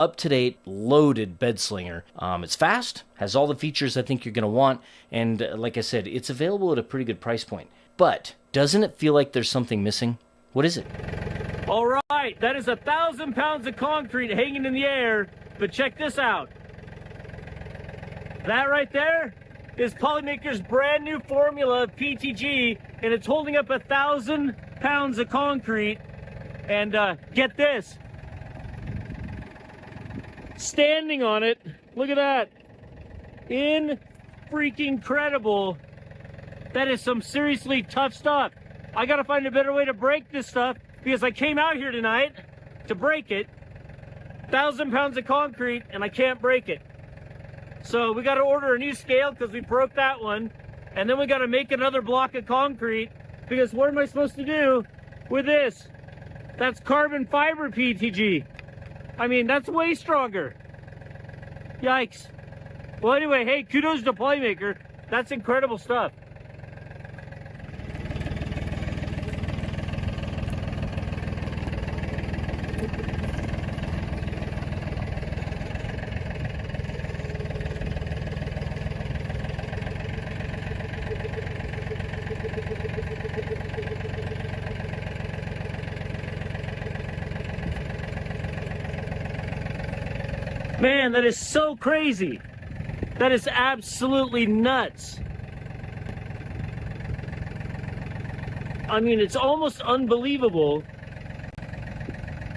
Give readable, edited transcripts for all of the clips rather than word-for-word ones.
up-to-date, loaded bed slinger. It's fast, has all the features I think you're going to want, and like I said, it's available at a pretty good price point. But doesn't it feel like there's something missing? What is it? All right, that is 1,000 pounds of concrete hanging in the air, but check this out. That right there is Polymaker's brand new formula of PTG, and it's holding up 1,000 pounds of concrete. And get this, standing on it, look at that, freaking incredible. That is some seriously tough stuff. I gotta find a better way to break this stuff because I came out here tonight to break it. 1,000 pounds of concrete and I can't break it. So we gotta order a new scale because we broke that one. And then we gotta make another block of concrete because what am I supposed to do with this? That's carbon fiber PTG. I mean, that's way stronger. Yikes. Well, anyway, hey, kudos to Polymaker. That's incredible stuff. Man, that is so crazy. That is absolutely nuts. I mean, it's almost unbelievable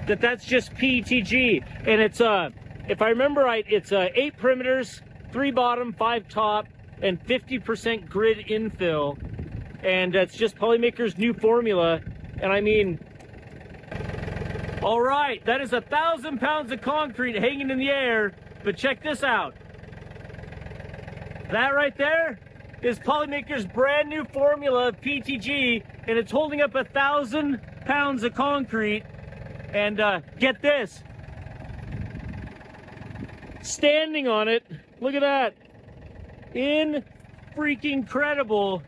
that that's just PTG. And it's, if I remember right, it's 8 perimeters, 3 bottom, 5 top, and 50% grid infill. And it's just Polymaker's new formula. And I mean, all right, that is 1,000 pounds of concrete hanging in the air, but check this out. That right there is Polymaker's brand new formula of PTG, and it's holding up 1,000 pounds of concrete. And get this, standing on it, look at that, freaking incredible.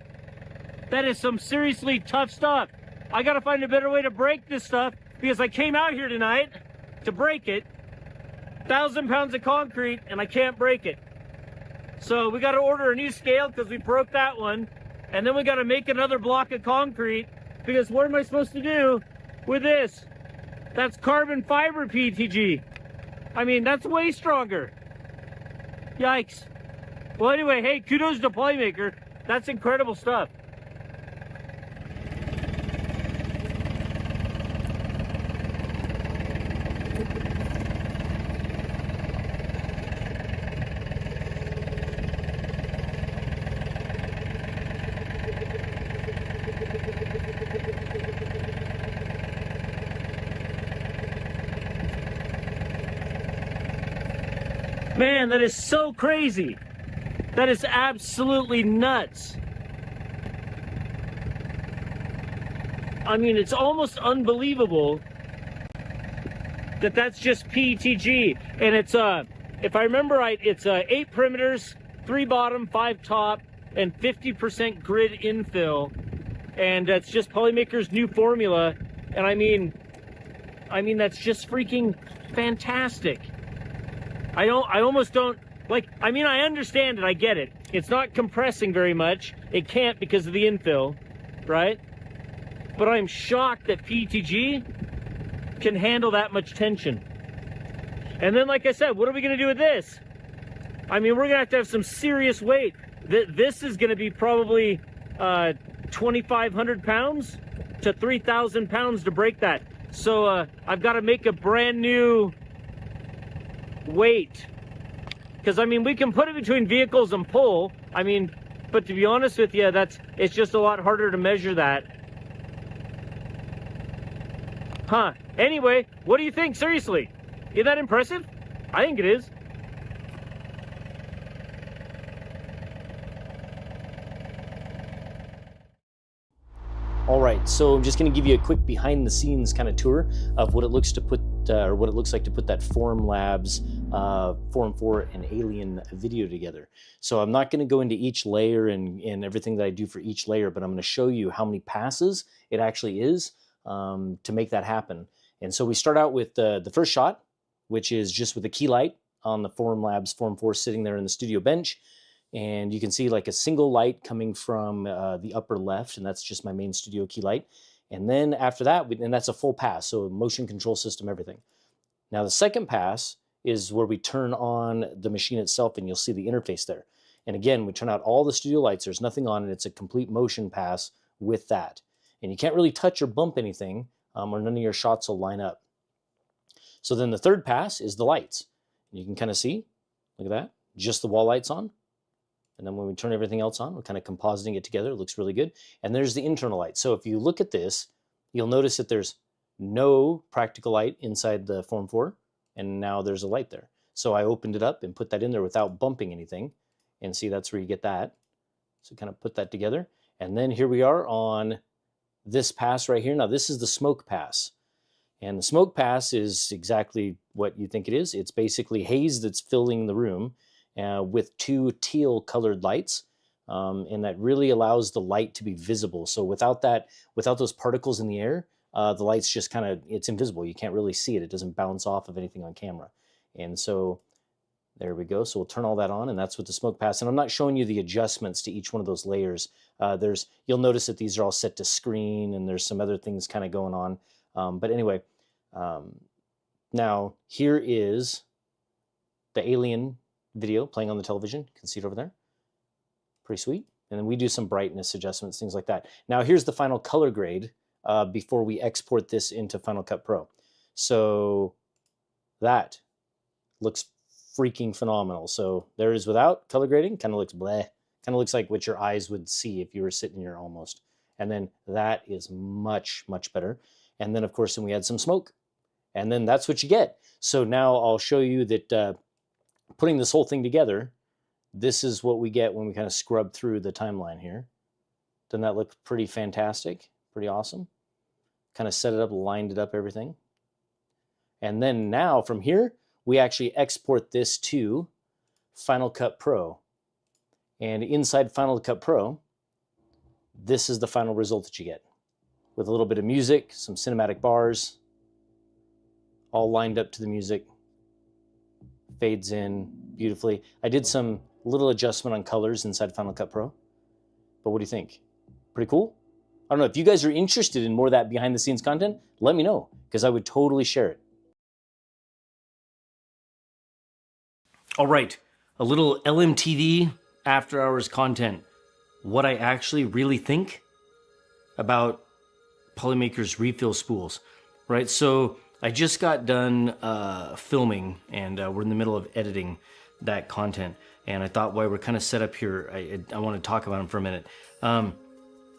That is some seriously tough stuff. I gotta find a better way to break this stuff because I came out here tonight to break it. 1,000 pounds of concrete and I can't break it. So we got to order a new scale because we broke that one. And then we got to make another block of concrete because what am I supposed to do with this? That's carbon fiber PTG. I mean, that's way stronger. Yikes. Well, anyway, hey, kudos to Polymaker. That's incredible stuff. Man, that is so crazy. That is absolutely nuts. I mean, it's almost unbelievable that that's just PTG. And it's, if I remember right, it's 8 perimeters, 3 bottom, 5 top, and 50% grid infill. And it's just Polymaker's new formula. And I mean, that's just freaking fantastic. I almost don't, like, I mean, I understand it, I get it. It's not compressing very much. It can't because of the infill, right? But I'm shocked that PTG can handle that much tension. And then, like I said, what are we gonna do with this? I mean, we're gonna have to have some serious weight. This is gonna be probably 2,500 pounds to 3,000 pounds to break that. So I've gotta make a brand new weight, because I mean we can put it between vehicles and pull, I mean, but to be honest with you, it's just a lot harder to measure that. Anyway, what do you think? Seriously, isn't that impressive? I think it is. All right, so I'm just going to give you a quick behind-the-scenes kind of tour of what it looks to put, or what it looks like to put that Form Labs Form 4 and Alien video together. So I'm not going to go into each layer and everything that I do for each layer, but I'm going to show you how many passes it actually is to make that happen. And so we start out with the first shot, which is just with a key light on the Formlabs Form 4 sitting there in the studio bench. And you can see like a single light coming from the upper left, and that's just my main studio key light. And then after that, and that's a full pass, so motion control system, everything. Now the second pass is where we turn on the machine itself, and you'll see the interface there. And again, we turn out all the studio lights. There's nothing on it. It's a complete motion pass with that. And you can't really touch or bump anything, or none of your shots will line up. So then the third pass is the lights. And you can kind of see, look at that, just the wall lights on. And then when we turn everything else on, we're kind of compositing it together. It looks really good. And there's the internal light. So if you look at this, you'll notice that there's no practical light inside the Form 4, and now there's a light there. So I opened it up and put that in there without bumping anything. And see, that's where you get that. So kind of put that together. And then here we are on this pass right here. Now this is the smoke pass. And the smoke pass is exactly what you think it is. It's basically haze that's filling the room with two teal colored lights. And that really allows the light to be visible. So without that, without those particles in the air, the light's just kind of, it's invisible. You can't really see it. It doesn't bounce off of anything on camera. And so there we go. So we'll turn all that on, and that's with the smoke pass. And I'm not showing you the adjustments to each one of those layers. You'll notice that these are all set to screen, and there's some other things kind of going on. But anyway, now here is the Alien video playing on the television. You can see it over there. Pretty sweet. And then we do some brightness adjustments, things like that. Now here's the final color grade before we export this into Final Cut Pro. So that looks freaking phenomenal. So there is without color grading, kind of looks bleh. Kind of looks like what your eyes would see if you were sitting here almost. And then that is much, much better. And then of course, then we add some smoke. And then that's what you get. So now I'll show you that putting this whole thing together, this is what we get when we kind of scrub through the timeline here. Doesn't that look pretty fantastic? Pretty awesome. Kind of set it up, lined it up, everything. And then now from here, we actually export this to Final Cut Pro. And inside Final Cut Pro, this is the final result that you get. With a little bit of music, some cinematic bars, all lined up to the music. Fades in beautifully. I did some little adjustment on colors inside Final Cut Pro. But what do you think? Pretty cool? I don't know, if you guys are interested in more of that behind the scenes content, let me know, because I would totally share it. All right, a little LMTV after hours content. What I actually really think about Polymaker's refill spools, right? So I just got done filming, and we're in the middle of editing that content. And I thought while we're kind of set up here, I want to talk about them for a minute.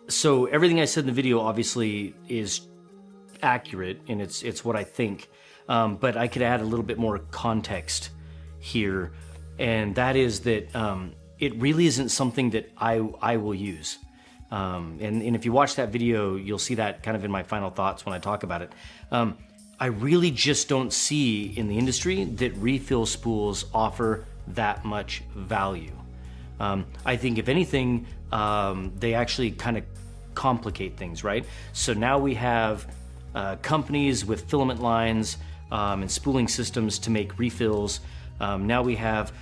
So everything I said in the video obviously is accurate, and it's what I think. But I could add a little bit more context here, and that is that it really isn't something that I will use. And if you watch that video, you'll see that kind of in my final thoughts when I talk about it. I really just don't see in the industry that refill spools offer that much value. I think if anything, they actually kind of complicate things, right? So now we have companies with filament lines and spooling systems to make refills. Now we have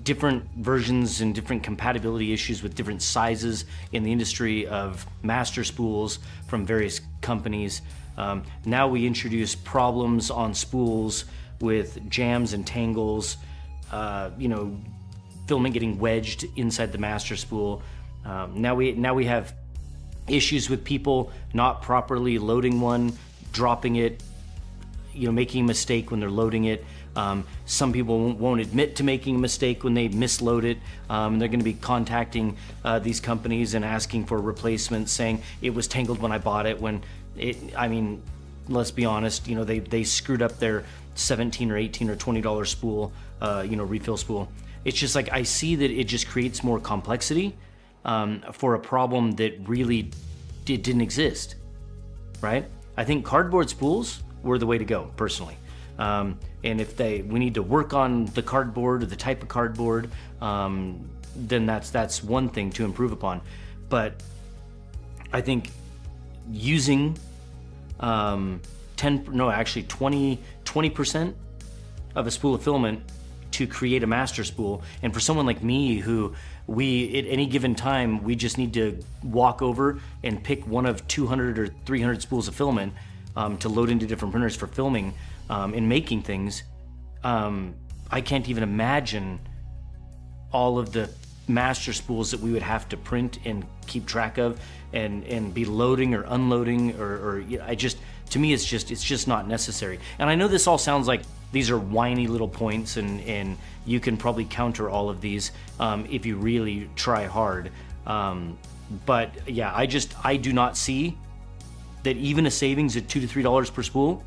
different versions and different compatibility issues with different sizes in the industry of master spools from various companies. Now we introduce problems on spools with jams and tangles, filament getting wedged inside the master spool. Now we have issues with people not properly loading one, dropping it, making a mistake when they're loading it. Some people won't admit to making a mistake when they misload it. And they're going to be contacting these companies and asking for replacements, saying it was tangled when I bought it. When let's be honest, they screwed up their $17 or $18 or $20 spool, refill spool. It's just like, I see that it just creates more complexity for a problem that really didn't exist, right? I think cardboard spools were the way to go, personally. And if we need to work on the cardboard or the type of cardboard, then that's one thing to improve upon. But I think using 20% of a spool of filament to create a master spool. And for someone like me who at any given time, we just need to walk over and pick one of 200 or 300 spools of filament to load into different printers for filming and making things, I can't even imagine all of the master spools that we would have to print and keep track of and be loading or unloading or to me it's just not necessary. And I know this all sounds like these are whiny little points and you can probably counter all of these if you really try hard. But yeah, I do not see that even a savings of $2 to $3 per spool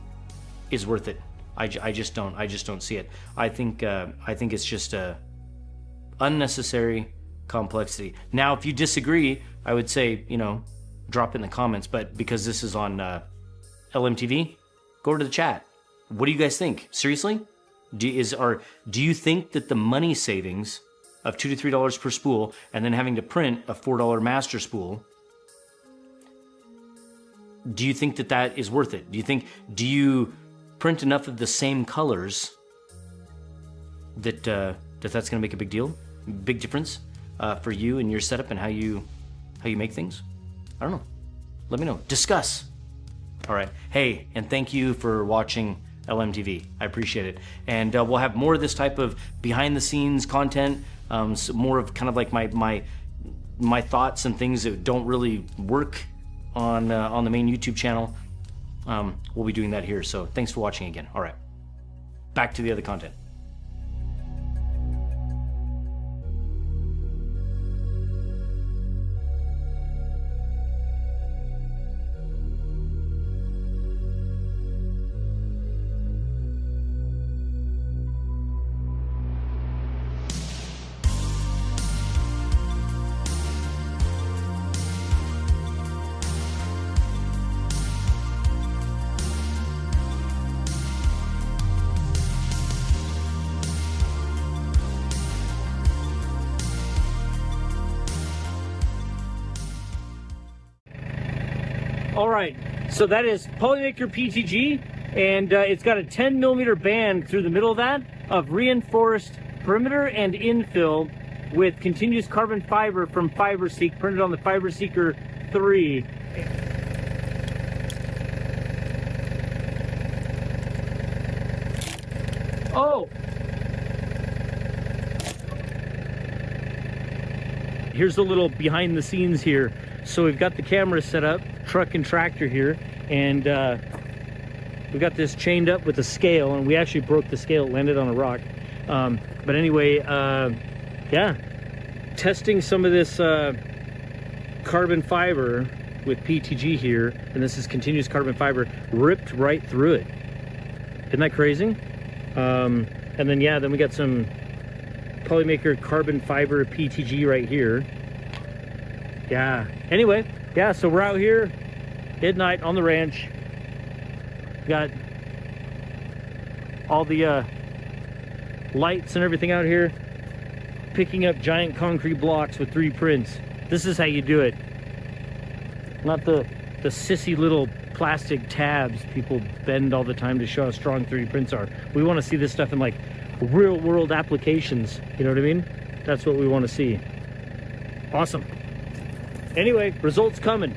is worth it. I just don't see it. I think it's just a unnecessary complexity. Now, if you disagree, I would say, drop in the comments, but because this is on LMTV, go over to the chat. What do you guys think? Seriously? Do you think that the money savings of $2 to $3 per spool and then having to print a $4 master spool, do you think that is worth it? Do you print enough of the same colors that that's going to make a big difference for you and your setup and how you make things? I don't know. Let me know. Discuss. All right. Hey, and thank you for watching LMTV. I appreciate it. And we'll have more of this type of behind the scenes content, so more of kind of like my thoughts and things that don't really work on the main YouTube channel. We'll be doing that here. So thanks for watching again. All right. Back to the other content. All right, so that is Polymaker PTG, and it's got a 10mm band through the middle of that of reinforced perimeter and infill with continuous carbon fiber from FiberSeek, printed on the FiberSeeker 3. Oh! Here's a little behind the scenes here. So we've got the camera set up, truck and tractor here, and we got this chained up with a scale, and we actually broke the scale. It landed on a rock. But anyway, yeah, testing some of this carbon fiber with PTG here, and this is continuous carbon fiber, ripped right through it. Isn't that crazy? And then yeah, then we got some Polymaker carbon fiber PTG right here. Yeah, anyway, yeah, so we're out here midnight on the ranch. Got all the lights and everything out here, picking up giant concrete blocks with 3D prints. This is how you do it. Not the sissy little plastic tabs people bend all the time to show how strong 3D prints are. We want to see this stuff in like real world applications, you know what I mean? That's what we want to see. Awesome. Anyway, results coming.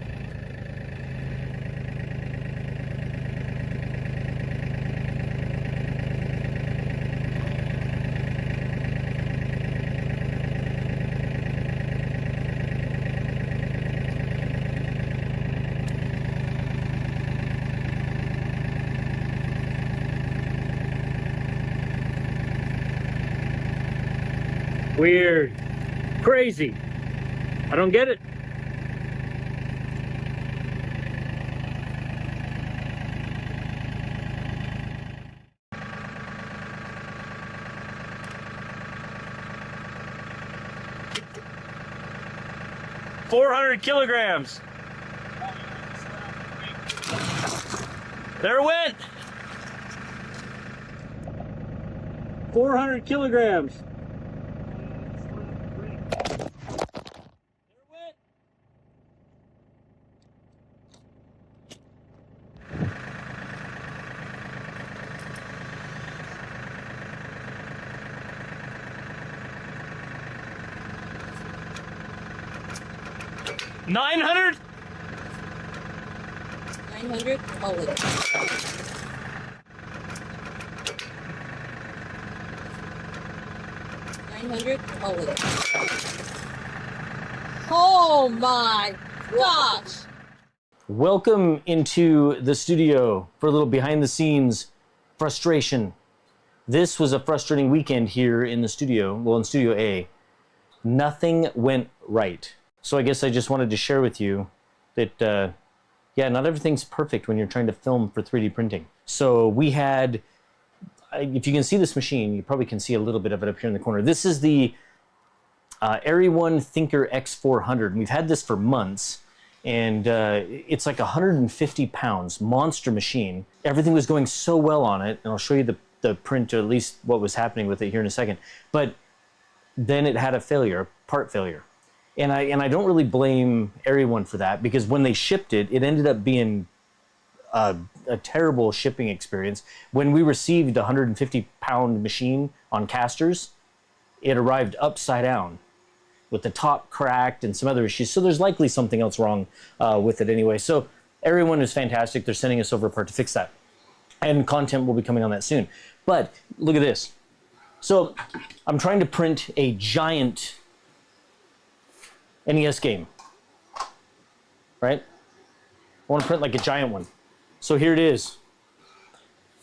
Weird. Crazy. I don't get it. $400 kilograms. There it went. 400 kilograms. 900? 900, call it. 900, call it. Oh my gosh! Welcome into the studio for a little behind the scenes frustration. This was a frustrating weekend here in the studio, well, in Studio A. Nothing went right. So I guess I just wanted to share with you that, yeah, not everything's perfect when you're trying to film for 3D printing. So we had, if you can see this machine, you probably can see a little bit of it up here in the corner. This is the One Thinker X400. We've had this for months, and it's like 150 pounds, monster machine. Everything was going so well on it, and I'll show you the print, or at least what was happening with it here in a second. But then it had a failure, a part failure. And I don't really blame One for that, because when they shipped it, it ended up being a terrible shipping experience. When we received a 150-pound machine on casters, it arrived upside down with the top cracked and some other issues. So there's likely something else wrong with it anyway. So One is fantastic. They're sending us over a part to fix that. And content will be coming on that soon. But look at this. So I'm trying to print a giant NES game, right? I want to print like a giant one. So here it is.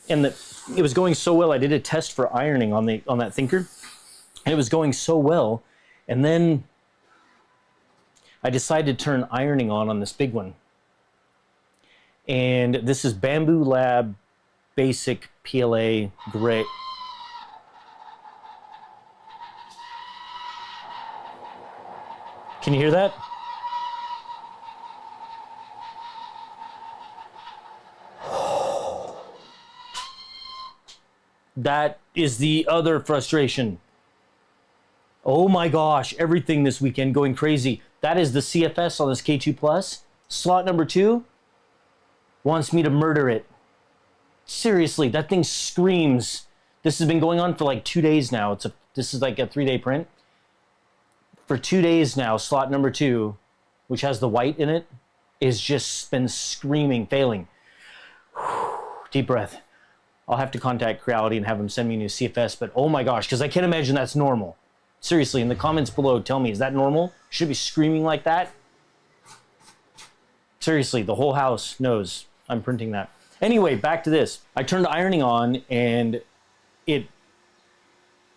And it was going so well. I did a test for ironing on that Thinker, and it was going so well. And then I decided to turn ironing on this big one. And this is Bamboo Lab Basic PLA Gray. Can you hear that? That is the other frustration. Oh my gosh, everything this weekend going crazy. That is the CFS on this K2 Plus. Slot number 2 wants me to murder it. Seriously, that thing screams. This has been going on for like 2 days now. This is like a 3-day print. For 2 days now, slot number 2, which has the white in it, is just been screaming, failing. Deep breath. I'll have to contact Creality and have them send me a new CFS, but oh my gosh, because I can't imagine that's normal. Seriously, in the comments below, tell me, is that normal? Should it be screaming like that? Seriously, the whole house knows I'm printing that. Anyway, back to this. I turned ironing on, and it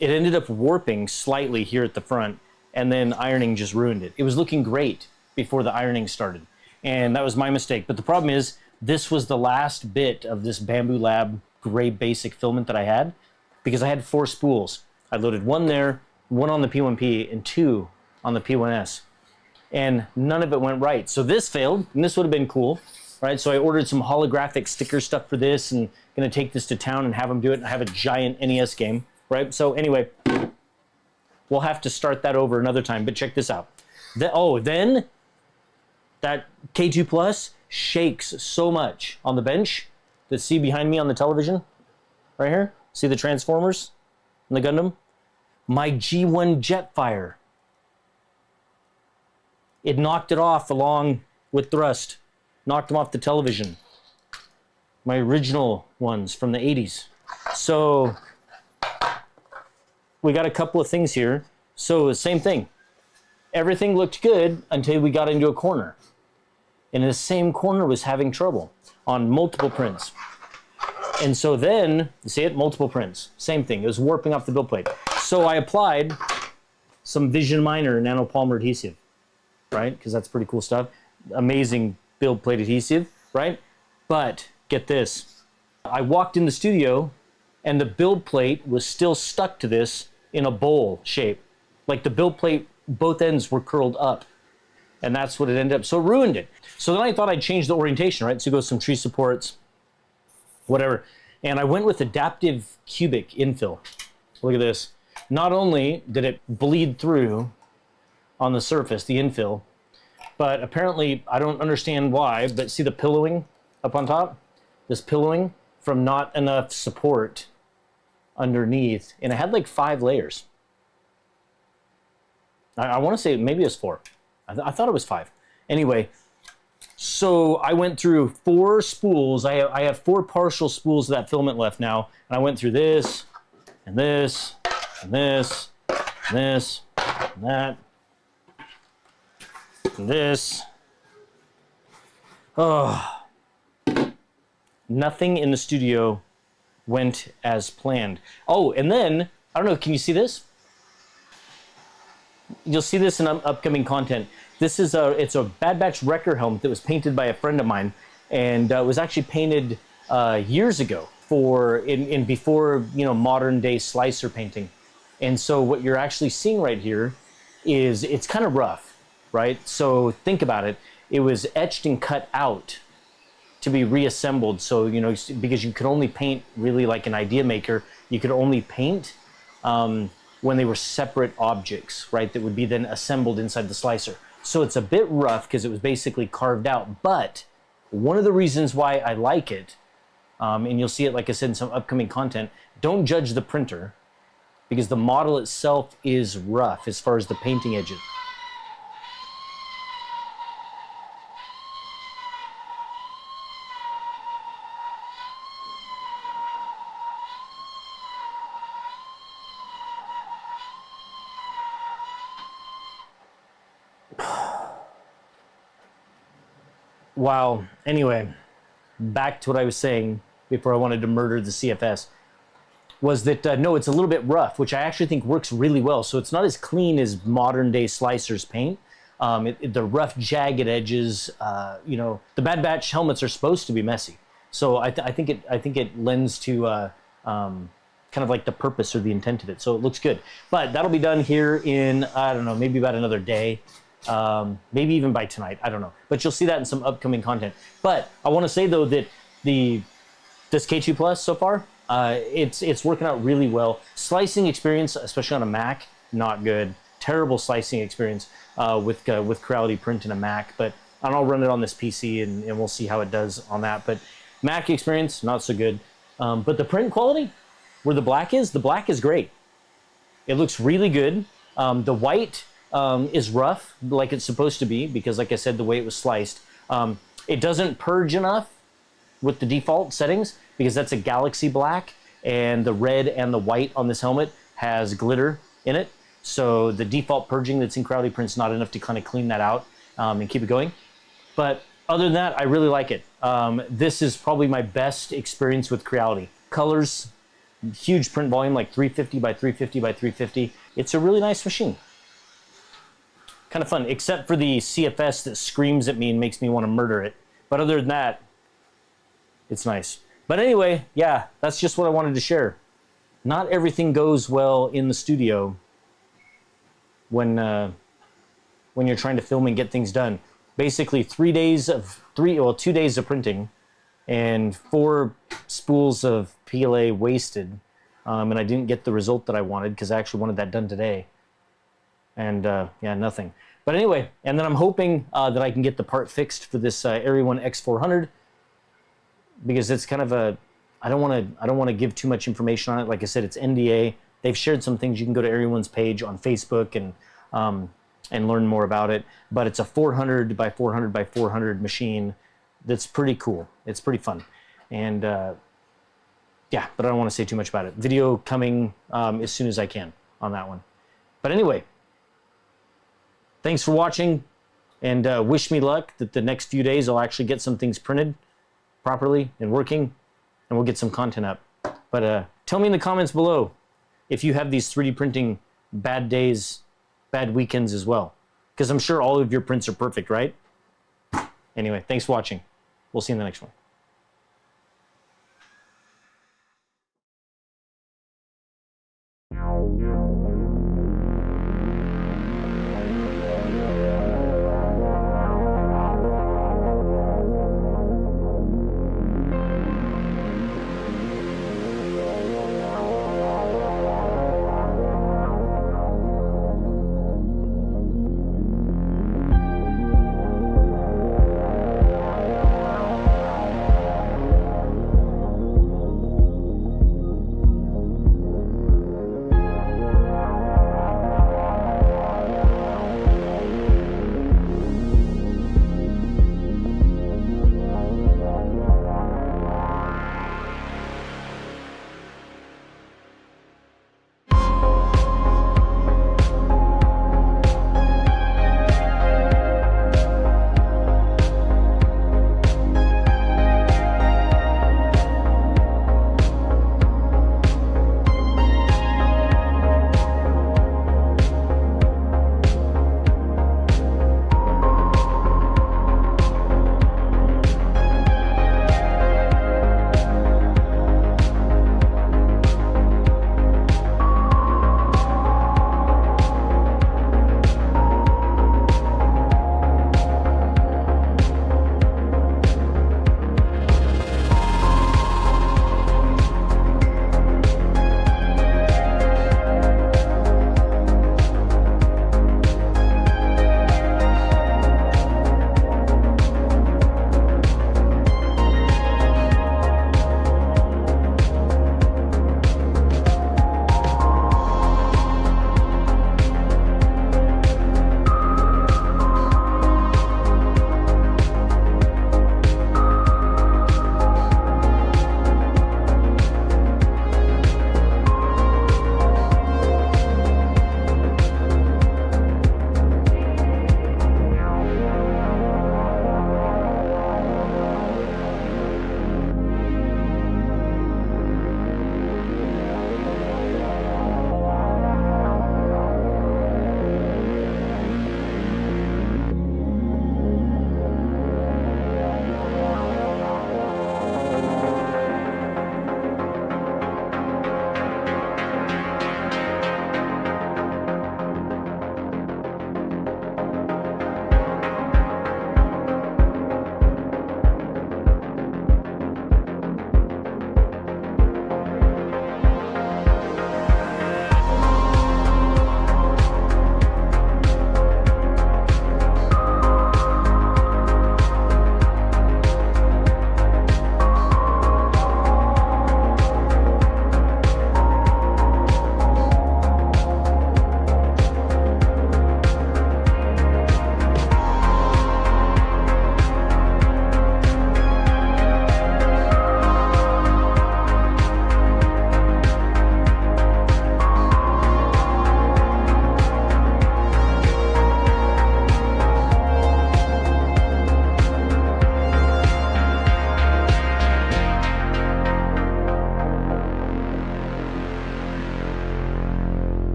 ended up warping slightly here at the front, and then ironing just ruined it. It was looking great before the ironing started, and that was my mistake. But the problem is, this was the last bit of this Bamboo Lab gray basic filament that I had, because I had 4 spools. I loaded 1 there, 1 on the P1P, and 2 on the P1S. And none of it went right. So this failed, and this would have been cool, right? So I ordered some holographic sticker stuff for this, and gonna take this to town and have them do it, and I have a giant NES game, right? So anyway, we'll have to start that over another time, but check this out. Then that K2 Plus shakes so much on the bench that, see behind me on the television, right here? See the Transformers and the Gundam? My G1 Jetfire. It knocked it off along with thrust. Knocked them off the television. My original ones from the 80s. So we got a couple of things here. So same thing. Everything looked good until we got into a corner. And the same corner was having trouble on multiple prints. And so then, you see it? Multiple prints. Same thing. It was warping off the build plate. So I applied some Vision Minor nanopolymer adhesive, right? Because that's pretty cool stuff. Amazing build plate adhesive, right? But get this. I walked in the studio, and the build plate was still stuck to this in a bowl shape. Like the build plate, both ends were curled up. And that's what it ended up. So it ruined it. So then I thought I'd change the orientation, right? So go some tree supports, whatever. And I went with adaptive cubic infill. Look at this. Not only did it bleed through on the surface, the infill, but apparently, I don't understand why, but see the pillowing up on top? This pillowing from not enough support underneath. And it had like 5 layers. I want to say maybe it was 4. I thought it was 5. Anyway, so I went through 4 spools. I have 4 partial spools of that filament left now. And I went through this, and this, and this, and this, and that, and this. Oh, nothing in the studio went as planned. Oh, and then, I don't know, can you see this? You'll see this in upcoming content. This is it's a Bad Batch Wrecker helmet that was painted by a friend of mine, and it was actually painted years ago before modern day slicer painting. And so what you're actually seeing right here is it's kind of rough, right? So think about it. It was etched and cut out to be reassembled. So, because you could only paint really like an idea maker, you could only paint when they were separate objects, right? That would be then assembled inside the slicer. So it's a bit rough because it was basically carved out. But one of the reasons why I like it, and you'll see it, like I said, in some upcoming content, don't judge the printer because the model itself is rough as far as the painting edges. Wow. Anyway, back to what I was saying before I wanted to murder the CFS, was that, no, it's a little bit rough, which I actually think works really well. So it's not as clean as modern day slicers paint. The rough, jagged edges, the Bad Batch helmets are supposed to be messy. So I think it lends to kind of like the purpose or the intent of it. So it looks good. But that'll be done here in, I don't know, maybe about another day. Maybe even by tonight, I don't know. But you'll see that in some upcoming content. But I want to say though that this K2 Plus so far, it's working out really well. Slicing experience, especially on a Mac, not good. Terrible slicing experience with Creality Print in a Mac. But I'll run it on this PC and we'll see how it does on that. But Mac experience, not so good. But the print quality, where the black is great. It looks really good. The white is rough, like it's supposed to be, because like I said, the way it was sliced. It doesn't purge enough with the default settings, because that's a galaxy black, and the red and the white on this helmet has glitter in it. So the default purging that's in Creality Print's not enough to kind of clean that out and keep it going. But other than that, I really like it. This is probably my best experience with Creality. Colors, huge print volume, like 350 by 350 by 350. It's a really nice machine. Kind of fun, except for the CFS that screams at me and makes me want to murder it. But other than that, it's nice. But anyway, yeah, that's just what I wanted to share. Not everything goes well in the studio when you're trying to film and get things done. Basically 2 days of printing and 4 spools of PLA wasted. And I didn't get the result that I wanted because I actually wanted that done today. And yeah, nothing. But anyway, and then I'm hoping that I can get the part fixed for this Area 1 X400, because it's kind of a, I don't want to give too much information on it. Like I said, it's NDA. They've shared some things. You can go to Area 1's page on Facebook and learn more about it. But it's a 400 by 400 by 400 machine that's pretty cool. It's pretty fun. And yeah, but I don't want to say too much about it. Video coming as soon as I can on that one. But anyway, thanks for watching, and wish me luck that the next few days I'll actually get some things printed properly and working, and we'll get some content up. But tell me in the comments below if you have these 3D printing bad days, bad weekends as well, because I'm sure all of your prints are perfect, right? Anyway, thanks for watching. We'll see you in the next one.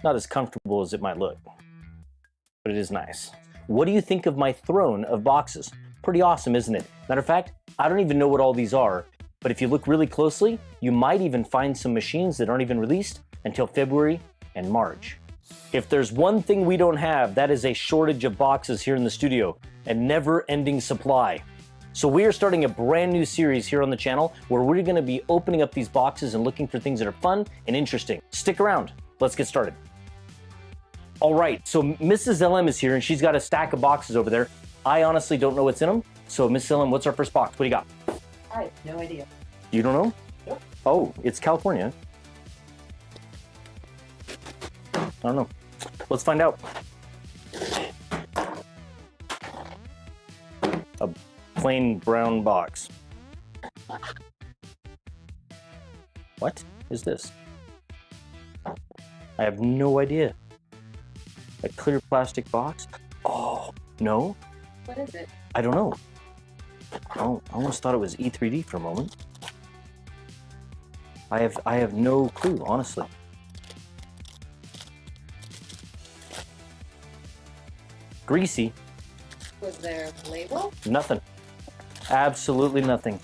Not as comfortable as it might look, but it is nice. What do you think of my throne of boxes? Pretty awesome, isn't it? Matter of fact, I don't even know what all these are, but if you look really closely, you might even find some machines that aren't even released until February and March. If there's one thing we don't have, that is a shortage of boxes here in the studio, a never-ending supply. So we are starting a brand new series here on the channel where we're gonna be opening up these boxes and looking for things that are fun and interesting. Stick around, let's get started. All right, so Mrs. LM is here and she's got a stack of boxes over there. I honestly don't know what's in them. So Mrs. LM, what's our first box? What do you got? I have no idea. You don't know? Nope. Oh, it's California. I don't know. Let's find out. A plain brown box. What is this? I have no idea. A clear plastic box? Oh, no. What is it? I don't know. Oh, I almost thought it was E3D for a moment. I have no clue, honestly. Greasy. Was there a label? Nothing. Absolutely nothing.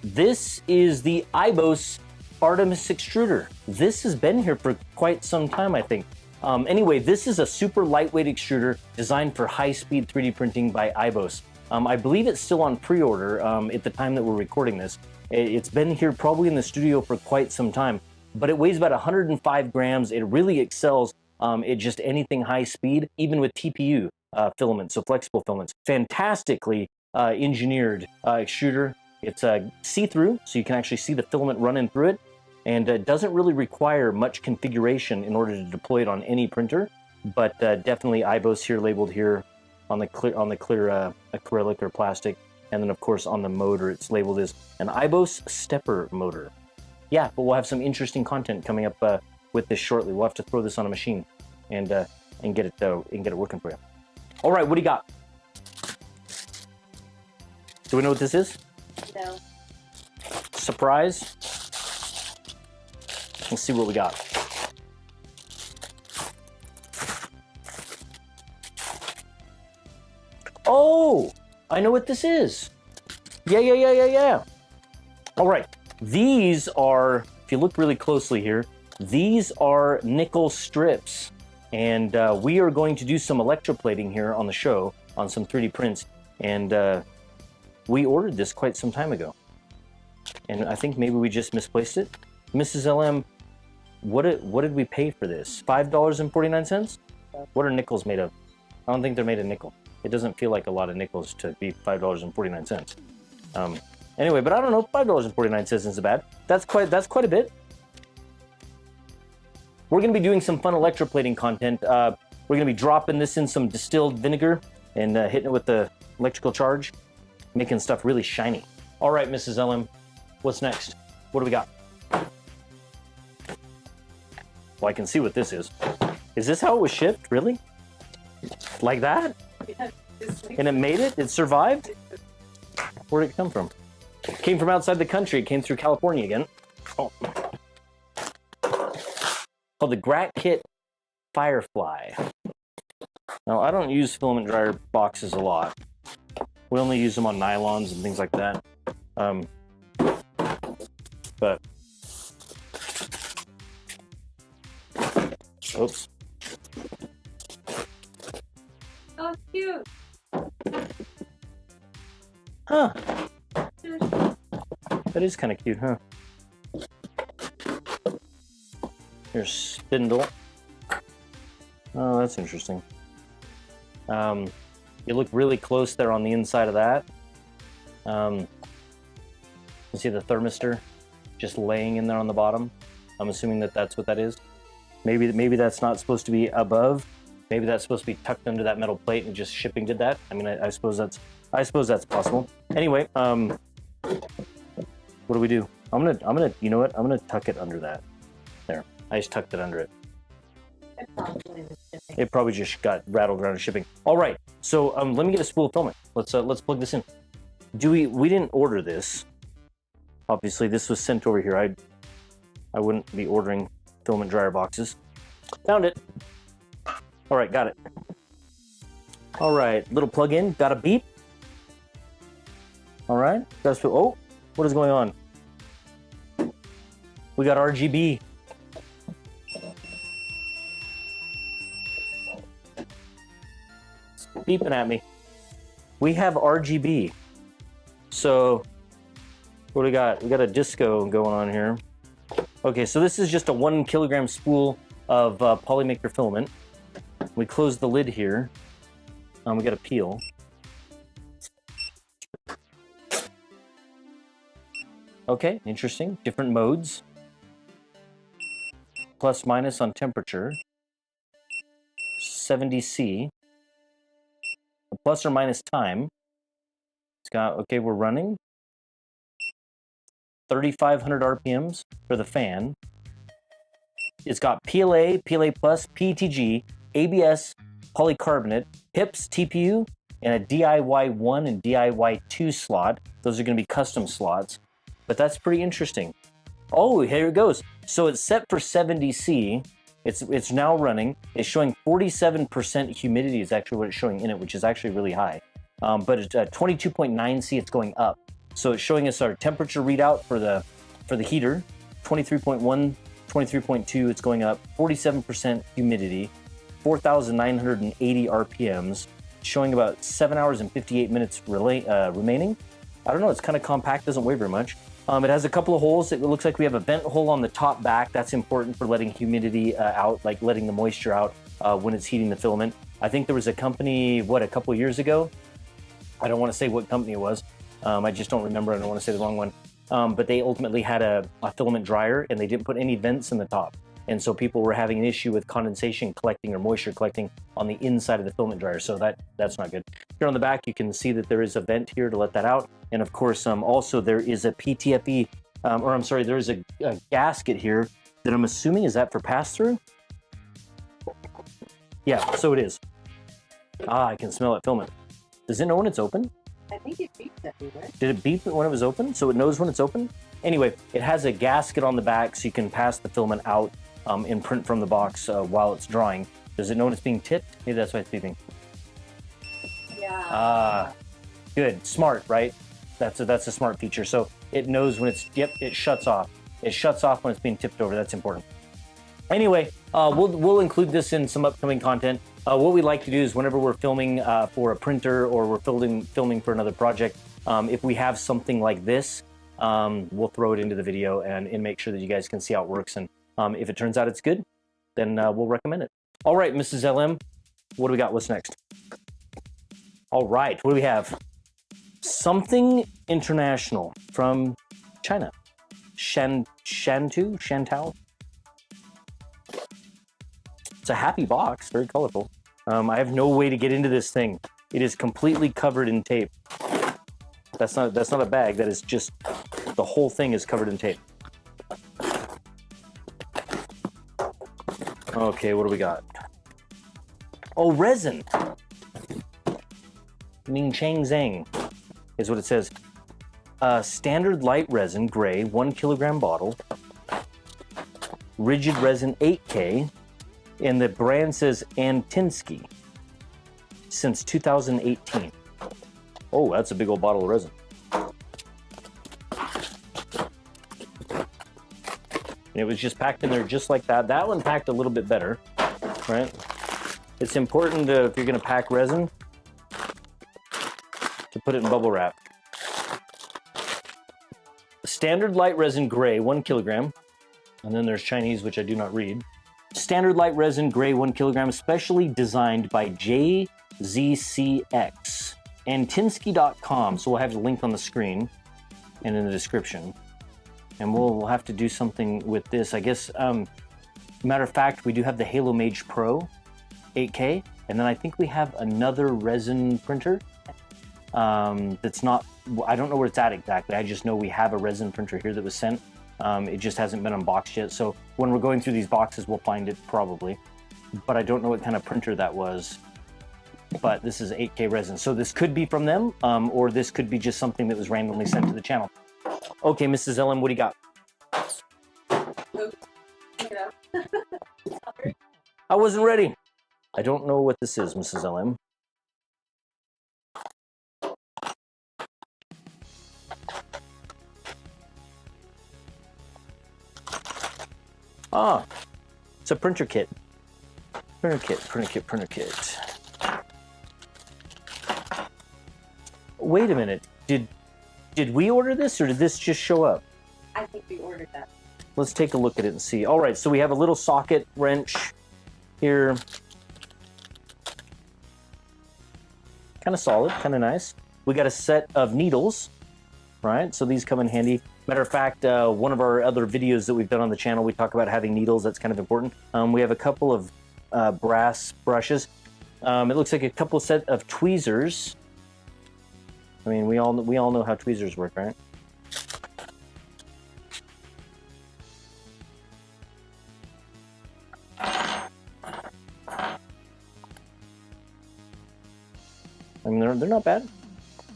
This is the IBOS Artemis extruder. This has been here for quite some time, I think. Anyway, this is a super lightweight extruder designed for high-speed 3D printing by IBOS. I believe it's still on pre-order at the time that we're recording this. It's been here probably in the studio for quite some time, but it weighs about 105 grams. It really excels at just anything high speed, even with TPU filaments, so flexible filaments. Fantastically engineered extruder. It's see-through, so you can actually see the filament running through it, and it doesn't really require much configuration in order to deploy it on any printer, but definitely IBOS here labeled here on the clear acrylic or plastic, and then of course on the motor it's labeled as an IBOS stepper motor. Yeah, but we'll have some interesting content coming up with this shortly. We'll have to throw this on a machine and get it working for you. All right, what do you got? Do we know what this is? No. Surprise. Let's see what we got. Oh, I know what this is. Yeah. All right, these are, if you look really closely here, these are nickel strips. And we are going to do some electroplating here on the show on some 3D prints. And we ordered this quite some time ago. And I think maybe we just misplaced it. Mrs. LM, what did we pay for this? $5.49? What are nickels made of? I don't think they're made of nickel. It doesn't feel like a lot of nickels to be $5.49. Anyway, but I don't know, $5.49 isn't bad. That's quite a bit. We're gonna be doing some fun electroplating content. We're gonna be dropping this in some distilled vinegar and hitting it with the electrical charge, making stuff really shiny. All right, Mrs. LM, what's next? What do we got? Well, I can see what this is. Is this how it was shipped, really? Like that? Yeah, And it made it? It survived? Where did it come from? It came from outside the country. It came through California again. Oh. Called the Grat Kit Firefly. Now, I don't use filament dryer boxes a lot. We only use them on nylons and things like that. But, oops. Oh, cute. Huh. That is kind of cute, huh? Here's spindle. Oh, that's interesting. You look really close there on the inside of that. You see the thermistor just laying in there on the bottom. I'm assuming that that's what that is. Maybe that's not supposed to be above. Maybe that's supposed to be tucked under that metal plate and just shipping did that. I mean, I suppose that's possible. Anyway, what do we do? I'm gonna, you know what? I'm gonna tuck it under that. There, I just tucked it under it. It probably just got rattled around in shipping. All right, so let me get a spool of filament. Let's plug this in. We didn't order this. Obviously, this was sent over here. I wouldn't be ordering filament dryer boxes. Found it. All right, got it. All right, little plug-in, got a beep. All right, oh, what is going on? We got RGB. It's beeping at me. We have RGB. So, what do we got? We got a disco going on here. Okay, so this is just a 1 kilogram spool of polymaker filament. We close the lid here. We got a peel. Okay, interesting. Different modes. Plus minus on temperature. 70°C. Plus or minus time. It's got, okay, we're running. 3,500 RPMs for the fan. It's got PLA, PLA Plus, PETG, ABS, polycarbonate, HIPS, TPU, and a DIY 1 and DIY 2 slot. Those are going to be custom slots, but that's pretty interesting. Oh, here it goes. So it's set for 70°C. It's now running. It's showing 47% humidity is actually what it's showing in it, which is actually really high. But it's 22.9°C, it's going up. So it's showing us our temperature readout for the heater, 23.1, 23.2, it's going up, 47% humidity, 4,980 RPMs, showing about 7 hours and 58 minutes remaining. I don't know, it's kind of compact, doesn't weigh very much. It has a couple of holes. It looks like we have a vent hole on the top back. That's important for letting humidity out, like letting the moisture out when it's heating the filament. I think there was a company, a couple of years ago? I don't want to say what company it was. I just don't remember. I don't want to say the wrong one. But they ultimately had a filament dryer and they didn't put any vents in the top. And so people were having an issue with condensation collecting or moisture collecting on the inside of the filament dryer. So that's not good. Here on the back, you can see that there is a vent here to let that out. And of course, also there is a PTFE, there is a gasket here that I'm assuming, is that for pass-through? Yeah, so it is. I can smell that filament. Does it know when it's open? I think it beeps everywhere. Did it beep when it was open? So it knows when it's open? Anyway, it has a gasket on the back so you can pass the filament out and print from the box while it's drying. Does it know when it's being tipped? Maybe that's why it's beeping. Yeah. Good. Smart, right? That's a smart feature. So it knows when it's, yep, it shuts off. It shuts off when it's being tipped over. That's important. Anyway, we'll include this in some upcoming content. What we like to do is whenever we're filming for a printer or we're filming for another project, if we have something like this, we'll throw it into the video and make sure that you guys can see how it works. And if it turns out it's good, then we'll recommend it. All right, Mrs. LM, what do we got? What's next? All right, what do we have? Something international from China. Shantao. It's a happy box, very colorful. I have no way to get into this thing. It is completely covered in tape. That's not a bag, that is just, the whole thing is covered in tape. Okay, what do we got? Oh, resin. Ming Chang Zhang is what it says. Standard light resin, gray, 1 kilogram bottle. Rigid resin, 8K. And the brand says Antinsky. Since 2018. Oh, that's a big old bottle of resin. And it was just packed in there just like that. That one packed a little bit better, right? It's important to, if you're gonna pack resin, to put it in bubble wrap. Standard light resin gray, 1 kilogram. And then there's Chinese, which I do not read. Standard light resin gray, 1 kilogram, specially designed by JZCX. Antinsky.com. So we'll have the link on the screen and in the description. And we'll have to do something with this. I guess, matter of fact, we do have the Halo Mage Pro 8K. And then I think we have another resin printer that's not, I don't know where it's at exactly. I just know we have a resin printer here that was sent. It just hasn't been unboxed yet. So when we're going through these boxes, we'll find it probably. But I don't know what kind of printer that was. But this is 8K resin. So this could be from them, or this could be just something that was randomly sent to the channel. Okay, Mrs. Ellen, what do you got? Okay, Sorry. I wasn't ready. I don't know what this is, Mrs. LM. Ah, it's a printer kit. Printer kit. Wait a minute. Did we order this, or did this just show up? I think we ordered that. Let's take a look at it and see. All right, so we have a little socket wrench here. Kind of solid, kind of nice. We got a set of needles, right? So these come in handy. Matter of fact, one of our other videos that we've done on the channel, we talk about having needles. That's kind of important. We have a couple of brass brushes. It looks like a couple set of tweezers. I mean, we all know how tweezers work, right? I mean, they're not bad.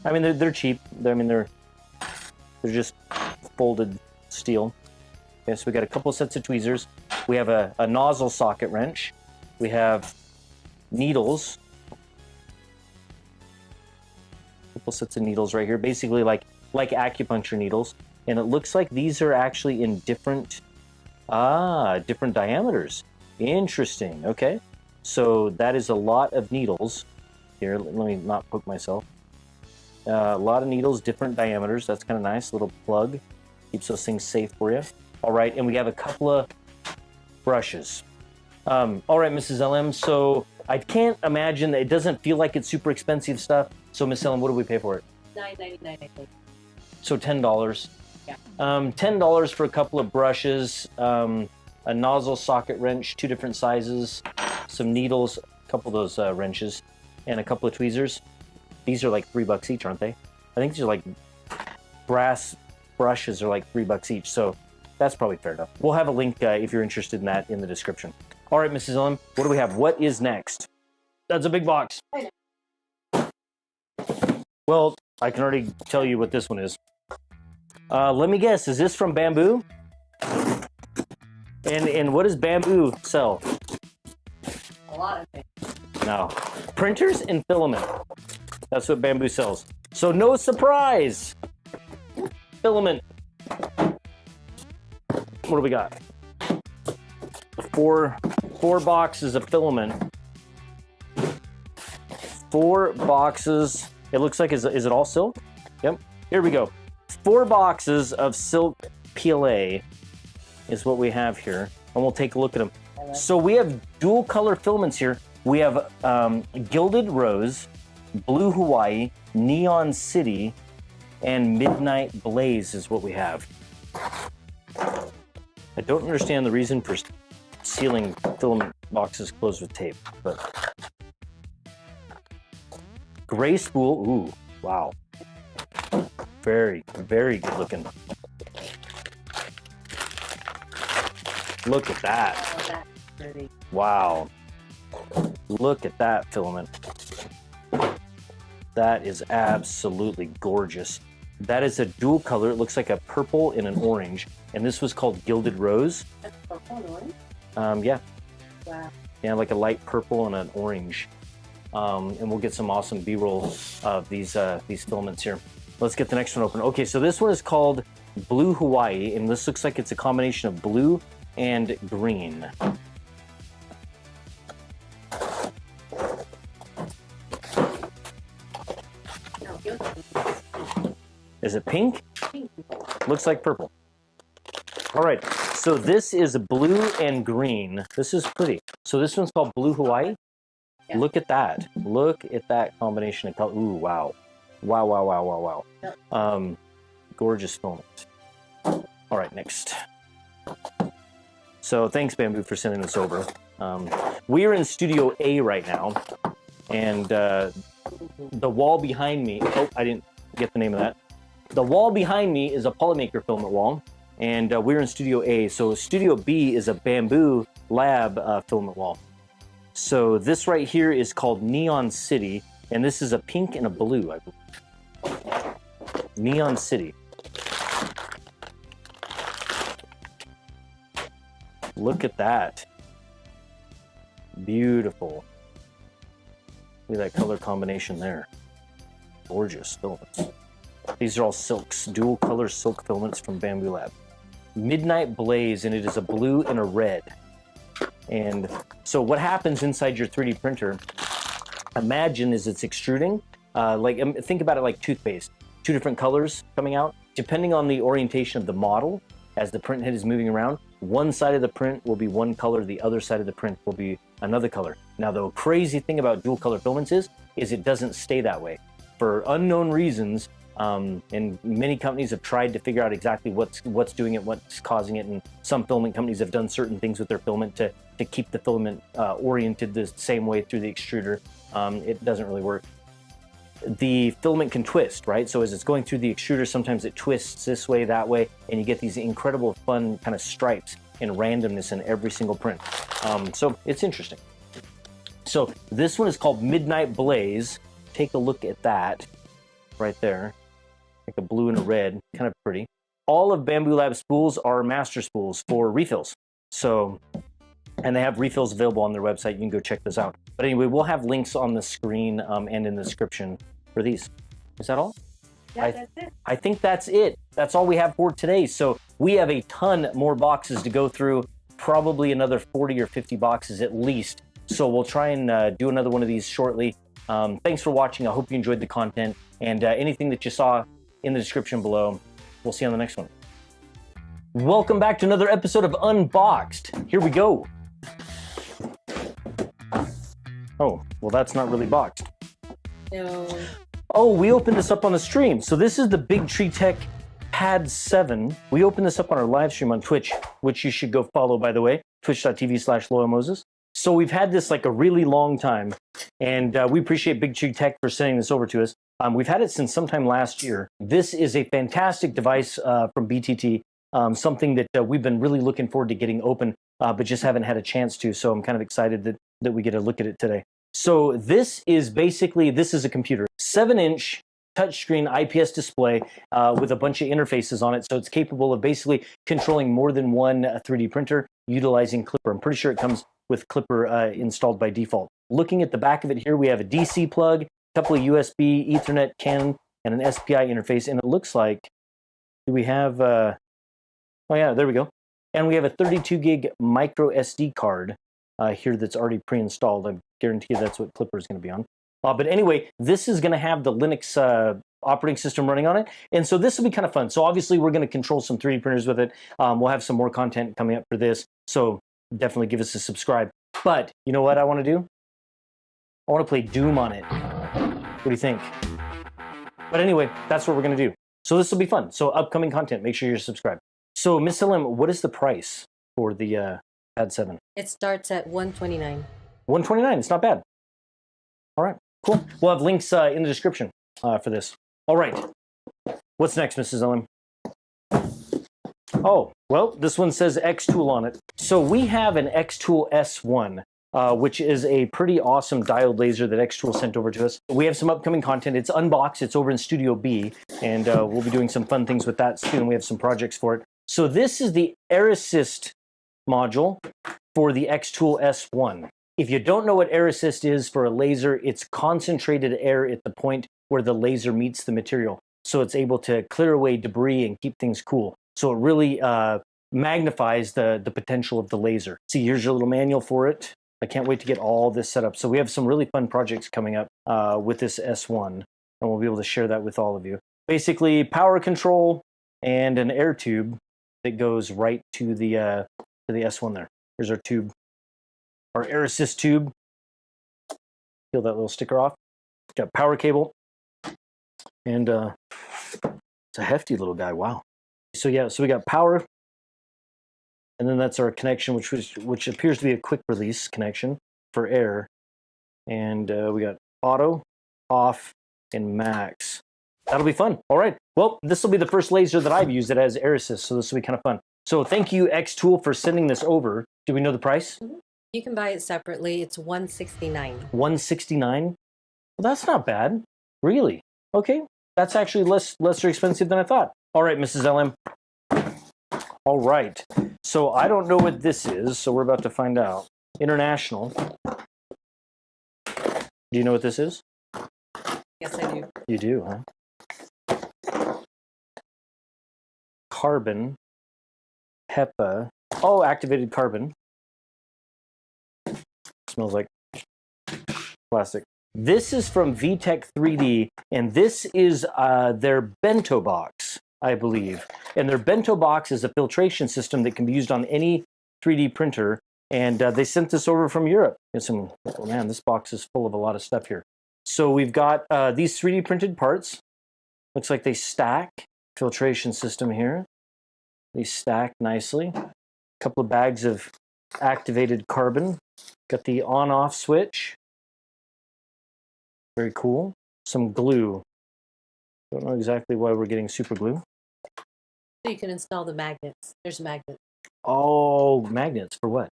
I mean, they're cheap. They're just folded steel. Okay, so we got a couple sets of tweezers. We have a nozzle socket wrench. We have needles. A couple sets of needles right here, basically like acupuncture needles. And it looks like these are actually in different diameters. Interesting. Okay, so that is a lot of needles. Here, let me not poke myself. A lot of needles, different diameters. That's kind of nice. Little plug. Keeps those things safe for you. All right, and we have a couple of brushes. All right, Mrs. LM, so I can't imagine that it doesn't feel like it's super expensive stuff. So, Miss LM, what do we pay for it? $9.99, I think. So $10. Yeah. $10 for a couple of brushes, a nozzle socket wrench, 2 different sizes, some needles, a couple of those wrenches, and a couple of tweezers. These are like $3 each, aren't they? I think these are like brass brushes are like $3 each, so that's probably fair enough. We'll have a link if you're interested in that in the description. All right, Mrs. LM, what do we have? What is next? That's a big box. I know. Well, I can already tell you what this one is. Let me guess, is this from Bamboo? And what does Bamboo sell? A lot of things. No. Printers and filament. That's what Bamboo sells. So no surprise. Filament. What do we got? Four boxes of filament. 4 boxes. It looks like, is it all silk? Yep. Here we go. 4 boxes of silk PLA is what we have here. And we'll take a look at them. So we have dual color filaments here. We have Gilded Rose, Blue Hawaii, Neon City, and Midnight Blaze is what we have. I don't understand the reason for sealing filament boxes closed with tape, but gray spool. Ooh, wow. Very, very good looking. Look at that. Oh, that's pretty. Wow. Look at that filament. That is absolutely gorgeous. That is a dual color. It looks like a purple and an orange. And this was called Gilded Rose. That's purple and orange? Yeah. Wow. Yeah, like a light purple and an orange. And we'll get some awesome B-roll of these filaments here. Let's get the next one open. Okay, so this one is called Blue Hawaii, and this looks like it's a combination of blue and green. No, guilty. Is it pink? Pink. Looks like purple. All right, so this is blue and green. This is pretty. So this one's called Blue Hawaii. Yeah. Look at that. Look at that combination of color. Ooh, wow. Wow, wow, wow, wow, wow. Yep. Gorgeous filament. All right, next. So thanks, Bamboo, for sending this over. We are in Studio A right now, and the wall behind me, oh, I didn't get the name of that. The wall behind me is a Polymaker filament wall, and we're in Studio A. So Studio B is a Bamboo Lab filament wall. So this right here is called Neon City, and this is a pink and a blue, I believe. Neon City. Look at that. Beautiful. Look at that color combination there. Gorgeous filaments. These are all silks, dual color silk filaments from Bamboo Lab. Midnight Blaze, and it is a blue and a red. And so what happens inside your 3D printer, imagine is it's extruding, think about it like toothpaste. 2 different colors coming out. Depending on the orientation of the model, as the print head is moving around, one side of the print will be one color, the other side of the print will be another color. Now, the crazy thing about dual color filaments is it doesn't stay that way. For unknown reasons, and many companies have tried to figure out exactly what's doing it, what's causing it, and some filament companies have done certain things with their filament to keep the filament oriented the same way through the extruder. It doesn't really work. The filament can twist, right? So as it's going through the extruder, sometimes it twists this way, that way, and you get these incredible fun kind of stripes and randomness in every single print. So it's interesting. So this one is called Midnight Blaze. Take a look at that right there. Like a blue and a red, kind of pretty. All of Bamboo Lab spools are master spools for refills. So, and they have refills available on their website. You can go check this out. But anyway, we'll have links on the screen and in the description for these. Is that all? Yeah, that's it. I think that's it. That's all we have for today. So we have a ton more boxes to go through, probably another 40 or 50 boxes at least. So we'll try and do another one of these shortly. Thanks for watching. I hope you enjoyed the content, and anything that you saw in the description below. We'll see you on the next one. Welcome back to another episode of Unboxed. Here we go. Oh, well, that's not really boxed. No. Oh, we opened this up on the stream. So this is the Big Tree Tech Pad 7. We opened this up on our live stream on Twitch, which you should go follow, by the way, twitch.tv/LoyalMoses. So we've had this like a really long time, and we appreciate Big Tree Tech for sending this over to us. We've had it since sometime last year. This is a fantastic device from BTT, something that we've been really looking forward to getting open, but just haven't had a chance to. So I'm kind of excited that we get a look at it today. So this is a computer, 7-inch touchscreen IPS display with a bunch of interfaces on it. So it's capable of basically controlling more than one 3D printer utilizing Clipper. I'm pretty sure it comes with Clipper installed by default. Looking at the back of it here, we have a DC plug, a couple of USB, Ethernet, CAN, and an SPI interface. And it looks like, do we have, oh yeah, there we go. And we have a 32 gig micro SD card here that's already pre-installed. I guarantee you that's what Clipper is going to be on. But anyway, this is going to have the Linux operating system running on it. And so this will be kind of fun. So obviously we're going to control some 3D printers with it. We'll have some more content coming up for this. So definitely give us a subscribe. But you know what I want to do? I want to play Doom on it. What do you think? But anyway, that's what we're going to do. So this will be fun. So upcoming content, make sure you're subscribed. So Miss Elim, what is the price for the Pad 7? It starts at $129. $129, it's not bad. All right, cool. We'll have links in the description for this. All right, what's next, Mrs. Elim? Oh, well, this one says X-Tool on it. So we have an X-Tool S1, which is a pretty awesome diode laser that X-Tool sent over to us. We have some upcoming content. It's unboxed. It's over in Studio B, and we'll be doing some fun things with that soon. We have some projects for it. So this is the Air Assist module for the X-Tool S1. If you don't know what Air Assist is for a laser, it's concentrated air at the point where the laser meets the material. So it's able to clear away debris and keep things cool. So it really magnifies the potential of the laser. See, here's your little manual for it. I can't wait to get all this set up. So we have some really fun projects coming up with this S1, and we'll be able to share that with all of you. Basically, power control and an air tube that goes right to the S1 there. Here's our tube, our Air Assist tube. Peel that little sticker off. Got power cable, and it's a hefty little guy. Wow. So yeah, so we got power, and then that's our connection, which appears to be a quick release connection for air, and we got auto, off, and max. That'll be fun. All right. Well, this will be the first laser that I've used that has Air Assist, so this will be kind of fun. So thank you, X-Tool, for sending this over. Do we know the price? You can buy it separately. It's $169. $169? Well, that's not bad. Really? Okay. That's actually lesser expensive than I thought. All right, Mrs. LM. All right. So I don't know what this is, so we're about to find out. International. Do you know what this is? Yes, I do. You do, huh? Carbon. HEPA. Oh, activated carbon. Smells like plastic. This is from VTech 3D, and this is their bento box, I believe. And their bento box is a filtration system that can be used on any 3D printer. And they sent this over from Europe. Oh man, this box is full of a lot of stuff here. So we've got these 3D printed parts. Looks like they stack. Filtration system here. They stack nicely. A couple of bags of activated carbon. Got the on-off switch. Very cool. Some glue. Don't know exactly why we're getting super glue. So you can install the magnets. There's magnets. Oh, magnets for what?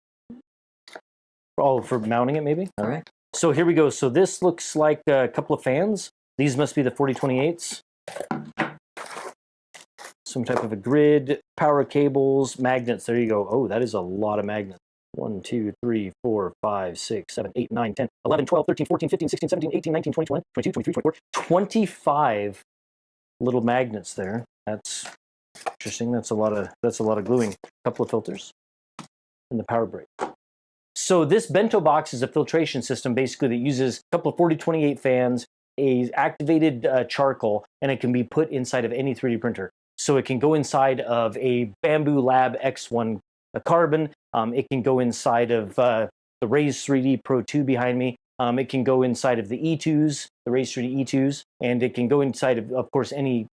Oh, for mounting it maybe? All right. So here we go. So this looks like a couple of fans. These must be the 4028s. Some type of a grid, power cables, magnets. There you go. Oh, that is a lot of magnets. 1, 2, 3, 4, 5, 6, 7, 8, 9, 10, 11, 12, 13, 14, 15, 16, 17, 18, 19, 20, 21, 22, 23, 24, 25 little magnets there. That's interesting. That's a lot of gluing. A couple of filters and the power brick. So this bento box is a filtration system basically that uses a couple of 4028 fans, a activated charcoal, and it can be put inside of any 3D printer. So it can go inside of a Bamboo Lab X1 carbon. It can go inside of the Raise 3D Pro 2 behind me. It can go inside of the E2s, the Raise 3D E2s, and it can go inside of course, any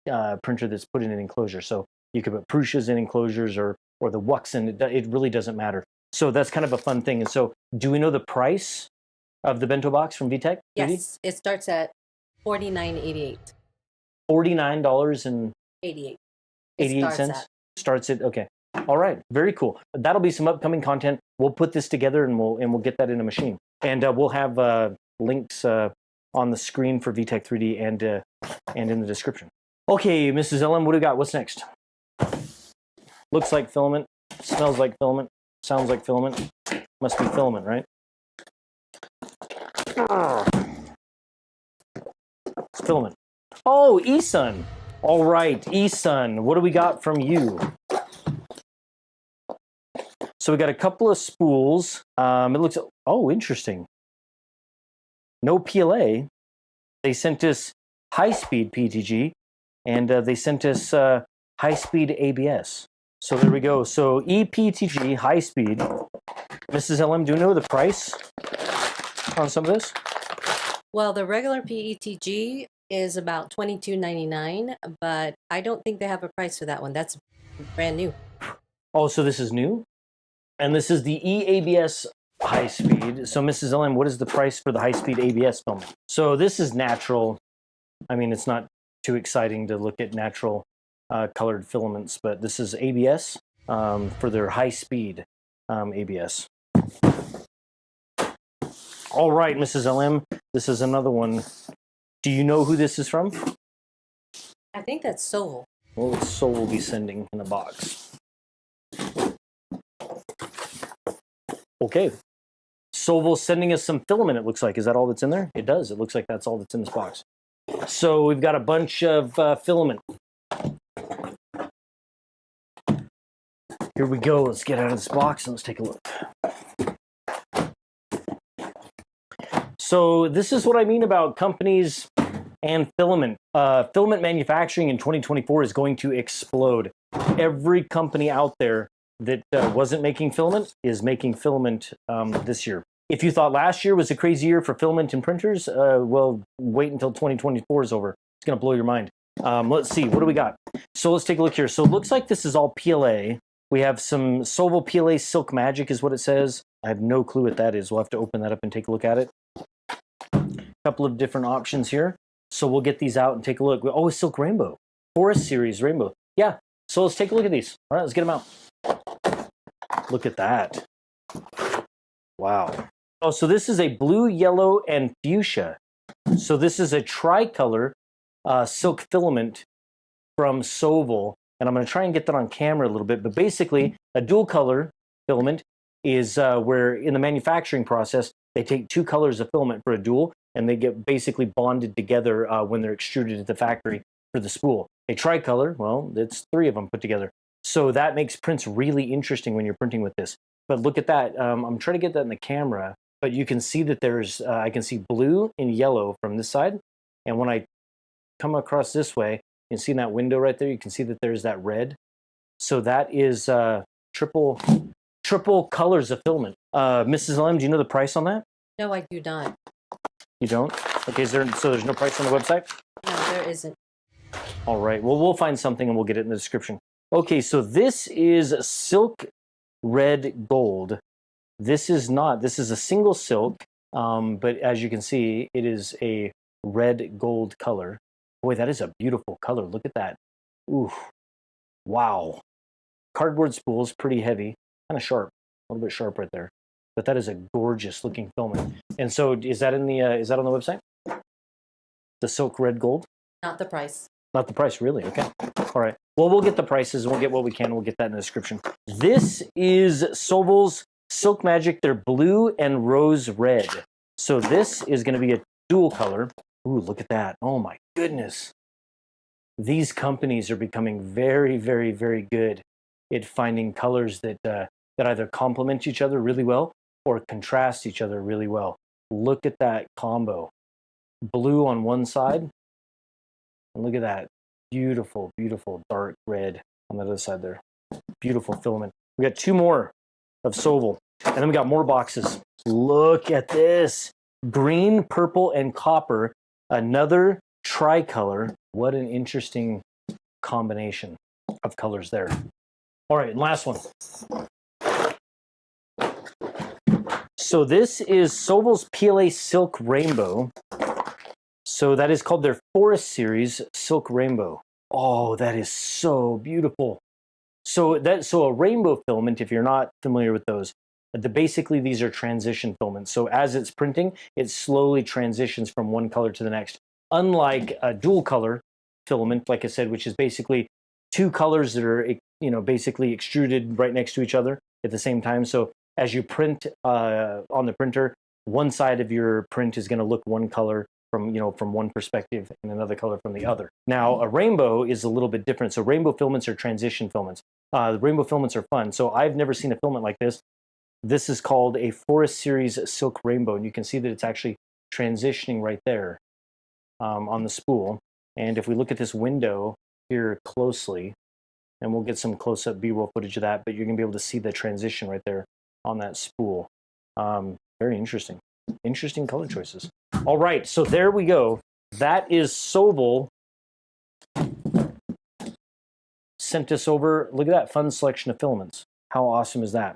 printer that's put in an enclosure. So you could put Prusa's in enclosures or the Wuxen. It really doesn't matter. So that's kind of a fun thing. And so, do we know the price of the bento box from VTech? Yes, it starts at $49.88. $49.88. Starts at, okay. All right, very cool. That'll be some upcoming content. We'll put this together and we'll get that in a machine. And we'll have links on the screen for VTech 3D and in the description. Okay, Mrs. Ellen, what do we got? What's next? Looks like filament, smells like filament, sounds like filament. Must be filament, right? It's filament. Oh, eSun. All right, eSun, what do we got from you? So we got a couple of spools. It looks, oh, interesting. No PLA. They sent us high-speed PTG, and they sent us high-speed ABS. So there we go. So ePTG, high-speed. Mrs. LM, do you know the price on some of this? Well, the regular PETG is about $22.99, but I don't think they have a price for that one. That's brand new. Oh, so this is new? And this is the eABS high speed. So Mrs. LM, what is the price for the high speed ABS film? So this is natural. I mean, it's not too exciting to look at natural colored filaments, but this is ABS for their high speed ABS. All right, Mrs. LM, this is another one. Do you know who this is from? I think that's Soul. Well, Soul will be sending in a box. Okay. Soul's sending us some filament, it looks like. Is that all that's in there? It does. It looks like that's all that's in this box. So we've got a bunch of filament. Here we go. Let's get out of this box and let's take a look. So this is what I mean about companies and filament. Filament manufacturing in 2024 is going to explode. Every company out there that wasn't making filament is making filament this year. If you thought last year was a crazy year for filament and printers, well, wait until 2024 is over. It's going to blow your mind. Let's see. What do we got? So let's take a look here. So it looks like this is all PLA. We have some Soval PLA Silk Magic is what it says. I have no clue what that is. We'll have to open that up and take a look at it. A couple of different options here. So we'll get these out and take a look. Oh, Silk Rainbow. Forest Series Rainbow. Yeah. So let's take a look at these. All right, let's get them out. Look at that. Wow. Oh, so this is a blue, yellow, and fuchsia. So this is a tricolor silk filament from Soval. and I'm going to try and get that on camera a little bit. But basically, a dual color filament is where in the manufacturing process, they take two colors of filament for a dual, and they get basically bonded together when they're extruded at the factory for the spool. A tricolor, well, it's three of them put together. So that makes prints really interesting when you're printing with this. But look at that. I'm trying to get that in the camera, but you can see that there's, I can see blue and yellow from this side. And when I come across this way, you can see in that window right there, you can see that there's that red. So that is triple colors of filament. Mrs. LM, do you know the price on that? No, I do not. You don't? Okay, so there's no price on the website? No, there isn't. All right, well, we'll find something and we'll get it in the description. Okay, so this is silk red gold. This is a single silk, but as you can see, it is a red gold color. Boy, that is a beautiful color. Look at that. Ooh, wow. Cardboard spool is pretty heavy, kind of sharp, a little bit sharp right there. But that is a gorgeous looking filament. And so is that on the website? The silk red gold? Not the price. Not the price, really? Okay. All right. Well, we'll get the prices and we'll get what we can. We'll get that in the description. This is Sobel's Silk Magic. They're blue and rose red. So this is going to be a dual color. Ooh, look at that. Oh my goodness. These companies are becoming very, very, very good at finding colors that either complement each other really well or contrast each other really well. Look at that combo. Blue on one side. And look at that. Beautiful, beautiful dark red on the other side there. Beautiful filament. We got two more of Sobel. And then we got more boxes. Look at this. Green, purple, and copper. Another tricolor. What an interesting combination of colors there. All right, and last one. So this is Sobel's PLA Silk Rainbow. So that is called their Forest Series Silk Rainbow. Oh, that is so beautiful. So a rainbow filament, if you're not familiar with those, basically these are transition filaments. So as it's printing, it slowly transitions from one color to the next. Unlike a dual color filament, like I said, which is basically two colors that are basically extruded right next to each other at the same time. So as you print on the printer, one side of your print is going to look one color from one perspective and another color from the other. Now, a rainbow is a little bit different. So rainbow filaments are transition filaments. The rainbow filaments are fun. So I've never seen a filament like this. This is called a Forest Series Silk Rainbow, and you can see that it's actually transitioning right there on the spool. And if we look at this window here closely, and we'll get some close-up B-roll footage of that, but you're going to be able to see the transition right there on that spool. Very interesting. Interesting color choices. All right, so there we go. That is Sobel. Sent us over. Look at that fun selection of filaments. How awesome is that?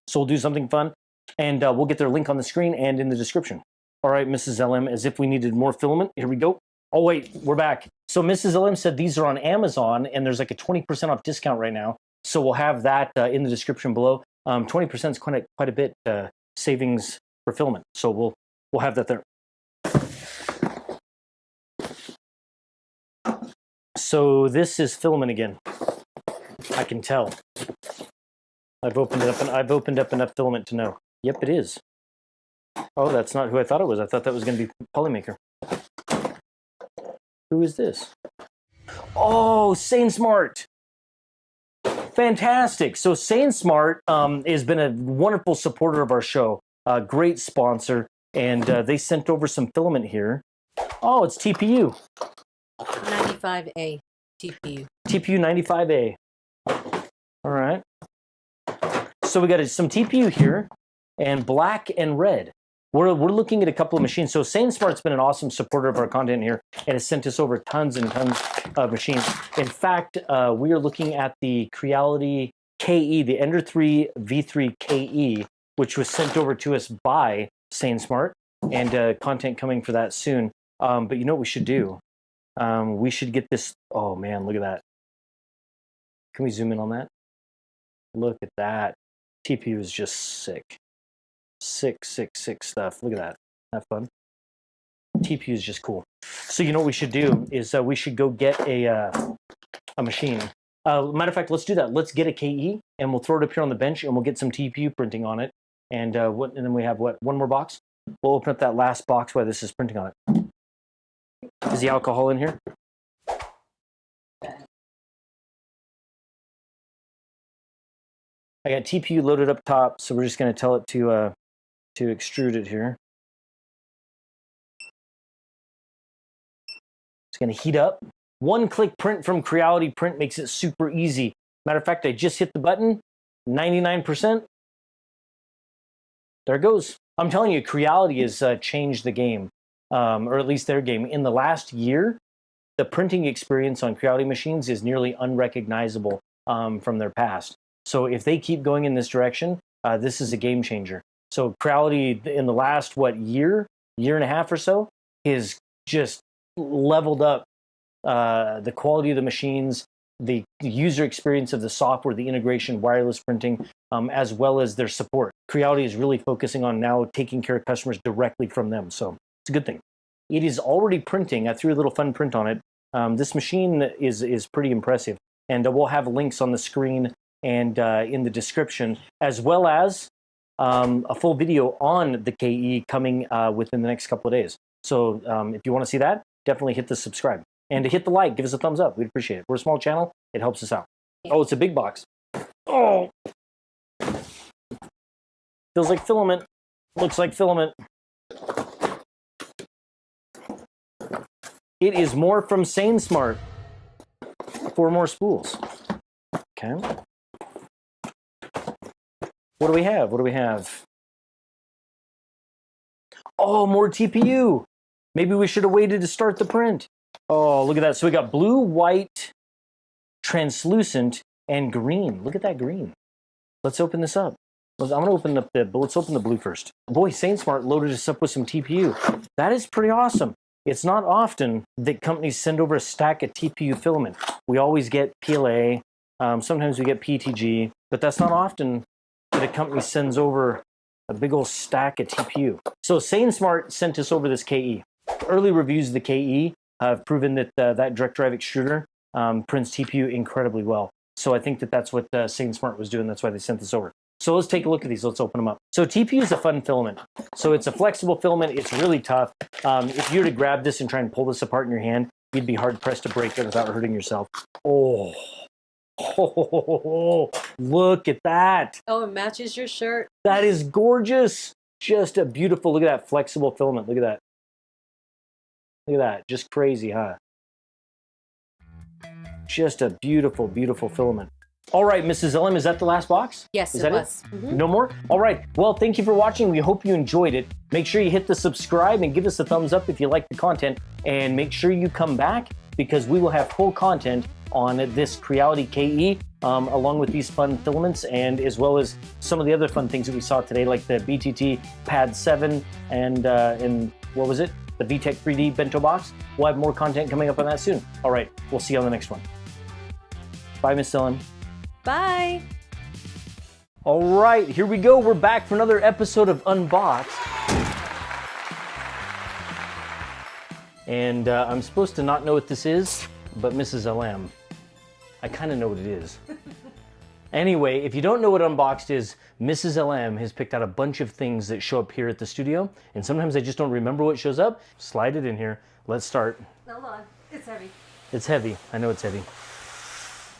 So we'll do something fun, and we'll get their link on the screen and in the description. All right, Mrs. LM, as if we needed more filament. Here we go. Oh, wait, we're back. So Mrs. LM said these are on Amazon, and there's like a 20% off discount right now. So we'll have that in the description below. 20% is quite a bit savings for filament. So we'll have that there. So this is filament again. I can tell. I've opened it up and I've opened up enough filament to know. Yep, it is. Oh, that's not who I thought it was. I thought that was going to be Polymaker. Who is this? Oh, Sane Smart. Fantastic. So Sane Smart has been a wonderful supporter of our show. Great sponsor. And they sent over some filament here. Oh, it's TPU. 95A TPU. TPU 95A. All right. So we got some TPU here, and black and red. We're looking at a couple of machines. So Sane Smart's been an awesome supporter of our content here and has sent us over tons and tons of machines. In fact, we are looking at the Creality KE, the Ender 3 V3 KE, which was sent over to us by Sane Smart, and content coming for that soon. But you know what we should do? We should get this. Oh man, look at that. Can we zoom in on that? Look at that. TPU is just sick. Sick stuff. Look at that. Have fun. TPU is just cool. So you know what we should do is we should go get a a machine. Matter of fact, let's do that. Let's get a KE and we'll throw it up here on the bench and we'll get some TPU printing on it. And and then we have what? One more box. We'll open up that last box while this is printing on it. Is the alcohol in here? I got TPU loaded up top, so we're just going to tell it to extrude it here. It's going to heat up. One-click print from Creality Print makes it super easy. Matter of fact, I just hit the button, 99%. There it goes. I'm telling you, Creality has changed the game, or at least their game. In the last year, the printing experience on Creality machines is nearly unrecognizable from their past. So if they keep going in this direction, this is a game changer. So Creality in the last, year and a half or so, is just leveled up the quality of the machines, the user experience of the software, the integration, wireless printing, as well as their support. Creality is really focusing on now taking care of customers directly from them. So it's a good thing. It is already printing. I threw a little fun print on it. This machine is pretty impressive. And we'll have links on the screen and in the description, as well as a full video on the KE coming within the next couple of days. So if you want to see that, definitely hit the subscribe. And to hit the like, give us a thumbs up. We'd appreciate it. We're a small channel. It helps us out. Oh, it's a big box. Oh! Feels like filament. Looks like filament. It is more from SaneSmart. 4 more spools. Okay. What do we have? What do we have? Oh, more TPU. Maybe we should have waited to start the print. Oh, look at that. So we got blue, white, translucent, and green. Look at that green. Let's open this up. I'm going to open up let's open the blue first. Boy, SaneSmart loaded us up with some TPU. That is pretty awesome. It's not often that companies send over a stack of TPU filament. We always get PLA. Sometimes we get PTG, but that's not often that a company sends over a big old stack of TPU. So SaneSmart sent us over this KE. Early reviews of the KE have proven that that direct drive extruder prints TPU incredibly well. So I think that that's what SaneSmart was doing. That's why they sent this over. So let's take a look at these. Let's open them up. So TPU is a fun filament. So it's a flexible filament. It's really tough. If you were to grab this and try and pull this apart in your hand, you'd be hard pressed to break it without hurting yourself. Oh, look at that. Oh, it matches your shirt. That is gorgeous. Just a beautiful, look at that flexible filament. Look at that. Look at that. Just crazy, huh? Just a beautiful, beautiful filament. All right, Mrs. LM, is that the last box? Yes, is it that was. Mm-hmm. No more? All right. Well, thank you for watching. We hope you enjoyed it. Make sure you hit the subscribe and give us a thumbs up if you like the content. And make sure you come back because we will have full content on this Creality KE along with these fun filaments and as well as some of the other fun things that we saw today, like the BTT Pad 7 and what was it? The VTech 3D bento box. We'll have more content coming up on that soon. All right. We'll see you on the next one. Bye, Miss LM. Bye. All right, here we go. We're back for another episode of Unboxed. And I'm supposed to not know what this is, but Mrs. LM, I kind of know what it is. Anyway, if you don't know what Unboxed is, Mrs. LM has picked out a bunch of things that show up here at the studio, and sometimes I just don't remember what shows up. Slide it in here. Let's start. Hold on, it's heavy. It's heavy. I know it's heavy.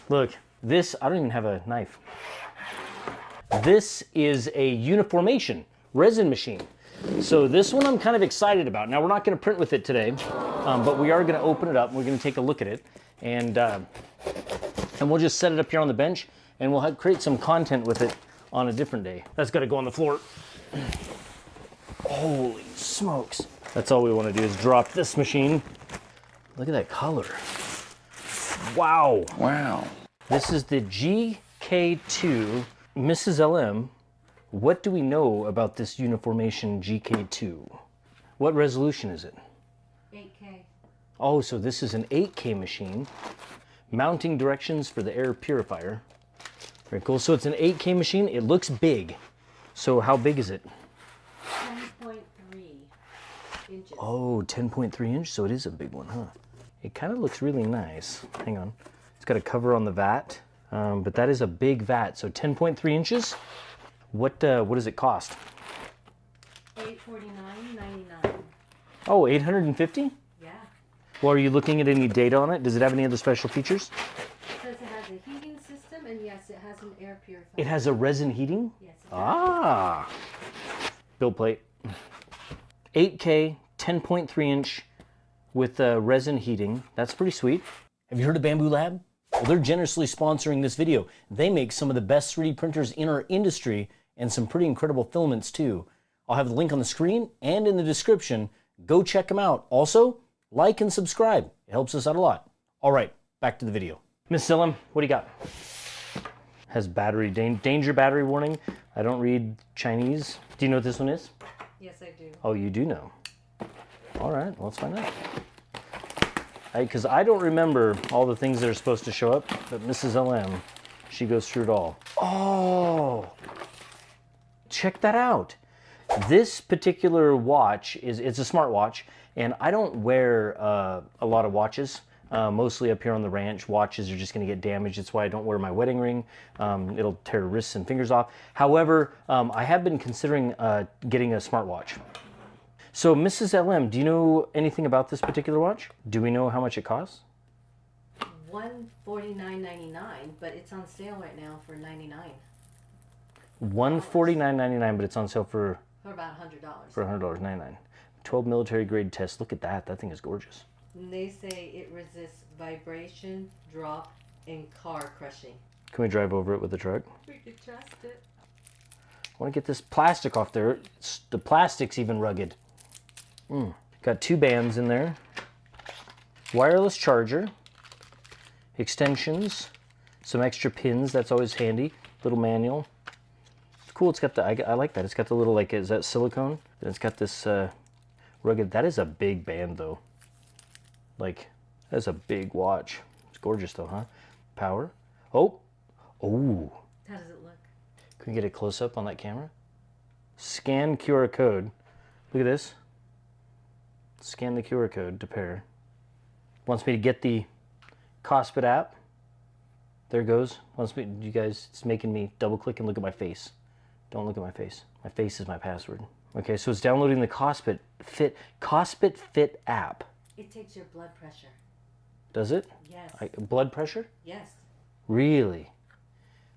Look. This, I don't even have a knife. This is a uniformation resin machine. So this one I'm kind of excited about. Now we're not going to print with it today, but we are going to open it up. We're going to take a look at it, and we'll just set it up here on the bench, and we'll create some content with it on a different day. That's got to go on the floor. Holy smokes! That's all we want to do is drop this machine. Look at that color. Wow. Wow. This is the GK2. Mrs. LM, what do we know about this uniformation GK2? What resolution is it? 8K. Oh, so this is an 8K machine. Mounting directions for the air purifier. Very cool. So it's an 8K machine. It looks big. So how big is it? 10.3 inches. Oh, 10.3 inch. So it is a big one, huh? It kind of looks really nice. Hang on. It's got a cover on the vat, but that is a big vat. So 10.3 inches. What does it cost? $849.99. Oh, 850? Yeah. Well, are you looking at any data on it? Does it have any other special features? It says it has a heating system, and yes, it has an air purifier. It has a resin heating? Yes. Ah. Build plate. 8K, 10.3 inch with resin heating. That's pretty sweet. Have you heard of Bamboo Lab? Well, they're generously sponsoring this video. They make some of the best 3D printers in our industry and some pretty incredible filaments too. I'll have the link on the screen and in the description. Go check them out. Also, like and subscribe. It helps us out a lot. All right, back to the video. Miss Zillum, what do you got? Has battery, danger battery warning. I don't read Chinese. Do you know what this one is? Yes, I do. Oh, you do know. All right, well, let's find out. Because I don't remember all the things that are supposed to show up, but Mrs. LM, she goes through it all. Oh, check that out. This particular watch it's a smartwatch, and I don't wear a lot of watches. Mostly up here on the ranch, watches are just going to get damaged. That's why I don't wear my wedding ring. It'll tear wrists and fingers off. However, I have been considering getting a smartwatch. So, Mrs. LM, do you know anything about this particular watch? Do we know how much it costs? $149.99, but it's on sale right now for $99. $149.99, but it's on sale for about $100. For $100.99. 12 military grade test. Look at that. That thing is gorgeous. And they say it resists vibration, drop, and car crushing. Can we drive over it with the truck? We could test it. I want to get this plastic off there. The plastic's even rugged. Got 2 bands in there. Wireless charger. Extensions. Some extra pins. That's always handy. Little manual. It's cool. It's got the, I like that. It's got the little, like, is that silicone? And it's got this rugged. That is a big band, though. Like, that's a big watch. It's gorgeous, though, huh? Power. Oh. Oh. How does it look? Can we get a close-up on that camera? Scan QR code. Look at this. Scan the QR code to pair. Wants me to get the Cospit app. There it goes. Wants me, you guys, it's making me double-click and look at my face. Don't look at my face. My face is my password. Okay, so it's downloading the Cospit Fit app. It takes your blood pressure. Does it? Yes. Blood pressure? Yes. Really?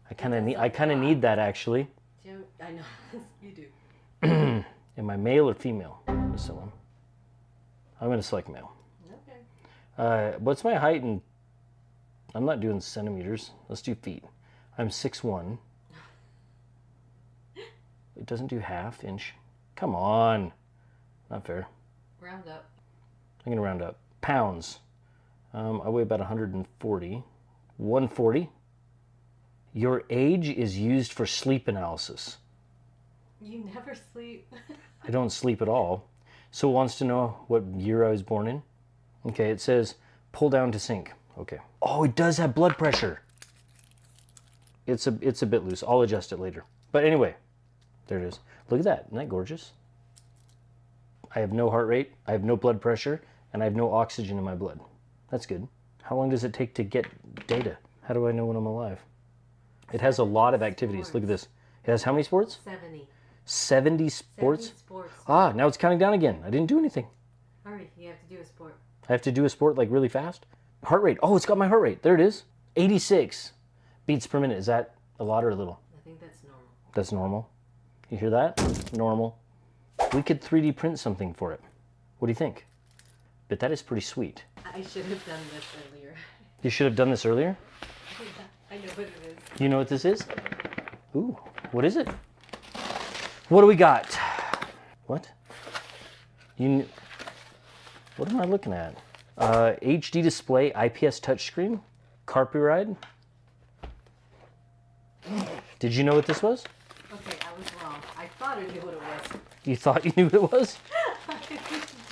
I kind of need that, actually. I know. You do. Am I male or female? Miss Ellen? I'm going to select male. Okay. What's my height? And I'm not doing centimeters. Let's do feet. I'm 6'1". It doesn't do half inch. Come on. Not fair. Round up. I'm going to round up. Pounds. I weigh about 140. 140. Your age is used for sleep analysis. You never sleep. I don't sleep at all. So it wants to know what year I was born in. Okay, it says pull down to sync. Okay. Oh, it does have blood pressure. It's a bit loose. I'll adjust it later. But anyway, there it is. Look at that. Isn't that gorgeous? I have no heart rate, I have no blood pressure, and I have no oxygen in my blood. That's good. How long does it take to get data? How do I know when I'm alive? It has a lot of activities. Look at this. It has how many sports? 70. 70 sports? 70 sports. Ah, now it's counting down again. I didn't do anything. Hurry, you have to do a sport. I have to do a sport like really fast? Heart rate. Oh, it's got my heart rate. There it is. 86 beats per minute. Is that a lot or a little? I think that's normal. That's normal. You hear that? Normal. We could 3D print something for it. What do you think? But that is pretty sweet. I should have done this earlier. You should have done this earlier? I know what it is. You know what this is? Ooh, what is it? What do we got? What? What am I looking at? HD display, IPS touchscreen, copyright. Did you know what this was? Okay, I was wrong. I thought I knew what it was. You thought you knew what it was?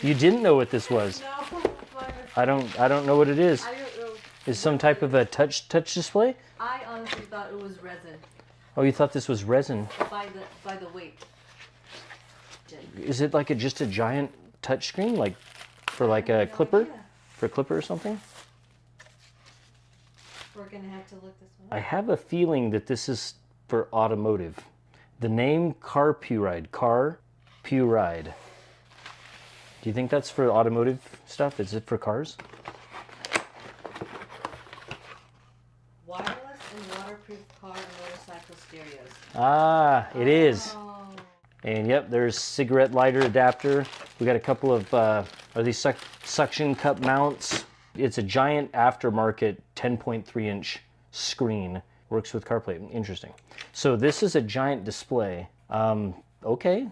You didn't know what this was. No, I don't know what it is. I don't know. Is some type of a touch display? I honestly thought it was resin. Oh, you thought this was resin. By the weight. Is it like just a giant touch screen, like for like a clipper? For a clipper or something? We're gonna have to look this one I up. have a feeling that this is for automotive. The name Carpuride. Carpuride. Do you think that's for automotive stuff? Is it for cars? Wireless and waterproof car and motorcycle stereos. Ah, it is. Oh. And yep, there's cigarette lighter adapter. We got a couple of, are these suction cup mounts? It's a giant aftermarket 10.3 inch screen. Works with CarPlay. Interesting. So this is a giant display. Okay.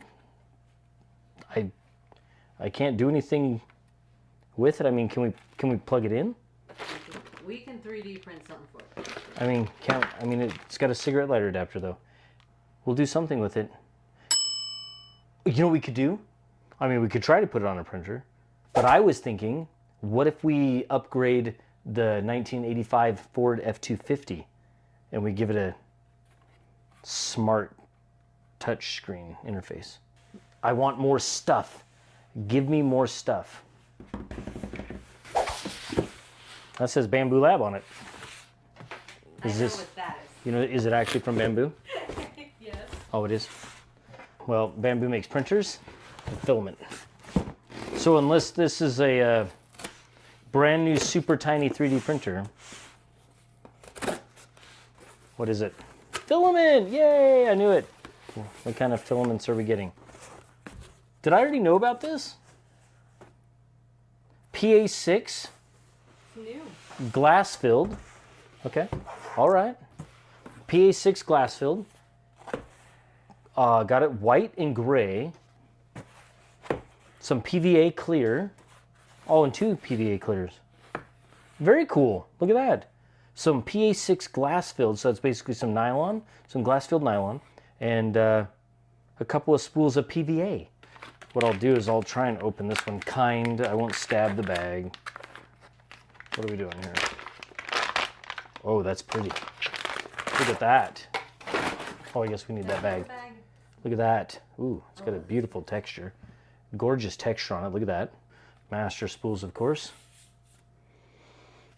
I can't do anything with it. I mean, can we plug it in? We can 3D print something for it. I mean, it's got a cigarette lighter adapter though. We'll do something with it. You know what we could do? I mean, we could try to put it on a printer, but I was thinking, what if we upgrade the 1985 Ford F-250 and we give it a smart touch screen interface? I want more stuff. Give me more stuff. That says Bamboo Lab on it. Is this, what that is. you know, is it actually from Bamboo? Yes. Oh, it is? Well, Bamboo makes printers and filament. So unless this is a brand new super tiny 3D printer, what is it? Filament! Yay! I knew it. What kind of filaments are we getting? Did I already know about this? PA6, New. glass filled. Okay, all right. PA6 glass filled. Got it white and gray. Some PVA clear. Oh, and 2 PVA clears. Very cool. Look at that. Some PA6 glass filled, so that's basically some nylon, some glass filled nylon, and a couple of spools of PVA. What I'll do is I'll try and open this one kind. I won't stab the bag. What are we doing here? Oh, that's pretty. Look at that. Oh, I guess we need that bag. Look at that. Ooh, it's got a beautiful texture. Gorgeous texture on it. Look at that. Master spools, of course.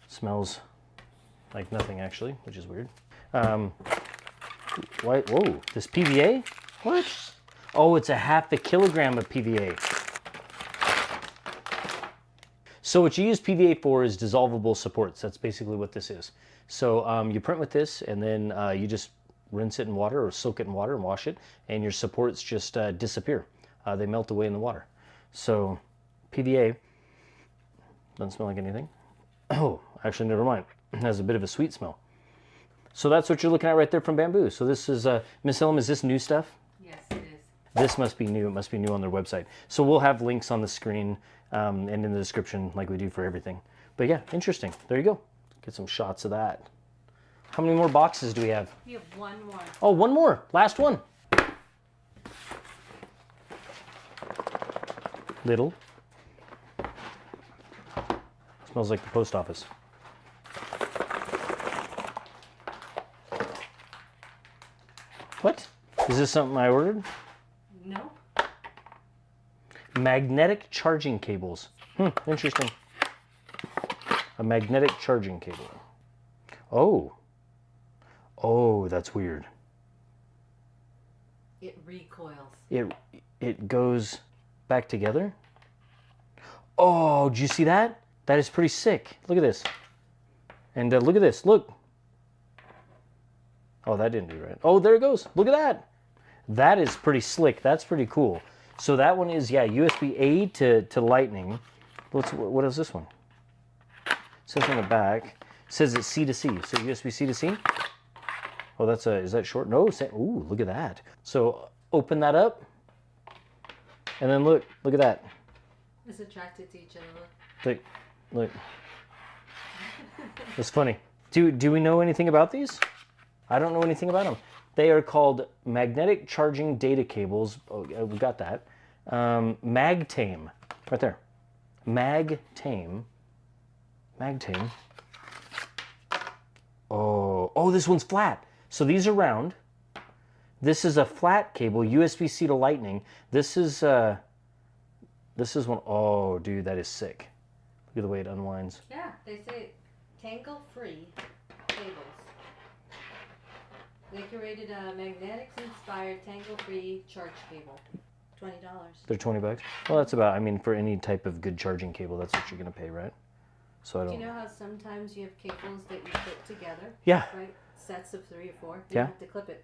Smells like nothing, actually, which is weird. Whoa, this PVA? What? Oh, it's a half a kilogram of PVA. So what you use PVA for is dissolvable supports. That's basically what this is. So you print with this, and then you just rinse it in water or soak it in water and wash it, and your supports just disappear. They melt away in the water. So PVA doesn't smell like anything. Oh, actually, never mind. It has a bit of a sweet smell. So that's what you're looking at right there from Bamboo. So this is, Miss Ellen, is this new stuff? Yes, it is. This must be new. It must be new on their website. So we'll have links on the screen and in the description like we do for everything. But yeah, interesting. There you go. Get some shots of that. How many more boxes do we have? We have one more. Oh, one more. Last one. Little. Smells like the post office. What? Is this something I ordered? No. Magnetic charging cables. Interesting. A magnetic charging cable. Oh. Oh, that's weird. It recoils. It goes back together. Oh, did you see that? That is pretty sick. Look at this. And look at this. Look. Oh, that didn't do right. Oh, there it goes. Look at that. That is pretty slick. That's pretty cool. So that one is, yeah, USB-A to Lightning. What is this one? It says on the back. It says it's C to C. So USB-C to C. Oh, that's is that short? No. Ooh, look at that. So open that up. And then look at that. It's attracted to each other. Look. It's funny. Do we know anything about these? I don't know anything about them. They are called magnetic charging data cables. Oh, we got that. MagTame, right there. MagTame. Oh, this one's flat. So these are round. This is a flat cable, USB-C to Lightning. This is one. Oh, dude, that is sick. Look at the way it unwinds. Yeah, they say tangle free. cables. They curated a magnetics-inspired tangle-free charge cable. $20. They're 20 bucks. Well, that's about. I mean, for any type of good charging cable, that's what you're gonna pay, right? So I don't. Do you know how sometimes you have cables that you put together? Yeah. Right? Sets of 3 or 4. You Yeah. have to clip it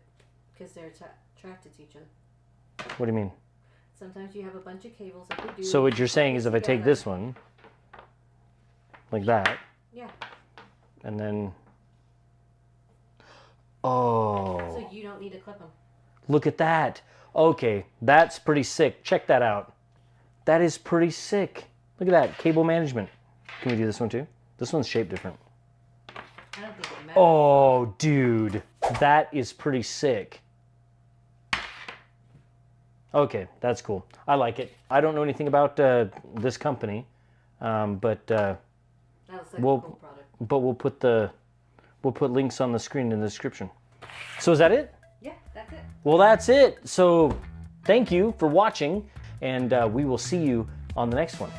because they're attracted to each other. What do you mean? Sometimes you have a bunch of cables that they do. So what you're saying is, if I take this one, like that, Yeah. and then, oh, So you don't need to clip them. look at that. Okay, that's pretty sick. Check that out. That is pretty sick. Look at that, cable management. Can we do this one too? This one's shaped different. I don't think it matters. Oh, dude, that is pretty sick. Okay, that's cool. I like it. I don't know anything about this company, but That looks like a cool product. we'll put links on the screen in the description. So is that it? Yeah, that's it. Well, that's it. So thank you for watching, and we will see you on the next one.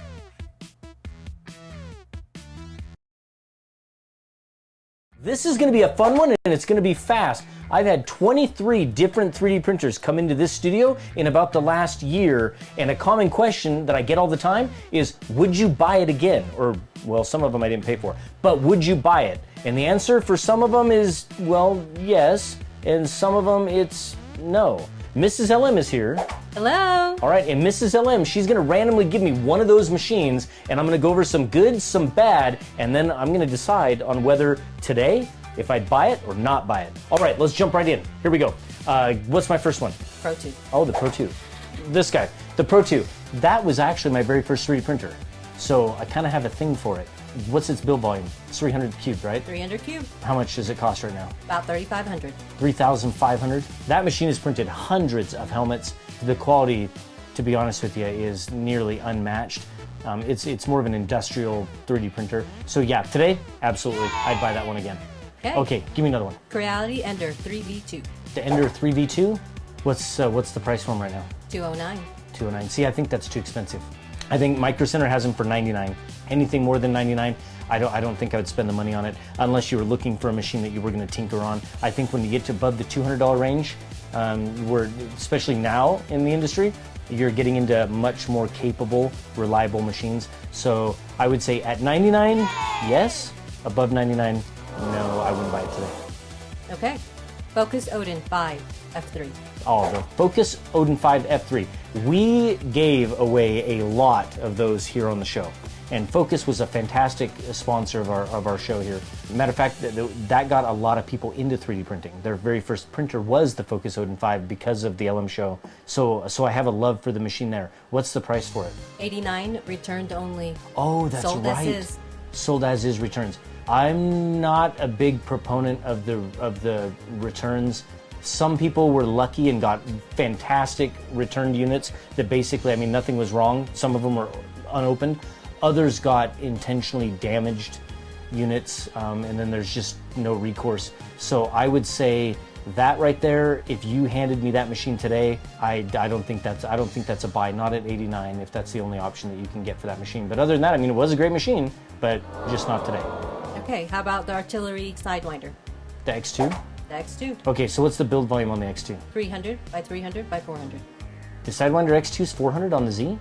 This is going to be a fun one, and it's going to be fast. I've had 23 different 3D printers come into this studio in about the last year, and a common question that I get all the time is, would you buy it again? Or, well, some of them I didn't pay for, but would you buy it? And the answer for some of them is, well, yes, and some of them it's no. Mrs. LM is here. Hello. All right, and Mrs. LM, she's gonna randomly give me one of those machines, and I'm gonna go over some good, some bad, and then I'm gonna decide on whether today, if I'd buy it or not buy it. All right, let's jump right in. Here we go. What's my first one? Pro 2. Oh, the Pro 2. This guy, the Pro 2. That was actually my very first 3D printer, so I kind of have a thing for it. What's its build volume? It's 300 cubed, right? 300 cube. How much does it cost right now? About 3,500. 3,500. That machine has printed hundreds of helmets. The quality, to be honest with you, is nearly unmatched. It's more of an industrial 3D printer. So yeah, today, absolutely, I'd buy that one again. Okay, give me another one. Creality Ender 3V2. The Ender 3V2. What's the price for them right now? 209. 209. See, I think that's too expensive. I think Micro Center has them for 99. Anything more than 99, I don't think I would spend the money on it unless you were looking for a machine that you were going to tinker on. I think when you get to above the $200 range, especially now in the industry, you're getting into much more capable, reliable machines. So I would say at 99, yes. Above 99, no, I wouldn't buy it today. Okay. Focus Odin 5 F3. Oh, the Focus Odin 5 F3. We gave away a lot of those here on the show. And Focus was a fantastic sponsor of our show here. Matter of fact, that got a lot of people into 3D printing. Their very first printer was the Focus Odin 5 because of the LM show. So I have a love for the machine there. What's the price for it? 89, returned only. Oh, that's Sold right. as is. Sold as is returns. I'm not a big proponent of the returns. Some people were lucky and got fantastic returned units that basically, I mean, nothing was wrong. Some of them were unopened. Others got intentionally damaged units, and then there's just no recourse. So I would say that right there, if you handed me that machine today, I don't think that's a buy. Not at 89, if that's the only option that you can get for that machine. But other than that, I mean, it was a great machine, but just not today. Okay, how about the artillery sidewinder? The X2? The X2. Okay, so what's the build volume on the X2? 300 by 300 by 400. The Sidewinder X2 is 400 on the Z?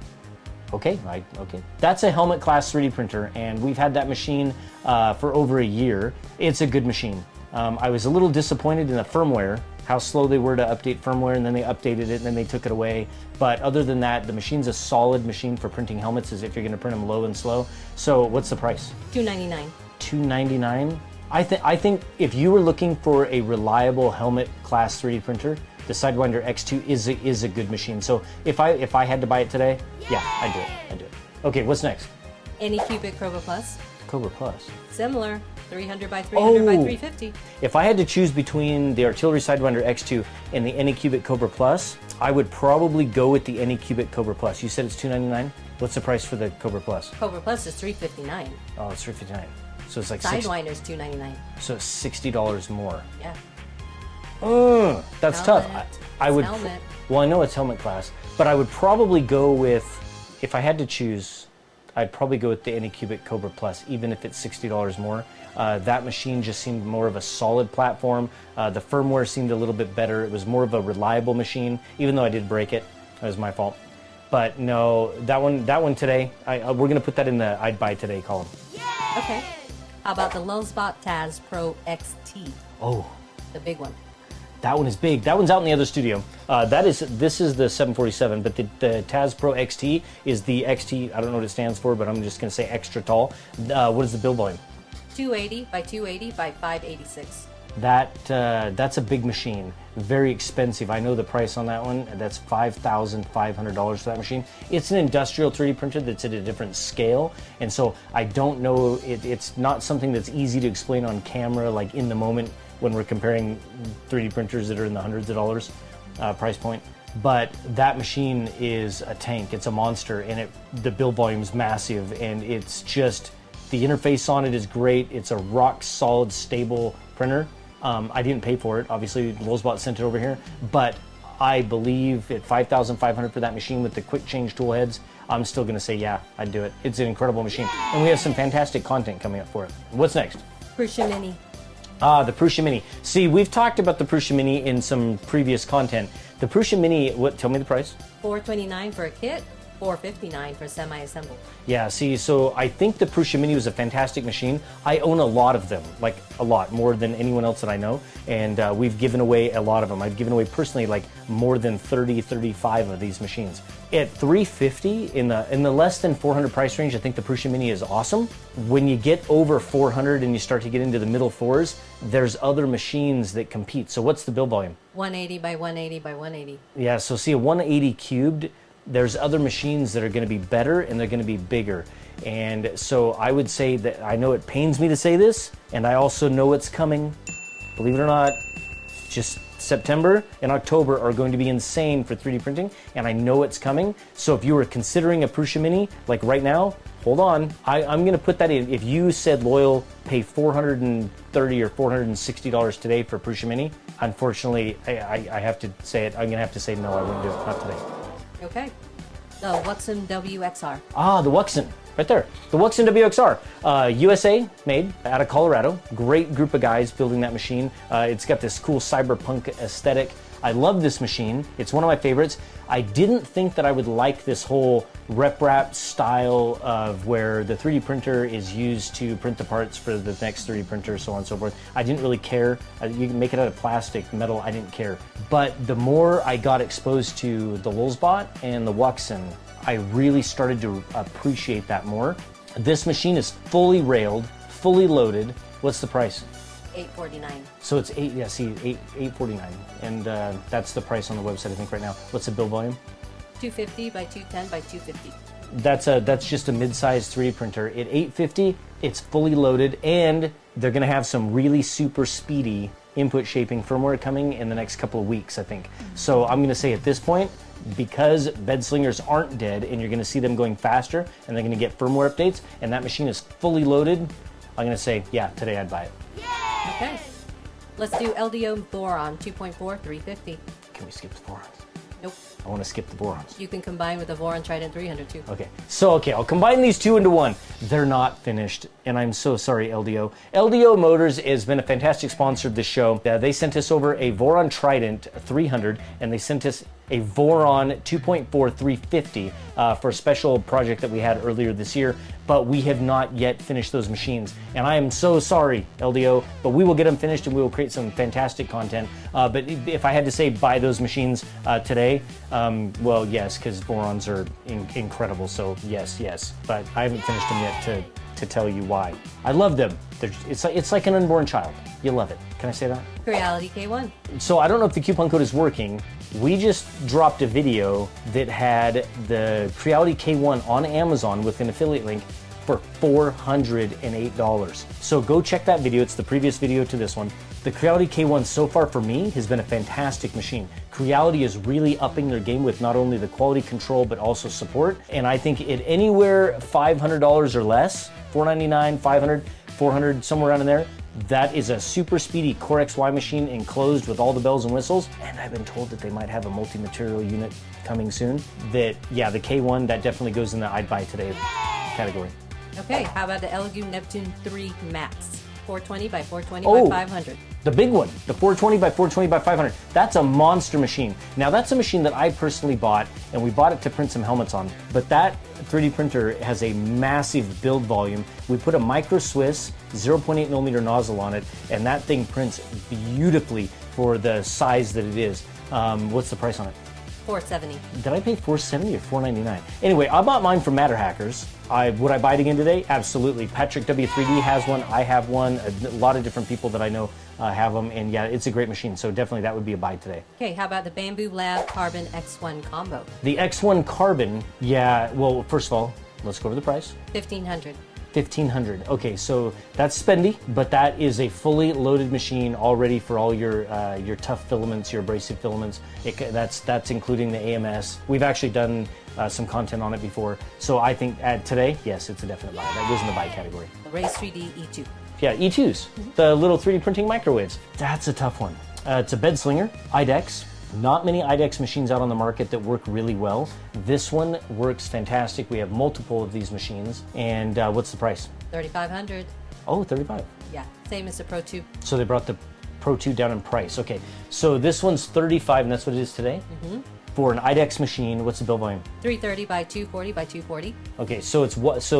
Okay, okay. That's a helmet class 3D printer, and we've had that machine for over a year. It's a good machine. I was a little disappointed in the firmware, how slow they were to update firmware, and then they updated it, and then they took it away. But other than that, the machine's a solid machine for printing helmets, as if you're going to print them low and slow. So what's the price? $299. $299. I think if you were looking for a reliable helmet class 3D printer, the Sidewinder X2 is a good machine. So if I had to buy it today, yeah, I'd do it. Okay, what's next? Anycubic Cobra Plus. Cobra Plus. Similar, 300 by 300 by Oh. 350. If I had to choose between the Artillery Sidewinder X2 and the Anycubic Cobra Plus, I would probably go with the Anycubic Cobra Plus. You said it's $299. What's the price for the Cobra Plus? Cobra Plus is $359. Oh, it's $359. So it's like Sidewinder's $299. so it's $60 more. Yeah. That's tough. Helmet. I would. Helmet. Well, I know it's helmet class, but I would probably go with, if I had to choose, I'd probably go with the Anycubic Cobra Plus, even if it's $60 more. That machine just seemed more of a solid platform. The firmware seemed a little bit better. It was more of a reliable machine, even though I did break it. That was my fault. But no, that one today, we're going to put that in the I'd buy today column. Okay. How about the Lulzbot Taz Pro XT? Oh, The big one. that one is big. That one's out in the other studio. This is the 747, but the Taz Pro XT is the XT. I don't know what it stands for, but I'm just going to say extra tall. What is the build volume? 280 by 280 by 586. That's a big machine. Very expensive. I know the price on that one. That's $5,500 for that machine. It's an industrial 3D printer that's at a different scale, and so I don't know. It's not something that's easy to explain on camera, like in the moment when we're comparing 3D printers that are in the hundreds of dollars price point. But that machine is a tank. It's a monster, and the build volume is massive, and it's just the interface on it is great. It's a rock solid, stable printer. I didn't pay for it. Obviously, Lulzbot sent it over here, but I believe at $5,500 for that machine with the quick change tool heads, I'm still going to say, yeah, I'd do it. It's an incredible machine, and we have some fantastic content coming up for it. What's next? Prusa Mini. The Prusa Mini. See, we've talked about the Prusa Mini in some previous content. The Prusa Mini, tell me the price? $429 for a kit, $459 for semi-assembled. Yeah, see, so I think the Prusa Mini was a fantastic machine. I own a lot of them, like a lot, more than anyone else that I know, and we've given away a lot of them. I've given away personally like more than 30, 35 of these machines. At $350 in the less than 400 price range, I think the Prusa Mini is awesome. When you get over 400 and you start to get into the middle fours, there's other machines that compete. So what's the build volume? 180 by 180 by 180. Yeah, so see, a 180 cubed, there's other machines that are going to be better and they're going to be bigger. And so I would say that I know it pains me to say this, and I also know it's coming. Believe it or not, just September and October are going to be insane for 3D printing, and I know it's coming. So if you were considering a Prusa Mini, like right now, hold on. I'm going to put that in. If you said, Loyal, pay $430 or $460 today for a Prusa Mini, unfortunately, I have to say it. I'm going to have to say no, I wouldn't do it. Not today. Okay. The Wuxen WXR. Ah, the Wuxen, right there. The Wuxen WXR, USA made out of Colorado. Great group of guys building that machine. It's got this cool cyberpunk aesthetic. I love this machine. It's one of my favorites. I didn't think that I would like this whole rep-wrap style of where the 3D printer is used to print the parts for the next 3D printer, so on and so forth. I didn't really care. You can make it out of plastic, metal, I didn't care. But the more I got exposed to the Lulzbot and the Wuxen, I really started to appreciate that more. This machine is fully railed, fully loaded. What's the price? $849. So it's $849, and that's the price on the website, I think, right now. What's the build volume? 250 by 210 by 250. That's just a mid-sized 3D printer. At $850, it's fully loaded, and they're going to have some really super speedy input shaping firmware coming in the next couple of weeks, I think. So I'm going to say at this point, because bed slingers aren't dead, and you're going to see them going faster, and they're going to get firmware updates, and that machine is fully loaded, I'm going to say, yeah, today I'd buy it. Okay. Let's do LDO Boron 2.4 350. Can we skip the Borons? Nope. I want to skip the Borons. You can combine with the Voron Trident 300 too. Okay, so I'll combine these two into one. They're not finished, and I'm so sorry, LDO. LDO Motors has been a fantastic sponsor of this show. They sent us over a Voron Trident 300, and they sent us a Voron 2.4 350 for a special project that we had earlier this year, but we have not yet finished those machines. And I am so sorry, LDO, but we will get them finished and we will create some fantastic content. But if I had to say buy those machines today, well, yes, because Vorons are incredible, so yes. But I haven't finished them yet to tell you why. I love them. It's like an unborn child. You love it. Can I say that? Creality K1. So I don't know if the coupon code is working. We just dropped a video that had the Creality K1 on Amazon with an affiliate link for $408. So go check that video. It's the previous video to this one. The Creality K1 so far for me has been a fantastic machine. Creality is really upping their game with not only the quality control but also support. And I think at anywhere $500 or less, $499, $500, $400, somewhere around in there, that is a super speedy Core XY machine enclosed with all the bells and whistles. And I've been told that they might have a multi-material unit coming soon. That, yeah, the K1, that definitely goes in the I'd buy today. category. Okay, how about the Elegoo Neptune 3 Max? 420 by 420 Oh. by 500. The big one, the 420 by 420 by 500. That's a monster machine. Now that's a machine that I personally bought, and we bought it to print some helmets on. But that 3D printer has a massive build volume. We put a micro Swiss 0.8 millimeter nozzle on it, and that thing prints beautifully for the size that it is. What's the price on it? 470. Did I pay $470 or $499? Anyway, I bought mine from Matter Hackers. Would I buy it again today? Absolutely. Patrick W3D has one. I have one. A lot of different people that I know have them, and yeah, it's a great machine. So definitely that would be a buy today. Okay, how about the Bamboo Lab Carbon X1 combo? The X1 Carbon, yeah. Well, first of all, let's go over the price. 1500. 1500. Okay, so that's spendy, but that is a fully loaded machine all ready for all your tough filaments, your abrasive filaments. That's including the AMS. We've actually done some content on it before, so I think today, yes, it's a definite buy. That goes in the buy category. The Race 3D E2. Yeah, E2s, the little 3D printing microwaves. That's a tough one. It's a bed slinger, IDEX. Not many IDEX machines out on the market that work really well. This one works fantastic. We have multiple of these machines. And what's the price? 3500. Oh, 35. Yeah, same as the Pro 2. So they brought the Pro 2 down in price. Okay, so this one's 35, and that's what it is today? For an IDEX machine, what's the build volume? 330 by 240 by 240. Okay, so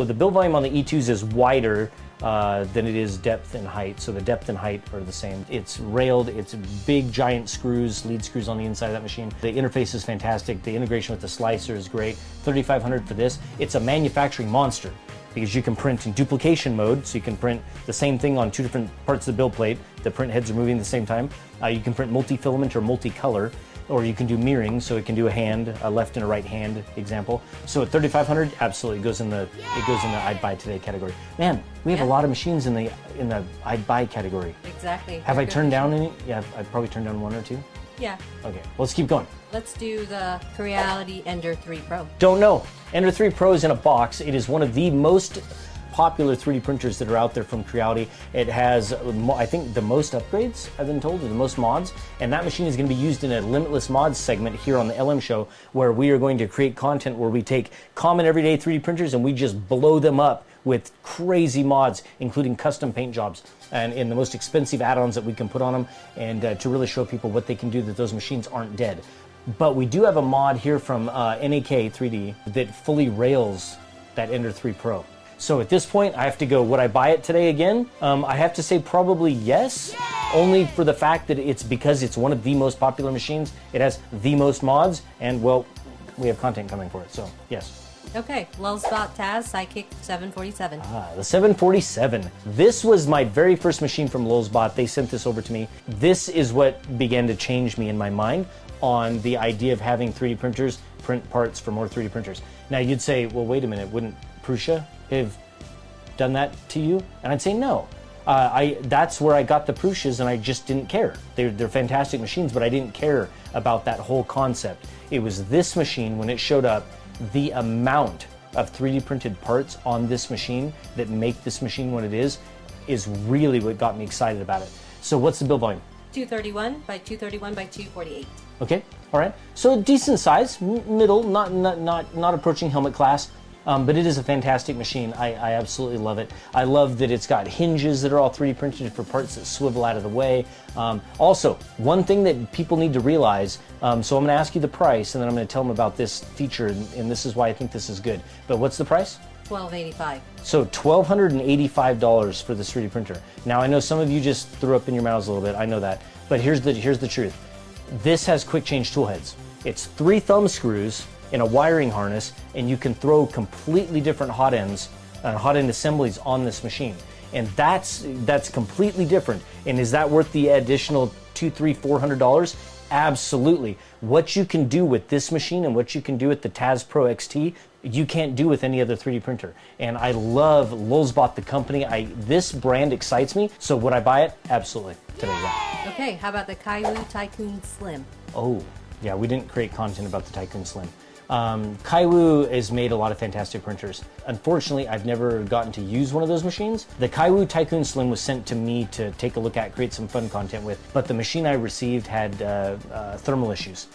the build volume on the E2s is wider than it is depth and height. So the depth and height are the same. It's railed, it's big giant screws, lead screws on the inside of that machine. The interface is fantastic. The integration with the slicer is great. 3500 for this. It's a manufacturing monster because you can print in duplication mode, so you can print the same thing on two different parts of the build plate. The print heads are moving at the same time. You can print multi-filament or multicolor, or you can do mirroring, so it can do a left and a right hand example. So at 3500, absolutely it goes in the I'd buy today category. Man, we have a lot of machines in the I'd buy category. Exactly. Have I turned down any? Yeah, I've probably turned down one or two. Yeah. Okay, well, let's keep going. Let's do the Creality Ender 3 Pro. Don't know. Ender 3 Pro is in a box. It is one of the most popular 3D printers that are out there from Creality. It has, I think, the most upgrades, I've been told, or the most mods, and that machine is going to be used in a Limitless Mods segment here on the LM Show, where we are going to create content where we take common everyday 3D printers and we just blow them up with crazy mods, including custom paint jobs and in the most expensive add-ons that we can put on them, and to really show people what they can do, that those machines aren't dead. But we do have a mod here from NAK 3D that fully rails that Ender 3 Pro. So at this point, I have to go, would I buy it today again? I have to say probably yes, only for the fact that it's because it's one of the most popular machines. It has the most mods, and well, we have content coming for it, so yes. Okay, Lulzbot Taz Sidekick 747. The 747. This was my very first machine from Lulzbot. They sent this over to me. This is what began to change me in my mind on the idea of having 3D printers print parts for more 3D printers. Now you'd say, well, wait a minute, wouldn't Prusa have done that to you? And I'd say no. That's where I got the Prusas, and I just didn't care. They're fantastic machines, but I didn't care about that whole concept. It was this machine, when it showed up, the amount of 3D printed parts on this machine that make this machine what it is really what got me excited about it. So what's the build volume? 231 by 231 by 248. Okay, all right. So decent size, middle, not approaching helmet class. But it is a fantastic machine. I absolutely love it. I love that it's got hinges that are all 3D printed for parts that swivel out of the way. Also, one thing that people need to realize, so I'm going to ask you the price, and then I'm going to tell them about this feature, and this is why I think this is good. But what's the price? $1285. So $1,285 for this 3D printer. Now I know some of you just threw up in your mouths a little bit. I know that. But here's the truth. This has quick change tool heads. It's 3 thumb screws in a wiring harness, and you can throw completely different hot ends and hot end assemblies on this machine. And that's completely different. And is that worth the additional $200, $300, $400? Absolutely. What you can do with this machine and what you can do with the Taz Pro XT, you can't do with any other 3D printer. And I love Lulzbot, the company. This brand excites me. So would I buy it? Absolutely. Today, yeah. Okay, how about the Kaiwu Tycoon Slim? Oh, yeah, we didn't create content about the Tycoon Slim. Kaiwu has made a lot of fantastic printers. Unfortunately, I've never gotten to use one of those machines. The Kaiwu Tycoon Slim was sent to me to take a look at, create some fun content with, but the machine I received had thermal issues.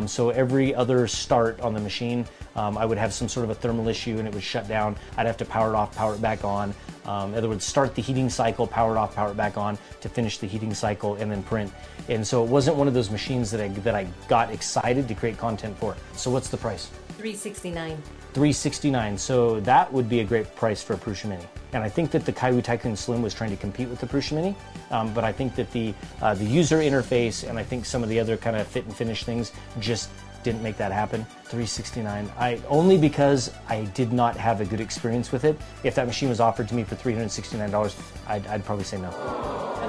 So every other start on the machine, I would have some sort of a thermal issue and it would shut down. I'd have to power it off, power it back on. In other words, start the heating cycle, power it off, power it back on to finish the heating cycle and then print. And so it wasn't one of those machines that I got excited to create content for. So what's the price? $369. $369. So that would be a great price for a Prusa Mini. And I think that the Kaiwu Tycoon Slim was trying to compete with the Prusa Mini, but I think that the user interface and I think some of the other kind of fit and finish things just didn't make that happen. $369. Only because I did not have a good experience with it. If that machine was offered to me for $369, I'd probably say no.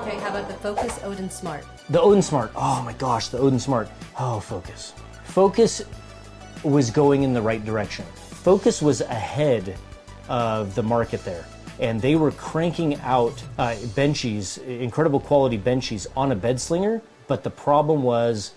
Okay, how about the Focus Odin Smart? The Odin Smart. Oh my gosh, the Odin Smart. Oh, Focus. Focus was going in the right direction. Focus was ahead of the market there. And they were cranking out benchies, incredible quality benchies on a bed slinger, but the problem was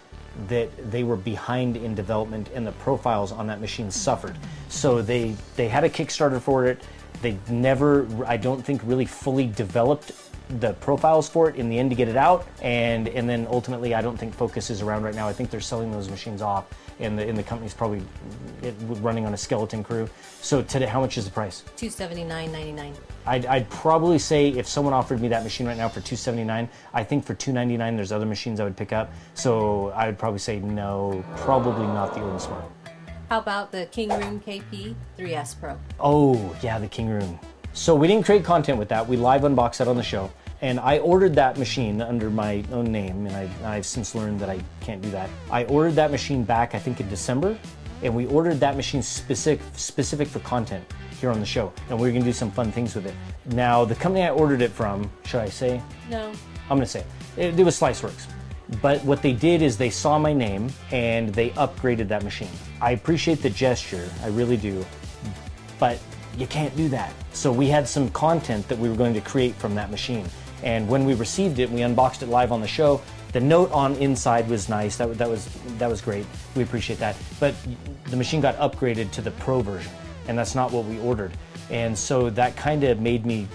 that they were behind in development and the profiles on that machine suffered. So they had a Kickstarter for it. They never, I don't think, really fully developed the profiles for it in the end to get it out. And then ultimately, I don't think Focus is around right now. I think they're selling those machines off and the company's probably running on a skeleton crew. So today, how much is the price? $279.99. I'd probably say if someone offered me that machine right now for $279, I think for $299 there's other machines I would pick up. So I would probably say no, probably not the Odin Smart. How about the King Room KP 3S Pro? Oh yeah, the King Room. So we didn't create content with that. We live unboxed that on the show. And I ordered that machine under my own name, and I've since learned that I can't do that. I ordered that machine back, I think in December, and we ordered that machine specific for content here on the show. And we were gonna do some fun things with it. Now, the company I ordered it from, should I say? No. I'm gonna say it. It was Sliceworks. But what they did is they saw my name and they upgraded that machine. I appreciate the gesture, I really do, but you can't do that. So we had some content that we were going to create from that machine. And when we received it, we unboxed it live on the show. The note on inside was nice. That was great. We appreciate that. But the machine got upgraded to the Pro version, and that's not what we ordered. And so that kind of made me,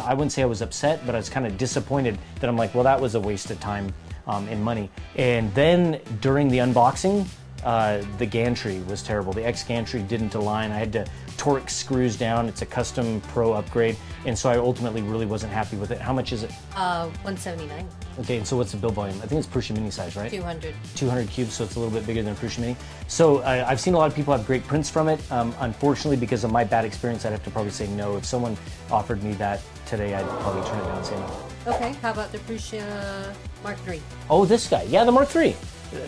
I wouldn't say I was upset, but I was kind of disappointed that I'm like, well, that was a waste of time and money. And then during the unboxing, the gantry was terrible. The X gantry didn't align. I had to torque screws down. It's a custom Pro upgrade, and so I ultimately really wasn't happy with it. How much is it? $179. Okay, and so what's the build volume? I think it's Prusa Mini size, right? 200. 200 cubes, so it's a little bit bigger than Prusa Mini. So I've seen a lot of people have great prints from it. Unfortunately, because of my bad experience, I'd have to probably say no. If someone offered me that today, I'd probably turn it down and say no. Okay, how about the Prusa Mark III? Oh, this guy. Yeah, the Mark III.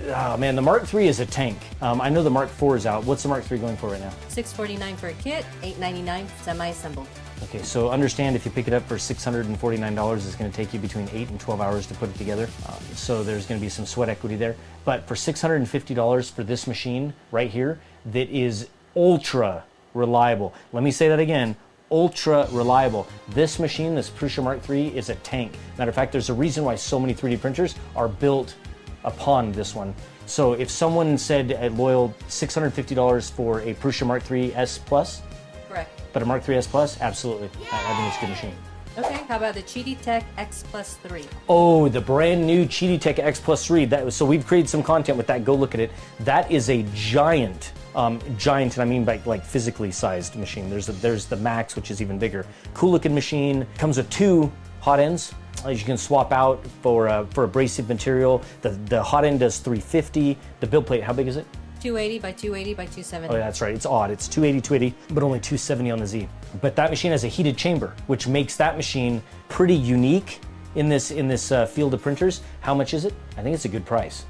Oh man, the Mark III is a tank. I know the Mark IV is out. What's the Mark III going for right now? $649 for a kit, $899 semi-assembled. Okay, so understand if you pick it up for $649, it's going to take you between 8 and 12 hours to put it together. So there's going to be some sweat equity there. But for $650 for this machine right here, that is ultra reliable. Let me say that again. Ultra reliable. This machine, this Prusa Mark III, is a tank. Matter of fact, there's a reason why so many 3D printers are built upon this one. So if someone said a loyal $650 for a Prusa Mark III S Plus, correct. But a Mark III S Plus, absolutely. I think it's a good machine. Okay, how about the Cheetah Tech X Plus 3? Oh, the brand new Cheetah Tech X Plus 3. So we've created some content with that. Go look at it. That is a giant, and I mean by like physically sized machine. There's the Max, which is even bigger. Cool looking machine. Comes with 2 hot ends. As you can swap out for abrasive material. The hot end does 350. The build plate, how big is it? 280 by 280 by 270. Oh, that's right. It's odd. It's 280, but only 270 on the Z. But that machine has a heated chamber, which makes that machine pretty unique in this field of printers. How much is it? I think it's a good price.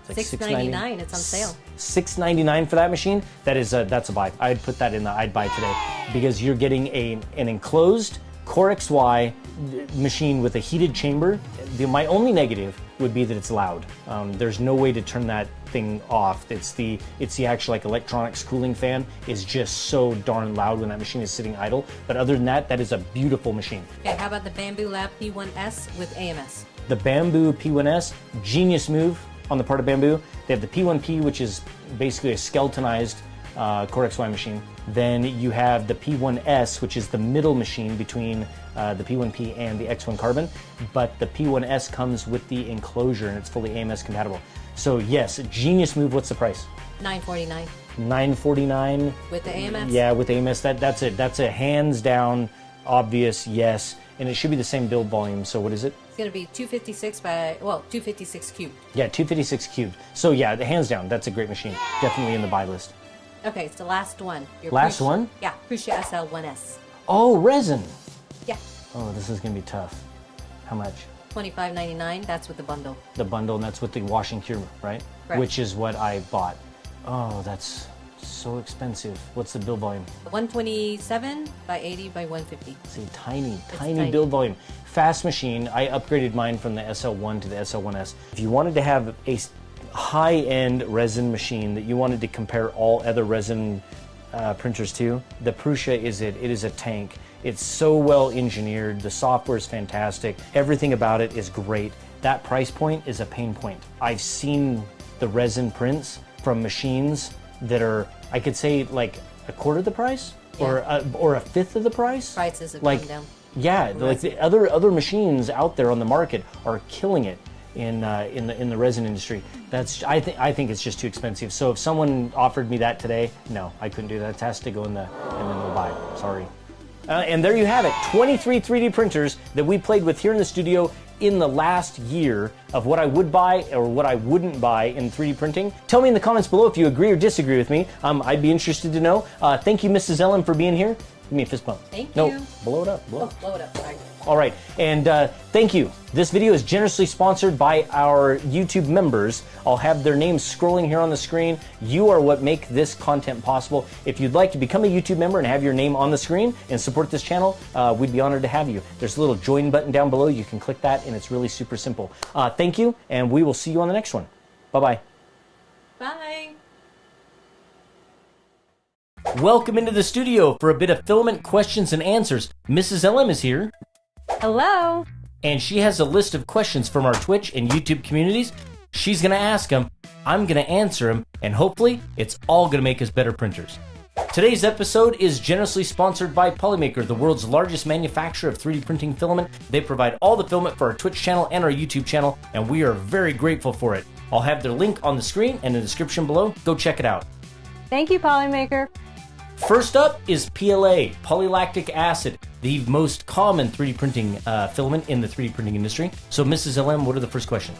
It's like $699. It's on sale. $699 for that machine. That's a buy. I'd put that in the I'd buy today because you're getting an enclosed Core XY machine with a heated chamber. My only negative would be that it's loud. There's no way to turn that thing off. It's the actual like electronics cooling fan is just so darn loud when that machine is sitting idle. But other than that, that is a beautiful machine. Okay, how about the Bamboo Lab P1S with AMS? The Bamboo P1S, genius move on the part of Bamboo. They have the P1P, which is basically a skeletonized Core XY machine. Then you have the P1S, which is the middle machine between the P1P and the X1 Carbon, but the P1S comes with the enclosure and it's fully AMS compatible. So yes, genius move. What's the price? $949 $949 with the AMS. Yeah, with AMS. That's a hands down obvious yes, and it should be the same build volume. So what is it? It's going to be 256 by, well, 256 cubed. Yeah, 256 cubed. So yeah, hands down, that's a great machine. Definitely in the buy list. Okay, it's the last one. Your Last one? Yeah, Prusa SL1S. Oh, resin. Yeah, Oh, this is gonna be tough. How much? $25.99. That's with the bundle. The bundle, and that's with the wash and cure, right? Correct. Which is what I bought. Oh, that's so expensive. What's the build volume? 127 by 80 by 150. See, tiny tiny. build volume. Fast machine. I upgraded mine from the SL1 to the SL1S. If you wanted to have a high-end resin machine that you wanted to compare all other resin printers to, the Prusa is it. It is a tank. It's so well engineered. The software is fantastic. Everything about it is great. That price point is a pain point. I've seen the resin prints from machines that are, I could say, like a quarter of the price, Yeah. or a fifth of the price. Prices have like, come down. Yeah, like the other machines out there on the market are killing it in the resin industry. I think it's just too expensive. So if someone offered me that today, no, I couldn't do that. It has to go in the buy. Sorry. And there you have it, 23 3D printers that we played with here in the studio in the last year of what I would buy or what I wouldn't buy in 3D printing. Tell me in the comments below if you agree or disagree with me. I'd be interested to know. Thank you, Mrs. Ellen, for being here. Give me a fist bump. Thank No, you. blow it up. Blow Oh, it. blow it up. Sorry. All right, and thank you. This video is generously sponsored by our YouTube members. I'll have their names scrolling here on the screen. You are what make this content possible. If you'd like to become a YouTube member and have your name on the screen and support this channel, we'd be honored to have you. There's a little join button down below. You can click that, and it's really super simple. Thank you, and we will see you on the next one. Bye-bye. Bye. Welcome into the studio for a bit of filament questions and answers. Mrs. LM is here. Hello. And she has a list of questions from our Twitch and YouTube communities. She's going to ask them, I'm going to answer them, and hopefully it's all going to make us better printers. Today's episode is generously sponsored by Polymaker, the world's largest manufacturer of 3D printing filament. They provide all the filament for our Twitch channel and our YouTube channel, and we are very grateful for it. I'll have their link on the screen and in the description below. Go check it out. Thank you, Polymaker. First up is PLA, polylactic acid, the most common 3D printing filament in the 3D printing industry. So, Mrs. LM, what are the first questions?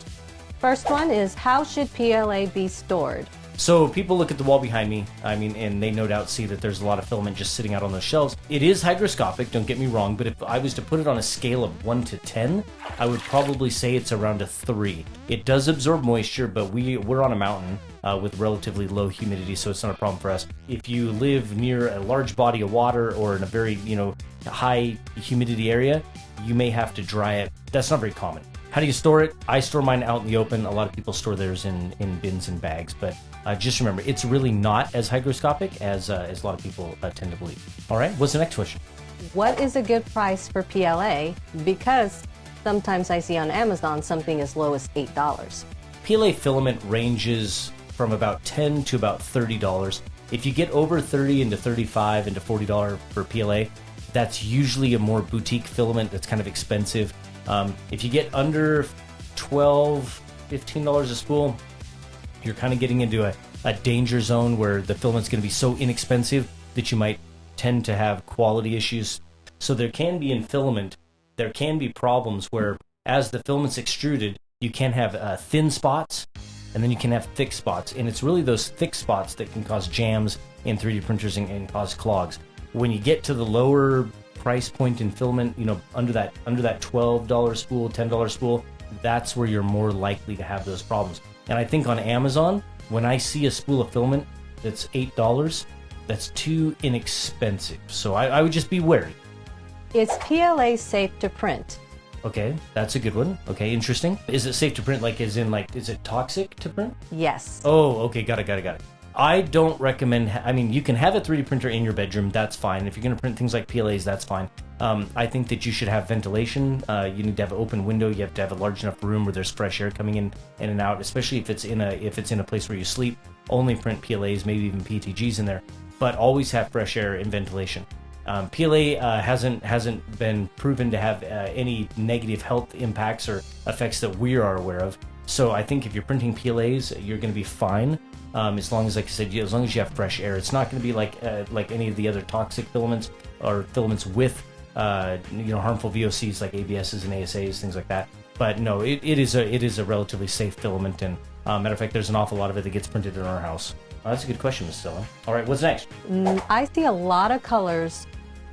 First one is, how should PLA be stored? So people look at the wall behind me, and they no doubt see that there's a lot of filament just sitting out on those shelves. It is hygroscopic, don't get me wrong, but if I was to put it on a scale of 1 to 10, I would probably say it's around a 3. It does absorb moisture, but we're on a mountain with relatively low humidity, so it's not a problem for us. If you live near a large body of water or in a very, high humidity area, you may have to dry it. That's not very common. How do you store it? I store mine out in the open. A lot of people store theirs in bins and bags, but just remember, it's really not as hygroscopic as a lot of people tend to believe. All right, what's the next question? What is a good price for PLA? Because sometimes I see on Amazon something as low as $8. PLA filament ranges from about $10 to about $30. If you get over $30 into $35 into $40 for PLA, that's usually a more boutique filament that's kind of expensive. If you get under $12, $15 a spool, you're kind of getting into a danger zone where the filament's going to be so inexpensive that you might tend to have quality issues. So there can be in filament, there can be problems where as the filament's extruded, you can have thin spots and then you can have thick spots. And it's really those thick spots that can cause jams in 3D printers and cause clogs. When you get to the lower price point in filament, under that $12 spool, $10 spool, that's where you're more likely to have those problems. And I think on Amazon, when I see a spool of filament that's $8, that's too inexpensive. So I would just be wary. Is PLA safe to print? Okay, that's a good one. Okay, interesting. Is it safe to print, is it toxic to print? Yes. Oh, okay, got it. I don't recommend, you can have a 3D printer in your bedroom, that's fine. If you're going to print things like PLAs, that's fine. I think that you should have ventilation. You need to have an open window. You have to have a large enough room where there's fresh air coming in and out, especially if it's in a place where you sleep. Only print PLAs, maybe even PTGs in there, but always have fresh air and ventilation. PLA hasn't been proven to have any negative health impacts or effects that we are aware of. So I think if you're printing PLAs, you're going to be fine. As long as, like I said, as long as you have fresh air. It's not going to be like any of the other toxic filaments or filaments with harmful VOCs like ABSs and ASAs, things like that. But no, it is a relatively safe filament, and matter of fact, there's an awful lot of it that gets printed in our house. That's a good question, Ms. Stella. All right, what's next? I see a lot of colors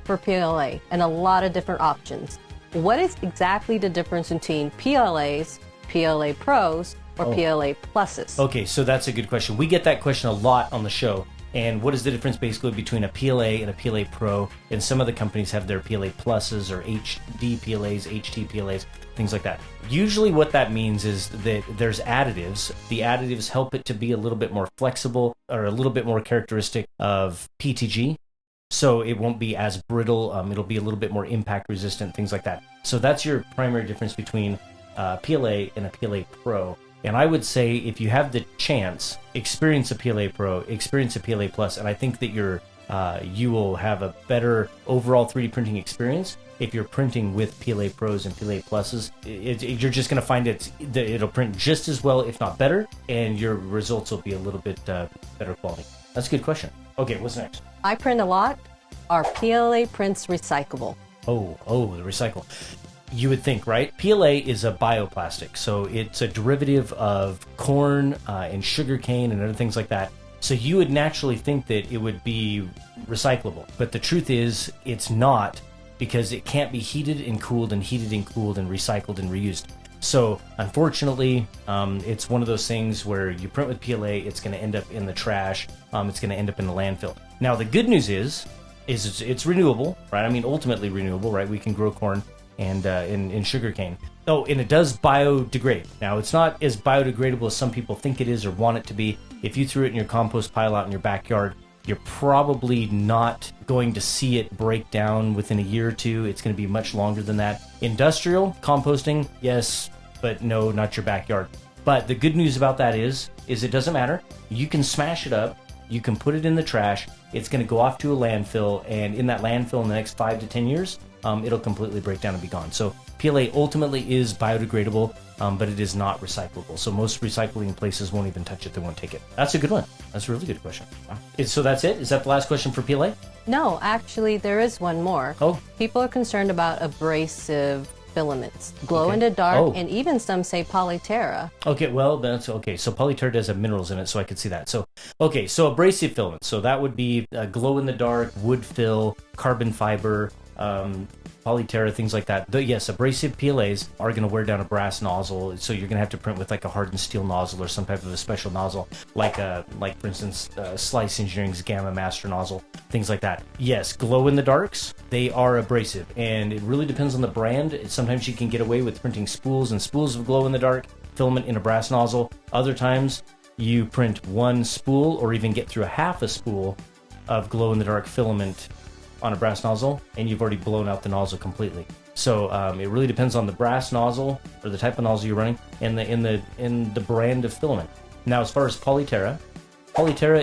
for PLA and a lot of different options. What is exactly the difference between PLAs, PLA Pros, or PLA Pluses? Okay, so that's a good question. We get that question a lot on the show. And what is the difference basically between a PLA and a PLA Pro? And some of the companies have their PLA Pluses or HD PLAs, HT PLAs, things like that. Usually what that means is that there's additives. The additives help it to be a little bit more flexible or a little bit more characteristic of PETG. So it won't be as brittle. It'll be a little bit more impact resistant, things like that. So that's your primary difference between PLA and a PLA Pro. And I would say if you have the chance, experience a PLA Pro, experience a PLA Plus, and I think that you will have a better overall 3D printing experience if you're printing with PLA Pros and PLA Pluses. You're just going to find it'll print just as well, if not better, and your results will be a little bit better quality. That's a good question. Okay, what's next? I print a lot. Are PLA prints recyclable? Oh, the recycle. You would think, right? PLA is a bioplastic, so it's a derivative of corn and sugarcane and other things like that. So you would naturally think that it would be recyclable. But the truth is, it's not, because it can't be heated and cooled and recycled and reused. So unfortunately, it's one of those things where you print with PLA, it's going to end up in the trash, it's going to end up in the landfill. Now, the good news is it's renewable, right? I mean, ultimately renewable, right? We can grow corn and in sugarcane. Oh, and it does biodegrade. Now, it's not as biodegradable as some people think it is or want it to be. If you threw it in your compost pile out in your backyard, you're probably not going to see it break down within a year or two. It's going to be much longer than that. Industrial composting, yes, but no, not your backyard. But the good news about that is it doesn't matter. You can smash it up. You can put it in the trash. It's going to go off to a landfill, and in that landfill in the next 5 to 10 years, it'll completely break down and be gone. So PLA ultimately is biodegradable, but it is not recyclable. So most recycling places won't even touch it. They won't take it. That's a good one. That's a really good question. Wow. So that's it? Is that the last question for PLA? No, actually, there is one more. Oh. People are concerned about abrasive filaments, glow in the dark, and even some say polyterra. Okay, well, that's okay. So polyterra does have minerals in it, so I could see that. So, okay, so abrasive filaments. So that would be glow in the dark, wood fill, carbon fiber, polyterra, things like that. Yes, abrasive PLAs are going to wear down a brass nozzle, so you're going to have to print with like a hardened steel nozzle or some type of a special nozzle, like for instance, Slice Engineering's Gamma Master nozzle, things like that. Yes, glow in the darks, they are abrasive, and it really depends on the brand. Sometimes you can get away with printing spools and spools of glow in the dark filament in a brass nozzle. Other times you print one spool or even get through a half a spool of glow in the dark filament on a brass nozzle, and you've already blown out the nozzle completely. So it really depends on the brass nozzle or the type of nozzle you're running and the brand of filament. Now, as far as polyterra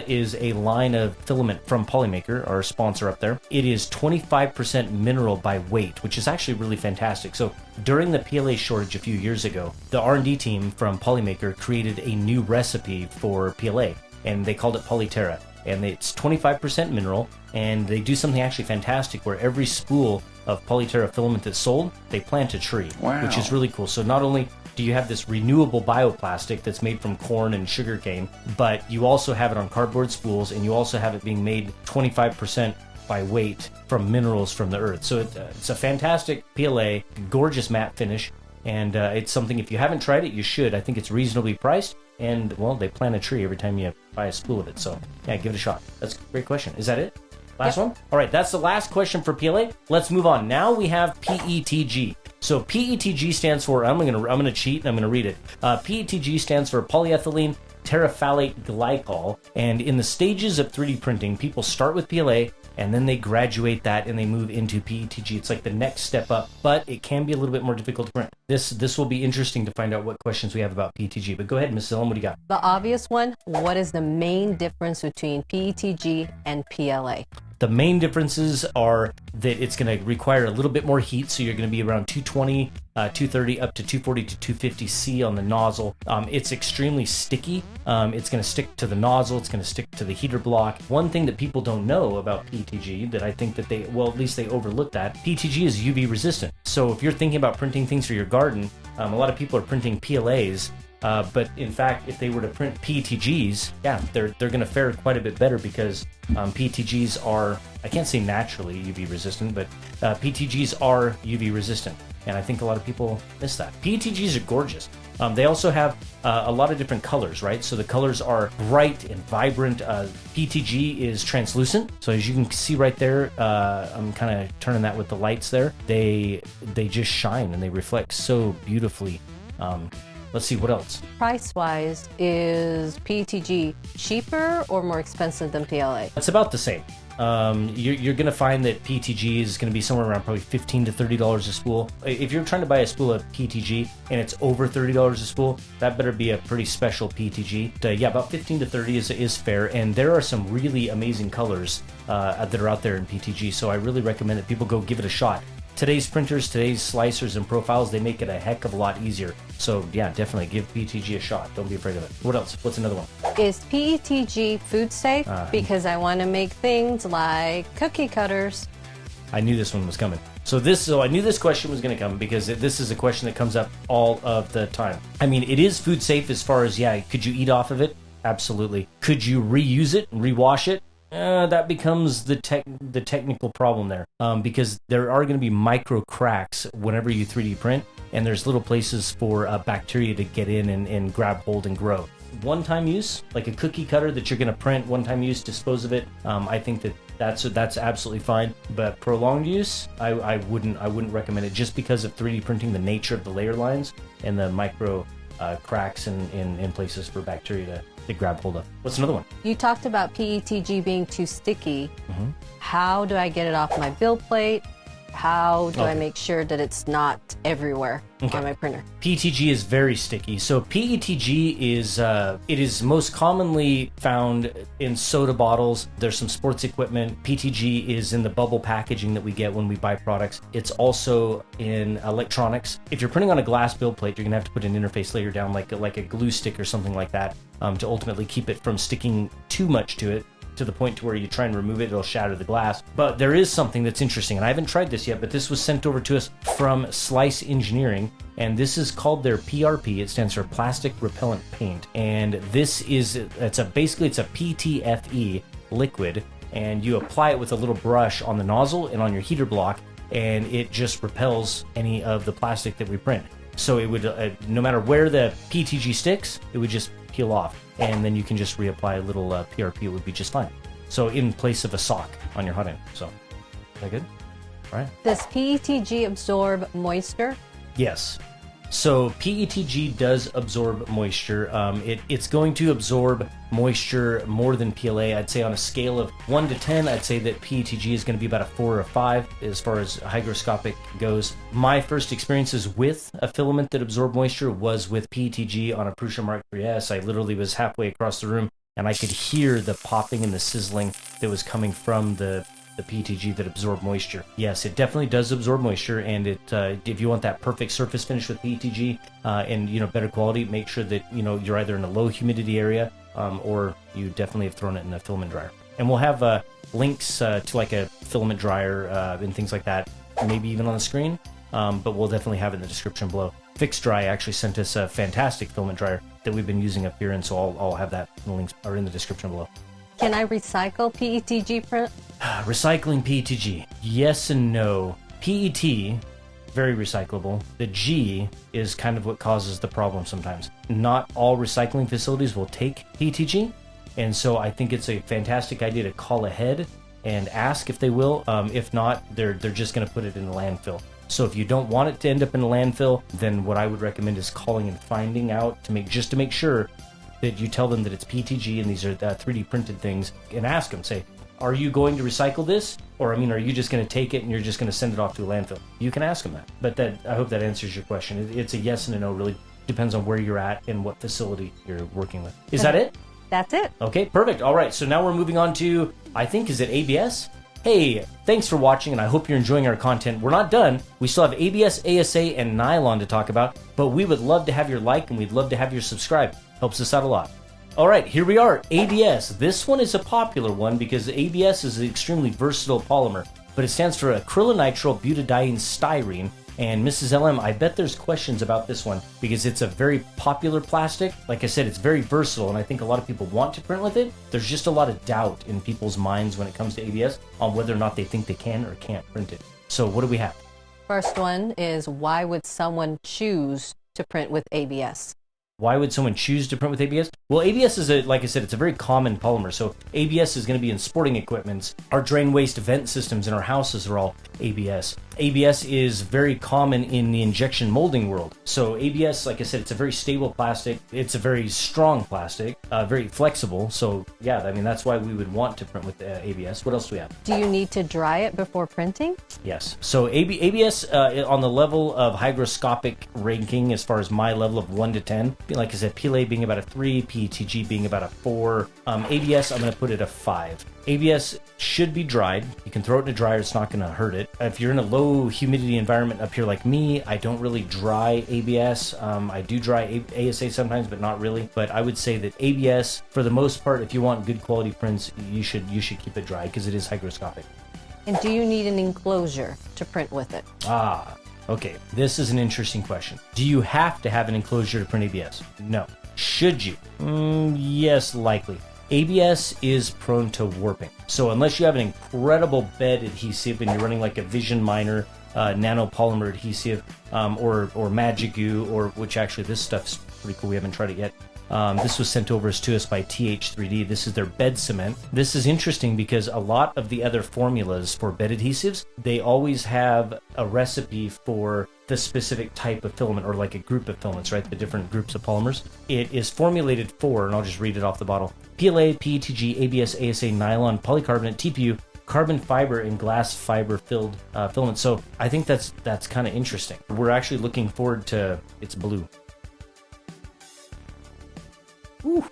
is a line of filament from Polymaker, our sponsor up there. It is 25% mineral by weight, which is actually really fantastic. So during the PLA shortage a few years ago, the R&D team from Polymaker created a new recipe for PLA, and they called it Polyterra. And it's 25% mineral, and they do something actually fantastic where every spool of polyterra filament that's sold, they plant a tree, which is really cool. So not only do you have this renewable bioplastic that's made from corn and sugarcane, but you also have it on cardboard spools, and you also have it being made 25% by weight from minerals from the earth. So it's a fantastic PLA, gorgeous matte finish, and it's something, if you haven't tried it, you should. I think it's reasonably priced. And, well, they plant a tree every time you buy a spool of it. So, yeah, give it a shot. That's a great question. Is that it? Last one? All right, that's the last question for PLA. Let's move on. Now we have PETG. So PETG stands for, I'm gonna cheat and I'm gonna read it. PETG stands for polyethylene terephthalate glycol. And in the stages of 3D printing, people start with PLA, and then they graduate that and they move into PETG. It's like the next step up, but it can be a little bit more difficult to print. This will be interesting to find out what questions we have about PETG. But go ahead, Ms. Zillum, what do you got? The obvious one, what is the main difference between PETG and PLA? The main differences are that it's going to require a little bit more heat, so you're going to be around 220, 230 up to 240 to 250 C on the nozzle. It's extremely sticky. It's going to stick to the nozzle. It's going to stick to the heater block. One thing that people don't know about PETG that I think that they, well, at least they overlooked that, PETG is UV resistant. So if you're thinking about printing things for your garden, a lot of people are printing PLAs. But in fact, if they were to print PETGs, yeah, they're going to fare quite a bit better because PETGs are, I can't say naturally UV resistant, but PETGs are UV resistant. And I think a lot of people miss that. PETGs are gorgeous. They also have a lot of different colors, right? So the colors are bright and vibrant. PETG is translucent. So as you can see right there, I'm kind of turning that with the lights there. They just shine and they reflect so beautifully. Let's see, what else? Price-wise, is PETG cheaper or more expensive than PLA? It's about the same. You're going to find that PETG is going to be somewhere around probably $15 to $30 a spool. If you're trying to buy a spool of PETG and it's over $30 a spool, that better be a pretty special PETG. Yeah, about 15 to 30 is fair, and there are some really amazing colors that are out there in PETG, so I really recommend that people go give it a shot. Today's printers, today's slicers and profiles, they make it a heck of a lot easier. So yeah, definitely give PETG a shot. Don't be afraid of it. What else? What's another one? Is PETG food safe? Because I want to make things like cookie cutters. I knew this one was coming. So I knew this question was going to come because this is a question that comes up all of the time. I mean, it is food safe as far as, yeah, could you eat off of it? Absolutely. Could you reuse it and rewash it? That becomes the technical problem there, because there are going to be micro cracks whenever you 3D print, and there's little places for bacteria to get in and grab hold and grow. One-time use, like a cookie cutter that you're going to print, one-time use, dispose of it. I think that's absolutely fine. But prolonged use, I wouldn't recommend it just because of 3D printing, the nature of the layer lines and the micro cracks in places for bacteria to grab hold of. What's another one? You talked about PETG being too sticky. How do I get it off my build plate? How do I make sure that it's not everywhere on my printer? PETG is very sticky. So PETG is most commonly found in soda bottles. There's some sports equipment. PETG is in the bubble packaging that we get when we buy products. It's also in electronics. If you're printing on a glass build plate, you're gonna have to put an interface layer down like a glue stick or something like that to ultimately keep it from sticking too much to it, to the point to where you try and remove it, it'll shatter the glass. But there is something that's interesting, and I haven't tried this yet, but this was sent over to us from Slice Engineering, and this is called their PRP. It stands for Plastic Repellent Paint, and this is, basically it's a PTFE liquid, and you apply it with a little brush on the nozzle and on your heater block, and it just repels any of the plastic that we print. So it would, no matter where the PETG sticks, it would just peel off, and then you can just reapply a little PRP. It would be just fine. So in place of a sock on your hot end. So, is that good? All right. Does PETG absorb moisture? Yes. So PETG does absorb moisture. It's going to absorb moisture more than PLA. I'd say on a scale of 1 to 10, I'd say that PETG is going to be about a 4 or 5 as far as hygroscopic goes. My first experiences with a filament that absorbed moisture was with PETG on a Prusa Mark IIIS. I literally was halfway across the room and I could hear the popping and the sizzling that was coming from the PETG that absorb moisture. Yes, it definitely does absorb moisture, and it if you want that perfect surface finish with PETG and better quality, make sure that you're either in a low humidity area or you definitely have thrown it in a filament dryer. And we'll have links to like a filament dryer and things like that, maybe even on the screen, but we'll definitely have it in the description below. Fixed Dry actually sent us a fantastic filament dryer that we've been using up here, and so I'll have that. The links are in the description below. Can I recycle PETG print? Recycling PETG. Yes and no. PET, very recyclable. The G is kind of what causes the problem sometimes. Not all recycling facilities will take PETG, and so I think it's a fantastic idea to call ahead and ask if they will. If not, they're just going to put it in the landfill. So if you don't want it to end up in a landfill, then what I would recommend is calling and finding out to make sure that you tell them that it's PETG and these are 3D printed things, and ask them, say, are you going to recycle this? Or, are you just going to take it and you're just going to send it off to a landfill? You can ask them that. But I hope that answers your question. It's a yes and a no, really depends on where you're at and what facility you're working with. Is that it? That's it. Okay, perfect. All right, so now we're moving on to, I think, is it ABS? Hey, thanks for watching, and I hope you're enjoying our content. We're not done. We still have ABS, ASA, and nylon to talk about, but we would love to have your like, and we'd love to have your subscribe. Helps us out a lot. All right, here we are, ABS. This one is a popular one because ABS is an extremely versatile polymer, but it stands for acrylonitrile butadiene styrene. And Mrs. LM, I bet there's questions about this one because it's a very popular plastic. Like I said, it's very versatile, and I think a lot of people want to print with it. There's just a lot of doubt in people's minds when it comes to ABS on whether or not they think they can or can't print it. So what do we have? First one is, why would someone choose to print with ABS? Why would someone choose to print with ABS? Well, ABS is, like I said, it's a very common polymer. So ABS is going to be in sporting equipment. Our drain waste vent systems in our houses are all ABS. ABS is very common in the injection molding world. So ABS, like I said, it's a very stable plastic. It's a very strong plastic, very flexible. So yeah, I mean, that's why we would want to print with ABS. What else do we have? Do you need to dry it before printing? Yes. So ABS on the level of hygroscopic ranking, as far as my level of 1 to 10, like I said, PLA being about a 3, PETG being about a 4. ABS, I'm going to put it a 5. ABS should be dried. You can throw it in a dryer, it's not going to hurt it. If you're in a low humidity environment up here like me, I don't really dry ABS. I do dry ASA sometimes, but not really. But I would say that ABS, for the most part, if you want good quality prints, you should keep it dry because it is hygroscopic. And do you need an enclosure to print with it? Okay, this is an interesting question. Do you have to have an enclosure to print ABS? No. Should you? Yes, likely. ABS is prone to warping. So unless you have an incredible bed adhesive and you're running like a Vision Minor nanopolymer adhesive or Magic Goo, or which actually this stuff's pretty cool, we haven't tried it yet. This was sent over to us by TH3D. This is their bed cement. This is interesting because a lot of the other formulas for bed adhesives, they always have a recipe for the specific type of filament, or like a group of filaments, right? The different groups of polymers. It is formulated for, and I'll just read it off the bottle, PLA, PETG, ABS, ASA, nylon, polycarbonate, TPU, carbon fiber, and glass fiber filled filament. So I think that's kind of interesting. We're actually looking forward to, it's blue. Ooh,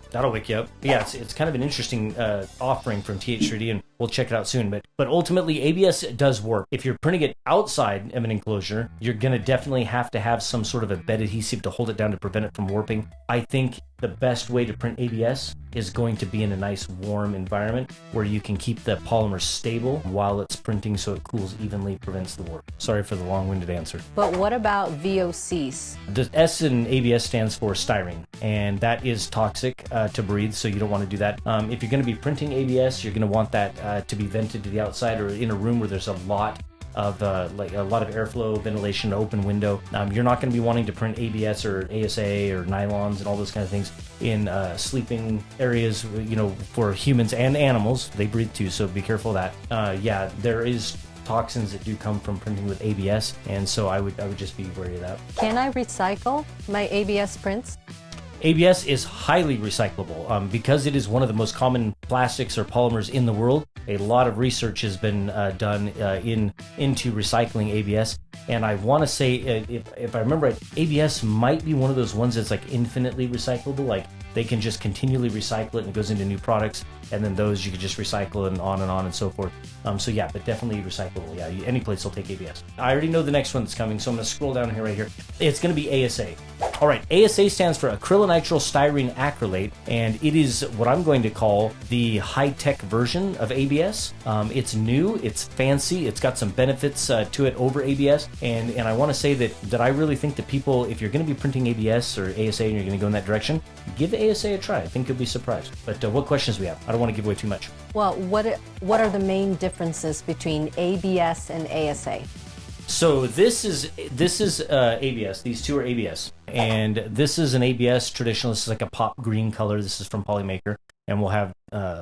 that'll wake you up. Yeah, it's kind of an interesting offering from TH3D, and we'll check it out soon. But ultimately, ABS does work. If you're printing it outside of an enclosure, you're going to definitely have to have some sort of a bed adhesive to hold it down to prevent it from warping. I think the best way to print ABS is going to be in a nice warm environment where you can keep the polymer stable while it's printing so it cools evenly, prevents the warp. Sorry for the long-winded answer. But what about VOCs? The S in ABS stands for styrene, and that is toxic to breathe, so you don't want to do that. If you're going to be printing ABS, you're going to want that to be vented to the outside or in a room where there's a lot of airflow, ventilation, open window. You're not going to be wanting to print ABS or ASA or nylons and all those kind of things in sleeping areas, you know, for humans and animals. They breathe too, so be careful of that. Yeah, there is toxins that do come from printing with ABS, and so I would just be wary of that. Can I recycle my ABS prints? ABS is highly recyclable because it is one of the most common plastics or polymers in the world. A lot of research has been done into recycling ABS, and I want to say, if I remember right, ABS might be one of those ones that's like infinitely recyclable. Like they can just continually recycle it and it goes into new products, and then those you could just recycle and on and so forth. So yeah, but definitely recyclable. Yeah, any place will take ABS. I already know the next one that's coming, so I'm going to scroll down here right here. It's going to be ASA. All right, ASA stands for acrylonitrile styrene acrylate, and it is what I'm going to call the high-tech version of ABS. It's new, it's fancy, it's got some benefits to it over ABS, and I want to say that I really think that people, if you're going to be printing ABS or ASA and you're going to go in that direction, give ASA a try. I think you'll be surprised. But what questions do we have? I don't want to give away too much. Well, what are the main differences between ABS and ASA? So this is ABS. These two are ABS, and this is an ABS traditional. This is like a pop green color. This is from Polymaker, and we'll have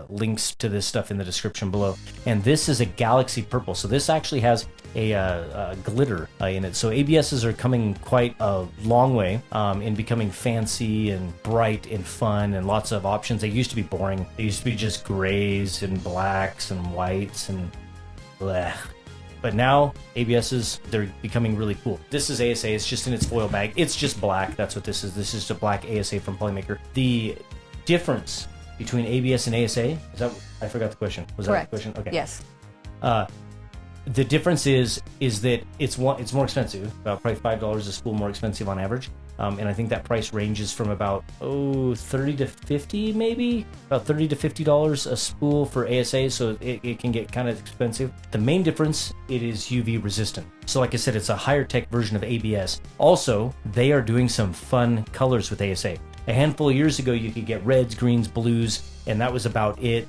links to this stuff in the description below. And this is a galaxy purple. So this actually has a glitter in it. So ABSs are coming quite a long way in becoming fancy and bright and fun and lots of options. They used to be boring. They used to be just grays and blacks and whites and bleh. But now ABSs, they're becoming really cool. This is ASA, it's just in its foil bag. It's just black, that's what this is. This is a black ASA from Polymaker. The difference between ABS and ASA? Is that, I forgot the question. Was Correct. that the question? Okay. Yes. The difference is that it's more expensive, about probably $5 a spool more expensive on average. And I think that price ranges from about 30 to 50 maybe, about $30 to $50 a spool for ASA, so it can get kind of expensive. The main difference, it is UV resistant. So like I said, it's a higher tech version of ABS. Also, they are doing some fun colors with ASA. A handful of years ago, you could get reds, greens, blues, and that was about it.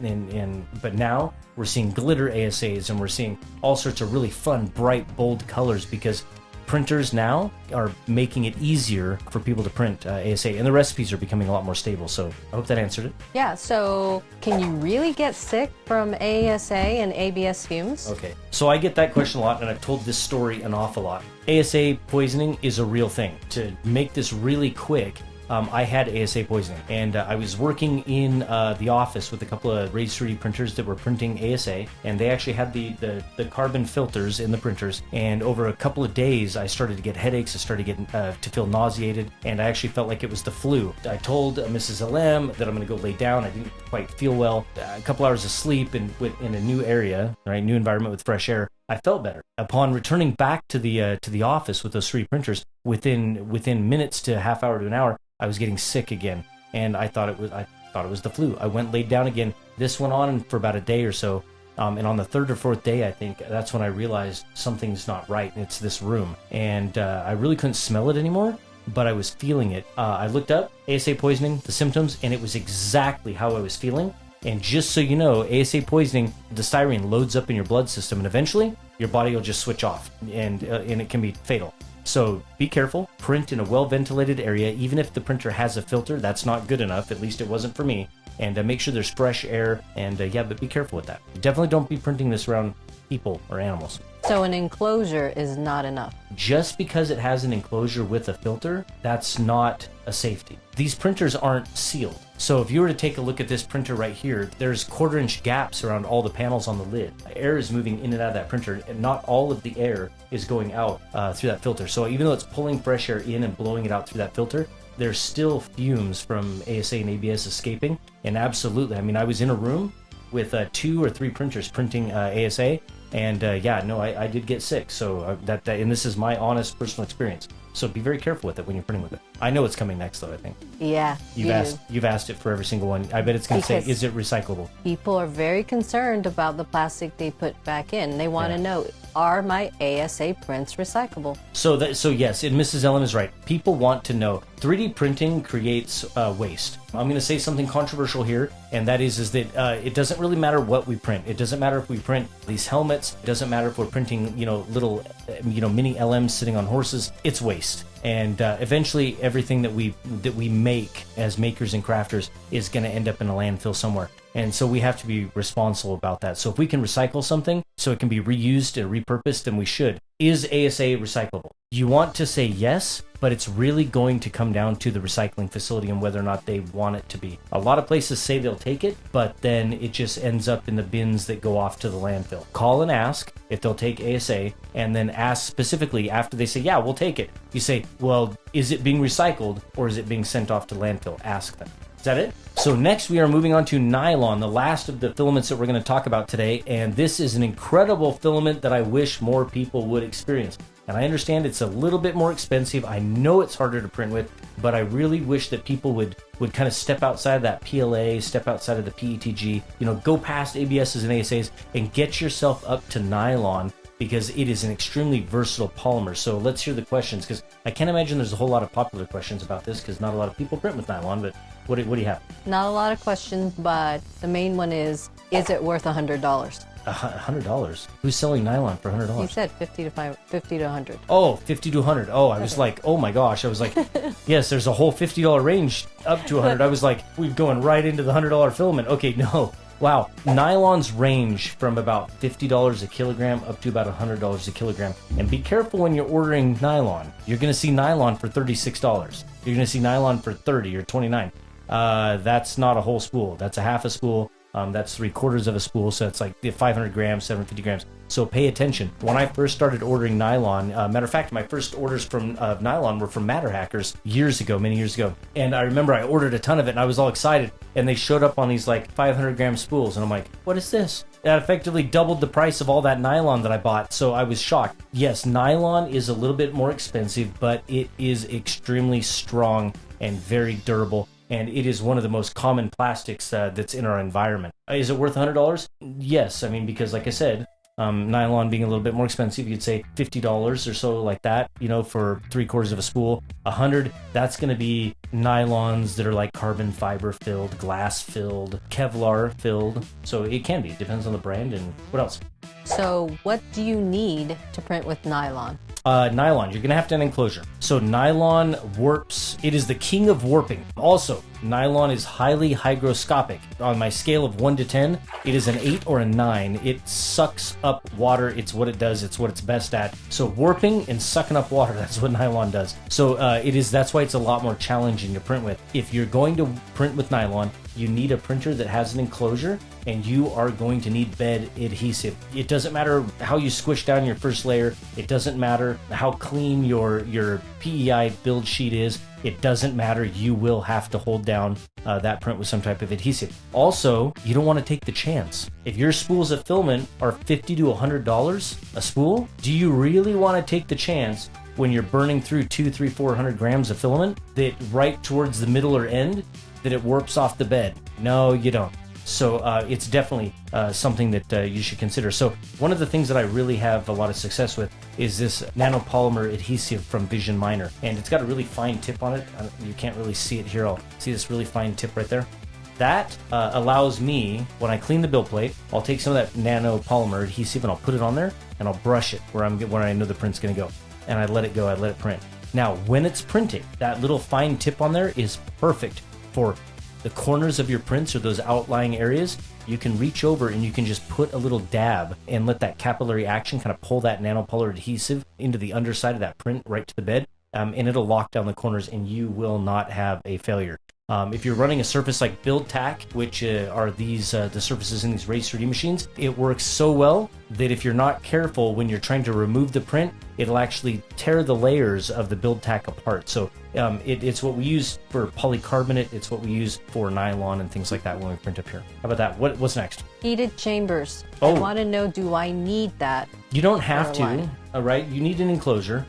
But now we're seeing glitter ASAs, and we're seeing all sorts of really fun, bright, bold colors because printers now are making it easier for people to print ASA, and the recipes are becoming a lot more stable. So I hope that answered it. Yeah, so can you really get sick from ASA and ABS fumes? Okay, so I get that question a lot, and I've told this story an awful lot. ASA poisoning is a real thing. To make this really quick, I had ASA poisoning, and I was working in the office with a couple of raised 3D printers that were printing ASA, and they actually had the carbon filters in the printers, and over a couple of days I started to get headaches, I started getting to feel nauseated, and I actually felt like it was the flu. I told Mrs. LM that I'm going to go lay down. I didn't quite feel well. A couple hours of sleep in a new area, right, new environment with fresh air, I felt better. Upon returning back to the office with those 3D printers, within minutes to a half hour to an hour, I was getting sick again, and I thought it was the flu. I went laid down again. This went on for about a day or so, and on the third or fourth day, I think that's when I realized something's not right. It's this room, and I really couldn't smell it anymore, but I was feeling it. I looked up ASA poisoning, the symptoms, and it was exactly how I was feeling. And just so you know, ASA poisoning, the styrene loads up in your blood system, and eventually your body will just switch off, and it can be fatal. So be careful, print in a well-ventilated area. Even if the printer has a filter, that's not good enough. At least it wasn't for me. And make sure there's fresh air, and yeah, but be careful with that. Definitely don't be printing this around people or animals. So an enclosure is not enough. Just because it has an enclosure with a filter, that's not a safety. These printers aren't sealed. So if you were to take a look at this printer right here, there's 1/4-inch gaps around all the panels on the lid. Air is moving in and out of that printer, and not all of the air is going out through that filter. So even though it's pulling fresh air in and blowing it out through that filter, there's still fumes from ASA and ABS escaping. And absolutely, I mean, I was in a room with 2 or 3 printers printing ASA, and yeah, no, I did get sick. So and this is my honest personal experience. So be very careful with it when you're printing with it. I know it's coming next, though. I think. Yeah, You've asked it for every single one. I bet it's going to say, "Is it recyclable?" People are very concerned about the plastic they put back in. They want to know, are my ASA prints recyclable? So yes, and Mrs. Ellen is right. People want to know. 3D printing creates waste. I'm going to say something controversial here, and that is that it doesn't really matter what we print. It doesn't matter if we print these helmets. It doesn't matter if we're printing, little, mini LMs sitting on horses. It's waste. And eventually, everything that we make as makers and crafters is going to end up in a landfill somewhere. And so we have to be responsible about that. So if we can recycle something so it can be reused and repurposed, then we should. Is ASA recyclable? You want to say yes, but it's really going to come down to the recycling facility and whether or not they want it to be. A lot of places say they'll take it, but then it just ends up in the bins that go off to the landfill. Call and ask if they'll take ASA, and then ask specifically after they say, yeah, we'll take it. You say, well, is it being recycled or is it being sent off to landfill? Ask them. Is that it? So next we are moving on to nylon, the last of the filaments that we're going to talk about today. And this is an incredible filament that I wish more people would experience. And I understand it's a little bit more expensive. I know it's harder to print with, but I really wish that people would kind of step outside of that PLA, step outside of the PETG, go past ABSs and ASAs and get yourself up to nylon, because it is an extremely versatile polymer. So let's hear the questions, because I can't imagine there's a whole lot of popular questions about this, because not a lot of people print with nylon, but what do you have? Not a lot of questions, but the main one is it worth $100? $100? Who's selling nylon for $100? You said 50 to 100. Oh, 50 to 100. Oh, I was like, oh my gosh. I was like, yes, there's a whole $50 range up to 100. I was like, we're going right into the $100 filament. Okay, no. Wow. Nylons range from about $50 a kilogram up to about $100 a kilogram. And be careful when you're ordering nylon. You're going to see nylon for $36. You're going to see nylon for $30 or $29. That's not a whole spool. That's a half a spool. That's 3/4 of a spool, so it's like 500 grams, 750 grams. So pay attention. When I first started ordering nylon, matter of fact, my first orders from nylon were from Matter Hackers years ago, many years ago. And I remember I ordered a ton of it and I was all excited. And they showed up on these like 500 gram spools. And I'm like, what is this? That effectively doubled the price of all that nylon that I bought. So I was shocked. Yes, nylon is a little bit more expensive, but it is extremely strong and very durable. And it is one of the most common plastics that's in our environment. Is it worth $100? Yes. I mean, because like I said, nylon being a little bit more expensive, you'd say $50 or so like that, for 3/4 of a spool. 100, that's going to be nylons that are like carbon fiber filled, glass filled, Kevlar filled. So it can be, depends on the brand. And what else? So what do you need to print with nylon? Nylon, you're going to have to have an enclosure. So nylon warps. It is the king of warping. Also, nylon is highly hygroscopic. On my scale of 1 to 10, it is an 8 or a 9. It sucks up water. It's what it does. It's what it's best at. So warping and sucking up water, that's what nylon does. So that's why it's a lot more challenging to print with. If you're going to print with nylon, you need a printer that has an enclosure, and you are going to need bed adhesive. It doesn't matter how you squish down your first layer. It doesn't matter how clean your PEI build sheet is. It doesn't matter. You will have to hold down that print with some type of adhesive. Also, you don't want to take the chance. If your spools of filament are $50 to $100 a spool, do you really want to take the chance when you're burning through 200, 300, 400 grams of filament that right towards the middle or end that it warps off the bed? No, you don't. So it's definitely something that you should consider. So one of the things that I really have a lot of success with is this nanopolymer adhesive from Vision Minor. And it's got a really fine tip on it. You can't really see it here. I'll see this really fine tip right there. That allows me, when I clean the build plate, I'll take some of that nanopolymer adhesive and I'll put it on there and I'll brush it where I know the print's going to go. And I let it go, I let it print. Now, when it's printing, that little fine tip on there is perfect for the corners of your prints or those outlying areas. You can reach over and you can just put a little dab and let that capillary action kind of pull that nanopolymer adhesive into the underside of that print right to the bed, and it'll lock down the corners and you will not have a failure. If you're running a surface like Build Tack, which are these the surfaces in these Race 3D machines, it works so well that if you're not careful when you're trying to remove the print, it'll actually tear the layers of the Build Tack apart. So it's what we use for polycarbonate. It's what we use for nylon and things like that when we print up here. How about that? What's next? Heated chambers. Oh. I want to know, do I need that? You don't have to, line? all right? You need an enclosure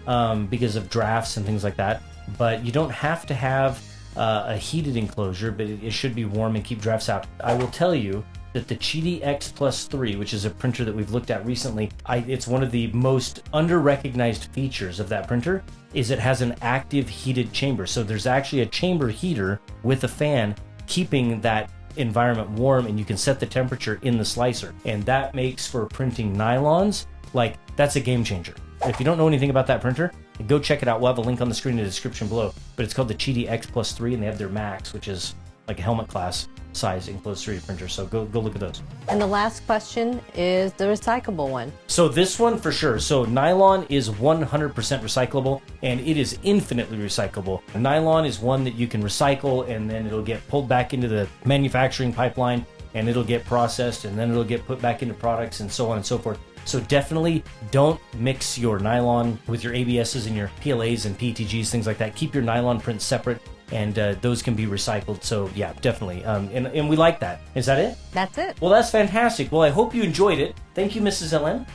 because of drafts and things like that, but you don't have to have a heated enclosure, but it should be warm and keep drafts out. I will tell you that the Qidi X+3, which is a printer that we've looked at recently, it's one of the most under-recognized features of that printer is it has an active heated chamber. So there's actually a chamber heater with a fan keeping that environment warm, and you can set the temperature in the slicer. And that makes for printing nylons, like, that's a game changer. If you don't know anything about that printer, go check it out. We'll have a link on the screen in the description below. But it's called the Qidi X+3, and they have their Max, which is like a helmet class size enclosed 3D printer. So go look at those. And the last question is the recyclable one. So this one for sure. So nylon is 100% recyclable, and it is infinitely recyclable. Nylon is one that you can recycle, and then it'll get pulled back into the manufacturing pipeline, and it'll get processed, and then it'll get put back into products, and so on and so forth. So definitely don't mix your nylon with your ABSs and your PLAs and PETGs, things like that. Keep your nylon prints separate, and those can be recycled. So yeah, definitely. And we like that. Is that it? That's it. Well, that's fantastic. Well, I hope you enjoyed it. Thank you, Mrs. LM.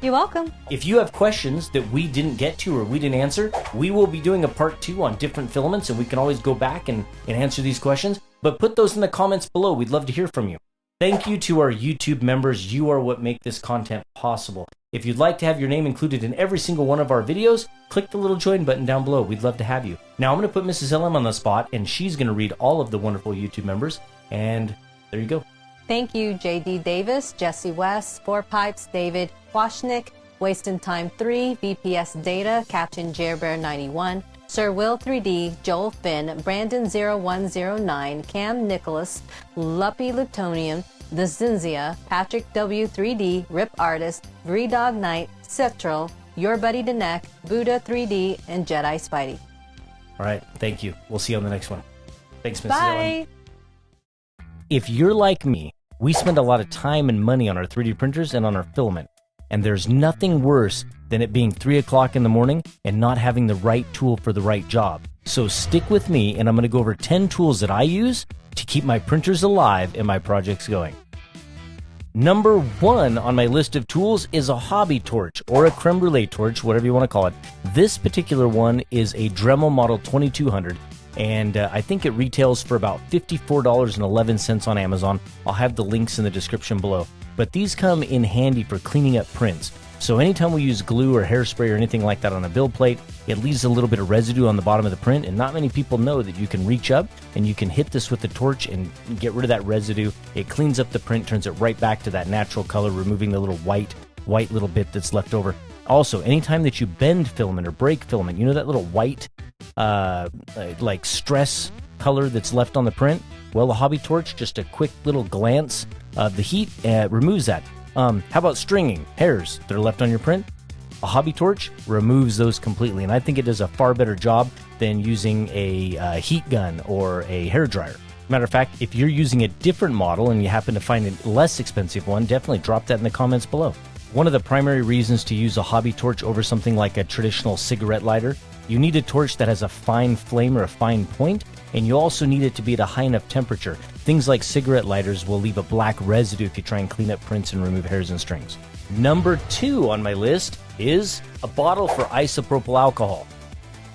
You're welcome. If you have questions that we didn't get to or we didn't answer, we will be doing a part 2 on different filaments, and we can always go back and answer these questions. But put those in the comments below. We'd love to hear from you. Thank you to our YouTube members. You are what make this content possible. If you'd like to have your name included in every single one of our videos, click the little join button down below. We'd love to have you. Now I'm going to put Mrs. LM on the spot, and she's going to read all of the wonderful YouTube members. And there you go. Thank you, JD Davis, Jesse West, Four Pipes, David Washnick, Wasting Time 3, VPS Data, Captain Jerbear 91, Sir Will 3D, Joel Finn, Brandon 0109, Cam Nicholas, Luppy Lutonium, The Zinzia, Patrick W3D, Rip Artist, Dog Knight, Citral, Your Buddy Danek, Buddha 3D, and Jedi Spidey. All right. Thank you. We'll see you on the next one. Thanks, Mrs. Bye. Ellen. If you're like me We spend a lot of time and money on our 3D printers and on our filament. And there's nothing worse than it being 3 o'clock in the morning and not having the right tool for the right job. So stick with me, and I'm going to go over 10 tools that I use to keep my printers alive and my projects going. Number 1 on my list of tools is a hobby torch, or a creme brulee torch, whatever you want to call it. This particular one is a Dremel Model 2200, and I think it retails for about $54.11 on Amazon. I'll have the links in the description below. But these come in handy for cleaning up prints. So anytime we use glue or hairspray or anything like that on a build plate, it leaves a little bit of residue on the bottom of the print, and not many people know that you can reach up and you can hit this with the torch and get rid of that residue. It cleans up the print, turns it right back to that natural color, removing the little white little bit that's left over. Also, anytime that you bend filament or break filament, you know that little white like stress color that's left on the print? Well, a hobby torch, just a quick little glance of the heat, removes that. How about stringing hairs that are left on your print? A hobby torch removes those completely, and I think it does a far better job than using a heat gun or a hair dryer. Matter of fact, if you're using a different model and you happen to find a less expensive one, definitely drop that in the comments below. One of the primary reasons to use a hobby torch over something like a traditional cigarette lighter, you need a torch that has a fine flame or a fine point, and you also need it to be at a high enough temperature. Things like cigarette lighters will leave a black residue if you try and clean up prints and remove hairs and strings. Number 2 on my list is a bottle for isopropyl alcohol.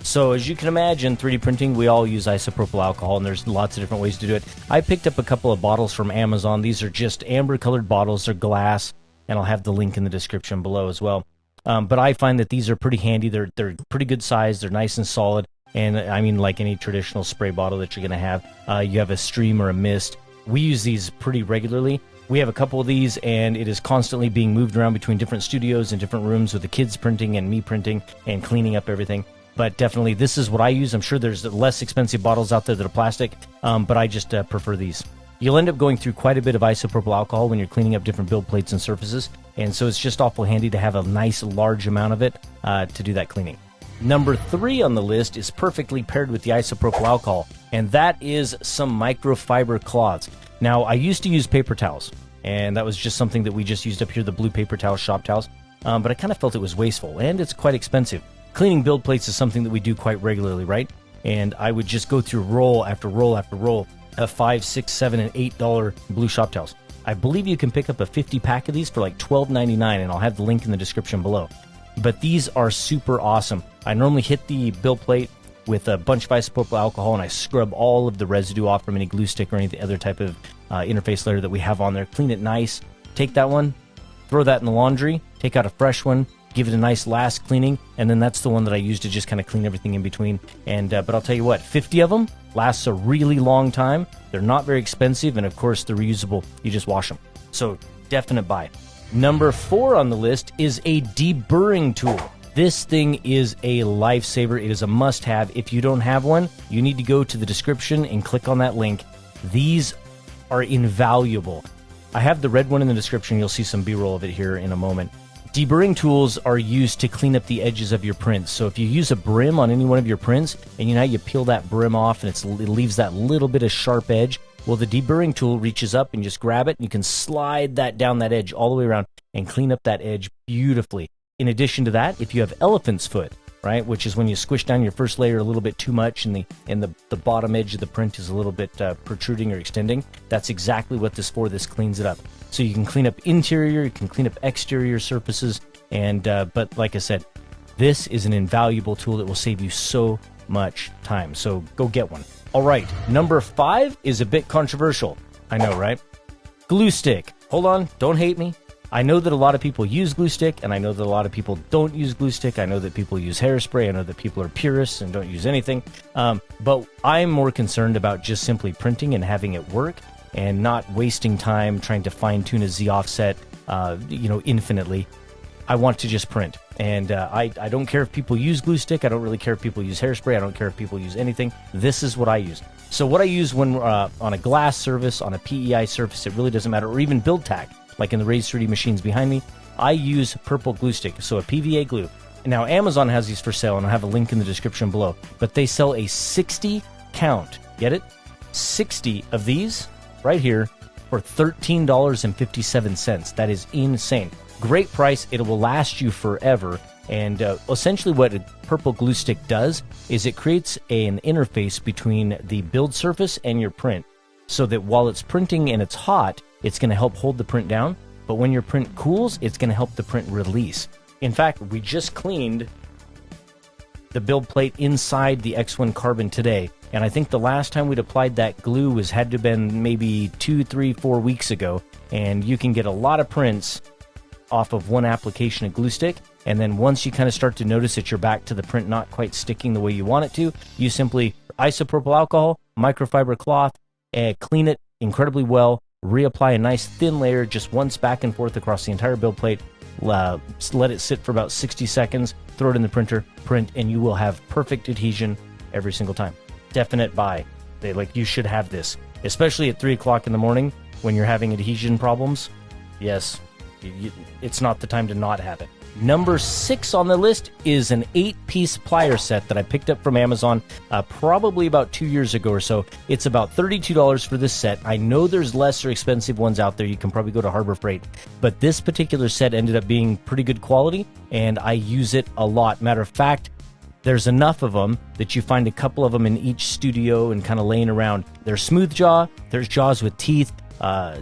So as you can imagine, 3D printing, we all use isopropyl alcohol, and there's lots of different ways to do it. I picked up a couple of bottles from Amazon. These are just amber colored bottles. They're glass, and I'll have the link in the description below as well. But I find that these are pretty handy. They're pretty good size. They're nice and solid. And I mean, like any traditional spray bottle that you're going to have, you have a stream or a mist. We use these pretty regularly. We have a couple of these, and it is constantly being moved around between different studios and different rooms with the kids printing and me printing and cleaning up everything. But definitely, this is what I use. I'm sure there's less expensive bottles out there that are plastic, but I just prefer these. You'll end up going through quite a bit of isopropyl alcohol when you're cleaning up different build plates and surfaces, and so it's just awful handy to have a nice large amount of it to do that cleaning. Number 3 on the list is perfectly paired with the isopropyl alcohol, and that is some microfiber cloths. Now, I used to use paper towels, and that was just something that we just used up here, the blue paper towels, shop towels, but I kind of felt it was wasteful, and it's quite expensive. Cleaning build plates is something that we do quite regularly, right? And I would just go through roll after roll after roll of $5, $6, $7, and $8 blue shop towels. I believe you can pick up a 50 pack of these for like $12.99, and I'll have the link in the description below. But these are super awesome. I normally hit the build plate with a bunch of isopropyl alcohol, and I scrub all of the residue off from any glue stick or any other type of interface layer that we have on there. Clean it nice. Take that one, throw that in the laundry, take out a fresh one, give it a nice last cleaning, and then that's the one that I use to just kind of clean everything in between. And but I'll tell you what, 50 of them lasts a really long time. They're not very expensive, and of course they're reusable. You just wash them. So definite buy. Number 4 on the list is a deburring tool. This thing is a lifesaver. It is a must-have. If you don't have one, you need to go to the description and click on that link. These are invaluable. I have the red one in the description. You'll see some B-roll of it here in a moment. Deburring tools are used to clean up the edges of your prints. So if you use a brim on any one of your prints, and you know how you peel that brim off and it leaves that little bit of sharp edge, well, the deburring tool reaches up and just grab it, and you can slide that down that edge all the way around and clean up that edge beautifully. In addition to that, if you have elephant's foot, right, which is when you squish down your first layer a little bit too much and the bottom edge of the print is a little bit protruding or extending, that's exactly what this for. This cleans it up. So you can clean up interior, you can clean up exterior surfaces, and but like I said, this is an invaluable tool that will save you so much time. So go get one. All right, number 5 is a bit controversial. I know, right? Glue stick. Hold on, don't hate me. I know that a lot of people use glue stick, and I know that a lot of people don't use glue stick. I know that people use hairspray. I know that people are purists and don't use anything. But I'm more concerned about just simply printing and having it work and not wasting time trying to fine-tune a Z offset, infinitely. I want to just print. And I don't care if people use glue stick. I don't really care if people use hairspray. I don't care if people use anything. This is what I use. So what I use when on a glass surface, on a PEI surface, it really doesn't matter, or even build tack, like in the Raise 3D machines behind me, I use purple glue stick, so a PVA glue. Now, Amazon has these for sale, and I'll have a link in the description below, but they sell a 60 count, get it? 60 of these right here for $13.57. That is insane. Great price. It will last you forever. And essentially what a purple glue stick does is it creates an interface between the build surface and your print, so that while it's printing and it's hot, it's going to help hold the print down. But when your print cools, it's going to help the print release. In fact, we just cleaned the build plate inside the X1 Carbon today. And I think the last time we'd applied that glue had to have been maybe 2, 3, 4 weeks ago. And you can get a lot of prints off of one application of glue stick. And then once you kind of start to notice that you're back to the print not quite sticking the way you want it to, you simply isopropyl alcohol, microfiber cloth, clean it incredibly well, reapply a nice thin layer just once back and forth across the entire build plate, let it sit for about 60 seconds, throw it in the printer, print, and you will have perfect adhesion every single time. Definite buy. You should have this, especially at 3 o'clock in the morning when you're having adhesion problems. Yes, it's not the time to not have it. Number 6 on the list is an 8-piece plier set that I picked up from Amazon probably about 2 years ago or so. It's about $32 for this set. I know there's lesser expensive ones out there. You can probably go to Harbor Freight. But this particular set ended up being pretty good quality, and I use it a lot. Matter of fact, there's enough of them that you find a couple of them in each studio and kind of laying around. There's smooth jaw, there's jaws with teeth,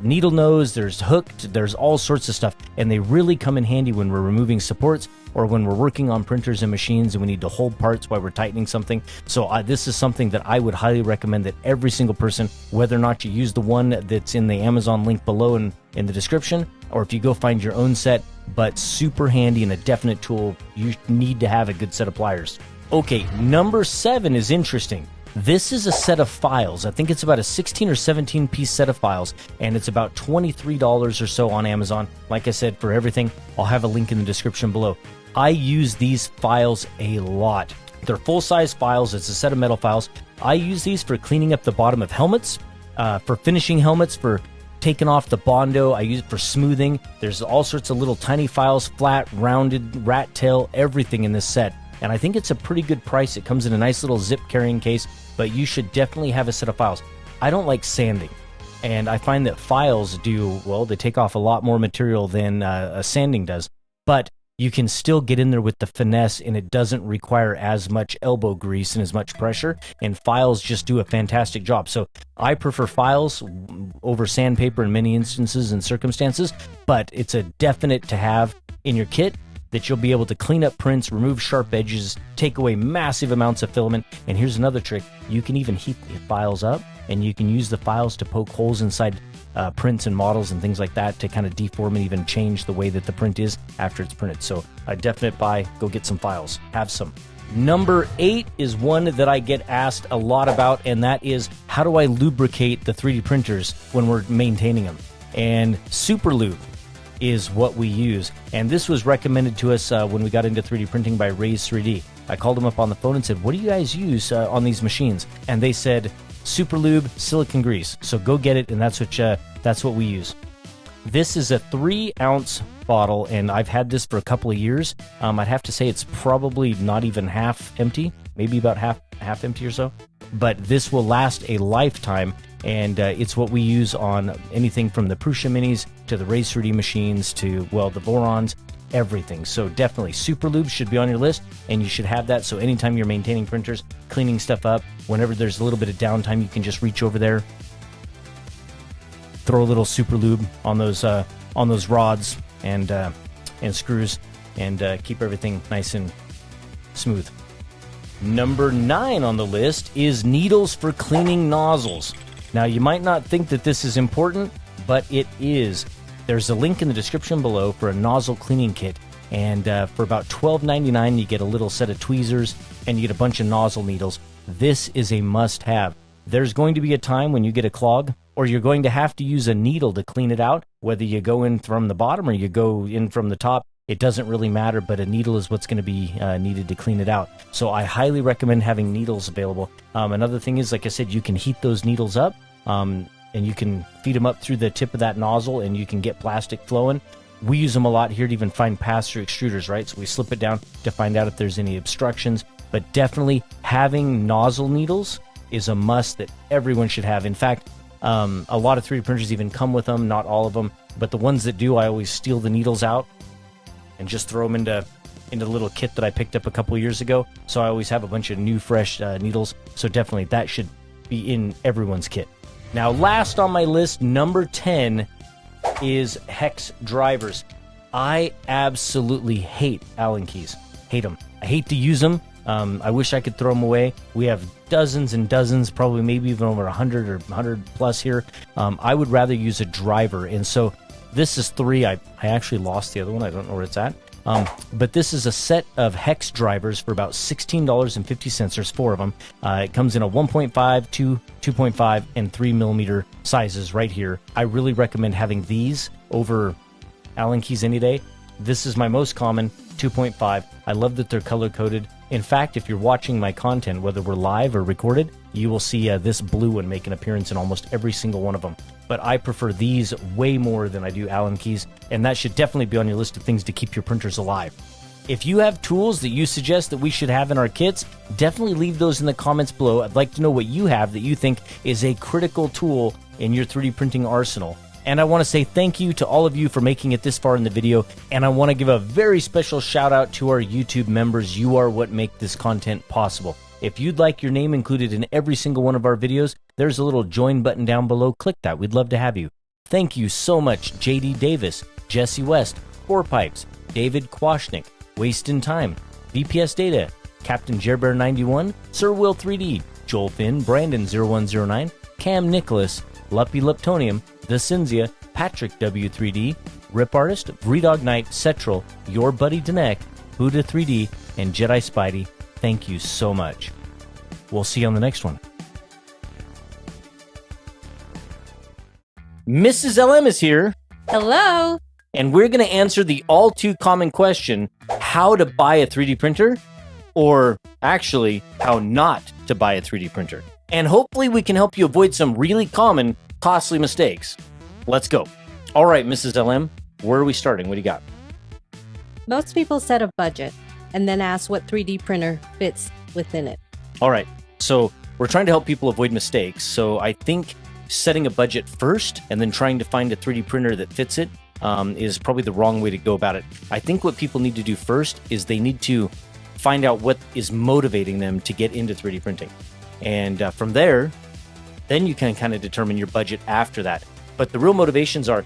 needle nose, there's hooked, there's all sorts of stuff, and they really come in handy when we're removing supports or when we're working on printers and machines and we need to hold parts while we're tightening something. So this is something that I would highly recommend that every single person, whether or not you use the one that's in the Amazon link below in the description, or if you go find your own set, but super handy and a definite tool. You need to have a good set of pliers. Okay, number 7 is interesting. This is a set of files. I think it's about a 16 or 17 piece set of files, and it's about $23 or so on Amazon. Like I said, for everything, I'll have a link in the description below. I use these files a lot. They're full-size files. It's a set of metal files. I use these for cleaning up the bottom of helmets, for finishing helmets, for taking off the Bondo. I use it for smoothing. There's all sorts of little tiny files, flat, rounded, rat tail, everything in this set. And I think it's a pretty good price. It comes in a nice little zip carrying case, but you should definitely have a set of files. I don't like sanding, and I find that files they take off a lot more material than a sanding does, but you can still get in there with the finesse, and it doesn't require as much elbow grease and as much pressure, and files just do a fantastic job. So I prefer files over sandpaper in many instances and circumstances, but it's a definite to have in your kit, that you'll be able to clean up prints, remove sharp edges, take away massive amounts of filament. And here's another trick. You can even heat the files up, and you can use the files to poke holes inside prints and models and things like that to kind of deform and even change the way that the print is after it's printed. So a definite buy. Go get some files. Have some. Number 8 is one that I get asked a lot about, and that is, how do I lubricate the 3D printers when we're maintaining them? And Super Lube is what we use, and this was recommended to us when we got into 3D printing by Raise 3D. I called them up on the phone and said, what do you guys use on these machines? And they said, Super Lube silicone grease. So go get it, and that's what we use. This is a 3-ounce bottle, and I've had this for a couple of years. I'd have to say it's probably not even half empty, maybe about half empty or so. But this will last a lifetime, and it's what we use on anything from the Prusa Minis to the Raise 3D machines to, the Vorons, everything. So definitely, Super Lube should be on your list, and you should have that. So anytime you're maintaining printers, cleaning stuff up, whenever there's a little bit of downtime, you can just reach over there, throw a little Super Lube on those rods and screws, and keep everything nice and smooth. Number 9 on the list is needles for cleaning nozzles. Now, you might not think that this is important, but it is. There's a link in the description below for a nozzle cleaning kit, and for about $12.99 you get a little set of tweezers and you get a bunch of nozzle needles. This is a must-have. There's going to be a time when you get a clog, or you're going to have to use a needle to clean it out, whether you go in from the bottom or you go in from the top. It doesn't really matter, but a needle is what's going to be needed to clean it out. So I highly recommend having needles available. Another thing is, like I said, you can heat those needles up, and you can feed them up through the tip of that nozzle, and you can get plastic flowing. We use them a lot here to even find pass-through extruders, right? So we slip it down to find out if there's any obstructions. But definitely having nozzle needles is a must that everyone should have. In fact, A lot of 3D printers even come with them, not all of them, but the ones that do, I always steal the needles out and just throw them into the little kit that I picked up a couple years ago. So I always have a bunch of new, fresh needles. So definitely that should be in everyone's kit. Now, last on my list, number 10 is hex drivers. I absolutely hate Allen keys. Hate them. I hate to use them. I wish I could throw them away. We have dozens and dozens, probably maybe even over 100 or 100 plus here. I would rather use a driver. And so this is 3. I actually lost the other one. I don't know where it's at. But this is a set of hex drivers for about $16.50. There's 4 of them. It comes in a 1.5, 2, 2.5, and 3 millimeter sizes right here. I really recommend having these over Allen keys any day. This is my most common, 2.5. I love that they're color coded. In fact, if you're watching my content, whether we're live or recorded, you will see this blue one make an appearance in almost every single one of them. But I prefer these way more than I do Allen keys, and that should definitely be on your list of things to keep your printers alive. If you have tools that you suggest that we should have in our kits, definitely leave those in the comments below. I'd like to know what you have that you think is a critical tool in your 3D printing arsenal. And I want to say thank you to all of you for making it this far in the video, and I want to give a very special shout out to our YouTube members. You are what make this content possible. If you'd like your name included in every single one of our videos, there's a little join button down below. Click that. We'd love to have you. Thank you so much, JD Davis, Jesse West, Four Pipes, David Kwashnik, Waste in Time, VPS Data, Captain Jerbear 91, Sir Will 3D, Joel Finn, Brandon 0109, Cam Nicholas, Luppy Leptonium, The Cinzia, Patrick W3D, Rip Artist, Vredog Knight, Cetrel, Your Buddy Danek, Buddha 3D, and Jedi Spidey. Thank you so much. We'll see you on the next one. Mrs. LM is here, Hello. and we're going to answer the all too common question, how to buy a 3D printer, or actually, how not to buy a 3D printer. And hopefully we can help you avoid some really common, costly mistakes. Let's go. All right, Mrs. LM, where are we starting? What do you got? Most people set a budget and then ask what 3D printer fits within it. All right, so we're trying to help people avoid mistakes. So I think setting a budget first and then trying to find a 3D printer that fits it is probably the wrong way to go about it. I think what people need to do first is they need to find out what is motivating them to get into 3D printing. And from there, then you can kind of determine your budget after that. But the real motivations are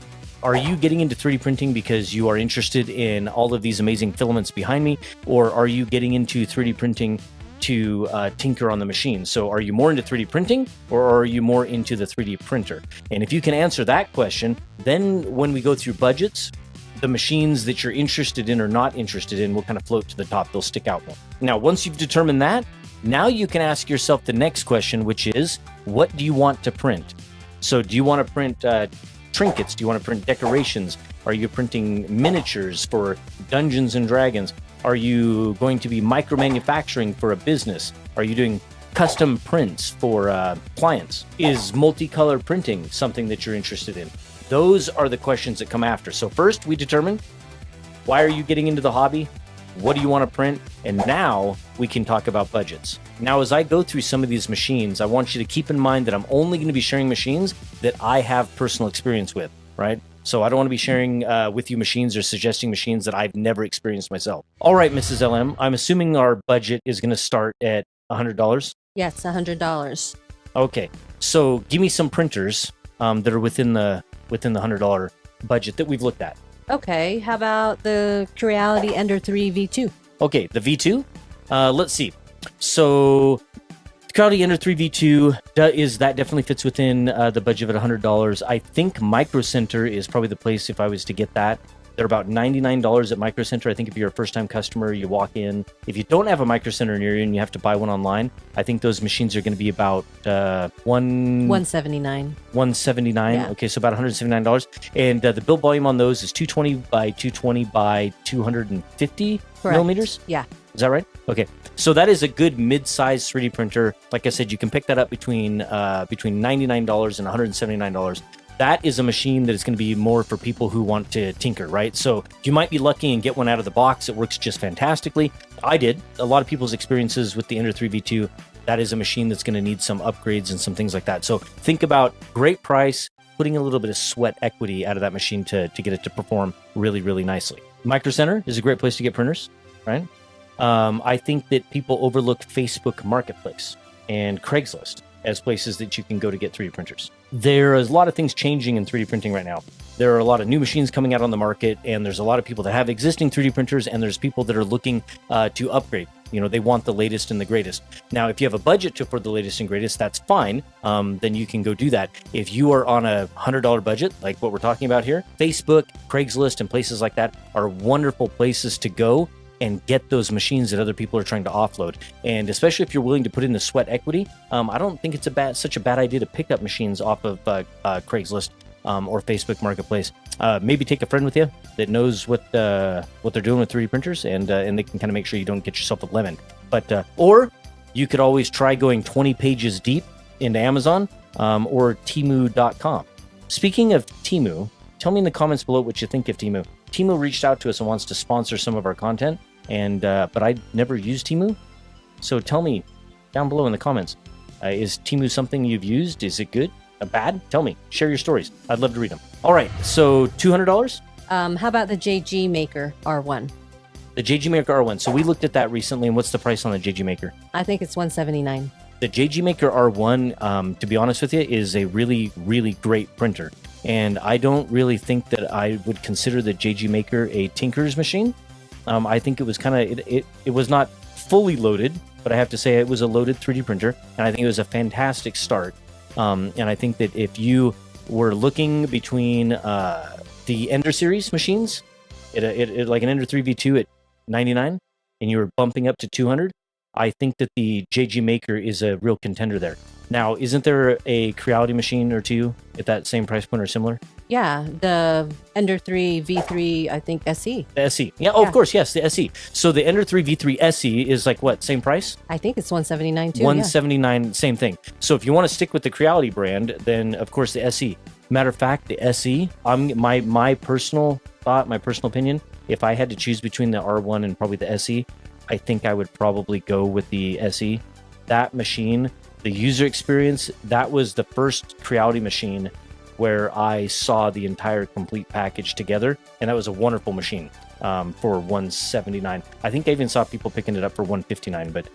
you getting into 3D printing because you are interested in all of these amazing filaments behind me? Or are you getting into 3D printing to tinker on the machine? So are you more into 3D printing, or are you more into the 3D printer? And if you can answer that question, then when we go through budgets, the machines that you're interested in or not interested in will kind of float to the top. They'll stick out more. Now, once you've determined that, now you can ask yourself the next question, which is, what do you want to print? So do you want to print trinkets? Do you want to print decorations? Are you printing miniatures for Dungeons and Dragons? Are you going to be micro manufacturing for a business? Are you doing custom prints for clients? Is multicolor printing something that you're interested in? Those are the questions that come after. So first we determine, why are you getting into the hobby? What do you want to print? And now we can talk about budgets. Now, as I go through some of these machines, I want you to keep in mind that I'm only going to be sharing machines that I have personal experience with, right? So I don't want to be sharing with you machines or suggesting machines that I've never experienced myself. All right, Mrs. LM, I'm assuming our budget is going to start at $100? Yes, $100. Okay, so give me some printers that are within the $100 budget that we've looked at. Okay, how about the Curated Ender 3 V2? Okay, the V2? Let's see. So, Curated Ender 3 V2, that definitely fits within the budget of $100. I think Micro Center is probably the place if I was to get that. They're about $99 at Micro Center. I think if you're a first-time customer, you walk in. If you don't have a Micro Center near you and you have to buy one online, I think those machines are going to be about $179. $179. Yeah. Okay, so about $179. And the build volume on those is 220 by 220 by 250 millimeters. Yeah. Is that right? Okay. So that is a good mid-size 3D printer. Like I said, you can pick that up between $99 and $179. That is a machine that is going to be more for people who want to tinker, right? So you might be lucky and get one out of the box. It works just fantastically. I did. A lot of people's experiences with the Ender 3 V2 that is a machine that's going to need some upgrades and some things like that. So think about great price, putting a little bit of sweat equity out of that machine to get it to perform really, really nicely. Micro Center is a great place to get printers, right? I think that people overlook Facebook Marketplace and Craigslist as places that you can go to get 3D printers. There is a lot of things changing in 3D printing right now. There are a lot of new machines coming out on the market, and there's a lot of people that have existing 3D printers, and there's people that are looking to upgrade. You know, they want the latest and the greatest. Now, if you have a budget for the latest and greatest, that's fine. Then you can go do that. If you are on a $100 budget, like what we're talking about here, Facebook, Craigslist, and places like that are wonderful places to go and get those machines that other people are trying to offload. And especially if you're willing to put in the sweat equity, I don't think it's such a bad idea to pick up machines off of Craigslist or Facebook Marketplace. Maybe take a friend with you that knows what they're doing with 3D printers, and they can kind of make sure you don't get yourself a lemon. But or you could always try going 20 pages deep into Amazon or Temu.com. Speaking of Temu, tell me in the comments below what you think of Temu. Temu reached out to us and wants to sponsor some of our content, and but I never used Temu. So tell me down below in the comments, is Temu something you've used? Is it good? Bad? Tell me. Share your stories. I'd love to read them. All right, so $200? How about the JG Maker R1? The JG Maker R1. So we looked at that recently, and what's the price on the JG Maker? I think it's $179. The JG Maker R1, to be honest with you, is a really, really great printer. And I don't really think that I would consider the JG Maker a tinker's machine. I think it was kind of, it was not fully loaded, but I have to say it was a loaded 3D printer, and I think it was a fantastic start. And I think that if you were looking between the Ender series machines, it like an Ender 3 V2 at 99, and you were bumping up to 200, I think that the JG Maker is a real contender there. Now, isn't there a Creality machine or two at that same price point or similar? Yeah, the Ender 3 V3, I think SE. The SE. Yeah, oh, of course, yes, the SE. So the Ender 3 V3 SE is like what, same price? I think it's $179 too. $179, same thing. So if you want to stick with the Creality brand, then of course the SE. Matter of fact, the SE, my personal thought, my personal opinion, if I had to choose between the R1 and probably the SE, I think I would probably go with the SE. That machine, the user experience, that was the first Creality machine where I saw the entire complete package together, and that was a wonderful machine for $179. I think I even saw people picking it up for $159, but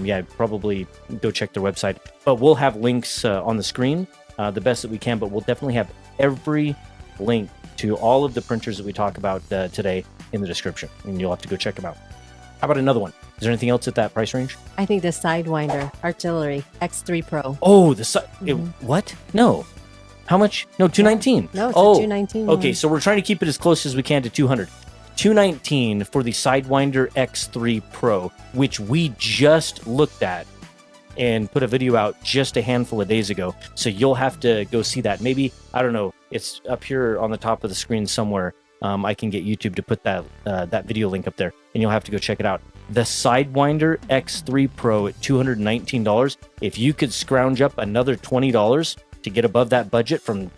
yeah, probably go check their website. But we'll have links on the screen, the best that we can, but we'll definitely have every link to all of the printers that we talk about today in the description, and you'll have to go check them out. How about another one? Is there anything else at that price range? I think the Sidewinder Artillery X3 Pro. Oh, what? No. How much? No, $219. No, it's a $219. Okay, so we're trying to keep it as close as we can to $200. $219 for the Sidewinder X3 Pro, which we just looked at and put a video out just a handful of days ago. So you'll have to go see that. Maybe, I don't know, it's up here on the top of the screen somewhere. I can get YouTube to put that video link up there, and you'll have to go check it out. The Sidewinder X3 Pro at $219. If you could scrounge up another $20 to get above that budget from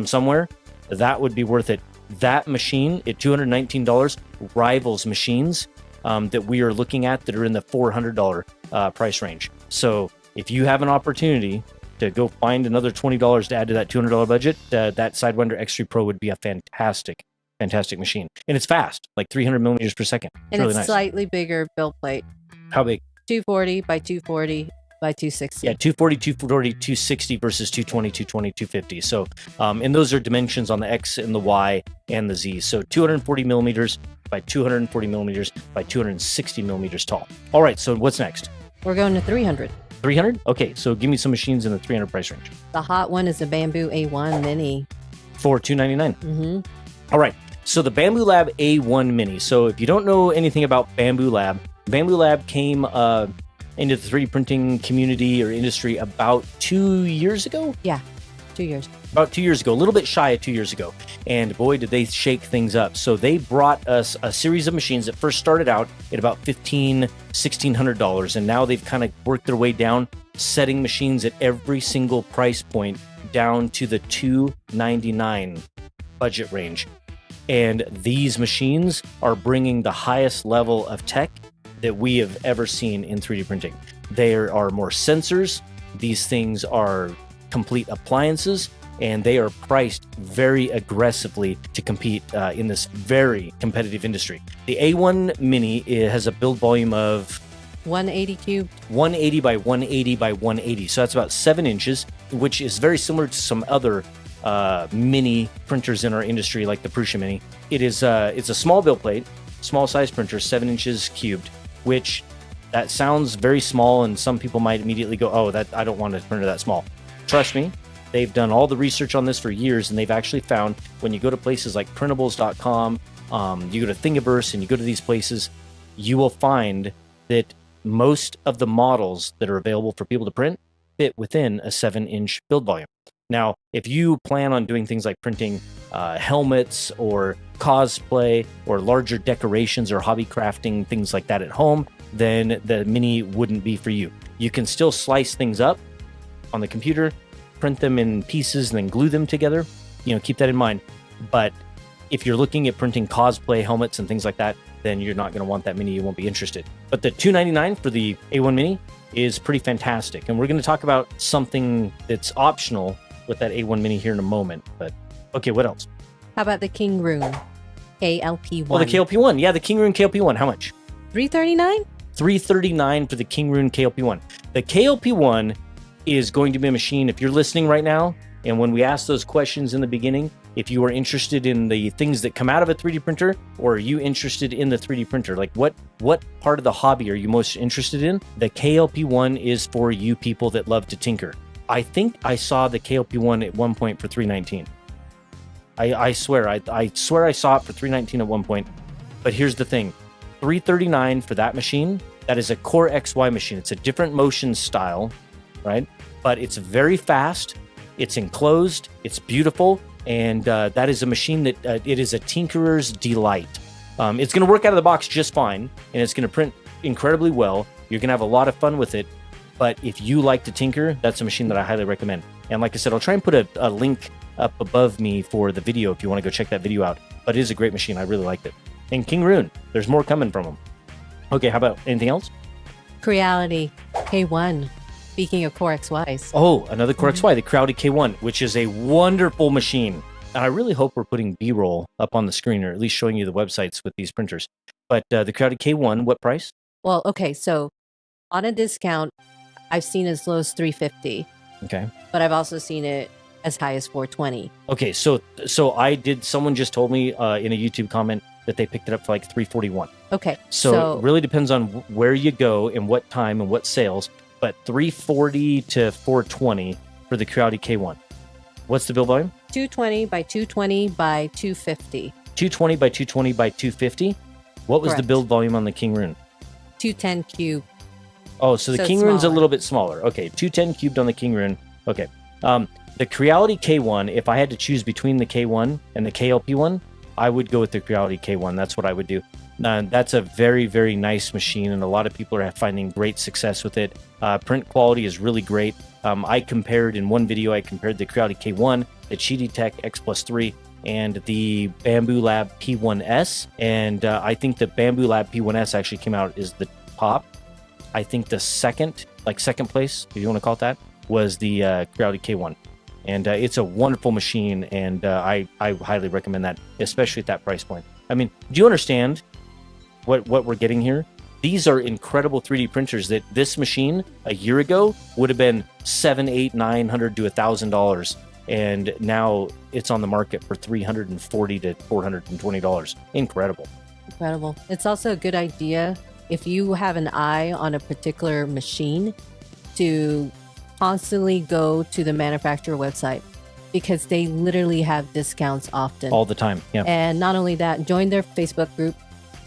somewhere, that would be worth it. That machine at $219 rivals machines that we are looking at that are in the $400 price range. So if you have an opportunity to go find another $20 to add to that $200 budget, that Sidewinder X3 Pro would be a fantastic machine. And it's fast, like 300 millimeters per second. And really it's nice. slightly bigger build plate. How big? 240 by 240 by 260. Yeah, 240, 240, 260 versus 220, 220, 250. So, and those are dimensions on the X and the Y and the Z. So 240 millimeters by 240 millimeters by 260 millimeters tall. All right, so what's next? We're going to 300. 300? Okay, so give me some machines in the 300 price range. The hot one is the Bamboo A1 Mini. For $299. Mm-hmm. All right, so the Bamboo Lab A1 Mini. So if you don't know anything about Bamboo Lab came into the 3D printing community or industry about 2 years ago? Yeah, 2 years. About 2 years ago, a little bit shy of 2 years ago. And boy, did they shake things up. So they brought us a series of machines that first started out at about $1,500, $1,600. And now they've kind of worked their way down, setting machines at every single price point down to the $299 budget range. And these machines are bringing the highest level of tech that we have ever seen in 3D printing. There are more sensors. These things are complete appliances, and they are priced very aggressively to compete in this very competitive industry. The A1 Mini has a build volume of 180 cubed. 180 by 180 by 180. So that's about 7 inches, which is very similar to some other mini printers in our industry, like the Prusa Mini. It's a small build plate, small size printer, 7 inches cubed, which that sounds very small, and some people might immediately go, oh, that I don't want a printer that small. Trust me, they've done all the research on this for years, and they've actually found when you go to places like printables.com, you go to Thingiverse, and you go to these places, you will find that most of the models that are available for people to print fit within a 7-inch build volume. Now, if you plan on doing things like printing helmets or cosplay or larger decorations or hobby crafting, things like that at home, then the Mini wouldn't be for you. You can still slice things up on the computer, print them in pieces, and then glue them together. Keep that in mind. But if you're looking at printing cosplay helmets and things like that, then you're not going to want that Mini. You won't be interested. But the $299 for the A1 Mini is pretty fantastic. And we're going to talk about something that's optional with that A1 Mini here in a moment. But okay, what else? How about the King Rune KLP1? Well, the KLP1. Yeah, the King Rune KLP1. How much? $339? $339 for the King Rune KLP1. The KLP1 is going to be a machine, if you're listening right now, and when we asked those questions in the beginning, if you are interested in the things that come out of a 3D printer, or are you interested in the 3D printer? Like what part of the hobby are you most interested in? The KLP1 is for you people that love to tinker. I think I saw the KLP1 at one point for $319. I swear I saw it for $319 at one point. But here's the thing. $339 for that machine, that is a Core XY machine. It's a different motion style, right? But it's very fast, it's enclosed, it's beautiful, and that is a machine that it is a tinkerer's delight. It's going to work out of the box just fine, and it's going to print incredibly well. You're going to have a lot of fun with it, but if you like to tinker, that's a machine that I highly recommend. And like I said, I'll try and put a link up above me for the video if you want to go check that video out. But it is a great machine. I really liked it. And King Rune, there's more coming from him. Okay, how about anything else? Creality K1. Speaking of Core XYs. Oh, another Core XY, the Creality K1, which is a wonderful machine. And I really hope we're putting B-roll up on the screen, or at least showing you the websites with these printers. But the Creality K1, what price? Well, okay, so on a discount, I've seen as low as $350. Okay. But I've also seen it as high as $420. Okay, so someone just told me in a YouTube comment that they picked it up for like $341. Okay. So it really depends on where you go and what time and what sales, but $340 to $420 for the Creality K1. What's the build volume? 220 by 220 by 250. 220 by 220 by 250? What was Correct. the build volume on the King Rune? 210 cube. Oh, so the So King it's Rune's a smaller. little bit smaller. Okay, 210 cubed on the King Rune. Okay. The Creality K1, if I had to choose between the K1 and the KLP1, I would go with the Creality K1. That's what I would do. That's a very, very nice machine, and a lot of people are finding great success with it. Print quality is really great. I compared in one video, the Creality K1, the Cheetah Tech X Plus 3, and the Bamboo Lab P1S. And I think the Bamboo Lab P1S actually came out as the top. I think the second place, if you want to call it that, was the Creality K1. And it's a wonderful machine, and I highly recommend that, especially at that price point. I mean, do you understand what we're getting here? These are incredible 3D printers that this machine a year ago would have been $700, $800, $900 to $1,000, and now it's on the market for $340 to $420. Incredible. Incredible. It's also a good idea if you have an eye on a particular machine to constantly go to the manufacturer website, because they literally have discounts often. All the time, yeah. And not only that, join their Facebook group.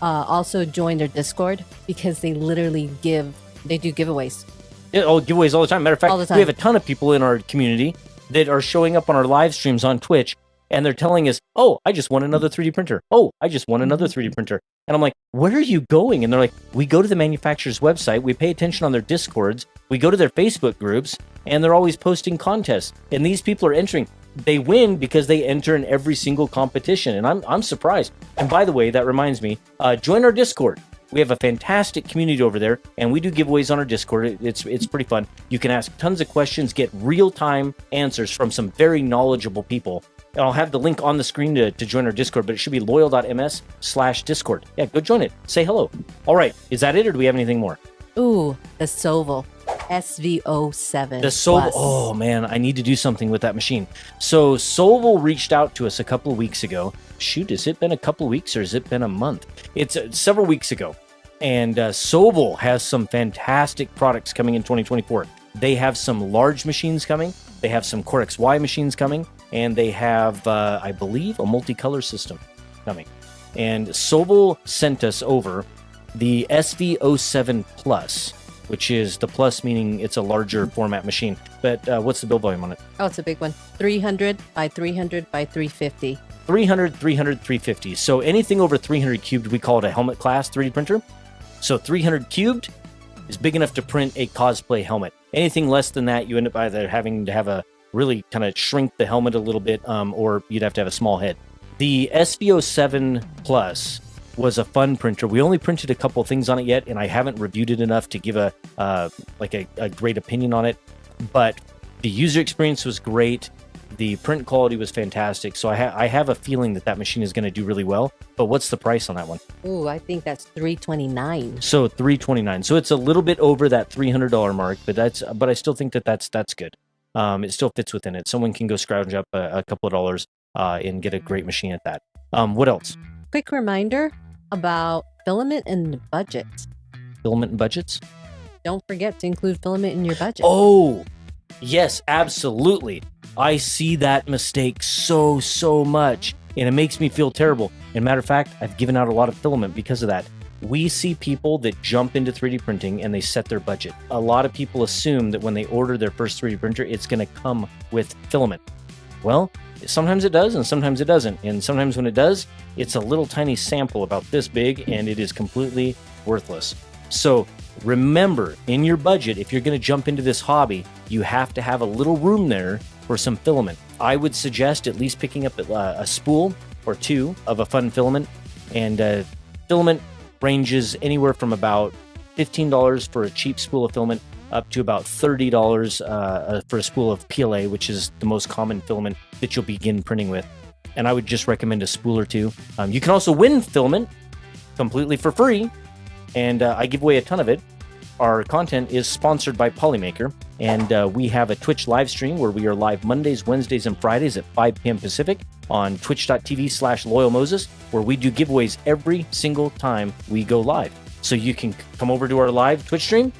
Also join their Discord, because they literally do giveaways. Yeah, giveaways all the time. Matter of fact, All the time. we have a ton of people in our community that are showing up on our live streams on Twitch, and they're telling us, oh, I just won another 3D printer. Oh, I just won another 3D printer. And I'm like, where are you going? And they're like, we go to the manufacturer's website, we pay attention on their Discords, we go to their Facebook groups, and they're always posting contests. And these people are entering. They win because they enter in every single competition, and I'm surprised. And by the way, that reminds me, join our Discord. We have a fantastic community over there, and we do giveaways on our Discord. It's pretty fun. You can ask tons of questions, get real-time answers from some very knowledgeable people. And I'll have the link on the screen to join our Discord, but it should be loyal.ms/Discord. Yeah, go join it. Say hello. All right, is that it, or do we have anything more? Ooh, the Sovel SVO7. The Sovel. Plus. Oh man, I need to do something with that machine. So Sovel reached out to us a couple of weeks ago. Shoot, has it been a couple of weeks or has it been a month? It's several weeks ago. And Sovel has some fantastic products coming in 2024. They have some large machines coming. They have some Core XY machines coming. And they have, I believe, a multicolor system coming. And Sovel sent us over the SV07 Plus, which is the plus meaning it's a larger format machine. But what's the build volume on it? Oh, it's a big one. 300 by 300 by 350. 300, 300, 350. So anything over 300 cubed, we call it a helmet class 3D printer. So 300 cubed is big enough to print a cosplay helmet. Anything less than that, you end up either having to have a really kind of shrink the helmet a little bit, or you'd have to have a small head. The SV07 Plus was a fun printer. We only printed a couple things on it yet, and I haven't reviewed it enough to give a great opinion on it. But the user experience was great. The print quality was fantastic. So I have a feeling that machine is going to do really well. But what's the price on that one? Ooh, I think that's $329. So $329. So it's a little bit over that $300 mark, but I still think that's good. It still fits within it. Someone can go scrounge up a couple of dollars and get a great machine at that. What else? Quick reminder about filament and budgets. Filament and budgets? Don't forget to include filament in your budget. Oh, yes, absolutely. I see that mistake so much, and it makes me feel terrible. And matter of fact, I've given out a lot of filament because of that. We see people that jump into 3D printing and they set their budget. A lot of people assume that when they order their first 3D printer, it's going to come with filament. Well, sometimes it does and sometimes it doesn't. And sometimes when it does, it's a little tiny sample about this big and it is completely worthless. So remember, in your budget, if you're going to jump into this hobby, you have to have a little room there for some filament. I would suggest at least picking up a spool or two of a fun filament. And filament ranges anywhere from about $15 for a cheap spool of filament up to about $30 for a spool of PLA, which is the most common filament that you'll begin printing with. And I would just recommend a spool or two. You can also win filament completely for free, and I give away a ton of it. Our content is sponsored by Polymaker, and we have a Twitch live stream where we are live Mondays, Wednesdays, and Fridays at 5 p.m. Pacific on twitch.tv/loyalmoses, where we do giveaways every single time we go live. So you can come over to our live Twitch stream.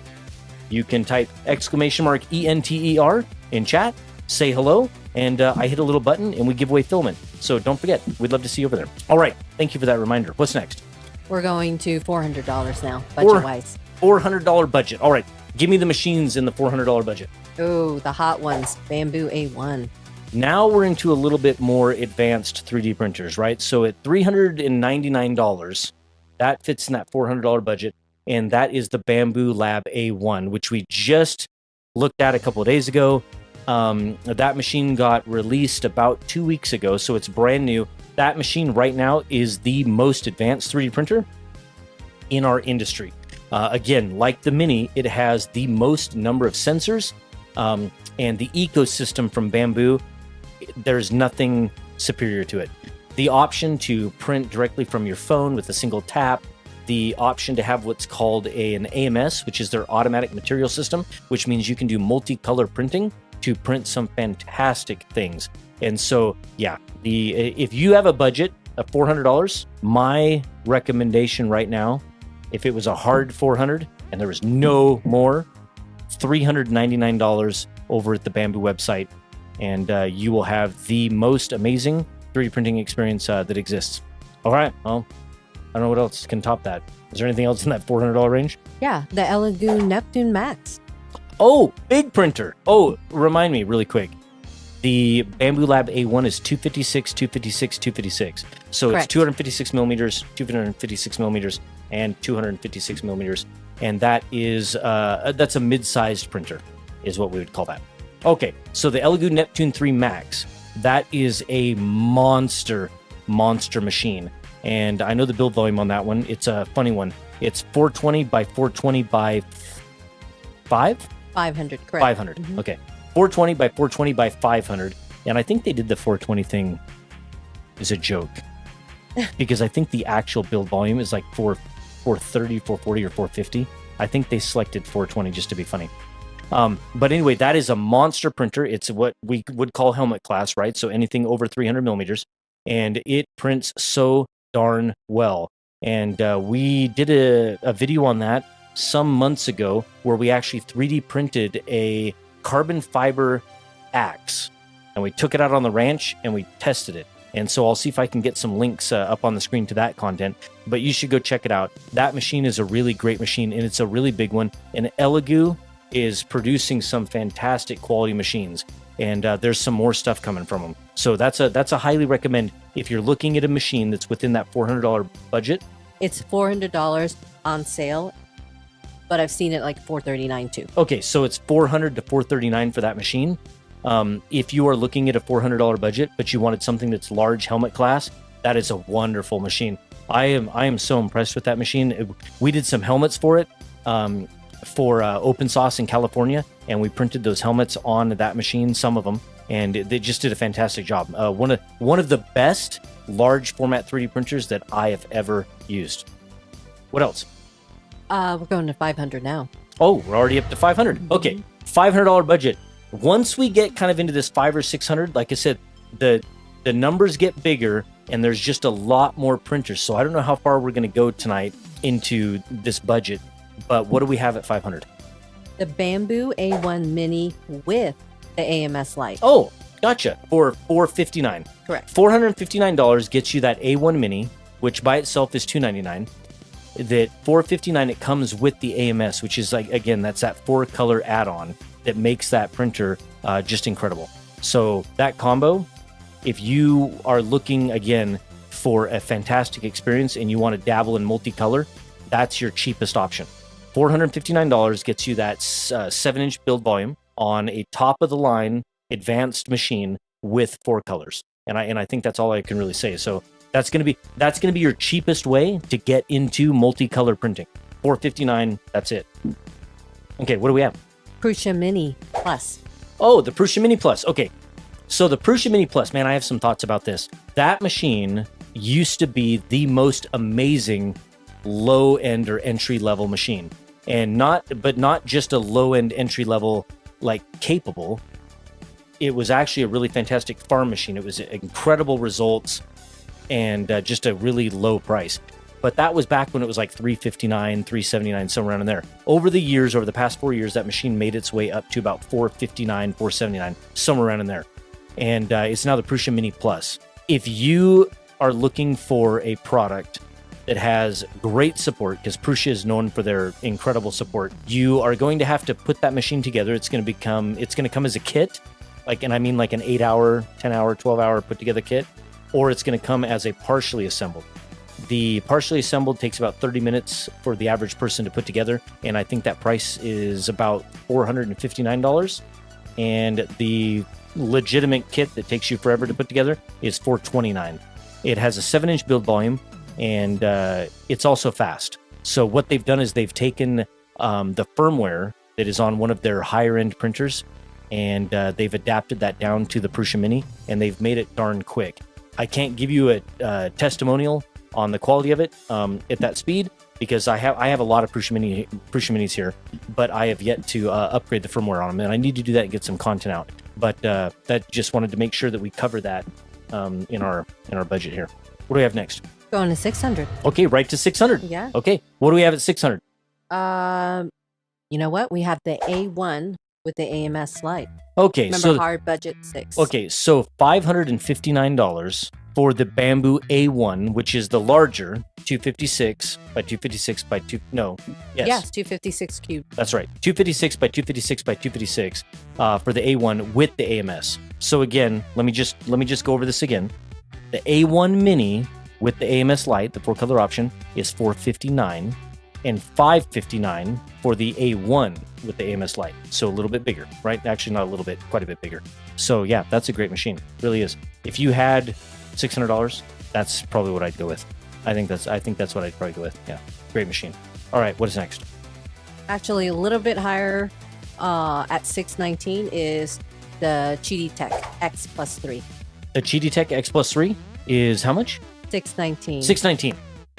You can type !ENTER in chat, say hello, and I hit a little button and we give away filament. So don't forget, we'd love to see you over there. All right, thank you for that reminder. What's next? We're going to $400 now, budget-wise. $400 budget. All right, give me the machines in the $400 budget. Ooh, the hot ones, Bamboo A1. Now we're into a little bit more advanced 3D printers, right? So at $399, that fits in that $400 budget, and that is the Bamboo Lab A1, which we just looked at a couple of days ago. That machine got released about 2 weeks ago, so it's brand new. That machine right now is the most advanced 3D printer in our industry. Again, like the Mini, it has the most number of sensors, and the ecosystem from Bamboo, there's nothing superior to it. The option to print directly from your phone with a single tap, the option to have what's called an AMS, which is their automatic material system, which means you can do multicolor printing to print some fantastic things. And so, yeah, if you have a budget of $400, my recommendation right now, if it was a hard $400 and there was no more, $399 over at the Bamboo website, and you will have the most amazing 3D printing experience that exists. All right, well, I don't know what else can top that. Is there anything else in that $400 range? Yeah, the Elegoo Neptune Max. Oh, big printer. Oh, remind me really quick. The Bamboo Lab A1 is 256, 256, 256. So Correct. It's 256 millimeters, 256 millimeters, and 256 millimeters. And that is, that's a mid-sized printer, is what we would call that. Okay, so the Elegoo Neptune 3 Max, that is a monster machine. And I know the build volume on that one. It's a funny one. It's 420 by 420 by 5? 500, correct. 500. Okay. 420 by 420 by 500. And I think they did the 420 thing as a joke because I think the actual build volume is like 430, 440, or 450. I think they selected 420 just to be funny. But anyway, that is a monster printer. It's what we would call helmet class, right? So anything over 300 millimeters. And it prints so darn well. And we did a video on that some months ago where we actually 3D printed a carbon fiber axe. And we took it out on the ranch and we tested it. And so I'll see if I can get some links up on the screen to that content. But you should go check it out. That machine is a really great machine, and it's a really big one. And Elegoo is producing some fantastic quality machines. And there's some more stuff coming from them. So that's a highly recommend if you're looking at a machine that's within that $400 budget. It's $400 on sale, but I've seen it like $439 too. Okay, so it's $400 to $439 for that machine. If you are looking at a $400 budget, but you wanted something that's large helmet class, that is a wonderful machine. I am so impressed with that machine. We did some helmets for it for Open Source in California, and we printed those helmets on that machine, some of them, and they just did a fantastic job. One of the best large format 3D printers that I have ever used. What else? We're going to 500 now. Oh, we're already up to 500. Okay, $500 budget. Once we get kind of into this 500 or 600, like I said, the numbers get bigger and there's just a lot more printers. So I don't know how far we're going to go tonight into this budget, but what do we have at 500? The Bamboo A1 Mini with the AMS light. Oh, gotcha. For $459. Correct. $459 gets you that A1 Mini, which by itself is $299. That $459, it comes with the AMS, which is like, again, that's that 4-color add-on that makes that printer just incredible. So that combo, if you are looking again for a fantastic experience and you want to dabble in multicolor, that's your cheapest option. $459 gets you that 7-inch build volume on a top-of-the-line advanced machine with 4 colors, and I think that's all I can really say. So that's gonna be your cheapest way to get into multicolor printing. $459, that's it. Okay, what do we have? Prusa Mini Plus. Oh, the Prusa Mini Plus. Okay, so the Prusa Mini Plus, man, I have some thoughts about this. That machine used to be the most amazing low-end or entry-level machine, and not just a low-end entry-level like capable. It was actually a really fantastic farm machine. It was incredible results and just a really low price. But that was back when it was like $359, $379, somewhere around in there. Over the years, over the past 4 years, that machine made its way up to about $459, $479, somewhere around in there. And it's now the Prusa Mini Plus. If you are looking for a product that has great support, because Prusa is known for their incredible support, you are going to have to put that machine together. It's going to come as a kit, and I mean like an 8-hour, 10-hour, 12-hour put together kit, or it's going to come as a partially assembled. The partially assembled takes about 30 minutes for the average person to put together, and I think that price is about $459. And the legitimate kit that takes you forever to put together is $429. It has a 7-inch build volume, and it's also fast. So what they've done is they've taken the firmware that is on one of their higher-end printers, and they've adapted that down to the Prusa Mini, and they've made it darn quick. I can't give you a testimonial on the quality of it at that speed, because I have a lot of Prusa Minis here, but I have yet to upgrade the firmware on them, and I need to do that and get some content out. But that just wanted to make sure that we cover that in our budget here. What do we have next? Going to 600. Okay, right to 600. Yeah. Okay, what do we have at 600? You know what? We have the A1 with the AMS light. Okay, Remember, so hard budget 6. okay, so $559 for the Bamboo A1, which is the larger 256 by 256 by 2. No, Yes, 256 cube. That's right. 256 by 256 by 256 for the A1 with the AMS. So again, let me just go over this again. The A1 Mini with the AMS light, the 4-color option, is $459, and $559 for the A1 with the AMS light. So a little bit bigger, right? Actually, not a little bit, quite a bit bigger. So yeah, that's a great machine. It really is. If you had $600, that's probably what I'd go with. I think that's what I'd probably go with. Yeah, great machine. All right, what is next? Actually, a little bit higher at 619 is the Cheetah X Plus 3. The Cheetah X Plus 3 is how much? 619. 619.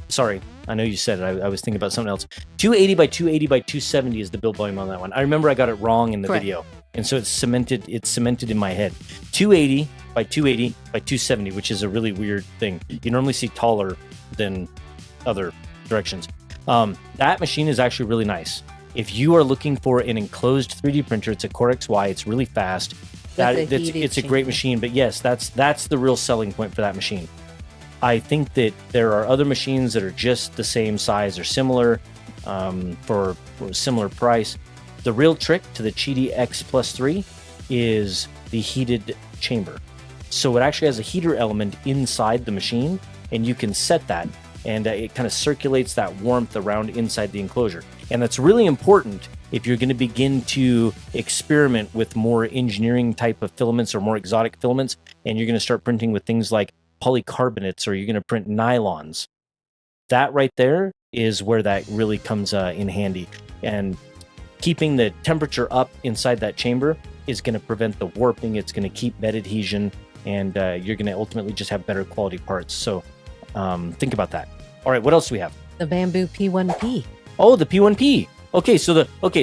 Sorry, I know you said it. I was thinking about something else. 280 by 280 by 270 is the build volume on that one. I remember I got it wrong in the Correct. video, and so it's cemented in my head. 280 by 280 by 270, which is a really weird thing. You normally see taller than other directions. That machine is actually really nice. If you are looking for an enclosed 3D printer, it's a Core XY. It's really fast. It's a great machine. But yes, that's the real selling point for that machine. I think that there are other machines that are just the same size or similar for a similar price. The real trick to the Cheetah X Plus 3 is the heated chamber. So it actually has a heater element inside the machine, and you can set that, and it kind of circulates that warmth around inside the enclosure. And that's really important if you're going to begin to experiment with more engineering type of filaments or more exotic filaments, and you're going to start printing with things like polycarbonates, or you're going to print nylons. That right there is where that really comes in handy. And keeping the temperature up inside that chamber is going to prevent the warping. It's going to keep bed adhesion, and you're going to ultimately just have better quality parts. So think about that. All right, what else do we have? The Bamboo P1P. Oh, the P1P. Okay,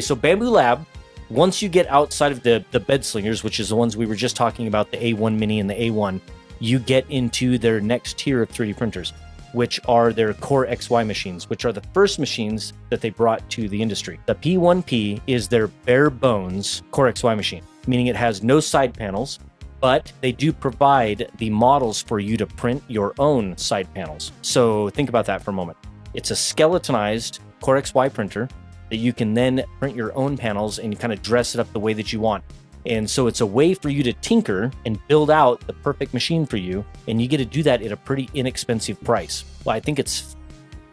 so Bamboo Lab, once you get outside of the bed slingers, which is the ones we were just talking about, the A1 Mini and the A1, you get into their next tier of 3D printers, which are their Core XY machines, which are the first machines that they brought to the industry. The P1P is their bare bones Core XY machine, meaning it has no side panels, but they do provide the models for you to print your own side panels. So think about that for a moment. It's a skeletonized Core XY printer that you can then print your own panels and kind of dress it up the way that you want. And so it's a way for you to tinker and build out the perfect machine for you, and you get to do that at a pretty inexpensive price. Well, I think it's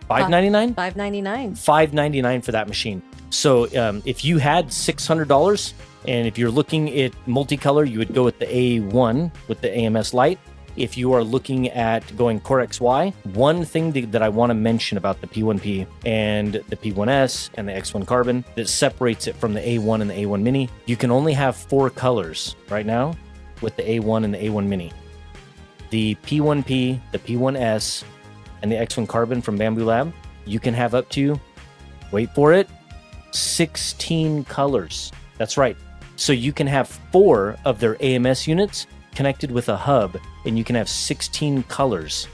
$599? $599. $599 for that machine. So if you had $600, and if you're looking at multicolor, you would go with the A1 with the AMS light. If you are looking at going Core XY, one thing that I want to mention about the P1P and the P1S and the X1 Carbon that separates it from the A1 and the A1 Mini, you can only have 4 colors right now with the A1 and the A1 Mini. The P1P, the P1S, and the X1 Carbon from Bamboo Lab, you can have up to, wait for it, 16 colors. That's right. So you can have 4 of their AMS units connected with a hub, and you can have 16 colors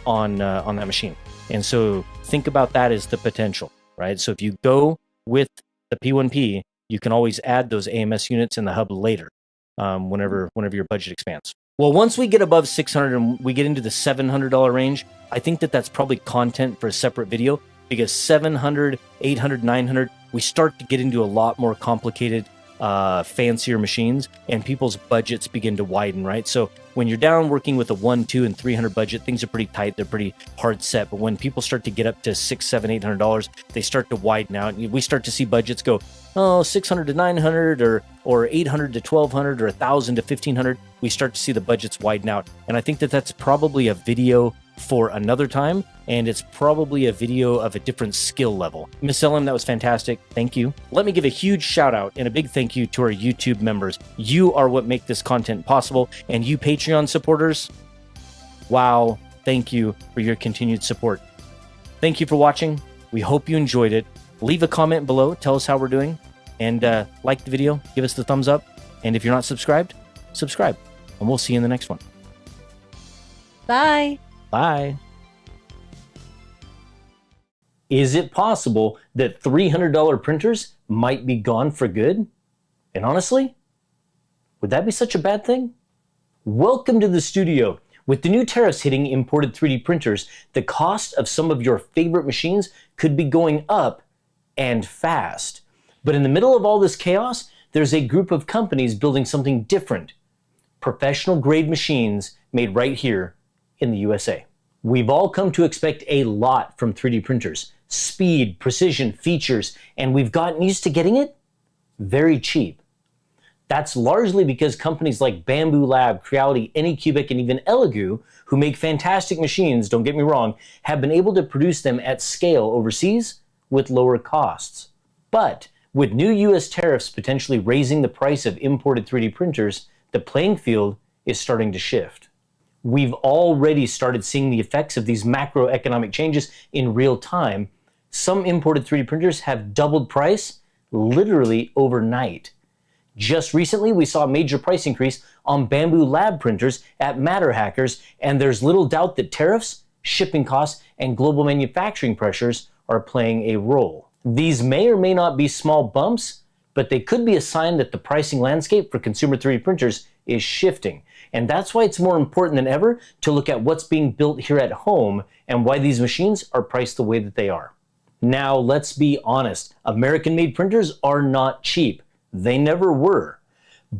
on that machine. And so think about that as the potential, right? So if you go with the P1P, you can always add those AMS units in the hub later, whenever your budget expands. Well, once we get above 600 and we get into the $700 range, I think that's probably content for a separate video, because 700, 800, 900, we start to get into a lot more complicated, fancier machines, and people's budgets begin to widen, right? So when you're down working with a 1, 2, and 300 budget, things are pretty tight. They're pretty hard set. But when people start to get up to $600, $700, $800, they start to widen out. And we start to see budgets go, oh, 600 to 900, or 800 to 1200, or 1000 to 1500. We start to see the budgets widen out. And I think that's probably a video for another time, and it's probably a video of a different skill level. Miss Ellen, that was fantastic. Thank you. Let me give a huge shout out and a big thank you to our YouTube members. You are what make this content possible, and you Patreon supporters, wow, thank you for your continued support. Thank you for watching. We hope you enjoyed it. Leave a comment below, tell us how we're doing, and like the video, give us the thumbs up, and if you're not subscribed, subscribe, and we'll see you in the next one. Bye. Bye. Is it possible that $300 printers might be gone for good? And honestly, would that be such a bad thing? Welcome to the studio. With the new tariffs hitting imported 3D printers, the cost of some of your favorite machines could be going up, and fast. But in the middle of all this chaos, there's a group of companies building something different. Professional grade machines made right here in the USA. We've all come to expect a lot from 3D printers. Speed, precision, features, and we've gotten used to getting it very cheap. That's largely because companies like Bamboo Lab, Creality, Anycubic, and even Elegoo, who make fantastic machines, don't get me wrong, have been able to produce them at scale overseas with lower costs. But with new US tariffs potentially raising the price of imported 3D printers, the playing field is starting to shift. We've already started seeing the effects of these macroeconomic changes in real time. Some imported 3D printers have doubled price literally overnight. Just recently, we saw a major price increase on Bamboo Lab printers at Matter Hackers, and there's little doubt that tariffs, shipping costs, and global manufacturing pressures are playing a role. These may or may not be small bumps, but they could be a sign that the pricing landscape for consumer 3D printers is shifting. And that's why it's more important than ever to look at what's being built here at home and why these machines are priced the way that they are. Now, let's be honest. American-made printers are not cheap. They never were.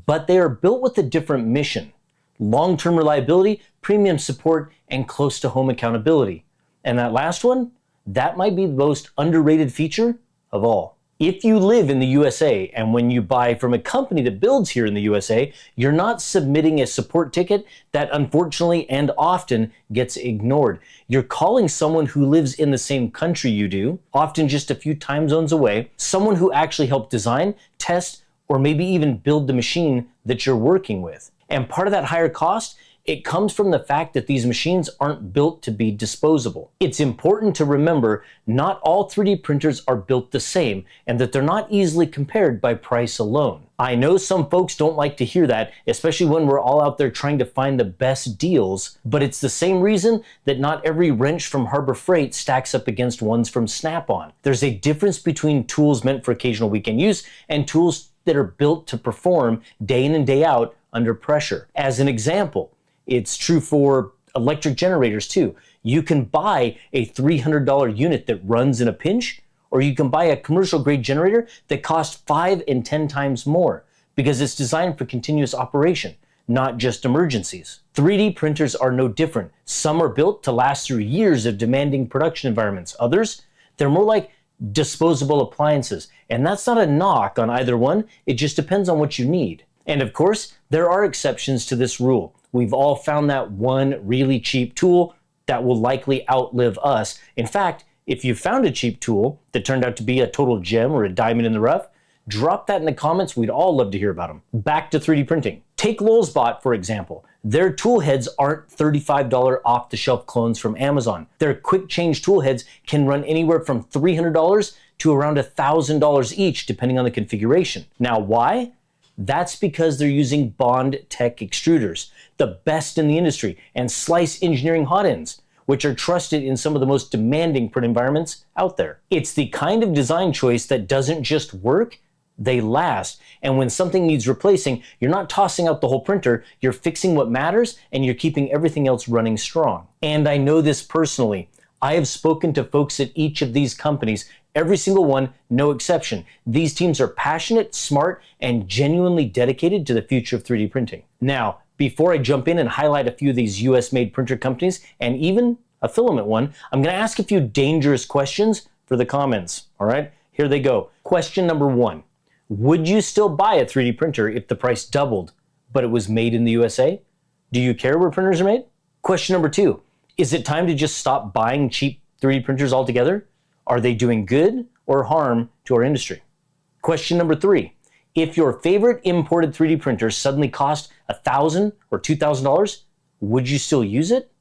But they are built with a different mission: long-term reliability, premium support, and close-to-home accountability. And that last one, that might be the most underrated feature of all. If you live in the USA and when you buy from a company that builds here in the USA, you're not submitting a support ticket that unfortunately and often gets ignored. You're calling someone who lives in the same country you do, often just a few time zones away, someone who actually helped design, test, or maybe even build the machine that you're working with. And part of that higher cost, it comes from the fact that these machines aren't built to be disposable. It's important to remember not all 3D printers are built the same and that they're not easily compared by price alone. I know some folks don't like to hear that, especially when we're all out there trying to find the best deals, but it's the same reason that not every wrench from Harbor Freight stacks up against ones from Snap-on. There's a difference between tools meant for occasional weekend use and tools that are built to perform day in and day out under pressure. As an example, it's true for electric generators too. You can buy a $300 unit that runs in a pinch, or you can buy a commercial grade generator that costs 5 and 10 times more because it's designed for continuous operation, not just emergencies. 3D printers are no different. Some are built to last through years of demanding production environments. Others, they're more like disposable appliances. And that's not a knock on either one. It just depends on what you need. And of course, there are exceptions to this rule. We've all found that one really cheap tool that will likely outlive us. In fact, if you found a cheap tool that turned out to be a total gem or a diamond in the rough, drop that in the comments. We'd all love to hear about them. Back to 3D printing. Take Lulzbot, for example. Their tool heads aren't $35 off-the-shelf clones from Amazon. Their quick change tool heads can run anywhere from $300 to around $1,000 each, depending on the configuration. Now, why? That's because they're using Bond Tech extruders, the best in the industry, and Slice Engineering hot ends, which are trusted in some of the most demanding print environments out there. It's the kind of design choice that doesn't just work, they last. And when something needs replacing, you're not tossing out the whole printer, you're fixing what matters, and you're keeping everything else running strong. And I know this personally. I have spoken to folks at each of these companies, every single one, no exception. These teams are passionate, smart, and genuinely dedicated to the future of 3D printing. Now, before I jump in and highlight a few of these US-made printer companies, and even a filament one, I'm gonna ask a few dangerous questions for the comments, all right? Here they go. Question number 1. Would you still buy a 3D printer if the price doubled, but it was made in the USA? Do you care where printers are made? Question number 2. Is it time to just stop buying cheap 3D printers altogether? Are they doing good or harm to our industry? Question number 3. If your favorite imported 3D printer suddenly cost $1,000 or $2,000, would you still use it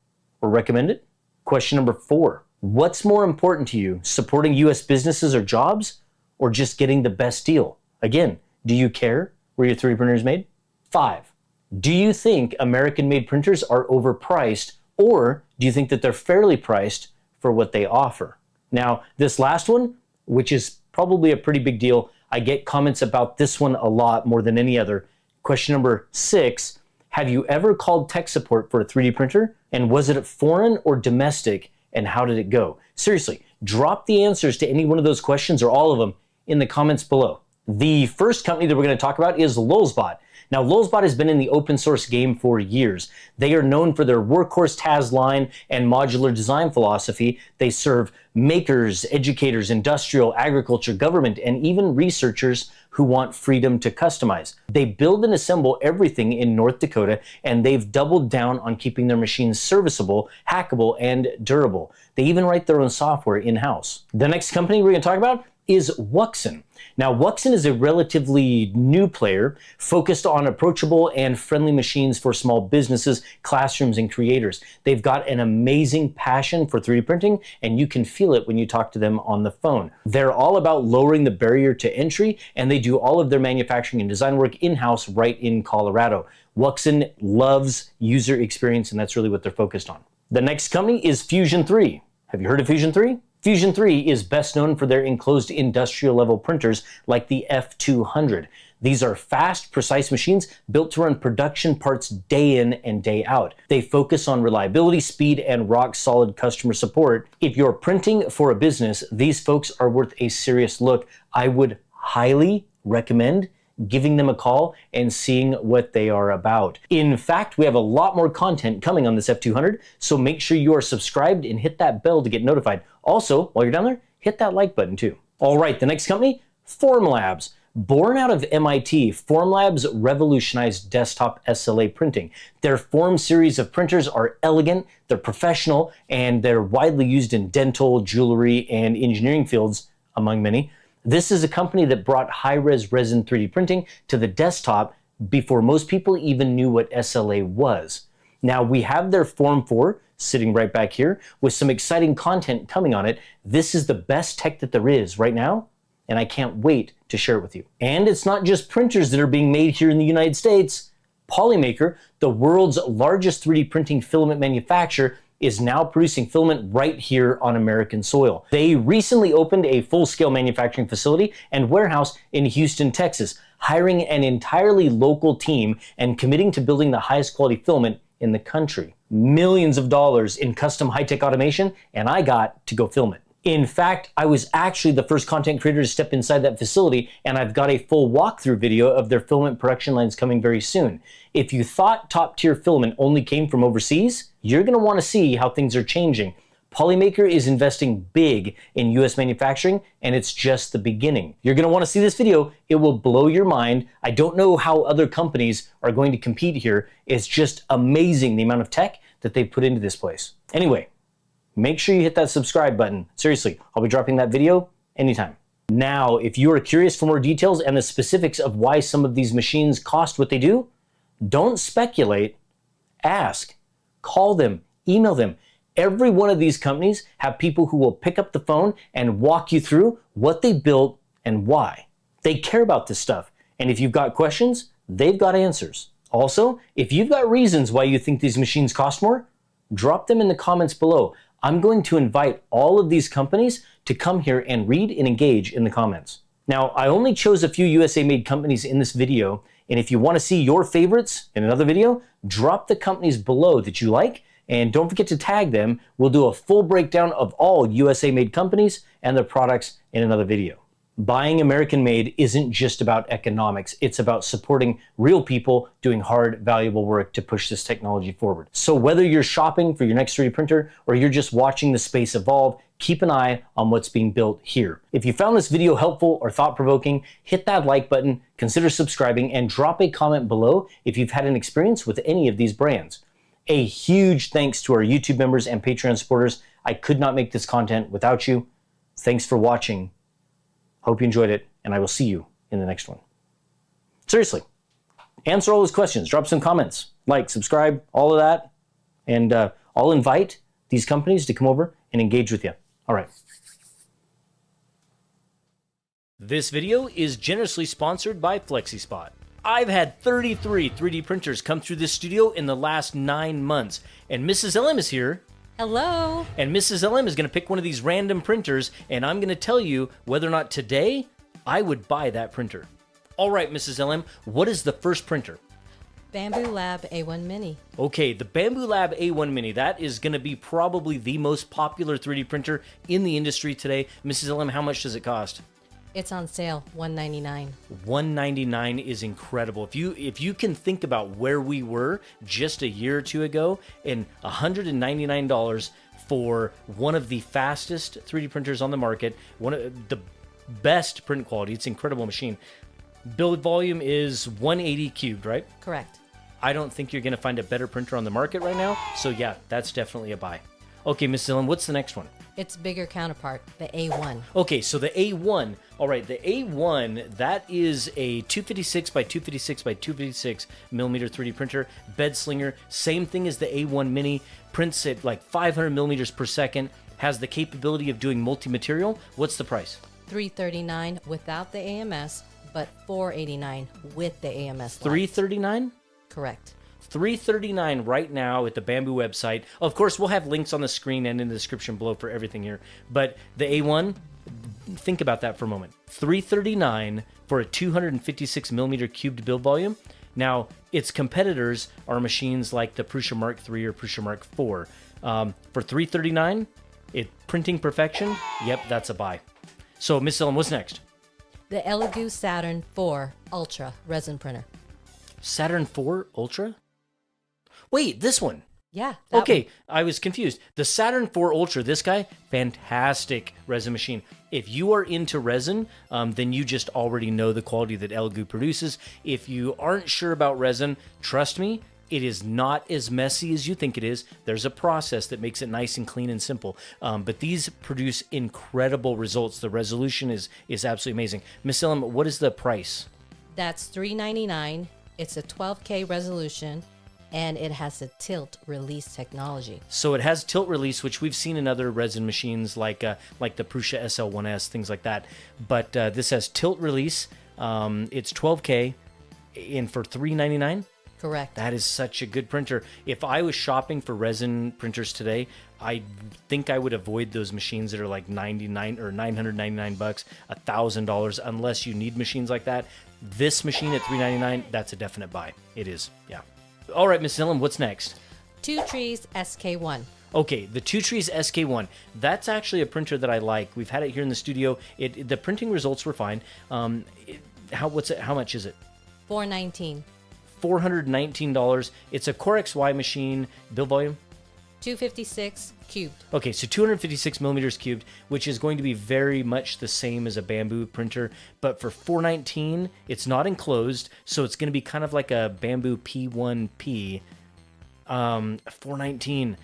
or recommend it? Question number 4. What's more important to you, supporting US businesses or jobs, or just getting the best deal? Again, do you care where your 3D printer is made? 5. Do you think American-made printers are overpriced, or do you think that they're fairly priced for what they offer? Now, this last one, which is probably a pretty big deal, I get comments about this one a lot more than any other. Question number 6, have you ever called tech support for a 3D printer? And was it foreign or domestic? And how did it go? Seriously, drop the answers to any one of those questions or all of them in the comments below. The first company that we're going to talk about is Lulzbot. Now, Lulzbot has been in the open source game for years. They are known for their workhorse TAS line and modular design philosophy. They serve makers, educators, industrial, agriculture, government, and even researchers who want freedom to customize. They build and assemble everything in North Dakota, and they've doubled down on keeping their machines serviceable, hackable, and durable. They even write their own software in-house. The next company we're going to talk about is Wuxen. Now, Wuxen is a relatively new player focused on approachable and friendly machines for small businesses, classrooms, and creators. They've got an amazing passion for 3D printing, and you can feel it when you talk to them on the phone. They're all about lowering the barrier to entry, and they do all of their manufacturing and design work in-house right in Colorado. Wuxen loves user experience, and that's really what they're focused on. The next company is Fusion 3. Have you heard of Fusion 3? Fusion 3 is best known for their enclosed industrial level printers like the F200. These are fast, precise machines built to run production parts day in and day out. They focus on reliability, speed, and rock solid customer support. If you're printing for a business, these folks are worth a serious look. I would highly recommend giving them a call and seeing what they are about. In fact, we have a lot more content coming on this F200, so make sure you are subscribed and hit that bell to get notified. Also, while you're down there, hit that like button too. All right, the next company, Formlabs. Born out of MIT, Formlabs revolutionized desktop SLA printing. Their Form series of printers are elegant, they're professional, and they're widely used in dental, jewelry, and engineering fields, among many. This is a company that brought high-res resin 3D printing to the desktop before most people even knew what SLA was. Now, we have their Form 4 sitting right back here with some exciting content coming on it. This is the best tech that there is right now, and I can't wait to share it with you. And it's not just printers that are being made here in the United States. Polymaker, the world's largest 3D printing filament manufacturer, is now producing filament right here on American soil. They recently opened a full-scale manufacturing facility and warehouse in Houston, Texas, hiring an entirely local team and committing to building the highest quality filament in the country. Millions of dollars in custom high-tech automation, and I got to go film it. In fact, I was actually the first content creator to step inside that facility, and I've got a full walkthrough video of their filament production lines coming very soon. If you thought top-tier filament only came from overseas, you're going to want to see how things are changing. Polymaker is investing big in US manufacturing, and it's just the beginning. You're going to want to see this video. It will blow your mind. I don't know how other companies are going to compete here. It's just amazing the amount of tech that they've put into this place. Anyway, make sure you hit that subscribe button. Seriously, I'll be dropping that video anytime. Now, if you are curious for more details and the specifics of why some of these machines cost what they do, don't speculate, ask, call them, email them. Every one of these companies have people who will pick up the phone and walk you through what they built and why. They care about this stuff. And if you've got questions, they've got answers. Also, if you've got reasons why you think these machines cost more, drop them in the comments below. I'm going to invite all of these companies to come here and read and engage in the comments. Now, I only chose a few USA-made companies in this video, and if you want to see your favorites in another video, drop the companies below that you like, and don't forget to tag them. We'll do a full breakdown of all USA-made companies and their products in another video. Buying American-made isn't just about economics. It's about supporting real people doing hard, valuable work to push this technology forward. So whether you're shopping for your next 3D printer or you're just watching the space evolve, keep an eye on what's being built here. If you found this video helpful or thought-provoking, hit that like button, consider subscribing, and drop a comment below if you've had an experience with any of these brands. A huge thanks to our YouTube members and Patreon supporters. I could not make this content without you. Thanks for watching. Hope you enjoyed it, and I will see you in the next one. Seriously, answer all those questions. Drop some comments, like, subscribe, all of that, and I'll invite these companies to come over and engage with you. All right. This video is generously sponsored by FlexiSpot. I've had 33 3D printers come through this studio in the last 9 months, and Mrs. LM is here. Hello. And Mrs. LM is going to pick one of these random printers, and I'm going to tell you whether or not today I would buy that printer. All right, Mrs. LM, what is the first printer? Bamboo Lab A1 Mini. Okay, the Bamboo Lab A1 Mini, that is going to be probably the most popular 3D printer in the industry today. Mrs. LM, how much does it cost? It's on sale, $199. $199 is incredible. If you can think about where we were just a year or two ago, and $199 for one of the fastest 3D printers on the market, one of the best print quality. It's an incredible machine. Build volume is 180 cubed, right? Correct. I don't think you're going to find a better printer on the market right now. So yeah, that's definitely a buy. Okay, Miss Dillon, what's the next one? Its bigger counterpart, the A1. Okay, so the A1. All right, the A1, that is a 256 by 256 by 256 millimeter 3D printer, bed slinger. Same thing as the A1 Mini. Prints at like 500 millimeters per second. Has the capability of doing multi-material. What's the price? $339 without the AMS, but $489 with the AMS. $339? Correct. $339 right now at the Bamboo website. Of course, we'll have links on the screen and in the description below for everything here. But the A1, think about that for a moment. $339 for a 256 millimeter cubed build volume. Now, its competitors are machines like the Prusa Mark III or Prusa Mark IV. For $339, printing perfection, yep, that's a buy. So, Miss Dillon, what's next? The Elegoo Saturn IV Ultra resin printer. Saturn IV Ultra? Wait, this one. Yeah. that Okay, one. I was confused. The Saturn IV Ultra, this guy, fantastic resin machine. If you are into resin, then you just already know the quality that Elegoo produces. If you aren't sure about resin, trust me, it is not as messy as you think it is. There's a process that makes it nice and clean and simple. But these produce incredible results. The resolution is absolutely amazing. Miss Dillon, what is the price? That's $399. It's a 12K resolution, and it has a tilt release technology. So it has tilt release, which we've seen in other resin machines like the Prusa SL1S, things like that. But this has tilt release. It's 12K, and for $399. Correct. That is such a good printer. If I was shopping for resin printers today, I think I would avoid those machines that are like $99 or $999, $1,000, unless you need machines like that. This machine at $399, that's a definite buy. It is, yeah. All right, Miss Dillon, what's next? Two Trees SK1. Okay, the Two Trees SK1. That's actually a printer that I like. We've had it here in the studio. The printing results were fine. How much is it? $419. $419. It's a Core XY machine. Build volume? 256 cubed. Okay, so 256 millimeters cubed, which is going to be very much the same as a Bamboo printer, but for $419, it's not enclosed, so it's going to be kind of like a Bamboo P1P. $419.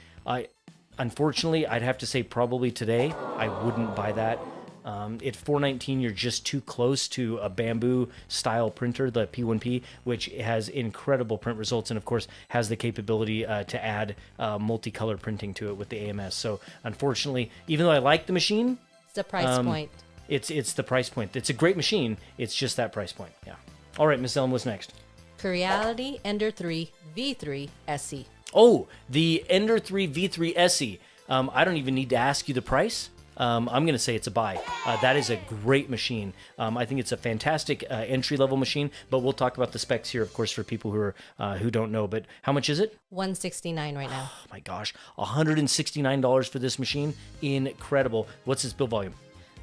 Unfortunately, I'd have to say probably today I wouldn't buy that. At $419, you're just too close to a Bamboo style printer, the P1P, which has incredible print results and, of course, has the capability to add multicolor printing to it with the AMS. So, unfortunately, even though I like the machine, It's the price point. it's the price point. It's a great machine. It's just that price point. Yeah. All right, Miss Ellen, what's next? Curiality Ender 3 V3 SE. Oh, the Ender 3 V3 SE. I don't even need to ask you the price. I'm going to say it's a buy. That is a great machine. I think it's a fantastic entry-level machine, but we'll talk about the specs here, of course, for people who don't know. But how much is it? $169 right now. Oh my gosh, $169 for this machine. Incredible. What's its build volume?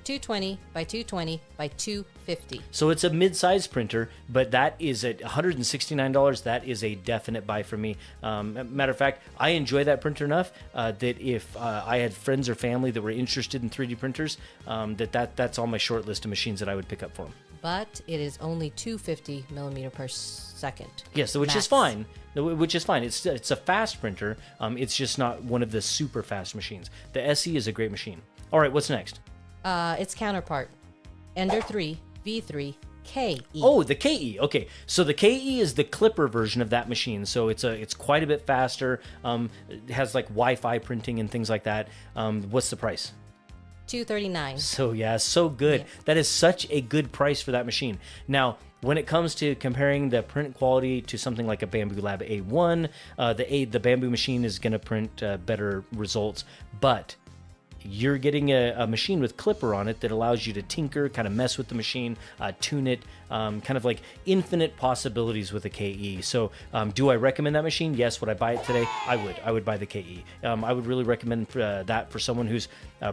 220 by 220 by 250. So it's a mid-size printer, but that is at $169. That is a definite buy for me. Matter of fact, I enjoy that printer enough that if I had friends or family that were interested in 3D printers, that's on my short list of machines that I would pick up for them. But it is only 250 millimeter per second. Yes, which max. is fine. Which is fine. It's a fast printer. It's just not one of the super fast machines. The SE is a great machine. All right, what's next? Its counterpart, Ender 3 V3 KE. Oh, the KE. Okay, so the KE is the clipper version of that machine. So it's quite a bit faster. It has like Wi-Fi printing and things like that. What's the price? $239. So yeah, so good. Yeah. That is such a good price for that machine. Now, when it comes to comparing the print quality to something like a Bamboo Lab A1, the Bamboo machine is going to print better results, but you're getting a machine with clipper on it that allows you to tinker, kind of mess with the machine, tune it, kind of like infinite possibilities with a KE. So do I recommend that machine? Yes. Would I buy it today? I would. I would buy the KE. I would really recommend that for someone who's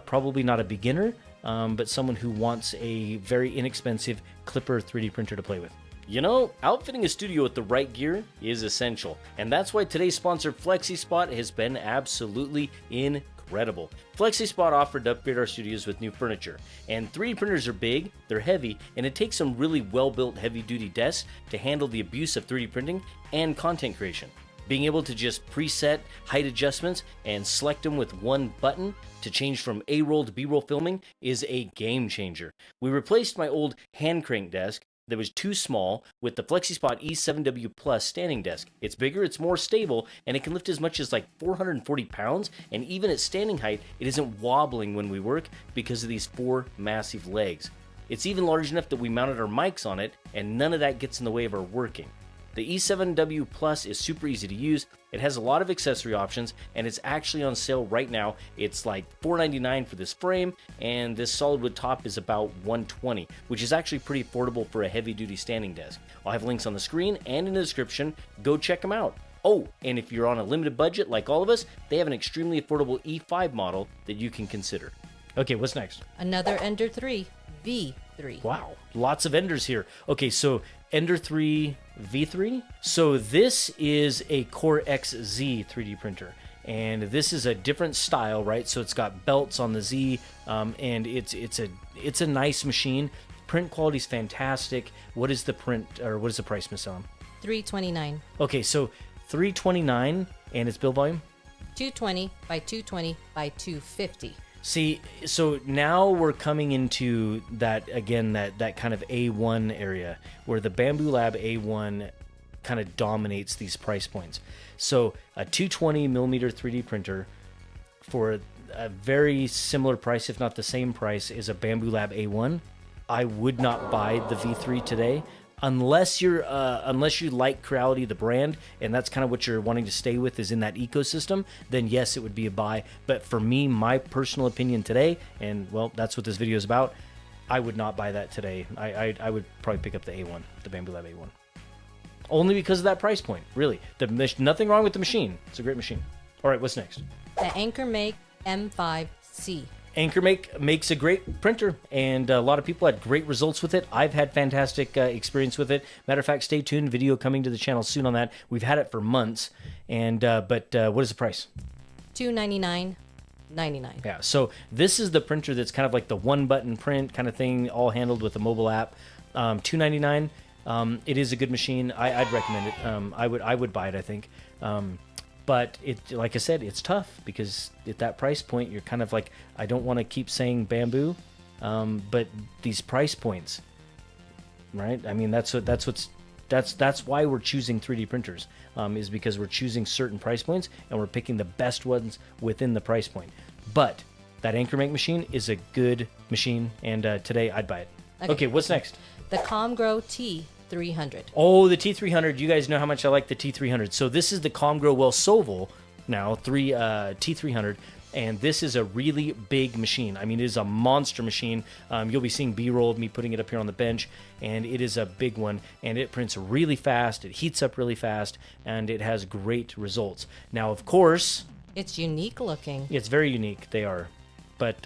probably not a beginner, but someone who wants a very inexpensive Clipper 3D printer to play with. You know, outfitting a studio with the right gear is essential, and that's why today's sponsor FlexiSpot has been absolutely incredible. FlexiSpot offered to upgrade our studios with new furniture, and 3D printers are big, they're heavy, and it takes some really well-built heavy-duty desks to handle the abuse of 3D printing and content creation. Being able to just preset height adjustments and select them with one button to change from A-roll to B-roll filming is a game changer. We replaced my old hand crank desk that was too small with the FlexiSpot E7W Plus standing desk. It's bigger, it's more stable, and it can lift as much as like 440 pounds, and even at standing height, it isn't wobbling when we work because of these 4 massive legs. It's even large enough that we mounted our mics on it, and none of that gets in the way of our working. The E7W Plus is super easy to use, it has a lot of accessory options, and it's actually on sale right now. It's like $499 for this frame, and this solid wood top is about $120, which is actually pretty affordable for a heavy-duty standing desk. I'll have links on the screen and in the description. Go check them out. Oh, and if you're on a limited budget like all of us, they have an extremely affordable E5 model that you can consider. Okay, what's next? Another Ender 3 V3. Wow, lots of Enders here. Okay, so Ender 3 V3. So this is a Core XZ 3D printer, and this is a different style, right? So it's got belts on the Z, and it's a nice machine. Print quality is fantastic. What is the print, or what is the price, Miss Ellen? $329. Okay, so $329, and its build volume? 220 by 220 by 250. See, so now we're coming into that, again, that kind of A1 area where the Bamboo Lab A1 kind of dominates these price points. So a 220 millimeter 3D printer for a very similar price, if not the same price, is a Bamboo Lab A1. I would not buy the V3 today. Unless you like Creality, the brand, and that's kind of what you're wanting to stay with is in that ecosystem, then yes, it would be a buy. But for me, my personal opinion today, and well, that's what this video is about, I would not buy that today. I would probably pick up the A1, the Bamboo Lab A1. Only because of that price point, really. Nothing wrong with the machine. It's a great machine. All right, what's next? The Anchor Make M5C. Anchor makes a great printer, and a lot of people had great results with it. I've had fantastic experience with it. Matter of fact, stay tuned. Video coming to the channel soon on that. We've had it for months, and but what is the price? $299.99. Yeah, so this is the printer that's kind of like the one-button print kind of thing, all handled with a mobile app. $299. It is a good machine. I'd recommend it. I would buy it, I think. But like I said, it's tough because at that price point, you're kind of like, I don't want to keep saying bamboo, but these price points, right? I mean, that's why we're choosing 3D printers, is because we're choosing certain price points and we're picking the best ones within the price point. But that Anchor Make machine is a good machine, and today I'd buy it. Okay, what's next? The ComGrow T300. Oh, the T300. You guys know how much I like the T300. So this is the ComGrow Soval now, T300, and this is a really big machine. I mean, it is a monster machine. You'll be seeing B-roll of me putting it up here on the bench, and it is a big one, and it prints really fast, it heats up really fast, and it has great results. Now, of course... It's unique looking. It's very unique, they are. But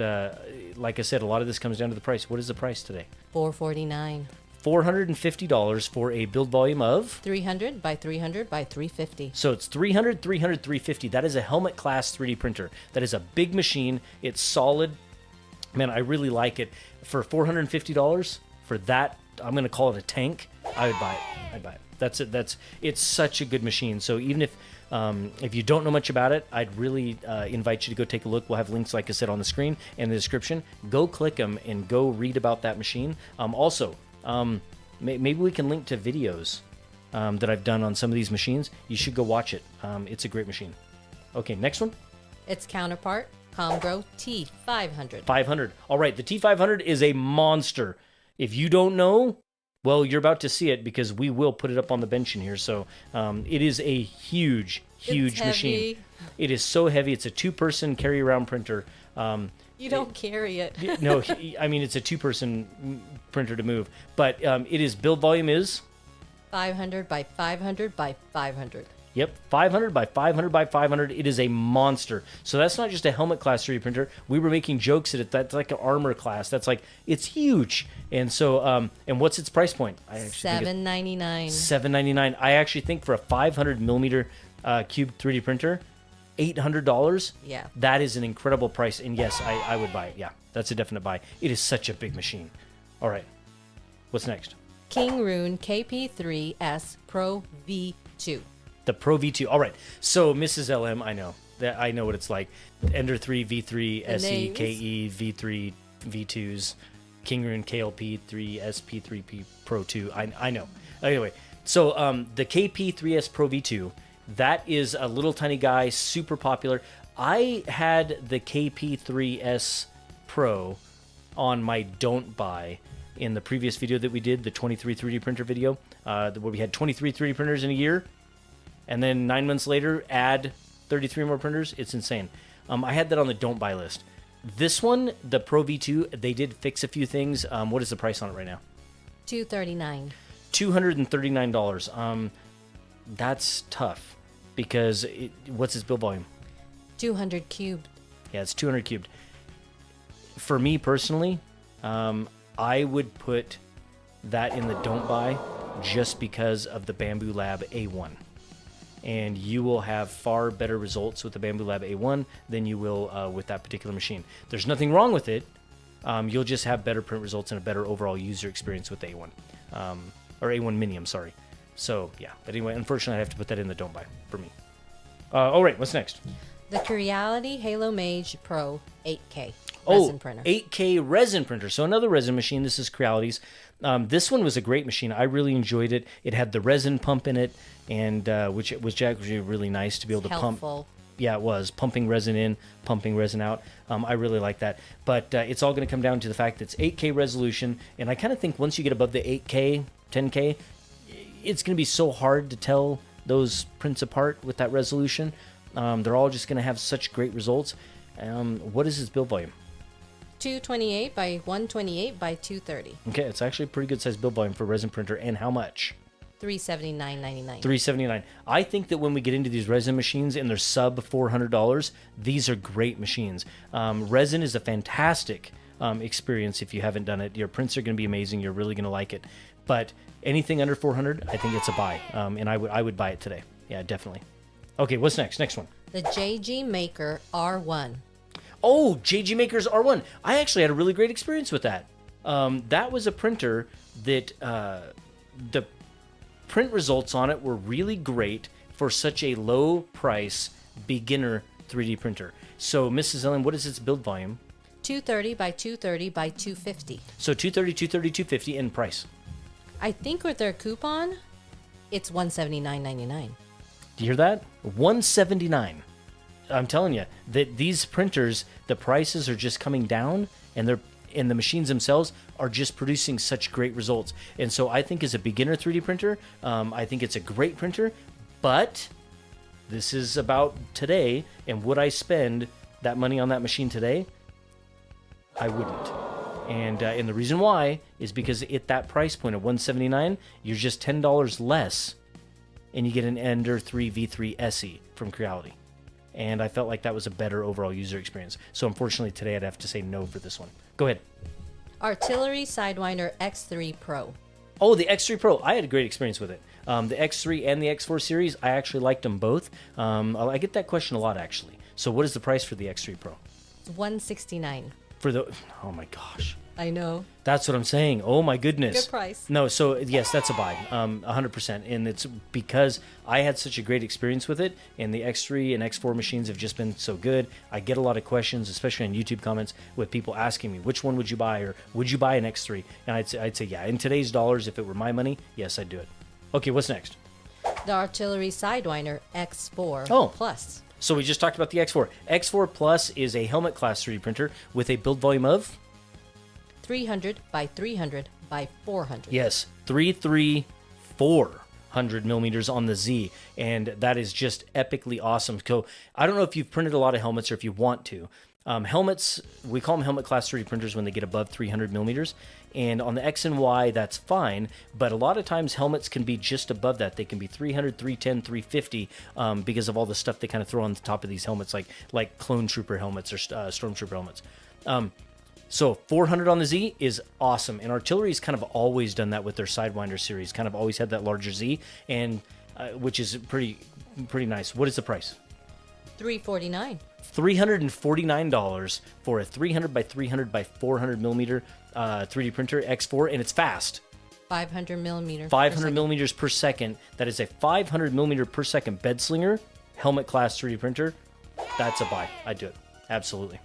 like I said, a lot of this comes down to the price. What is the price today? $449. $450 for a build volume of 300 by 300 by 350. So it's 300, 300, 350. That is a helmet class 3D printer. That is a big machine. It's solid. Man, I really like it. For $450 for that, I'm going to call it a tank. I would buy it. I'd buy it. That's it. It's such a good machine. So even if you don't know much about it, I'd really invite you to go take a look. We'll have links, like I said, on the screen and the description. Go click them and go read about that machine. Maybe we can link to videos that I've done on some of these machines. You should go watch it. It's a great machine. Okay, next one. Its counterpart, ComGrow T500. 500. All right, the T500 is a monster. If you don't know, well, you're about to see it because we will put it up on the bench in here. So it is a huge machine. It is so heavy. It's a two-person carry-around printer. You don't carry it. No, I mean, it's a two-person printer to move. But build volume is? 500 by 500 by 500. Yep, 500 by 500 by 500. It is a monster. So that's not just a helmet class 3D printer. We were making jokes at it. That's like an armor class. That's like, it's huge. And so, and what's its price point? I actually $7.99. $7.99. I actually think for a 500 millimeter cube 3D printer, $800. Yeah. That is an incredible price. And yes, I would buy it. Yeah, that's a definite buy. It is such a big machine. All right. What's next? King Rune KP3S Pro V2. The Pro V2. All right. So, Mrs. LM, I know. I know what it's like. Ender 3, V3, SE, KE, V3, V2s, Kingrun, KLP, 3, SP3P Pro 2. I know. Anyway, so the KP3S Pro V2, that is a little tiny guy, super popular. I had the KP3S Pro on my don't buy in the previous video that we did, the 23 3D printer video, where we had 23 3D printers in a year. And then 9 months later, add 33 more printers. It's insane. I had that on the don't buy list. This one, the Pro V2, they did fix a few things. What is the price on it right now? $239. $239. That's tough because what's its build volume? 200 cubed. Yeah, it's 200 cubed. For me personally, I would put that in the don't buy just because of the Bamboo Lab A1. And you will have far better results with the Bamboo Lab A1 than you will with that particular machine. There's nothing wrong with it. You'll just have better print results and a better overall user experience with the A1. Or A1 Mini, I'm sorry. So, yeah. But anyway, unfortunately, I have to put that in the don't buy for me. All right, what's next? The Curiality Halo Mage Pro 8K Oh, resin printer. 8K resin printer. So another resin machine. This is Creality's. This one was a great machine. I really enjoyed it. It had the resin pump in it, and which was actually really nice to be able to Helpful. pump. Yeah, it was pumping resin in, pumping resin out. I really like that. But it's all going to come down to the fact that it's 8K resolution, and I kind of think once you get above the 8K, 10K, it's going to be so hard to tell those prints apart with that resolution. They're all just going to have such great results. What is its build volume? 228 by 128 by 230. Okay, it's actually a pretty good size build volume for a resin printer. And how much? $379.99. $379. I think that when we get into these resin machines and they're sub $400, these are great machines. Resin is a fantastic experience if you haven't done it. Your prints are going to be amazing. You're really going to like it. But anything under 400, I think it's a buy. And I would buy it today. Yeah, definitely. Okay, what's next? Next one. The JG Maker R1. Oh, JG Maker's R1. I actually had a really great experience with that. That was a printer that the print results on it were really great for such a low price beginner 3D printer. So, Mrs. Ellen, what is its build volume? 230 by 230 by 250. So 230, 230, 250 in price. I think with their coupon, it's $179.99. Do you hear that? $179. I'm telling you that these printers, the prices are just coming down, and the machines themselves are just producing such great results. And so I think as a beginner 3D printer, I think it's a great printer, but this is about today, and would I spend that money on that machine today? I wouldn't. And the reason why is because at that price point of $179, you're just $10 less, and you get an Ender 3 V3 SE from Creality. And I felt like that was a better overall user experience. So unfortunately today I'd have to say no for this one. Go ahead. Artillery Sidewinder X3 Pro. Oh, the X3 Pro. I had a great experience with it. The X3 and the X4 series, I actually liked them both. I get that question a lot, actually. So what is the price for the X3 Pro? It's $169. Oh my gosh. I know. That's what I'm saying. Oh my goodness. Good price. No, so yes, that's a buy, 100%. And it's because I had such a great experience with it, and the X3 and X4 machines have just been so good. I get a lot of questions, especially in YouTube comments, with people asking me, which one would you buy, or would you buy an X3? And I'd say yeah. In today's dollars, if it were my money, yes, I'd do it. Okay, what's next? The Artillery Sidewinder X4 Oh. Plus. So we just talked about the X4. X4 Plus is a helmet class 3D printer with a build volume of 300 by 300 by 400. Yes, 400 millimeters on the Z, and that is just epically awesome. So I don't know if you've printed a lot of helmets or if you want to. Helmets, we call them helmet class 3D printers when they get above 300 millimeters. And on the X and Y, that's fine. But a lot of times helmets can be just above that. They can be 300, 310, 350 because of all the stuff they kind of throw on the top of these helmets, like clone trooper helmets or stormtrooper helmets. So 400 on the Z is awesome. And Artillery's kind of always done that with their Sidewinder series. Kind of always had that larger Z, and which is pretty nice. What is the price? $349. $349 for a 300 by 300 by 400 millimeter 3D printer X4, and it's fast. 500 millimeters. 500 millimeters per second. That is a 500 millimeter per second bed slinger helmet class 3D printer. That's a buy. I'd do it. Absolutely.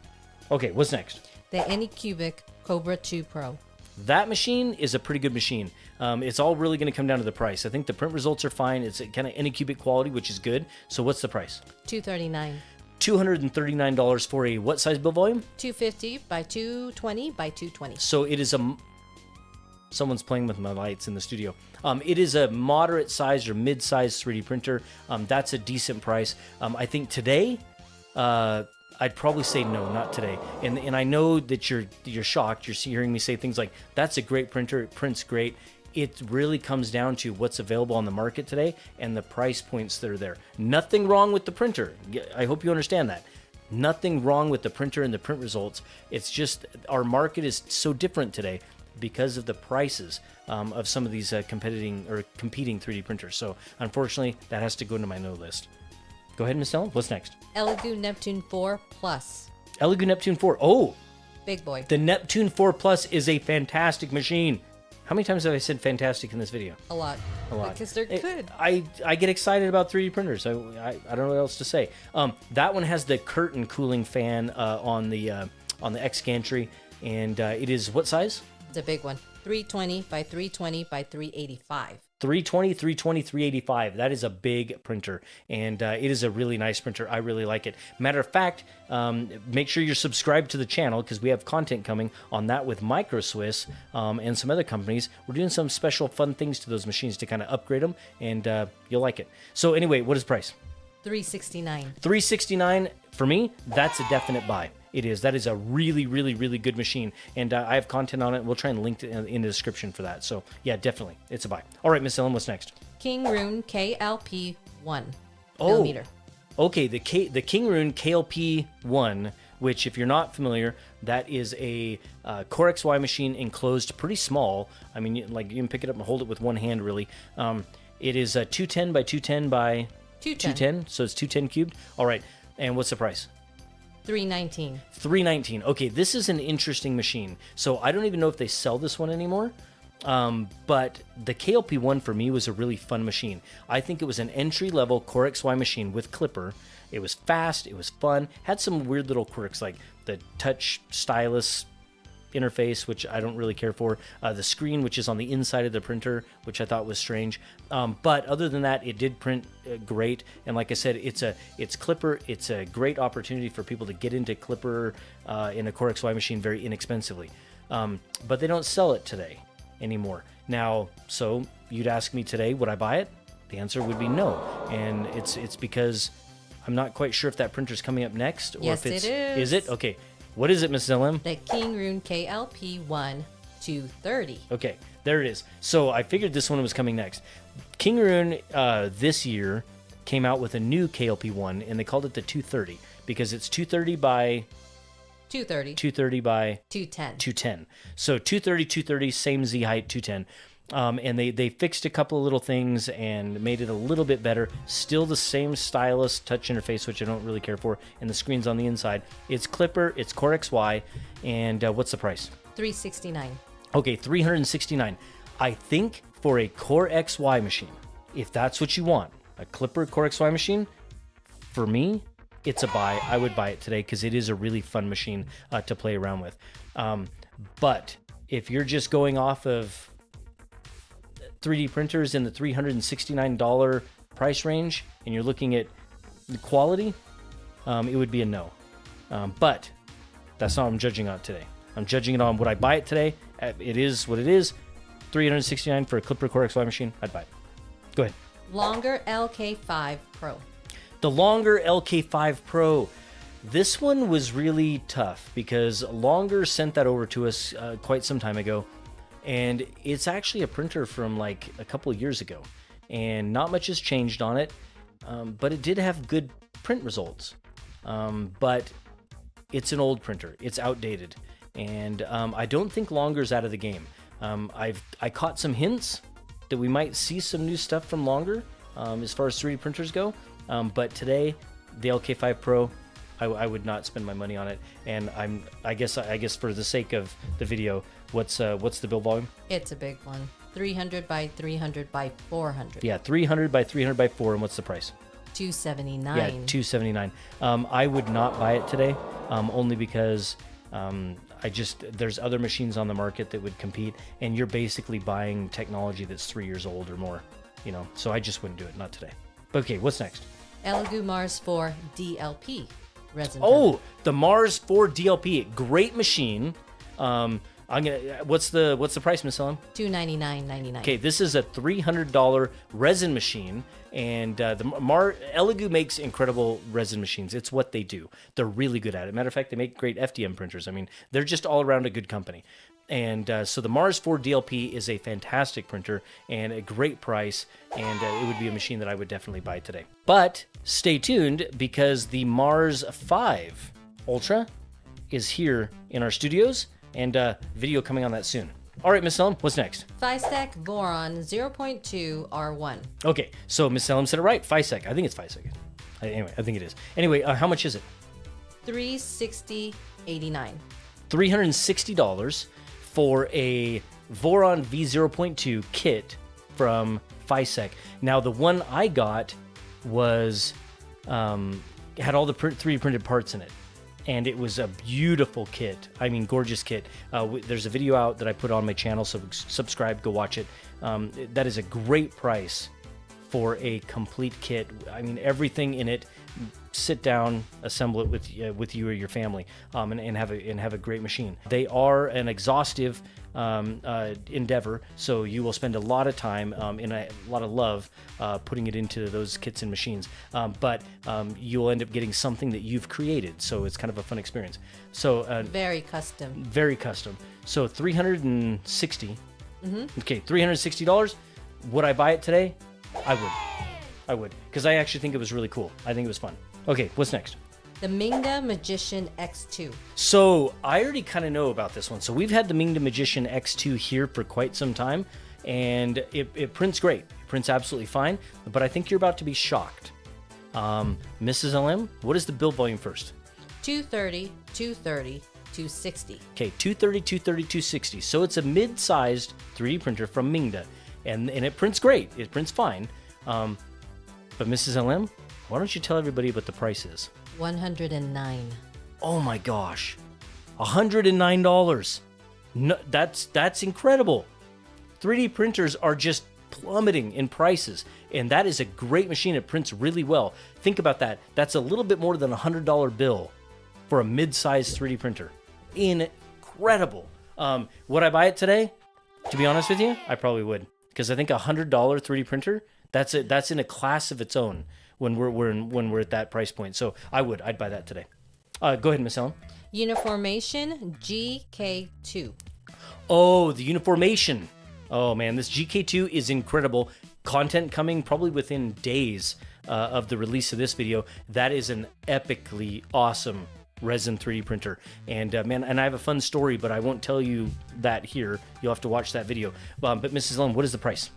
Okay, what's next? The Anycubic Cobra 2 Pro. That machine is a pretty good machine. It's all really going to come down to the price. I think the print results are fine. It's kind of Anycubic quality, which is good. So what's the price? $239. $239 for a what size build volume? 250 by 220 by 220. So it is someone's playing with my lights in the studio. It is a moderate size or mid-size 3D printer. That's a decent price. I think today, I'd probably say no, not today. And I know that you're shocked. You're hearing me say things like, that's a great printer. It prints great. It really comes down to what's available on the market today and the price points that are there. Nothing wrong with the printer. I hope you understand that. Nothing wrong with the printer and the print results. It's just our market is so different today because of the prices of some of these competing 3D printers. So unfortunately, that has to go into my no list. Go ahead, Miss Ellen. What's next? Elegoo Neptune 4 Plus. Elegoo Neptune 4. Oh, big boy. The Neptune 4 Plus is a fantastic machine. How many times have I said fantastic in this video? A lot. A lot. Because they're good. I get excited about 3D printers. I don't know what else to say. That one has the curtain cooling fan on the X gantry, and it is what size? It's a big one. 320 by 320 by 385. 320, 320, 385. That is a big printer, and it is a really nice printer. I really like it. Matter of fact, make sure you're subscribed to the channel because we have content coming on that with MicroSwiss and some other companies. We're doing some special fun things to those machines to kind of upgrade them, and you'll like it. So anyway, what is the price? $369. $369 for me. That's a definite buy. It is. That is a really, really, really good machine. And I have content on it. We'll try and link it in the description for that. So, yeah, definitely. It's a buy. All right, Miss Ellen, what's next? King Rune KLP 1 Oh, millimeter. Okay, the King Rune KLP 1, which, if you're not familiar, that is a Core XY machine enclosed pretty small. I mean, you can pick it up and hold it with one hand, really. It is 210 by 210 by 210. So it's 210 cubed. All right. And what's the price? $319. $319. Okay, this is an interesting machine. So I don't even know if they sell this one anymore. But the KLP1 for me was a really fun machine. I think it was an entry-level Core XY machine with clipper. It was fast. It was fun. Had some weird little quirks like the touch stylus interface, which I don't really care for. The screen, which is on the inside of the printer, which I thought was strange. But other than that, it did print great. And like I said, it's clipper. It's a great opportunity for people to get into clipper in a Core XY machine very inexpensively. But they don't sell it today anymore. Now, so you'd ask me today, would I buy it? The answer would be no. And it's because I'm not quite sure if that printer's coming up next. Or yes, if it's, it is. Is it? Okay. What is it, Mrs. LM? The King Rune KLP1 230. Okay, there it is. So I figured this one was coming next. King Rune this year came out with a new KLP1, and they called it the 230 because it's 230 by 230 by 210. So 230, same Z height, 210. And they fixed a couple of little things and made it a little bit better. Still the same stylus touch interface, which I don't really care for, and the screen's on the inside. It's clipper, it's Core XY, and what's the price? $369. Okay, $369. I think for a Core XY machine, if that's what you want, a clipper Core XY machine, for me, it's a buy. I would buy it today because it is a really fun machine to play around with. But if you're just going off of 3D printers in the $369 price range and you're looking at the quality, it would be a no. But that's not what I'm judging on today. I'm judging it on would I buy it today? It is what it is. $369 for a clipper Core XY machine, I'd buy it. Go ahead. Longer LK5 Pro. The longer LK5 Pro. This one was really tough because Longer sent that over to us quite some time ago, and it's actually a printer from like a couple of years ago, and not much has changed on it, but it did have good print results. But it's an old printer, it's outdated, and I don't think Longer's out of the game. I caught some hints that we might see some new stuff from Longer as far as 3D printers go, but today the LK5 Pro, I would not spend my money on it, and I guess for the sake of the video, what's the build volume? It's a big one. 300 by 300 by 400. Yeah, 300 by 300 by 4, and what's the price? $279. Yeah, $279. I would not buy it today, only because there's other machines on the market that would compete, and you're basically buying technology that's 3 years old or more, so I just wouldn't do it, not today. But okay, what's next? Elegoo Mars 4 DLP resin. Oh, the Mars 4 DLP, great machine. What's the price, Miss Ellen? $299.99. Okay, this is a $300 resin machine, and Elegoo makes incredible resin machines. It's what they do. They're really good at it. Matter of fact, they make great FDM printers. I mean, they're just all around a good company. And so the Mars 4 DLP is a fantastic printer and a great price, and it would be a machine that I would definitely buy today. But stay tuned, because the Mars 5 Ultra is here in our studios, and video coming on that soon. All right, Miss Ellen, what's next? FiSec Voron 0.2 R1. Okay, so Miss Ellen said it right, FiSec. I think it's FiSec. Anyway, I think it is. Anyway, how much is it? $360.89. $360 for a Voron V0.2 kit from FiSec. Now, the one I got was had all the 3D printed parts in it, and it was a beautiful kit. I mean, gorgeous kit. There's a video out that I put on my channel, so subscribe, go watch it. That is a great price for a complete kit. I mean, everything in it. Sit down, assemble it with you or your family, and have a great machine. They are an exhaustive endeavor, so you will spend a lot of time and a lot of love putting it into those kits and machines. But you'll end up getting something that you've created, so it's kind of a fun experience. So very custom. Very custom. So $360. Okay, $360. Would I buy it today? I would, because I actually think it was really cool. I think it was fun. Okay, what's next? The Mingda Magician X2. So I already kind of know about this one. So we've had the Mingda Magician X2 here for quite some time, and it prints great. It prints absolutely fine, but I think you're about to be shocked. Mrs. LM, what is the build volume first? 230, 230, 260. Okay, 230, 230, 260. So it's a mid-sized 3D printer from Mingda, and it prints great. It prints fine. But Mrs. LM, why don't you tell everybody what the price is? $109. Oh my gosh, $109. No, that's incredible. 3D printers are just plummeting in prices, and that is a great machine. It prints really well. Think about that. That's a little bit more than a $100 bill for a mid-sized 3D printer. Incredible. Would I buy it today? To be honest with you, I probably would, because I think a $100 3D printer, that's in a class of its own when we're at that price point. So I'd buy that today. Go ahead, Miss Ellen. Uniformation GK2. Oh, the Uniformation. Oh man, this GK2 is incredible. Content coming probably within days of the release of this video. That is an epically awesome resin 3D printer. And man, and I have a fun story, but I won't tell you that here. You'll have to watch that video. But Mrs. Ellen, what is the price?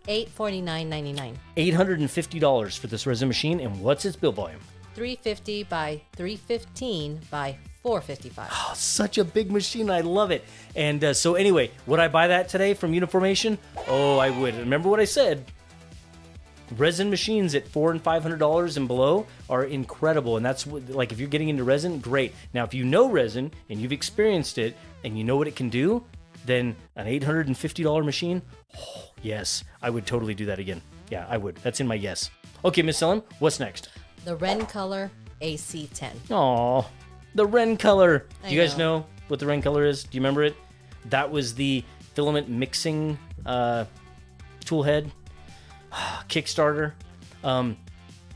$849.99. $850 for this resin machine, and what's its build volume? 350 by 315 by 455. Oh, such a big machine. I love it. And so anyway, would I buy that today from Uniformation? Oh, I would. Remember what I said. Resin machines at $400 and $500 and below are incredible. And that's what, like, if you're getting into resin, great. Now, if you know resin and you've experienced it and you know what it can do, then an $850 machine, oh, yes, I would totally do that again. Yeah, I would. That's in my yes. Okay, Miss Ellen, what's next? The Ren Color AC10. Aw, the Ren Color. Do you I guys know what the Ren Color is? Do you remember it? That was the filament mixing tool head. Kickstarter.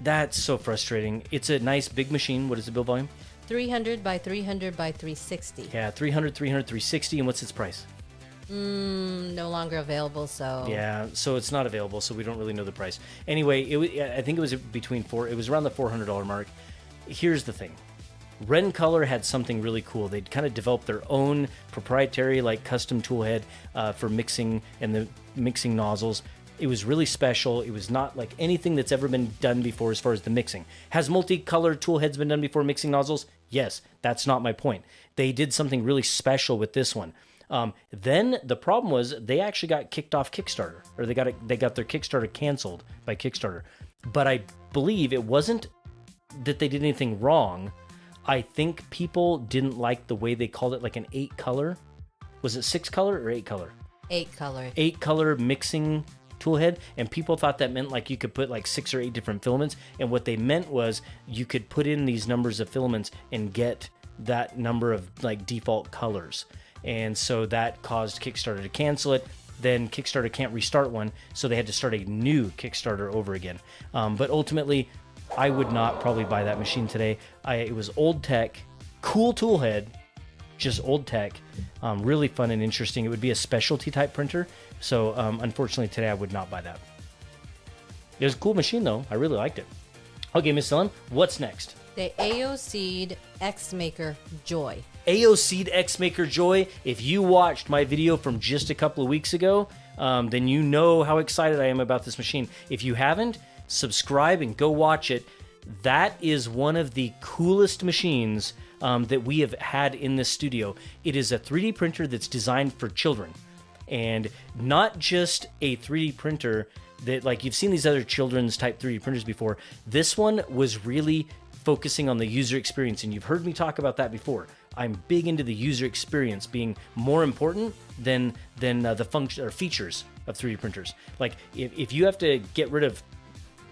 That's so frustrating. It's a nice big machine. What is the build volume? 300 by 300 by 360. Yeah, 300, 300, 360. And what's its price? No longer available, so... Yeah, so it's not available, so we don't really know the price. Anyway, I think it was between it was around the $400 mark. Here's the thing. Ren Color had something really cool. They'd kind of developed their own proprietary, like, custom tool head for mixing and the mixing nozzles. It was really special. It was not like anything that's ever been done before as far as the mixing. Has multicolored tool heads been done before mixing nozzles? Yes, that's not my point. They did something really special with this one. Then the problem was they actually got kicked off Kickstarter, or they got their Kickstarter canceled by Kickstarter. But I believe it wasn't that they did anything wrong. I think people didn't like the way they called it, like an 8-color. Was it 6-color or 8-color? 8-color. 8-color mixing tool head, and people thought that meant like you could put like 6 or 8 different filaments, and what they meant was you could put in these numbers of filaments and get that number of like default colors. And so that caused Kickstarter to cancel it. Then Kickstarter can't restart one, so they had to start a new Kickstarter over again. But ultimately, I would not probably buy that machine today. It was old tech, cool tool head, just old tech, really fun and interesting. It would be a specialty type printer. So unfortunately today I would not buy that. It was a cool machine though. I really liked it. Okay, Miss Ellen, what's next? The AOC'd X Maker Joy. AOC'd X Maker Joy. If you watched my video from just a couple of weeks ago, then you know how excited I am about this machine. If you haven't, subscribe and go watch it. That is one of the coolest machines that we have had in this studio. It is a 3D printer that's designed for children. And not just a 3D printer that, like, you've seen these other children's type 3D printers before. This one was really focusing on the user experience, and you've heard me talk about that before. I'm big into the user experience being more important than the function or features of 3D printers. Like, if you have to get rid of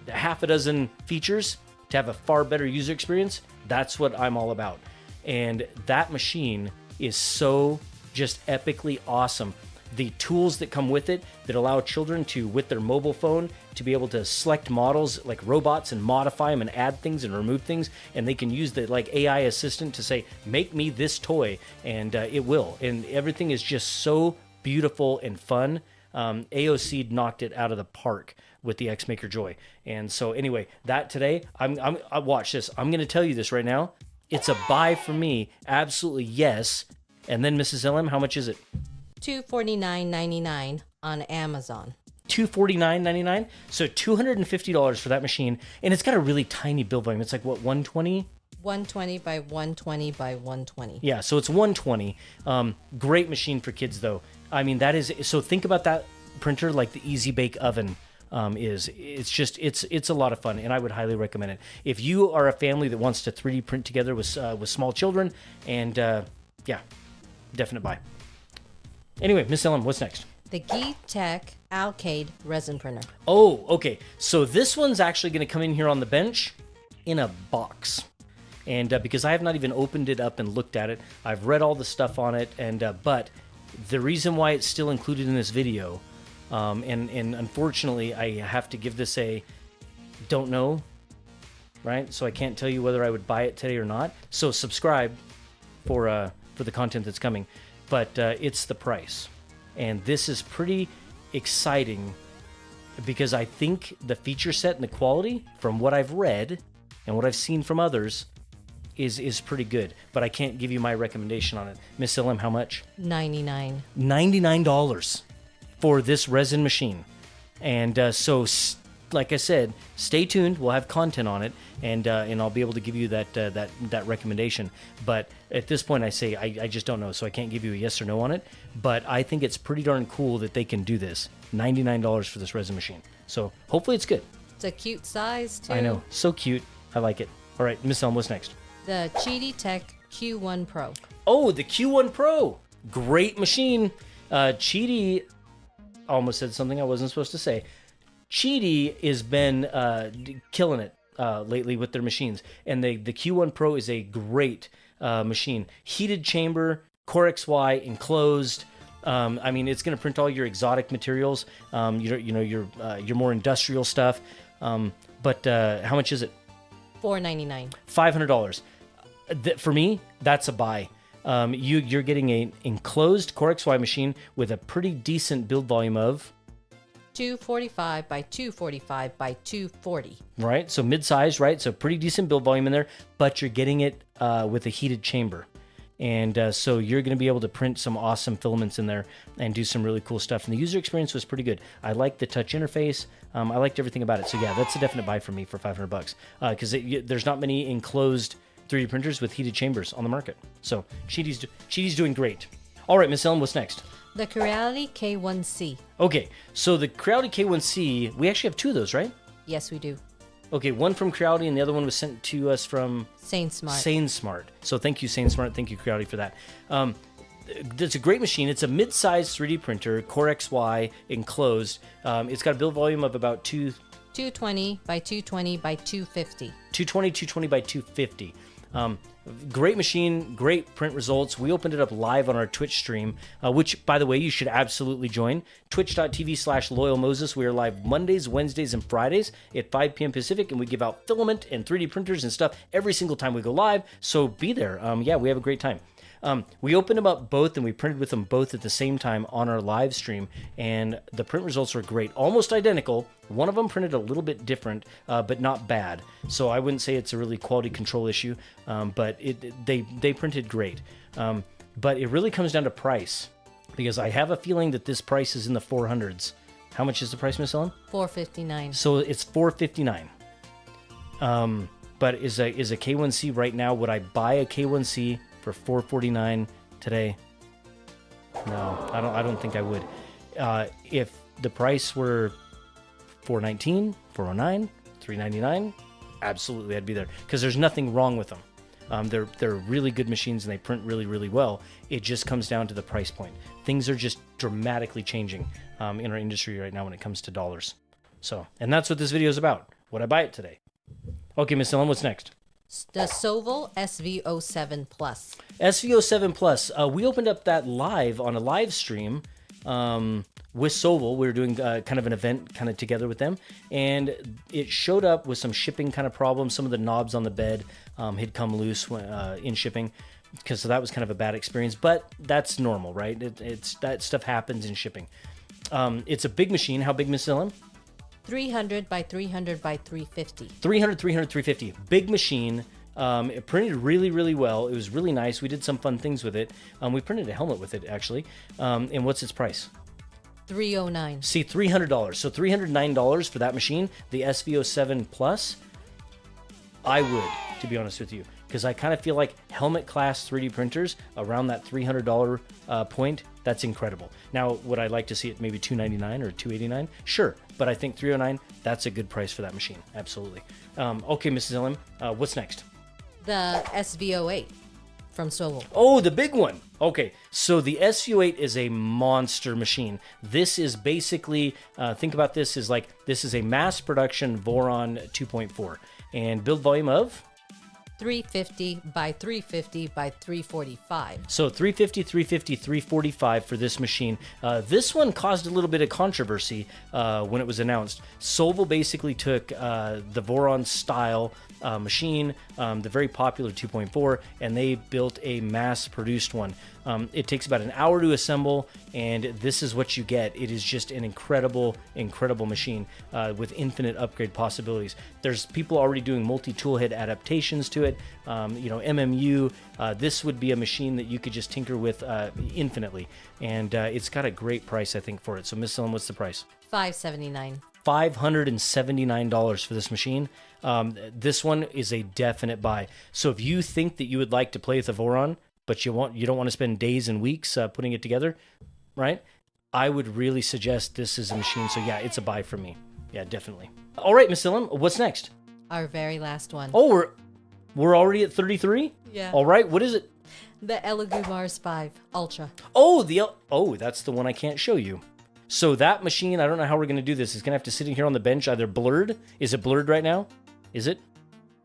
half a dozen features to have a far better user experience, that's what I'm all about. And that machine is so just epically awesome. The tools that come with it that allow children to, with their mobile phone, to be able to select models like robots and modify them and add things and remove things, and they can use the like AI assistant to say, make me this toy, and it will. And everything is just so beautiful and fun. AOC knocked it out of the park with the X Maker Joy. And so anyway, that today, I watch this. I'm going to tell you this right now. It's a buy for me. Absolutely yes. And then Mrs. LM, how much is it? $249.99 on Amazon. $249.99, so $250 for that machine, and it's got a really tiny build volume. It's like what, 120? 120 by 120 by 120. Yeah, so it's 120. Great machine for kids though. I mean, that is, so think about that printer like the Easy Bake Oven is. It's just it's a lot of fun, and I would highly recommend it if you are a family that wants to 3D print together with small children. And yeah, definite buy. Anyway, Miss Ellen, what's next? The Geek Alcade resin printer. Oh, okay. So this one's actually going to come in here on the bench in a box. And because I have not even opened it up and looked at it, I've read all the stuff on it. And but the reason why it's still included in this video, and unfortunately, I have to give this a don't know, right? So I can't tell you whether I would buy it today or not. So subscribe for the content that's coming. But it's the price. And this is pretty exciting because I think the feature set and the quality from what I've read and what I've seen from others is pretty good. But I can't give you my recommendation on it. Miss LM, how much? $99. $99 for this resin machine. And so, like I said, stay tuned. We'll have content on it, and I'll be able to give you that recommendation. But at this point, I say I just don't know, so I can't give you a yes or no on it. But I think it's pretty darn cool that they can do this. $99 for this resin machine. So hopefully it's good. It's a cute size too. I know, so cute. I like it. All right, Miss Elm, what's next? The Cheedy Tech Q1 Pro. Oh, the Q1 Pro. Great machine. Cheedy, almost said something I wasn't supposed to say. Cheedy has been killing it lately with their machines, and the Q1 Pro is a great machine. Heated chamber, Core XY enclosed. I mean, it's going to print all your exotic materials. Your more industrial stuff. But how much is it? $499. $500. For me, that's a buy. You're getting an enclosed Core XY machine with a pretty decent build volume of 245 by 245 by 240. right. So mid-size, right? So pretty decent build volume in there, but you're getting it with a heated chamber. And so you're going to be able to print some awesome filaments in there and do some really cool stuff. And the user experience was pretty good. I liked the touch interface. I liked everything about it. So yeah, that's a definite buy for me for $500 because there's not many enclosed 3D printers with heated chambers on the market. So Cheaty's doing great. All right, Miss Ellen, what's next? The Creality K1C. Okay, so the Creality K1C, we actually have two of those, right? Yes, we do. Okay, one from Creality and the other one was sent to us from SaneSmart. So thank you, SaneSmart. Thank you, Creality, for that. It's a great machine. It's a mid-sized 3D printer, Core XY, enclosed. It's got a build volume of about 220 by 220 by 250. 220 by 250. Great machine, great print results. We opened it up live on our Twitch stream, which, by the way, you should absolutely join. Twitch.tv/LoyalMoses. We are live Mondays, Wednesdays, and Fridays at 5 p.m. Pacific, and we give out filament and 3D printers and stuff every single time we go live. So be there. Yeah, we have a great time. We opened them up both and we printed with them both at the same time on our live stream, and the print results were great, almost identical. One of them printed a little bit different, but not bad. So I wouldn't say it's a really quality control issue, but they printed great. But it really comes down to price, because I have a feeling that this price is in the 400s. How much is the price, Miss Ellen? $459. So it's $459. But is a K1C right now? Would I buy a K1C for $449 today? No, I don't think I would. If the price were $419, $409, $399, absolutely I'd be there, because there's nothing wrong with them. They're really good machines and they print really, really well. It just comes down to the price point. Things are just dramatically changing in our industry right now when it comes to dollars. So, and that's what this video is about. Would I buy it today? Okay, Miss Ellen, what's next? The Sovel SV07 Plus. SV07 Plus. We opened up that live on a live stream with Sovel. We were doing kind of an event kind of together with them, and it showed up with some shipping kind of problems. Some of the knobs on the bed had come loose in shipping, because so that was kind of a bad experience. But that's normal, right? It's that stuff happens in shipping. It's a big machine. How big, Miss Ellen? 300 by 300 by 350. 300, 350. Big machine. It printed really, really well. It was really nice. We did some fun things with it. We printed a helmet with it, actually. And what's its price? $309. See, $300. So $309 for that machine, the SV07 Plus. I would, to be honest with you, because I kind of feel like helmet class 3D printers around that $300 point. That's incredible. Now, would I like to see it maybe $299 or $289? Sure, but I think $309, that's a good price for that machine. Absolutely. Okay, Mrs. Ellen, what's next? The SV08 from Sovel. Oh, the big one. Okay, so the SV08 is a monster machine. This is basically, think about this as like, this is a mass production Voron 2.4 and build volume of 350 by 350 by 345. So 350, 350, 345 for this machine. This one caused a little bit of controversy when it was announced. Sovel basically took the Voron style machine, the very popular 2.4, and they built a mass-produced one. It takes about an hour to assemble, and this is what you get. It is just an incredible, incredible machine with infinite upgrade possibilities. There's people already doing multi-tool head adaptations to it. MMU. This would be a machine that you could just tinker with infinitely, and it's got a great price, I think, for it. So, Miss Ellen, what's the price? $579. $579 for this machine. This one is a definite buy. So if you think that you would like to play with a Voron, but you don't want to spend days and weeks putting it together, right? I would really suggest this is a machine. So yeah, it's a buy for me. Yeah, definitely. All right, Miss Ellen, what's next? Our very last one. Oh, we're already at 33? Yeah. All right, what is it? The Elegoo Mars 5 Ultra. Oh, that's the one I can't show you. So that machine, I don't know how we're going to do this. It's going to have to sit in here on the bench, either blurred. Is it blurred right now? Is it?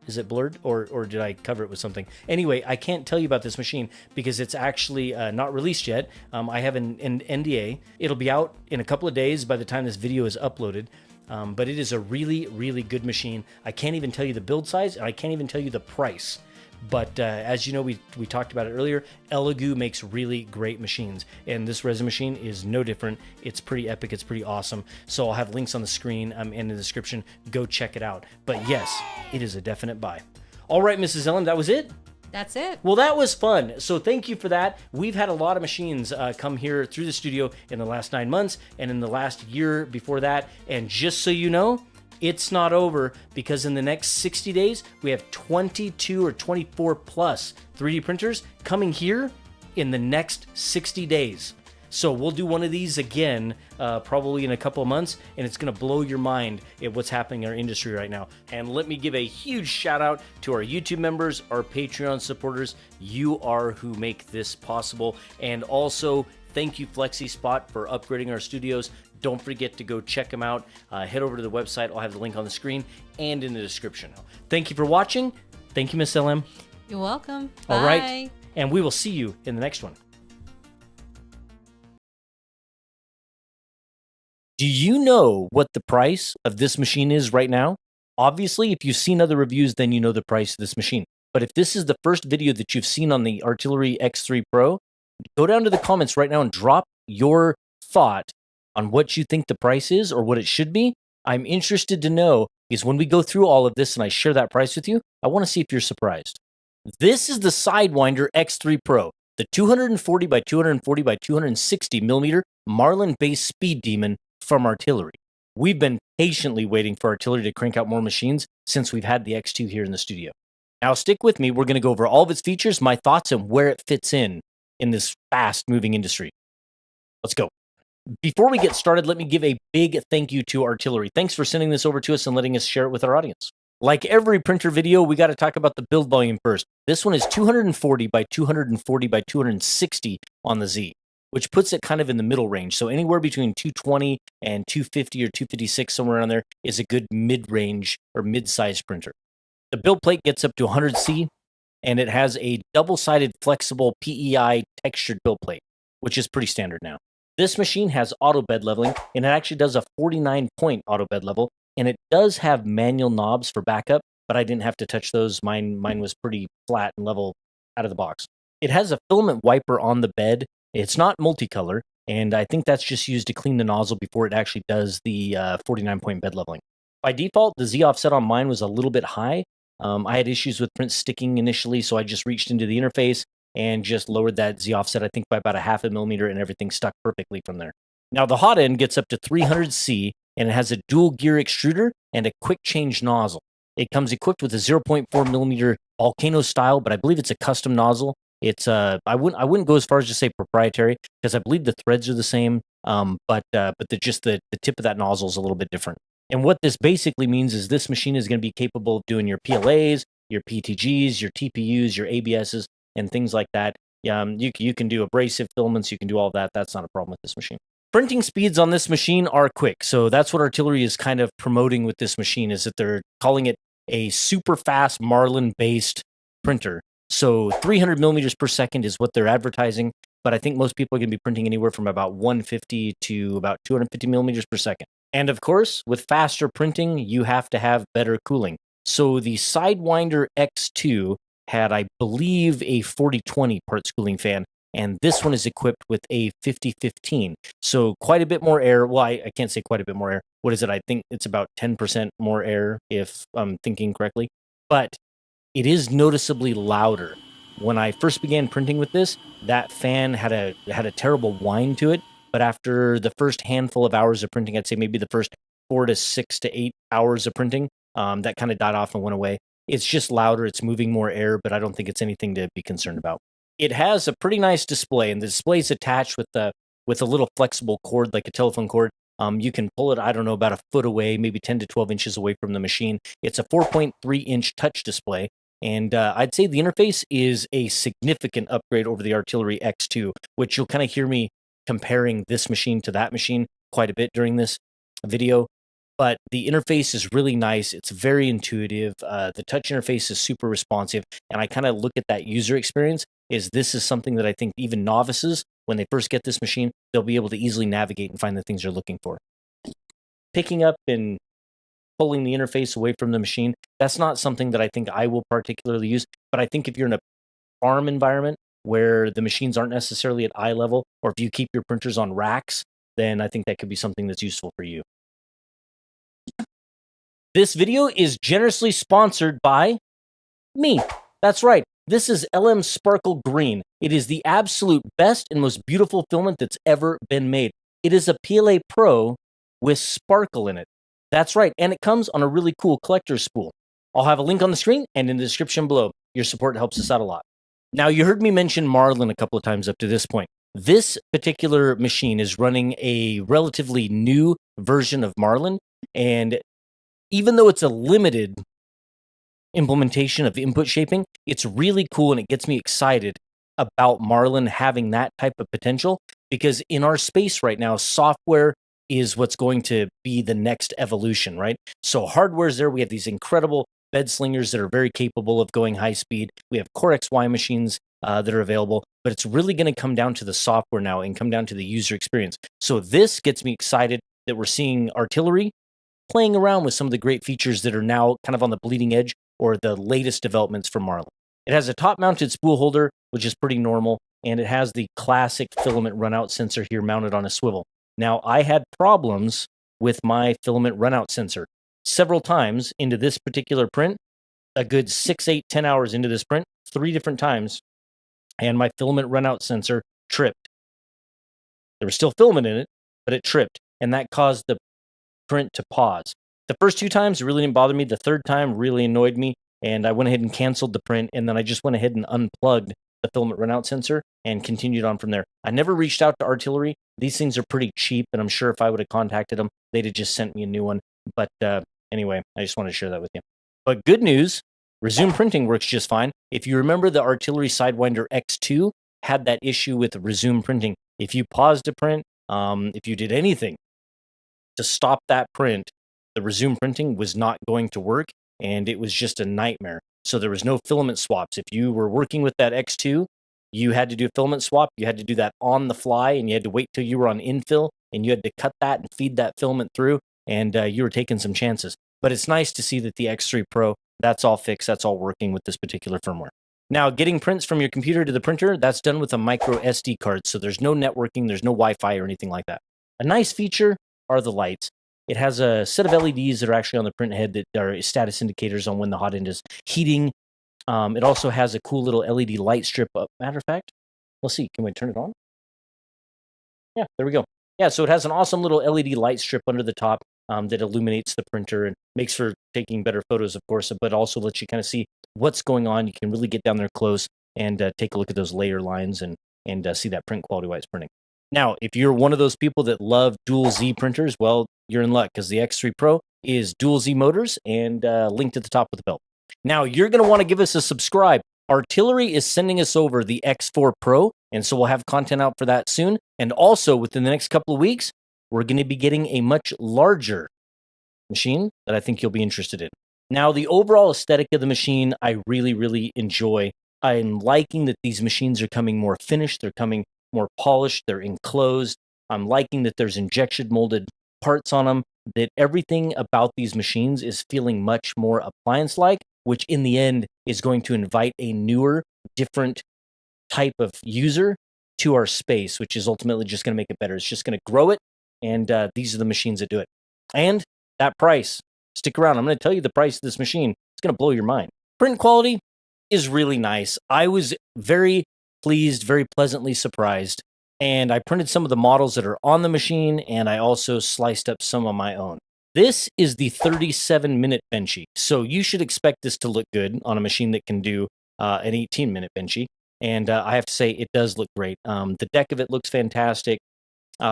Is it blurred, or did I cover it with something? Anyway, I can't tell you about this machine because it's actually not released yet. I have an NDA. It'll be out in a couple of days by the time this video is uploaded. But it is a really, really good machine. I can't even tell you the build size, and I can't even tell you the price. But as you know, we talked about it earlier, Elegoo makes really great machines, and this resin machine is no different. It's pretty epic. It's pretty awesome. So I'll have links on the screen and in the description. Go check it out. But yes, it is a definite buy. All right, Mrs. Ellen, that was it? That's it. Well, that was fun. So thank you for that. We've had a lot of machines come here through the studio in the last 9 months and in the last year before that. And just so you know, it's not over, because in the next 60 days, we have 22 or 24 plus 3D printers coming here in the next 60 days. So we'll do one of these again, probably in a couple of months, and it's going to blow your mind at what's happening in our industry right now. And let me give a huge shout out to our YouTube members, our Patreon supporters. You are who make this possible. And also, thank you, FlexiSpot, for upgrading our studios. Don't forget to go check them out. Head over to the website. I'll have the link on the screen and in the description. Thank you for watching. Thank you, Miss LM. You're welcome. Bye. All right. And we will see you in the next one. Do you know what the price of this machine is right now? Obviously, if you've seen other reviews, then you know the price of this machine. But if this is the first video that you've seen on the Artillery X3 Pro, go down to the comments right now and drop your thought on what you think the price is or what it should be. I'm interested to know, because when we go through all of this and I share that price with you, I want to see if you're surprised. This is the Sidewinder X3 Pro, the 240 by 240 by 260 millimeter Marlin-based speed demon from Artillery. We've been patiently waiting for Artillery to crank out more machines since we've had the X2 here in the studio. Now stick with me. We're going to go over all of its features, my thoughts, and where it fits in this fast-moving industry. Let's go. Before we get started, let me give a big thank you to Artillery. Thanks for sending this over to us and letting us share it with our audience. Like every printer video, we got to talk about the build volume first. This one is 240 by 240 by 260 on the Z, which puts it kind of in the middle range. So anywhere between 220 and 250 or 256, somewhere around there, is a good mid-range or mid-size printer. The build plate gets up to 100C, and it has a double-sided flexible PEI textured build plate, which is pretty standard now. This machine has auto bed leveling, and it actually does a 49-point auto bed level, and it does have manual knobs for backup, but I didn't have to touch those. Mine was pretty flat and level out of the box. It has a filament wiper on the bed. It's not multicolor, and I think that's just used to clean the nozzle before it actually does the 49-point bed leveling. By default, the Z offset on mine was a little bit high. I had issues with print sticking initially, so I just reached into the interface and just lowered that Z offset, I think, by about 0.5 millimeter, and everything stuck perfectly from there. Now, the hot end gets up to 300C, and it has a dual gear extruder and a quick change nozzle. It comes equipped with a 0.4 millimeter volcano style, but I believe it's a custom nozzle. It's I wouldn't go as far as to say proprietary, because I believe the threads are the same, but the tip of that nozzle is a little bit different. And what this basically means is this machine is going to be capable of doing your PLAs, your PTGs, your TPUs, your ABSs, and things like that. You can do abrasive filaments, you can do all that. That's not a problem with this machine. Printing speeds on this machine are quick, so that's what Artillery is kind of promoting with this machine, is that they're calling it a super fast Marlin-based printer. So 300 millimeters per second is what they're advertising, but I think most people are going to be printing anywhere from about 150 to about 250 millimeters per second. And of course, with faster printing, you have to have better cooling. So the Sidewinder X2 had, I believe, a 4020 parts cooling fan, and this one is equipped with a 5015. So quite a bit more air. Well, I can't say quite a bit more air. What is it? I think it's about 10% more air, if I'm thinking correctly. But it is noticeably louder. When I first began printing with this, that fan had a terrible whine to it. But after the first handful of hours of printing, I'd say maybe the first 4 to 6 to 8 hours of printing, that kind of died off and went away. It's just louder, it's moving more air, but I don't think it's anything to be concerned about. It has a pretty nice display, and the display is attached with a little flexible cord, like a telephone cord. You can pull it, I don't know, about a foot away, maybe 10 to 12 inches away from the machine. It's a 4.3-inch touch display, and I'd say the interface is a significant upgrade over the Artillery X2, which you'll kind of hear me comparing this machine to that machine quite a bit during this video. But the interface is really nice. It's very intuitive. The touch interface is super responsive. And I kind of look at that user experience is this is something that I think even novices, when they first get this machine, they'll be able to easily navigate and find the things they're looking for. Picking up and pulling the interface away from the machine. That's not something that I think I will particularly use, but I think if you're in a farm environment where the machines aren't necessarily at eye level, or if you keep your printers on racks, then I think that could be something that's useful for you. This video is generously sponsored by me. That's right. This is LM Sparkle Green. It is the absolute best and most beautiful filament that's ever been made. It is a PLA Pro with sparkle in it. That's right. And it comes on a really cool collector's spool. I'll have a link on the screen and in the description below. Your support helps us out a lot. Now, you heard me mention Marlin a couple of times up to this point. This particular machine is running a relatively new version of Marlin, and even though it's a limited implementation of input shaping, it's really cool, and it gets me excited about Marlin having that type of potential, because in our space right now, software is what's going to be the next evolution, right? So hardware's there. We have these incredible bed slingers that are very capable of going high speed. We have Core XY machines that are available, but it's really going to come down to the software now and come down to the user experience. So this gets me excited that we're seeing Artillery playing around with some of the great features that are now kind of on the bleeding edge or the latest developments from Marlin. It has a top-mounted spool holder, which is pretty normal, and it has the classic filament runout sensor here mounted on a swivel. Now, I had problems with my filament runout sensor several times into this particular print, a good 6, 8, 10 hours into this print, 3 different times, and my filament runout sensor tripped. There was still filament in it, but it tripped, and that caused the print to pause. The first 2 times it really didn't bother me. The third time really annoyed me, and I went ahead and canceled the print, and then I just went ahead and unplugged the filament runout sensor and continued on from there. I never reached out to Artillery. These things are pretty cheap, and I'm sure if I would have contacted them, they'd have just sent me a new one. But anyway, I just wanted to share that with you. But good news, Resume printing works just fine. If you remember, the Artillery Sidewinder X2 had that issue with Resume printing. If you paused a print, if you did anything to stop that print, the Resume printing was not going to work, and it was just a nightmare. So there was no filament swaps. If you were working with that X2, you had to do a filament swap. You had to do that on the fly, and you had to wait till you were on infill, and you had to cut that and feed that filament through, and you were taking some chances. But it's nice to see that the X3 Pro, that's all fixed. That's all working with this particular firmware. Now, getting prints from your computer to the printer, that's done with a micro SD card. So there's no networking, there's no Wi-Fi or anything like that. A nice feature are the lights. It has a set of LEDs that are actually on the print head that are status indicators on when the hot end is heating. It also has a cool little LED light strip. Matter of fact, let's see. Can we turn it on? Yeah, there we go. Yeah, so it has an awesome little LED light strip under the top that illuminates the printer and makes for taking better photos, of course, but also lets you kind of see what's going on. You can really get down there close and take a look at those layer lines and see that print quality while it's printing. Now, if you're one of those people that love dual Z printers, well, you're in luck because the X3 Pro is dual Z motors and linked at the top of the belt. Now, you're going to want to give us a subscribe. Artillery is sending us over the X4 Pro, and so we'll have content out for that soon. And also, within the next couple of weeks, we're going to be getting a much larger machine that I think you'll be interested in. Now, the overall aesthetic of the machine, I really, really enjoy. I'm liking that these machines are coming more finished. They're coming more polished. They're enclosed. I'm liking that there's injection molded parts on them, that everything about these machines is feeling much more appliance-like, which in the end is going to invite a newer, different type of user to our space, which is ultimately just going to make it better. It's just going to grow it, and these are the machines that do it. And that price, stick around. I'm going to tell you the price of this machine. It's going to blow your mind. Print quality is really nice. I was very pleased, very pleasantly surprised. And I printed some of the models that are on the machine, and I also sliced up some of my own. This is the 37-minute Benchy, so you should expect this to look good on a machine that can do an 18-minute Benchy. And I have to say, it does look great. The deck of it looks fantastic.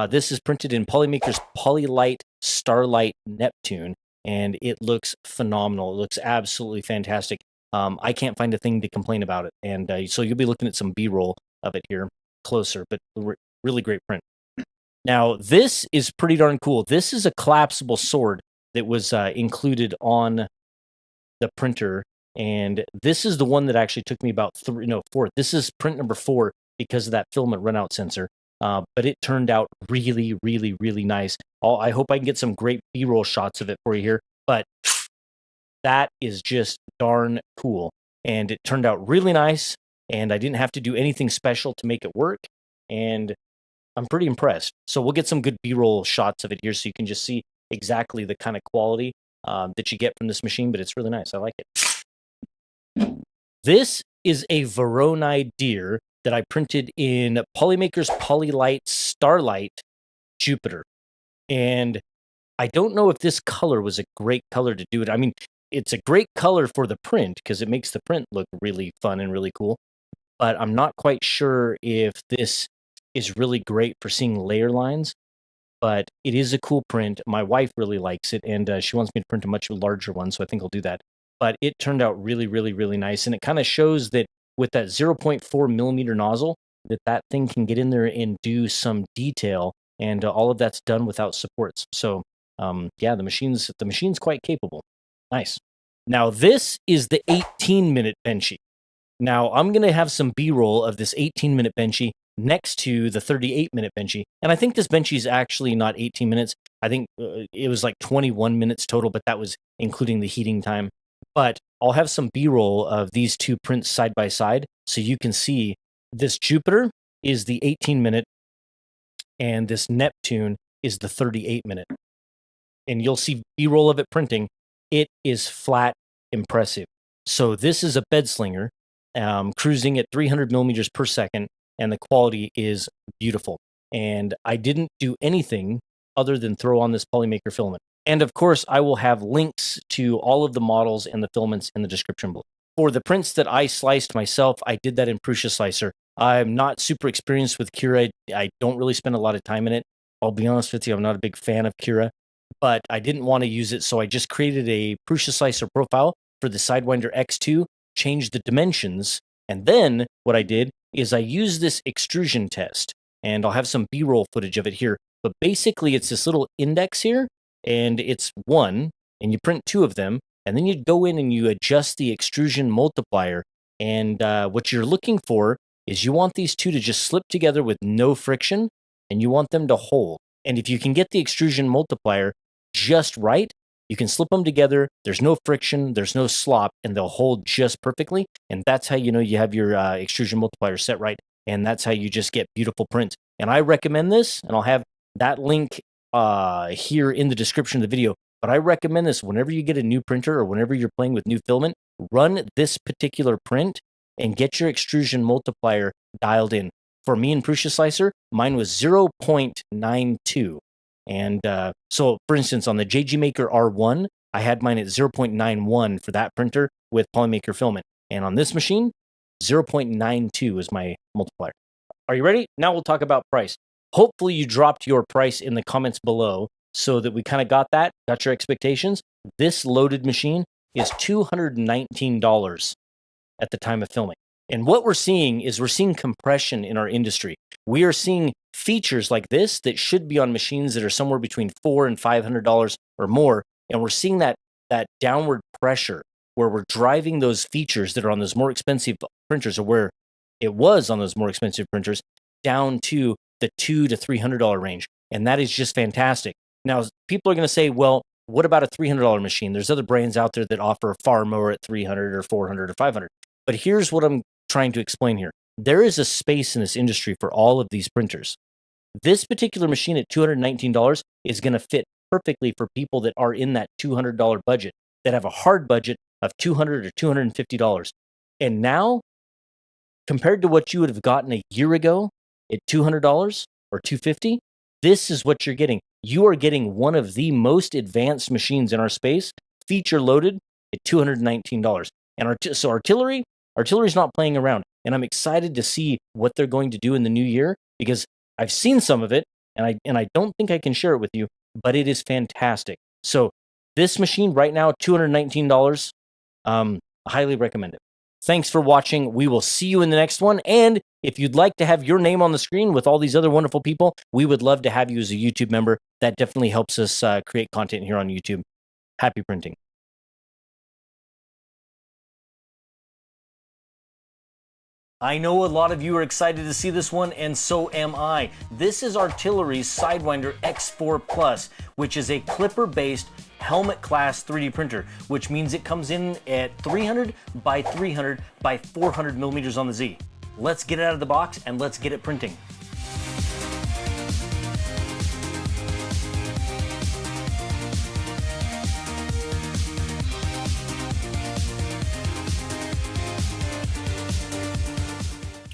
This is printed in Polymaker's Polylite Starlight Neptune, and it looks phenomenal. It looks absolutely fantastic. I can't find a thing to complain about it. And so you'll be looking at some B-roll of it here closer, but really great print. Now, this is pretty darn cool. This is a collapsible sword that was included on the printer, and this is the one that actually took me about 4. This is print number 4 because of that filament runout sensor. But it turned out really, really, really nice. I hope I can get some great B-roll shots of it for you here. but that is just darn cool. And it turned out really nice, and I didn't have to do anything special to make it work, and I'm pretty impressed. So we'll get some good B-roll shots of it here so you can just see exactly the kind of quality that you get from this machine, but it's really nice. I like it. This is a Voronoi deer that I printed in Polymaker's Polylite Starlight Jupiter. And I don't know if this color was a great color to do it. I mean, it's a great color for the print because it makes the print look really fun and really cool. But I'm not quite sure if this is really great for seeing layer lines. But it is a cool print. My wife really likes it, and she wants me to print a much larger one, so I think I'll do that. But it turned out really, really, really nice, and it kind of shows that with that 0.4 millimeter nozzle, that thing can get in there and do some detail, and all of that's done without supports. So, yeah, the machine's quite capable. Nice. Now, this is the 18-minute Benchy. Now, I'm going to have some B-roll of this 18-minute Benchy next to the 38-minute Benchy. And I think this Benchy is actually not 18 minutes. I think it was like 21 minutes total, but that was including the heating time. But I'll have some B-roll of these two prints side by side so you can see this Jupiter is the 18-minute and this Neptune is the 38-minute. And you'll see B-roll of it printing. It is flat impressive. So this is a bed slinger cruising at 300 millimeters per second, and the quality is beautiful. And I didn't do anything other than throw on this Polymaker filament. And of course, I will have links to all of the models and the filaments in the description below. For the prints that I sliced myself, I did that in Prusa Slicer. I'm not super experienced with Cura. I don't really spend a lot of time in it. I'll be honest with you, I'm not a big fan of Cura, but I didn't want to use it, so I just created a Prusa Slicer profile for the Sidewinder X2, changed the dimensions, and then what I did is I used this extrusion test, and I'll have some B-roll footage of it here, but basically it's this little index here, and it's 1, and you print 2 of them, and then you go in and you adjust the extrusion multiplier, and what you're looking for is you want these 2 to just slip together with no friction, and you want them to hold. And if you can get the extrusion multiplier just right, you can slip them together, there's no friction, there's no slop, and they'll hold just perfectly, and that's how you know you have your extrusion multiplier set right, and that's how you just get beautiful prints. And I recommend this, and I'll have that link here in the description of the video, but I recommend this whenever you get a new printer or whenever you're playing with new filament, run this particular print and get your extrusion multiplier dialed in. For me in Prusa Slicer, mine was 0.92. And so, for instance, on the JG Maker R1, I had mine at 0.91 for that printer with Polymaker filament. And on this machine, 0.92 is my multiplier. Are you ready? Now we'll talk about price. Hopefully you dropped your price in the comments below so that we kind of got your expectations. This loaded machine is $219 at the time of filming. And what we're seeing compression in our industry. We are seeing features like this that should be on machines that are somewhere between $400 and $500 or more. And we're seeing that downward pressure where we're driving those features that are on those more expensive printers, or where it was on those more expensive printers, down to the $200 to $300 range. And that is just fantastic. Now, people are going to say, well, what about a $300 machine? There's other brands out there that offer far more at $300 or $400 or $500. But here's what I'm trying to explain here. There is a space in this industry for all of these printers. This particular machine at $219 is going to fit perfectly for people that are in that $200 budget, that have a hard budget of $200 or $250. And now, compared to what you would have gotten a year ago at $200 or $250, this is what you're getting. You are getting one of the most advanced machines in our space, feature loaded at $219. And so artillery's not playing around. And I'm excited to see what they're going to do in the new year, because I've seen some of it, and I don't think I can share it with you, but it is fantastic. So this machine right now, $219, I highly recommend it. Thanks for watching. We will see you in the next one. And if you'd like to have your name on the screen with all these other wonderful people, we would love to have you as a YouTube member. That definitely helps us create content here on YouTube. Happy printing. I know a lot of you are excited to see this one, and so am I. This is Artillery's Sidewinder X4 Plus, which is a clipper-based helmet class 3D printer, which means it comes in at 300 by 300 by 400 millimeters on the Z. Let's get it out of the box and let's get it printing.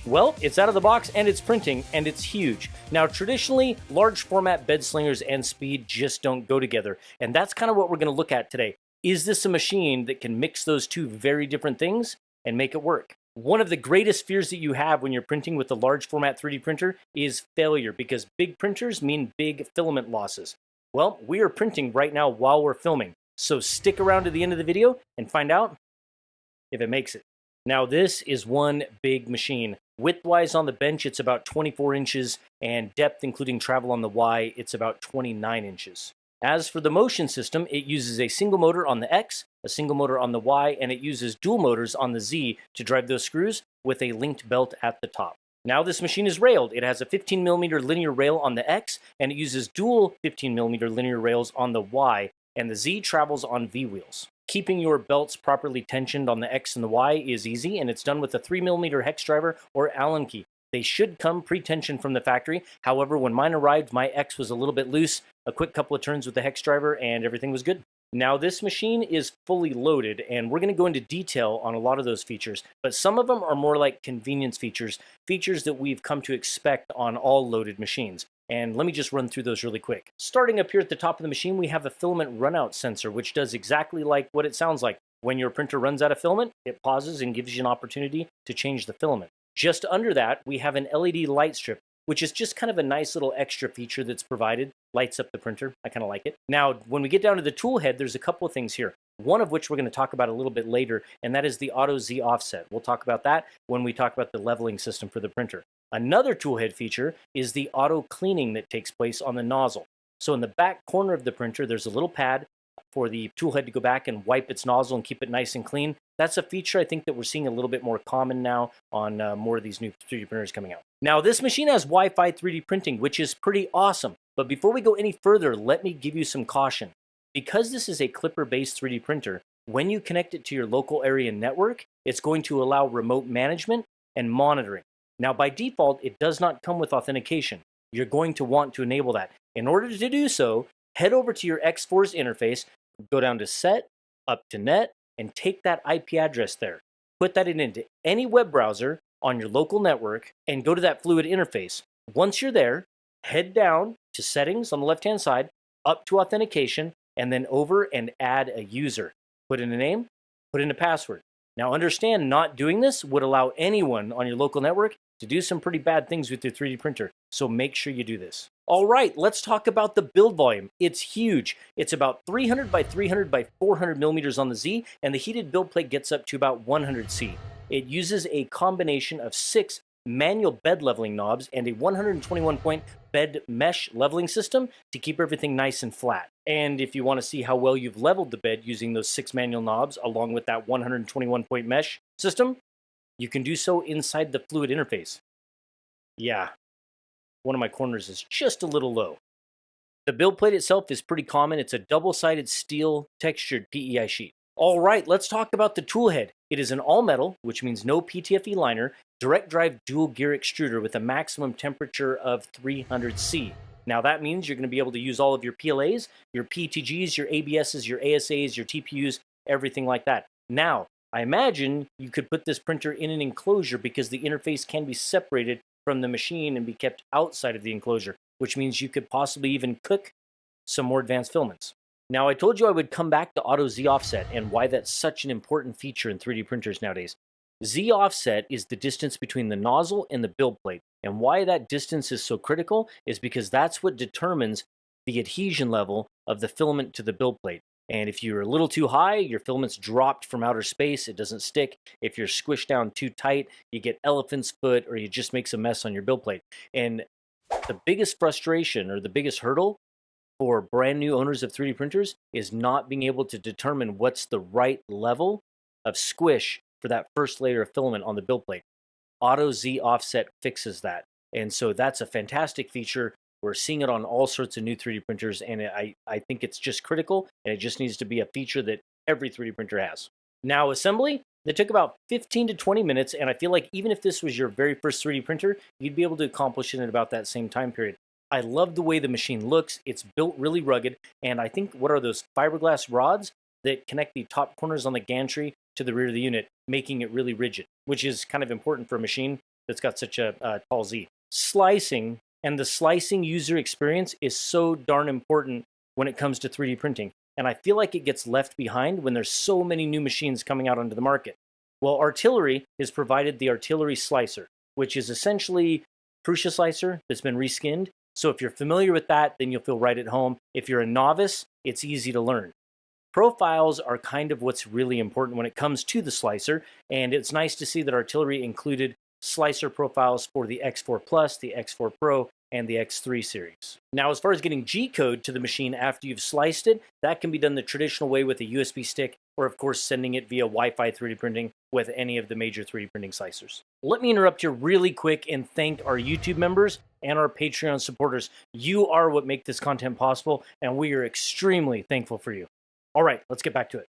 Well, it's out of the box and it's printing and it's huge. Now, traditionally, large format bed slingers and speed just don't go together. And that's kind of what we're going to look at today. Is this a machine that can mix those two very different things and make it work? One of the greatest fears that you have when you're printing with a large format 3D printer is failure, because big printers mean big filament losses. Well, we are printing right now while we're filming. So stick around to the end of the video and find out if it makes it. Now, this is one big machine. Widthwise on the bench, it's about 24 inches, and depth, including travel on the Y, it's about 29 inches. As for the motion system, it uses a single motor on the X, a single motor on the Y, and it uses dual motors on the Z to drive those screws with a linked belt at the top. Now, this machine is railed. It has a 15mm linear rail on the X, and it uses dual 15mm linear rails on the Y, and the Z travels on V wheels. Keeping your belts properly tensioned on the X and the Y is easy, and it's done with a 3mm hex driver or Allen key. They should come pre-tensioned from the factory. However, when mine arrived, my X was a little bit loose. A quick couple of turns with the hex driver, and everything was good. Now, this machine is fully loaded, and we're going to go into detail on a lot of those features, but some of them are more like convenience features, features that we've come to expect on all loaded machines. And let me just run through those really quick. Starting up here at the top of the machine, we have a filament runout sensor, which does exactly like what it sounds like. When your printer runs out of filament, it pauses and gives you an opportunity to change the filament. Just under that, we have an LED light strip, which is just kind of a nice little extra feature that's provided. Lights up the printer. I kind of like it. Now, when we get down to the tool head, there's a couple of things here. One of which we're going to talk about a little bit later, and that is the Auto Z offset. We'll talk about that when we talk about the leveling system for the printer. Another toolhead feature is the auto cleaning that takes place on the nozzle. So in the back corner of the printer, there's a little pad for the toolhead to go back and wipe its nozzle and keep it nice and clean. That's a feature I think that we're seeing a little bit more common now on more of these new 3D printers coming out. Now, this machine has Wi-Fi 3D printing, which is pretty awesome. But before we go any further, let me give you some caution. Because this is a Clipper-based 3D printer, when you connect it to your local area network, it's going to allow remote management and monitoring. Now, by default, it does not come with authentication. You're going to want to enable that. In order to do so, head over to your X-Force interface, go down to Set, up to Net, and take that IP address there. Put that into any web browser on your local network and go to that fluid interface. Once you're there, head down to Settings on the left-hand side, up to Authentication, and then over and add a user. Put in a name, put in a password. Now, understand, not doing this would allow anyone on your local network to do some pretty bad things with your 3D printer, so make sure you do this. All right, let's talk about the build volume. It's huge. It's about 300 by 300 by 400 millimeters on the Z, and the heated build plate gets up to about 100 C. It uses a combination of 6 manual bed leveling knobs and a 121-point bed mesh leveling system to keep everything nice and flat. And if you want to see how well you've leveled the bed using those 6 manual knobs along with that 121-point mesh system, you can do so inside the fluid interface. Yeah, one of my corners is just a little low. The build plate itself is pretty common. It's a double-sided steel textured PEI sheet. All right, let's talk about the tool head. It is an all-metal, which means no PTFE liner, direct drive dual gear extruder with a maximum temperature of 300 C. Now that means you're going to be able to use all of your PLAs, your PTGs, your ABSs, your ASAs, your TPUs, everything like that. Now, I imagine you could put this printer in an enclosure because the interface can be separated from the machine and be kept outside of the enclosure, which means you could possibly even cook some more advanced filaments. Now, I told you I would come back to Auto Z offset and why that's such an important feature in 3D printers nowadays. Z offset is the distance between the nozzle and the build plate, and why that distance is so critical is because that's what determines the adhesion level of the filament to the build plate. And if you're a little too high, your filament's dropped from outer space, it doesn't stick. If you're squished down too tight, you get elephant's foot, or you just makes a mess on your build plate. And the biggest frustration or the biggest hurdle for brand new owners of 3D printers is not being able to determine what's the right level of squish for that first layer of filament on the build plate. Auto Z offset fixes that. And so that's a fantastic feature We're seeing it on all sorts of new 3D printers, and I think it's just critical, and it just needs to be a feature that every 3D printer has. Now, assembly, that took about 15 to 20 minutes, and I feel like even if this was your very first 3D printer, you'd be able to accomplish it in about that same time period. I love the way the machine looks. It's built really rugged, and I think, what are those fiberglass rods that connect the top corners on the gantry to the rear of the unit, making it really rigid, which is kind of important for a machine that's got such a tall Z. Slicing and the slicing user experience is so darn important when it comes to 3D printing. And I feel like it gets left behind when there's so many new machines coming out onto the market. Well, Artillery has provided the Artillery Slicer, which is essentially Prusa Slicer that's been reskinned. So if you're familiar with that, then you'll feel right at home. If you're a novice, it's easy to learn. Profiles are kind of what's really important when it comes to the slicer, and it's nice to see that Artillery included slicer profiles for the X4 Plus, the X4 Pro, and the X3 series. Now, as far as getting G-code to the machine after you've sliced it, that can be done the traditional way with a USB stick, or of course sending it via Wi-Fi 3D printing with any of the major 3D printing slicers. Let me interrupt here really quick and thank our YouTube members and our Patreon supporters. You are what make this content possible, and we are extremely thankful for you. All right, let's get back to it.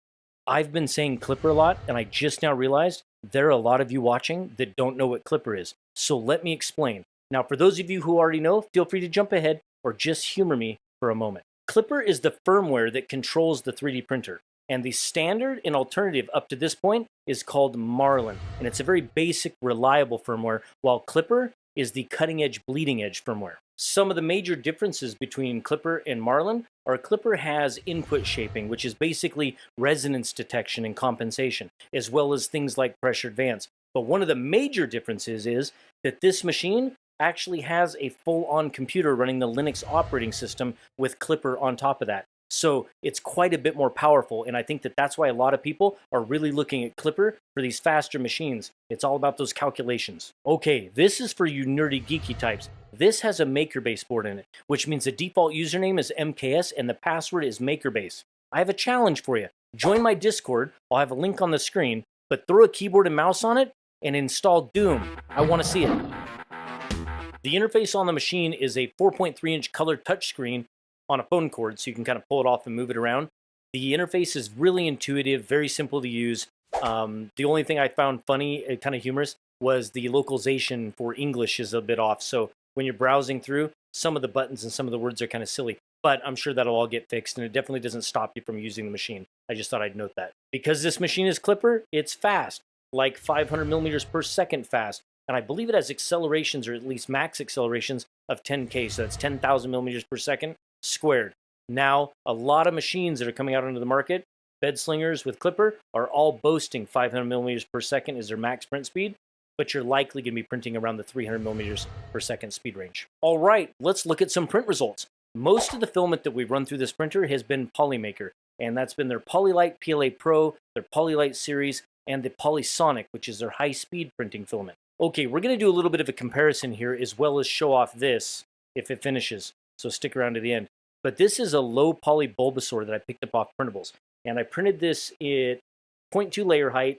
I've been saying Klipper a lot, and I just now realized there are a lot of you watching that don't know what Klipper is. So let me explain. Now, for those of you who already know, feel free to jump ahead or just humor me for a moment. Klipper is the firmware that controls the 3D printer, and the standard and alternative up to this point is called Marlin, and it's a very basic, reliable firmware, while Klipper is the cutting-edge, bleeding-edge firmware. Some of the major differences between Klipper and Marlin are Klipper has input shaping, which is basically resonance detection and compensation, as well as things like pressure advance. But one of the major differences is that this machine actually has a full-on computer running the Linux operating system with Klipper on top of that. So it's quite a bit more powerful, and I think that that's why a lot of people are really looking at Klipper for these faster machines. It's all about those calculations. Okay, this is for you nerdy geeky types. This has a MakerBase board in it, which means the default username is MKS and the password is MakerBase. I have a challenge for you. Join my Discord. I'll have a link on the screen, but throw a keyboard and mouse on it and install Doom. I want to see it. The interface on the machine is a 4.3-inch color touchscreen on a phone cord, so you can kind of pull it off and move it around. The interface is really intuitive, very simple to use. The only thing I found funny, kind of humorous, was the localization for English is a bit off. So when you're browsing through, some of the buttons and some of the words are kind of silly. But I'm sure that'll all get fixed, and it definitely doesn't stop you from using the machine. I just thought I'd note that. Because this machine is Klipper, it's fast, like 500 millimeters per second fast. And I believe it has accelerations, or at least max accelerations, of 10K, so that's 10,000 millimeters per second squared. Now, a lot of machines that are coming out onto the market, bed slingers with Klipper, are all boasting 500 millimeters per second as their max print speed, but you're likely going to be printing around the 300 millimeters per second speed range. All right, let's look at some print results. Most of the filament that we've run through this printer has been Polymaker, and that's been their Polylite PLA Pro, their Polylite series, and the Polysonic, which is their high-speed printing filament. Okay, we're going to do a little bit of a comparison here, as well as show off this if it finishes, so stick around to the end. But this is a low poly Bulbasaur that I picked up off printables, and I printed this at 0.2 layer height,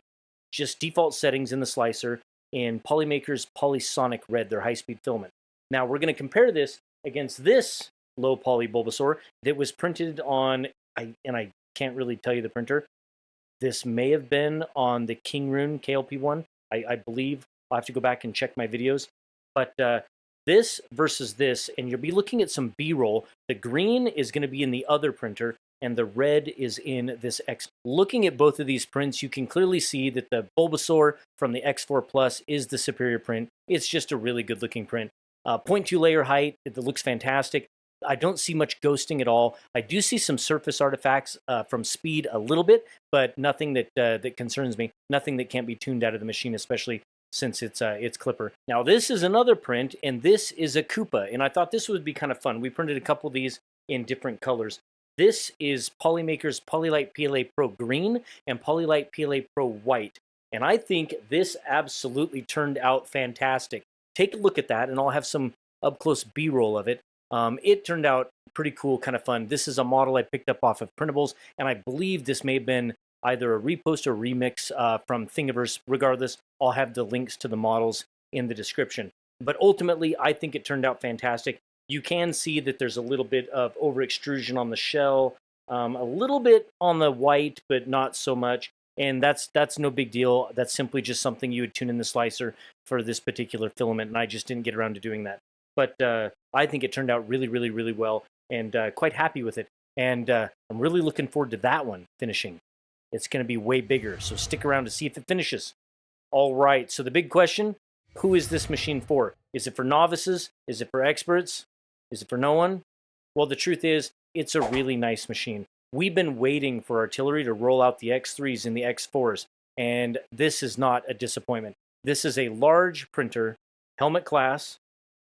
just default settings in the slicer, in Polymaker's Polysonic Red, their high-speed filament. Now we're going to compare this against this low poly Bulbasaur that was printed on, and I can't really tell you the printer. This may have been on the King Rune KLP1. I believe. I'll have to go back and check my videos. But this versus this, and you'll be looking at some B-roll. The green is going to be in the other printer, and the red is in this X. Looking at both of these prints, you can clearly see that the Bulbasaur from the X4 Plus is the superior print. It's just a really good-looking print. 0.2 layer height, it looks fantastic. I don't see much ghosting at all. I do see some surface artifacts from speed a little bit, but nothing that concerns me. Nothing that can't be tuned out of the machine, especially since it's Klipper. Now this is another print, and this is a Koopa, and I thought this would be kind of fun. We printed a couple of these in different colors. This is Polymaker's Polylite PLA Pro Green and Polylite PLA Pro White, and I think this absolutely turned out fantastic. Take a look at that, and I'll have some up-close B-roll of it. It turned out pretty cool, kind of fun. This is a model I picked up off of printables, and I believe this may have been either a repost or remix from Thingiverse. Regardless, I'll have the links to the models in the description. But ultimately, I think it turned out fantastic. You can see that there's a little bit of over extrusion on the shell, a little bit on the white, but not so much. And that's no big deal. That's simply just something you would tune in the slicer for this particular filament, and I just didn't get around to doing that. But I think it turned out really, really, really well, and quite happy with it. And I'm really looking forward to that one finishing. It's going to be way bigger, so stick around to see if it finishes. All right, so the big question, who is this machine for? Is it for novices? Is it for experts? Is it for no one? Well, the truth is, it's a really nice machine. We've been waiting for Artillery to roll out the X3s and the X4s, and this is not a disappointment. This is a large printer, helmet class,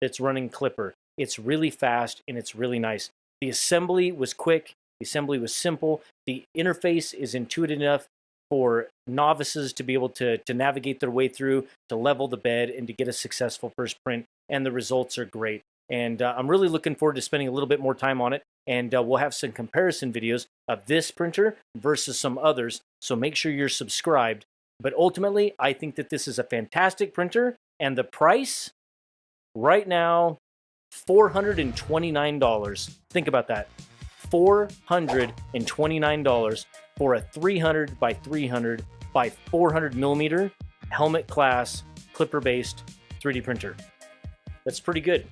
that's running Clipper. It's really fast, and it's really nice. The assembly was quick. The assembly was simple. The interface is intuitive enough for novices to be able to navigate their way through, to level the bed, and to get a successful first print, and the results are great. And I'm really looking forward to spending a little bit more time on it, and we'll have some comparison videos of this printer versus some others, so make sure you're subscribed. But ultimately, I think that this is a fantastic printer, and the price, right now, $429. Think about that. $429 for a 300 by 300 by 400 millimeter helmet class Clipper-based 3D printer. That's pretty good.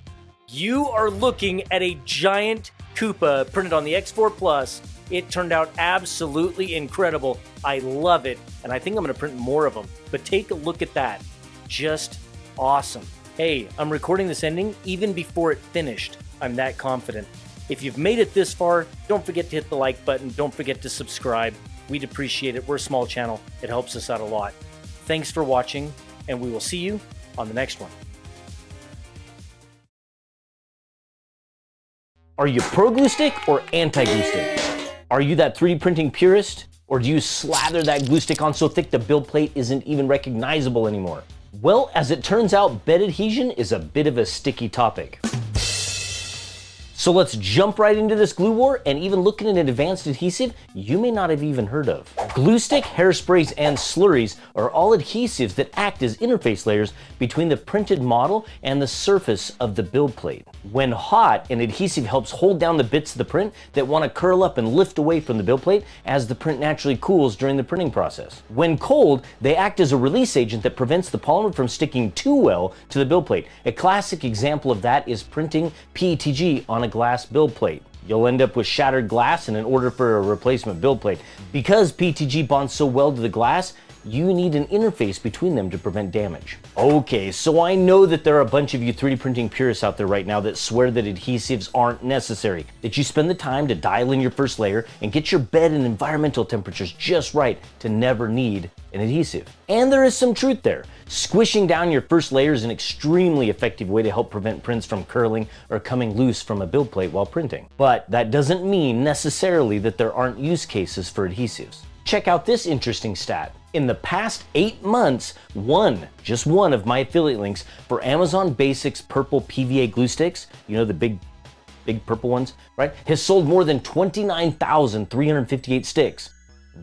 You are looking at a giant Koopa printed on the X4 Plus. It turned out absolutely incredible. I love it, and I think I'm going to print more of them. But take a look at that. Just awesome. Hey, I'm recording this ending even before it finished. I'm that confident. If you've made it this far, don't forget to hit the like button. Don't forget to subscribe. We'd appreciate it. We're a small channel. It helps us out a lot. Thanks for watching, and we will see you on the next one. Are you pro glue stick or anti glue stick? Are you that 3D printing purist? Or do you slather that glue stick on so thick the build plate isn't even recognizable anymore? Well, as it turns out, bed adhesion is a bit of a sticky topic. So let's jump right into this glue war and even look at an advanced adhesive you may not have even heard of. Glue stick, hairsprays, and slurries are all adhesives that act as interface layers between the printed model and the surface of the build plate. When hot, an adhesive helps hold down the bits of the print that want to curl up and lift away from the build plate as the print naturally cools during the printing process. When cold, they act as a release agent that prevents the polymer from sticking too well to the build plate. A classic example of that is printing PETG on a glass build plate. You'll end up with shattered glass and an order for a replacement build plate. Because PETG bonds so well to the glass, you need an interface between them to prevent damage. Okay, so I know that there are a bunch of you 3D printing purists out there right now that swear that adhesives aren't necessary, that you spend the time to dial in your first layer and get your bed and environmental temperatures just right to never need an adhesive. And there is some truth there. Squishing down your first layer is an extremely effective way to help prevent prints from curling or coming loose from a build plate while printing. But that doesn't mean necessarily that there aren't use cases for adhesives. Check out this interesting stat. In the past 8 months, just one of my affiliate links for Amazon Basics purple PVA glue sticks, you know, the big purple ones, right, has sold more than 29,358 sticks.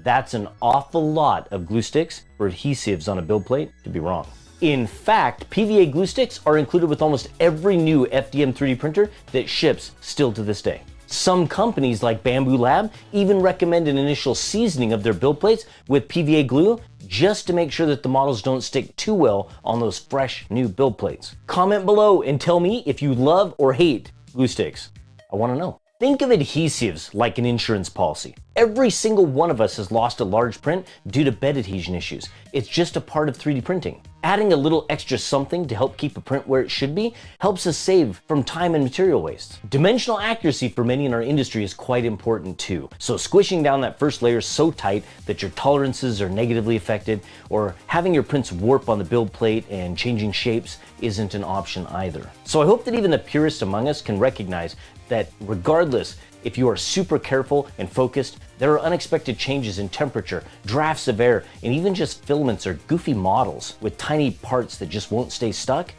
That's an awful lot of glue sticks for adhesives on a build plate to be wrong. In fact, PVA glue sticks are included with almost every new FDM 3D printer that ships still to this day. Some companies like Bamboo Lab even recommend an initial seasoning of their build plates with PVA glue just to make sure that the models don't stick too well on those fresh new build plates. Comment below and tell me if you love or hate glue sticks. I want to know. Think of adhesives like an insurance policy. Every single one of us has lost a large print due to bed adhesion issues. It's just a part of 3D printing. Adding a little extra something to help keep a print where it should be helps us save from time and material waste. Dimensional accuracy for many in our industry is quite important too. So squishing down that first layer so tight that your tolerances are negatively affected, or having your prints warp on the build plate and changing shapes isn't an option either. So I hope that even the purists among us can recognize that regardless if you are super careful and focused, there are unexpected changes in temperature, drafts of air, and even just filaments or goofy models with tiny parts that just won't stay stuck.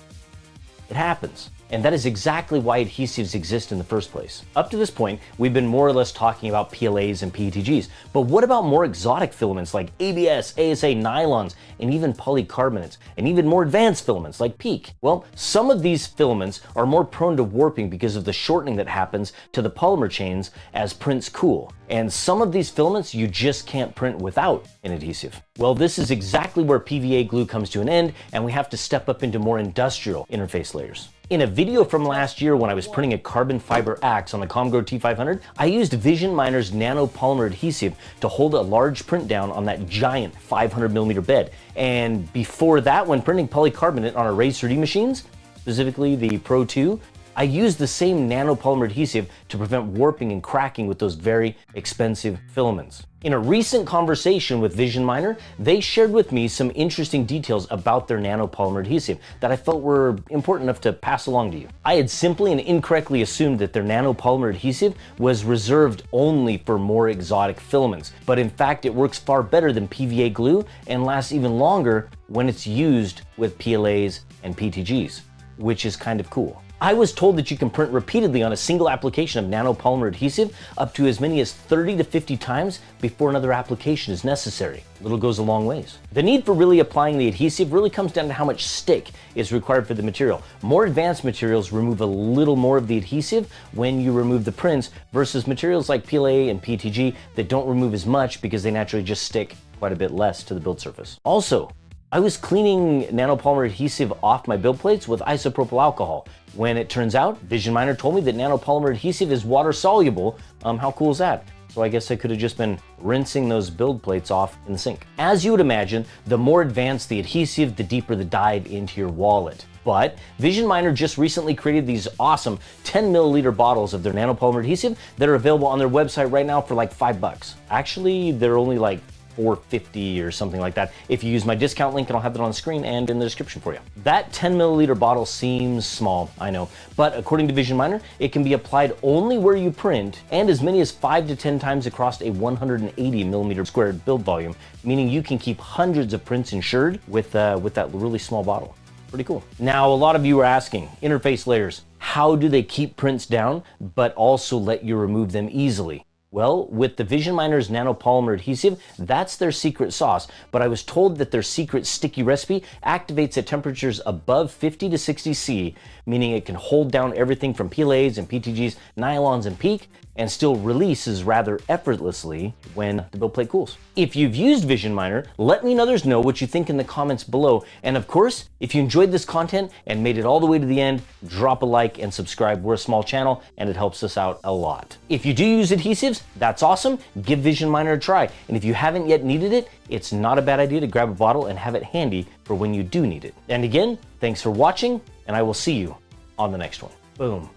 It happens. And that is exactly why adhesives exist in the first place. Up to this point, we've been more or less talking about PLAs and PETGs, but what about more exotic filaments like ABS, ASA, nylons, and even polycarbonates, and even more advanced filaments like PEEK? Well, some of these filaments are more prone to warping because of the shortening that happens to the polymer chains as prints cool. And some of these filaments you just can't print without an adhesive. Well, this is exactly where PVA glue comes to an end, and we have to step up into more industrial interface layers. In a video from last year when I was printing a carbon fiber axe on the Comgrow T500, I used Vision Miner's nanopolymer adhesive to hold a large print down on that giant 500mm bed. And before that, when printing polycarbonate on our Raise 3D machines, specifically the Pro 2, I used the same nanopolymer adhesive to prevent warping and cracking with those very expensive filaments. In a recent conversation with Vision Miner, they shared with me some interesting details about their nanopolymer adhesive that I felt were important enough to pass along to you. I had simply and incorrectly assumed that their nanopolymer adhesive was reserved only for more exotic filaments, but in fact it works far better than PVA glue and lasts even longer when it's used with PLAs and PTGs, which is kind of cool. I was told that you can print repeatedly on a single application of nanopolymer adhesive up to as many as 30 to 50 times before another application is necessary. Little goes a long ways. The need for really applying the adhesive really comes down to how much stick is required for the material. More advanced materials remove a little more of the adhesive when you remove the prints versus materials like PLA and PTG that don't remove as much because they naturally just stick quite a bit less to the build surface. Also, I was cleaning nanopolymer adhesive off my build plates with isopropyl alcohol when it turns out Vision Miner told me that nanopolymer adhesive is water soluble. How cool is that? So I guess I could have just been rinsing those build plates off in the sink. As you would imagine, the more advanced the adhesive, the deeper the dive into your wallet. But Vision Miner just recently created these awesome 10ml bottles of their nanopolymer adhesive that are available on their website right now for like $5. Actually, they're only like $4.50 or something like that if you use my discount link, and I'll have it on the screen and in the description for you. That 10ml bottle seems small, I know, but according to Vision Miner, it can be applied only where you print and as many as 5 to 10 times across a 180mm squared build volume, meaning you can keep hundreds of prints insured with that really small bottle. Pretty cool. Now, a lot of you are asking, interface layers, how do they keep prints down but also let you remove them easily? Well, with the Vision Miner's nanopolymer adhesive, that's their secret sauce, but I was told that their secret sticky recipe activates at temperatures above 50 to 60 C, meaning it can hold down everything from PLAs and PTGs, nylons and PEEK, and still releases rather effortlessly when the build plate cools. If you've used Vision Miner, let me and others know what you think in the comments below. And of course, if you enjoyed this content and made it all the way to the end, drop a like and subscribe. We're a small channel and it helps us out a lot. If you do use adhesives, that's awesome. Give Vision Miner a try. And if you haven't yet needed it, it's not a bad idea to grab a bottle and have it handy for when you do need it. And again, thanks for watching, and I will see you on the next one. Boom.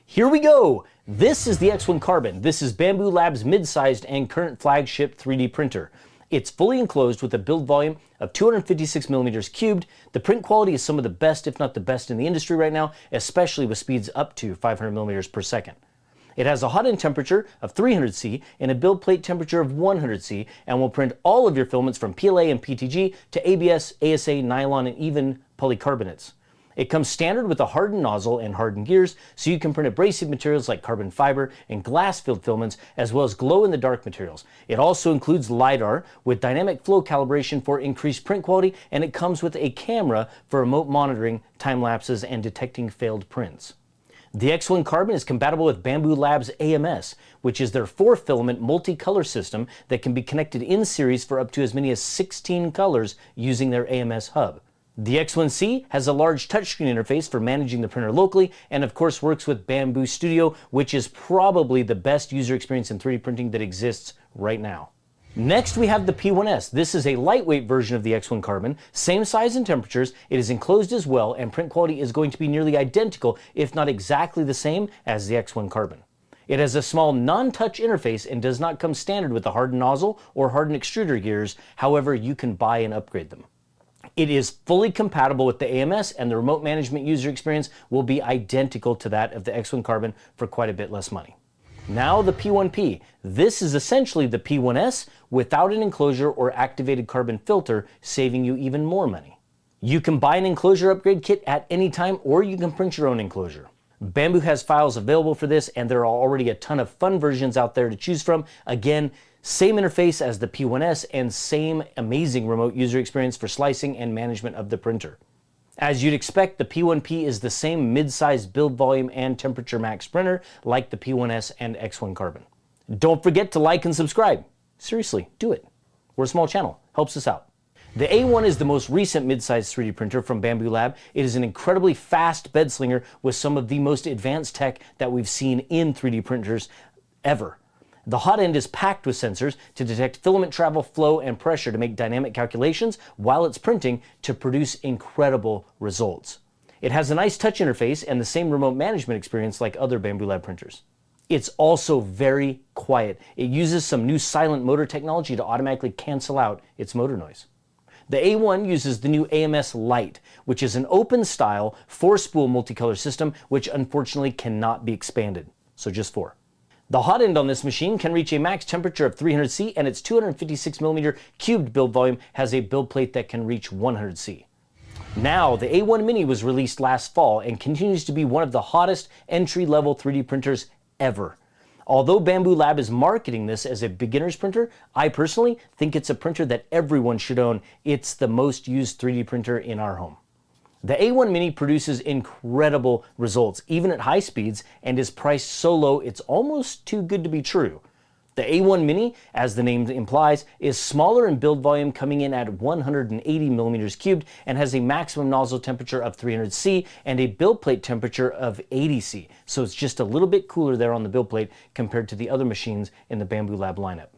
Here we go. This is the X1 Carbon. This is Bambu Labs' mid-sized and current flagship 3D printer. It's fully enclosed with a build volume of 256mm cubed. The print quality is some of the best, if not the best in the industry right now, especially with speeds up to 500mm per second. It has a hot end temperature of 300 C and a build plate temperature of 100 C, and will print all of your filaments from PLA and PTG to ABS, ASA, nylon, and even polycarbonates. It comes standard with a hardened nozzle and hardened gears, so you can print abrasive materials like carbon fiber and glass-filled filaments, as well as glow-in-the-dark materials. It also includes LiDAR with dynamic flow calibration for increased print quality, and it comes with a camera for remote monitoring, time lapses, and detecting failed prints. The X1 Carbon is compatible with Bambu Labs AMS, which is their 4-filament multicolor system that can be connected in series for up to as many as 16 colors using their AMS hub. The X1C has a large touchscreen interface for managing the printer locally, and of course works with Bambu Studio, which is probably the best user experience in 3D printing that exists right now. Next, we have the P1S. This is a lightweight version of the X1 Carbon, same size and temperatures. It is enclosed as well, and print quality is going to be nearly identical, if not exactly the same, as the X1 Carbon. It has a small non-touch interface and does not come standard with the hardened nozzle or hardened extruder gears. However, you can buy and upgrade them. It is fully compatible with the AMS, and the remote management user experience will be identical to that of the X1 Carbon for quite a bit less money. Now the P1P. This is essentially the P1S without an enclosure or activated carbon filter, saving you even more money. You can buy an enclosure upgrade kit at any time, or you can print your own enclosure. Bamboo has files available for this, and there are already a ton of fun versions out there to choose from. Again, same interface as the P1S and same amazing remote user experience for slicing and management of the printer. As you'd expect, the P1P is the same mid-sized build volume and temperature max printer like the P1S and X1 Carbon. Don't forget to like and subscribe. Seriously, do it. We're a small channel, helps us out. The A1 is the most recent mid-sized 3D printer from Bamboo Lab. It is an incredibly fast bed slinger with some of the most advanced tech that we've seen in 3D printers ever. The hot end is packed with sensors to detect filament travel, flow, and pressure to make dynamic calculations while it's printing to produce incredible results. It has a nice touch interface and the same remote management experience like other Bamboo Lab printers. It's also very quiet. It uses some new silent motor technology to automatically cancel out its motor noise. The A1 uses the new AMS Lite, which is an open-style, 4-spool multicolor system, which unfortunately cannot be expanded, so just 4. The hot end on this machine can reach a max temperature of 300 C, and its 256mm cubed build volume has a build plate that can reach 100 C. Now, the A1 Mini was released last fall and continues to be one of the hottest entry-level 3D printers ever. Although Bamboo Lab is marketing this as a beginner's printer, I personally think it's a printer that everyone should own. It's the most used 3D printer in our home. The A1 Mini produces incredible results, even at high speeds, and is priced so low it's almost too good to be true. The A1 Mini, as the name implies, is smaller in build volume, coming in at 180mm cubed, and has a maximum nozzle temperature of 300 C and a build plate temperature of 80 C. So it's just a little bit cooler there on the build plate compared to the other machines in the Bamboo Lab lineup.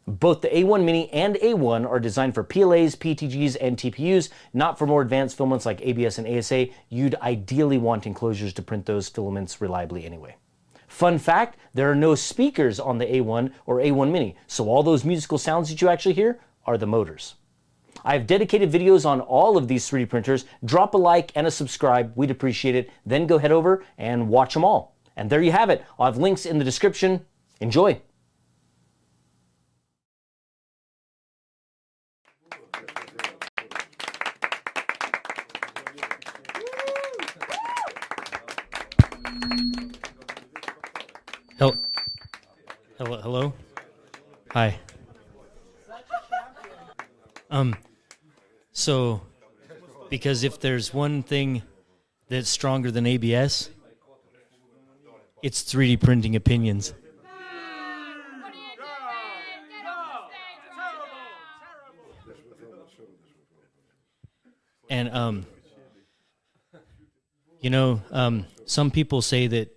Both the A1 Mini and A1 are designed for PLAs, PTGs, and TPUs, not for more advanced filaments like ABS and ASA. You'd ideally want enclosures to print those filaments reliably anyway. Fun fact, there are no speakers on the A1 or A1 Mini, so all those musical sounds that you actually hear are the motors. I have dedicated videos on all of these 3D printers. Drop a like and a subscribe, we'd appreciate it. Then go head over and watch them all. And there you have it. I'll have links in the description. Enjoy. Hello. Hi. So, because if there's one thing that's stronger than ABS, it's 3D printing opinions. And, some people say that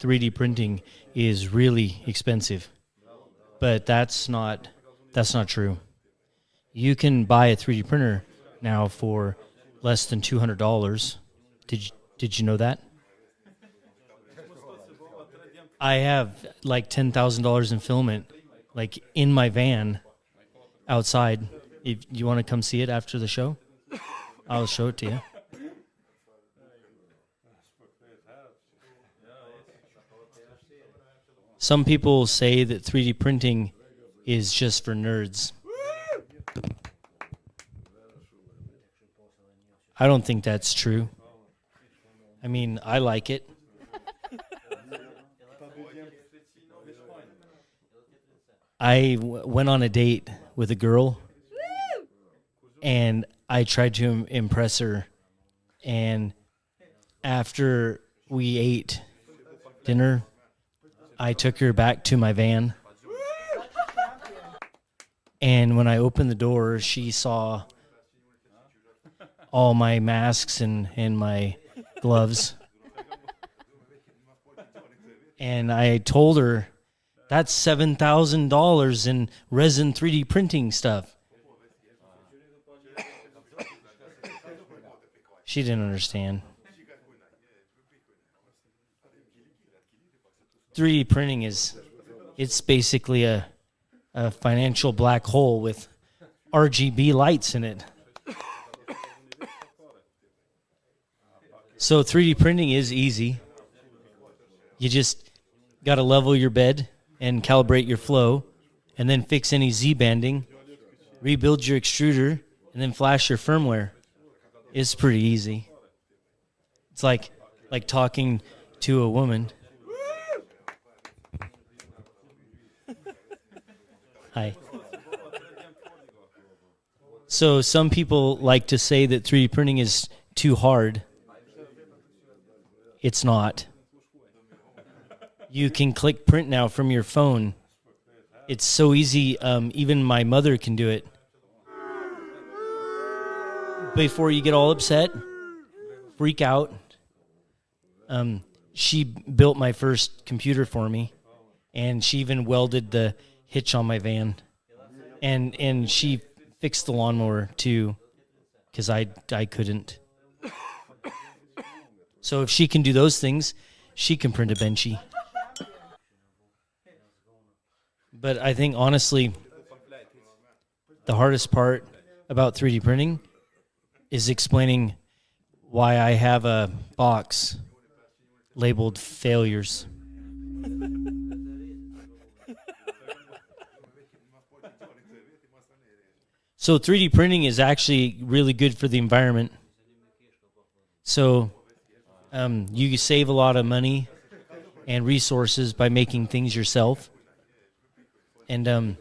3D printing is really expensive, but that's not true. You can buy a 3D printer now for less than $200. Did you know that? I have like $10,000 in filament, like in my van outside. If you want to come see it after the show, I'll show it to you. Some people say that 3D printing is just for nerds. I don't think that's true. I mean, I like it. I went on a date with a girl, and I tried to impress her, and after we ate dinner, I took her back to my van, and when I opened the door, she saw all my masks and my gloves, and I told her, that's $7,000 in resin 3D printing stuff. She didn't understand. 3D printing it's basically a financial black hole with RGB lights in it. So 3D printing is easy. You just got to level your bed and calibrate your flow, and then fix any Z-banding, rebuild your extruder, and then flash your firmware. It's pretty easy. It's like talking to a woman. Hi. So some people like to say that 3D printing is too hard. It's not. You can click print now from your phone. It's so easy, even my mother can do it. Before you get all upset, freak out, she built my first computer for me, and she even welded the hitch on my van, and she fixed the lawnmower too, because I couldn't. So if she can do those things, she can print a benchy. But I think, honestly, the hardest part about 3D printing is explaining why I have a box labeled failures. So 3D printing is actually really good for the environment. So you save a lot of money and resources by making things yourself. And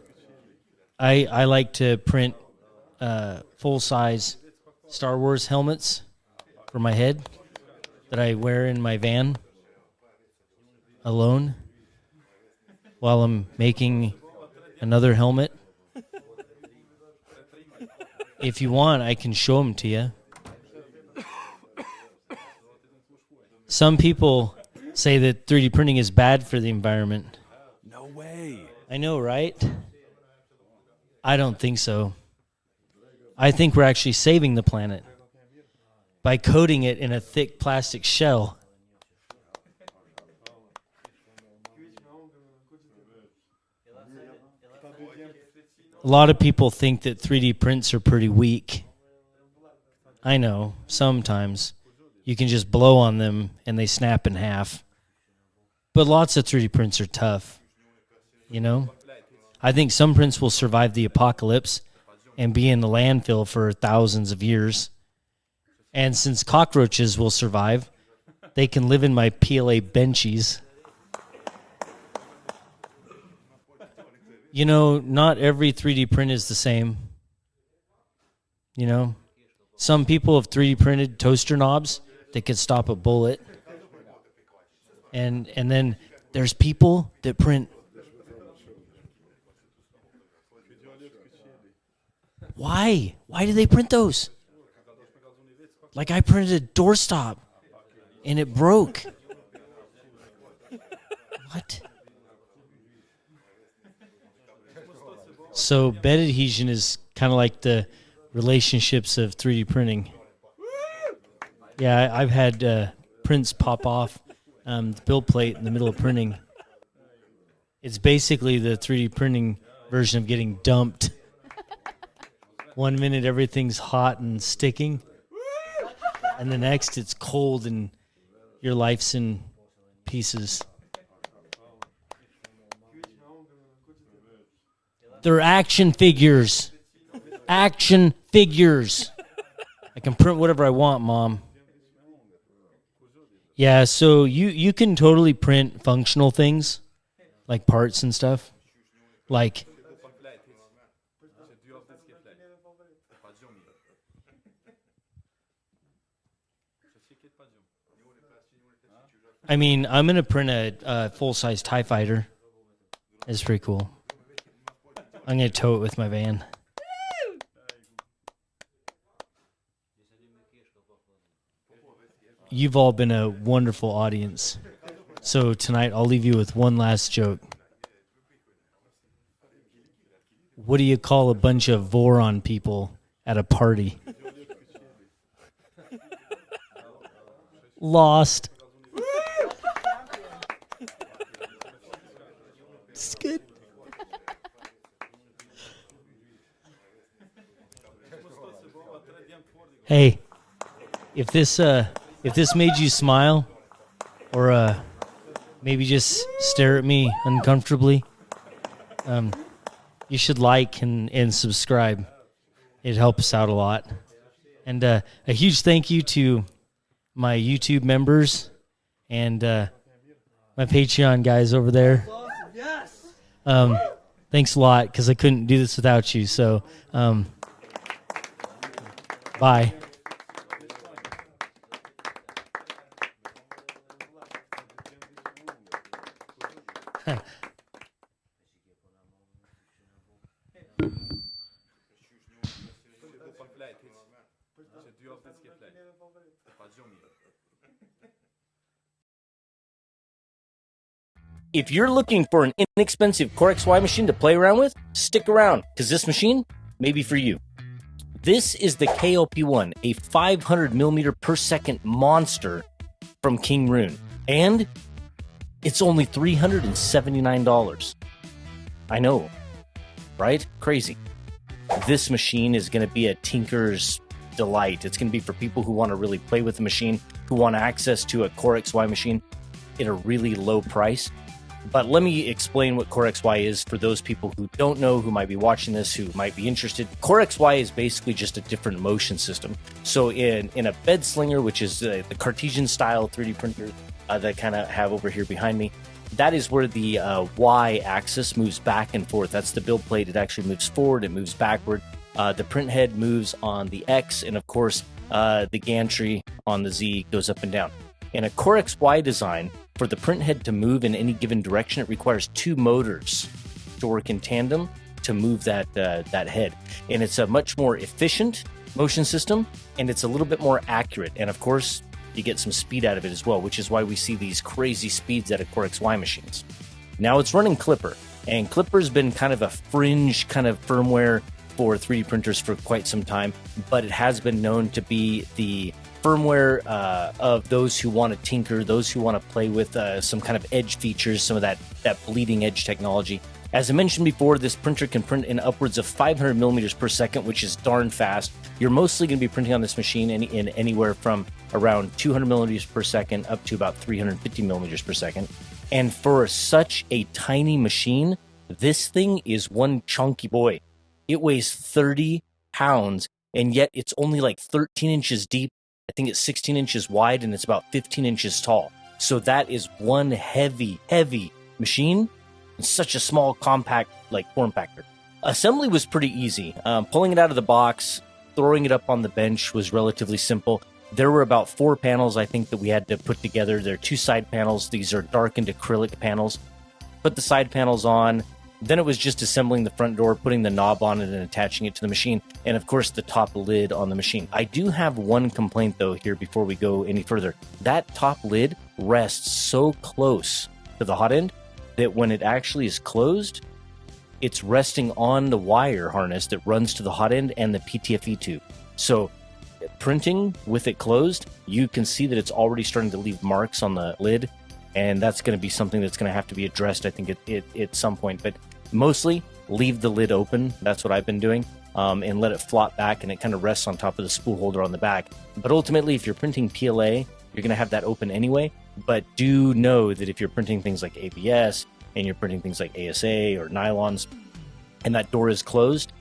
I like to print full-size Star Wars helmets for my head that I wear in my van alone while I'm making another helmet. If you want, I can show them to you. Some people say that 3D printing is bad for the environment. No way. I know, right? I don't think so. I think we're actually saving the planet by coating it in a thick plastic shell. A lot of people think that 3D prints are pretty weak. I know, sometimes. You can just blow on them and they snap in half. But lots of 3D prints are tough, you know? I think some prints will survive the apocalypse and be in the landfill for thousands of years. And since cockroaches will survive, they can live in my PLA benchies. You know, not every 3D print is the same. You know, some people have 3D printed toaster knobs that could stop a bullet. And then there's people that print. Why? Why do they print those? Like I printed a doorstop and it broke. What? So bed adhesion is kind of like the relationships of 3D printing. Yeah, I've had prints pop off the build plate in the middle of printing. It's basically the 3D printing version of getting dumped. 1 minute everything's hot and sticking, and the next it's cold and your life's in pieces. They're action figures. Action figures. I can print whatever I want, Mom. Yeah, so you can totally print functional things, like parts and stuff. Like, I mean, I'm going to print a full-size TIE fighter. It's pretty cool. I'm going to tow it with my van. You've all been a wonderful audience. So tonight I'll leave you with one last joke. What do you call a bunch of Voron people at a party? Lost. It's good. Hey, if this made you smile, or maybe just stare at me uncomfortably, you should like and subscribe. It helps out a lot. And a huge thank you to my YouTube members and my Patreon guys over there. Thanks a lot, because I couldn't do this without you. So, bye. If you're looking for an inexpensive Core XY machine to play around with, stick around, because this machine may be for you. This is the KLP1, a 500 millimeter per second monster from King Rune. And it's only $379. I know, right? Crazy. This machine is going to be a tinker's delight. It's going to be for people who want to really play with the machine, who want access to a Core XY machine at a really low price. But let me explain what Core XY is for those people who don't know, who might be watching this, who might be interested. Core XY is basically just a different motion system. So in a bed slinger, which is the Cartesian style 3D printer that I kind of have over here behind me, that is where the Y axis moves back and forth. That's the build plate. It actually moves forward, it moves backward. The print head moves on the X, and of course, the gantry on the Z goes up and down. In a Core XY design, for the print head to move in any given direction, it requires two motors to work in tandem to move that head. And it's a much more efficient motion system, and it's a little bit more accurate. And of course, you get some speed out of it as well, which is why we see these crazy speeds out of Core XY machines. Now it's running Clipper, and Clipper's been kind of a fringe kind of firmware for 3D printers for quite some time, but it has been known to be the firmware of those who want to tinker, those who want to play with some kind of edge features, some of that bleeding edge technology. As I mentioned before, this printer can print in upwards of 500 millimeters per second, which is darn fast. You're mostly going to be printing on this machine in anywhere from around 200 millimeters per second up to about 350 millimeters per second. And for such a tiny machine, this thing is one chunky boy. It weighs 30 pounds, and yet it's only like 13 inches deep. I think it's 16 inches wide, and it's about 15 inches tall. So that is one heavy, heavy machine in such a small, compact, like, form factor. Assembly was pretty easy. Pulling it out of the box, throwing it up on the bench was relatively simple. There were about 4 panels, I think, that we had to put together. There are 2 side panels. These are darkened acrylic panels. Put the side panels on. Then it was just assembling the front door, putting the knob on it and attaching it to the machine, and of course the top lid on the machine. I do have one complaint though here before we go any further. That top lid rests so close to the hot end that when it actually is closed, it's resting on the wire harness that runs to the hot end and the PTFE tube. So printing with it closed, you can see that it's already starting to leave marks on the lid, and that's going to be something that's going to have to be addressed, I think, at some point. But mostly, leave the lid open. That's what I've been doing, and let it flop back, and it kind of rests on top of the spool holder on the back. But ultimately, if you're printing PLA, you're going to have that open anyway. But do know that if you're printing things like ABS, and you're printing things like ASA or nylons, and that door is closed,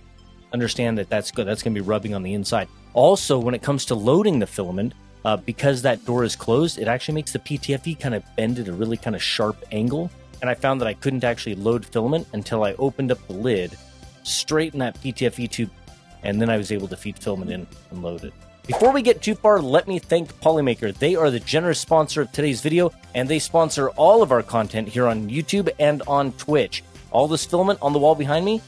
understand that that's going to be rubbing on the inside. Also, when it comes to loading the filament, because that door is closed, it actually makes the PTFE kind of bend at a really kind of sharp angle. And I found that I couldn't actually load filament until I opened up the lid, straighten that PTFE tube, and then I was able to feed filament in and load it. Before we get too far, let me thank Polymaker. They are the generous sponsor of today's video, and they sponsor all of our content here on YouTube and on Twitch. All this filament on the wall behind me,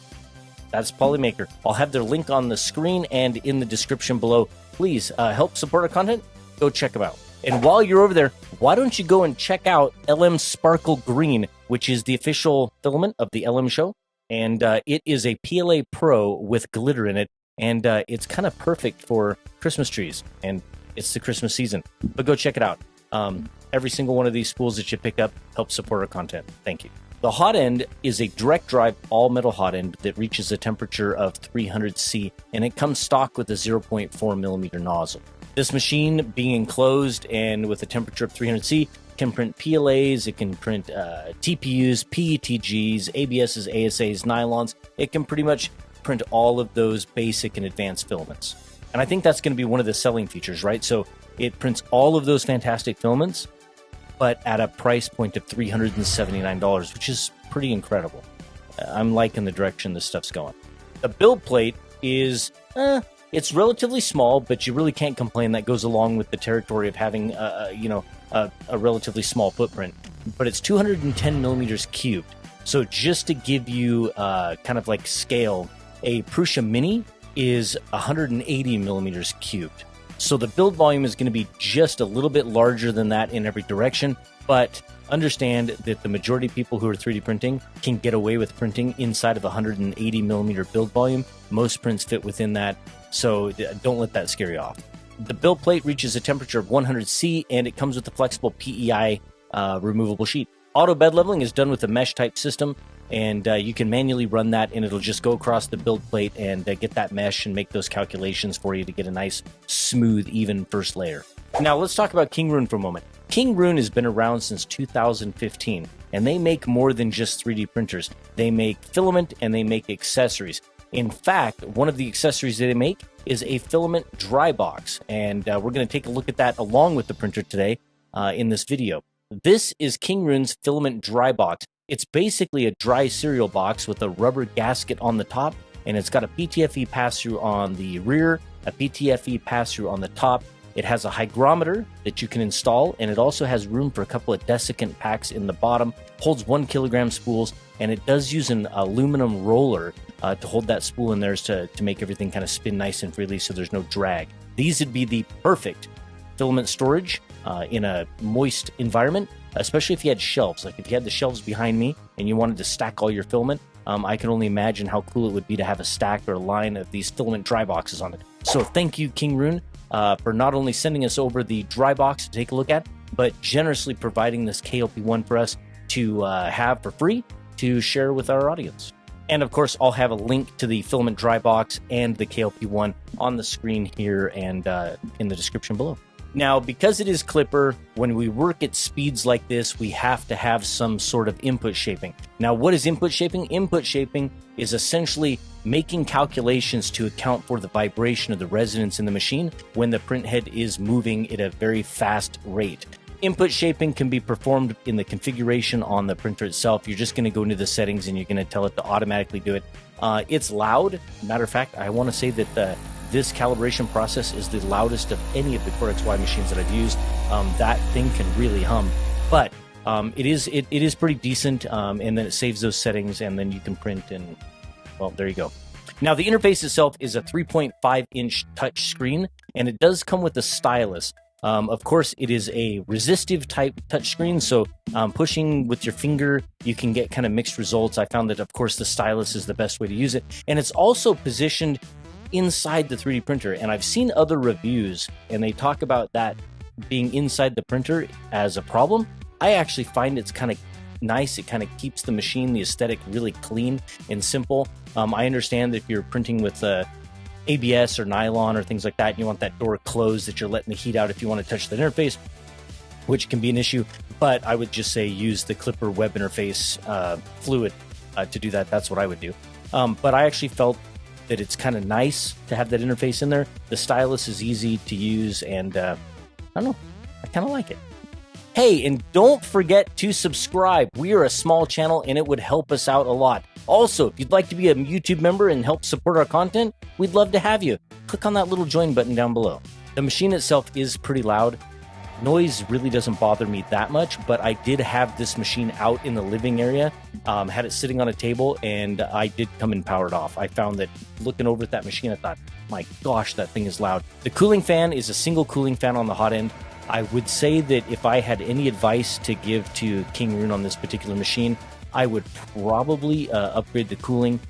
that's Polymaker. I'll have their link on the screen and in the description below. Please help support our content. Go check them out. And while you're over there, why don't you go and check out LM Sparkle Green, which is the official filament of the LM show. And it is a PLA Pro with glitter in it. And it's kind of perfect for Christmas trees. And it's the Christmas season. But go check it out. Every single one of these spools that you pick up helps support our content. Thank you. The hot end is a direct drive all metal hot end that reaches a temperature of 300 C, and it comes stock with a 0.4 millimeter nozzle. This machine, being enclosed and with a temperature of 300 C, can print PLAs, it can print TPUs, PETGs, ABSs, ASAs, nylons. It can pretty much print all of those basic and advanced filaments. And I think that's going to be one of the selling features, right? So it prints all of those fantastic filaments, but at a price point of $379, which is pretty incredible. I'm liking the direction this stuff's going. The build plate is, it's relatively small, but you really can't complain. That goes along with the territory of having, a relatively small footprint. But it's 210 millimeters cubed. So just to give you kind of like scale, a Prusa Mini is 180 millimeters cubed. So the build volume is going to be just a little bit larger than that in every direction, but understand that the majority of people who are 3D printing can get away with printing inside of 180 millimeter build volume. Most prints fit within that, so don't let that scare you off. The build plate reaches a temperature of 100 C, and it comes with a flexible PEI removable sheet. Auto bed leveling is done with a mesh type system, and you can manually run that, and it'll just go across the build plate and get that mesh and make those calculations for you to get a nice, smooth, even first layer. Now let's talk about King Rune for a moment. King Rune has been around since 2015, and they make more than just 3D printers. They make filament and they make accessories. In fact, one of the accessories that they make is a filament dry box, and we're going to take a look at that along with the printer today in this video. This is King Rune's filament dry box. It's basically a dry cereal box with a rubber gasket on the top, and it's got a PTFE pass-through on the rear, a PTFE pass-through on the top. It has a hygrometer that you can install, and it also has room for a couple of desiccant packs in the bottom, holds 1 kilogram spools, and it does use an aluminum roller to hold that spool in there to make everything kind of spin nice and freely so there's no drag. These would be the perfect filament storage in a moist environment, especially if you had shelves. Like if you had the shelves behind me and you wanted to stack all your filament, I can only imagine how cool it would be to have a stack or a line of these filament dry boxes on it. So thank you, King Rune, for not only sending us over the dry box to take a look at, but generously providing this KLP1 for us to have for free to share with our audience. And of course, I'll have a link to the filament dry box and the KLP1 on the screen here and in the description below. Now, because it is Clipper, when we work at speeds like this, we have to have some sort of input shaping. Now, what is input shaping? Input shaping is essentially making calculations to account for the vibration of the resonance in the machine when the print head is moving at a very fast rate. Input shaping can be performed in the configuration on the printer itself. You're just going to go into the settings and you're going to tell it to automatically do it. It's loud. Matter of fact, I want to say that this calibration process is the loudest of any of the Core XY machines that I've used. That thing can really hum, but it is pretty decent. And then it saves those settings, and then you can print. And well, there you go. Now the interface itself is a 3.5-inch touch screen, and it does come with a stylus. Of course, it is a resistive type touchscreen, so pushing with your finger, you can get kind of mixed results. I found that, of course, the stylus is the best way to use it, and it's also positioned inside the 3D printer. And I've seen other reviews, and they talk about that being inside the printer as a problem. I actually find it's kind of nice. It kind of keeps the machine, the aesthetic, really clean and simple. I understand that if you're printing with ABS or nylon or things like that, and you want that door closed, that you're letting the heat out if you want to touch the interface, which can be an issue. But I would just say use the Clipper web interface fluid to do that. That's what I would do. But I actually felt that it's kind of nice to have that interface in there. The stylus is easy to use, and I don't know, I kind of like it. Hey, and don't forget to subscribe. We are a small channel, and it would help us out a lot. Also, if you'd like to be a YouTube member and help support our content, we'd love to have you. Click on that little join button down below. The machine itself is pretty loud. Noise really doesn't bother me that much, but I did have this machine out in the living area, had it sitting on a table, and I did come and power it off. I found that looking over at that machine, I thought, my gosh, that thing is loud. The cooling fan is a single cooling fan on the hot end. I would say that if I had any advice to give to King Rune on this particular machine, I would probably upgrade the cooling.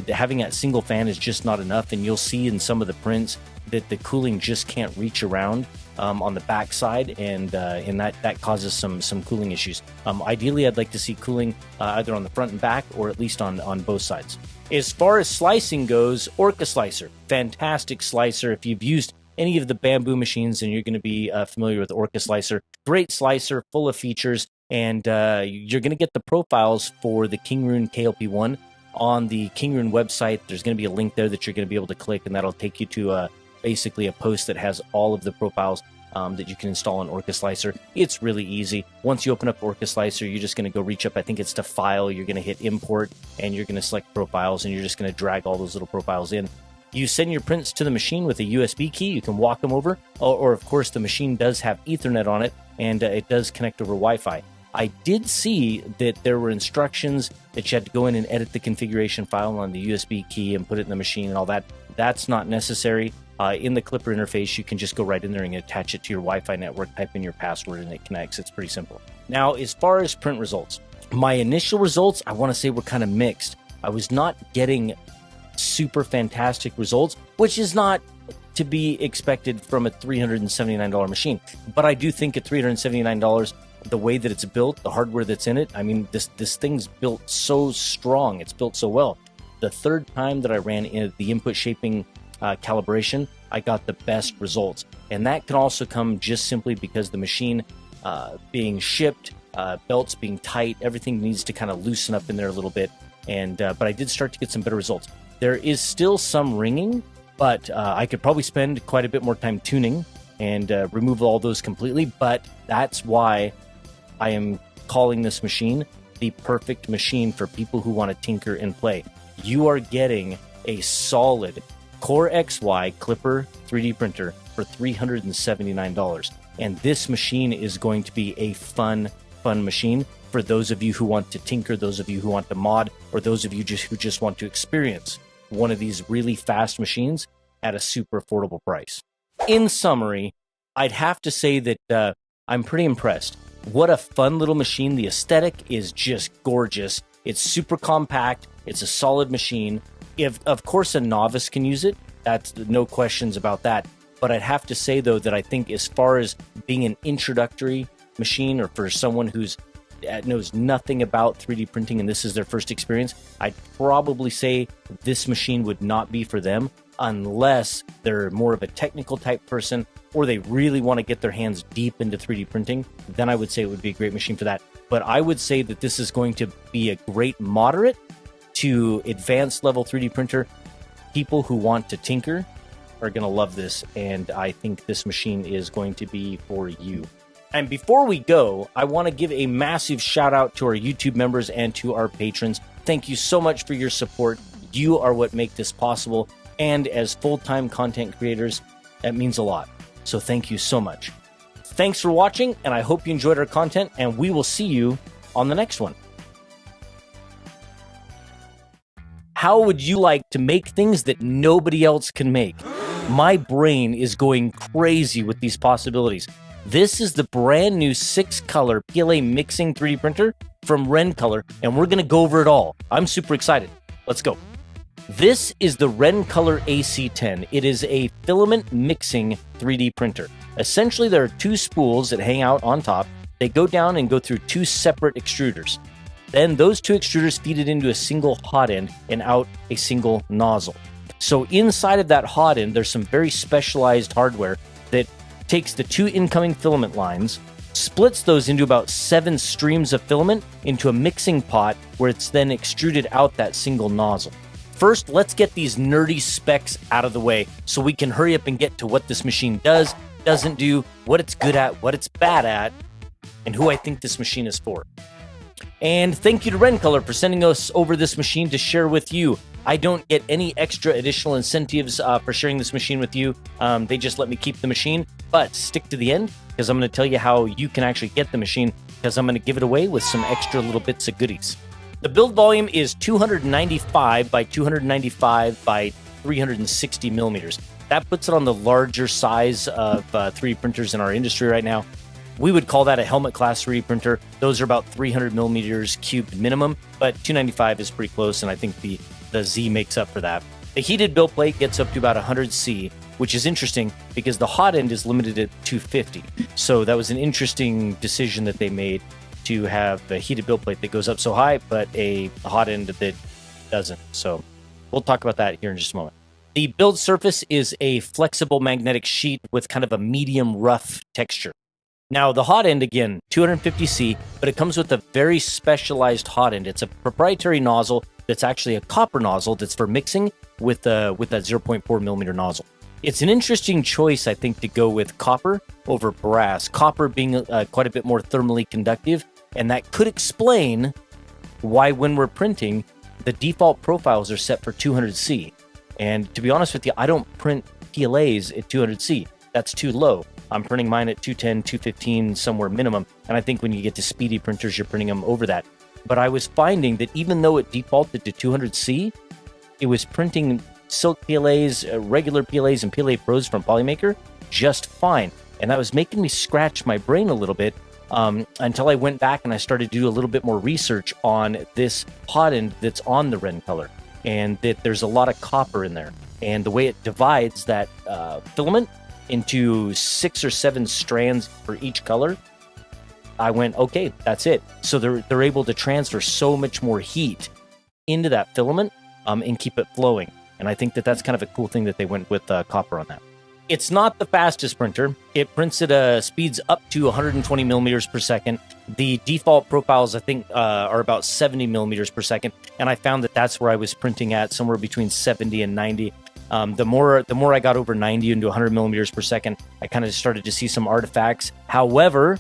Having that single fan is just not enough, and you'll see in some of the prints that the cooling just can't reach around on the back side, and that causes some cooling issues. Ideally, I'd like to see cooling either on the front and back, or at least on both sides. As far as slicing goes, Orca Slicer, fantastic slicer. If you've used any of the Bamboo machines, and you're going to be familiar with Orca Slicer, great slicer, full of features, and you're going to get the profiles for the King Rune KLP1 on the King Rune website. There's going to be a link there that you're going to be able to click, and that'll take you to basically a post that has all of the profiles that you can install on Orca Slicer. It's really easy. Once you open up Orca Slicer, you're just going to go reach up, I think it's to File, you're going to hit Import, and you're going to select Profiles, and you're just going to drag all those little profiles in. You send your prints to the machine with a USB key. You can walk them over, or of course, the machine does have Ethernet on it, and it does connect over Wi-Fi. I did see that there were instructions that you had to go in and edit the configuration file on the USB key and put it in the machine and all that. That's not necessary. In the Clipper interface, you can just go right in there and attach it to your Wi-Fi network, type in your password, and it connects. It's pretty simple. Now, as far as print results, my initial results, I want to say, were kind of mixed. I was not getting super fantastic results, which is not to be expected from a $379 machine. But I do think at $379, the way that it's built, the hardware that's in it, I mean, this thing's built so strong. It's built so well. The third time that I ran the input shaping calibration, I got the best results. And that can also come just simply because the machine being shipped, belts being tight, everything needs to kind of loosen up in there a little bit. And but I did start to get some better results. There is still some ringing, but I could probably spend quite a bit more time tuning and remove all those completely. But that's why I am calling this machine the perfect machine for people who want to tinker and play. You are getting a solid Core XY Clipper 3D printer for $379. And this machine is going to be a fun machine for those of you who want to tinker, those of you who want to mod, or those of you who just want to experience one of these really fast machines at a super affordable price. In summary, I'd have to say that I'm pretty impressed. What a fun little machine. The aesthetic is just gorgeous. It's super compact. It's a solid machine. If, of course, a novice can use it, that's no questions about that. But I'd have to say, though, that I think as far as being an introductory machine, or for someone who's knows nothing about 3D printing and this is their first experience, I'd probably say this machine would not be for them unless they're more of a technical type person or they really want to get their hands deep into 3D printing. Then I would say it would be a great machine for that. But I would say that this is going to be a great moderate to advanced level 3D printer. People who want to tinker are going to love this, and I think this machine is going to be for you. And before we go, I want to give a massive shout out to our YouTube members and to our patrons. Thank you so much for your support. You are what make this possible. And as full-time content creators, that means a lot. So thank you so much. Thanks for watching, and I hope you enjoyed our content, and we will see you on the next one. How would you like to make things that nobody else can make? My brain is going crazy with these possibilities. This is the brand new 6-color PLA mixing 3D printer from Rencolor, and we're going to go over it all. I'm super excited. Let's go. This is the Rencolor AC10. It is a filament mixing 3D printer. Essentially, there are 2 spools that hang out on top. They go down and go through 2 separate extruders. Then those 2 extruders feed it into a single hot end and out a single nozzle. So inside of that hot end, there's some very specialized hardware that takes the 2 incoming filament lines, splits those into about 7 streams of filament into a mixing pot where it's then extruded out that single nozzle. First, let's get these nerdy specs out of the way so we can hurry up and get to what this machine does, doesn't do, what it's good at, what it's bad at, and who I think this machine is for. And thank you to Rencolor for sending us over this machine to share with you. I don't get any extra additional incentives for sharing this machine with you. They just let me keep the machine, but stick to the end because I'm going to tell you how you can actually get the machine because I'm going to give it away with some extra little bits of goodies. The build volume is 295 by 295 by 360 millimeters. That puts it on the larger size of 3D printers in our industry right now. We would call that a helmet class 3D printer. Those are about 300 millimeters cubed minimum, but 295 is pretty close, and I think the Z makes up for that. The heated build plate gets up to about 100 C, which is interesting because the hot end is limited at 250. So that was an interesting decision that they made to have a heated build plate that goes up so high, but a hot end that doesn't. So we'll talk about that here in just a moment. The build surface is a flexible magnetic sheet with kind of a medium rough texture. Now, the hot end, again, 250C, but it comes with a very specialized hot end. It's a proprietary nozzle that's actually a copper nozzle that's for mixing with that 0.4 millimeter nozzle. It's an interesting choice, I think, to go with copper over brass. Copper being quite a bit more thermally conductive, and that could explain why when we're printing, the default profiles are set for 200C. And to be honest with you, I don't print PLAs at 200C. That's too low. I'm printing mine at 210, 215, somewhere minimum. And I think when you get to speedy printers, you're printing them over that. But I was finding that even though it defaulted to 200C, it was printing silk PLAs, regular PLAs, and PLA Pros from Polymaker just fine. And that was making me scratch my brain a little bit until I went back and I started to do a little bit more research on this pot end that's on the Ren color, and that there's a lot of copper in there. And the way it divides that filament into 6 or 7 strands for each color, I went, okay, that's it. So they're able to transfer so much more heat into that filament and keep it flowing. And I think that that's kind of a cool thing that they went with copper on that. It's not the fastest printer. It prints at speeds up to 120 millimeters per second. The default profiles, I think, are about 70 millimeters per second. And I found that that's where I was printing at, somewhere between 70 and 90. The more I got over 90 into 100 millimeters per second, I kind of started to see some artifacts. However,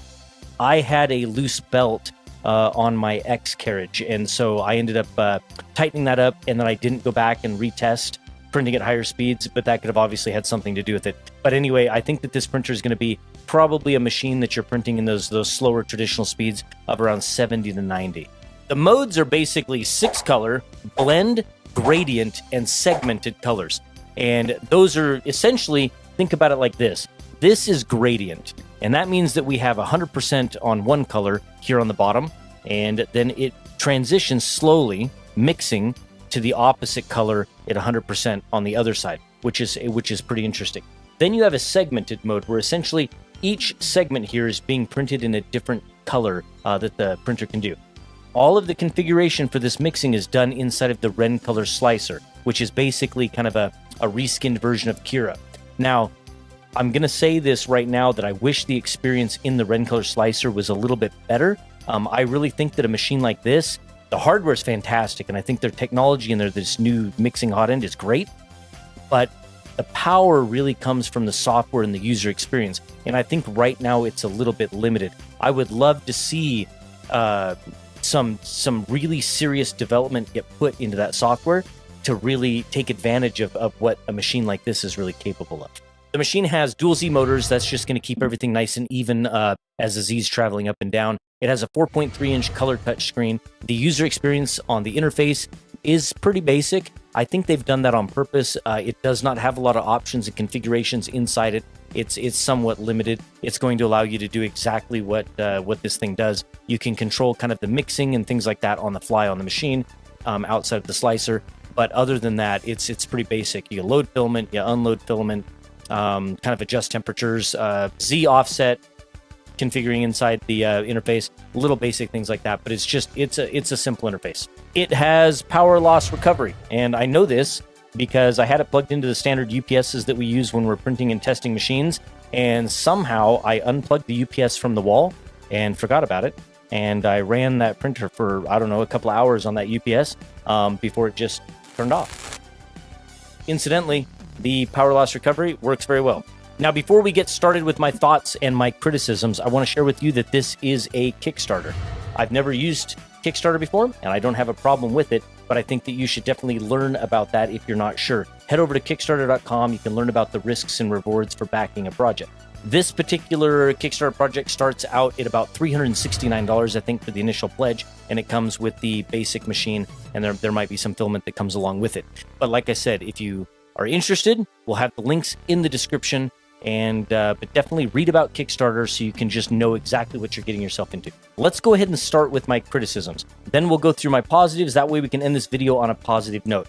I had a loose belt on my X carriage, and so I ended up tightening that up, and then I didn't go back and retest printing at higher speeds, but that could have obviously had something to do with it. But anyway, I think that this printer is going to be probably a machine that you're printing in those slower traditional speeds of around 70 to 90. The modes are basically 6-color, blend, gradient, and segmented colors. And those are essentially, think about it like this. This is gradient, and that means that we have 100% on one color here on the bottom, and then it transitions slowly, mixing to the opposite color at 100% on the other side, which is pretty interesting. Then you have a segmented mode where essentially each segment here is being printed in a different color that the printer can do. All of the configuration for this mixing is done inside of the Ren Color Slicer, which is basically kind of a reskinned version of Cura. Now, I'm going to say this right now that I wish the experience in the Ren Color Slicer was a little bit better. I really think that a machine like this, the hardware is fantastic, and I think their technology in there, this new mixing hot end, is great. But the power really comes from the software and the user experience. And I think right now it's a little bit limited. I would love to see some really serious development get put into that software to really take advantage of what a machine like this is really capable of. The machine has dual Z motors. That's just going to keep everything nice and even as the Z's traveling up and down. It has a 4.3-inch color touchscreen. The user experience on the interface is pretty basic. I think they've done that on purpose. It does not have a lot of options and configurations inside it. It's somewhat limited. It's going to allow you to do exactly what this thing does. You can control kind of the mixing and things like that on the fly on the machine outside of the slicer. But other than that, it's pretty basic. You load filament, you unload filament, kind of adjust temperatures, Z offset, configuring inside the interface, little basic things like that. But it's a simple interface. It has power loss recovery, and I know this because I had it plugged into the standard UPSs that we use when we're printing and testing machines, and somehow I unplugged the UPS from the wall and forgot about it, and I ran that printer for, I don't know, a couple of hours on that UPS before it just turned off. Incidentally, the power loss recovery works very well. Now, before we get started with my thoughts and my criticisms, I want to share with you that this is a Kickstarter. I've never used Kickstarter before, and I don't have a problem with it, but I think that you should definitely learn about that if you're not sure. Head over to Kickstarter.com. You can learn about the risks and rewards for backing a project. This particular Kickstarter project starts out at about $369, I think, for the initial pledge, and it comes with the basic machine, and there might be some filament that comes along with it. But like I said, if you are interested, we'll have the links in the description. But definitely read about Kickstarter so you can just know exactly what you're getting yourself into. Let's go ahead and start with my criticisms. Then we'll go through my positives. That way we can end this video on a positive note.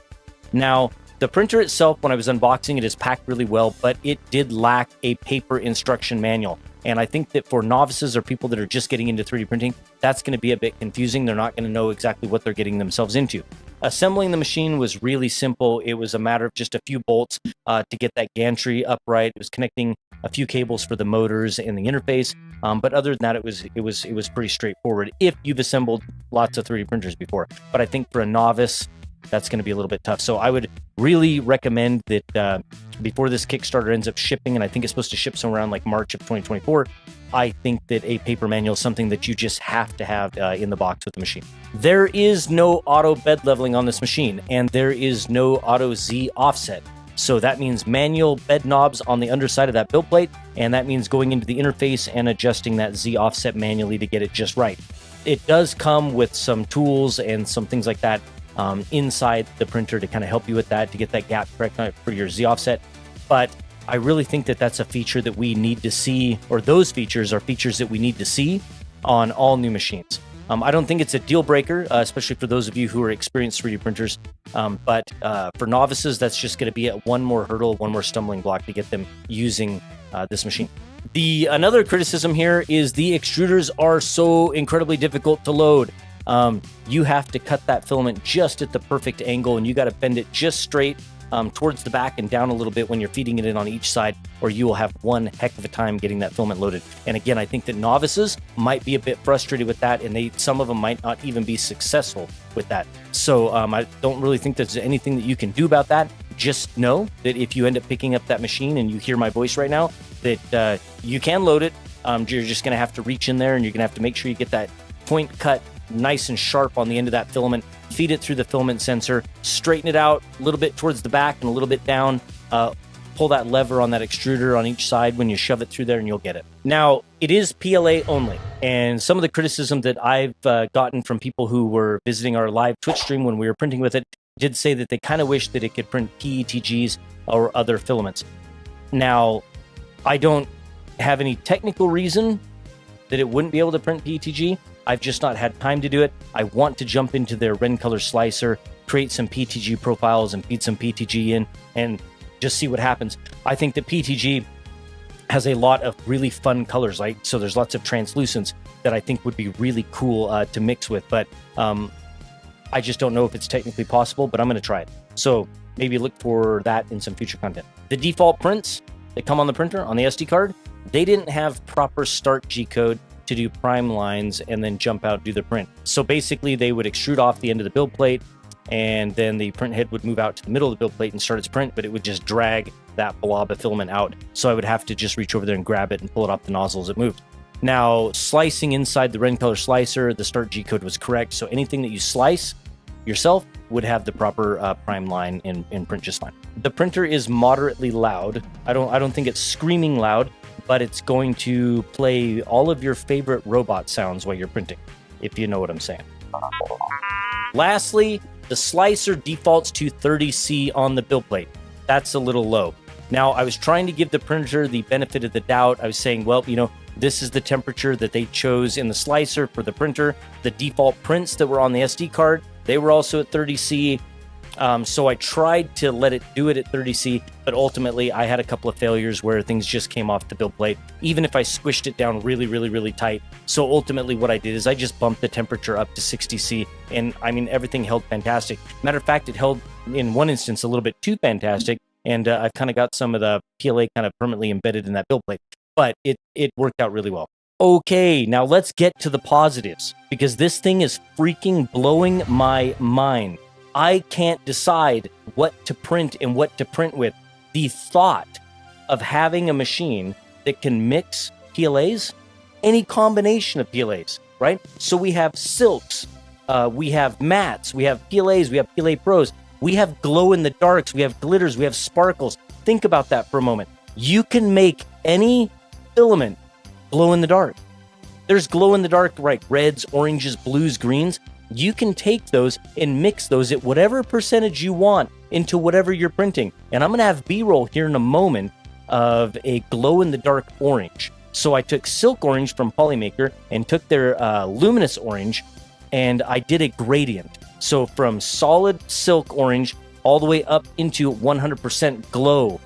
Now, the printer itself, when I was unboxing it, is packed really well, but it did lack a paper instruction manual. And I think that for novices or people that are just getting into 3D printing, that's going to be a bit confusing. They're not going to know exactly what they're getting themselves into. Assembling the machine was really simple. It was a matter of just a few bolts to get that gantry upright. It was connecting a few cables for the motors and the interface. But other than that, it was pretty straightforward if you've assembled lots of 3D printers before. But I think for a novice, that's going to be a little bit tough. So I would really recommend that before this Kickstarter ends up shipping, and I think it's supposed to ship somewhere around like March of 2024, I think that a paper manual is something that you just have to have in the box with the machine. There is no auto bed leveling on this machine, and there is no auto Z offset. So that means manual bed knobs on the underside of that build plate, and that means going into the interface and adjusting that Z offset manually to get it just right. It does come with some tools and some things like that inside the printer to kind of help you with that, to get that gap correct for your Z offset. But I really think that that's a feature that we need to see, or those features are features that we need to see on all new machines. I don't think it's a deal breaker, especially for those of you who are experienced 3D printers. But for novices, that's just going to be one more hurdle, one more stumbling block to get them using this machine. Another criticism here is the extruders are so incredibly difficult to load. You have to cut that filament just at the perfect angle, and you got to bend it just straight towards the back and down a little bit when you're feeding it in on each side, or you will have one heck of a time getting that filament loaded. And again, I think that novices might be a bit frustrated with that, and some of them might not even be successful with that. So I don't really think there's anything that you can do about that. Just know that if you end up picking up that machine and you hear my voice right now, that you can load it. You're just going to have to reach in there, and you're going to have to make sure you get that point cut nice and sharp on the end of that filament, feed it through the filament sensor, straighten it out a little bit towards the back and a little bit down, pull that lever on that extruder on each side when you shove it through there, and you'll get it. Now, it is PLA only, and some of the criticism that I've gotten from people who were visiting our live Twitch stream when we were printing with it did say that they kind of wish that it could print PETGs or other filaments. Now, I don't have any technical reason that it wouldn't be able to print PETG. I've just not had time to do it. I want to jump into their Rencolor slicer, create some PETG profiles and feed some PETG in and just see what happens. I think that PETG has a lot of really fun colors, right? So there's lots of translucents that I think would be really cool to mix with, but I just don't know if it's technically possible, but I'm going to try it. So maybe look for that in some future content. The default prints that come on the printer, on the SD card, they didn't have proper start G-code to do prime lines and then jump out, do the print. So basically they would extrude off the end of the build plate, and then the print head would move out to the middle of the build plate and start its print, but it would just drag that blob of filament out. So I would have to just reach over there and grab it and pull it off the nozzle as it moved. Now, slicing inside the Rencolor slicer, the start G-code was correct. So anything that you slice yourself would have the proper prime line and print just fine. The printer is moderately loud. I don't think it's screaming loud, but it's going to play all of your favorite robot sounds while you're printing, if you know what I'm saying. Lastly, the slicer defaults to 30C on the build plate. That's a little low. Now, I was trying to give the printer the benefit of the doubt. I was saying, well, this is the temperature that they chose in the slicer for the printer. The default prints that were on the SD card, they were also at 30C. So I tried to let it do it at 30C, but ultimately I had a couple of failures where things just came off the build plate, even if I squished it down really, really, really tight. So ultimately what I did is I just bumped the temperature up to 60C, and everything held fantastic. Matter of fact, it held in one instance a little bit too fantastic, and I've kind of got some of the PLA kind of permanently embedded in that build plate, but it worked out really well. Okay, now let's get to the positives, because this thing is freaking blowing my mind. I can't decide what to print and what to print with. The thought of having a machine that can mix PLAs, any combination of PLAs, right? So we have silks, we have mattes, we have PLAs, we have PLA Pros, we have glow in the darks, we have glitters, we have sparkles. Think about that for a moment. You can make any filament glow in the dark. There's glow in the dark, right? Reds, oranges, blues, greens. You can take those and mix those at whatever percentage you want into whatever you're printing. And I'm going to have B-roll here in a moment of a glow-in-the-dark orange. So I took silk orange from Polymaker and took their luminous orange, and I did a gradient. So from solid silk orange all the way up into 100% glow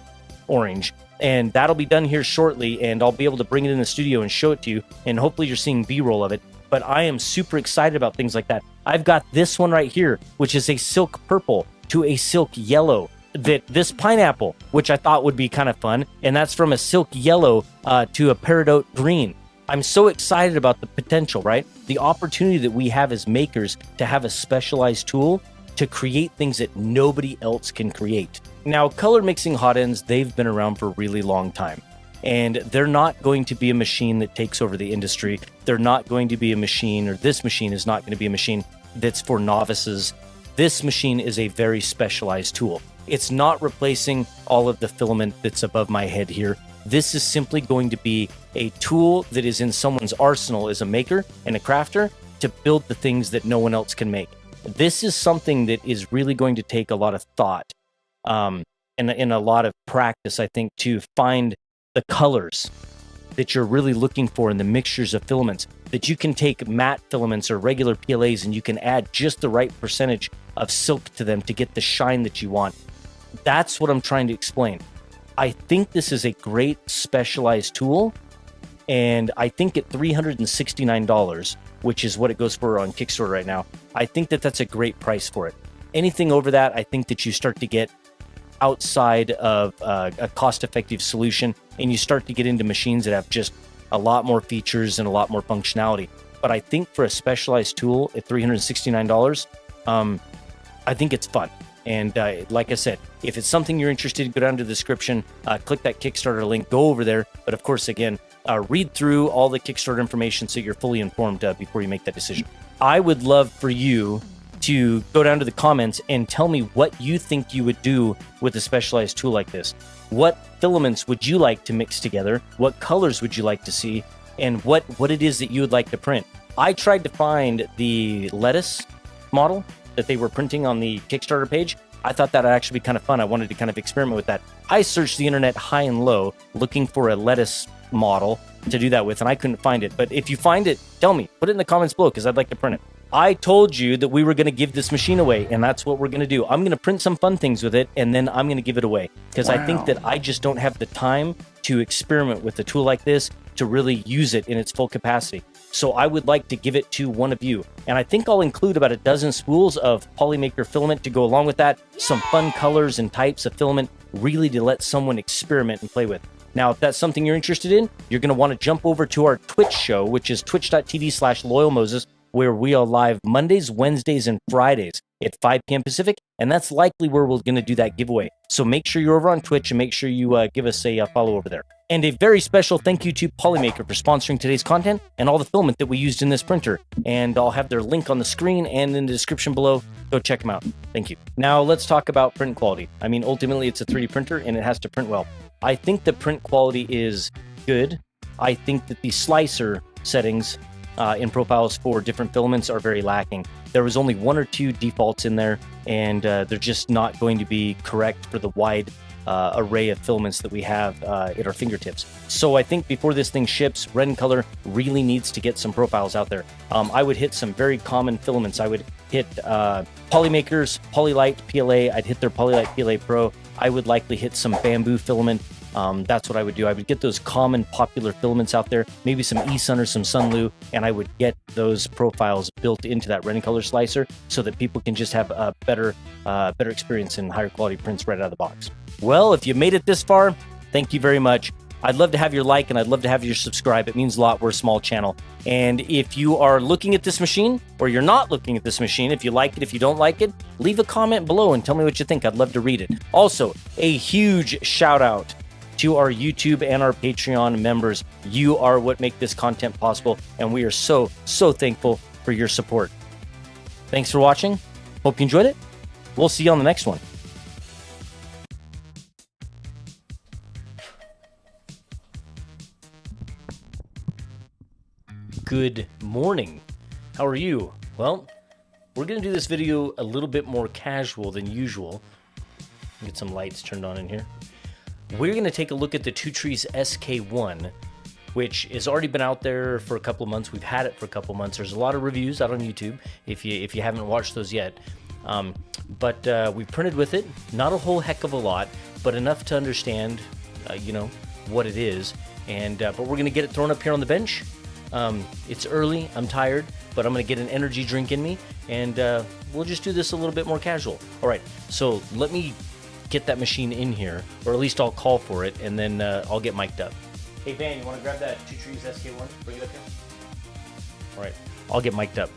orange. And that'll be done here shortly, and I'll be able to bring it in the studio and show it to you, and hopefully you're seeing B-roll of it. But I am super excited about things like that. I've got this one right here, which is a silk purple to a silk yellow. This pineapple, which I thought would be kind of fun, and that's from a silk yellow to a peridot green. I'm so excited about the potential, right? The opportunity that we have as makers to have a specialized tool to create things that nobody else can create. Now, color mixing hot ends, they've been around for a really long time. And they're not going to be a machine that takes over the industry. They're not going to be a machine, or this machine is not going to be a machine that's for novices. This machine is a very specialized tool. It's not replacing all of the filament that's above my head here. This is simply going to be a tool that is in someone's arsenal as a maker and a crafter to build the things that no one else can make. This is something that is really going to take a lot of thought and a lot of practice, I think, to find the colors that you're really looking for in the mixtures of filaments, that you can take matte filaments or regular PLAs and you can add just the right percentage of silk to them to get the shine that you want. That's what I'm trying to explain. I think this is a great specialized tool, and I think at $369, which is what it goes for on Kickstarter right now, I think that that's a great price for it. Anything over that, I think that you start to get outside of a cost-effective solution, and you start to get into machines that have just a lot more features and a lot more functionality. But I think for a specialized tool at $369, I think it's fun. And like I said, if it's something you're interested in, go down to the description, click that Kickstarter link, go over there. But of course, again, read through all the Kickstarter information so you're fully informed before you make that decision. I would love for you to go down to the comments and tell me what you think you would do with a specialized tool like this. What filaments would you like to mix together? What colors would you like to see? And what it is that you would like to print. I tried to find the lettuce model that they were printing on the Kickstarter page. I thought that would actually be kind of fun. I wanted to kind of experiment with that. I searched the internet high and low looking for a lettuce model to do that with, and I couldn't find it. But if you find it, tell me. Put it in the comments below because I'd like to print it. I told you that we were going to give this machine away, and that's what we're going to do. I'm going to print some fun things with it, and then I'm going to give it away because I think that I just don't have the time to experiment with a tool like this to really use it in its full capacity. So I would like to give it to one of you. And I think I'll include about a dozen spools of Polymaker filament to go along with that, some fun colors and types of filament, really to let someone experiment and play with. Now, if that's something you're interested in, you're going to want to jump over to our Twitch show, which is twitch.tv/loyalmoses, where we are live Mondays, Wednesdays, and Fridays at 5 p.m. Pacific, and that's likely where we're going to do that giveaway. So make sure you're over on Twitch and make sure you give us a follow over there. And a very special thank you to Polymaker for sponsoring today's content and all the filament that we used in this printer. And I'll have their link on the screen and in the description below. Go check them out. Thank you. Now let's talk about print quality. I mean, ultimately it's a 3D printer and it has to print well. I think the print quality is good. I think that the slicer settings in profiles for different filaments are very lacking. There was only 1 or 2 defaults in there, and they're just not going to be correct for the wide array of filaments that we have at our fingertips. So I think before this thing ships, Red and Color really needs to get some profiles out there. I would hit some very common filaments. I would hit Polymaker's Polylite PLA. I'd hit their Polylite PLA Pro. I would likely hit some bamboo filament. That's what I would do. I would get those common popular filaments out there, maybe some eSun or some Sunlu, and I would get those profiles built into that Red and Color slicer so that people can just have a better experience and higher quality prints right out of the box. Well, if you made it this far, thank you very much. I'd love to have your like and I'd love to have your subscribe. It means a lot. We're a small channel. And if you are looking at this machine or you're not looking at this machine, if you like it, if you don't like it, leave a comment below and tell me what you think. I'd love to read it. Also, a huge shout out to our YouTube and our Patreon members. You are what make this content possible, and we are so thankful for your support. Thanks for watching. Hope you enjoyed it. We'll see you on the next one. Good morning. How are you? Well, we're going to do this video a little bit more casual than usual. Get some lights turned on in here. We're going to take a look at the Two Trees SK1, which has already been out there for a couple of months. We've had it for a couple of months. There's a lot of reviews out on YouTube if you haven't watched those yet. But we printed with it, not a whole heck of a lot, but enough to understand, what it is. And but we're going to get it thrown up here on the bench. It's early, I'm tired, but I'm going to get an energy drink in me, and we'll just do this a little bit more casual. All right, so let me get that machine in here, or at least I'll call for it, and then I'll get mic'd up. Hey, Van, you want to grab that Two Trees SK1? Bring it up here. All right, I'll get mic'd up.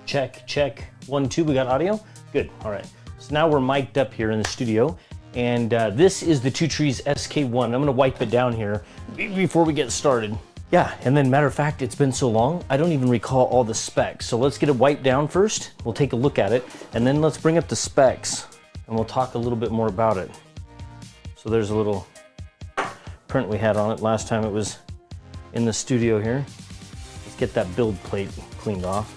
Check, check. 1, 2, we got audio? Good, all right. So now we're mic'd up here in the studio, and this is the Two Trees SK1. I'm gonna wipe it down here before we get started. Yeah, and then matter of fact, it's been so long, I don't even recall all the specs. So let's get it wiped down first. We'll take a look at it, and then let's bring up the specs, and we'll talk a little bit more about it. So there's a little print we had on it last time it was in the studio here. Let's get that build plate cleaned off.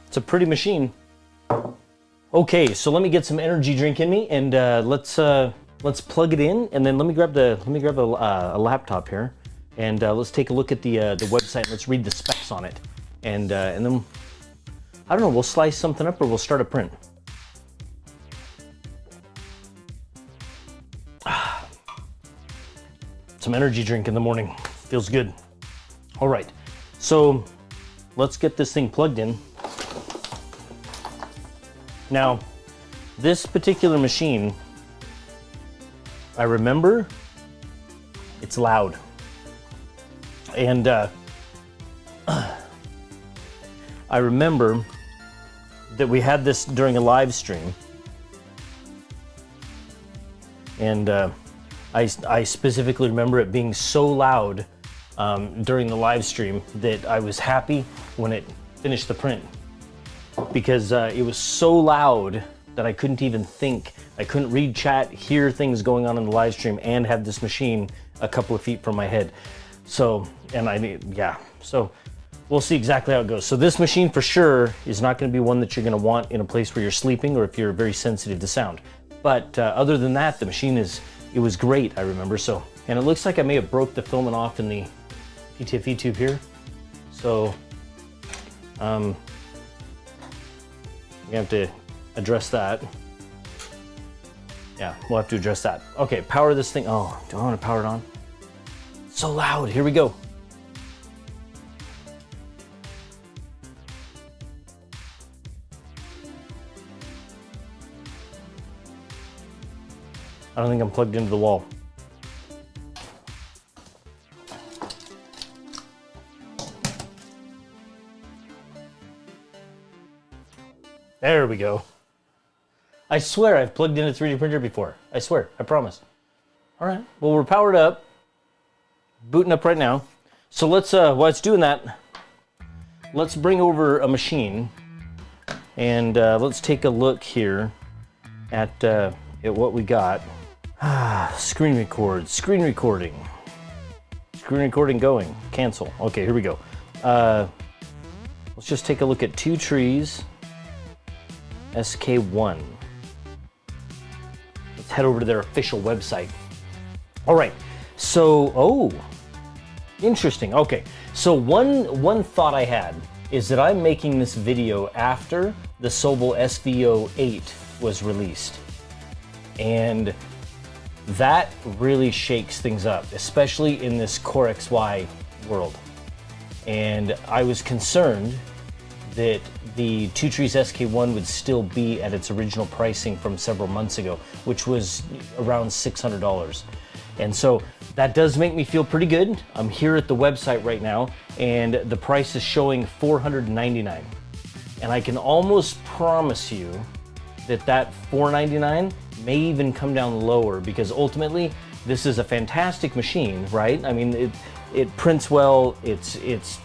It's a pretty machine. Okay, so let me get some energy drink in me, and let's plug it in, and then let me grab a laptop here, and let's take a look at the website. Let's read the specs on it, and then I don't know. We'll slice something up, or we'll start a print. Some energy drink in the morning feels good. All right, so let's get this thing plugged in. Now, this particular machine, I remember it's loud. And I remember that we had this during a live stream. And I specifically remember it being so loud during the live stream that I was happy when it finished the print. Because it was so loud that I couldn't even think. I couldn't read chat, hear things going on in the live stream, and have this machine a couple of feet from my head. So, so we'll see exactly how it goes. So this machine for sure is not gonna be one that you're gonna want in a place where you're sleeping or if you're very sensitive to sound. But other than that, the machine it was great, I remember. So, and it looks like I may have broke the filament off in the PTFE tube here. So, we have to address that. Yeah, we'll have to address that. Okay, power this thing. Oh, do I want to power it on? It's so loud. Here we go. I don't think I'm plugged into the wall. There we go. I swear I've plugged in a 3D printer before. I swear, I promise. All right, well, we're powered up. Booting up right now. So let's, while it's doing that, let's bring over a machine and let's take a look here at what we got. Screen recording. Screen recording going. Cancel. Okay, here we go. Let's just take a look at Two Trees SK1. Let's head over to their official website. All right, so, interesting. Okay, so one thought I had is that I'm making this video after the Sobel SVO8 was released. And that really shakes things up, especially in this Core XY world. And I was concerned that the Two Trees SK1 would still be at its original pricing from several months ago, which was around $600. And so that does make me feel pretty good. I'm here at the website right now, and the price is showing $499. And I can almost promise you that that $499 may even come down lower, because ultimately this is a fantastic machine, right? I mean, it prints well, it's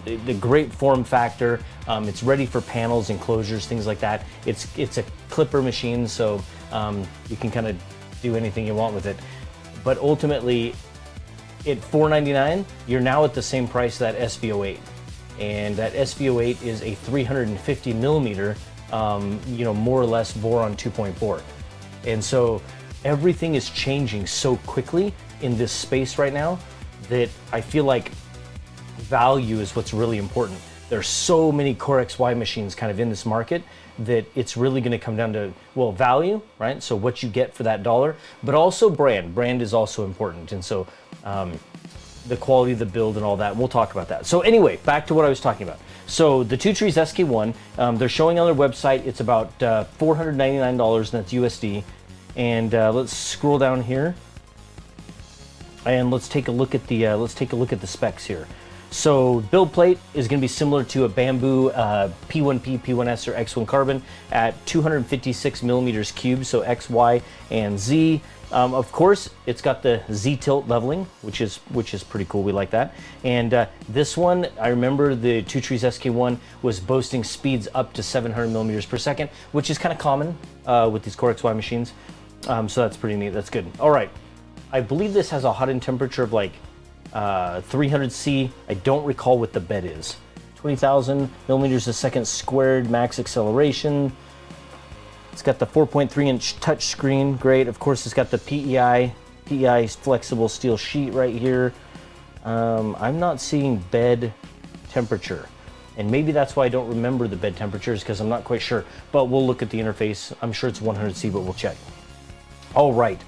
the great form factor, it's ready for panels, enclosures, things like that. It's a clipper machine, so you can kind of do anything you want with it. But ultimately, at $499, you're now at the same price that SVO8. And that SVO8 is a 350 millimeter, more or less boron 2.4. And so everything is changing so quickly in this space right now that I feel like value is what's really important. there's so many Core XY machines kind of in this market that it's really going to come down to, well, value, right? So what you get for that dollar, but also brand. Brand is also important. And so the quality of the build and all that, we'll talk about that. So anyway, back to what I was talking about. So the Two Trees SK1, they're showing on their website, it's about $499, and that's USD. And let's scroll down here, and let's take a look at the specs here. So build plate is going to be similar to a Bamboo P1P, P1S, or X1 Carbon at 256 millimeters cubed, so X, Y, and Z. Of course, it's got the Z tilt leveling, which is pretty cool. We like that. And this one, I remember the Two Trees SK1 was boasting speeds up to 700 millimeters per second, which is kind of common with these Core XY machines. So that's pretty neat. That's good. All right, I believe this has a hot end temperature of like 300 C. I don't recall what the bed is. 20,000 millimeters a second squared max acceleration. It's got the 4.3-inch touch screen. Great. Of course, it's got the PEI flexible steel sheet right here. I'm not seeing bed temperature, and maybe that's why I don't remember the bed temperatures, because I'm not quite sure. But we'll look at the interface. I'm sure it's 100 C, but we'll check. All right.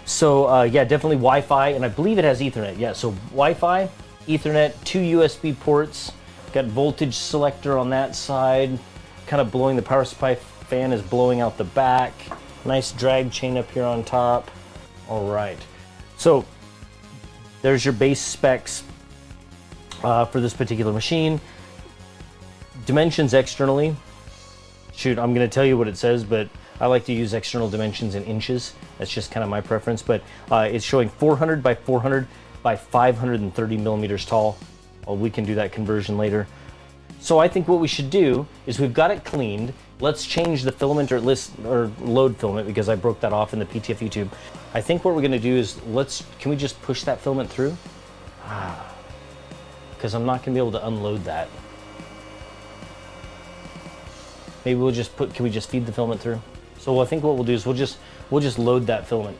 So yeah, definitely Wi-Fi, and I believe it has Ethernet. Yeah, so Wi-Fi, Ethernet, 2 USB ports, got voltage selector on that side, kind of blowing, the power supply fan is blowing out the back. Nice drag chain up here on top. All right, so there's your base specs for this particular machine. Dimensions externally. Shoot, I'm gonna tell you what it says, but I like to use external dimensions in inches. That's just kind of my preference, but it's showing 400 by 400 by 530 millimeters tall. Well, we can do that conversion later. So I think what we should do is, we've got it cleaned. Let's change the filament or load filament, because I broke that off in the PTFE tube. I think what we're gonna do is, can we just push that filament through? Because I'm not gonna be able to unload that. Maybe we'll just can we just feed the filament through? So I think what we'll do is we'll just load that filament.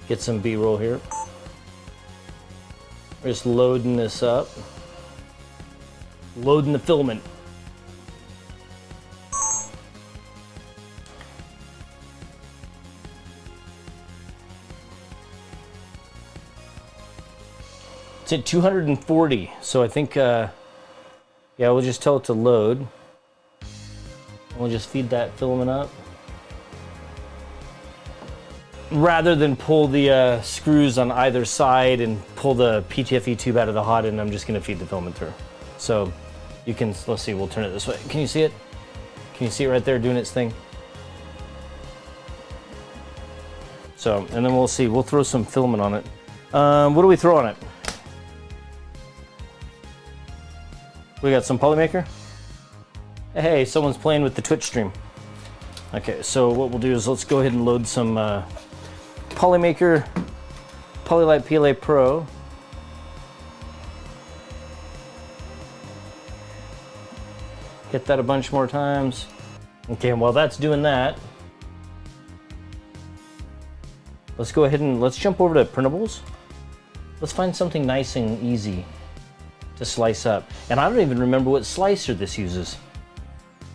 Get some B-roll here. We're just loading this up. Loading the filament. It's at 240, so I think, yeah, we'll just tell it to load. And we'll just feed that filament up. Rather than pull the screws on either side and pull the PTFE tube out of the hot end, I'm just gonna feed the filament through. So you can, let's see, we'll turn it this way. Can you see it? Can you see it right there doing its thing? So, and then we'll see, we'll throw some filament on it. What do we throw on it? We got some Polymaker. Hey, someone's playing with the Twitch stream. Okay, so what we'll do is let's go ahead and load some Polymaker Polylite PLA Pro. Get that a bunch more times. Okay, and while that's doing that, let's go ahead and let's jump over to printables. Let's find something nice and easy to slice up. And I don't even remember what slicer this uses.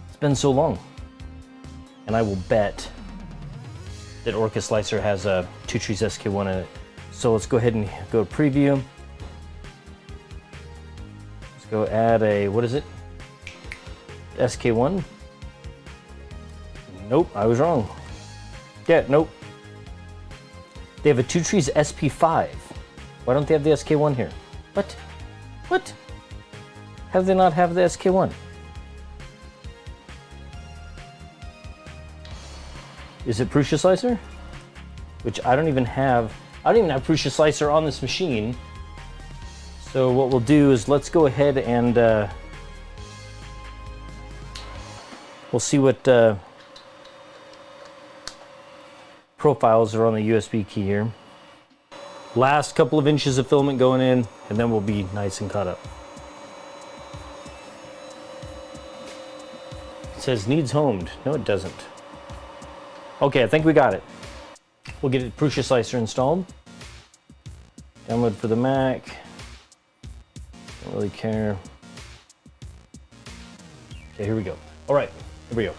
It's been so long. And I will bet that Orca Slicer has a Two Trees SK1 in it. So let's go ahead and go to preview. Let's go add a, what is it? SK1? Nope, I was wrong. Yeah, nope. They have a Two Trees SP5. Why don't they have the SK1 here? What? What? How do they not have the SK1? Is it Prusa Slicer? Which I don't even have. I don't even have Prusa Slicer on this machine. So what we'll do is let's go ahead and we'll see what profiles are on the USB key here. Last couple of inches of filament going in, and then we'll be nice and caught up. says needs homed. No, it doesn't. Okay, I think we got it. We'll get it Prusa Slicer installed. Download for the Mac. Don't really care. Okay, here we go. All right, here we go.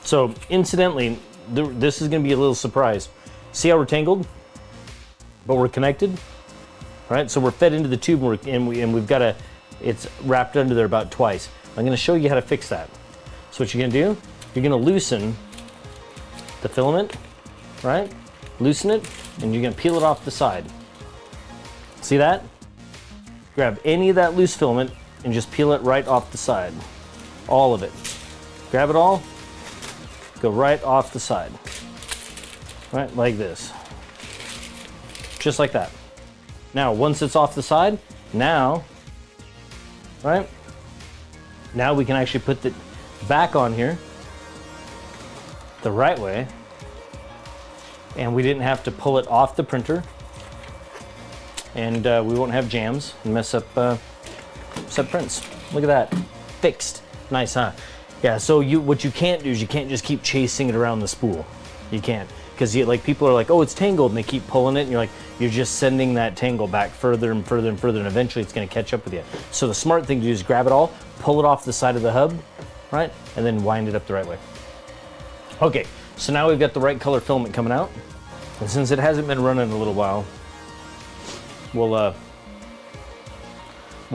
So, incidentally, this is going to be a little surprise. See how we're tangled, but we're connected, all right? So we're fed into the tube, and we've got it's wrapped under there about twice. I'm going to show you how to fix that. So what you're going to do, you're going to loosen the filament, right? Loosen it, and you're going to peel it off the side. See that? Grab any of that loose filament and just peel it right off the side. All of it. Grab it all, go right off the side. Right, like this. Just like that. Now, once it's off the side, now, right? Now we can actually put the back on here the right way, and we didn't have to pull it off the printer, and we won't have jams and mess up prints. Look at that, fixed. Nice, huh? Yeah. So what you can't do is you can't just keep chasing it around the spool. You can't, because like people are like, oh, it's tangled, and they keep pulling it, and you're just sending that tangle back further and further and further, and eventually it's going to catch up with you. So the smart thing to do is grab it all, pull it off the side of the hub, right, and then wind it up the right way. Okay, so now we've got the right color filament coming out, and since it hasn't been running in a little while, we'll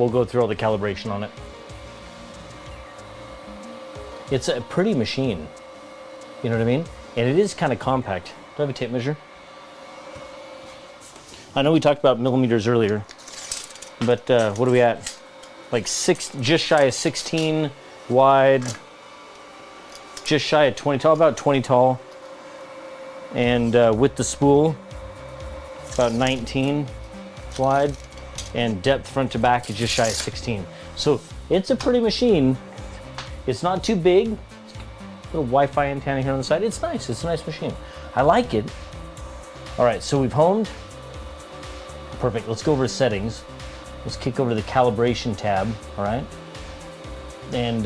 go through all the calibration on it. It's a pretty machine, you know what I mean? And it is kind of compact. Do I have a tape measure? I know we talked about millimeters earlier, but what are we at? Like just shy of 16 wide, just shy of 20 tall, about 20 tall. And with the spool, about 19 wide, and depth front to back is just shy of 16. So it's a pretty machine. It's not too big. Little Wi-Fi antenna here on the side. It's nice. It's a nice machine. I like it. All right, so we've homed. Perfect. Let's go over to settings. Let's kick over to the calibration tab. All right, and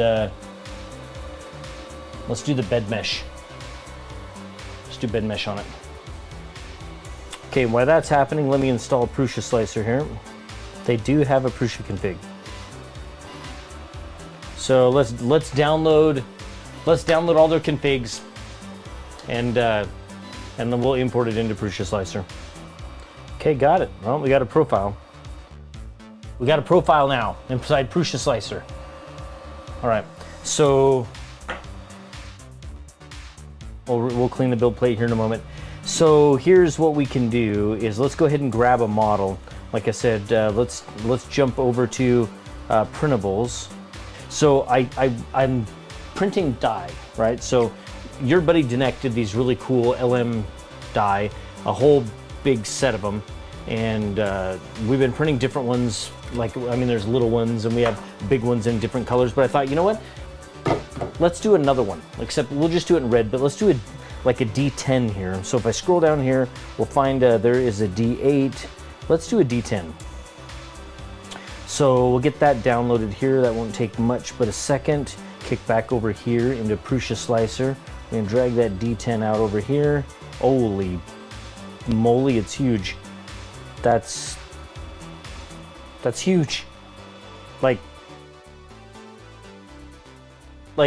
let's do the bed mesh. Let's do bed mesh on it. Okay, while that's happening, let me install a Prusa Slicer here. They do have a Prusa config. So let's download all their configs, and then we'll import it into Prusa Slicer. Okay, got it. Well, we got a profile. We got a profile now inside Prusa Slicer. All right, so we'll clean the build plate here in a moment. So here's what we can do is let's go ahead and grab a model. Like I said, let's jump over to printables. So I'm printing die, right? So your buddy Dinek did these really cool LM die, a whole big set of them, and we've been printing different ones. Like, I mean, there's little ones and we have big ones in different colors, but I thought, you know what? Let's do another one, except we'll just do it in red, but let's do it like a D10 here. So if I scroll down here, we'll find there is a D8. Let's do a D10. So we'll get that downloaded here. That won't take much but a second. Kick back over here into Prusa Slicer. We're gonna drag that D10 out over here. Holy moly, it's huge. That's huge. Like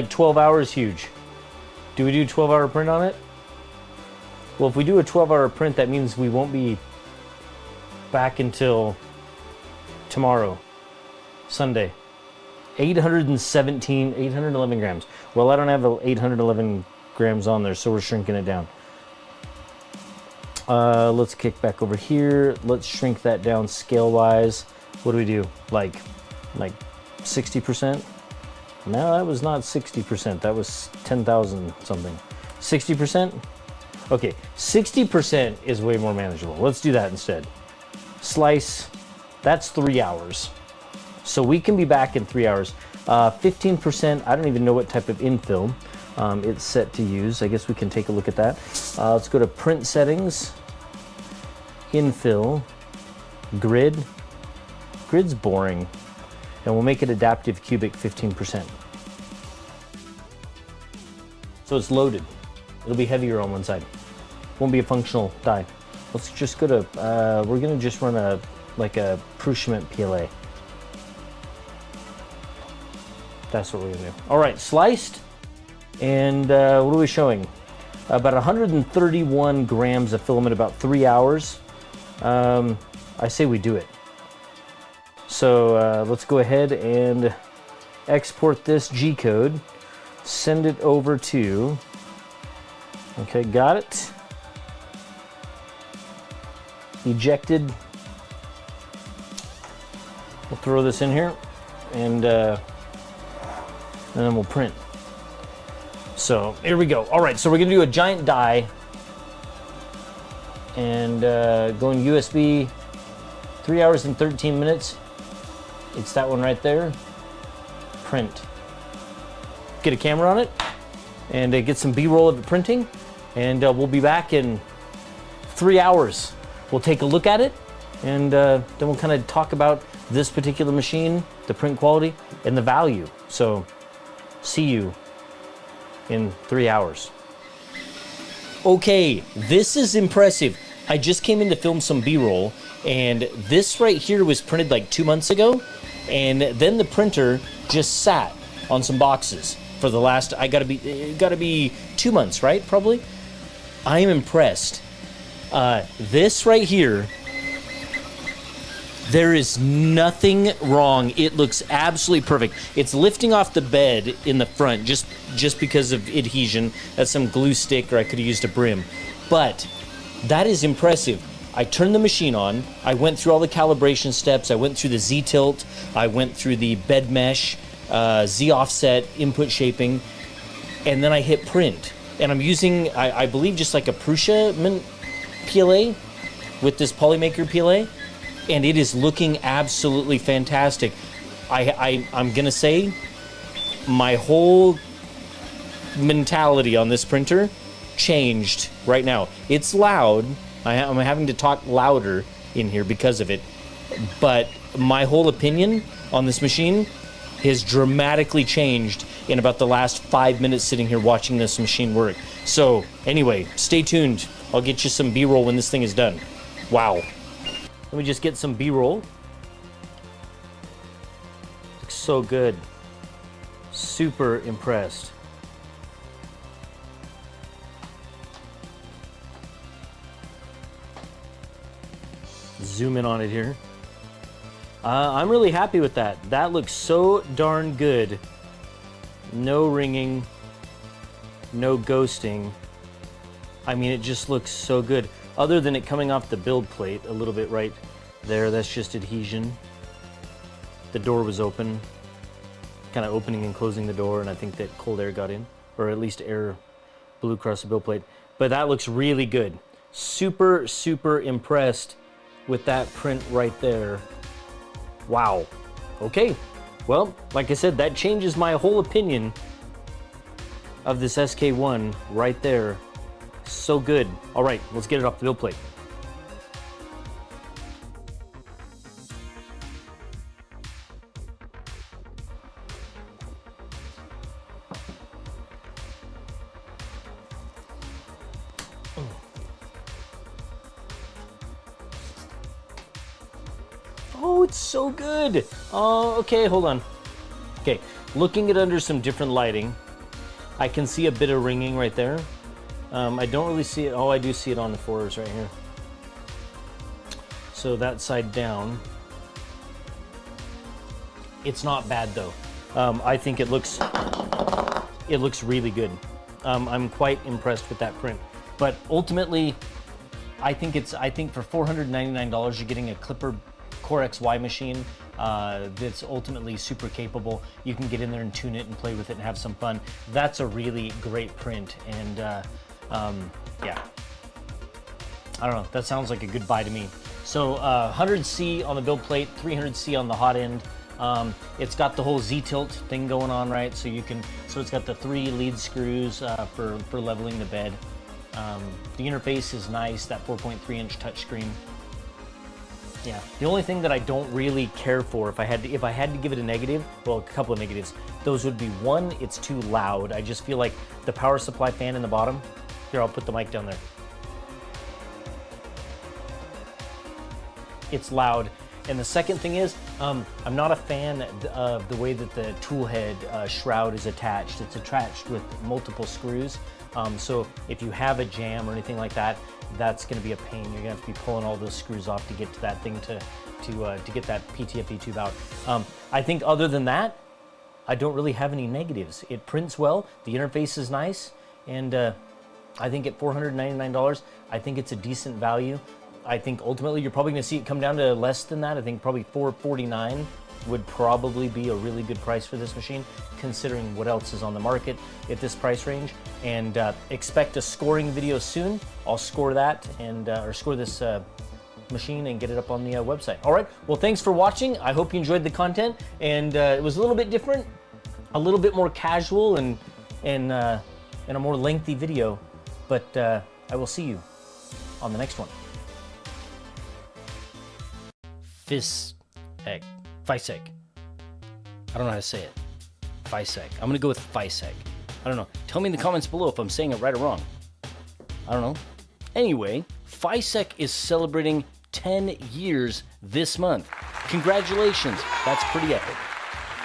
12 hours huge. Do we do 12-hour print on it? Well, if we do a 12-hour print, that means we won't be back until tomorrow, Sunday. 811 grams. Well, I don't have the 811 grams on there, so we're shrinking it down. Let's kick back over here. Let's shrink that down scale-wise. What do we do? Like 60%? No, that was not 60%. That was 10,000 something. 60%? Okay, 60% is way more manageable. Let's do that instead. Slice, that's 3 hours. So we can be back in 3 hours. 15%, I don't even know what type of infill it's set to use. I guess we can take a look at that. Let's go to print settings, infill, grid. Grid's boring. and we'll make it adaptive cubic 15%. So it's loaded. It'll be heavier on one side. Won't be a functional die. Let's just go to, we're gonna just run a Prushment PLA. That's what we're gonna do. All right, sliced, and what are we showing? About 131 grams of filament, about 3 hours. I say we do it. So let's go ahead and export this G-code, send it over to, okay, got it. Ejected. We'll throw this in here, and then we'll print. So here we go. All right, so we're gonna do a giant die, and going USB, 3 hours and 13 minutes. It's that one right there. Print. Get a camera on it, and get some B-roll of it printing, and we'll be back in 3 hours. We'll take a look at it, and then we'll kind of talk about this particular machine, the print quality, and the value. So see you in 3 hours. Okay, this is impressive. I just came in to film some B-roll, and this right here was printed like 2 months ago, and then the printer just sat on some boxes for the last, it gotta be 2 months, right? Probably. I am impressed. This right here, there is nothing wrong. It looks absolutely perfect. It's lifting off the bed in the front just because of adhesion. That's some glue stick, or I could have used a brim. But that is impressive. I turned the machine on. I went through all the calibration steps. I went through the Z-tilt. I went through the bed mesh, Z-offset, input shaping, and then I hit print. And I'm using, I believe, just like a Prushment PLA with this Polymaker PLA, and it is looking absolutely fantastic. I'm gonna say my whole mentality on this printer changed right now. It's loud. I'm having to talk louder in here because of it, but my whole opinion on this machine has dramatically changed in about the last 5 minutes sitting here watching this machine work. So anyway, stay tuned. I'll get you some B-roll when this thing is done. Wow. Let me just get some B-roll. Looks so good. Super impressed. Zoom in on it here. I'm really happy with that. That looks so darn good. No ringing, no ghosting. I mean, it just looks so good. Other than it coming off the build plate a little bit right there, that's just adhesion. The door was open, kind of opening and closing the door, and I think that cold air got in, or at least air blew across the build plate. But that looks really good. Super, super impressed with that print right there. Wow. Okay. Well, like I said, that changes my whole opinion of this SK1 right there. So good. All right, let's get it off the build plate. Oh, it's so good. Oh, okay, hold on. Okay, looking at under some different lighting, I can see a bit of ringing right there. I don't really see it. Oh, I do see it on the fours right here. So that side down. It's not bad though. I think it looks really good. I'm quite impressed with that print. But ultimately, I think for $499 you're getting a Clipper Core XY machine that's ultimately super capable. You can get in there and tune it and play with it and have some fun. That's a really great print, and yeah, I don't know, that sounds like a good buy to me. So 100C on the build plate, 300C on the hot end. It's got the whole Z-tilt thing going on, right? So it's got the 3 lead screws for leveling the bed. The interface is nice, that 4.3-inch touchscreen. Yeah. The only thing that I don't really care for, if I had to give it a negative, well, a couple of negatives, those would be, one, it's too loud. I just feel like the power supply fan in the bottom. Here, I'll put the mic down there. It's loud. And the second thing is, I'm not a fan of the way that the tool head shroud is attached. It's attached with multiple screws. So if you have a jam or anything like that, that's going to be a pain. You're going to have to be pulling all those screws off to get to that thing to get that PTFE tube out. I think other than that, I don't really have any negatives. It prints well. The interface is nice. And I think at $499, I think it's a decent value. I think ultimately you're probably going to see it come down to less than that. I think probably $449 would probably be a really good price for this machine, considering what else is on the market at this price range. And expect a scoring video soon. I'll score that and or score this machine and get it up on the website. All right. Well, thanks for watching. I hope you enjoyed the content, and it was a little bit different, a little bit more casual, and a more lengthy video. But I will see you on the next one. FISEC. I don't know how to say it. FISEC. I'm gonna go with FISEC. I don't know. Tell me in the comments below if I'm saying it right or wrong. I don't know. Anyway, FISEC is celebrating 10 years this month. Congratulations. That's pretty epic.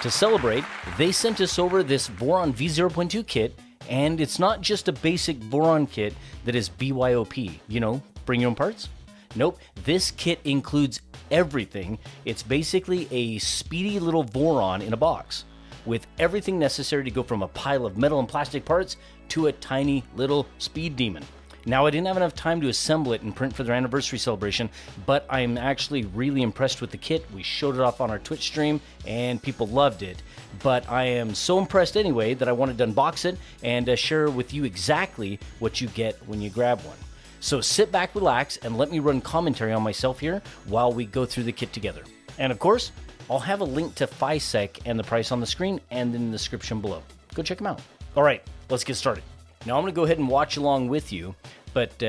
To celebrate, they sent us over this Voron V0.2 kit, and it's not just a basic Voron kit that is BYOP. You know, bring your own parts? Nope. This kit includes everything. It's basically a speedy little Voron in a box with everything necessary to go from a pile of metal and plastic parts to a tiny little speed demon. Now, I didn't have enough time to assemble it and print for their anniversary celebration, but I'm actually really impressed with the kit. We showed it off on our Twitch stream and people loved it. But I am so impressed anyway that I wanted to unbox it and share with you exactly what you get when you grab one. So sit back, relax, and let me run commentary on myself here while we go through the kit together. And of course, I'll have a link to FISEC and the price on the screen and in the description below. Go check them out. All right, let's get started. Now I'm gonna go ahead and watch along with you, but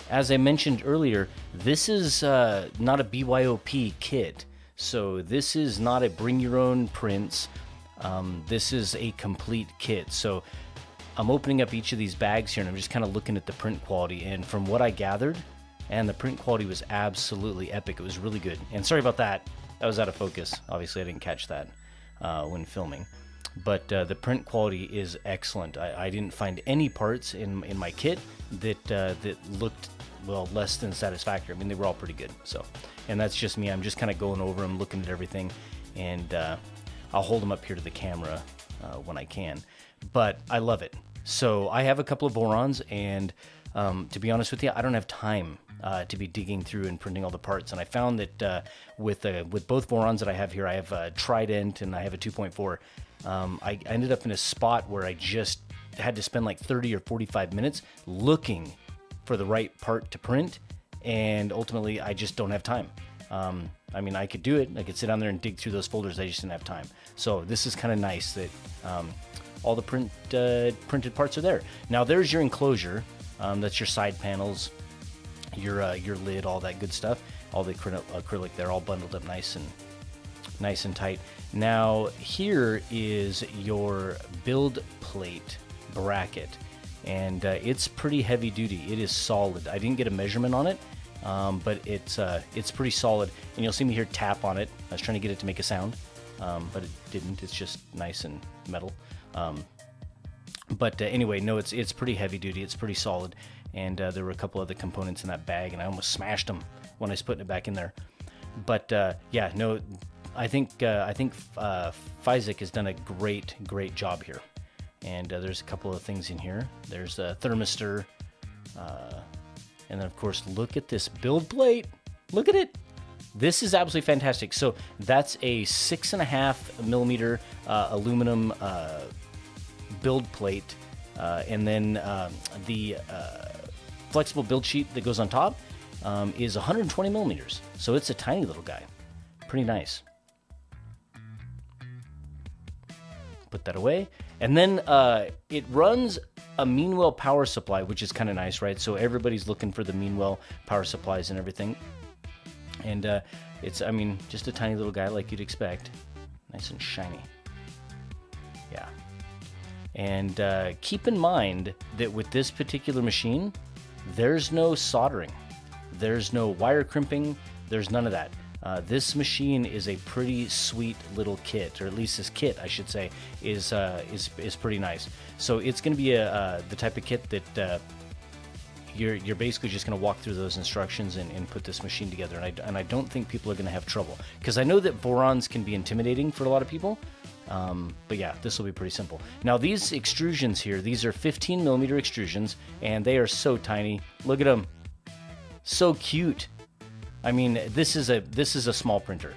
as I mentioned earlier, this is not a BYOP kit. So this is not a bring your own prints. This is a complete kit. So I'm opening up each of these bags here and I'm just kind of looking at the print quality, and from what I gathered, and the print quality was absolutely epic. It was really good. And sorry about that. That was out of focus. Obviously I didn't catch that when filming. But the print quality is excellent. I didn't find any parts in my kit that looked, well, less than satisfactory. I mean, they were all pretty good. So, and that's just me. I'm just kind of going over them, looking at everything, and I'll hold them up here to the camera when I can. But I love it. So I have a couple of Vorons, and to be honest with you, I don't have time to be digging through and printing all the parts. And I found that with both Vorons that I have here, I have a Trident and I have a 2.4. I ended up in a spot where I just had to spend like 30 or 45 minutes looking for the right part to print, and ultimately I just don't have time. I mean, I could do it. I could sit down there and dig through those folders. I just didn't have time. So this is kind of nice that all the printed parts are there. Now there's your enclosure. That's your side panels, your lid, all that good stuff. All the acrylic there, all bundled up nice and tight. Now here is your build plate bracket, and it's pretty heavy duty. It is solid. I didn't get a measurement on it, but it's pretty solid. And you'll see me here tap on it. I was trying to get it to make a sound, but it didn't. It's just nice and metal. But anyway, no, it's pretty heavy duty. It's pretty solid. And there were a couple other components in that bag, and I almost smashed them when I was putting it back in there. But yeah, no, I think FISEC has done a great job here. And there's a couple of things in here. There's a thermistor, and then of course, look at this build plate. Look at it. This is absolutely fantastic. So that's a 6.5 millimeter aluminum build plate, and then the flexible build sheet that goes on top is 120 millimeters. So it's a tiny little guy. Pretty nice. Put that away. And then it runs a Meanwell power supply, which is kind of nice, right? So everybody's looking for the Meanwell power supplies and everything. And It's, I mean, just a tiny little guy like you'd expect. Nice and shiny. Yeah. And keep in mind that with this particular machine, there's no soldering. There's no wire crimping. There's none of that. This machine is a pretty sweet little kit, or at least this kit, I should say, is pretty nice. So it's going to be the type of kit that you're basically just going to walk through those instructions and put this machine together. And I don't think people are going to have trouble, because I know that Vorons can be intimidating for a lot of people. But yeah, this will be pretty simple. Now these extrusions here, these are 15 millimeter extrusions, and they are so tiny. Look at them, so cute. I mean, this is a small printer,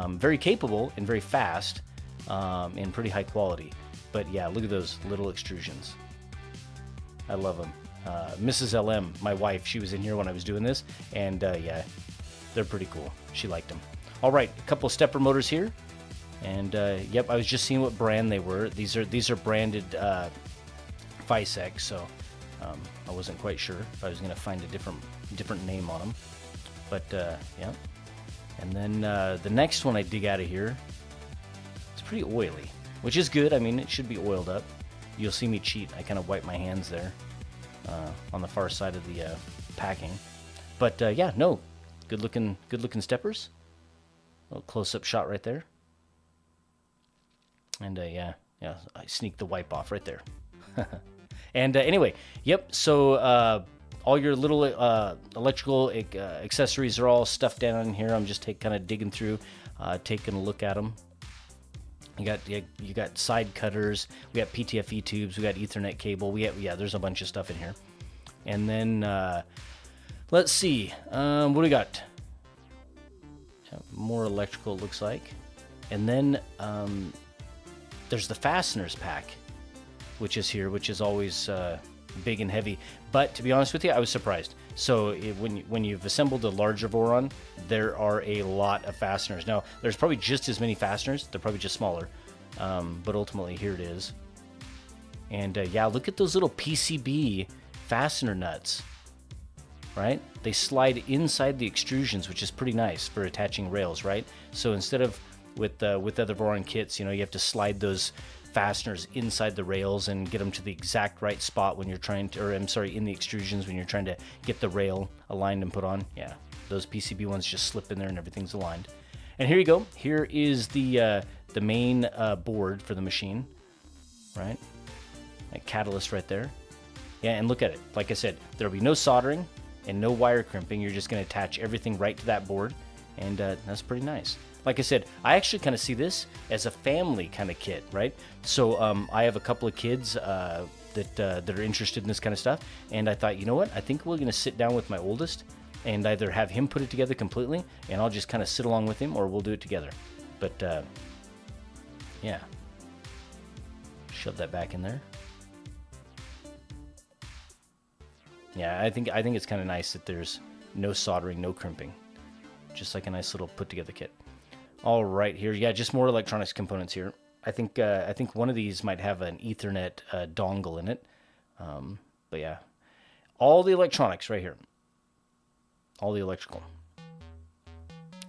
very capable and very fast, and pretty high quality. But yeah, look at those little extrusions. I love them. Mrs. LM, my wife, she was in here when I was doing this, and yeah, they're pretty cool. She liked them. All right, a couple of stepper motors here, and yep, I was just seeing what brand they were. These are branded Fisec, so I wasn't quite sure if I was going to find a different name on them. But yeah, and then the next one I dig out of here, it's pretty oily, which is good. I mean, it should be oiled up. You'll see me cheat. I kind of wipe my hands there on the far side of the packing. But yeah, no, good looking steppers. A little close-up shot right there. And yeah, I sneaked the wipe off right there. And anyway, yep. So all your little electrical accessories are all stuffed down in here. I'm just kind of digging through, taking a look at them. You got side cutters. We got PTFE tubes. We got Ethernet cable. There's a bunch of stuff in here. And then let's see, what do we got? More electrical, it looks like. And then there's the fasteners pack, which is here, which is always big and heavy. But to be honest with you, I was surprised. So when you've assembled a larger Voron, there are a lot of fasteners. Now, there's probably just as many fasteners. They're probably just smaller. But ultimately, here it is. And yeah, look at those little PCB fastener nuts, right? They slide inside the extrusions, which is pretty nice for attaching rails, right? So instead of with other Voron kits, you have to slide those fasteners inside the rails and get them to the exact right spot when you're trying to, or I'm sorry, in the extrusions when you're trying to get the rail aligned and put on. Yeah, those PCB ones just slip in there and everything's aligned. And here you go. Here is the main board for the machine, right? That catalyst right there. Yeah, and look at it. Like I said, there'll be no soldering and no wire crimping. You're just going to attach everything right to that board, and that's pretty nice. Like I said, I actually kind of see this as a family kind of kit, right? So I have a couple of kids that are interested in this kind of stuff, and I thought, you know what? I think we're going to sit down with my oldest and either have him put it together completely, and I'll just kind of sit along with him, or we'll do it together. But yeah, shove that back in there. Yeah, I think it's kind of nice that there's no soldering, no crimping, just like a nice little put together kit. All right, here, yeah, just more electronics components here. I think one of these might have an Ethernet dongle in it, but yeah, all the electronics right here, all the electrical.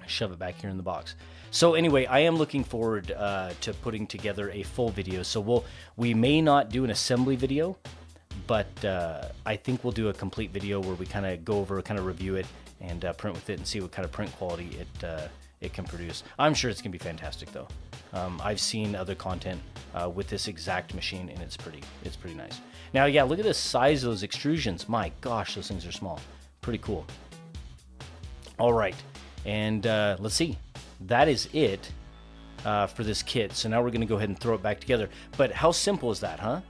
Shove it back here in the box. So anyway, I am looking forward to putting together a full video. So we may not do an assembly video, but I think we'll do a complete video where we kind of go over, kind of review it, and print with it and see what kind of print quality it can produce. I'm sure it's gonna be fantastic though. I've seen other content with this exact machine, and it's pretty nice. Now, yeah, look at the size of those extrusions. My gosh, those things are small. Pretty cool. All right, and let's see. That is it for this kit. So now we're gonna go ahead and throw it back together. But how simple is that, huh?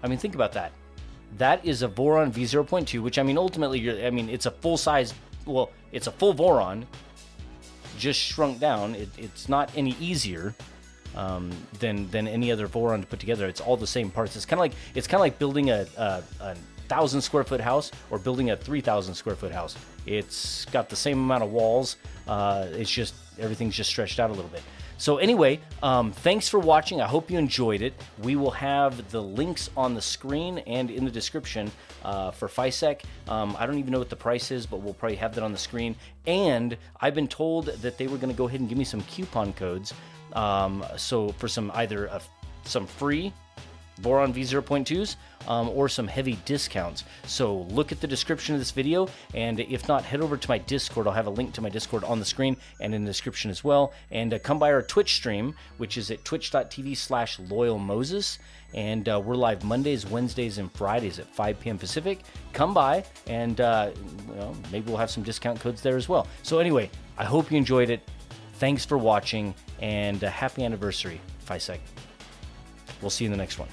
I mean, think about that. That is a Voron V0.2, which, I mean, ultimately, it's a full size, well, it's a full Voron, just shrunk down. It's not any easier than any other Voron to put together. It's all the same parts. It's kind of like building a 1,000 square foot house or building a 3,000 square foot house. It's got the same amount of walls. It's just everything's just stretched out a little bit. So anyway, thanks for watching. I hope you enjoyed it. We will have the links on the screen and in the description for FISEC. I don't even know what the price is, but we'll probably have that on the screen. And I've been told that they were going to go ahead and give me some coupon codes. So for some either some free Boron V0.2s or some heavy discounts. So look at the description of this video, and if not, head over to my Discord. I'll have a link to my Discord on the screen and in the description as well. And come by our Twitch stream, which is at twitch.tv/loyalmoses. And we're live Mondays, Wednesdays, and Fridays at 5 p.m. Pacific. Come by, and maybe we'll have some discount codes there as well. So anyway, I hope you enjoyed it. Thanks for watching, and happy anniversary, FISEC. We'll see you in the next one.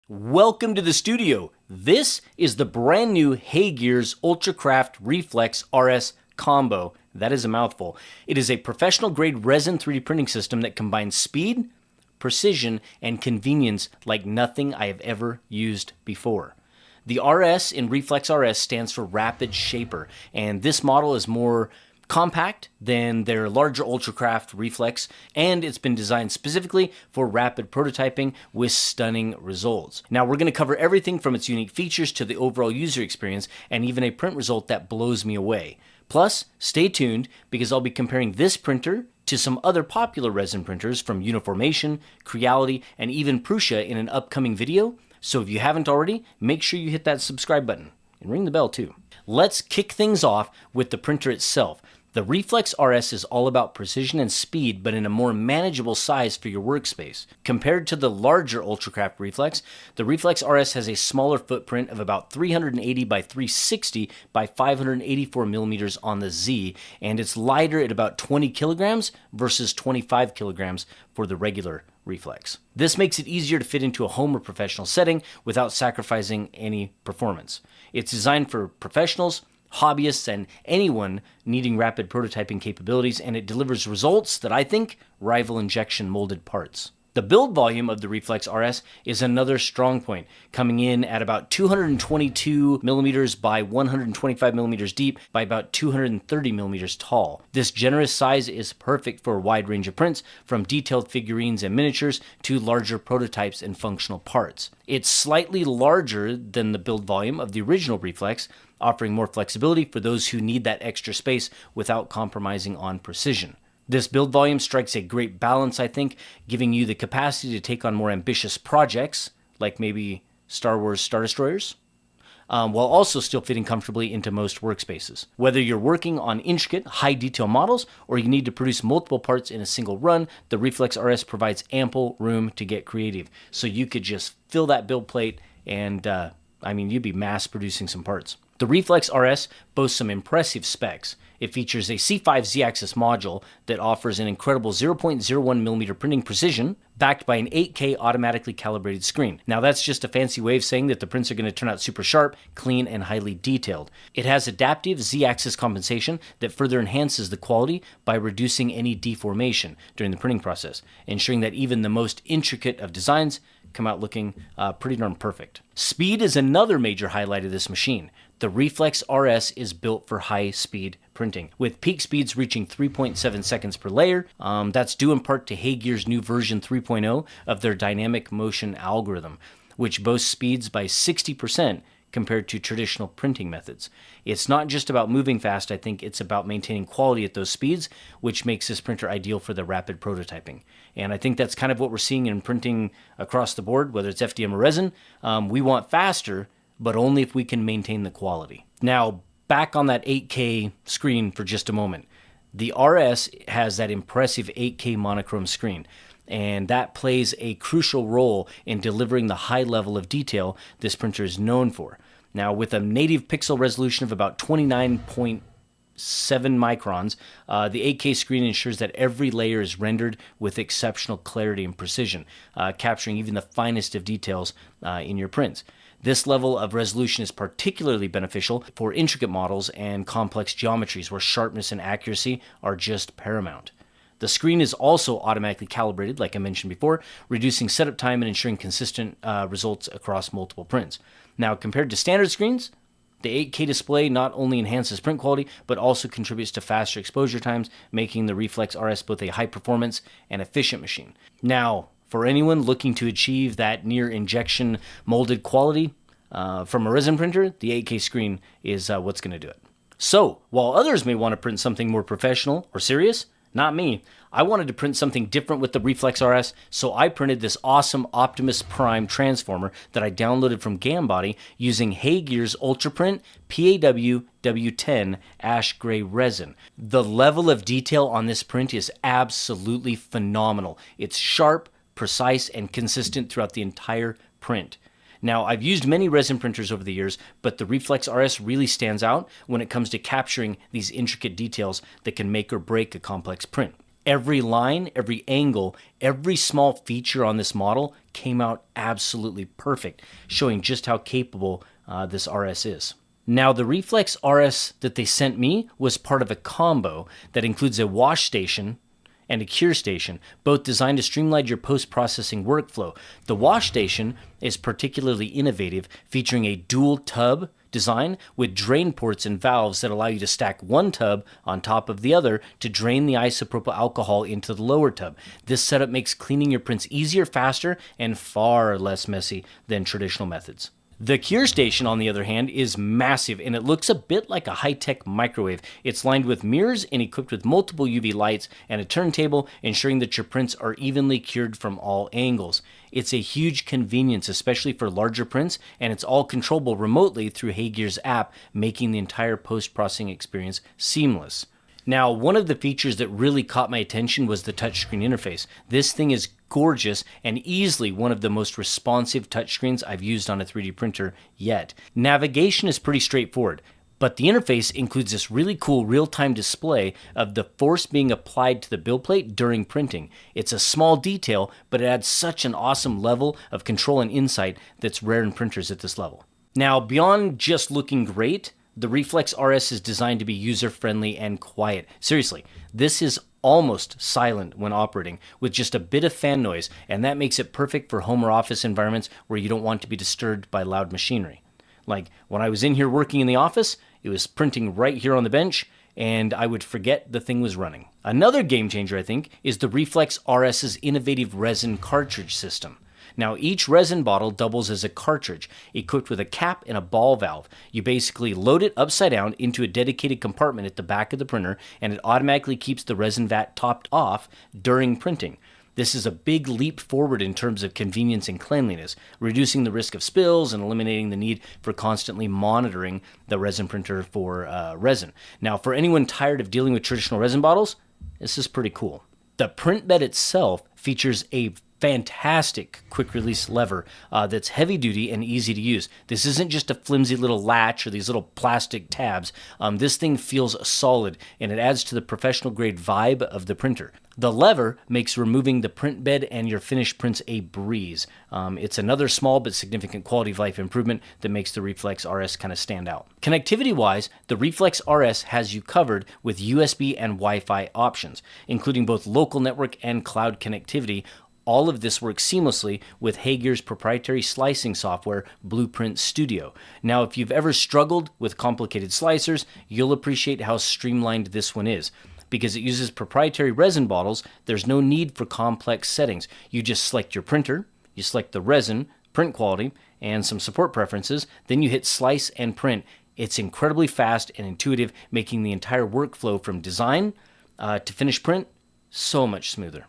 Welcome to the studio. This is the brand new Haygears Ultracraft Reflex RS Combo. That is a mouthful. It is a professional grade resin 3D printing system that combines speed, precision, and convenience like nothing I have ever used before. The RS in Reflex RS stands for Rapid Shaper, and this model is more compact than their larger Ultracraft Reflex, and it's been designed specifically for rapid prototyping with stunning results. Now we're going to cover everything from its unique features to the overall user experience, and even a print result that blows me away. Plus, stay tuned because I'll be comparing this printer to some other popular resin printers from Uniformation, Creality, and even Prusa in an upcoming video. So if you haven't already, make sure you hit that subscribe button and ring the bell too. Let's kick things off with the printer itself. The Reflex RS is all about precision and speed, but in a more manageable size for your workspace. Compared to the larger Ultracraft Reflex, the Reflex RS has a smaller footprint of about 380 by 360 by 584 millimeters on the Z, and it's lighter at about 20 kilograms versus 25 kilograms for the regular Reflex. This makes it easier to fit into a home or professional setting without sacrificing any performance. It's designed for professionals, hobbyists, and anyone needing rapid prototyping capabilities, and it delivers results that I think rival injection molded parts. The build volume of the Reflex RS is another strong point, coming in at about 222 millimeters by 125 millimeters deep by about 230 millimeters tall. This generous size is perfect for a wide range of prints, from detailed figurines and miniatures to larger prototypes and functional parts. It's slightly larger than the build volume of the original Reflex, offering more flexibility for those who need that extra space without compromising on precision. This build volume strikes a great balance, I think, giving you the capacity to take on more ambitious projects, like maybe Star Wars Star Destroyers, while also still fitting comfortably into most workspaces. Whether you're working on intricate, high-detail models, or you need to produce multiple parts in a single run, the Reflex RS provides ample room to get creative. So you could just fill that build plate and, you'd be mass-producing some parts. The Reflex RS boasts some impressive specs. It features a C5 Z-axis module that offers an incredible 0.01mm printing precision, backed by an 8K automatically calibrated screen. Now that's just a fancy way of saying that the prints are going to turn out super sharp, clean, and highly detailed. It has adaptive Z-axis compensation that further enhances the quality by reducing any deformation during the printing process, ensuring that even the most intricate of designs come out looking pretty darn perfect. Speed is another major highlight of this machine. The Reflex RS is built for high-speed printing, with peak speeds reaching 3.7 seconds per layer. That's due in part to Haygears' new version 3.0 of their dynamic motion algorithm, which boasts speeds by 60% compared to traditional printing methods. It's not just about moving fast, I think it's about maintaining quality at those speeds, which makes this printer ideal for the rapid prototyping. And I think that's kind of what we're seeing in printing across the board, whether it's FDM or resin. We want faster, but only if we can maintain the quality. Now, back on that 8K screen for just a moment. The RS has that impressive 8K monochrome screen, and that plays a crucial role in delivering the high level of detail this printer is known for. Now, with a native pixel resolution of about 29.7 microns, the 8K screen ensures that every layer is rendered with exceptional clarity and precision, capturing even the finest of details in your prints. This level of resolution is particularly beneficial for intricate models and complex geometries where sharpness and accuracy are just paramount. The screen is also automatically calibrated, like I mentioned before, reducing setup time and ensuring consistent results across multiple prints. Now, compared to standard screens, The 8K display not only enhances print quality, but also contributes to faster exposure times, making the Reflex RS both a high performance and efficient machine. Now, for anyone looking to achieve that near injection molded quality from a resin printer, the 8K screen is what's going to do it. So, while others may want to print something more professional or serious, not me. I wanted to print something different with the Reflex RS, so I printed this awesome Optimus Prime transformer that I downloaded from Gambody using Hagear's UltraPrint PAW W10 ash gray resin. The level of detail on this print is absolutely phenomenal. It's sharp, precise, and consistent throughout the entire print. Now, I've used many resin printers over the years, but the Reflex RS really stands out when it comes to capturing these intricate details that can make or break a complex print. Every line, every angle, every small feature on this model came out absolutely perfect, showing just how capable this RS is. Now, the Reflex RS that they sent me was part of a combo that includes a wash station and a cure station, both designed to streamline your post-processing workflow. The wash station is particularly innovative, featuring a dual tub design with drain ports and valves that allow you to stack one tub on top of the other to drain the isopropyl alcohol into the lower tub. This setup makes cleaning your prints easier, faster, and far less messy than traditional methods. The cure station, on the other hand, is massive, and it looks a bit like a high-tech microwave. It's lined with mirrors and equipped with multiple UV lights and a turntable, ensuring that your prints are evenly cured from all angles. It's a huge convenience, especially for larger prints, and it's all controllable remotely through Hagear's app, making the entire post-processing experience seamless. Now, one of the features that really caught my attention was the touchscreen interface. This thing is gorgeous and easily one of the most responsive touchscreens I've used on a 3D printer yet. Navigation is pretty straightforward, but the interface includes this really cool real-time display of the force being applied to the build plate during printing. It's a small detail, but it adds such an awesome level of control and insight that's rare in printers at this level. Now, beyond just looking great, the Reflex RS is designed to be user-friendly and quiet. Seriously, this is almost silent when operating, with just a bit of fan noise, and that makes it perfect for home or office environments where you don't want to be disturbed by loud machinery. Like, when I was in here working in the office, it was printing right here on the bench, and I would forget the thing was running. Another game changer, I think, is the Reflex RS's innovative resin cartridge system. Now, each resin bottle doubles as a cartridge, equipped with a cap and a ball valve. You basically load it upside down into a dedicated compartment at the back of the printer, and it automatically keeps the resin vat topped off during printing. This is a big leap forward in terms of convenience and cleanliness, reducing the risk of spills and eliminating the need for constantly monitoring the resin printer for resin. Now, for anyone tired of dealing with traditional resin bottles, this is pretty cool. The print bed itself features a fantastic quick release lever that's heavy duty and easy to use. This isn't just a flimsy little latch or these little plastic tabs. This thing feels solid, and it adds to the professional grade vibe of the printer. The lever makes removing the print bed and your finished prints a breeze. It's another small but significant quality of life improvement that makes the Reflex RS kind of stand out. Connectivity-wise, the Reflex RS has you covered with USB and Wi-Fi options, including both local network and cloud connectivity. All of this works seamlessly with Hagear's proprietary slicing software, Blueprint Studio. Now, if you've ever struggled with complicated slicers, you'll appreciate how streamlined this one is. Because it uses proprietary resin bottles, there's no need for complex settings. You just select your printer, you select the resin, print quality, and some support preferences, then you hit slice and print. It's incredibly fast and intuitive, making the entire workflow from design to finished print so much smoother.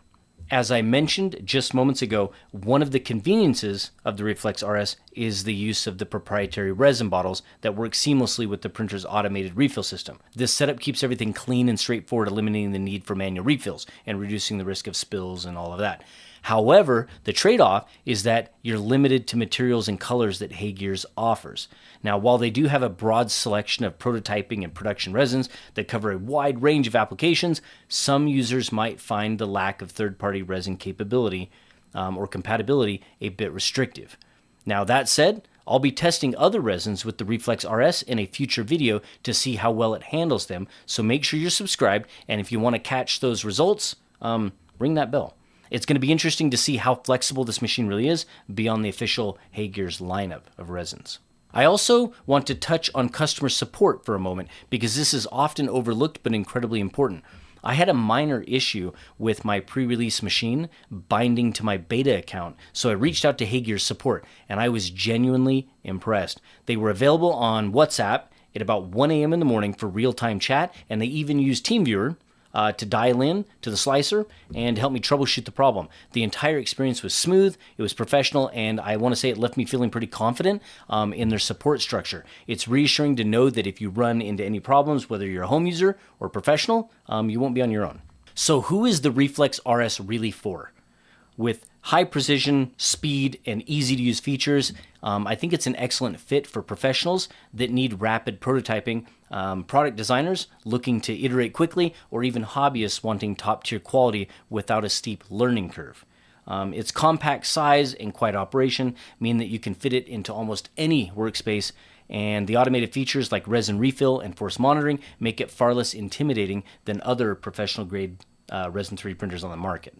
As I mentioned just moments ago, one of the conveniences of the Reflex RS is the use of the proprietary resin bottles that work seamlessly with the printer's automated refill system. This setup keeps everything clean and straightforward, eliminating the need for manual refills and reducing the risk of spills and all of that. However, the trade-off is that you're limited to materials and colors that Hagear's offers. Now, while they do have a broad selection of prototyping and production resins that cover a wide range of applications, some users might find the lack of third-party resin capability or compatibility a bit restrictive. Now, that said, I'll be testing other resins with the Reflex RS in a future video to see how well it handles them, so make sure you're subscribed, and if you want to catch those results, ring that bell. It's going to be interesting to see how flexible this machine really is beyond the official Hagear's lineup of resins. I also want to touch on customer support for a moment because this is often overlooked but incredibly important. I had a minor issue with my pre-release machine binding to my beta account, so I reached out to Haygear's support, and I was genuinely impressed. They were available on WhatsApp at about 1 a.m. in the morning for real-time chat, and they even used TeamViewer to dial in to the slicer and help me troubleshoot the problem. The entire experience was smooth, it was professional, and I want to say it left me feeling pretty confident in their support structure. It's reassuring to know that if you run into any problems, whether you're a home user or professional, you won't be on your own. So who is the Reflex RS really for? With high precision, speed, and easy to use features, I think it's an excellent fit for professionals that need rapid prototyping, product designers looking to iterate quickly, or even hobbyists wanting top tier quality without a steep learning curve. Its compact size and quiet operation mean that you can fit it into almost any workspace, and the automated features like resin refill and force monitoring make it far less intimidating than other professional grade resin 3D printers on the market.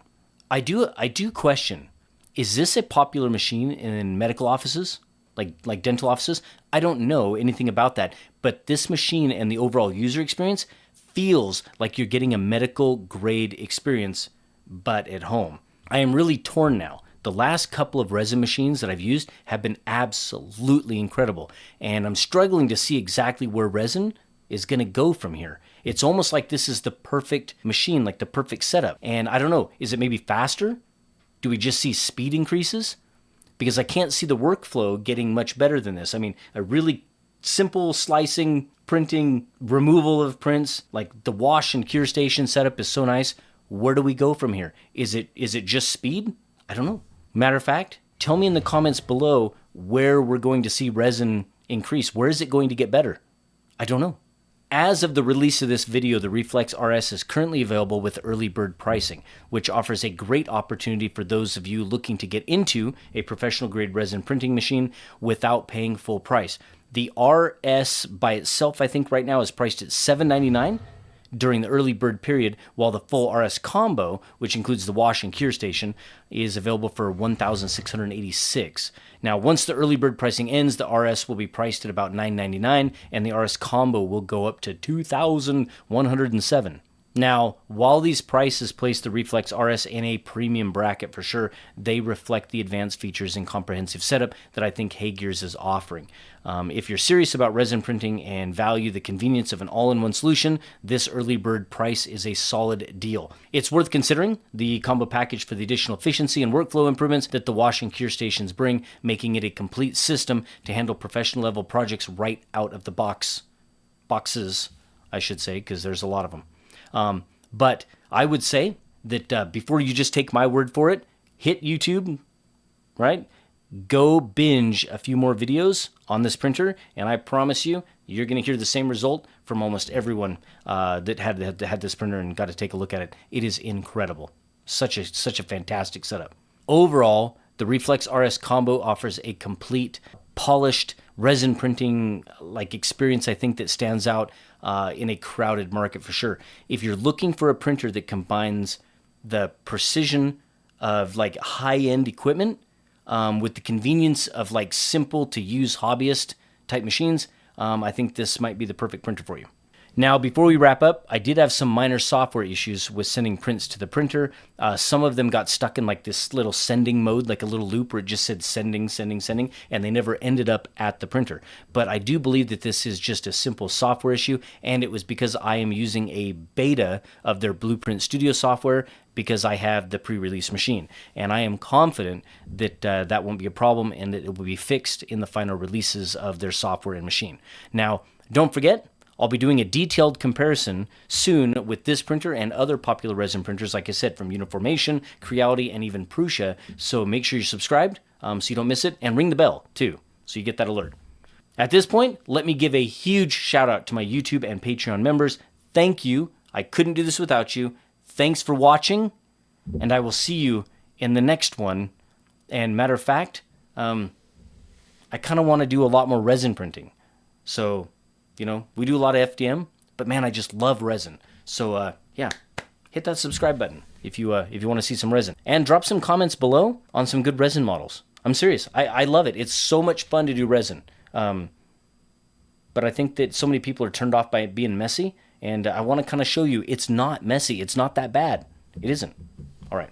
I do question, is this a popular machine in medical offices, like dental offices? I don't know anything about that, but this machine and the overall user experience feels like you're getting a medical grade experience, but at home. I am really torn now. The last couple of resin machines that I've used have been absolutely incredible, and I'm struggling to see exactly where resin is going to go from here. It's almost like this is the perfect machine, like the perfect setup. And I don't know, is it maybe faster? Do we just see speed increases? Because I can't see the workflow getting much better than this. I mean, a really simple slicing, printing, removal of prints, like the wash and cure station setup is so nice. Where do we go from here? Is it just speed? I don't know. Matter of fact, tell me in the comments below where we're going to see resin increase. Where is it going to get better? I don't know. As of the release of this video, the Reflex RS is currently available with early bird pricing, which offers a great opportunity for those of you looking to get into a professional grade resin printing machine without paying full price. The RS by itself, I think right now is priced at $799 during the early bird period, while the full RS combo, which includes the wash and cure station, is available for $1,686. Now, once the early bird pricing ends, the RS will be priced at about $999, and the RS combo will go up to $2,107. Now, while these prices place the Reflex RS in a premium bracket for sure, they reflect the advanced features and comprehensive setup that I think Haygear's is offering. If you're serious about resin printing and value the convenience of an all-in-one solution, this early bird price is a solid deal. It's worth considering the combo package for the additional efficiency and workflow improvements that the wash and cure stations bring, making it a complete system to handle professional level projects right out of the boxes, I should say, because there's a lot of them. But I would say that before you just take my word for it, hit YouTube, right? Go binge a few more videos on this printer, and I promise you, you're going to hear the same result from almost everyone that had this printer and got to take a look at it. It is incredible. Such a fantastic setup. Overall, the Reflex RS combo offers a complete, polished resin printing like experience, I think, that stands out in a crowded market for sure. If you're looking for a printer that combines the precision of like high-end equipment with the convenience of like simple to use hobbyist type machines, I think this might be the perfect printer for you. Now, before we wrap up, I did have some minor software issues with sending prints to the printer. Some of them got stuck in like this little sending mode, like a little loop where it just said sending, sending, sending, and they never ended up at the printer. But I do believe that this is just a simple software issue, and it was because I am using a beta of their Blueprint Studio software because I have the pre-release machine. And I am confident that that won't be a problem and that it will be fixed in the final releases of their software and machine. Now, don't forget, I'll be doing a detailed comparison soon with this printer and other popular resin printers, like I said, from Uniformation, Creality, and even Prusa. So make sure you're subscribed so you don't miss it, and ring the bell too so you get that alert. At this point, let me give a huge shout out to my YouTube and Patreon members. Thank you. I couldn't do this without you. Thanks for watching, and I will see you in the next one. And matter of fact, I kind of want to do a lot more resin printing. So, you know, we do a lot of FDM, but man, I just love resin. So, yeah, hit that subscribe button if you want to see some resin. And drop some comments below on some good resin models. I'm serious. I love it. It's so much fun to do resin. But I think that so many people are turned off by it being messy, and I want to kind of show you it's not messy. It's not that bad. It isn't. All right.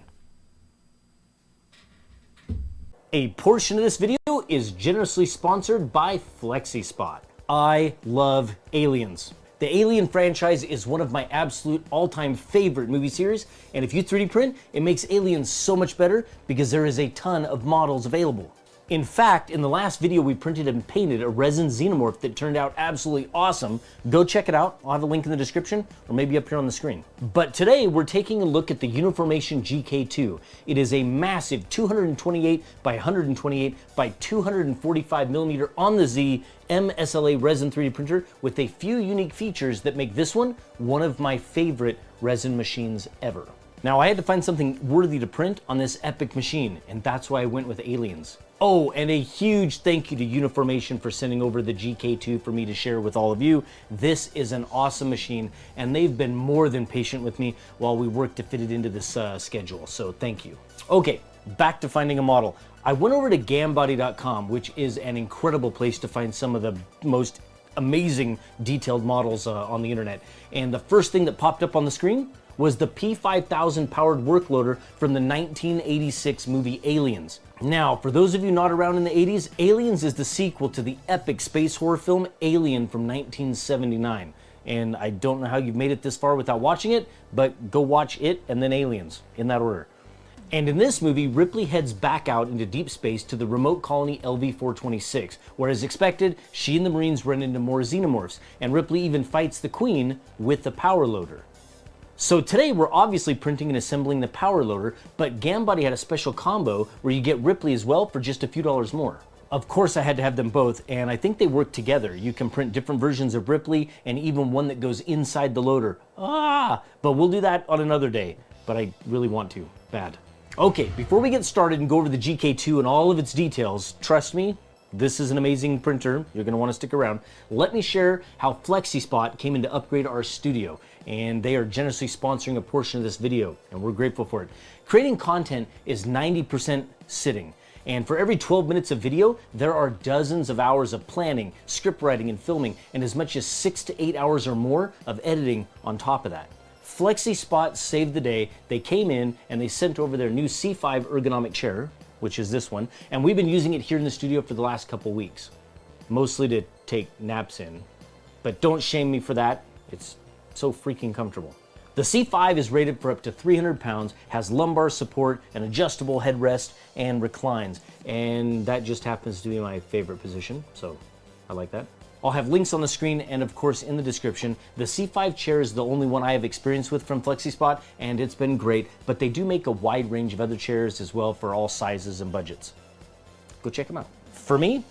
A portion of this video is generously sponsored by FlexiSpot. I love Aliens. The Alien franchise is one of my absolute all-time favorite movie series, and if you 3D print, it makes Aliens so much better because there is a ton of models available. In fact, in the last video we printed and painted a resin xenomorph that turned out absolutely awesome. Go check it out. I'll have a link in the description or maybe up here on the screen. But today we're taking a look at the Uniformation GK2. It is a massive 228 by 128 by 245 millimeter on the Z MSLA resin 3D printer with a few unique features that make this one of my favorite resin machines ever. Now I had to find something worthy to print on this epic machine, and that's why I went with Aliens. Oh, and a huge thank you to Uniformation for sending over the GK2 for me to share with all of you. This is an awesome machine, and they've been more than patient with me while we work to fit it into this schedule, so thank you. Okay, back to finding a model. I went over to gambody.com, which is an incredible place to find some of the most amazing detailed models on the internet. And the first thing that popped up on the screen was the P5000 powered workloader from the 1986 movie Aliens. Now, for those of you not around in the 80s, Aliens is the sequel to the epic space horror film Alien from 1979. And I don't know how you've made it this far without watching it, but go watch it and then Aliens, in that order. And in this movie, Ripley heads back out into deep space to the remote colony LV-426, where as expected, she and the Marines run into more xenomorphs, and Ripley even fights the Queen with the power loader. So today we're obviously printing and assembling the power loader, but Gambody had a special combo where you get Ripley as well for just a few dollars more. Of course I had to have them both, and I think they work together. You can print different versions of Ripley and even one that goes inside the loader. But we'll do that on another day, but I really want to, bad. Okay, before we get started and go over the GK2 and all of its details, trust me, this is an amazing printer. You're gonna wanna stick around. Let me share how FlexiSpot came in to upgrade our studio, and they are generously sponsoring a portion of this video, and we're grateful for it. Creating content is 90% sitting, and for every 12 minutes of video, there are dozens of hours of planning, script writing, and filming, and as much as 6 to 8 hours or more of editing on top of that. FlexiSpot saved the day. They came in and they sent over their new C5 ergonomic chair, which is this one, and we've been using it here in the studio for the last couple weeks, mostly to take naps in. But don't shame me for that. It's so freaking comfortable. The C5 is rated for up to 300 pounds, has lumbar support, an adjustable headrest, and reclines. And that just happens to be my favorite position, so I like that. I'll have links on the screen and of course in the description. The C5 chair is the only one I have experience with from FlexiSpot, and it's been great, but they do make a wide range of other chairs as well for all sizes and budgets. Go check them out. For me,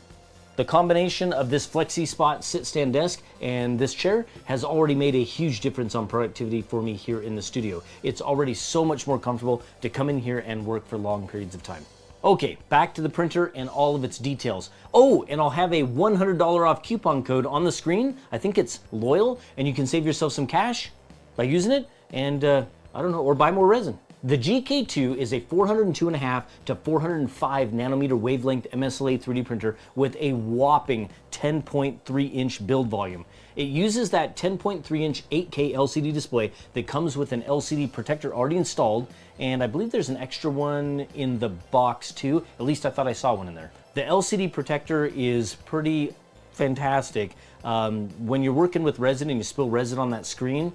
the combination of this FlexiSpot sit-stand desk and this chair has already made a huge difference on productivity for me here in the studio. It's already so much more comfortable to come in here and work for long periods of time. Okay, back to the printer and all of its details. Oh, and I'll have a $100 off coupon code on the screen. I think it's Loyal, and you can save yourself some cash by using it, and I don't know, or buy more resin. The GK2 is a 402.5 to 405 nanometer wavelength MSLA 3D printer with a whopping 10.3 inch build volume. It uses that 10.3 inch 8K LCD display that comes with an LCD protector already installed, and I believe there's an extra one in the box too. At least I thought I saw one in there. The LCD protector is pretty fantastic. When you're working with resin and you spill resin on that screen,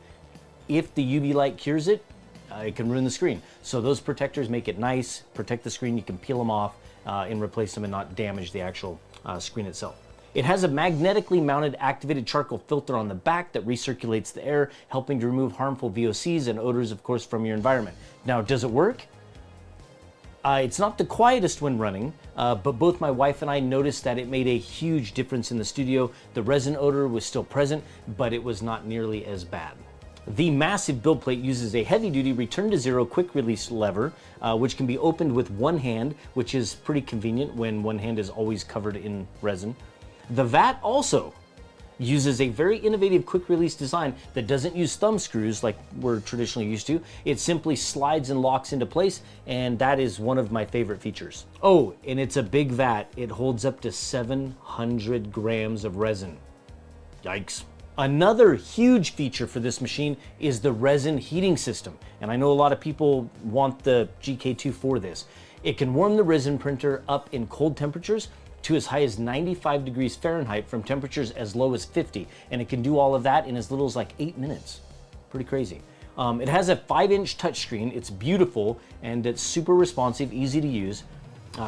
if the UV light cures it, it can ruin the screen. So those protectors make it nice, protect the screen, you can peel them off and replace them and not damage the actual screen itself. It has a magnetically mounted activated charcoal filter on the back that recirculates the air, helping to remove harmful VOCs and odors, of course, from your environment. Now, does it work? It's not the quietest when running, but both my wife and I noticed that it made a huge difference in the studio. The resin odor was still present, but it was not nearly as bad. The massive build plate uses a heavy-duty return to zero quick release lever, which can be opened with one hand, which is pretty convenient when one hand is always covered in resin. The vat also uses a very innovative quick release design that doesn't use thumb screws like we're traditionally used to. It simply slides and locks into place, and that is one of my favorite features. Oh, and it's a big vat. It holds up to 700 grams of resin. Yikes. Another huge feature for this machine is the resin heating system, and I know a lot of people want the GK2 for this. It can warm the resin printer up in cold temperatures to as high as 95 degrees Fahrenheit from temperatures as low as 50, and it can do all of that in as little as like 8 minutes. Pretty crazy. It has a 5-inch touchscreen. It's beautiful and it's super responsive, easy to use.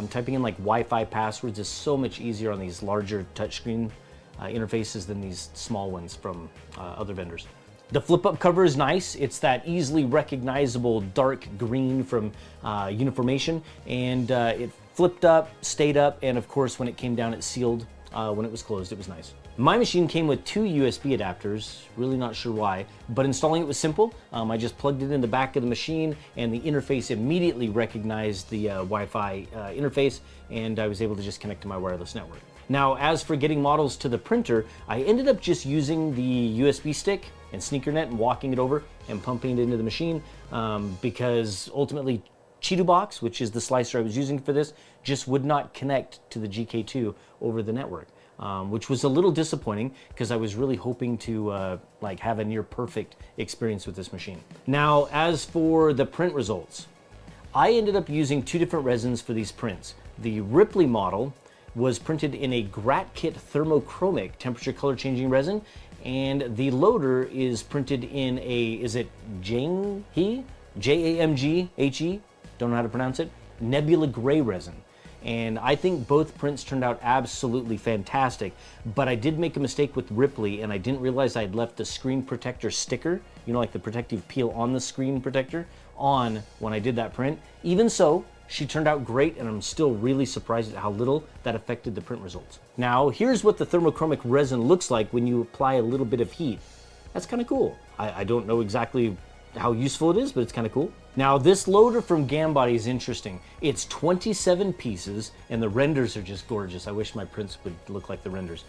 Typing in like Wi-Fi passwords is so much easier on these larger touchscreen interfaces than these small ones from other vendors. The flip-up cover is nice. It's that easily recognizable dark green from Uniformation, and it flipped up, stayed up, and of course when it came down it sealed. When it was closed, it was nice. My machine came with 2 USB adapters, really not sure why, but installing it was simple. I just plugged it in the back of the machine and the interface immediately recognized the Wi-Fi interface, and I was able to just connect to my wireless network. Now, as for getting models to the printer, I ended up just using the USB stick and SneakerNet and walking it over and pumping it into the machine because ultimately CheetahBox, which is the slicer I was using for this, just would not connect to the GK2 over the network, which was a little disappointing because I was really hoping to like have a near perfect experience with this machine. Now, as for the print results, I ended up using 2 different resins for these prints. The Ripley model was printed in a GratKit thermochromic temperature color changing resin, and the loader is printed in a, is it Jamghe? Jamghe? Don't know how to pronounce it. Nebula gray resin. And I think both prints turned out absolutely fantastic, but I did make a mistake with Ripley and I didn't realize I had left the screen protector sticker, you know, like the protective peel on the screen protector, on when I did that print. Even so, she turned out great, and I'm still really surprised at how little that affected the print results. Now, here's what the thermochromic resin looks like when you apply a little bit of heat. That's kind of cool. I don't know exactly how useful it is, but it's kind of cool. Now, this loader from Gambody is interesting. It's 27 pieces, and the renders are just gorgeous. I wish my prints would look like the renders.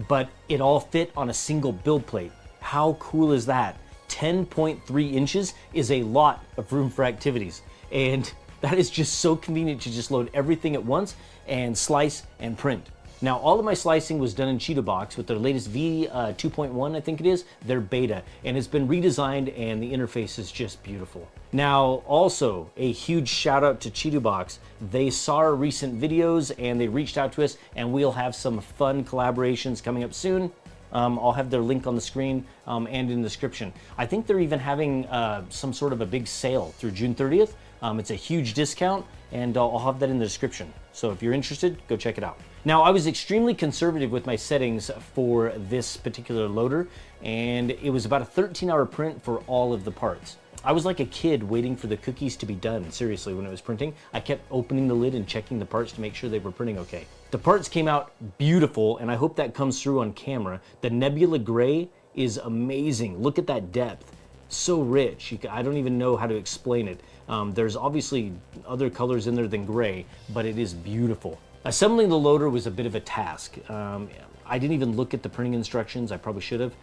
But it all fit on a single build plate. How cool is that? 10.3 inches is a lot of room for activities. And that is just so convenient to just load everything at once and slice and print. Now, all of my slicing was done in CheetahBox with their latest V2.1, I think it is, their beta, and it's been redesigned and the interface is just beautiful. Now, also, a huge shout out to CheetahBox. They saw our recent videos and they reached out to us, and we'll have some fun collaborations coming up soon. I'll have their link on the screen and in the description. I think they're even having some sort of a big sale through June 30th. It's a huge discount, and I'll have that in the description. So if you're interested, go check it out. Now, I was extremely conservative with my settings for this particular loader, and it was about a 13-hour print for all of the parts. I was like a kid waiting for the cookies to be done, seriously, when it was printing. I kept opening the lid and checking the parts to make sure they were printing okay. The parts came out beautiful, and I hope that comes through on camera. The Nebula Gray is amazing. Look at that depth. So rich. I don't even know how to explain it. There's obviously other colors in there than gray, but it is beautiful. Assembling the loader was a bit of a task. I didn't even look at the printing instructions. I probably should have.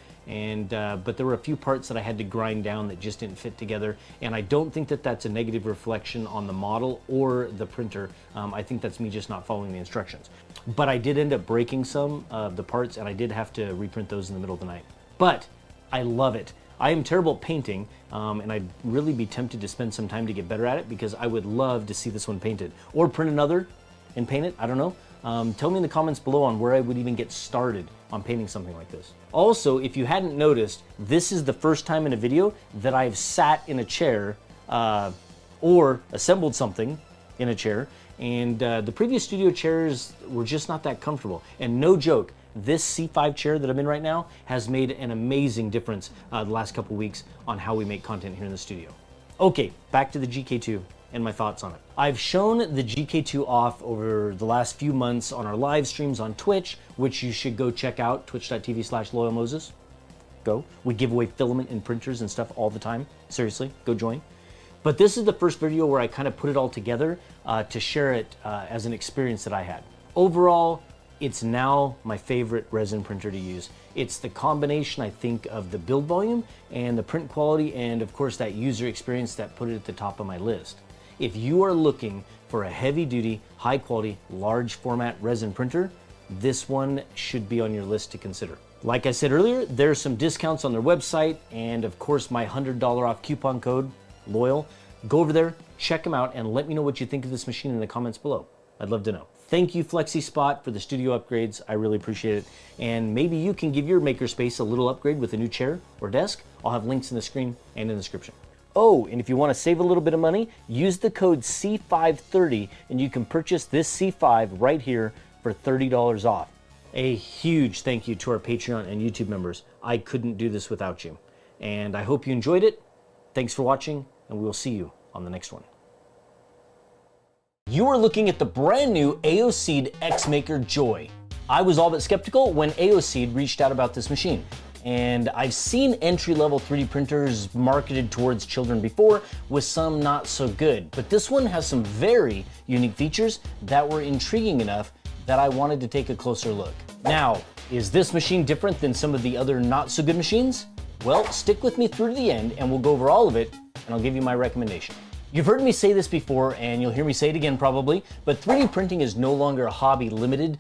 But there were a few parts that I had to grind down that just didn't fit together. And I don't think that that's a negative reflection on the model or the printer. I think that's me just not following the instructions. But I did end up breaking some of the parts, and I did have to reprint those in the middle of the night. But I love it. I am terrible at painting, and I'd really be tempted to spend some time to get better at it because I would love to see this one painted. Or print another and paint it, I don't know. Tell me in the comments below on where I would even get started on painting something like this. Also, if you hadn't noticed, this is the first time in a video that I've sat in a chair or assembled something in a chair, and the previous studio chairs were just not that comfortable. And no joke, this C5 chair that I'm in right now has made an amazing difference the last couple weeks on how we make content here in the studio. Okay, back to the GK2 and my thoughts on it. I've shown the GK2 off over the last few months on our live streams on Twitch, which you should go check out, twitch.tv/loyalmoses. Go. We give away filament and printers and stuff all the time. Seriously, go join. But this is the first video where I kind of put it all together to share it as an experience that I had. Overall, it's now my favorite resin printer to use. It's the combination, I think, of the build volume and the print quality, and of course that user experience that put it at the top of my list. If you are looking for a heavy duty, high quality, large format resin printer, this one should be on your list to consider. Like I said earlier, there's some discounts on their website, and of course my $100 off coupon code, LOYAL. Go over there, check them out, and let me know what you think of this machine in the comments below. I'd love to know. Thank you, FlexiSpot, for the studio upgrades. I really appreciate it. And maybe you can give your makerspace a little upgrade with a new chair or desk. I'll have links in the screen and in the description. Oh, and if you want to save a little bit of money, use the code C530 and you can purchase this C5 right here for $30 off. A huge thank you to our Patreon and YouTube members. I couldn't do this without you. And I hope you enjoyed it. Thanks for watching, and we will see you on the next one. You are looking at the brand new AOSeed X-Maker Joy. I was all but skeptical when AOSeed reached out about this machine. And I've seen entry-level 3D printers marketed towards children before, with some not so good. But this one has some very unique features that were intriguing enough that I wanted to take a closer look. Now, is this machine different than some of the other not so good machines? Well, stick with me through to the end and we'll go over all of it, and I'll give you my recommendation. You've heard me say this before, and you'll hear me say it again probably, but 3D printing is no longer a hobby limited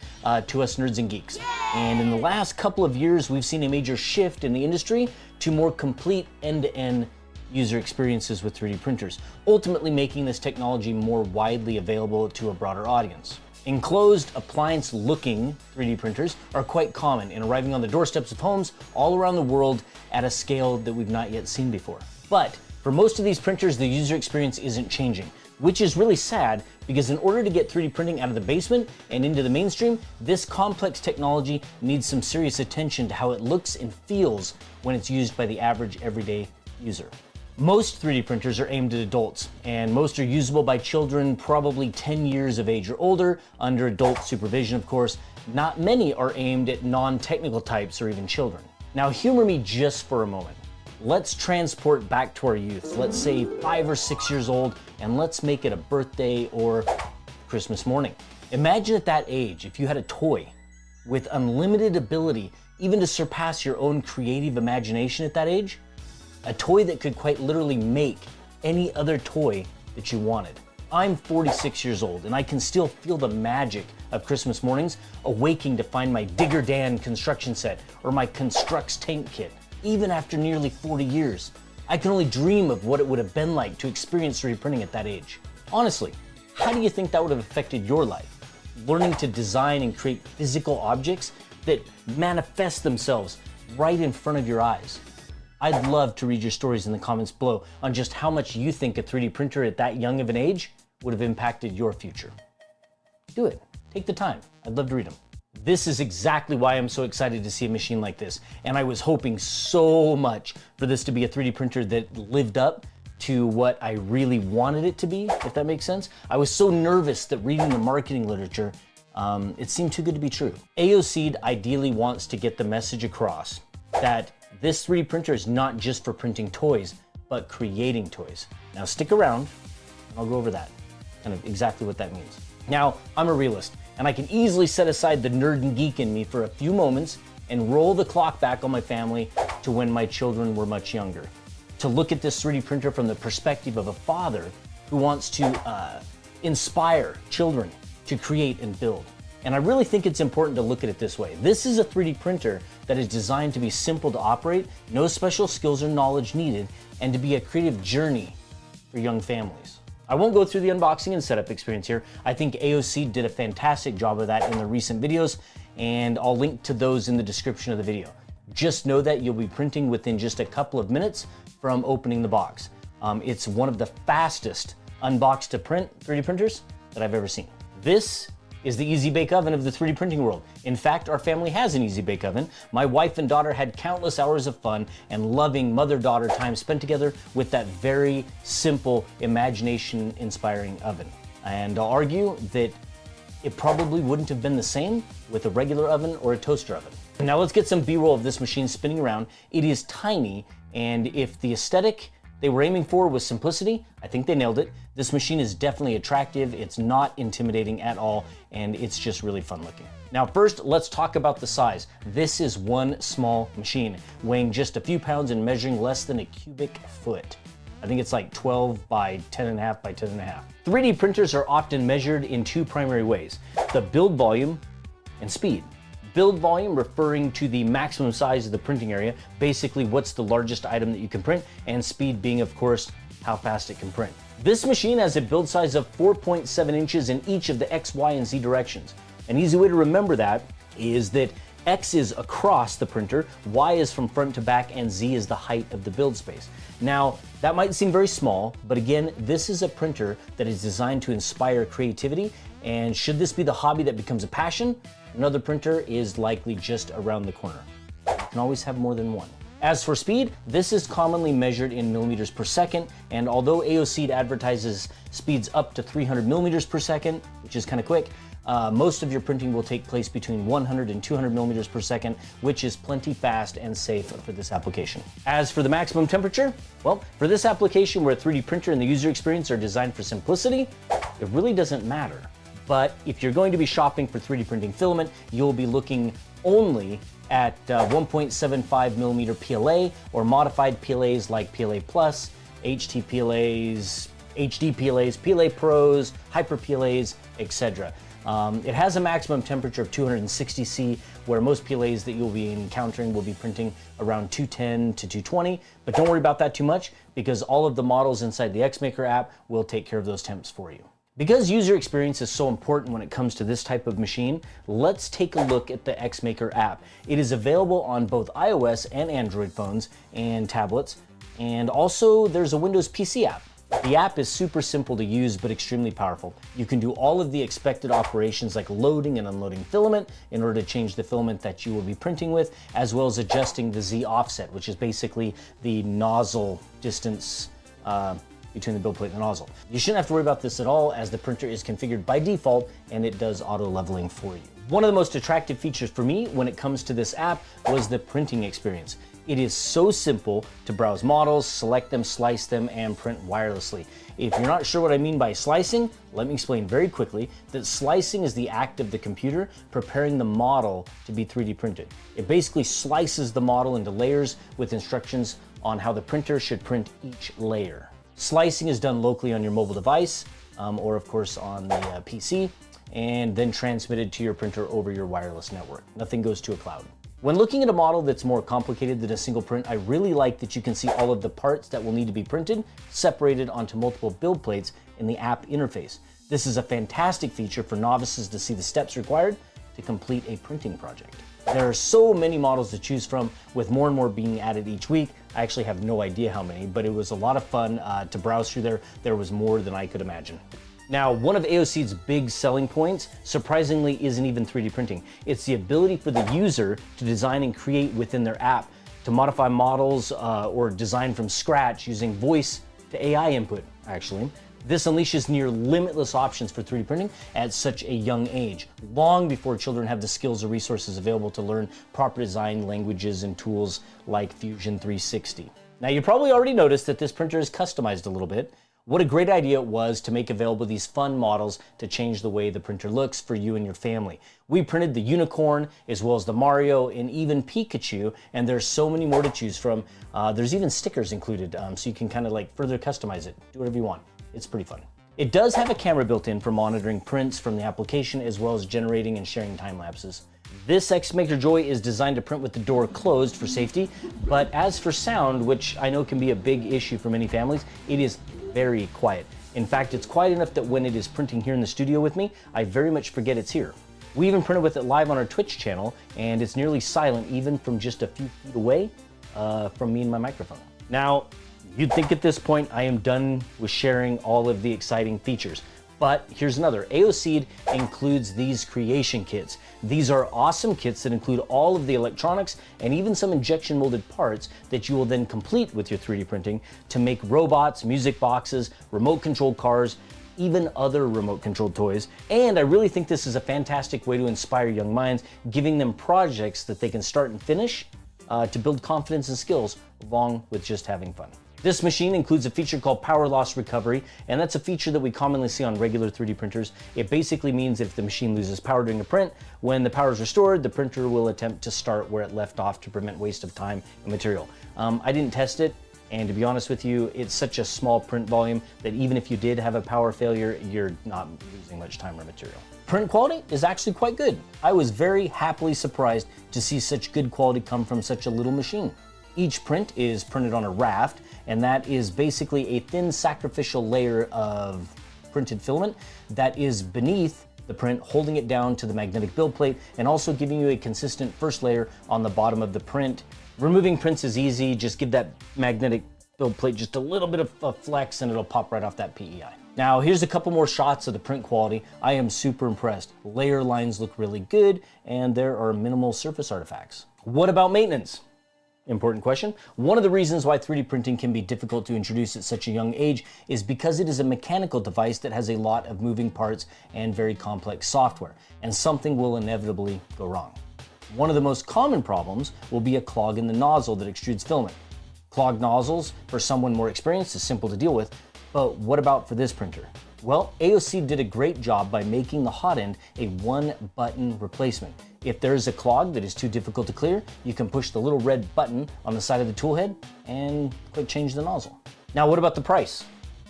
to us nerds and geeks. And in the last couple of years, we've seen a major shift in the industry to more complete end-to-end user experiences with 3D printers, ultimately making this technology more widely available to a broader audience. Enclosed, appliance-looking 3D printers are quite common in arriving on the doorsteps of homes all around the world at a scale that we've not yet seen before. But for most of these printers, the user experience isn't changing, which is really sad because in order to get 3D printing out of the basement and into the mainstream, this complex technology needs some serious attention to how it looks and feels when it's used by the average everyday user. Most 3D printers are aimed at adults, and most are usable by children probably 10 years of age or older, under adult supervision of course. Not many are aimed at non-technical types or even children. Now humor me just for a moment. Let's transport back to our youth, let's say 5 or 6 years old, and let's make it a birthday or Christmas morning. Imagine at that age if you had a toy with unlimited ability even to surpass your own creative imagination at that age. A toy that could quite literally make any other toy that you wanted. I'm 46 years old and I can still feel the magic of Christmas mornings, awaking to find my Digger Dan construction set or my Constructs tank kit. Even after nearly 40 years, I can only dream of what it would have been like to experience 3D printing at that age. Honestly, how do you think that would have affected your life? Learning to design and create physical objects that manifest themselves right in front of your eyes. I'd love to read your stories in the comments below on just how much you think a 3D printer at that young of an age would have impacted your future. Do it. Take the time. I'd love to read them. This is exactly why I'm so excited to see a machine like this. And I was hoping so much for this to be a 3D printer that lived up to what I really wanted it to be, if that makes sense. I was so nervous that reading the marketing literature, it seemed too good to be true. AOSeed ideally wants to get the message across that this 3D printer is not just for printing toys, but creating toys. Now stick around, and I'll go over that, kind of exactly what that means. Now, I'm a realist, and I can easily set aside the nerd and geek in me for a few moments and roll the clock back on my family to when my children were much younger. To look at this 3D printer from the perspective of a father who wants to inspire children to create and build. And I really think it's important to look at it this way. This is a 3D printer that is designed to be simple to operate, no special skills or knowledge needed, and to be a creative journey for young families. I won't go through the unboxing and setup experience here. I think AOSeed did a fantastic job of that in their recent videos, and I'll link to those in the description of the video. Just know that you'll be printing within just a couple of minutes from opening the box. It's one of the fastest unboxed to print 3D printers that I've ever seen. This is the Easy Bake Oven of the 3D printing world. In fact, our family has an Easy Bake Oven. My wife and daughter had countless hours of fun and loving mother-daughter time spent together with that very simple, imagination-inspiring oven. And I'll argue that it probably wouldn't have been the same with a regular oven or a toaster oven. Now let's get some B-roll of this machine spinning around. It is tiny, and if the aesthetic they were aiming for was simplicity. I think they nailed it. This machine is definitely attractive, it's not intimidating at all, and it's just really fun looking. Now first, let's talk about the size. This is one small machine, weighing just a few pounds and measuring less than a cubic foot. I think it's like 12 by 10.5 by 10.5. 3D printers are often measured in two primary ways: the build volume and speed. Build volume referring to the maximum size of the printing area, basically what's the largest item that you can print, and speed being, of course, how fast it can print. This machine has a build size of 4.7 inches in each of the X, Y, and Z directions. An easy way to remember that is that X is across the printer, Y is from front to back, and Z is the height of the build space. Now, that might seem very small, but again, this is a printer that is designed to inspire creativity, and should this be the hobby that becomes a passion, another printer is likely just around the corner. You can always have more than one. As for speed, this is commonly measured in millimeters per second, and although AOC advertises speeds up to 300 millimeters per second, which is kind of quick, most of your printing will take place between 100 and 200 millimeters per second, which is plenty fast and safe for this application. As for the maximum temperature, well, for this application where a 3D printer and the user experience are designed for simplicity, it really doesn't matter. But if you're going to be shopping for 3D printing filament, you'll be looking only at 1.75 millimeter PLA or modified PLAs like PLA Plus, HT PLAs, HD PLAs, PLA Pros, Hyper PLAs, etc. It has a maximum temperature of 260 C, where most PLAs that you'll be encountering will be printing around 210 to 220, but don't worry about that too much because all of the models inside the XMaker app will take care of those temps for you. Because user experience is so important when it comes to this type of machine, let's take a look at the XMaker app. It is available on both iOS and Android phones and tablets, and also there's a Windows PC app. The app is super simple to use but extremely powerful. You can do all of the expected operations like loading and unloading filament in order to change the filament that you will be printing with, as well as adjusting the Z offset, which is basically the nozzle distance between the build plate and the nozzle. You shouldn't have to worry about this at all, as the printer is configured by default and it does auto leveling for you. One of the most attractive features for me when it comes to this app was the printing experience. It is so simple to browse models, select them, slice them, and print wirelessly. If you're not sure what I mean by slicing, let me explain very quickly that slicing is the act of the computer preparing the model to be 3D printed. It basically slices the model into layers with instructions on how the printer should print each layer. Slicing is done locally on your mobile device, or of course on the PC, and then transmitted to your printer over your wireless network. Nothing goes to a cloud. When looking at a model that's more complicated than a single print, I really like that you can see all of the parts that will need to be printed separated onto multiple build plates in the app interface. This is a fantastic feature for novices to see the steps required to complete a printing project. There are so many models to choose from, with more and more being added each week. I actually have no idea how many, but it was a lot of fun to browse through there. There was more than I could imagine. Now, one of AOC's big selling points, surprisingly, isn't even 3D printing. It's the ability for the user to design and create within their app, to modify models or design from scratch using voice to AI input, actually. This unleashes near limitless options for 3D printing at such a young age, long before children have the skills or resources available to learn proper design languages and tools like Fusion 360. Now, you probably already noticed that this printer is customized a little bit. What a great idea it was to make available these fun models to change the way the printer looks for you and your family. We printed the unicorn, as well as the Mario, and even Pikachu, and there's so many more to choose from. There's even stickers included, so you can kind of like further customize it, do whatever you want. It's pretty fun. It does have a camera built in for monitoring prints from the application, as well as generating and sharing time lapses. This XMaker Joy is designed to print with the door closed for safety, but as for sound, which I know can be a big issue for many families, it is very quiet. In fact, it's quiet enough that when it is printing here in the studio with me, I very much forget it's here. We even printed with it live on our Twitch channel, and it's nearly silent even from just a few feet away from me and my microphone. Now, you'd think at this point I am done with sharing all of the exciting features. But here's another. AOC includes these creation kits. These are awesome kits that include all of the electronics and even some injection molded parts that you will then complete with your 3D printing to make robots, music boxes, remote controlled cars, even other remote controlled toys. And I really think this is a fantastic way to inspire young minds, giving them projects that they can start and finish to build confidence and skills along with just having fun. This machine includes a feature called power loss recovery, and that's a feature that we commonly see on regular 3D printers. It basically means if the machine loses power during a print, when the power is restored, the printer will attempt to start where it left off to prevent waste of time and material. I didn't test it, and to be honest with you, it's such a small print volume that even if you did have a power failure, you're not losing much time or material. Print quality is actually quite good. I was very happily surprised to see such good quality come from such a little machine. Each print is printed on a raft, and that is basically a thin sacrificial layer of printed filament that is beneath the print, holding it down to the magnetic build plate and also giving you a consistent first layer on the bottom of the print. Removing prints is easy. Just give that magnetic build plate just a little bit of a flex and it'll pop right off that PEI. Now here's a couple more shots of the print quality. I am super impressed. Layer lines look really good and there are minimal surface artifacts. What about maintenance? Important question. One of the reasons why 3D printing can be difficult to introduce at such a young age is because it is a mechanical device that has a lot of moving parts and very complex software, and something will inevitably go wrong. One of the most common problems will be a clog in the nozzle that extrudes filament. Clogged nozzles, for someone more experienced, is simple to deal with, but what about for this printer? Well, AOC did a great job by making the hot end a one-button replacement. If there is a clog that is too difficult to clear, you can push the little red button on the side of the tool head and click change the nozzle. Now, what about the price?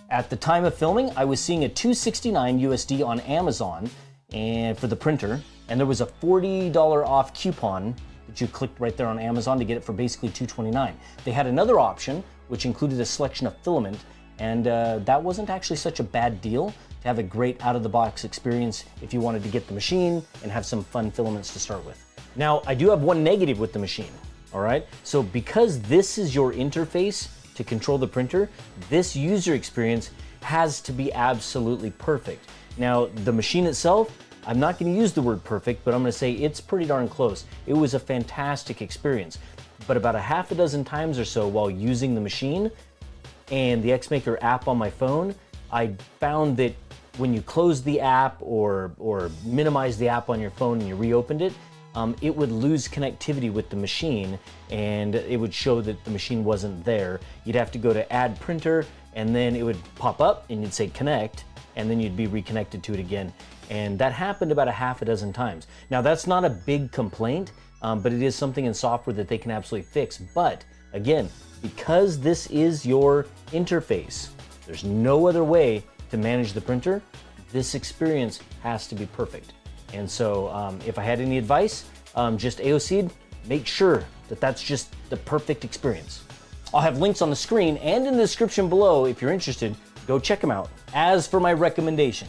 At the time of filming, I was seeing a $269 USD on Amazon and for the printer, and there was a $40 off coupon that you clicked right there on Amazon to get it for basically $229. They had another option, which included a selection of filament, and that wasn't actually such a bad deal to have a great out-of-the-box experience if you wanted to get the machine and have some fun filaments to start with. Now, I do have one negative with the machine, all right? So because this is your interface to control the printer, this user experience has to be absolutely perfect. Now, the machine itself, I'm not gonna use the word perfect, but I'm gonna say it's pretty darn close. It was a fantastic experience, but about a half a dozen times or so while using the machine and the Xmaker app on my phone, I found that when you closed the app or minimized the app on your phone and you reopened it, it would lose connectivity with the machine and it would show that the machine wasn't there. You'd have to go to add printer and then it would pop up and you'd say connect and then you'd be reconnected to it again. And that happened about a half a dozen times. Now that's not a big complaint, but it is something in software that they can absolutely fix. But again, because this is your interface, there's no other way to manage the printer. This experience has to be perfect. And so if I had any advice, just AOC'd, make sure that that's just the perfect experience. I'll have links on the screen and in the description below if you're interested, go check them out. As for my recommendation,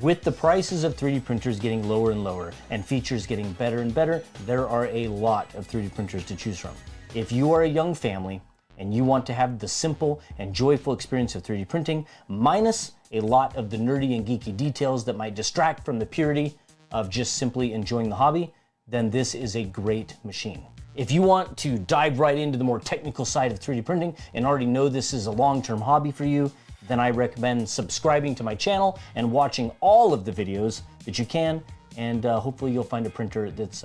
with the prices of 3D printers getting lower and lower and features getting better and better, there are a lot of 3D printers to choose from. If you are a young family and you want to have the simple and joyful experience of 3D printing, minus a lot of the nerdy and geeky details that might distract from the purity of just simply enjoying the hobby, then this is a great machine. If you want to dive right into the more technical side of 3D printing and already know this is a long-term hobby for you, then I recommend subscribing to my channel and watching all of the videos that you can, and hopefully you'll find a printer that's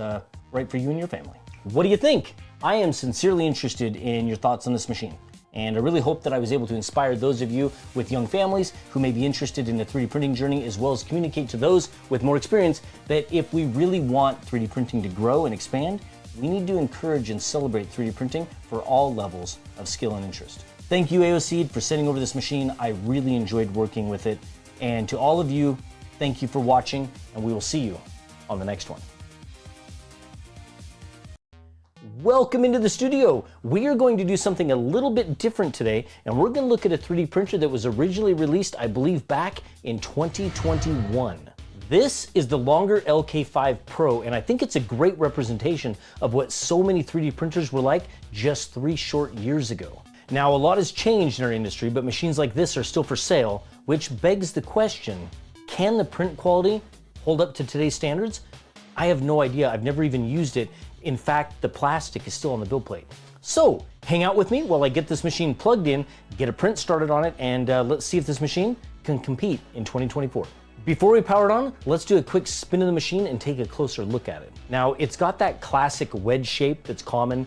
right for you and your family. What do you think? I am sincerely interested in your thoughts on this machine, and I really hope that I was able to inspire those of you with young families who may be interested in the 3D printing journey, as well as communicate to those with more experience that if we really want 3D printing to grow and expand, we need to encourage and celebrate 3D printing for all levels of skill and interest. Thank you, AOC, for sending over this machine. I really enjoyed working with it. And to all of you, thank you for watching, and we will see you on the next one. Welcome into the studio. We are going to do something a little bit different today, and we're going to look at a 3D printer that was originally released, I believe, back in 2021. This is the Longer LK5 Pro, and I think it's a great representation of what so many 3D printers were like just 3 short years ago. Now, a lot has changed in our industry, but machines like this are still for sale, which begs the question, can the print quality hold up to today's standards? I have no idea. I've never even used it. In fact, the plastic is still on the build plate. So, hang out with me while I get this machine plugged in, get a print started on it, and let's see if this machine can compete in 2024. Before we power it on, let's do a quick spin of the machine and take a closer look at it. Now, it's got that classic wedge shape that's common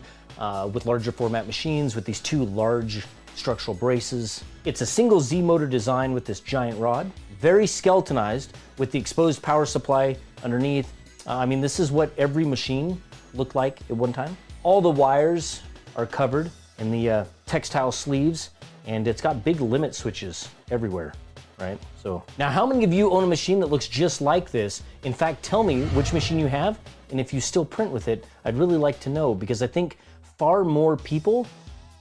with larger format machines with these 2 large structural braces. It's a single Z motor design with this giant rod, very skeletonized with the exposed power supply underneath. I mean, this is what every machine looked like at one time. All the wires are covered in the textile sleeves, and it's got big limit switches everywhere, right? So now, how many of you own a machine that looks just like this? In fact, tell me which machine you have, and if you still print with it, I'd really like to know, because I think far more people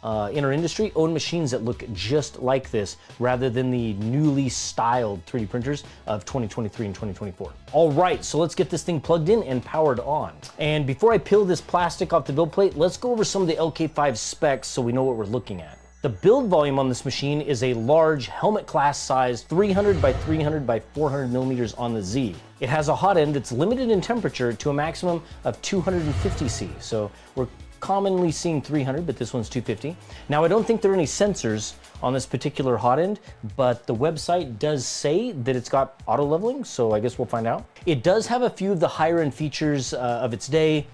in our industry own machines that look just like this rather than the newly styled 3D printers of 2023 and 2024. All right, so let's get this thing plugged in and powered on. And before I peel this plastic off the build plate, let's go over some of the LK5 specs so we know what we're looking at. The build volume on this machine is a large helmet class size 300 by 300 by 400 millimeters on the Z. It has a hot end that's limited in temperature to a maximum of 250 C. So we're commonly seeing 300, but this one's 250. Now, I don't think there are any sensors on this particular hot end, but the website does say that it's got auto leveling, so I guess we'll find out. It does have a few of the higher end features of its day,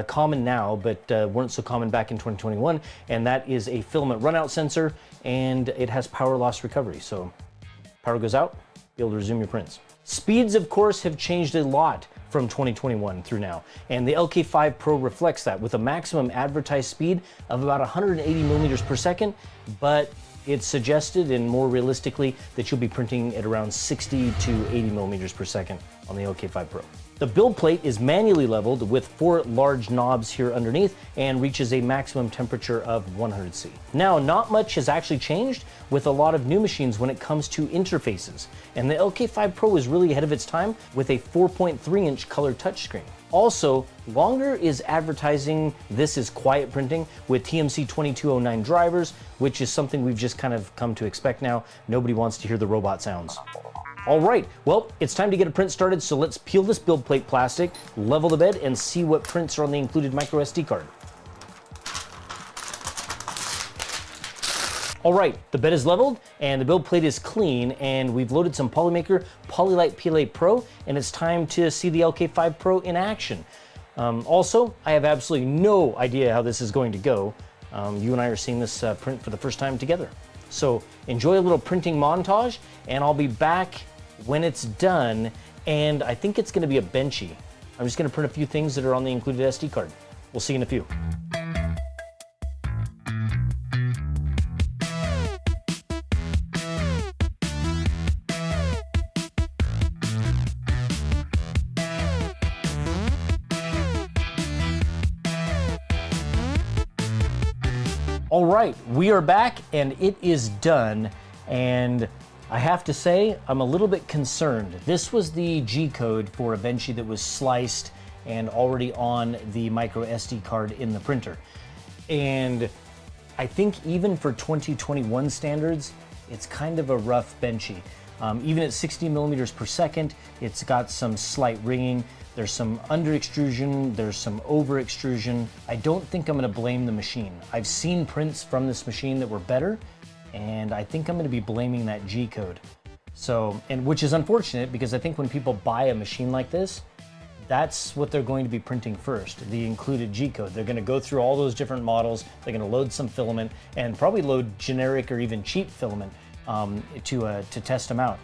common now, but weren't so common back in 2021, and that is a filament runout sensor, and it has power loss recovery. So power goes out, be able to resume your prints. Speeds, of course, have changed a lot from 2021 through now, and the LK5 Pro reflects that with a maximum advertised speed of about 180 millimeters per second, but it's suggested, and more realistically, that you'll be printing at around 60 to 80 millimeters per second on the LK5 Pro. The build plate is manually leveled with 4 large knobs here underneath and reaches a maximum temperature of 100 C. Now, not much has actually changed with a lot of new machines when it comes to interfaces, and the LK5 Pro is really ahead of its time with a 4.3-inch color touchscreen. Also, Longer is advertising this is quiet printing with TMC 2209 drivers, which is something we've just kind of come to expect now. Nobody wants to hear the robot sounds. All right, well, it's time to get a print started, so let's peel this build plate plastic, level the bed, and see what prints are on the included micro SD card. All right, the bed is leveled and the build plate is clean, and we've loaded some Polymaker Polylite PLA Pro, and it's time to see the LK5 Pro in action. Also, I have absolutely no idea how this is going to go. You and I are seeing this print for the first time together. So enjoy a little printing montage, and I'll be back when it's done, and I think it's gonna be a benchy. I'm just gonna print a few things that are on the included SD card. We'll see you in a few. All right, we are back and it is done, and I have to say, I'm a little bit concerned. This was the G code for a benchy that was sliced and already on the micro SD card in the printer. And I think even for 2021 standards, it's kind of a rough benchy. Even at 60 millimeters per second, it's got some slight ringing. There's some under extrusion, there's some over extrusion. I don't think I'm gonna blame the machine. I've seen prints from this machine that were better, and I think I'm gonna be blaming that G code. So, and which is unfortunate, because I think when people buy a machine like this, that's what they're going to be printing first, the included G code. They're gonna go through all those different models, they're gonna load some filament, and probably load generic or even cheap filament to test them out.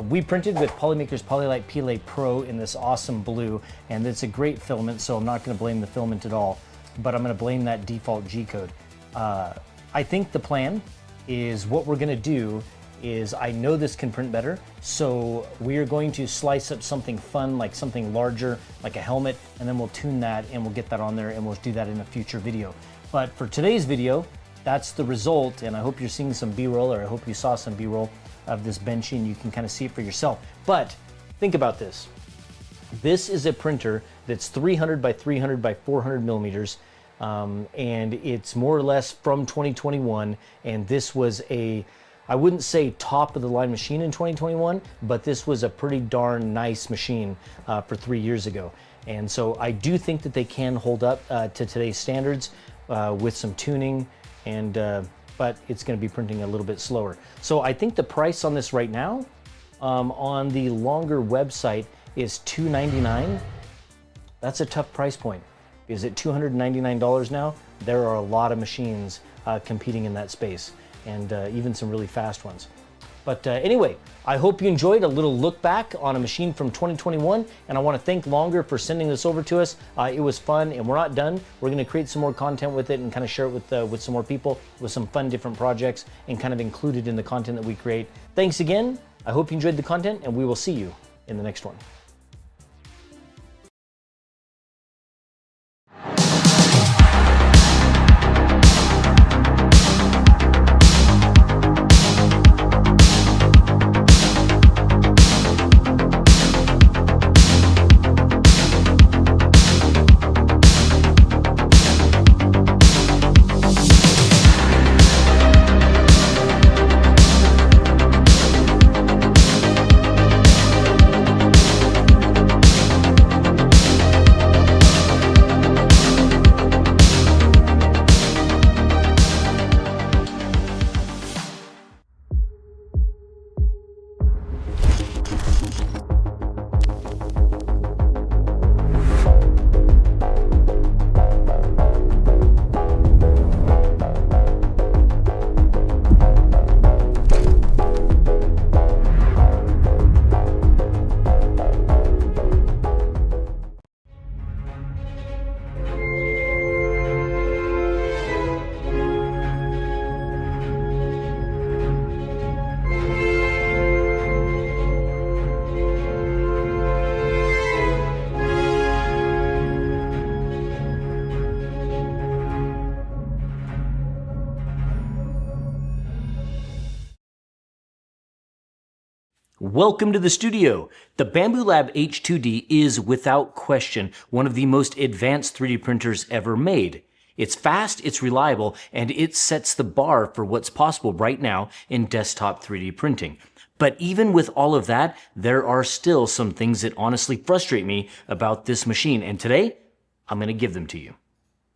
We printed with Polymaker's Polylite PLA Pro in this awesome blue, and it's a great filament, so I'm not gonna blame the filament at all, but I'm gonna blame that default G code. I think the plan is what we're gonna do is, I know this can print better, so we are going to slice up something fun, like something larger, like a helmet, and then we'll tune that and we'll get that on there, and we'll do that in a future video. But for today's video, that's the result, and I hope you're seeing some B-roll, or I hope you saw some B-roll of this benchy and you can kind of see it for yourself. But think about this. This is a printer that's 300 by 300 by 400 millimeters, and it's more or less from 2021, and this was a, I wouldn't say top of the line machine in 2021, but this was a pretty darn nice machine for 3 years ago. And so I do think that they can hold up to today's standards with some tuning, and but it's going to be printing a little bit slower. So I think the price on this right now on the Longer website is $299. That's a tough price point, because at $299 now, there are a lot of machines competing in that space. and even some really fast ones. But anyway, I hope you enjoyed a little look back on a machine from 2021, and I want to thank Longer for sending this over to us. It was fun, and we're not done. We're going to create some more content with it and kind of share it with some more people, with some fun different projects, and kind of include it in the content that we create. Thanks again. I hope you enjoyed the content, and we will see you in the next one. Welcome to the studio. The Bambu Lab H2D is without question one of the most advanced 3D printers ever made. It's fast, it's reliable, and it sets the bar for what's possible right now in desktop 3D printing. But even with all of that, there are still some things that honestly frustrate me about this machine, and today, I'm going to give them to you.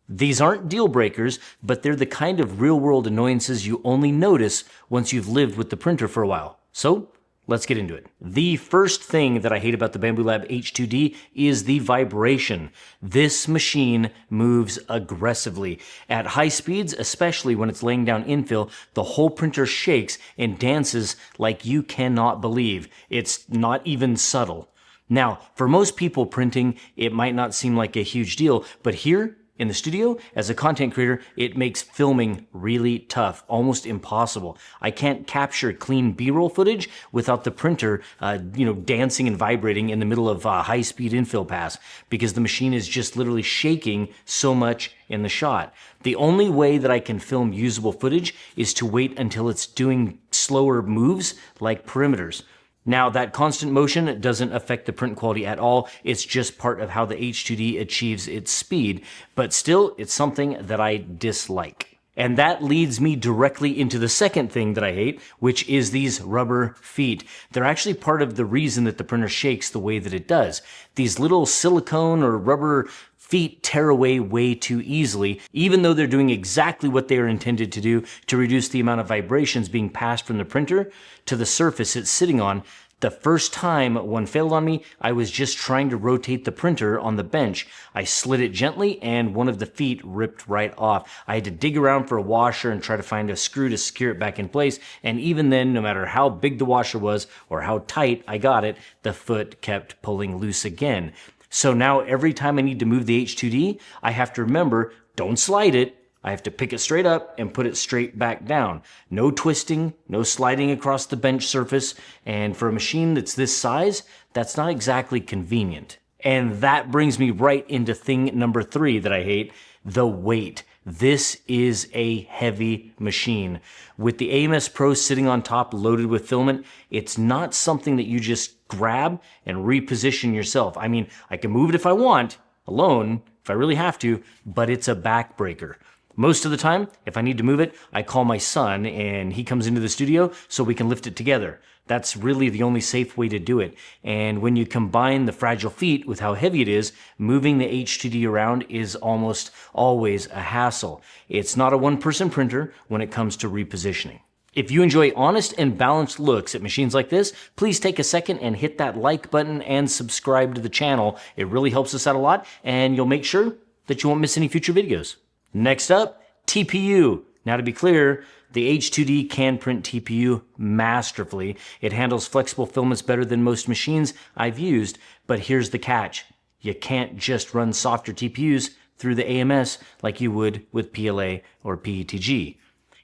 These aren't deal breakers, but they're the kind of real-world annoyances you only notice once you've lived with the printer for a while. So, let's get into it. The first thing that I hate about the Bambu Lab H2D is the vibration. This machine moves aggressively. At high speeds, especially when it's laying down infill, the whole printer shakes and dances like you cannot believe. It's not even subtle. Now, for most people printing, it might not seem like a huge deal, but here, in the studio, as a content creator, it makes filming really tough, almost impossible. I can't capture clean B-roll footage without the printer, dancing and vibrating in the middle of a high-speed infill pass because the machine is just literally shaking so much in the shot. The only way that I can film usable footage is to wait until it's doing slower moves like perimeters. Now, that constant motion doesn't affect the print quality at all. It's just part of how the H2D achieves its speed, but still, it's something that I dislike. And that leads me directly into the second thing that I hate, which is these rubber feet. They're actually part of the reason that the printer shakes the way that it does. These little silicone or rubber feet tear away way too easily, even though they're doing exactly what they are intended to do to reduce the amount of vibrations being passed from the printer to the surface it's sitting on. The first time one failed on me, I was just trying to rotate the printer on the bench. I slid it gently and one of the feet ripped right off. I had to dig around for a washer and try to find a screw to secure it back in place, and even then, no matter how big the washer was or how tight I got it, the foot kept pulling loose again. So now every time I need to move the H2D, I have to remember, don't slide it. I have to pick it straight up and put it straight back down. No twisting, no sliding across the bench surface, and for a machine that's this size, that's not exactly convenient. And that brings me right into thing number 3 that I hate, the weight. This is a heavy machine. With the AMS Pro sitting on top loaded with filament, it's not something that you just grab and reposition yourself. I mean, I can move it if I want, alone, if I really have to, but it's a backbreaker. Most of the time, if I need to move it, I call my son and he comes into the studio so we can lift it together. That's really the only safe way to do it. And when you combine the fragile feet with how heavy it is, moving the H2D around is almost always a hassle. It's not a one-person printer when it comes to repositioning. If you enjoy honest and balanced looks at machines like this, please take a second and hit that like button and subscribe to the channel. It really helps us out a lot, and you'll make sure that you won't miss any future videos. Next up, TPU. Now, to be clear, the H2D can print TPU masterfully. It handles flexible filaments better than most machines I've used, but here's the catch. You can't just run softer TPUs through the AMS like you would with PLA or PETG.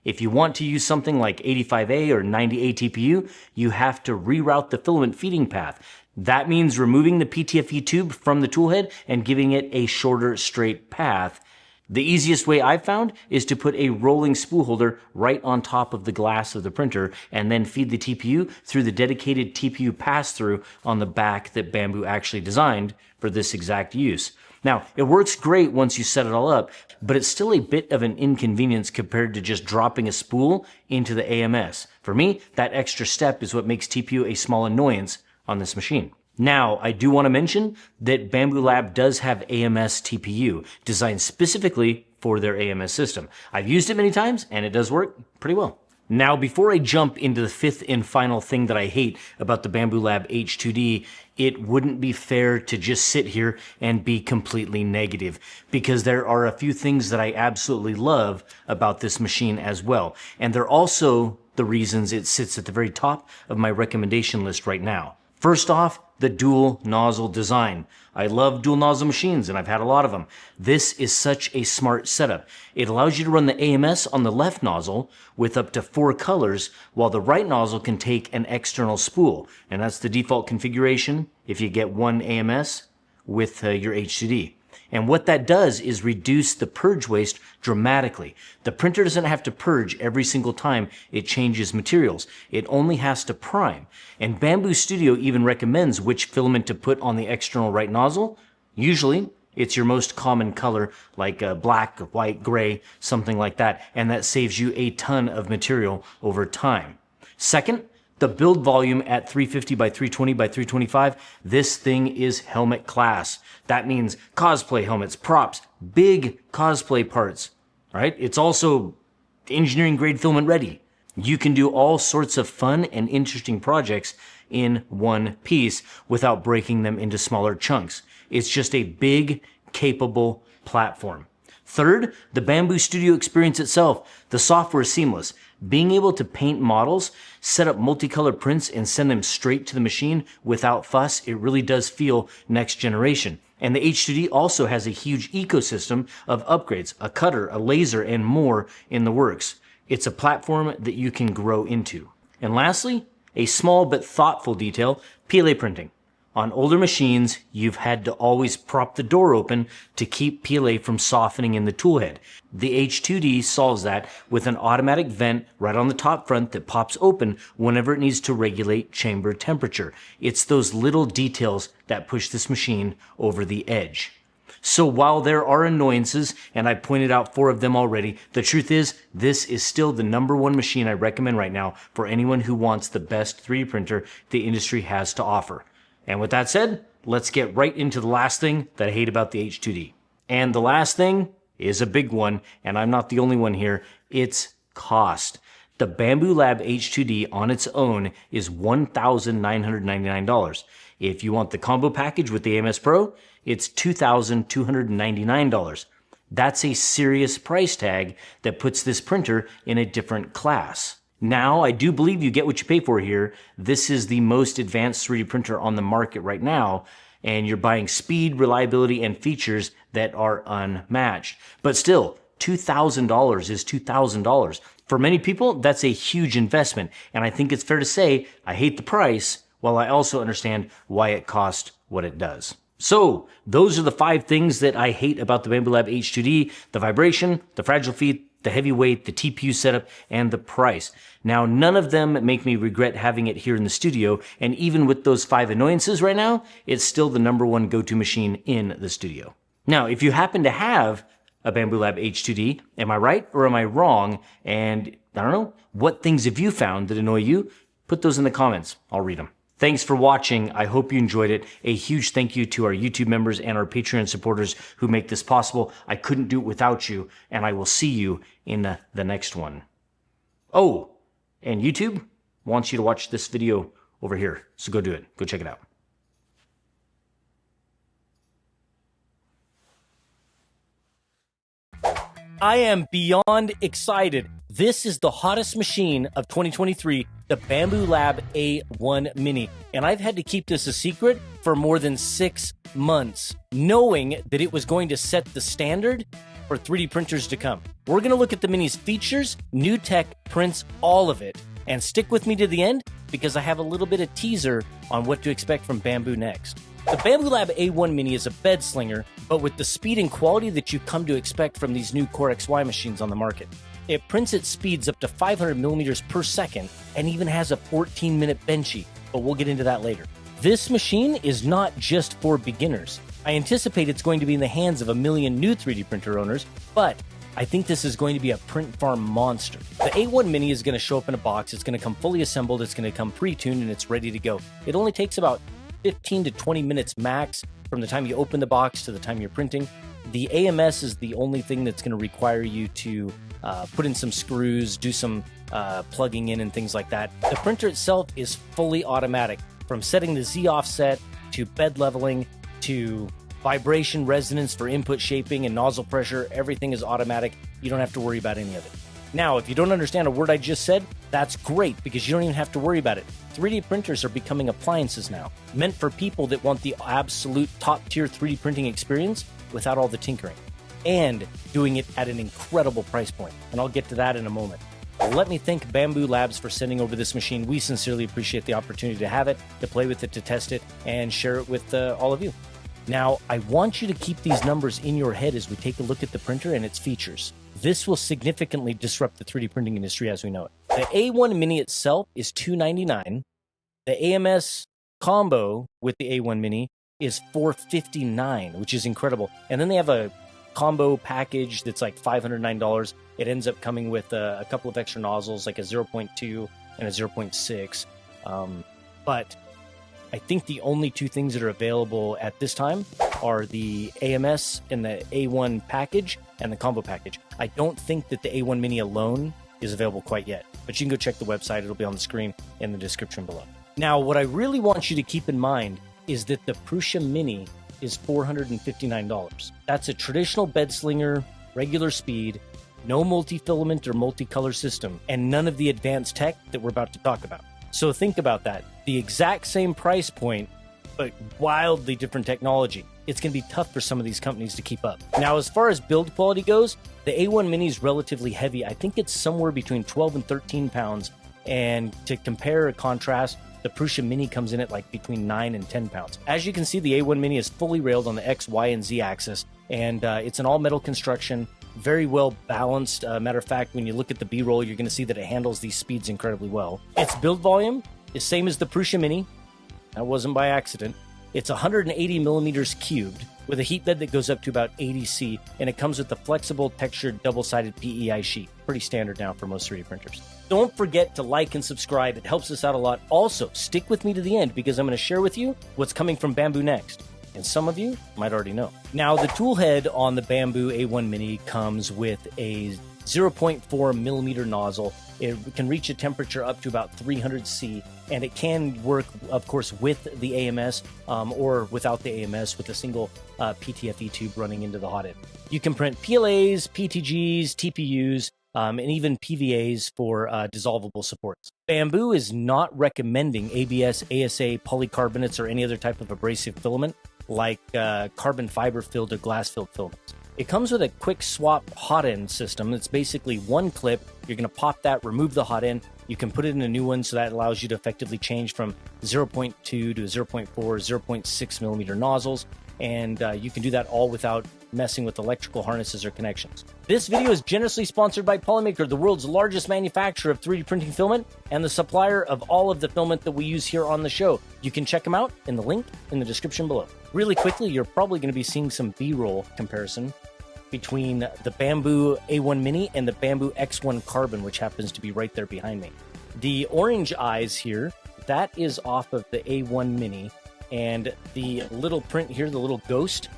If you want to use something like 85A or 90A TPU, you have to reroute the filament feeding path. That means removing the PTFE tube from the toolhead and giving it a shorter, straight path. The easiest way I've found is to put a rolling spool holder right on top of the glass of the printer and then feed the TPU through the dedicated TPU pass-through on the back that Bamboo actually designed for this exact use. Now, it works great once you set it all up, but it's still a bit of an inconvenience compared to just dropping a spool into the AMS. For me, that extra step is what makes TPU a small annoyance on this machine. Now, I do want to mention that Bamboo Lab does have AMS TPU, designed specifically for their AMS system. I've used it many times, and it does work pretty well. Now, before I jump into the fifth and final thing that I hate about the Bamboo Lab H2D, it wouldn't be fair to just sit here and be completely negative, because there are a few things that I absolutely love about this machine as well. And they're also the reasons it sits at the very top of my recommendation list right now. First off, the dual nozzle design. I love dual nozzle machines, and I've had a lot of them. This is such a smart setup. It allows you to run the AMS on the left nozzle with up to 4 colors, while the right nozzle can take an external spool. And that's the default configuration if you get one AMS with your H2D. And what that does is reduce the purge waste dramatically. The printer doesn't have to purge every single time it changes materials. It only has to prime. And Bamboo Studio even recommends which filament to put on the external right nozzle. Usually, it's your most common color, like black, white, gray, something like that. And that saves you a ton of material over time. Second, the build volume at 350 by 320 by 325, this thing is helmet class. That means cosplay helmets, props, big cosplay parts, right? It's also engineering grade filament ready. You can do all sorts of fun and interesting projects in one piece without breaking them into smaller chunks. It's just a big, capable platform. Third, the Bamboo Studio experience itself. The software is seamless. Being able to paint models, set up multicolor prints, and send them straight to the machine without fuss, it really does feel next generation. And the H2D also has a huge ecosystem of upgrades, a cutter, a laser, and more in the works. It's a platform that you can grow into. And lastly, a small but thoughtful detail, PLA printing. On older machines, you've had to always prop the door open to keep PLA from softening in the toolhead. The H2D solves that with an automatic vent right on the top front that pops open whenever it needs to regulate chamber temperature. It's those little details that push this machine over the edge. So while there are annoyances, and I pointed out 4 of them already, the truth is, this is still the #1 machine I recommend right now for anyone who wants the best 3D printer the industry has to offer. And with that said, let's get right into the last thing that I hate about the H2D. And the last thing is a big one, and I'm not the only one here. It's cost. The Bamboo Lab H2D on its own is $1,999. If you want the combo package with the AMS Pro, it's $2,299. That's a serious price tag that puts this printer in a different class. Now, I do believe you get what you pay for here. This is the most advanced 3D printer on the market right now, and you're buying speed, reliability, and features that are unmatched. But still, $2,000 is $2,000. For many people, that's a huge investment, and I think it's fair to say I hate the price, while I also understand why it costs what it does. So, those are the 5 things that I hate about the Bamboo Lab H2D: the vibration, the fragile feet, the heavy weight, the TPU setup, and the price. Now, none of them make me regret having it here in the studio, and even with those 5 annoyances right now, it's still the #1 go-to machine in the studio. Now, if you happen to have a Bamboo Lab H2D, am I right or am I wrong? And I don't know, what things have you found that annoy you? Put those in the comments. I'll read them. Thanks for watching. I hope you enjoyed it. A huge thank you to our YouTube members and our Patreon supporters who make this possible. I couldn't do it without you, and I will see you in the next one. Oh, and YouTube wants you to watch this video over here, so go do it. Go check it out. I am beyond excited. This is the hottest machine of 2023, the Bambu Lab A1 Mini. And I've had to keep this a secret for more than 6 months, knowing that it was going to set the standard for 3D printers to come. We're going to look at the Mini's features, new tech, prints, all of it. And stick with me to the end because I have a little bit of teaser on what to expect from Bambu next. The Bambu Lab A1 Mini is a bed slinger, but with the speed and quality that you come to expect from these new Core XY machines on the market. It prints at speeds up to 500 millimeters per second and even has a 14-minute benchy, but we'll get into that later. This machine is not just for beginners. I anticipate it's going to be in the hands of 1 million new 3D printer owners, but I think this is going to be a print farm monster. The A1 Mini is going to show up in a box, it's going to come fully assembled, it's going to come pre-tuned, and it's ready to go. It only takes about 15 to 20 minutes max from the time you open the box to the time you're printing. The AMS is the only thing that's going to require you to put in some screws, do some plugging in and things like that. The printer itself is fully automatic, from setting the Z offset to bed leveling to vibration resonance for input shaping and nozzle pressure. Everything is automatic. You don't have to worry about any of it. Now, if you don't understand a word I just said, that's great because you don't even have to worry about it. 3D printers are becoming appliances now, meant for people that want the absolute top-tier 3D printing experience without all the tinkering, and doing it at an incredible price point. And I'll get to that in a moment. Let me thank Bambu Labs for sending over this machine. We sincerely appreciate the opportunity to have it, to play with it, to test it, and share it with all of you. Now, I want you to keep these numbers in your head as we take a look at the printer and its features. This will significantly disrupt the 3D printing industry as we know it. The A1 Mini itself is $299. The AMS combo with the A1 Mini is $459, which is incredible. And then they have a combo package that's like $509. It ends up coming with a couple of extra nozzles, like a 0.2 and a 0.6. But I think the only two things that are available at this time are the AMS and the A1 package and the combo package. I don't think that the A1 Mini alone is available quite yet, but you can go check the website. It'll be on the screen in the description below. Now, what I really want you to keep in mind is that the Prusa Mini is $459. That's a traditional bed slinger, regular speed, no multi-filament or multicolor system, and none of the advanced tech that we're about to talk about. So think about that. The exact same price point, but wildly different technology. It's going to be tough for some of these companies to keep up. Now, as far as build quality goes, the A1 Mini is relatively heavy. I think it's somewhere between 12 and 13 pounds. And to compare or contrast, the Prusa Mini comes in at like between 9 and 10 pounds. As you can see, the A1 Mini is fully railed on the X, Y, and Z axis, and it's an all-metal construction, very well balanced. Matter of fact, when you look at the B-roll, you're going to see that it handles these speeds incredibly well. Its build volume is same as the Prusa Mini. That wasn't by accident. It's 180 millimeters cubed with a heat bed that goes up to about 80 C, and it comes with the flexible textured double-sided PEI sheet. Pretty standard now for most 3D printers. Don't forget to like and subscribe. It helps us out a lot. Also, stick with me to the end because I'm going to share with you what's coming from Bambu next. And some of you might already know. Now, the tool head on the Bambu A1 Mini comes with a 0.4 millimeter nozzle. It can reach a temperature up to about 300 C, and it can work, of course, with the AMS or without the AMS with a single PTFE tube running into the hot end. You can print PLAs, PTGs, TPUs, and even PVAs for dissolvable supports. Bambu is not recommending ABS, ASA, polycarbonates, or any other type of abrasive filament like carbon fiber-filled or glass-filled filaments. It comes with a quick swap hot end system. It's basically one clip. You're going to pop that, remove the hot end. You can put it in a new one, so that allows you to effectively change from 0.2 to 0.4, 0.6 millimeter nozzles. And you can do that all without messing with electrical harnesses or connections. This video is generously sponsored by Polymaker, the world's largest manufacturer of 3D printing filament and the supplier of all of the filament that we use here on the show. You can check them out in the link in the description below. Really quickly, you're probably going to be seeing some B-roll comparison between the Bambu A1 Mini and the Bambu X1 Carbon, which happens to be right there behind me. The orange eyes here, that is off of the A1 Mini, and the little print here, the little ghost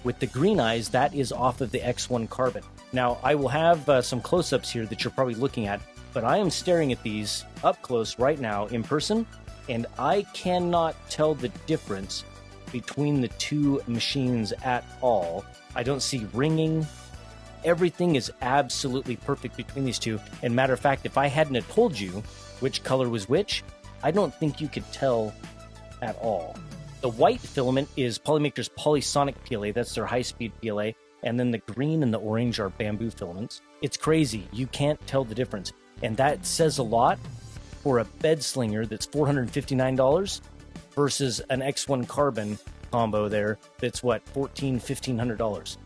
with the green eyes, that is off of the X1 Carbon. Now, I will have some close-ups here that you're probably looking at, but I am staring at these up close right now in person, and I cannot tell the difference between the two machines at all. I don't see ringing, everything is absolutely perfect between these two. And matter of fact, if I hadn't have told you which color was which, I don't think you could tell at all. The white filament is Polymaker's Polysonic PLA. That's their high-speed PLA. And then the green and the orange are bamboo filaments. It's crazy. You can't tell the difference. And that says a lot for a bed slinger that's $459 versus an X1 carbon combo there that's what, $1,400-$1,500.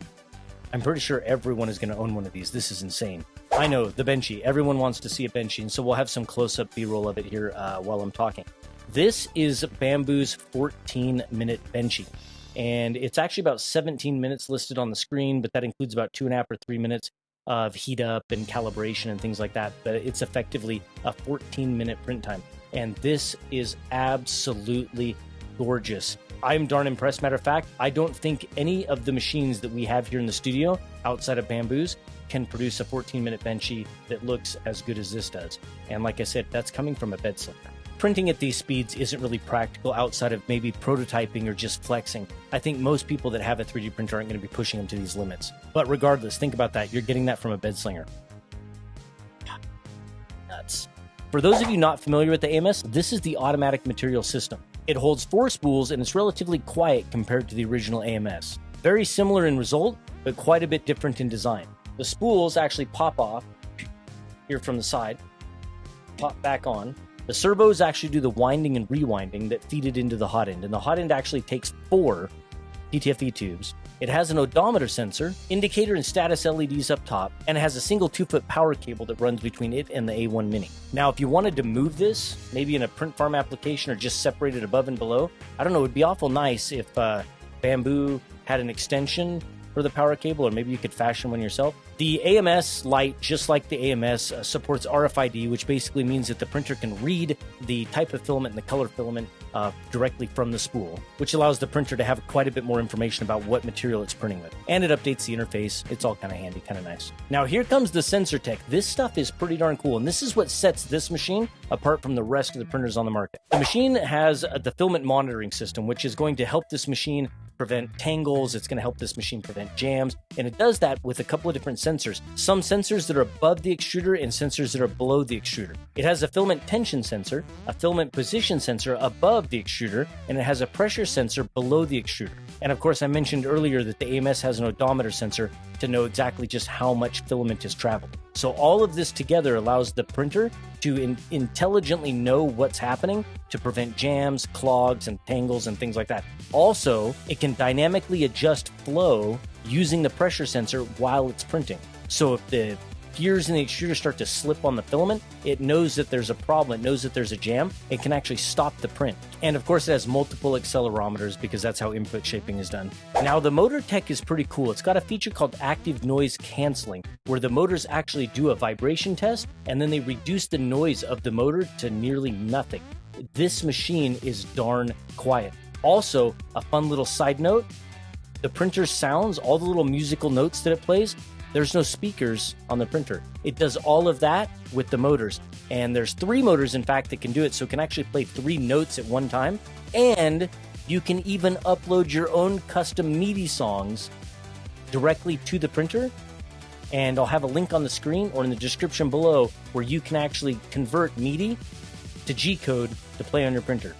I'm pretty sure everyone is going to own one of these. This is insane. I know, the Benchy. Everyone wants to see a Benchy, and so we'll have some close-up B-roll of it here while I'm talking. This is Bamboo's 14-minute Benchy, and it's actually about 17 minutes listed on the screen, but that includes about 2.5 or 3 minutes of heat up and calibration and things like that. But it's effectively a 14-minute print time, and this is absolutely gorgeous. I'm darn impressed. Matter of fact, I don't think any of the machines that we have here in the studio outside of Bamboo's can produce a 14-minute Benchy that looks as good as this does. And like I said, that's coming from a bed slinger. Printing at these speeds isn't really practical outside of maybe prototyping or just flexing. I think most people that have a 3D printer aren't going to be pushing them to these limits. But regardless, think about that. You're getting that from a bed slinger. God, nuts. For those of you not familiar with the AMS, this is the automatic material system. It holds 4 spools and it's relatively quiet compared to the original AMS. Very similar in result, but quite a bit different in design. The spools actually pop off here from the side, pop back on. The servos actually do the winding and rewinding that feed it into the hot end, and the hot end actually takes 4 PTFE tubes. It has an odometer sensor, indicator and status LEDs up top, and it has a single 2-foot power cable that runs between it and the A1 Mini. Now, if you wanted to move this, maybe in a print farm application or just separate it above and below, I don't know, it would be awful nice if Bamboo had an extension for the power cable, or maybe you could fashion one yourself. The AMS light, just like the AMS, supports RFID, which basically means that the printer can read the type of filament and the color filament directly from the spool, which allows the printer to have quite a bit more information about what material it's printing with. And it updates the interface. It's all kind of handy, kind of nice. Now here comes the sensor tech. This stuff is pretty darn cool, and this is what sets this machine apart from the rest of the printers on the market. The machine has the filament monitoring system, which is going to help this machine prevent tangles. It's going to help this machine prevent jams, and it does that with a couple of different sensors. Some sensors that are above the extruder and sensors that are below the extruder. It has a filament tension sensor, a filament position sensor above the extruder, and it has a pressure sensor below the extruder. And of course, I mentioned earlier that the AMS has an odometer sensor to know exactly just how much filament is traveled. So all of this together allows the printer to intelligently know what's happening to prevent jams, clogs, and tangles and things like that. Also, it can dynamically adjust flow using the pressure sensor while it's printing. So if the gears in the extruder start to slip on the filament, it knows that there's a problem, it knows that there's a jam, it can actually stop the print. And of course it has multiple accelerometers because that's how input shaping is done. Now the motor tech is pretty cool. It's got a feature called active noise canceling, where the motors actually do a vibration test and then they reduce the noise of the motor to nearly nothing. This machine is darn quiet. Also, a fun little side note, the printer's sounds, all the little musical notes that it plays, there's no speakers on the printer. It does all of that with the motors. And there's 3 motors, in fact, that can do it. So it can actually play 3 notes at one time. And you can even upload your own custom MIDI songs directly to the printer. And I'll have a link on the screen or in the description below where you can actually convert MIDI to G-code to play on your printer.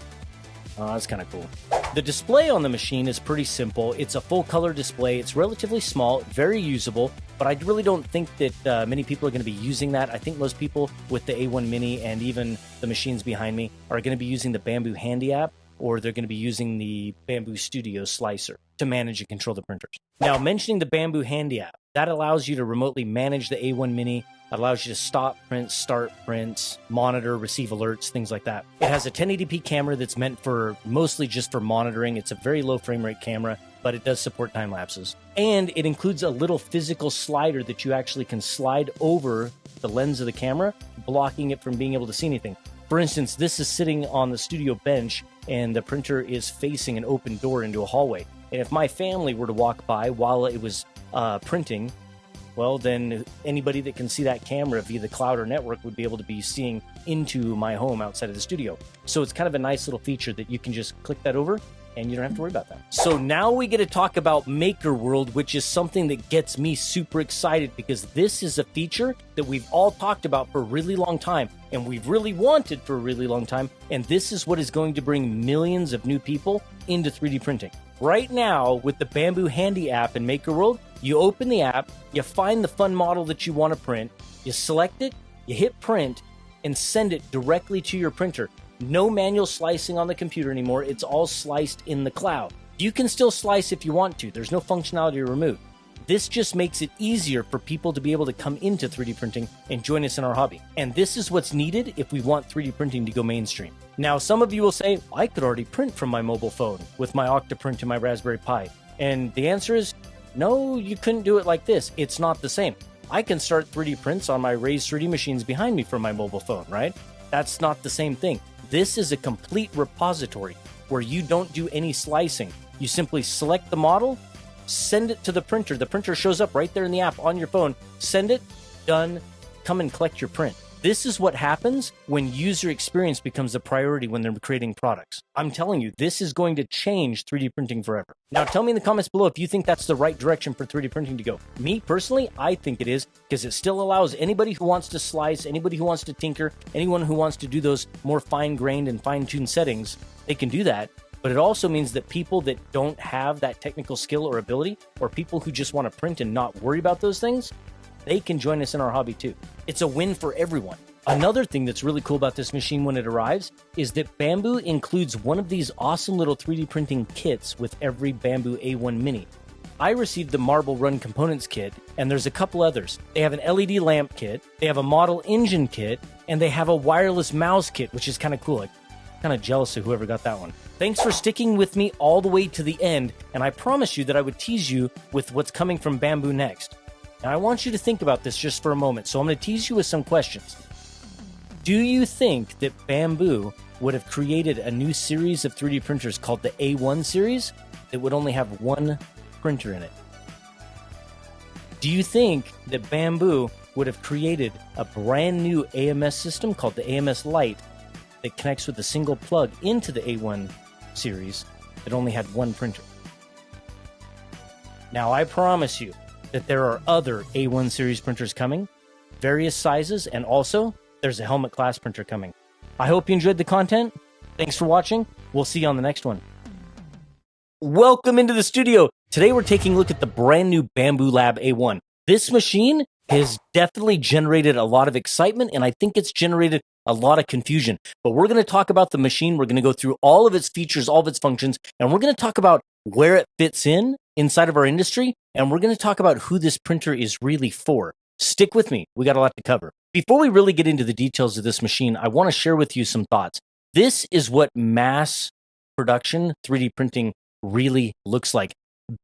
That's kind of cool. The display on the machine is pretty simple. It's a full color display. It's relatively small, very usable, but I really don't think that many people are going to be using that. I think most people with the A1 Mini and even the machines behind me are going to be using the Bamboo Handy app, or they're going to be using the Bamboo Studio Slicer to manage and control the printers. Now, mentioning the Bamboo Handy app, that allows you to remotely manage the A1 Mini. It allows you to stop prints, start prints, monitor, receive alerts, things like that. It has a 1080p camera that's meant for mostly just for monitoring. It's a very low frame rate camera, but it does support time lapses. And it includes a little physical slider that you actually can slide over the lens of the camera, blocking it from being able to see anything. For instance, this is sitting on the studio bench and the printer is facing an open door into a hallway. And if my family were to walk by while it was printing, well, then anybody that can see that camera via the cloud or network would be able to be seeing into my home outside of the studio. So it's kind of a nice little feature that you can just click that over and you don't have to worry about that. So now we get to talk about Maker World, which is something that gets me super excited because this is a feature that we've all talked about for a really long time and we've really wanted for a really long time. And this is what is going to bring millions of new people into 3D printing. Right now, with the Bamboo Handy app in Maker World, you open the app, you find the fun model that you want to print, you select it, you hit print, and send it directly to your printer. No manual slicing on the computer anymore. It's all sliced in the cloud. You can still slice if you want to. There's no functionality to remove. This just makes it easier for people to be able to come into 3D printing and join us in our hobby. And this is what's needed if we want 3D printing to go mainstream. Now, some of you will say, I could already print from my mobile phone with my Octoprint and my Raspberry Pi. And the answer is, no, you couldn't do it like this. It's not the same. I can start 3D prints on my Raise 3D machines behind me from my mobile phone, right? That's not the same thing. This is a complete repository where you don't do any slicing. You simply select the model, send it to the printer. The printer shows up right there in the app on your phone. Send it, done, come and collect your print. This is what happens when user experience becomes a priority when they're creating products. I'm telling you, this is going to change 3D printing forever. Now, tell me in the comments below if you think that's the right direction for 3D printing to go. Me, personally, I think it is because it still allows anybody who wants to slice, anybody who wants to tinker, anyone who wants to do those more fine-grained and fine-tuned settings, they can do that. But it also means that people that don't have that technical skill or ability, or people who just want to print and not worry about those things, they can join us in our hobby too. It's a win for everyone. Another thing that's really cool about this machine when it arrives is that Bamboo includes one of these awesome little 3D printing kits with every Bamboo A1 Mini. I received the Marble Run Components kit, and there's a couple others. They have an LED lamp kit, they have a model engine kit, and they have a wireless mouse kit, which is kind of cool. I'm kind of jealous of whoever got that one. Thanks for sticking with me all the way to the end, and I promised you that I would tease you with what's coming from Bamboo next. Now, I want you to think about this just for a moment, so I'm going to tease you with some questions. Do you think that Bamboo would have created a new series of 3D printers called the A1 series that would only have one printer in it? Do you think that Bamboo would have created a brand new AMS system called the AMS Lite that connects with a single plug into the A1 series that only had one printer? Now, I promise you that there are other A1 series printers coming, various sizes, and also there's a helmet class printer coming. I hope you enjoyed the content. Thanks for watching. We'll see you on the next one. Welcome into the studio. Today we're taking a look at the brand new Bamboo Lab A1. This machine has definitely generated a lot of excitement, and I think it's generated a lot of confusion. But we're going to talk about the machine. We're going to go through all of its features, all of its functions, and we're going to talk about where it fits in inside of our industry, and we're going to talk about who this printer is really for. Stick with me. We got a lot to cover. Before we really get into the details of this machine, I want to share with you some thoughts. This is what mass production 3D printing really looks like.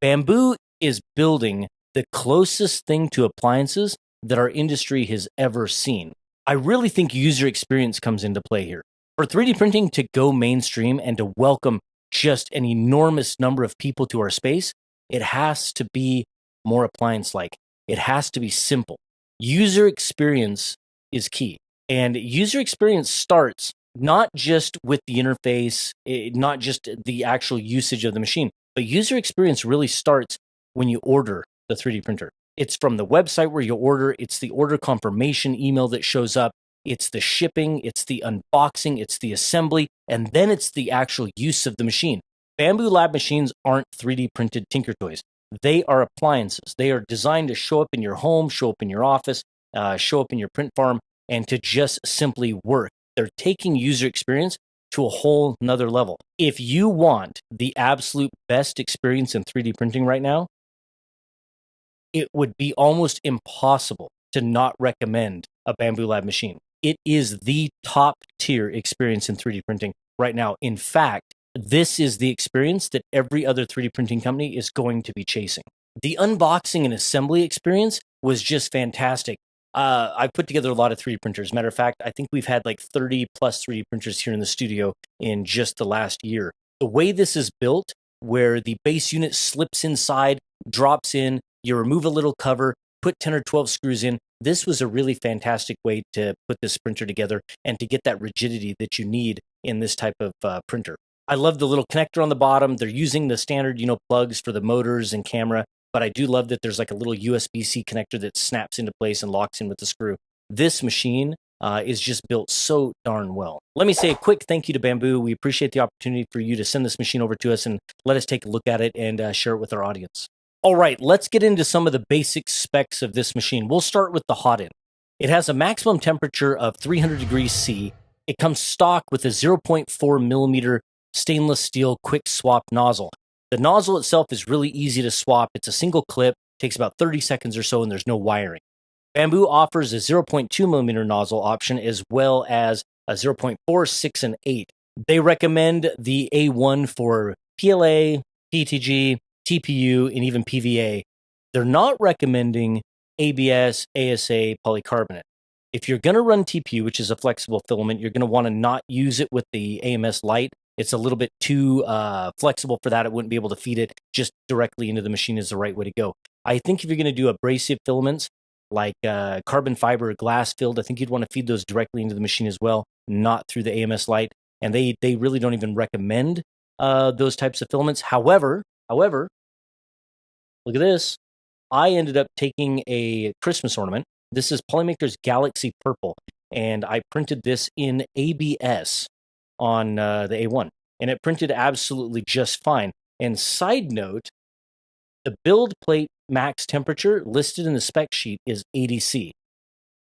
Bamboo is building the closest thing to appliances that our industry has ever seen. I really think user experience comes into play here. For 3D printing to go mainstream and to welcome just an enormous number of people to our space, it has to be more appliance-like. It has to be simple. User experience is key. And user experience starts not just with the interface, not just the actual usage of the machine, but user experience really starts when you order the 3D printer. It's from the website where you order, it's the order confirmation email that shows up, it's the shipping, it's the unboxing, it's the assembly, and then it's the actual use of the machine. Bamboo Lab machines aren't 3D printed tinker toys. They are appliances. They are designed to show up in your home, show up in your office, show up in your print farm, and to just simply work. They're taking user experience to a whole nother level. If you want the absolute best experience in 3D printing right now, it would be almost impossible to not recommend a Bamboo Lab machine. It is the top tier experience in 3D printing right now. In fact, this is the experience that every other 3D printing company is going to be chasing. The unboxing and assembly experience was just fantastic. I've put together a lot of 3D printers. Matter of fact, I think we've had like 30 plus 3D printers here in the studio in just the last year. The way this is built, where the base unit slips inside, drops in, you remove a little cover, put 10 or 12 screws in. This was a really fantastic way to put this printer together and to get that rigidity that you need in this type of printer. I love the little connector on the bottom. They're using the standard, plugs for the motors and camera, but I do love that there's like a little USB-C connector that snaps into place and locks in with the screw. This machine is just built so darn well. Let me say a quick thank you to Bamboo. We appreciate the opportunity for you to send this machine over to us and let us take a look at it and share it with our audience. All right, let's get into some of the basic specs of this machine. We'll start with the hot end. It has a maximum temperature of 300 degrees C. It comes stock with a 0.4 millimeter stainless steel quick swap nozzle. The nozzle itself is really easy to swap. It's a single clip, takes about 30 seconds or so, and there's no wiring. Bamboo offers a 0.2 millimeter nozzle option as well as a 0.4, 6, and 8. They recommend the A1 for PLA, PTG, TPU, and even PVA. They're not recommending ABS, ASA, polycarbonate. If you're going to run TPU, which is a flexible filament, you're going to want to not use it with the AMS light. It's a little bit too flexible for that. It wouldn't be able to feed it just directly into the machine is the right way to go. I think if you're going to do abrasive filaments like carbon fiber or glass filled, I think you'd want to feed those directly into the machine as well, not through the AMS light. And they really don't even recommend those types of filaments. However, look at this. I ended up taking a Christmas ornament. This is Polymaker's Galaxy Purple, and I printed this in ABS on the A1, and it printed absolutely just fine. And side note, the build plate max temperature listed in the spec sheet is 80 C,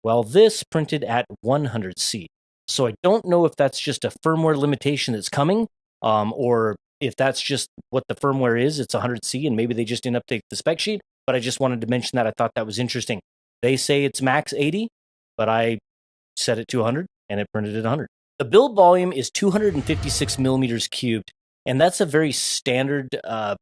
while this printed at 100 C. So I don't know if that's just a firmware limitation that's coming, or if that's just what the firmware is. It's 100 C, and maybe they just didn't update the spec sheet. But I just wanted to mention that. I thought that was interesting. They say it's max 80, but I set it to 100, and it printed at 100. The build volume is 256 millimeters cubed, and that's a very standard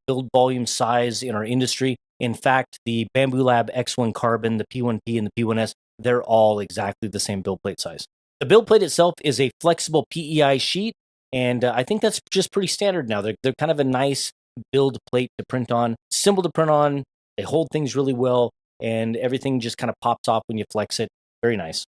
build volume size in our industry. In fact, the Bamboo Lab X1 Carbon, the P1P, and the P1S, they're all exactly the same build plate size. The build plate itself is a flexible PEI sheet, and I think that's just pretty standard now. They're kind of a nice build plate to print on, simple to print on. They hold things really well, and everything just kind of pops off when you flex it. Very nice.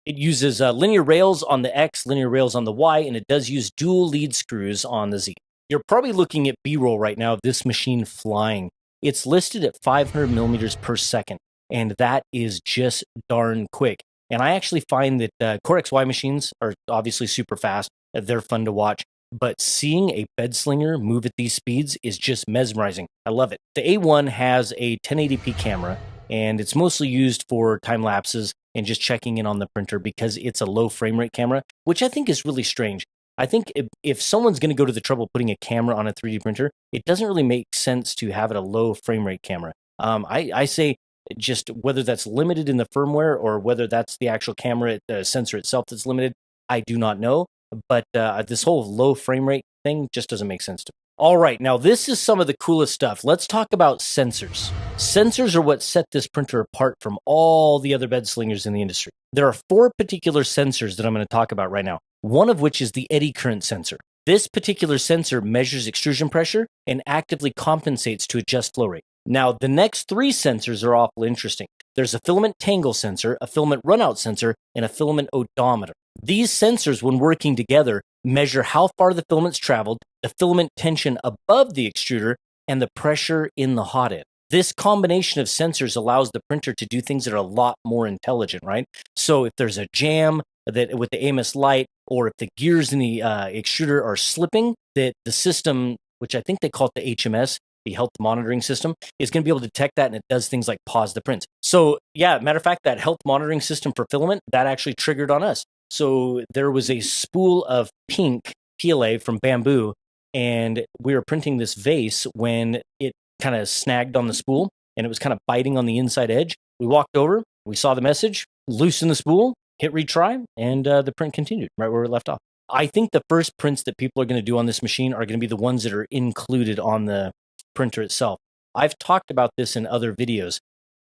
It uses linear rails on the X, linear rails on the Y, and it does use dual lead screws on the Z. You're probably looking at B-roll right now of this machine flying. It's listed at 500 millimeters per second, and that is just darn quick. And I actually find that Core XY machines are obviously super fast. They're fun to watch. But seeing a bed slinger move at these speeds is just mesmerizing. I love it. The A1 has a 1080p camera, and it's mostly used for time lapses and just checking in on the printer because it's a low frame rate camera, which I think is really strange. I think if someone's going to go to the trouble of putting a camera on a 3D printer, it doesn't really make sense to have it a low frame rate camera. I say just whether that's limited in the firmware or whether that's the actual camera, the sensor itself that's limited, I do not know. But this whole low frame rate thing just doesn't make sense to me. All right, now this is some of the coolest stuff. Let's talk about sensors. Sensors are what set this printer apart from all the other bed slingers in the industry. There are 4 particular sensors that I'm going to talk about right now, one of which is the eddy current sensor. This particular sensor measures extrusion pressure and actively compensates to adjust flow rate. Now, the next 3 sensors are awful interesting. There's a filament tangle sensor, a filament runout sensor, and a filament odometer. These sensors, when working together, measure how far the filament's traveled, the filament tension above the extruder, and the pressure in the hot end. This combination of sensors allows the printer to do things that are a lot more intelligent, right? So if there's a jam that with the AMS light, or if the gears in the extruder are slipping, that the system, which I think they call it the HMS, the health monitoring system, is going to be able to detect that, and it does things like pause the prints. So yeah, matter of fact, that health monitoring system for filament, that actually triggered on us. So there was a spool of pink PLA from Bamboo, and we were printing this vase when it kind of snagged on the spool, and it was kind of biting on the inside edge. We walked over, we saw the message, loosened the spool, hit retry, and the print continued right where we left off. I think the first prints that people are going to do on this machine are going to be the ones that are included on the printer itself. I've talked about this in other videos.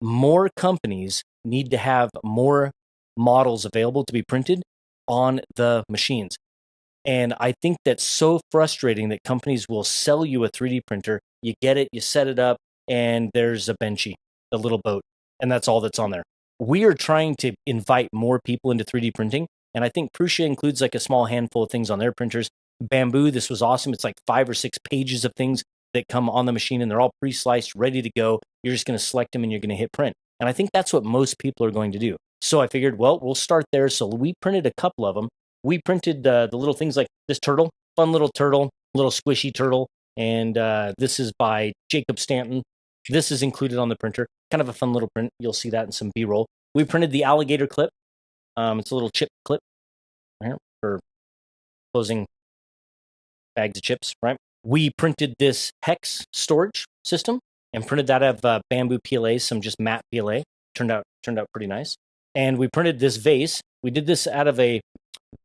More companies need to have more models available to be printed on the machines. And I think that's so frustrating that companies will sell you a 3D printer, you get it, you set it up, and there's a benchy, a little boat, and that's all that's on there. We are trying to invite more people into 3D printing, and I think Prusa includes like a small handful of things on their printers, Bamboo, this was awesome. It's like 5 or 6 pages of things that come on the machine, and they're all pre-sliced, ready to go. You're just going to select them and you're going to hit print. And I think that's what most people are going to do. So I figured, well, we'll start there. So we printed a couple of them. We printed the little things like this turtle, fun little turtle, little squishy turtle. And this is by Jacob Stanton. This is included on the printer. Kind of a fun little print. You'll see that in some B-roll. We printed the alligator clip. It's a little chip clip right, for closing bags of chips, right? We printed this hex storage system and printed that out of bamboo PLA, some just matte PLA. Turned out pretty nice. And we printed this vase. We did this out of a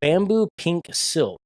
bamboo pink silk,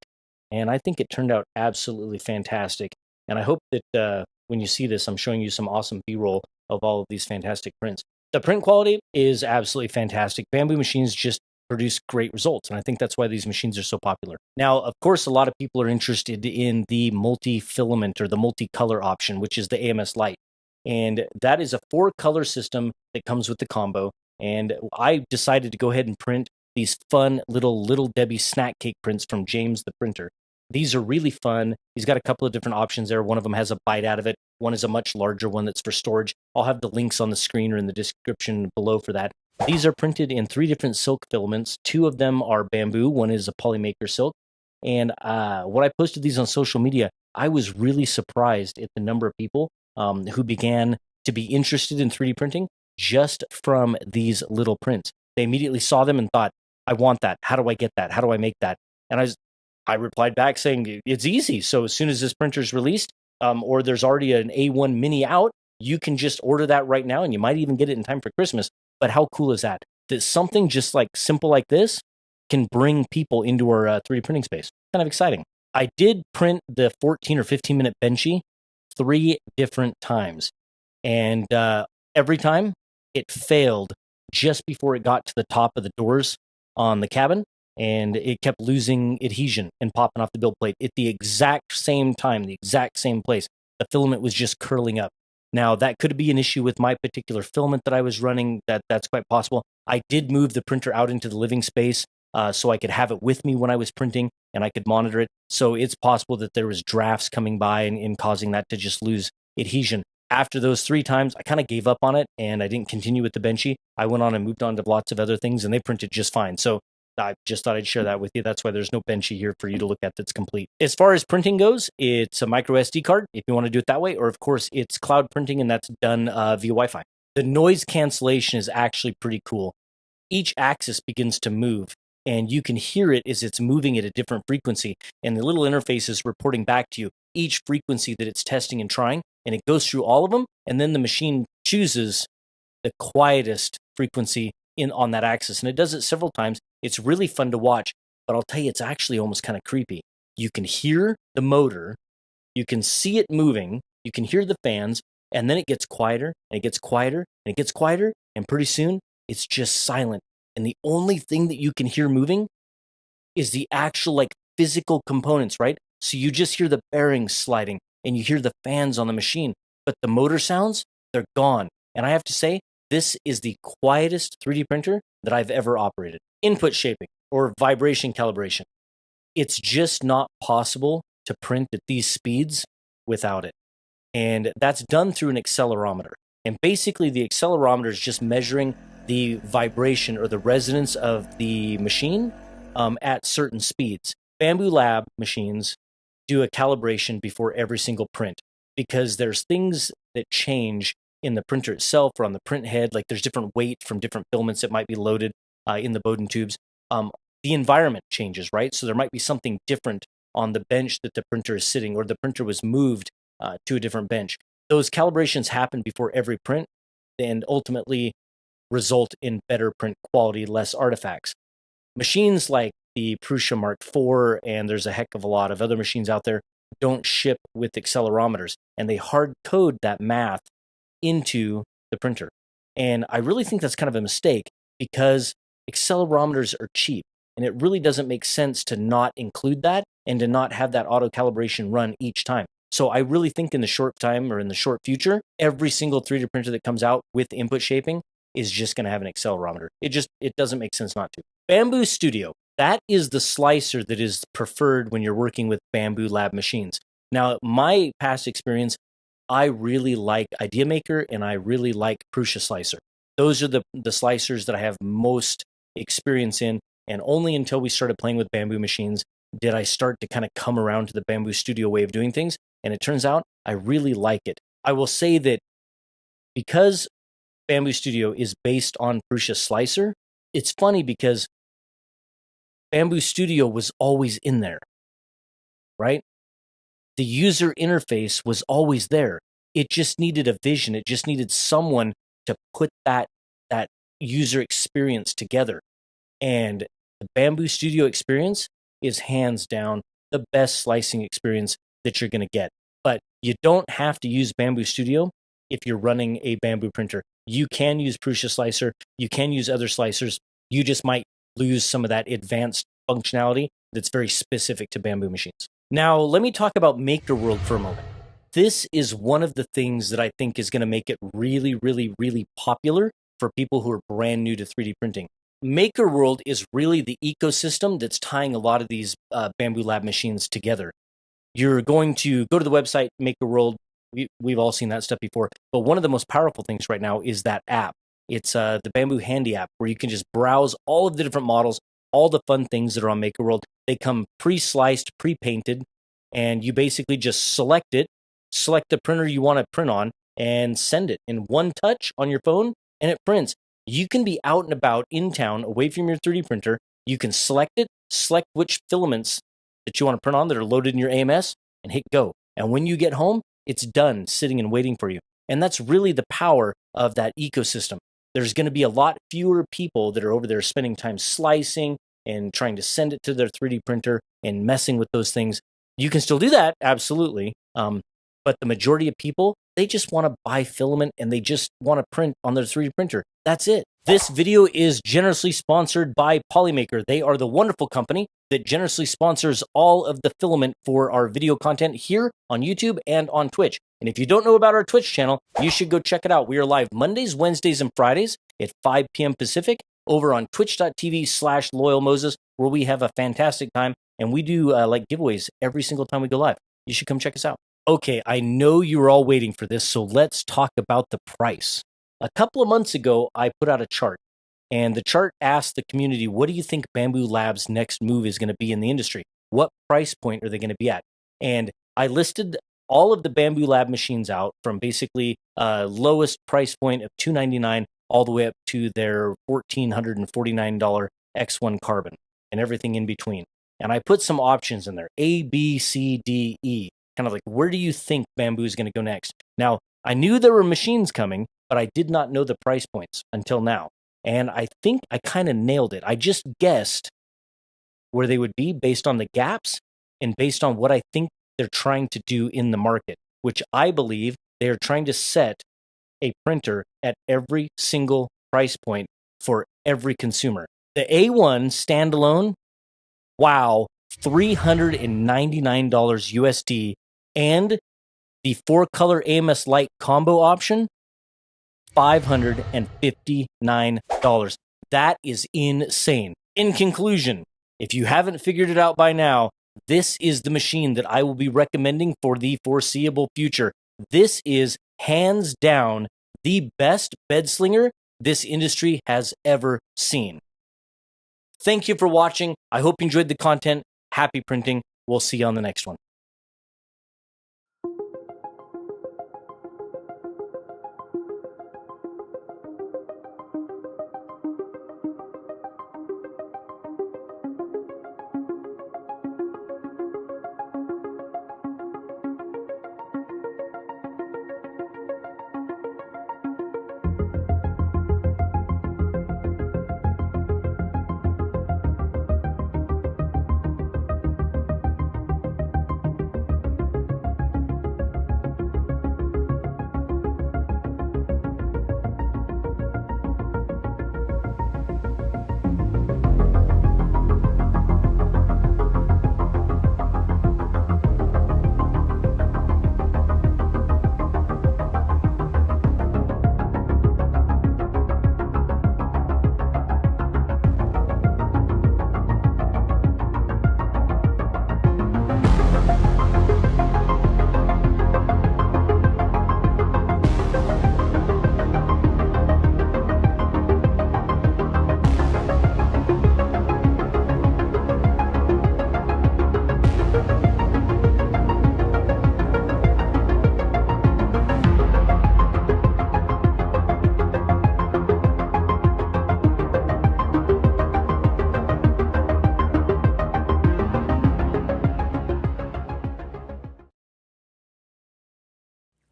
and I think it turned out absolutely fantastic. And I hope that when you see this, I'm showing you some awesome B-roll of all of these fantastic prints. The print quality is absolutely fantastic. Bamboo machines just produce great results, and I think that's why these machines are so popular. Now, of course, a lot of people are interested in the multi-filament or the multicolor option, which is the AMS Lite. And that is a 4-color system that comes with the combo. And I decided to go ahead and print these fun little Debbie snack cake prints from James the printer. These are really fun. He's got a couple of different options there. One of them has a bite out of it. One is a much larger one that's for storage. I'll have the links on the screen or in the description below for that. These are printed in 3 different silk filaments. 2 of them are bamboo. One is a polymaker silk. And when I posted these on social media, I was really surprised at the number of people who began to be interested in 3D printing just from these little prints. They immediately saw them and thought, I want that. How do I get that? How do I make that? And I replied back saying, it's easy. So as soon as this printer is released, or there's already an A1 Mini out, you can just order that right now, and you might even get it in time for Christmas. But how cool is that? That something just like simple like this can bring people into our 3D printing space. Kind of exciting. I did print the 14 or 15 minute Benchy 3 different times. And every time it failed just before it got to the top of the doors on the cabin, and it kept losing adhesion and popping off the build plate at the exact same time, the exact same place. The filament was just curling up. Now, that could be an issue with my particular filament that I was running. That's quite possible. I did move the printer out into the living space so I could have it with me when I was printing, and I could monitor it. So it's possible that there was drafts coming by and causing that to just lose adhesion. After those 3 times, I kind of gave up on it, and I didn't continue with the Benchy. I went on and moved on to lots of other things, and they printed just fine. So I just thought I'd share that with you. That's why there's no Benchy here for you to look at that's complete. As far as printing goes, it's a micro SD card if you want to do it that way, or of course it's cloud printing, and that's done via Wi-Fi. The noise cancellation is actually pretty cool. Each axis begins to move, and you can hear it as it's moving at a different frequency, and the little interface is reporting back to you each frequency that it's testing and trying, and it goes through all of them, and then the machine chooses the quietest frequency on that axis, and it does it several times. It's really fun to watch, but I'll tell you, it's actually almost kind of creepy. You can hear the motor, you can see it moving, you can hear the fans, and then it gets quieter, and it gets quieter, and it gets quieter, and pretty soon, it's just silent. And the only thing that you can hear moving is the actual, like, physical components, right? So you just hear the bearings sliding, and you hear the fans on the machine, but the motor sounds, they're gone. And I have to say, this is the quietest 3D printer that I've ever operated. Input shaping or vibration calibration. It's just not possible to print at these speeds without it. And that's done through an accelerometer. And basically the accelerometer is just measuring the vibration or the resonance of the machine at certain speeds. Bamboo Lab machines do a calibration before every single print because there's things that change in the printer itself or on the print head. Like there's different weight from different filaments that might be loaded in the Bowden tubes. The environment changes, right? So there might be something different on the bench that the printer is sitting, or the printer was moved to a different bench. Those calibrations happen before every print and ultimately result in better print quality, less artifacts. Machines like the Prusa Mark IV, and there's a heck of a lot of other machines out there, don't ship with accelerometers, and they hard code that math into the printer. And I really think that's kind of a mistake because accelerometers are cheap, and it really doesn't make sense to not include that and to not have that auto calibration run each time. So I really think in the short time or in the short future, every single 3D printer that comes out with input shaping is just going to have an accelerometer. It doesn't make sense not to. Bamboo Studio. That is the slicer that is preferred when you're working with Bamboo Lab machines. Now, my past experience, I really like IdeaMaker and I really like Prusa Slicer. Those are the slicers that I have most experience in. And only until we started playing with Bamboo machines did I start to kind of come around to the Bamboo Studio way of doing things. And it turns out I really like it. I will say that because Bamboo Studio is based on Prusa Slicer, it's funny because Bamboo Studio was always in there, right? The user interface was always there. It just needed a vision. It just needed someone to put that user experience together. And the Bamboo Studio experience is hands down the best slicing experience that you're going to get. But you don't have to use Bamboo Studio if you're running a Bamboo printer. You can use Prusa Slicer. You can use other slicers. You just might lose some of that advanced functionality that's very specific to Bamboo machines. Now, let me talk about MakerWorld for a moment. This is one of the things that I think is going to make it really, really, really popular for people who are brand new to 3D printing. MakerWorld is really the ecosystem that's tying a lot of these Bamboo Lab machines together. You're going to go to the website, MakerWorld. We've all seen that stuff before. But one of the most powerful things right now is that app. It's the Bamboo Handy app, where you can just browse all of the different models, all the fun things that are on MakerWorld. They come pre-sliced, pre-painted, and you basically just select it, select the printer you want to print on, and send it in one touch on your phone, and it prints. You can be out and about in town, away from your 3D printer. You can select it, select which filaments that you want to print on that are loaded in your AMS, and hit go. And when you get home, it's done, sitting and waiting for you. And that's really the power of that ecosystem. There's going to be a lot fewer people that are over there spending time slicing and trying to send it to their 3D printer and messing with those things. You can still do that, absolutely. But the majority of people, they just want to buy filament and they just want to print on their 3D printer. That's it. This video is generously sponsored by Polymaker. They are the wonderful company that generously sponsors all of the filament for our video content here on YouTube and on Twitch. And if you don't know about our Twitch channel, you should go check it out. We are live Mondays, Wednesdays, and Fridays at 5 p.m. Pacific over on twitch.tv/LoyalMoses, where we have a fantastic time. And we do like giveaways every single time we go live. You should come check us out. Okay, I know you were all waiting for this, so let's talk about the price. A couple of months ago, I put out a chart, and the chart asked the community, what do you think Bamboo Labs' next move is going to be in the industry? What price point are they going to be at? And I listed all of the Bamboo Lab machines out from basically lowest price point of $299 all the way up to their $1,449 X1 Carbon and everything in between. And I put some options in there, A, B, C, D, E, kind of like, where do you think Bamboo is going to go next? Now, I knew there were machines coming, but I did not know the price points until now. And I think I kind of nailed it. I just guessed where they would be based on the gaps and based on what I think they're trying to do in the market, which I believe they are trying to set a printer at every single price point for every consumer. The A1 standalone, wow, $399 USD, and the 4-color AMS Lite combo option, $559. That is insane. In conclusion, if you haven't figured it out by now, this is the machine that I will be recommending for the foreseeable future. This is hands down the best bed slinger this industry has ever seen. Thank you for watching. I hope you enjoyed the content. Happy printing. We'll see you on the next one.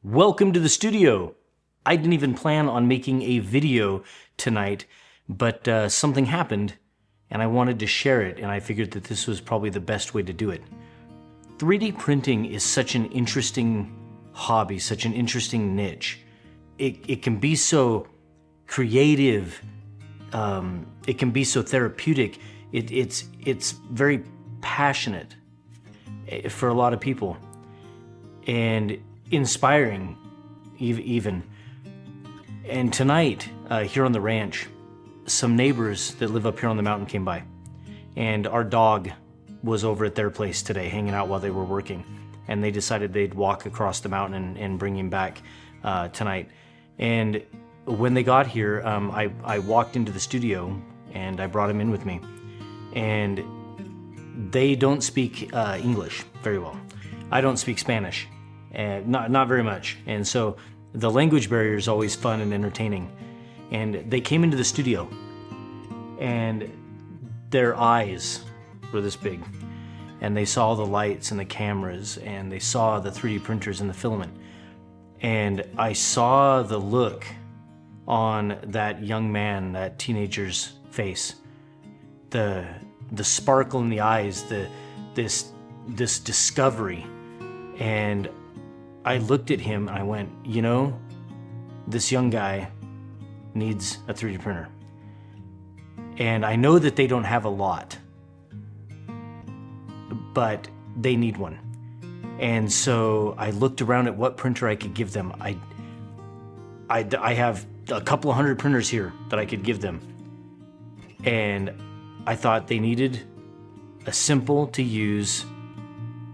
Welcome to the studio. I didn't even plan on making a video tonight, but something happened and I wanted to share it, and I figured that this was probably the best way to do it. 3D printing is such an interesting hobby, such an interesting niche. It can be so creative, it can be so therapeutic. It's very passionate for a lot of people, and inspiring even. And tonight, here on the ranch, some neighbors that live up here on the mountain came by, and our dog was over at their place today hanging out while they were working, and they decided they'd walk across the mountain and bring him back tonight. And when they got here, I walked into the studio and I brought him in with me, and they don't speak English very well. I don't speak Spanish, and not very much, and so the language barrier is always fun and entertaining. And they came into the studio, and their eyes were this big, and they saw the lights and the cameras, and they saw the 3D printers and the filament, and I saw the look on that young man, that teenager's face, the sparkle in the eyes, this discovery. And I looked at him and I went, you know, this young guy needs a 3D printer. And I know that they don't have a lot, but they need one. And so I looked around at what printer I could give them. I have a couple of hundred printers here that I could give them. And I thought they needed a simple to use,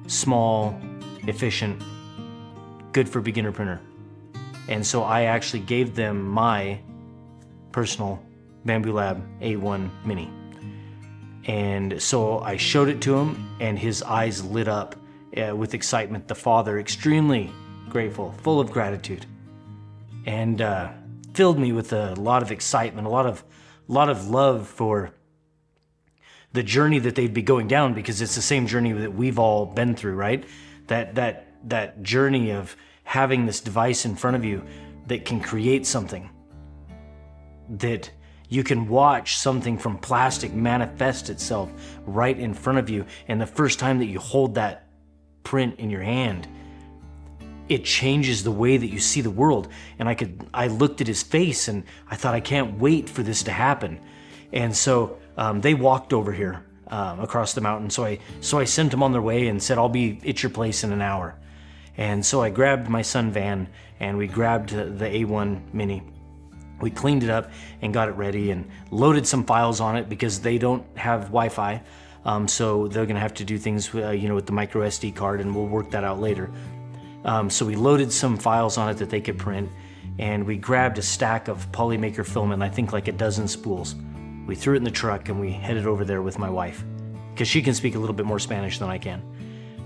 small, efficient, good for beginner printer. And so I actually gave them my personal Bamboo Lab A1 Mini. And so I showed it to him, and his eyes lit up with excitement. The father, extremely grateful, full of gratitude, and filled me with a lot of excitement, a lot of love for the journey that they'd be going down, because it's the same journey that we've all been through, right? That journey of having this device in front of you that can create something, that you can watch something from plastic manifest itself right in front of you, and the first time that you hold that print in your hand, it changes the way that you see the world. And I looked at his face and I thought, I can't wait for this to happen. And so they walked over here across the mountain. So I sent them on their way and said, I'll be at your place in an hour. And so I grabbed my Sun van and we grabbed the A1 Mini. We cleaned it up and got it ready and loaded some files on it because they don't have Wi-Fi. So they're gonna have to do things with the micro SD card, and we'll work that out later. So we loaded some files on it that they could print, and we grabbed a stack of Polymaker filament, I think like a dozen spools. We threw it in the truck and we headed over there with my wife, because she can speak a little bit more Spanish than I can.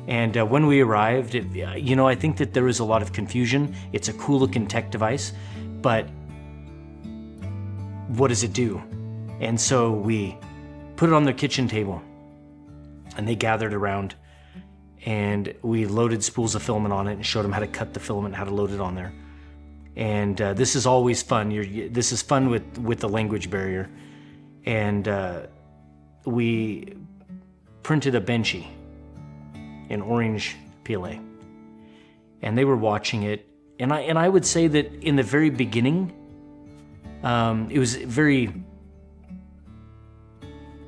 And when we arrived, I think that there was a lot of confusion. It's a cool looking tech device, but what does it do? And so we put it on their kitchen table, and they gathered around, and we loaded spools of filament on it and showed them how to cut the filament, how to load it on there. And this is always fun. This is fun with the language barrier. And we printed a benchy in orange PLA, and they were watching it. And I would say that in the very beginning, it was very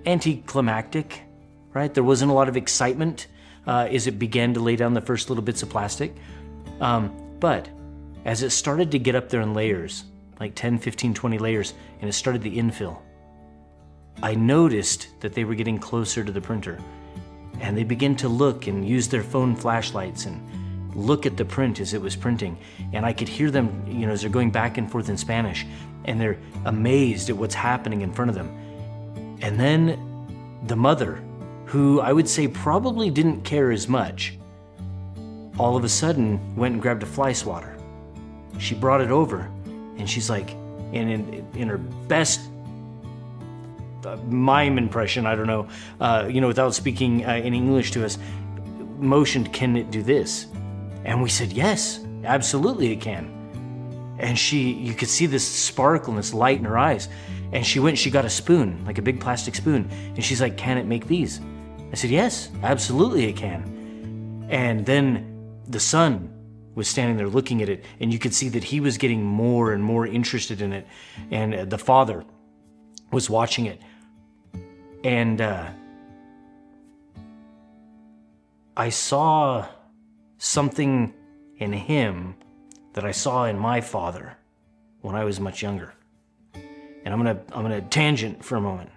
anticlimactic, right? There wasn't a lot of excitement as it began to lay down the first little bits of plastic. But as it started to get up there in layers, like 10, 15, 20 layers, and it started the infill, I noticed that they were getting closer to the printer, and they began to look and use their phone flashlights and look at the print as it was printing. And I could hear them, as they're going back and forth in Spanish, and they're amazed at what's happening in front of them. And then the mother, who I would say probably didn't care as much, all of a sudden went and grabbed a fly swatter. She brought it over, and she's like, in her best mime impression, I don't know, without speaking in English to us, motioned, "Can it do this?" And we said, yes, absolutely it can. And you could see this sparkle and this light in her eyes. And she went, she got a spoon, like a big plastic spoon. And she's like, can it make these? I said, yes, absolutely it can. And then the son was standing there looking at it, and you could see that he was getting more and more interested in it. And the father was watching it. And I saw something in him that I saw in my father when I was much younger. And I'm gonna tangent for a moment.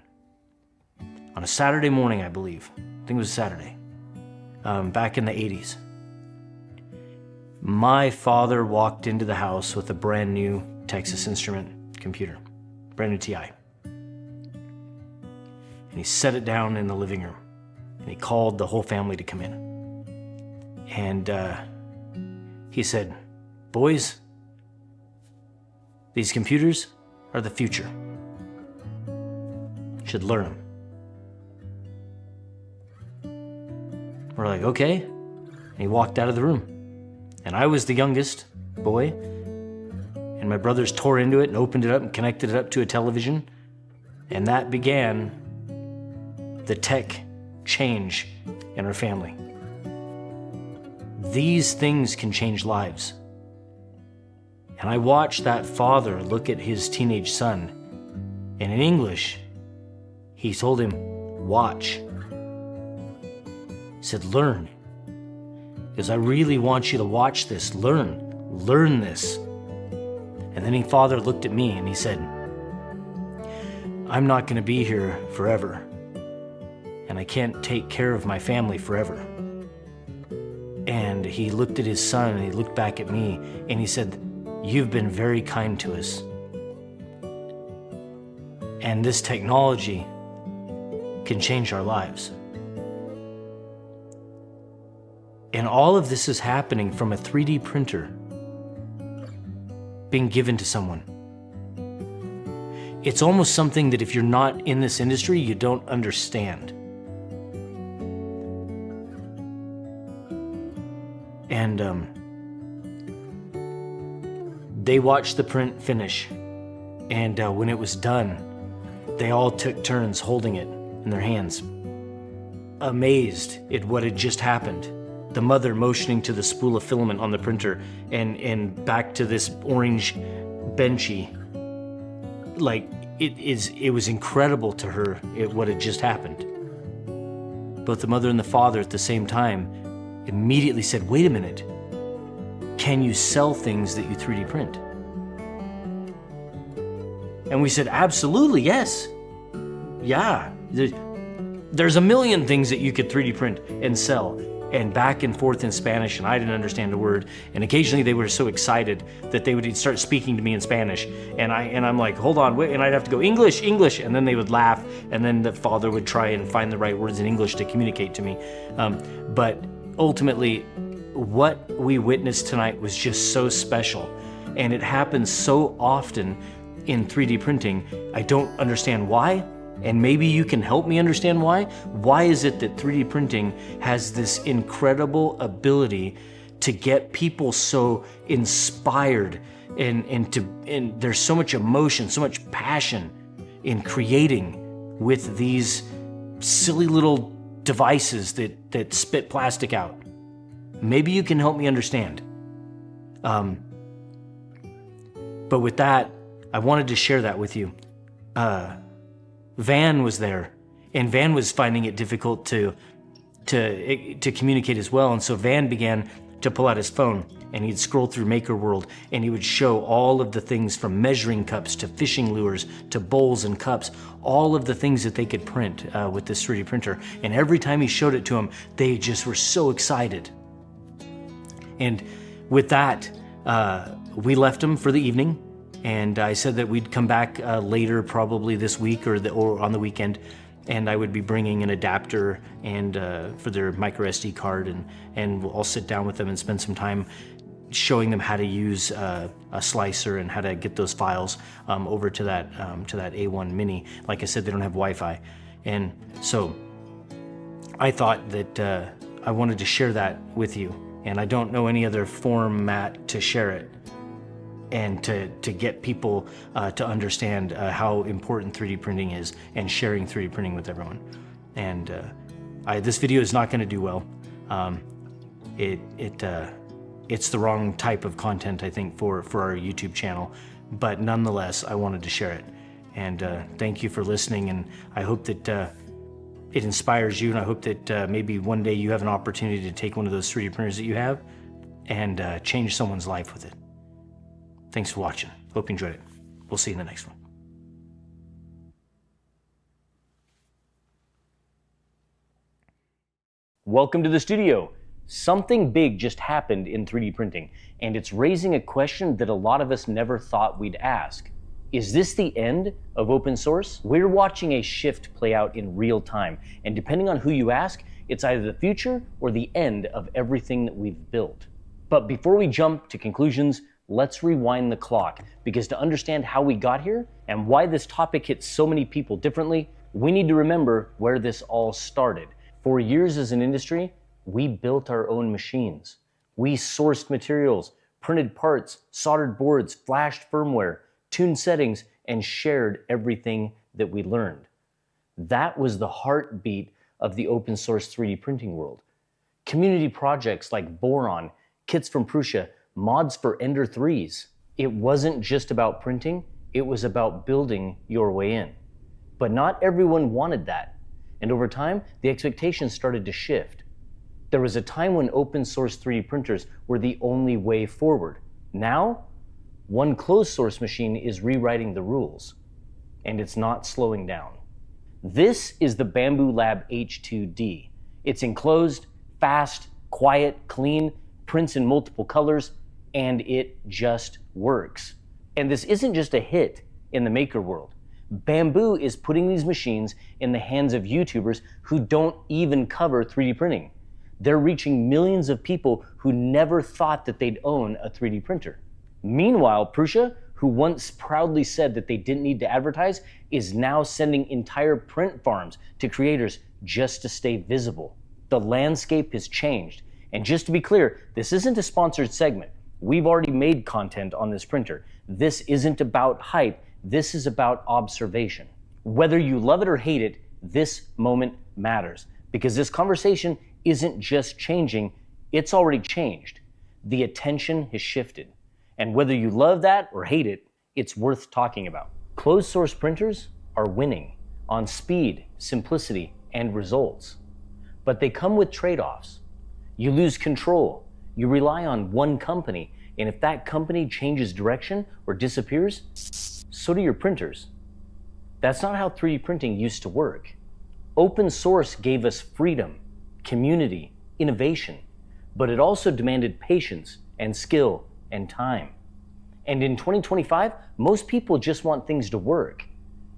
On a Saturday morning, I believe, I think it was Saturday, back in the 80s, my father walked into the house with a brand new Texas Instrument computer, brand new TI. And he set it down in the living room, and he called the whole family to come in. And he said, boys, these computers are the future. You should learn them. We're like, okay. And he walked out of the room. And I was the youngest boy. And my brothers tore into it and opened it up and connected it up to a television. And that began the tech change in our family. These things can change lives. And I watched that father look at his teenage son, and in English, he told him, watch. He said, learn. Because I really want you to watch this, learn this. And then father looked at me and he said, I'm not gonna be here forever, and I can't take care of my family forever. And he looked at his son and he looked back at me and he said, you've been very kind to us. And this technology can change our lives. And all of this is happening from a 3D printer being given to someone. It's almost something that if you're not in this industry, you don't understand. And they watched the print finish, and when it was done, they all took turns holding it in their hands, amazed at what had just happened. The mother motioning to the spool of filament on the printer and back to this orange benchy. Like, it was incredible to her what had just happened. Both the mother and the father at the same time immediately said, wait a minute, can you sell things that you 3D print? And we said, absolutely, yes. Yeah, there's a million things that you could 3D print and sell. And back and forth in Spanish, and I didn't understand a word. And occasionally they were so excited that they would start speaking to me in Spanish. And I'm like, hold on, wait, and I'd have to go, English, English. And then they would laugh, and then the father would try and find the right words in English to communicate to me. But ultimately, what we witnessed tonight was just so special. And it happens so often in 3D printing. I don't understand why. And maybe you can help me understand why. Why is it that 3D printing has this incredible ability to get people so inspired and there's so much emotion, so much passion in creating with these silly little devices that spit plastic out? Maybe you can help me understand. But with that, I wanted to share that with you. Van was there, and Van was finding it difficult to communicate as well. And so Van began to pull out his phone, and he'd scroll through Maker World, and he would show all of the things from measuring cups to fishing lures to bowls and cups, all of the things that they could print with this 3D printer. And every time he showed it to them, they just were so excited. And with that, we left them for the evening. And I said that we'd come back later, probably this week or on the weekend, and I would be bringing an adapter and for their micro SD card, and I'll sit down with them and spend some time showing them how to use a slicer and how to get those files over to that A1 Mini. Like I said, they don't have Wi-Fi, and so I thought that I wanted to share that with you. and I don't know any other format to share it and to get people to understand how important 3D printing is and sharing 3D printing with everyone. And this video is not going to do well. It's the wrong type of content, I think, for our YouTube channel, but nonetheless, I wanted to share it. And thank you for listening, and I hope that it inspires you, and I hope that maybe one day you have an opportunity to take one of those 3D printers that you have and change someone's life with it. Thanks for watching. Hope you enjoyed it. We'll see you in the next one. Welcome to the studio. Something big just happened in 3D printing, and it's raising a question that a lot of us never thought we'd ask. Is this the end of open source? We're watching a shift play out in real time, and depending on who you ask, it's either the future or the end of everything that we've built. But before we jump to conclusions, let's rewind the clock, because to understand how we got here and why this topic hits so many people differently, we need to remember where this all started. For years as an industry, we built our own machines. We sourced materials, printed parts, soldered boards, flashed firmware, tuned settings, and shared everything that we learned. That was the heartbeat of the open source 3D printing world. Community projects like Boron, Kits from Prusa, mods for Ender 3s. It wasn't just about printing, it was about building your way in. But not everyone wanted that. And over time, the expectations started to shift. There was a time when open source 3D printers were the only way forward. Now, one closed source machine is rewriting the rules, and it's not slowing down. This is the Bamboo Lab H2D. It's enclosed, fast, quiet, clean, prints in multiple colors, and it just works. And this isn't just a hit in the maker world. Bamboo is putting these machines in the hands of YouTubers who don't even cover 3D printing. They're reaching millions of people who never thought that they'd own a 3D printer. Meanwhile, Prusa, who once proudly said that they didn't need to advertise, is now sending entire print farms to creators just to stay visible. The landscape has changed. And just to be clear, this isn't a sponsored segment. We've already made content on this printer. This isn't about hype. This is about observation. Whether you love it or hate it, this moment matters, because this conversation isn't just changing, it's already changed. The attention has shifted. And whether you love that or hate it, it's worth talking about. Closed source printers are winning on speed, simplicity, and results. But they come with trade-offs. You lose control. You rely on one company, and if that company changes direction or disappears, so do your printers. That's not how 3D printing used to work. Open source gave us freedom, community, innovation, but it also demanded patience and skill and time. And in 2025, most people just want things to work.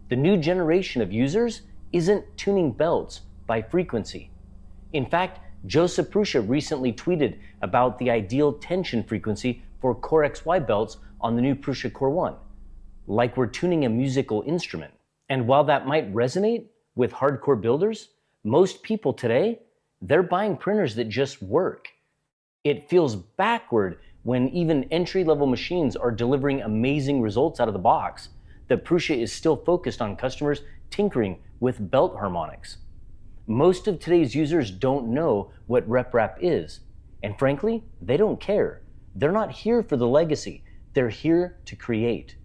The new generation of users isn't tuning belts by frequency. In fact, Joseph Prusa recently tweeted about the ideal tension frequency for Core XY belts on the new Prusa Core 1, like we're tuning a musical instrument. And while that might resonate with hardcore builders, most people today, they're buying printers that just work. It feels backward when even entry-level machines are delivering amazing results out of the box, that Prusa is still focused on customers tinkering with belt harmonics. Most of today's users don't know what RepRap is, and frankly, they don't care. They're not here for the legacy, they're here to create.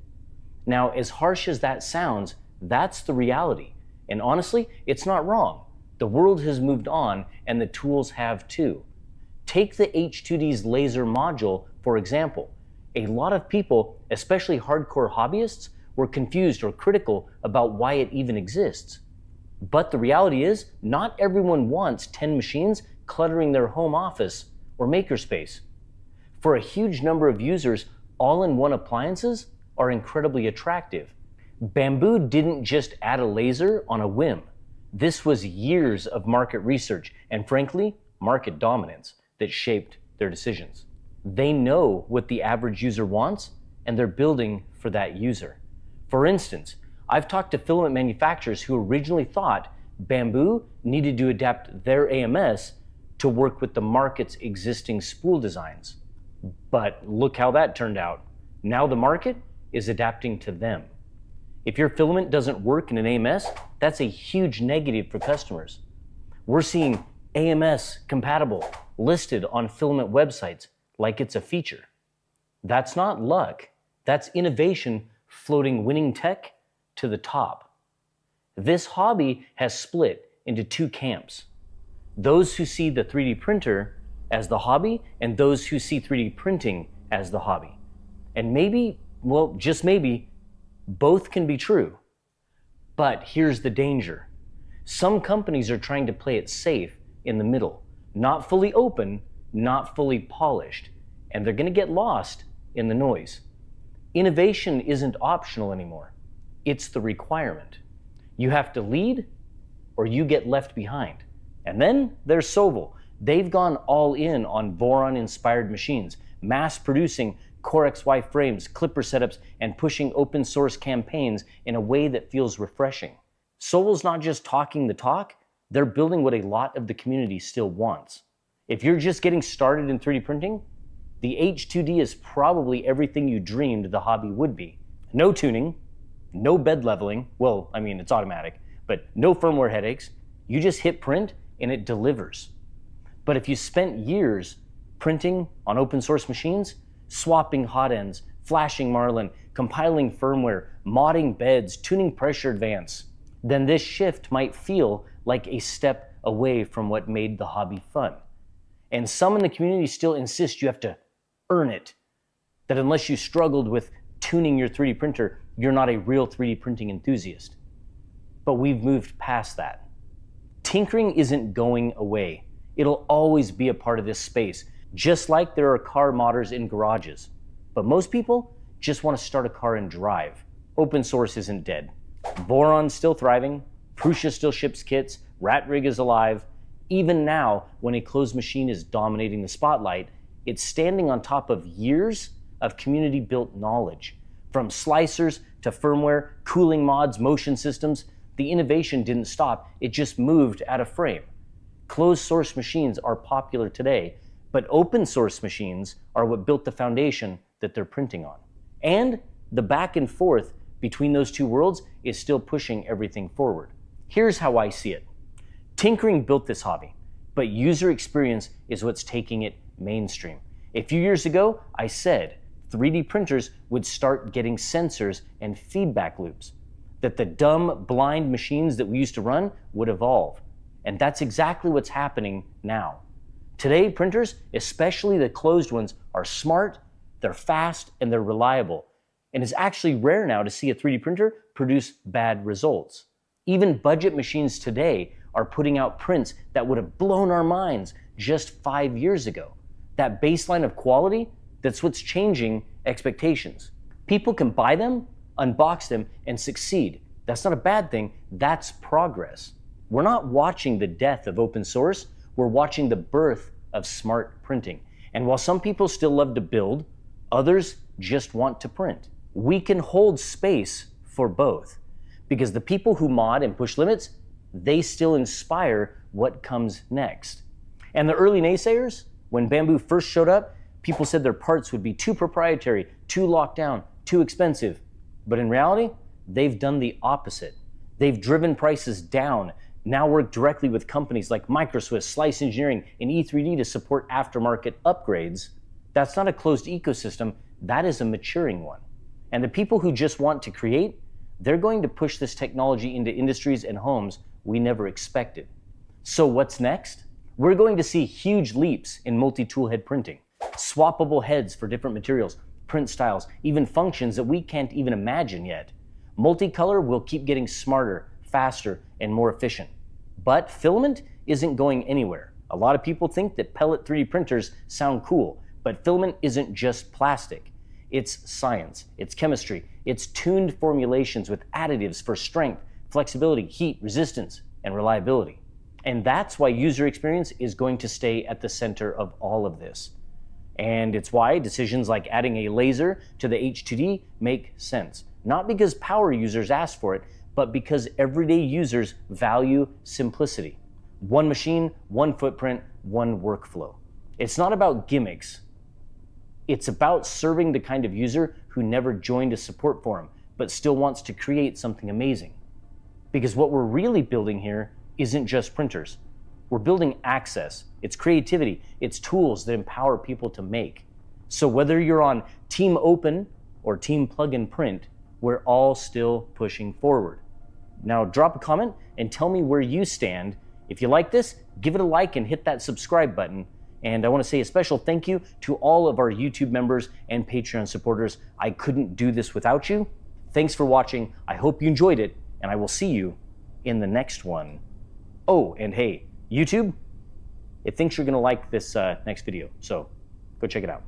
Now, as harsh as that sounds, that's the reality. And honestly, it's not wrong. The world has moved on, and the tools have too. Take the H2D's laser module, for example. A lot of people, especially hardcore hobbyists, were confused or critical about why it even exists. But the reality is, not everyone wants 10 machines cluttering their home office or makerspace. For a huge number of users, all-in-one appliances are incredibly attractive. Bamboo didn't just add a laser on a whim. This was years of market research and, frankly, market dominance that shaped their decisions. They know what the average user wants, and they're building for that user. For instance, I've talked to filament manufacturers who originally thought Bamboo needed to adapt their AMS to work with the market's existing spool designs. But look how that turned out. Now the market is adapting to them. If your filament doesn't work in an AMS, that's a huge negative for customers. We're seeing AMS compatible listed on filament websites like it's a feature. That's not luck. That's innovation floating winning tech to the top. This hobby has split into two camps. Those who see the 3D printer as the hobby and those who see 3D printing as the hobby. And maybe, well, just maybe, both can be true. But here's the danger. Some companies are trying to play it safe in the middle, not fully open, not fully polished, and they're going to get lost in the noise. Innovation isn't optional anymore. It's the requirement. You have to lead or you get left behind. And then there's Soval. They've gone all in on Voron-inspired machines, mass producing Core XY frames, Clipper setups, and pushing open source campaigns in a way that feels refreshing. Soval's not just talking the talk, they're building what a lot of the community still wants. If you're just getting started in 3D printing, the H2D is probably everything you dreamed the hobby would be. No tuning, no bed leveling, well, I mean, it's automatic, but no firmware headaches. You just hit print and it delivers. But if you spent years printing on open source machines, swapping hot ends, flashing Marlin, compiling firmware, modding beds, tuning pressure advance, then this shift might feel like a step away from what made the hobby fun. And some in the community still insist you have to earn it, that unless you struggled with tuning your 3D printer, you're not a real 3D printing enthusiast. But we've moved past that. Tinkering isn't going away. It'll always be a part of this space, just like there are car modders in garages. But most people just want to start a car and drive. Open source isn't dead. Voron's still thriving, Prusa still ships kits, RatRig is alive. Even now, when a closed machine is dominating the spotlight, it's standing on top of years of community-built knowledge. From slicers to firmware, cooling mods, motion systems, the innovation didn't stop, it just moved out of frame. Closed source machines are popular today, but open source machines are what built the foundation that they're printing on. And the back and forth between those two worlds is still pushing everything forward. Here's how I see it. Tinkering built this hobby, but user experience is what's taking it mainstream. A few years ago, I said 3D printers would start getting sensors and feedback loops, that the dumb, blind machines that we used to run would evolve. And that's exactly what's happening now. Today, printers, especially the closed ones, are smart, they're fast, and they're reliable. And it's actually rare now to see a 3D printer produce bad results. Even budget machines today are putting out prints that would have blown our minds just 5 years ago. That baseline of quality, that's what's changing expectations. People can buy them, unbox them, and succeed. That's not a bad thing, that's progress. We're not watching the death of open source, we're watching the birth of smart printing. And while some people still love to build, others just want to print. We can hold space for both, because the people who mod and push limits, they still inspire what comes next. And the early naysayers, when Bamboo first showed up, people said their parts would be too proprietary, too locked down, too expensive. But in reality, they've done the opposite. They've driven prices down, now work directly with companies like Microswiss, Slice Engineering, and E3D to support aftermarket upgrades. That's not a closed ecosystem, that is a maturing one. And the people who just want to create, they're going to push this technology into industries and homes we never expected. So what's next? We're going to see huge leaps in multi-tool head printing, swappable heads for different materials, print styles, even functions that we can't even imagine yet. Multicolor will keep getting smarter, faster, and more efficient. But filament isn't going anywhere. A lot of people think that pellet 3D printers sound cool, but filament isn't just plastic. It's science, it's chemistry, it's tuned formulations with additives for strength, flexibility, heat, resistance, and reliability. And that's why user experience is going to stay at the center of all of this. And it's why decisions like adding a laser to the H2D make sense. Not because power users ask for it, but because everyday users value simplicity. One machine, one footprint, one workflow. It's not about gimmicks. It's about serving the kind of user who never joined a support forum, but still wants to create something amazing. Because what we're really building here isn't just printers. We're building access, it's creativity, it's tools that empower people to make. So whether you're on Team Open or Team Plug and Print, we're all still pushing forward. Now drop a comment and tell me where you stand. If you like this, give it a like and hit that subscribe button. And I want to say a special thank you to all of our YouTube members and Patreon supporters. I couldn't do this without you. Thanks for watching. I hope you enjoyed it, and I will see you in the next one. Oh, and hey, YouTube, it thinks you're going to like this next video, so go check it out.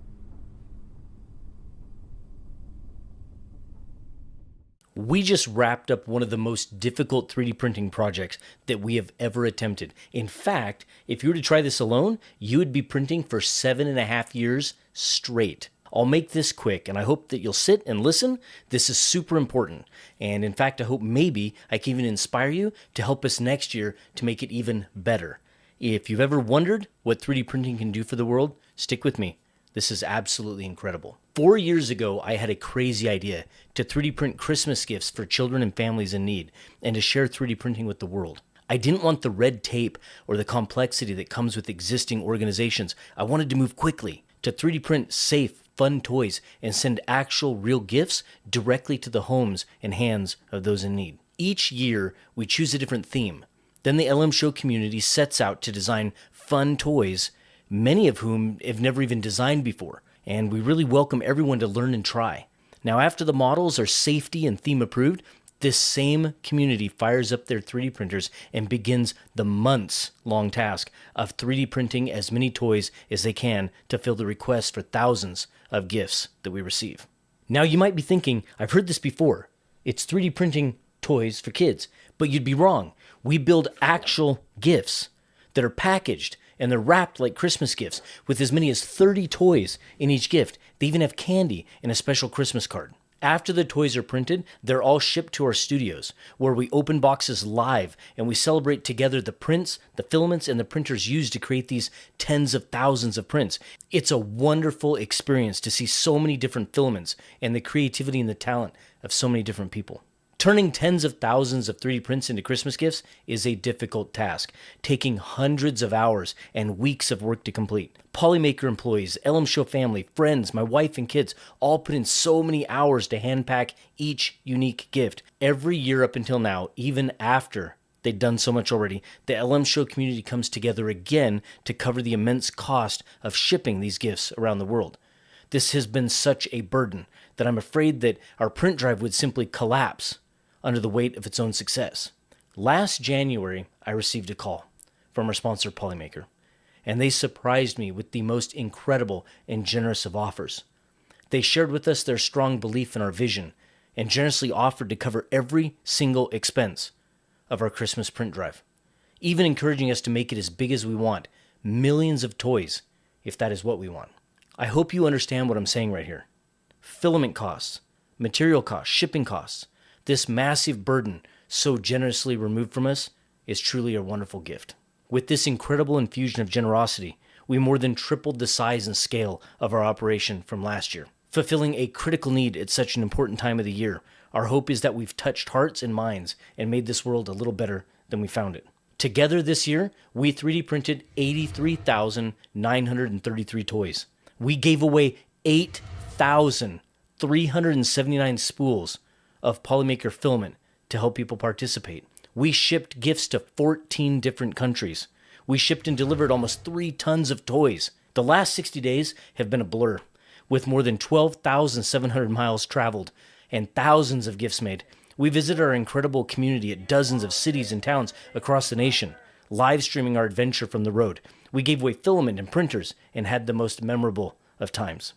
We just wrapped up one of the most difficult 3D printing projects that we have ever attempted. In fact, if you were to try this alone, you would be printing for 7.5 years straight. I'll make this quick, and I hope that you'll sit and listen. This is super important. And in fact, I hope maybe I can even inspire you to help us next year to make it even better. If you've ever wondered what 3D printing can do for the world, stick with me. This is absolutely incredible. 4 years ago, I had a crazy idea to 3D print Christmas gifts for children and families in need, and to share 3D printing with the world. I didn't want the red tape or the complexity that comes with existing organizations. I wanted to move quickly to 3D print safe, fun toys and send actual real gifts directly to the homes and hands of those in need. Each year, we choose a different theme. Then the LM Show community sets out to design fun toys, many of whom have never even designed before, and we really welcome everyone to learn and try. Now, after the models are safety and theme approved, this same community fires up their 3D printers and begins the months-long task of 3D printing as many toys as they can to fill the requests for thousands of gifts that we receive. Now, you might be thinking, I've heard this before. It's 3D printing toys for kids, but you'd be wrong. We build actual gifts that are packaged and they're wrapped like Christmas gifts with as many as 30 toys in each gift. They even have candy and a special Christmas card. After the toys are printed, they're all shipped to our studios, where we open boxes live and we celebrate together the prints, the filaments, and the printers used to create these tens of thousands of prints. It's a wonderful experience to see so many different filaments and the creativity and the talent of so many different people. Turning tens of thousands of 3D prints into Christmas gifts is a difficult task, taking hundreds of hours and weeks of work to complete. Polymaker employees, LM Show family, friends, my wife and kids all put in so many hours to handpack each unique gift. Every year up until now, even after they've done so much already, the LM Show community comes together again to cover the immense cost of shipping these gifts around the world. This has been such a burden that I'm afraid that our print drive would simply collapse under the weight of its own success. Last January, I received a call from our sponsor, Polymaker, and they surprised me with the most incredible and generous of offers. They shared with us their strong belief in our vision and generously offered to cover every single expense of our Christmas print drive, even encouraging us to make it as big as we want, millions of toys, if that is what we want. I hope you understand what I'm saying right here. Filament costs, material costs, shipping costs, this massive burden so generously removed from us is truly a wonderful gift. With this incredible infusion of generosity, we more than tripled the size and scale of our operation from last year, fulfilling a critical need at such an important time of the year. Our hope is that we've touched hearts and minds and made this world a little better than we found it. Together this year, we 3D printed 83,933 toys. We gave away 8,379 spools of Polymaker filament to help people participate. We shipped gifts to 14 different countries. We shipped and delivered almost 3 tons of toys. The last 60 days have been a blur, with more than 12,700 miles traveled and thousands of gifts made. We visited our incredible community at dozens of cities and towns across the nation, live streaming our adventure from the road. We gave away filament and printers and had the most memorable of times.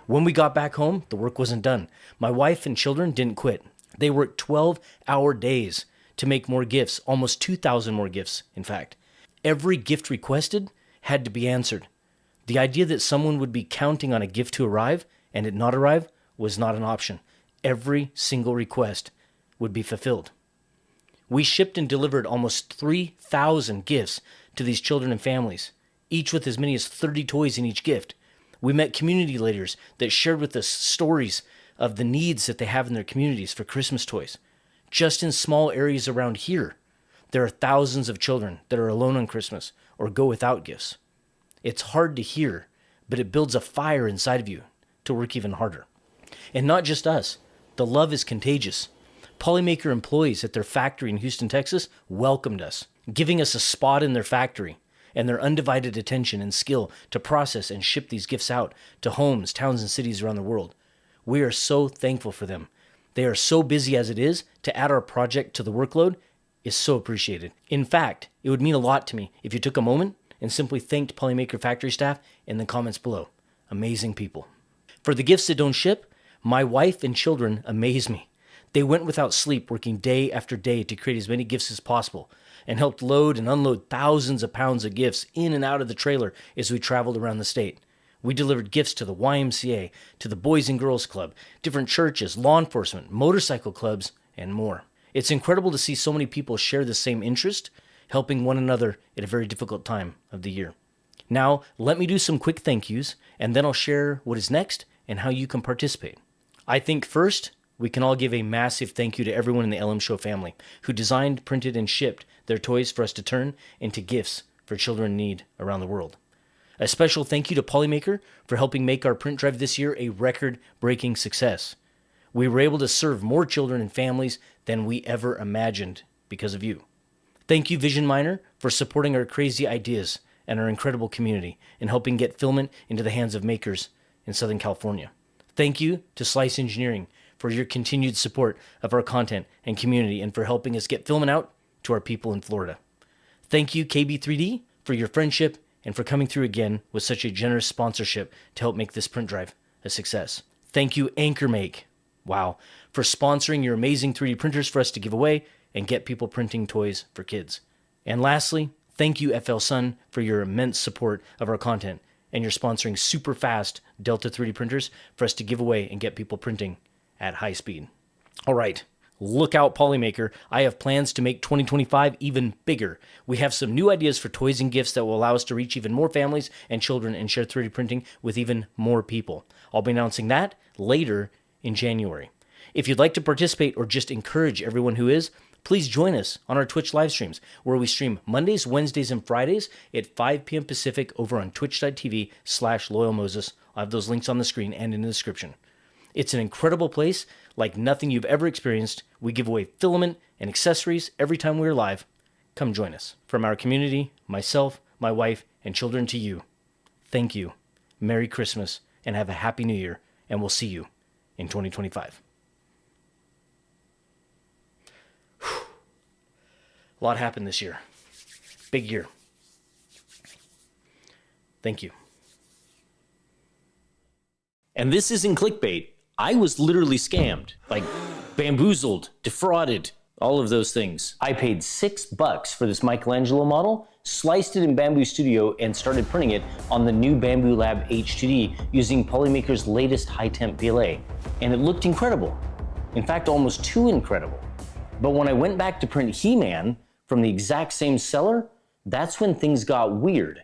When we got back home, the work wasn't done. My wife and children didn't quit. They worked 12-hour days to make more gifts, almost 2,000 more gifts, in fact. Every gift requested had to be answered. The idea that someone would be counting on a gift to arrive and it not arrive was not an option. Every single request would be fulfilled. We shipped and delivered almost 3,000 gifts to these children and families, each with as many as 30 toys in each gift. We met community leaders that shared with us stories of the needs that they have in their communities for Christmas toys. Just in small areas around here, there are thousands of children that are alone on Christmas or go without gifts. It's hard to hear, but it builds a fire inside of you to work even harder. And not just us. The love is contagious. Polymaker employees at their factory in Houston, Texas welcomed us, giving us a spot in their factory and their undivided attention and skill to process and ship these gifts out to homes, towns, and cities around the world. We are so thankful for them. They are so busy as it is. To add our project to the workload is so appreciated. In fact, it would mean a lot to me if you took a moment and simply thanked Polymaker factory staff in the comments below. Amazing people. For the gifts that don't ship, my wife and children amaze me. They went without sleep working day after day to create as many gifts as possible and helped load and unload thousands of pounds of gifts in and out of the trailer as we traveled around the state. We delivered gifts to the YMCA, to the Boys and Girls Club, different churches, law enforcement, motorcycle clubs, and more. It's incredible to see so many people share the same interest, helping one another at a very difficult time of the year. Now, let me do some quick thank yous, and then I'll share what is next and how you can participate. I think first, we can all give a massive thank you to everyone in the LM Show family who designed, printed, and shipped their toys for us to turn into gifts for children in need around the world. A special thank you to Polymaker for helping make our print drive this year a record-breaking success. We were able to serve more children and families than we ever imagined because of you. Thank you, Vision Miner, for supporting our crazy ideas and our incredible community and helping get filament into the hands of makers in Southern California. Thank you to Slice Engineering for your continued support of our content and community and for helping us get filament out to our people in Florida. Thank you, KB3D, for your friendship and for coming through again with such a generous sponsorship to help make this print drive a success. Thank you, AnchorMake, wow, for sponsoring your amazing 3D printers for us to give away and get people printing toys for kids. And lastly, thank you, FL Sun, for your immense support of our content and your sponsoring super fast Delta 3D printers for us to give away and get people printing at high speed. All right. Look out, Polymaker. I have plans to make 2025 even bigger. We have some new ideas for toys and gifts that will allow us to reach even more families and children and share 3D printing with even more people. I'll be announcing that later in January. If you'd like to participate or just encourage everyone who is, please join us on our Twitch live streams where we stream Mondays, Wednesdays, and Fridays at 5 p.m. Pacific over on twitch.tv/LoyalMoses. I'll have those links on the screen and in the description. It's an incredible place like nothing you've ever experienced. We give away filament and accessories every time we're live. Come join us. From our community, myself, my wife, and children to you, thank you. Merry Christmas and have a Happy New Year, and we'll see you in 2025. Whew. A lot happened this year. Big year. Thank you. And this isn't clickbait. I was literally scammed, like bamboozled, defrauded, all of those things. I paid $6 for this Michelangelo model, sliced it in Bamboo Studio, and started printing it on the new Bamboo Lab H2D using Polymaker's latest high-temp PLA. And it looked incredible. In fact, almost too incredible. But when I went back to print He-Man from the exact same seller, that's when things got weird.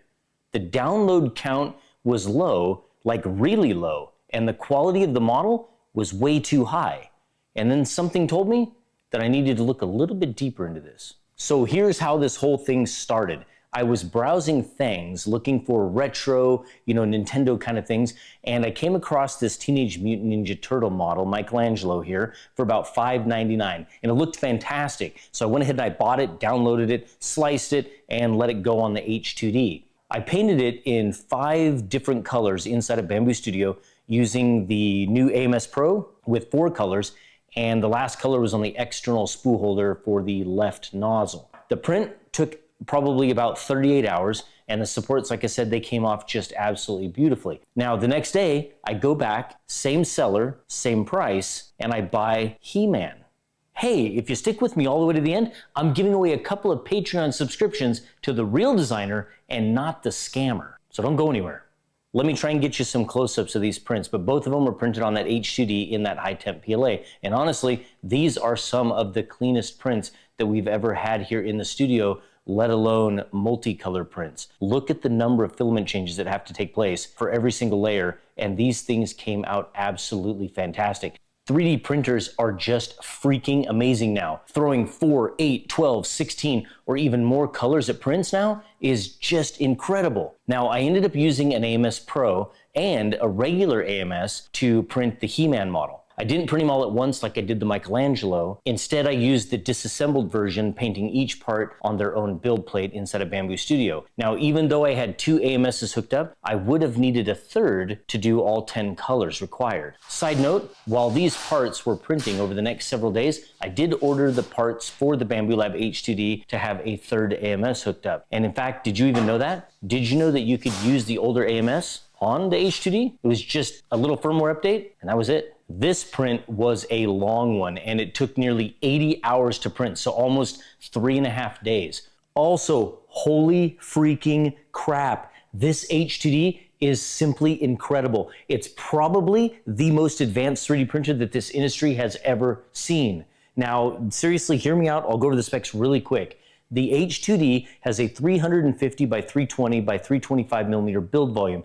The download count was low, like really low, and the quality of the model was way too high. And then something told me that I needed to look a little bit deeper into this. So here's how this whole thing started. I was browsing things, looking for retro, Nintendo kind of things, and I came across this Teenage Mutant Ninja Turtle model, Michelangelo here, for about $5.99, and it looked fantastic. So I went ahead and I bought it, downloaded it, sliced it, and let it go on the H2D. I painted it in 5 different colors inside of Bamboo Studio using the new AMS Pro with 4 colors, and the last color was on the external spool holder for the left nozzle. The print took probably about 38 hours, and the supports, like I said, they came off just absolutely beautifully. Now, the next day, I go back, same seller, same price, and I buy He-Man. Hey, if you stick with me all the way to the end, I'm giving away a couple of Patreon subscriptions to the real designer and not the scammer. So don't go anywhere. Let me try and get you some close-ups of these prints, but both of them were printed on that H2D in that high-temp PLA. And honestly, these are some of the cleanest prints that we've ever had here in the studio, let alone multicolor prints. Look at the number of filament changes that have to take place for every single layer, and these things came out absolutely fantastic. 3D printers are just freaking amazing now. Throwing 4, 8, 12, 16, or even more colors at prints now is just incredible. Now, I ended up using an AMS Pro and a regular AMS to print the He-Man model. I didn't print them all at once like I did the Michelangelo. Instead, I used the disassembled version, painting each part on their own build plate inside of Bamboo Studio. Now, even though I had 2 AMSs hooked up, I would have needed a third to do all 10 colors required. Side note, while these parts were printing over the next several days, I did order the parts for the Bamboo Lab H2D to have a third AMS hooked up. And in fact, did you even know that? Did you know that you could use the older AMS on the H2D? It was just a little firmware update, and that was it. This print was a long one, and it took nearly 80 hours to print, so almost 3.5 days. Also, holy freaking crap, this H2D is simply incredible. It's probably the most advanced 3D printer that this industry has ever seen. Now, seriously, hear me out. I'll go over the specs really quick. The H2D has a 350 by 320 by 325 millimeter build volume.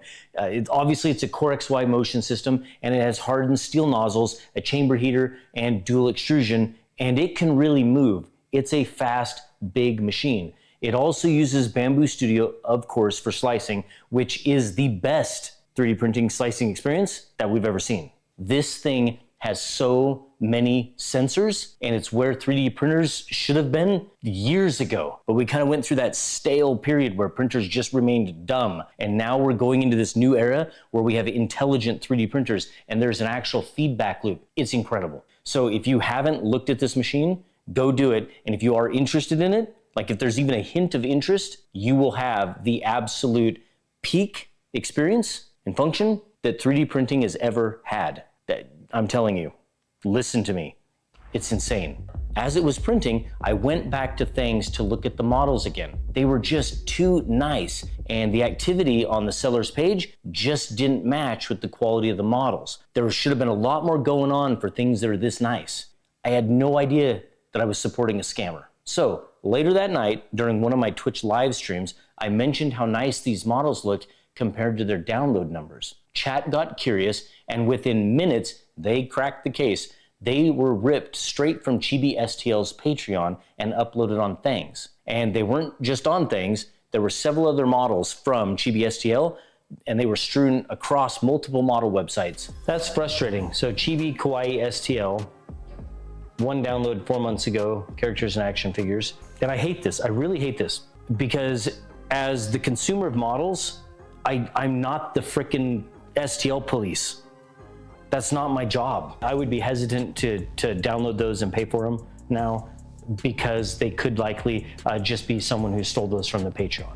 Obviously, it's a Core XY motion system, and it has hardened steel nozzles, a chamber heater, and dual extrusion, and it can really move. It's a fast, big machine. It also uses Bamboo Studio, of course, for slicing, which is the best 3D printing slicing experience that we've ever seen. This thing has so many sensors, and it's where 3D printers should have been years ago. But we kind of went through that stale period where printers just remained dumb. And now we're going into this new era where we have intelligent 3D printers, and there's an actual feedback loop. It's incredible. So if you haven't looked at this machine, go do it. And if you are interested in it, like if there's even a hint of interest, you will have the absolute peak experience and function that 3D printing has ever had. I'm telling you, listen to me. It's insane. As it was printing, I went back to things to look at the models again. They were just too nice, and the activity on the seller's page just didn't match with the quality of the models. There should have been a lot more going on for things that are this nice. I had no idea that I was supporting a scammer. So later that night, during one of my Twitch live streams, I mentioned how nice these models looked compared to their download numbers. Chat got curious, and within minutes, they cracked the case. They were ripped straight from Chibi STL's Patreon and uploaded on Things. And they weren't just on Things, there were several other models from Chibi STL, and they were strewn across multiple model websites. That's frustrating. So Chibi Kawaii STL, one download 4 months ago, characters and action figures. And I hate this, I really hate this, because as the consumer of models, I'm not the frickin' STL police. That's not my job. I would be hesitant to download those and pay for them now because they could likely just be someone who stole those from the Patreon.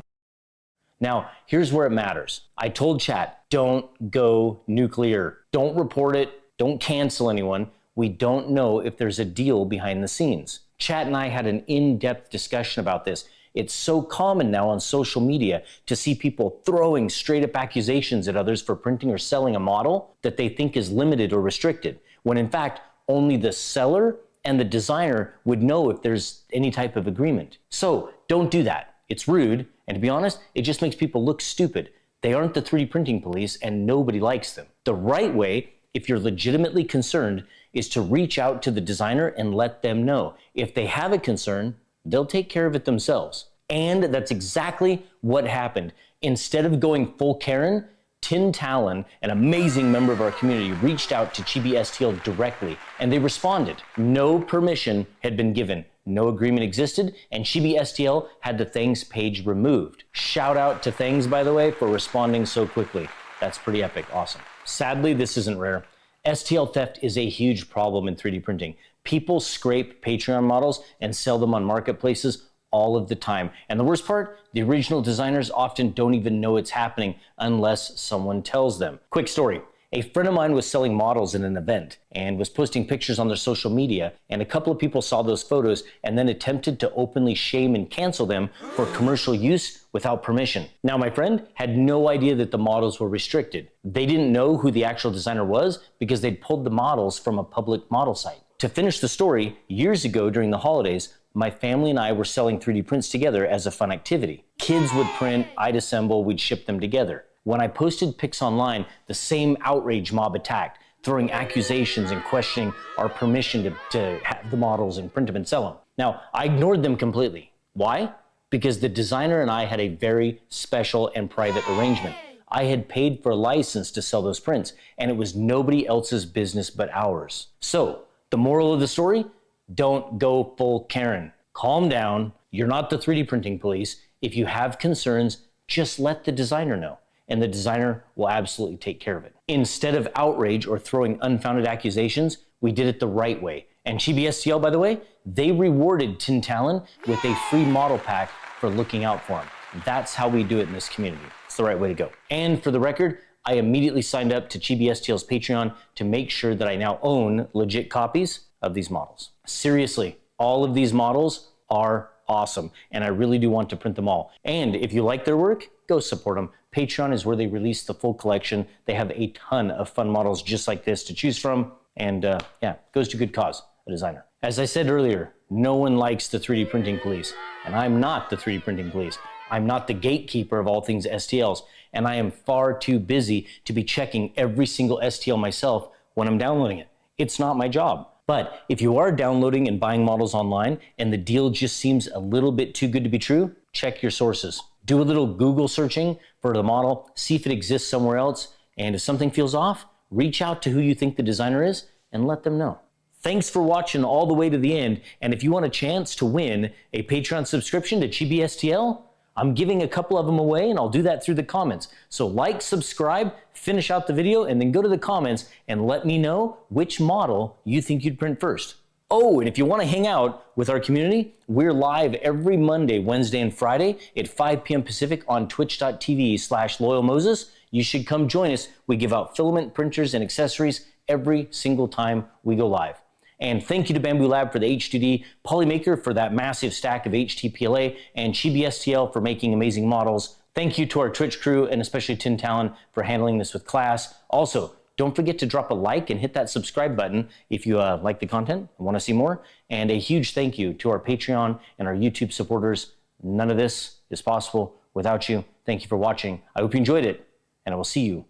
Now, here's where it matters. I told chat, don't go nuclear. Don't report it. Don't cancel anyone. We don't know if there's a deal behind the scenes. Chat and I had an in-depth discussion about this. It's so common now on social media to see people throwing straight up accusations at others for printing or selling a model that they think is limited or restricted, when in fact, only the seller and the designer would know if there's any type of agreement. So don't do that. It's rude, and to be honest, it just makes people look stupid. They aren't the 3D printing police, and nobody likes them. The right way, if you're legitimately concerned, is to reach out to the designer and let them know. If they have a concern, they'll take care of it themselves. And that's exactly what happened. Instead of going full Karen, Tin Talon, an amazing member of our community, reached out to Chibi STL directly, and they responded. No permission had been given, no agreement existed, and Chibi STL had the Things page removed. Shout out to Things, by the way, for responding so quickly. That's pretty epic, awesome. Sadly, this isn't rare. STL theft is a huge problem in 3D printing. People scrape Patreon models and sell them on marketplaces all of the time. And the worst part, the original designers often don't even know it's happening unless someone tells them. Quick story. A friend of mine was selling models in an event and was posting pictures on their social media, and a couple of people saw those photos and then attempted to openly shame and cancel them for commercial use without permission. Now, my friend had no idea that the models were restricted. They didn't know who the actual designer was because they'd pulled the models from a public model site. To finish the story, years ago during the holidays, my family and I were selling 3D prints together as a fun activity. Kids would print, I'd assemble, we'd ship them together. When I posted pics online, the same outrage mob attacked, throwing accusations and questioning our permission to have the models and print them and sell them. Now, I ignored them completely. Why? Because the designer and I had a very special and private arrangement. I had paid for a license to sell those prints, and it was nobody else's business but ours. So, the moral of the story? Don't go full Karen. Calm down. You're not the 3D printing police. If you have concerns, just let the designer know, and the designer will absolutely take care of it. Instead of outrage or throwing unfounded accusations, we did it the right way. And GBSTL, by the way, they rewarded Tin Talon with a free model pack for looking out for them. That's how we do it in this community. It's the right way to go. And for the record, I immediately signed up to GBSTL's Patreon to make sure that I now own legit copies of these models. Seriously, all of these models are awesome, and I really do want to print them all. And if you like their work, go support them. Patreon is where they release the full collection. They have a ton of fun models just like this to choose from, and yeah, it goes to good cause, a designer. As I said earlier, no one likes the 3D printing police, and I'm not the 3D printing police. I'm not the gatekeeper of all things STLs, and I am far too busy to be checking every single STL myself when I'm downloading it. It's not my job. But if you are downloading and buying models online and the deal just seems a little bit too good to be true, check your sources. Do a little Google searching for the model, see if it exists somewhere else, and if something feels off, reach out to who you think the designer is and let them know. Thanks for watching all the way to the end, and if you want a chance to win a Patreon subscription to GBSTL, I'm giving a couple of them away, and I'll do that through the comments. So like, subscribe, finish out the video, and then go to the comments and let me know which model you think you'd print first. Oh, and if you want to hang out with our community, we're live every Monday, Wednesday, and Friday at 5 p.m. Pacific on twitch.tv/loyalmoses. You should come join us. We give out filament printers and accessories every single time we go live. And thank you to Bamboo Lab for the H2D, Polymaker for that massive stack of HTPLA, and GBSTL for making amazing models. Thank you to our Twitch crew, and especially Tin Talon for handling this with class. Also, don't forget to drop a like and hit that subscribe button if you like the content and want to see more. And a huge thank you to our Patreon and our YouTube supporters. None of this is possible without you. Thank you for watching. I hope you enjoyed it, and I will see you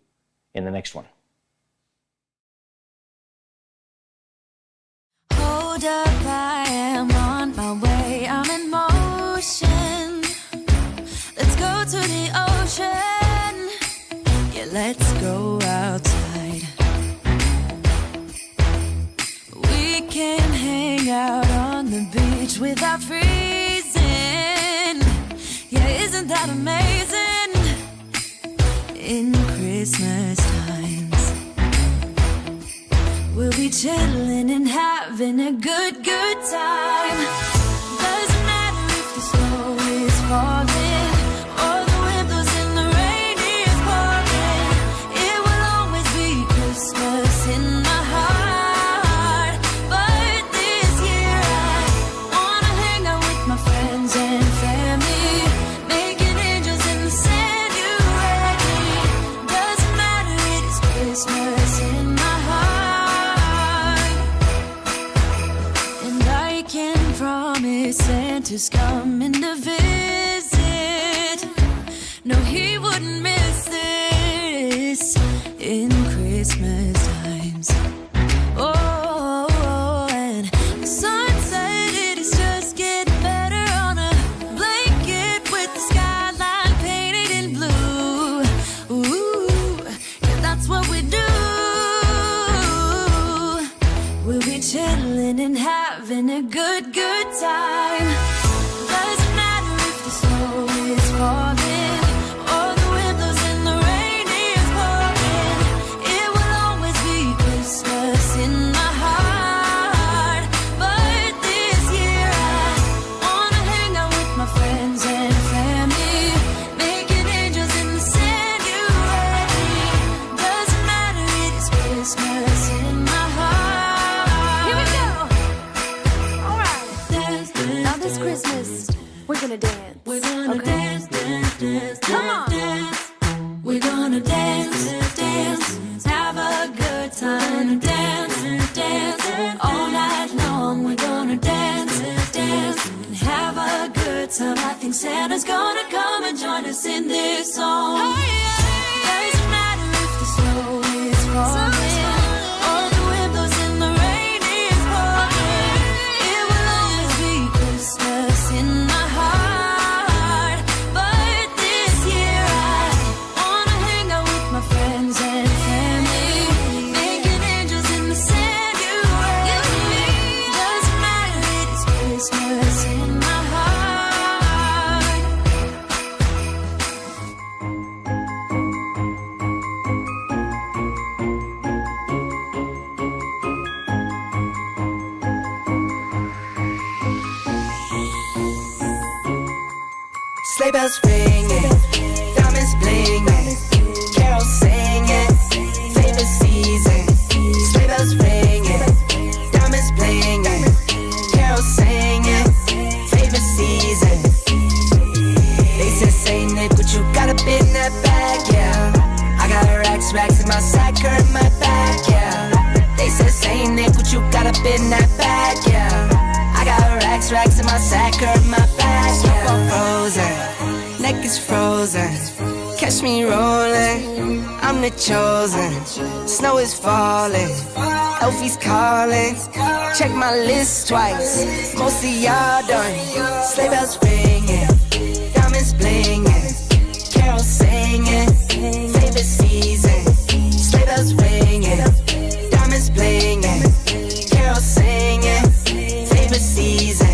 in the next one. Hold up, I am on my way, I'm in motion. Let's go to the ocean, yeah, let's go outside. We can hang out on the beach without freezing, yeah, isn't that amazing? In Christmas times, we'll be chilling and having a good time. Doesn't matter if the snow is falling or the wind blows and the rain is pouring. It will always be Christmas in my heart. But this year I wanna hang out with my friends and family, making angels in the sand, you ready? Doesn't matter, it is Christmas in my heart. And I can promise Santa's coming to visit. No, he wouldn't miss this in Christmas times. Oh, and the sun said it is just getting better on a blanket with the skyline painted in blue. Ooh, yeah, that's what we do. We'll be chilling and having a good time. Doesn't matter if the snow is falling or the wind blows and the rain is pouring. It will always be Christmas in my heart. But this year I wanna hang out with my friends and family, making angels in the sand, you ready? Doesn't matter, it is Christmas in my heart. Here we go. All right. Dance, dance, now this Christmas, we're gonna dance. We're gonna dance, dance, dance, come on. Dance. We're gonna dance, dance, have a good time. Dance, dance, all night long. We're gonna dance, dance. good time. I think Santa's gonna come and join us in this song. Doesn't matter if the snow is falling, or the wind blows and the rain is pouring. It will always be Christmas in my heart. But this year I wanna hang out with my friends and family, making angels in the sanctuary. Doesn't matter, it's Christmas in my heart. Sleigh bells ringing, diamonds blinging, carols singing, favorite season. Sleigh bells ringing, diamonds blinging, carols singing, favorite season. They said, Saint Nick, what you got up in that bag, yeah? I got racks in my sack or in my bag, yeah. They said, Saint Nick, what you got up in that bag, yeah? I got racks in my sack or in my bag, yeah. Snowfall frozen, neck is frozen. Catch me rolling, I'm the chosen. Snow is falling, Elfie's calling. Check my list twice, most of y'all done. Sleigh bells ringing, diamonds blinging, carols singing, favorite season. Sleigh bells ringing, diamonds blinging, carols singing, favorite season.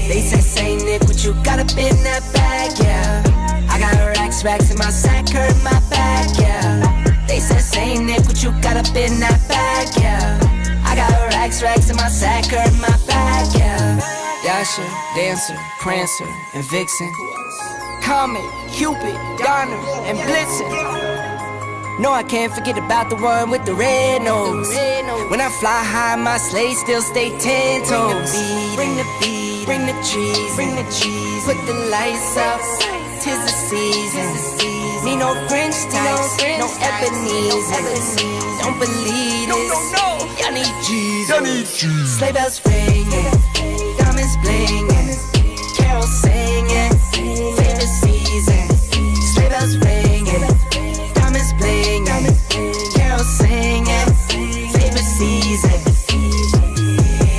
They say, Saint Nick, what you got up in that bag, yeah? I got racks in my sack or in my bag, yeah. They said, Saint Nick, what you got up in that bag, yeah? I got racks in my sack or in my bag, yeah. Dasher, Dancer, Prancer, and Vixen, Comet, Cupid, Donner, and Blitzen. No, I can't forget about the one with the red nose. When I fly high, my sleigh still stay 10 toes. Bring the beat, bring the trees, bring the cheese. Put the lights up, 'tis the season. Need no Grinch types, no Ebenezer. Don't believe this, y'all need Jesus. Sleigh bells ringing, diamonds blinging, carols singing, favorite season. Sleigh bells ringing, diamonds blinging, carols singing, favorite season.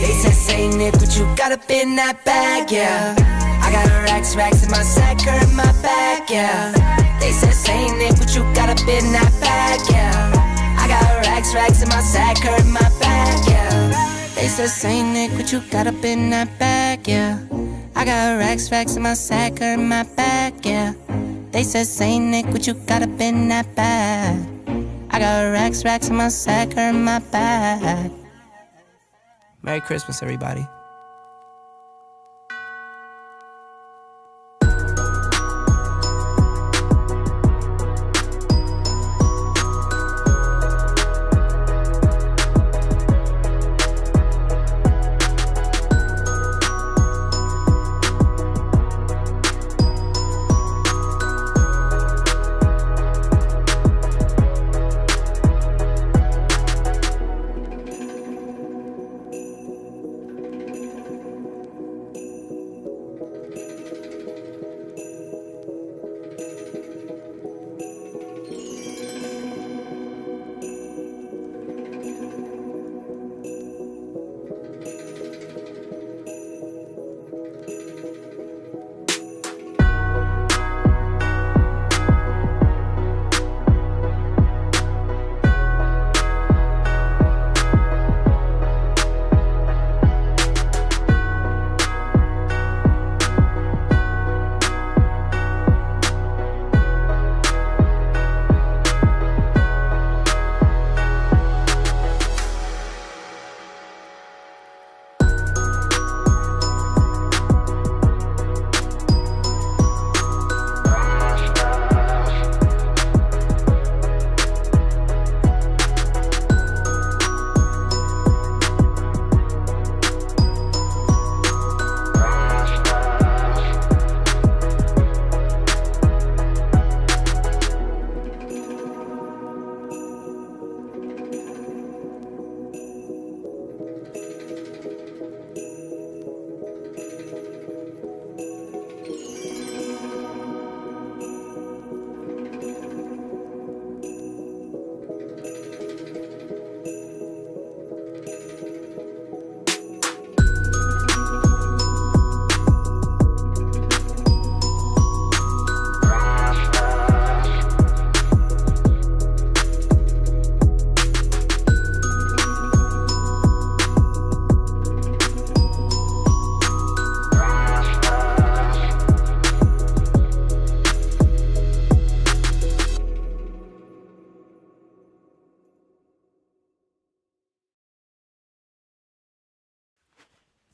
They said, Saint Nick, what you got up in that bag, yeah? I got racks in my sack or in my bag, yeah. They said, Saint Nick, what you got up in that bag, yeah? I got racks in my sack or in my bag, yeah. They said, Saint Nick, what you got up in that bag, yeah? I got racks in my sack or in my bag, yeah. They said, Saint Nick, what you got up in that bag? I got racks in my sack or in my bag. Merry Christmas, everybody.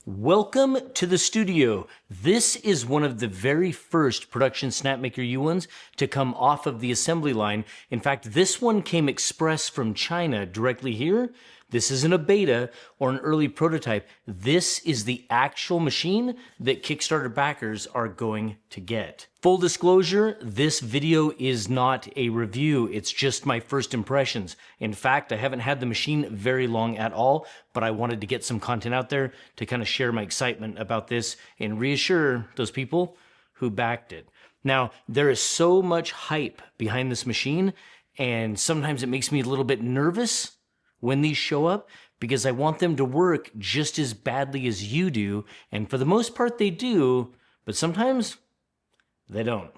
Welcome to the studio. This is one of the very first production Snapmaker U1s to come off of the assembly line. In fact, this one came express from China directly here. This isn't a beta or an early prototype. This is the actual machine that Kickstarter backers are going to get. Full disclosure, this video is not a review. It's just my first impressions. In fact, I haven't had the machine very long at all, but I wanted to get some content out there to kind of share my excitement about this and reassure those people who backed it. Now, there is so much hype behind this machine, and sometimes it makes me a little bit nervous when these show up, because I want them to work just as badly as you do, and for the most part they do, but sometimes they don't.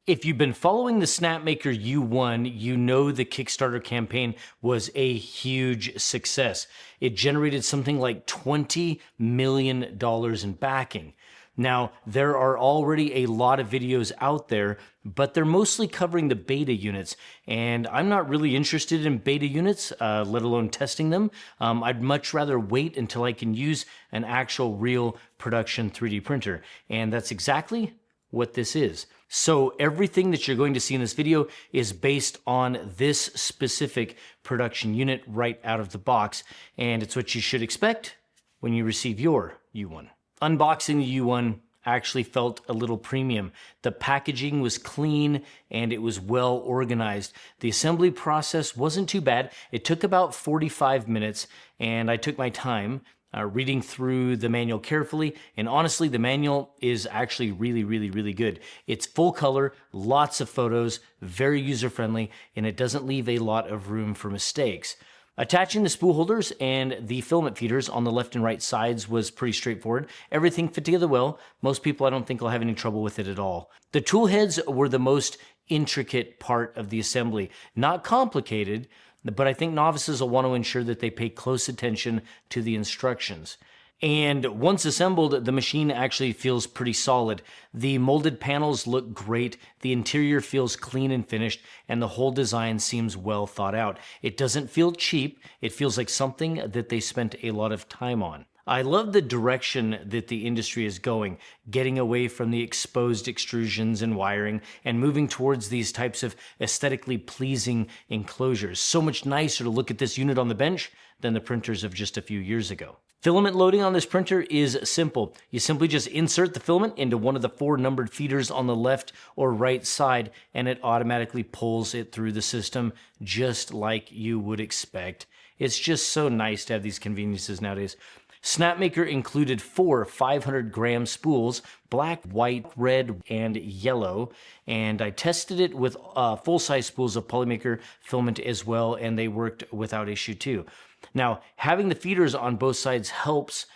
If you've been following the Snapmaker U1, you know the Kickstarter campaign was a huge success. It generated something like $20 million in backing. Now, there are already a lot of videos out there, but they're mostly covering the beta units, and I'm not really interested in beta units, let alone testing them. I'd much rather wait until I can use an actual real production 3D printer, and that's exactly what this is. So everything that you're going to see in this video is based on this specific production unit right out of the box, and it's what you should expect when you receive your U1. Unboxing the U1 actually felt a little premium. The packaging was clean and it was well organized. The assembly process wasn't too bad. It took about 45 minutes and I took my time reading through the manual carefully, and honestly the manual is actually really good. It's full color, lots of photos, very user friendly, and it doesn't leave a lot of room for mistakes. Attaching the spool holders and the filament feeders on the left and right sides was pretty straightforward. Everything fit together well. Most people, I don't think, will have any trouble with it at all. The tool heads were the most intricate part of the assembly. Not complicated, but I think novices will want to ensure that they pay close attention to the instructions. And once assembled, the machine actually feels pretty solid. The molded panels look great, the interior feels clean and finished, and the whole design seems well thought out. It doesn't feel cheap, it feels like something that they spent a lot of time on. I love the direction that the industry is going, getting away from the exposed extrusions and wiring and moving towards these types of aesthetically pleasing enclosures. So much nicer to look at this unit on the bench than the printers of just a few years ago. Filament loading on this printer is simple. You simply just insert the filament into one of the 4 numbered feeders on the left or right side, and it automatically pulls it through the system just like you would expect. It's just so nice to have these conveniences nowadays. Snapmaker included 4 500-gram spools, black, white, red, and yellow, and I tested it with full-size spools of Polymaker filament as well, and they worked without issue too. Now, having the feeders on both sides helps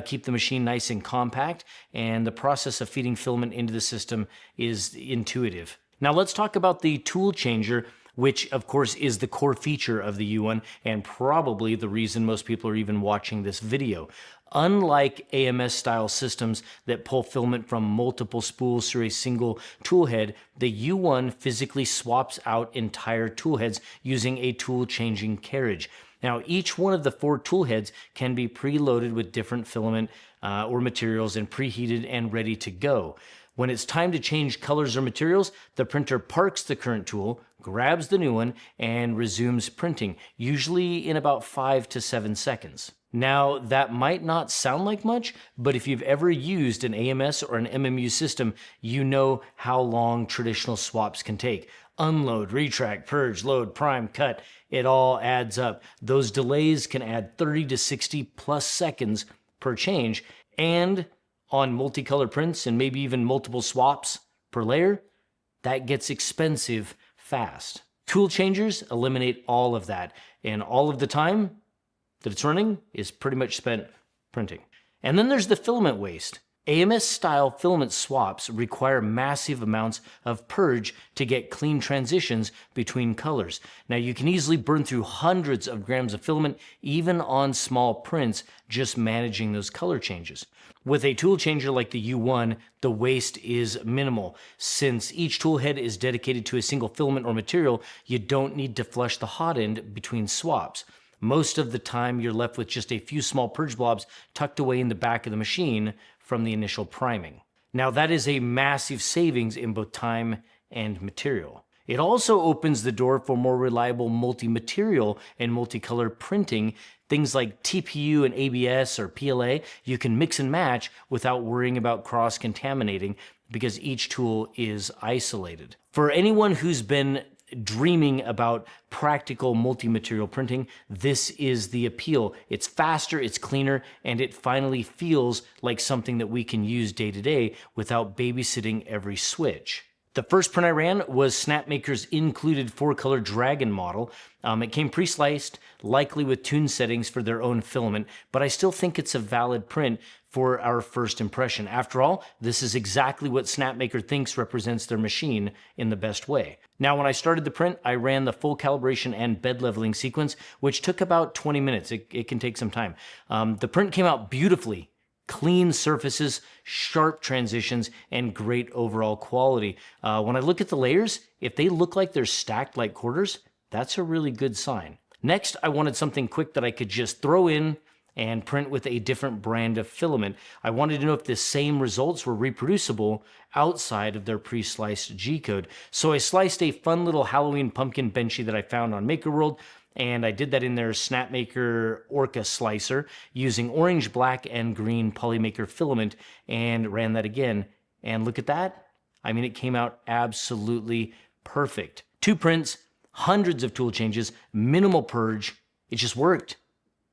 keep the machine nice and compact, and the process of feeding filament into the system is intuitive. Now, let's talk about the tool changer, which of course is the core feature of the U1 and probably the reason most people are even watching this video. Unlike AMS style systems that pull filament from multiple spools through a single tool head, the U1 physically swaps out entire tool heads using a tool changing carriage. Now, each one of the 4 tool heads can be preloaded with different filament or materials and preheated and ready to go. When it's time to change colors or materials, the printer parks the current tool, grabs the new one, and resumes printing, usually in about 5 to 7 seconds. Now, that might not sound like much, but if you've ever used an AMS or an MMU system, you know how long traditional swaps can take. Unload, retract, purge, load, prime, cut, it all adds up. Those delays can add 30 to 60 plus seconds per change, and on multicolor prints and maybe even multiple swaps per layer, that gets expensive fast. Tool changers eliminate all of that, and all of the time that it's running is pretty much spent printing. And then there's the filament waste. AMS-style filament swaps require massive amounts of purge to get clean transitions between colors. Now, you can easily burn through hundreds of grams of filament, even on small prints, just managing those color changes. With a tool changer like the U1, the waste is minimal. Since each tool head is dedicated to a single filament or material, you don't need to flush the hot end between swaps. Most of the time, you're left with just a few small purge blobs tucked away in the back of the machine from the initial priming. Now, that is a massive savings in both time and material. It also opens the door for more reliable multi-material and multicolor printing. Things like TPU and ABS or PLA, you can mix and match without worrying about cross-contaminating because each tool is isolated. For anyone who's been dreaming about practical multi-material printing, this is the appeal. It's faster, it's cleaner, and it finally feels like something that we can use day to day without babysitting every switch. The first print I ran was Snapmaker's included 4-color dragon model. It came pre-sliced, likely with tune settings for their own filament, but I still think it's a valid print for our first impression. After all, this is exactly what Snapmaker thinks represents their machine in the best way. Now, when I started the print, I ran the full calibration and bed leveling sequence, which took about 20 minutes. It can take some time. The print came out beautifully. Clean surfaces, sharp transitions, and great overall quality. When I look at the layers, if they look like they're stacked like quarters, that's a really good sign. Next, I wanted something quick that I could just throw in and print with a different brand of filament. I wanted to know if the same results were reproducible outside of their pre-sliced G-code. So I sliced a fun little Halloween pumpkin benchy that I found on MakerWorld, and I did that in their Snapmaker Orca slicer using orange, black, and green Polymaker filament and ran that again. And look at that. I mean, it came out absolutely perfect. 2 prints, hundreds of tool changes, minimal purge. It just worked.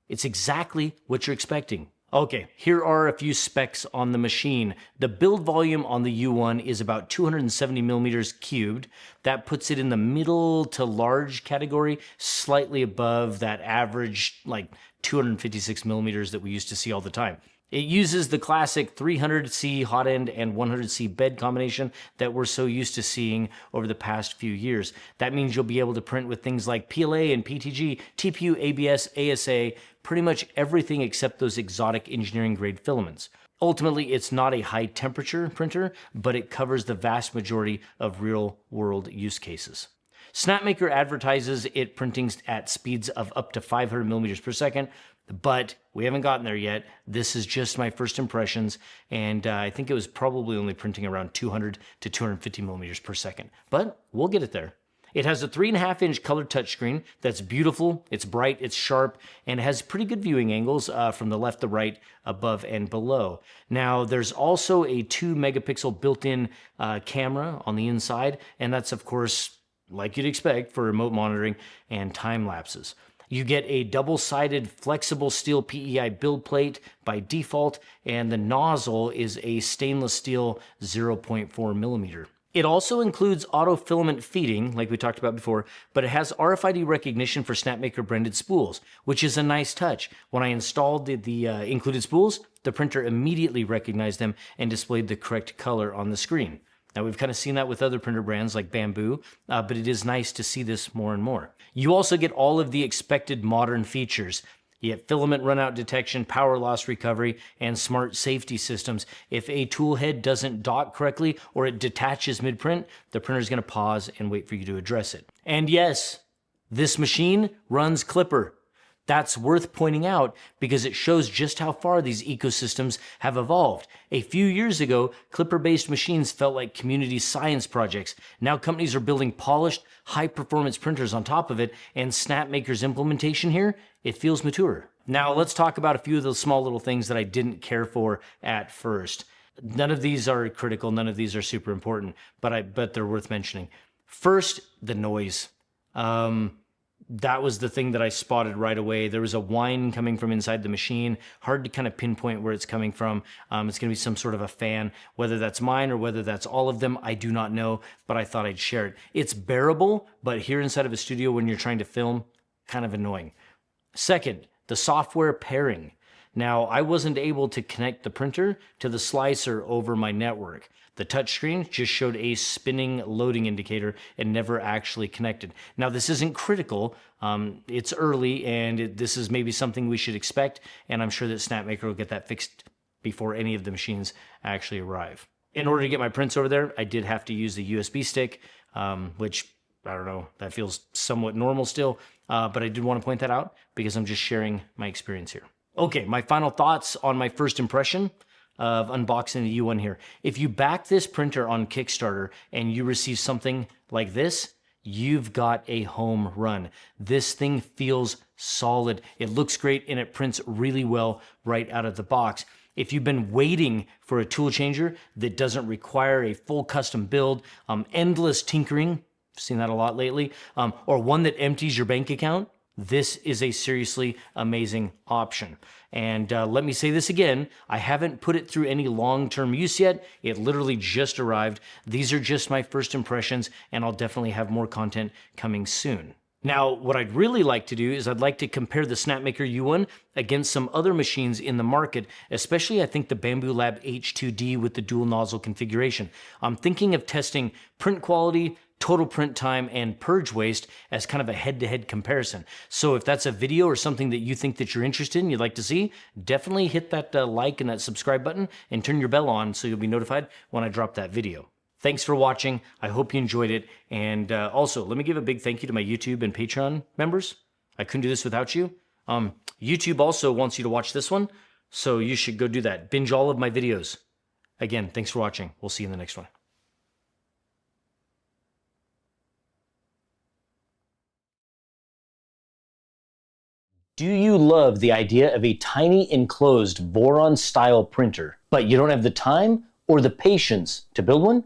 It's exactly what you're expecting. Okay, here are a few specs on the machine. The build volume on the U1 is about 270 millimeters cubed. That puts it in the middle to large category, slightly above that average, like 256 millimeters that we used to see all the time. It uses the classic 300C hot end and 100C bed combination that we're so used to seeing over the past few years. That means you'll be able to print with things like PLA and PTG, TPU, ABS, ASA, pretty much everything except those exotic engineering grade filaments. Ultimately, it's not a high temperature printer, but it covers the vast majority of real world use cases. Snapmaker advertises it printing at speeds of up to 500 millimeters per second, but we haven't gotten there yet. This is just my first impressions, and I think it was probably only printing around 200 to 250 millimeters per second, but we'll get it there. It has a 3.5-inch color touchscreen that's beautiful, it's bright, it's sharp, and has pretty good viewing angles from the left to right, above and below. Now, there's also a 2-megapixel built-in camera on the inside, and that's, of course, like you'd expect for remote monitoring and time lapses. You get a double-sided flexible steel PEI build plate by default, and the nozzle is a stainless steel 0.4 millimeter. It also includes auto filament feeding, like we talked about before, but it has RFID recognition for Snapmaker branded spools, which is a nice touch. When I installed the included spools, the printer immediately recognized them and displayed the correct color on the screen. Now, we've kind of seen that with other printer brands like Bamboo, but it is nice to see this more and more. You also get all of the expected modern features. You get filament runout detection, power loss recovery, and smart safety systems. If a tool head doesn't dock correctly or it detaches mid-print, the printer is going to pause and wait for you to address it. And yes, this machine runs Clipper. That's worth pointing out because it shows just how far these ecosystems have evolved. A few years ago, Clipper-based machines felt like community science projects. Now companies are building polished, high-performance printers on top of it, and Snapmaker's implementation here, it feels mature. Now let's talk about a few of those small little things that I didn't care for at first. None of these are critical, none of these are super important, but they're worth mentioning. First, the noise. That was the thing that I spotted right away. There was a whine coming from inside the machine. Hard to kind of pinpoint where it's coming from. It's going to be some sort of a fan. Whether that's mine or whether that's all of them, I do not know, but I thought I'd share it. It's bearable, but here inside of a studio when you're trying to film, kind of annoying. Second, the software pairing. Now, I wasn't able to connect the printer to the slicer over my network. The touchscreen just showed a spinning loading indicator and never actually connected. Now, this isn't critical. It's early, and this is maybe something we should expect, and I'm sure that Snapmaker will get that fixed before any of the machines actually arrive. In order to get my prints over there, I did have to use the USB stick, which, I don't know, that feels somewhat normal still. but I did want to point that out because I'm just sharing my experience here. Okay, my final thoughts on my first impression of unboxing the U1 here. If you back this printer on Kickstarter and you receive something like this, you've got a home run. This thing feels solid. It looks great and it prints really well right out of the box. If you've been waiting for a tool changer that doesn't require a full custom build, endless tinkering, I've seen that a lot lately, or one that empties your bank account, this is a seriously amazing option. And let me say this again, I haven't put it through any long-term use yet. It literally just arrived. These are just my first impressions, and I'll definitely have more content coming soon. Now, what I'd really like to do is I'd like to compare the Snapmaker U1 against some other machines in the market, especially I think the Bamboo Lab H2D with the dual nozzle configuration. I'm thinking of testing print quality, total print time, and purge waste as kind of a head-to-head comparison. So if that's a video or something that you think that you're interested in, you'd like to see, definitely hit that like and that subscribe button and turn your bell on so you'll be notified when I drop that video. Thanks for watching. I hope you enjoyed it. And also, let me give a big thank you to my YouTube and Patreon members. I couldn't do this without you. YouTube also wants you to watch this one, so you should go do that. Binge all of my videos. Again, thanks for watching. We'll see you in the next one. Do you love the idea of a tiny enclosed Voron-style printer, but you don't have the time or the patience to build one?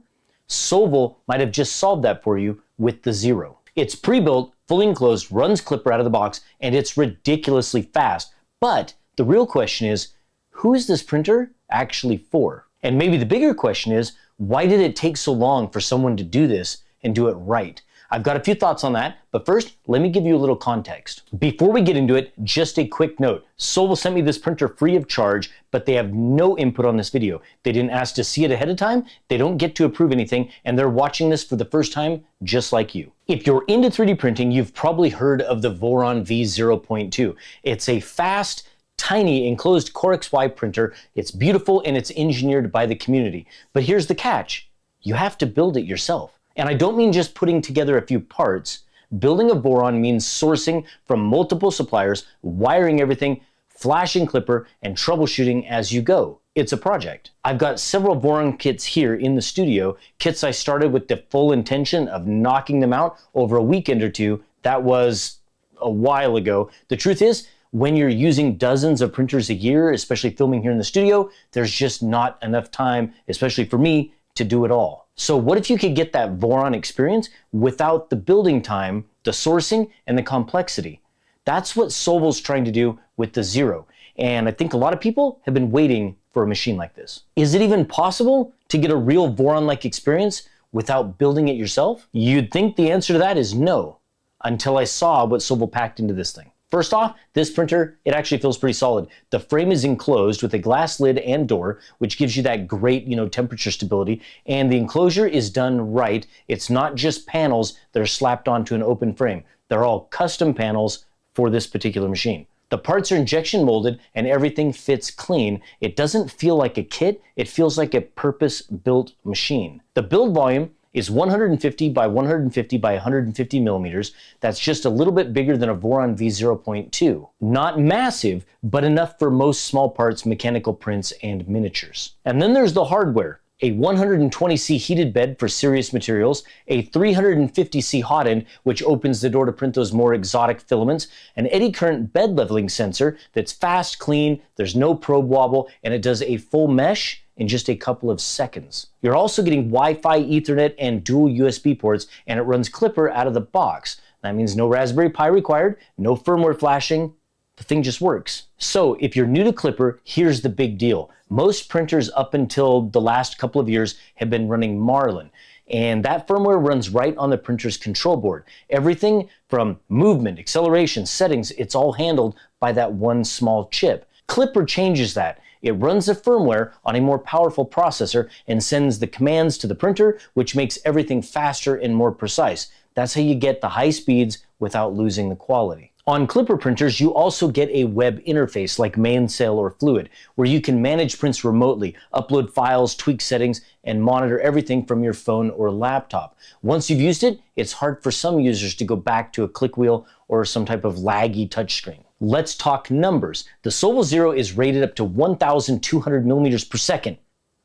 Solval might have just solved that for you with the Zero. It's pre-built, fully enclosed, runs Clipper out of the box, and it's ridiculously fast. But the real question is, who is this printer actually for? And maybe the bigger question is, why did it take so long for someone to do this and do it right? I've got a few thoughts on that, but first, let me give you a little context. Before we get into it, just a quick note. Solval sent me this printer free of charge, but they have no input on this video. They didn't ask to see it ahead of time, they don't get to approve anything, and they're watching this for the first time, just like you. If you're into 3D printing, you've probably heard of the Voron V0.2. It's a fast, tiny enclosed Core XY printer. It's beautiful and it's engineered by the community. But here's the catch. You have to build it yourself. And I don't mean just putting together a few parts. Building a Voron means sourcing from multiple suppliers, wiring everything, flashing Clipper, and troubleshooting as you go. It's a project. I've got several Voron kits here in the studio, kits I started with the full intention of knocking them out over a weekend or two. That was a while ago. The truth is, when you're using dozens of printers a year, especially filming here in the studio, there's just not enough time, especially for me, to do it all. So what if you could get that Voron experience without the building time, the sourcing, and the complexity? That's what Solval's trying to do with the Zero. And I think a lot of people have been waiting for a machine like this. Is it even possible to get a real Voron-like experience without building it yourself? You'd think the answer to that is no, until I saw what Solval packed into this thing. First off, this printer, it actually feels pretty solid. The frame is enclosed with a glass lid and door, which gives you that great, temperature stability. And the enclosure is done right. It's not just panels that are slapped onto an open frame. They're all custom panels for this particular machine. The parts are injection molded and everything fits clean. It doesn't feel like a kit. It feels like a purpose-built machine. The build volume is 150 by 150 by 150 millimeters. That's just a little bit bigger than a Voron V0.2. Not massive, but enough for most small parts, mechanical prints, and miniatures. And then there's the hardware. A 120C heated bed for serious materials, a 350C hot end, which opens the door to print those more exotic filaments, an eddy current bed leveling sensor that's fast, clean, there's no probe wobble, and it does a full mesh in just a couple of seconds. You're also getting Wi-Fi, Ethernet, and dual USB ports, and it runs Clipper out of the box. That means no Raspberry Pi required, no firmware flashing. The thing just works. So if you're new to Clipper, here's the big deal. Most printers up until the last couple of years have been running Marlin, and that firmware runs right on the printer's control board. Everything from movement, acceleration, settings, it's all handled by that one small chip. Clipper changes that. It runs the firmware on a more powerful processor and sends the commands to the printer, which makes everything faster and more precise. That's how you get the high speeds without losing the quality. On Clipper printers, you also get a web interface like Mainsail or Fluid, where you can manage prints remotely, upload files, tweak settings, and monitor everything from your phone or laptop. Once you've used it, it's hard for some users to go back to a click wheel or some type of laggy touchscreen. Let's talk numbers. The Solvo Zero is rated up to 1,200 millimeters per second.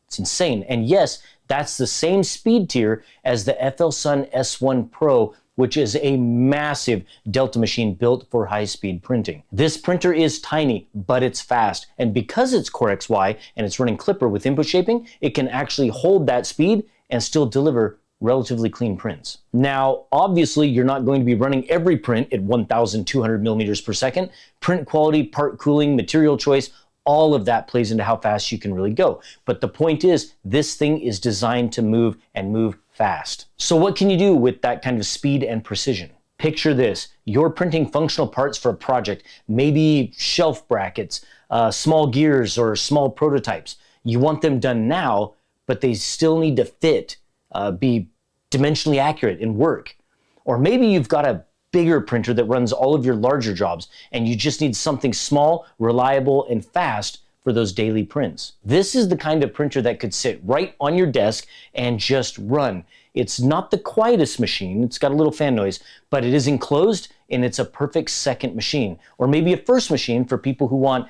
It's insane. And yes, that's the same speed tier as the FLSun S1 Pro, which is a massive Delta machine built for high-speed printing. This printer is tiny, but it's fast. And because it's Core XY and it's running Clipper with input shaping, it can actually hold that speed and still deliver relatively clean prints. Now, obviously, you're not going to be running every print at 1,200 millimeters per second. Print quality, part cooling, material choice, all of that plays into how fast you can really go. But the point is, this thing is designed to move and move fast. So what can you do with that kind of speed and precision? Picture this. You're printing functional parts for a project, maybe shelf brackets, small gears, or small prototypes. You want them done now, but they still need to fit, be dimensionally accurate and work. Or maybe you've got a bigger printer that runs all of your larger jobs, and you just need something small, reliable, and fast for those daily prints. This is the kind of printer that could sit right on your desk and just run. It's not the quietest machine, it's got a little fan noise, but it is enclosed and it's a perfect second machine. Or maybe a first machine for people who want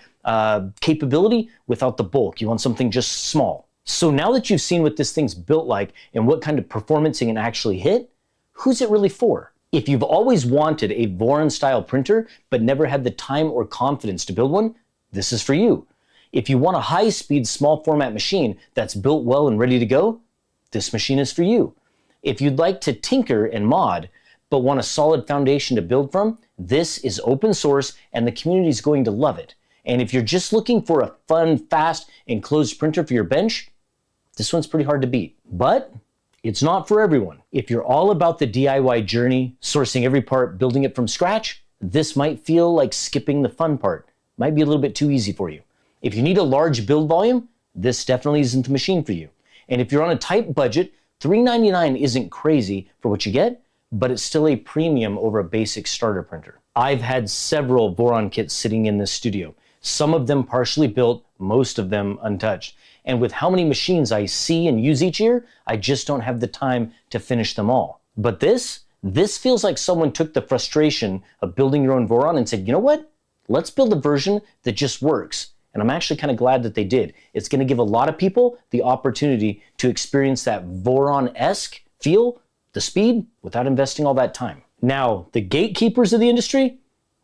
capability without the bulk. You want something just small. So now that you've seen what this thing's built like and what kind of performance it can actually hit, who's it really for? If you've always wanted a Voron-style printer but never had the time or confidence to build one, this is for you. If you want a high-speed, small-format machine that's built well and ready to go, this machine is for you. If you'd like to tinker and mod, but want a solid foundation to build from, this is open source and the community is going to love it. And if you're just looking for a fun, fast, enclosed printer for your bench, this one's pretty hard to beat. But it's not for everyone. If you're all about the DIY journey, sourcing every part, building it from scratch, this might feel like skipping the fun part. Might be a little bit too easy for you. If you need a large build volume, this definitely isn't the machine for you. And if you're on a tight budget, $399 isn't crazy for what you get, but it's still a premium over a basic starter printer. I've had several Voron kits sitting in this studio, some of them partially built, most of them untouched. And with how many machines I see and use each year, I just don't have the time to finish them all. But this feels like someone took the frustration of building your own Voron and said, you know what? Let's build a version that just works. And I'm actually kind of glad that they did. It's going to give a lot of people the opportunity to experience that Voron-esque feel, the speed, without investing all that time. Now, the gatekeepers of the industry,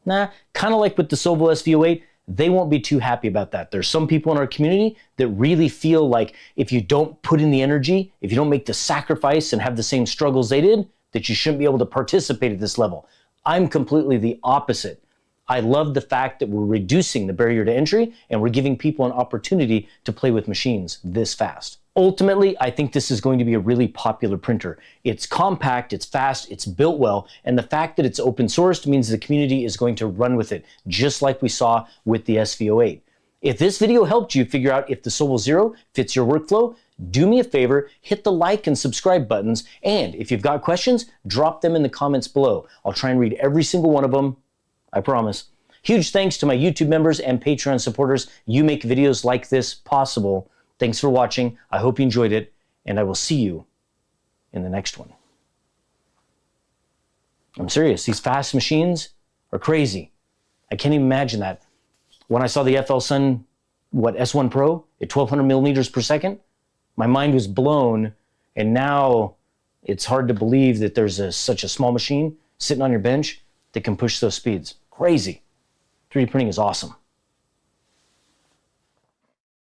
kind of like with the Solvo SV08, they won't be too happy about that. There's some people in our community that really feel like if you don't put in the energy, if you don't make the sacrifice and have the same struggles they did, that you shouldn't be able to participate at this level. I'm completely the opposite. I love the fact that we're reducing the barrier to entry and we're giving people an opportunity to play with machines this fast. Ultimately, I think this is going to be a really popular printer. It's compact, it's fast, it's built well, and the fact that it's open sourced means the community is going to run with it, just like we saw with the SV08. If this video helped you figure out if the Solvo Zero fits your workflow, do me a favor, hit the like and subscribe buttons, and if you've got questions, drop them in the comments below. I'll try and read every single one of them, I promise. Huge thanks to my YouTube members and Patreon supporters. You make videos like this possible. Thanks for watching. I hope you enjoyed it, and I will see you in the next one. I'm serious. These fast machines are crazy. I can't even imagine that. When I saw the FLSun, S1 Pro at 1,200 millimeters per second, my mind was blown, and now it's hard to believe that there's such a small machine sitting on your bench that can push those speeds. Crazy. 3D printing is awesome.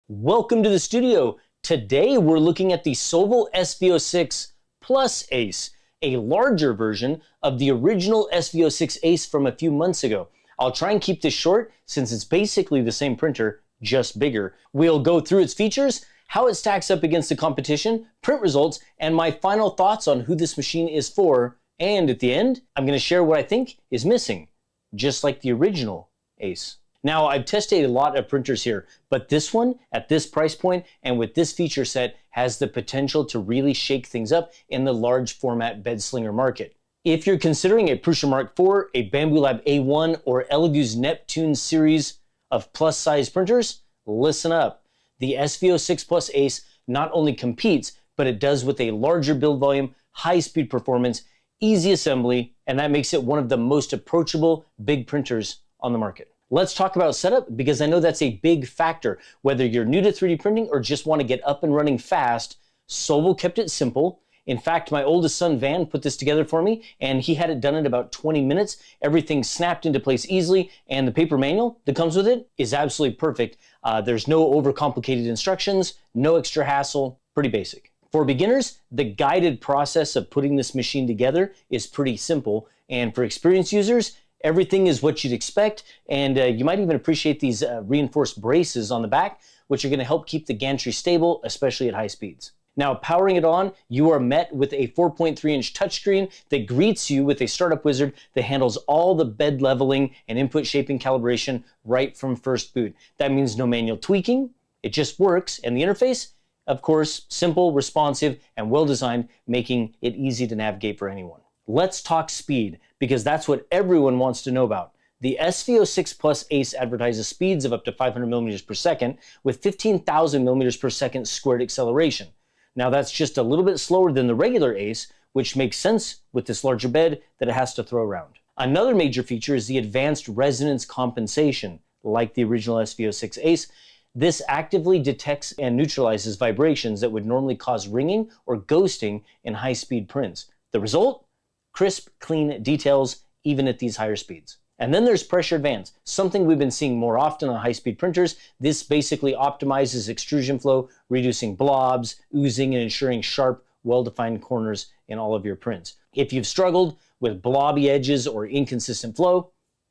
Welcome to the studio. Today we're looking at the Solvo SV06 Plus Ace, a larger version of the original SV06 Ace from a few months ago. I'll try and keep this short since it's basically the same printer, just bigger. We'll go through its features, how it stacks up against the competition, print results, and my final thoughts on who this machine is for. And at the end, I'm going to share what I think is missing, just like the original Ace. Now, I've tested a lot of printers here, but this one, at this price point and with this feature set, has the potential to really shake things up in the large format bed slinger market. If you're considering a Prusa Mark IV, a Bamboo Lab A1, or Elegoo's Neptune series of plus-size printers, listen up. The SV06 Plus Ace not only competes, but it does with a larger build volume, high-speed performance, easy assembly, and that makes it one of the most approachable big printers on the market. Let's talk about setup, because I know that's a big factor. Whether you're new to 3D printing or just want to get up and running fast, Sovol kept it simple. In fact, my oldest son, Van, put this together for me, and he had it done in about 20 minutes. Everything snapped into place easily, and the paper manual that comes with it is absolutely perfect. There's no overcomplicated instructions, no extra hassle, pretty basic. For beginners, the guided process of putting this machine together is pretty simple, and for experienced users, everything is what you'd expect, and you might even appreciate these reinforced braces on the back, which are going to help keep the gantry stable, especially at high speeds. Now, powering it on, you are met with a 4.3-inch touchscreen that greets you with a startup wizard that handles all the bed leveling and input shaping calibration right from first boot. That means no manual tweaking, it just works, and the interface, of course, simple, responsive, and well-designed, making it easy to navigate for anyone. Let's talk speed, because that's what everyone wants to know about. The SV06 Plus Ace advertises speeds of up to 500 millimeters per second with 15,000 millimeters per second squared acceleration. Now that's just a little bit slower than the regular Ace, which makes sense with this larger bed that it has to throw around. Another major feature is the advanced resonance compensation. Like the original SV06 Ace, this actively detects and neutralizes vibrations that would normally cause ringing or ghosting in high-speed prints. The result? Crisp, clean details, even at these higher speeds. And then there's pressure advance, something we've been seeing more often on high-speed printers. This basically optimizes extrusion flow, reducing blobs, oozing, and ensuring sharp, well-defined corners in all of your prints. If you've struggled with blobby edges or inconsistent flow,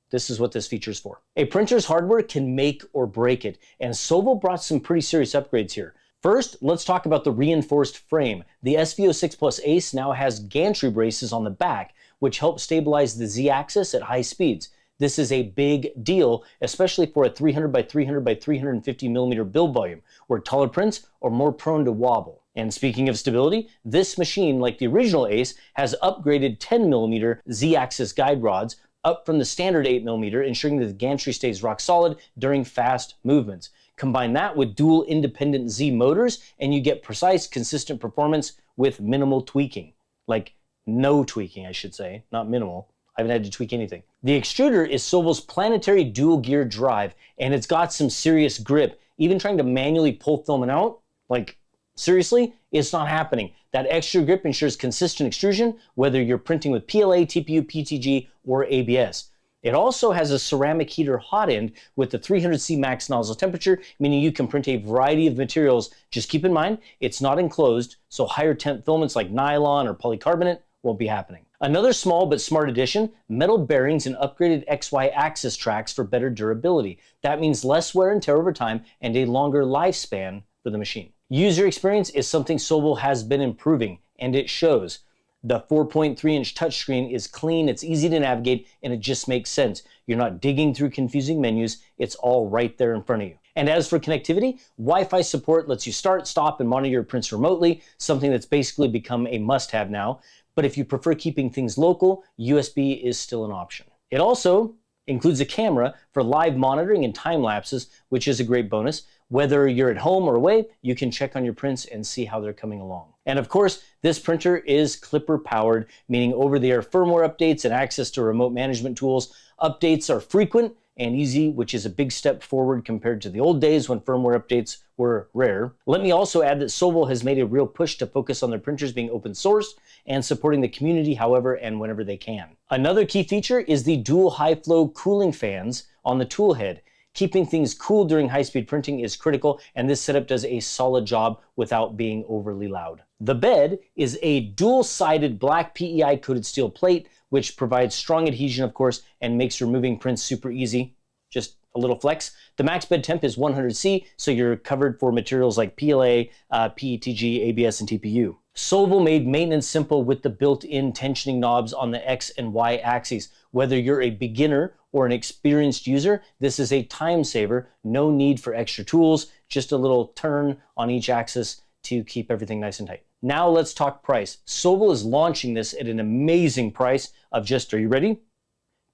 this is what this feature is for. A printer's hardware can make or break it, and Sovol brought some pretty serious upgrades here. First, let's talk about the reinforced frame. The SV06 Plus Ace now has gantry braces on the back, which help stabilize the Z-axis at high speeds. This is a big deal, especially for a 300 by 300 by 350 millimeter build volume, where taller prints are more prone to wobble. And speaking of stability, this machine, like the original Ace, has upgraded 10 millimeter Z-axis guide rods up from the standard 8 millimeter, ensuring that the gantry stays rock solid during fast movements. Combine that with dual independent Z motors, and you get precise, consistent performance with minimal tweaking. Like no tweaking, I should say, not minimal. I haven't had to tweak anything. The extruder is Sovol's planetary dual gear drive, and it's got some serious grip. Even trying to manually pull filament out, like seriously, it's not happening. That extra grip ensures consistent extrusion, whether you're printing with PLA, TPU, PTG, or ABS. It also has a ceramic heater hot end with the 300C max nozzle temperature, meaning you can print a variety of materials. Just keep in mind, it's not enclosed, so higher temp filaments like nylon or polycarbonate won't be happening. Another small but smart addition, metal bearings and upgraded XY axis tracks for better durability. That means less wear and tear over time and a longer lifespan for the machine. User experience is something Sovol has been improving, and it shows. The 4.3-inch touchscreen is clean, it's easy to navigate, and it just makes sense. You're not digging through confusing menus, it's all right there in front of you. And as for connectivity, Wi-Fi support lets you start, stop, and monitor your prints remotely, something that's basically become a must-have now. But if you prefer keeping things local, USB is still an option. It also includes a camera for live monitoring and time lapses, which is a great bonus. Whether you're at home or away, you can check on your prints and see how they're coming along. And of course, this printer is Clipper powered, meaning over-the-air firmware updates and access to remote management tools. Updates are frequent and easy, which is a big step forward compared to the old days when firmware updates were rare. Let me also add that Sovol has made a real push to focus on their printers being open source and supporting the community however and whenever they can. Another key feature is the dual high-flow cooling fans on the tool head. Keeping things cool during high-speed printing is critical, and this setup does a solid job without being overly loud. The bed is a dual-sided black PEI-coated steel plate, which provides strong adhesion, of course, and makes removing prints super easy. Just a little flex. The max bed temp is 100C, so you're covered for materials like PLA, PETG, ABS, and TPU. Sovol made maintenance simple with the built-in tensioning knobs on the X and Y axes. Whether you're a beginner or an experienced user, this is a time saver. No need for extra tools, just a little turn on each axis to keep everything nice and tight. Now let's talk price. Sobel is launching this at an amazing price of just, are you ready?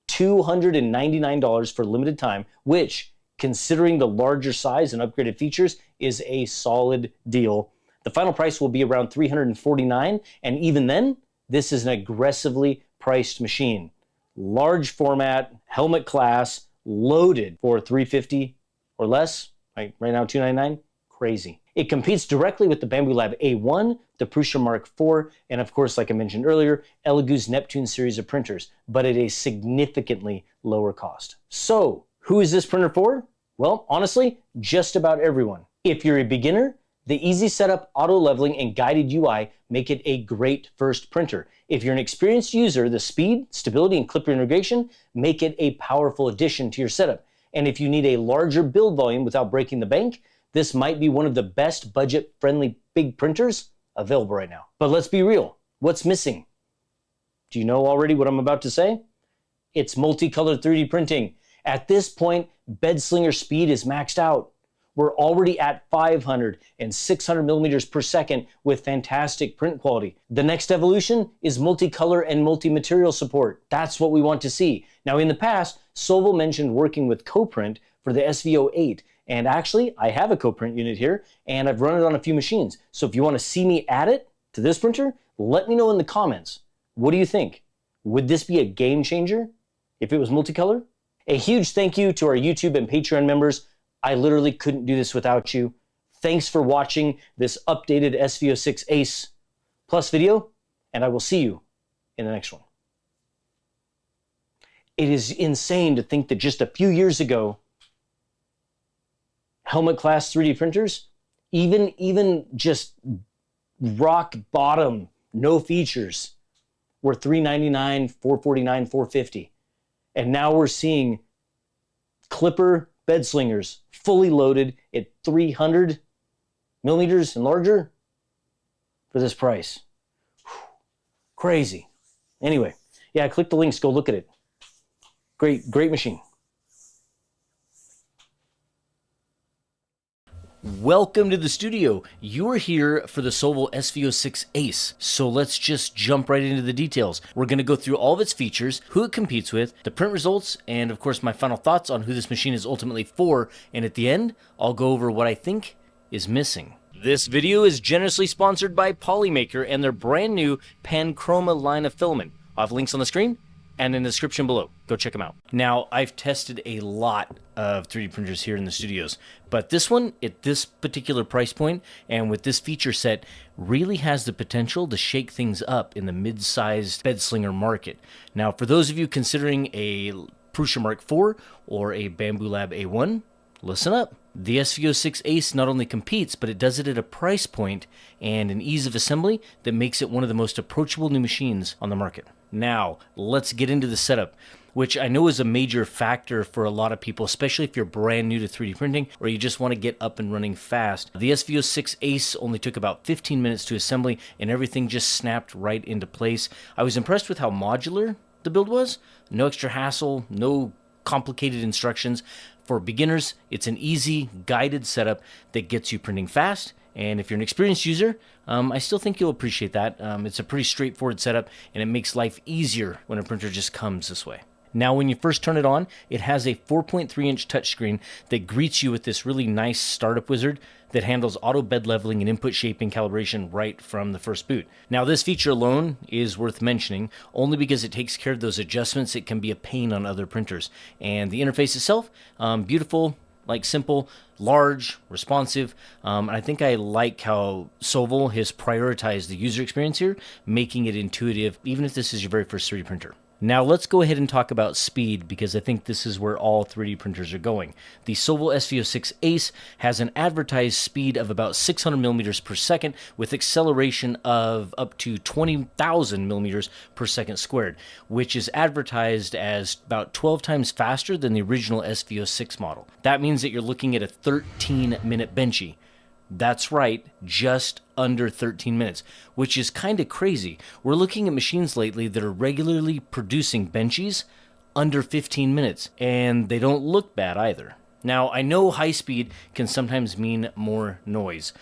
$299 for limited time, which, considering the larger size and upgraded features, is a solid deal. The final price will be around $349, and even then, this is an aggressively priced machine. Large format, helmet class, loaded for $350 or less. Right now, $299. Crazy. It competes directly with the Bamboo Lab A1, the Prusa Mark IV, and of course, like I mentioned earlier, Elegoo's Neptune series of printers, but at a significantly lower cost. So, who is this printer for? Well, honestly, just about everyone. If you're a beginner, the easy setup, auto leveling, and guided UI make it a great first printer. If you're an experienced user, the speed, stability, and clipper integration make it a powerful addition to your setup. And if you need a larger build volume without breaking the bank, this might be one of the best budget-friendly big printers available right now. But let's be real, what's missing? Do you know already what I'm about to say? It's multicolored 3D printing. At this point, bedslinger speed is maxed out. We're already at 500 and 600 millimeters per second with fantastic print quality. The next evolution is multicolor and multi-material support. That's what we want to see. Now, in the past, Sobel mentioned working with CoPrint for the SVO8. And actually, I have a CoPrint unit here, and I've run it on a few machines. So if you want to see me add it to this printer, let me know in the comments. What do you think? Would this be a game changer if it was multicolor? A huge thank you to our YouTube and Patreon members. I literally couldn't do this without you. Thanks for watching this updated SVO6 Ace Plus video, and I will see you in the next one. It is insane to think that just a few years ago, helmet class 3D printers, even just rock bottom, no features, were $399, $449, $450. And now we're seeing clipper bed slingers fully loaded at 300 millimeters and larger for this price. Crazy. Anyway, yeah, click the links, go look at it. Great machine. Welcome to the studio. You're here for the Sobel SVO6 Ace. So let's just jump right into the details. We're going to go through all of its features, who it competes with, the print results, and of course my final thoughts on who this machine is ultimately for. And at the end, I'll go over what I think is missing. This video is generously sponsored by Polymaker and their brand new Panchroma line of filament. I'll have links on the screen and in the description below. Go check them out. Now, I've tested a lot of 3D printers here in the studios, but this one, at this particular price point and with this feature set, really has the potential to shake things up in the mid-sized bedslinger market. Now, for those of you considering a Prusa Mark IV or a Bamboo Lab A1, listen up. The SVO6 Ace not only competes, but it does it at a price point and an ease of assembly that makes it one of the most approachable new machines on the market. Now, let's get into the setup, which I know is a major factor for a lot of people, especially if you're brand new to 3D printing or you just want to get up and running fast. The SVO6 Ace only took about 15 minutes to assembly and everything just snapped right into place. I was impressed with how modular the build was. No extra hassle, no complicated instructions. For beginners, it's an easy, guided setup that gets you printing fast. And if you're an experienced user, I still think you'll appreciate that. It's a pretty straightforward setup, and it makes life easier when a printer just comes this way. Now, when you first turn it on, it has a 4.3-inch touchscreen that greets you with this really nice startup wizard that handles auto bed leveling and input shaping calibration right from the first boot. Now, this feature alone is worth mentioning only because it takes care of those adjustments that can be a pain on other printers. And the interface itself, beautiful, like simple, large, responsive. I think I like how Sobel has prioritized the user experience here, making it intuitive, even if this is your very first 3D printer. Now let's go ahead and talk about speed, because I think this is where all 3D printers are going. The Sobel SVO6 Ace has an advertised speed of about 600 millimeters per second with acceleration of up to 20,000 millimeters per second squared, which is advertised as about 12 times faster than the original SVO6 model. That means that you're looking at a 13-minute benchy. That's right, just under 13 minutes, which is kind of crazy. We're looking at machines lately that are regularly producing benchies under 15 minutes, and they don't look bad either. Now, I know high speed can sometimes mean more noise,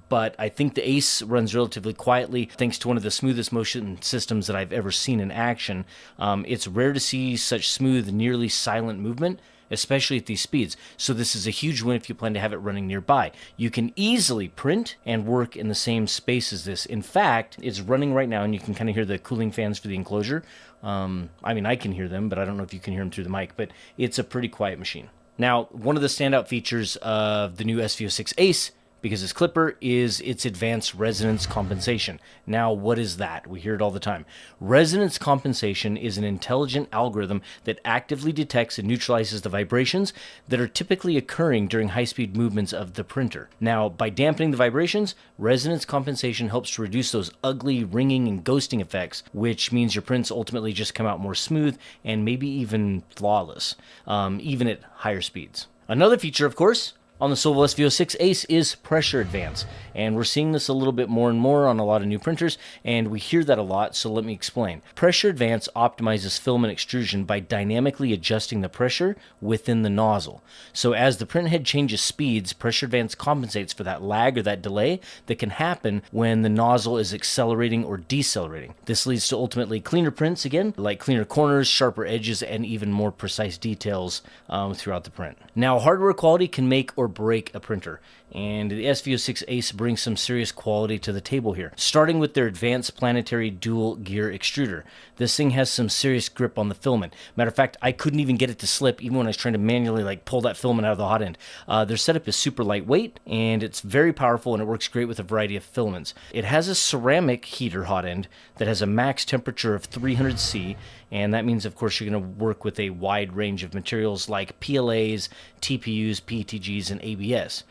but I think the Ace runs relatively quietly thanks to one of the smoothest motion systems that I've ever seen in action. It's rare to see such smooth, nearly silent movement, especially at these speeds. So this is a huge win if you plan to have it running nearby. You can easily print and work in the same space as this. In fact, it's running right now, and you can kind of hear the cooling fans for the enclosure. I mean, I can hear them, but I don't know if you can hear them through the mic, but it's a pretty quiet machine. Now, one of the standout features of the new SV06 Ace, because it's Clipper, is its advanced resonance compensation. Now, what is that? We hear it all the time. Resonance compensation is an intelligent algorithm that actively detects and neutralizes the vibrations that are typically occurring during high-speed movements of the printer. Now, by dampening the vibrations, resonance compensation helps to reduce those ugly ringing and ghosting effects, which means your prints ultimately just come out more smooth and maybe even flawless, even at higher speeds. Another feature, of course, on the Solvo SV06 Ace is pressure advance, and we're seeing this a little bit more and more on a lot of new printers, and we hear that a lot, so let me explain. Pressure advance optimizes filament extrusion by dynamically adjusting the pressure within the nozzle. So as the print head changes speeds, pressure advance compensates for that lag or that delay that can happen when the nozzle is accelerating or decelerating. This leads to ultimately cleaner prints again, like cleaner corners, sharper edges, and even more precise details throughout the print. Now, hardware quality can make or break a printer, and the SV06 Ace brings some serious quality to the table here, starting with their advanced planetary dual gear extruder. This thing has some serious grip on the filament. Matter of fact, I couldn't even get it to slip even when I was trying to manually pull that filament out of the hot end. Their setup is super lightweight, and it's very powerful, and it works great with a variety of filaments. It has a ceramic heater hot end that has a max temperature of 300 C, and that means, of course, you're going to work with a wide range of materials like PLAs, TPUs, PETGs, and ABS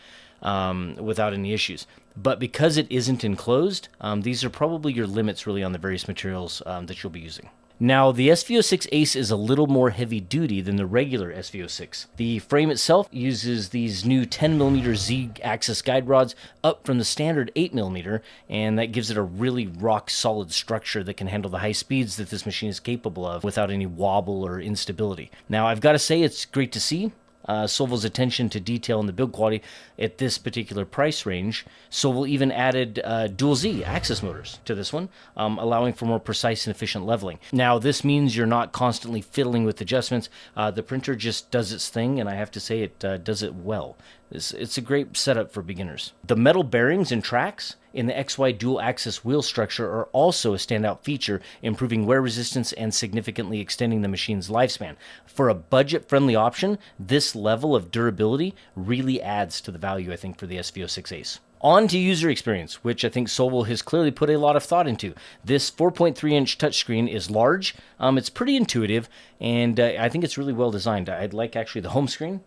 without any issues. But because it isn't enclosed, these are probably your limits really on the various materials that you'll be using. Now, the SV06 Ace is a little more heavy-duty than the regular SV06. The frame itself uses these new 10mm Z-axis guide rods up from the standard 8mm, and that gives it a really rock-solid structure that can handle the high speeds that this machine is capable of without any wobble or instability. Now, I've got to say, it's great to see Solvo's attention to detail and the build quality at this particular price range. Solvo even added dual Z axis motors to this one, allowing for more precise and efficient leveling. Now, this means you're not constantly fiddling with adjustments. The printer just does its thing, and I have to say it does it well. It's a great setup for beginners. The metal bearings and tracks in the XY dual axis wheel structure are also a standout feature, improving wear resistance and significantly extending the machine's lifespan. For a budget-friendly option, this level of durability really adds to the value, I think, for the SV06 Ace. On to user experience, which I think Solvo has clearly put a lot of thought into. This 4.3-inch touchscreen is large, it's pretty intuitive, and I think it's really well designed. I'd like actually the home screen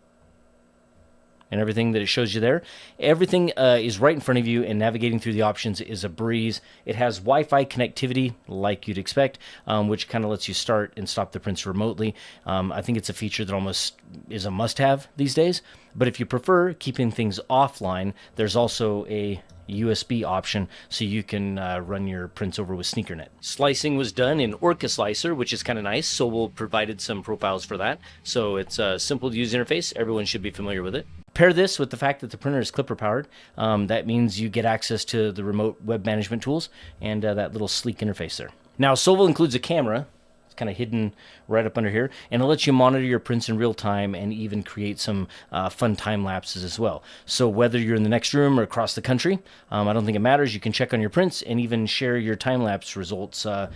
and everything that it shows you there. Everything is right in front of you, and navigating through the options is a breeze. It has Wi-Fi connectivity, like you'd expect, which kind of lets you start and stop the prints remotely. I think it's a feature that almost is a must-have these days. But if you prefer keeping things offline, there's also a USB option, so you can run your prints over with SneakerNet. Slicing was done in Orca Slicer, which is kind of nice. Solvo provided some profiles for that, so it's a simple to use interface. Everyone should be familiar with it. Pair this with the fact that the printer is Clipper powered. That means you get access to the remote web management tools and that little sleek interface there. Now, Solvo includes a camera. It's kind of hidden right up under here, and it lets you monitor your prints in real time and even create some fun time lapses as well. So whether you're in the next room or across the country, I don't think it matters. You can check on your prints and even share your time lapse results, I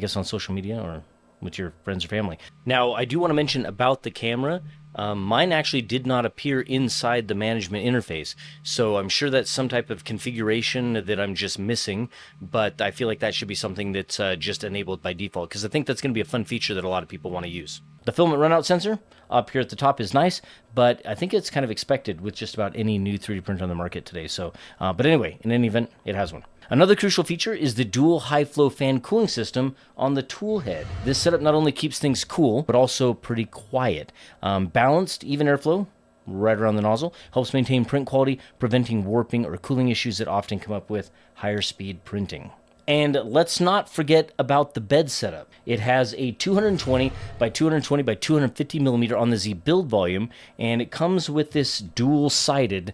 guess, on social media or with your friends or family. Now, I do want to mention about the camera. Mine actually did not appear inside the management interface, so I'm sure that's some type of configuration that I'm just missing, but I feel like that should be something that's just enabled by default, because I think that's going to be a fun feature that a lot of people want to use. The filament runout sensor up here at the top is nice, but I think it's kind of expected with just about any new 3D printer on the market today. So, but anyway, in any event, it has one. Another crucial feature is the dual high-flow fan cooling system on the tool head. This setup not only keeps things cool, but also pretty quiet. Balanced, even airflow right around the nozzle helps maintain print quality, preventing warping or cooling issues that often come up with higher speed printing. And let's not forget about the bed setup. It has a 220 by 220 by 250 millimeter on the Z build volume, and it comes with this dual-sided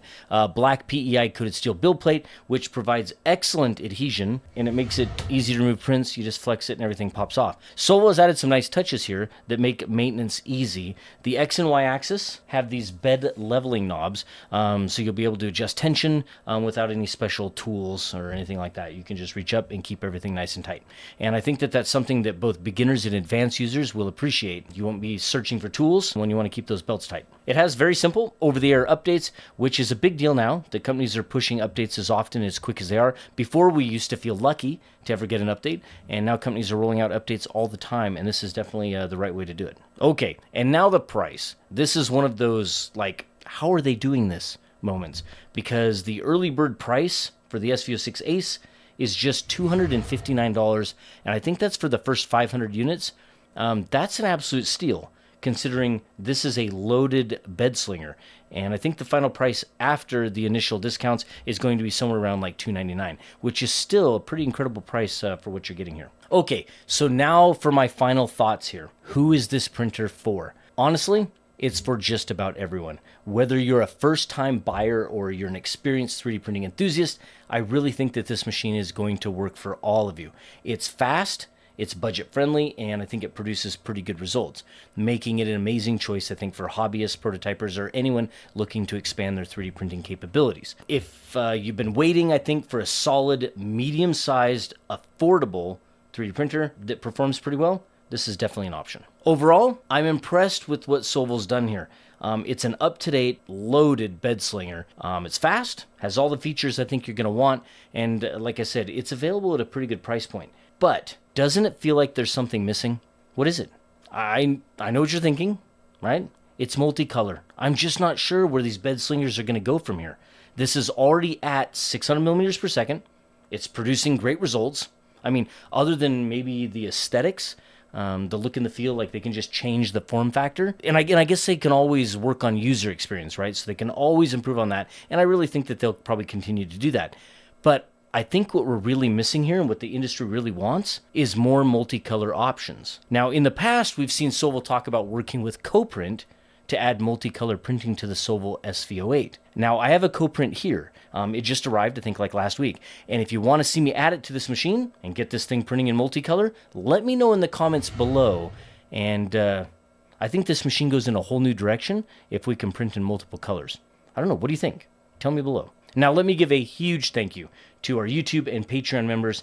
black PEI coated steel build plate, which provides excellent adhesion, and it makes it easy to remove prints. You just flex it and everything pops off. Solvo has added some nice touches here that make maintenance easy. The X and Y axis have these bed leveling knobs, so you'll be able to adjust tension without any special tools or anything like that. You can just reach up and keep everything nice and tight. And I think that that's something that both beginners and advanced users will appreciate. You won't be searching for tools when you want to keep those belts tight. It has very simple over-the-air updates, which is a big deal now. The companies are pushing updates as often, as quick as they are. Before, we used to feel lucky to ever get an update, and now companies are rolling out updates all the time, and this is definitely the right way to do it. Okay, and now the price. This is one of those, like, how are they doing this moments? Because the early bird price for the SV06 Ace is just $259, and I think that's for the first 500 units. That's an absolute steal, considering this is a loaded bed slinger, and I think the final price after the initial discounts is going to be somewhere around like $299, which is still a pretty incredible price for what you're getting here. Okay, so now for my final thoughts here. Who is this printer for? Honestly, it's for just about everyone. Whether you're a first-time buyer or you're an experienced 3D printing enthusiast, I really think that this machine is going to work for all of you. It's fast, it's budget-friendly, and I think it produces pretty good results, making it an amazing choice, I think, for hobbyists, prototypers, or anyone looking to expand their 3D printing capabilities. If you've been waiting, I think, for a solid, medium-sized, affordable 3D printer that performs pretty well, this is definitely an option. Overall, I'm impressed with what Solvo's done here. It's an up-to-date, loaded bed slinger. It's fast, has all the features I think you're going to want, and like I said, it's available at a pretty good price point. But doesn't it feel like there's something missing? What is it? I know what you're thinking, right? It's multicolor. I'm just not sure where these bed slingers are going to go from here. This is already at 600 millimeters per second. It's producing great results. I mean, other than maybe the aesthetics, the look and the feel, like they can just change the form factor. And I guess they can always work on user experience, right? So they can always improve on that. And I really think that they'll probably continue to do that. But I think what we're really missing here and what the industry really wants is more multicolor options. Now, in the past, we've seen Solvo talk about working with CoPrint to add multicolor printing to the Solvo SV08. Now, I have a CoPrint here. It just arrived, I think, like last week. And if you want to see me add it to this machine and get this thing printing in multicolor, let me know in the comments below. And I think this machine goes in a whole new direction if we can print in multiple colors. I don't know. What do you think? Tell me below. Now, let me give a huge thank you to our YouTube and Patreon members.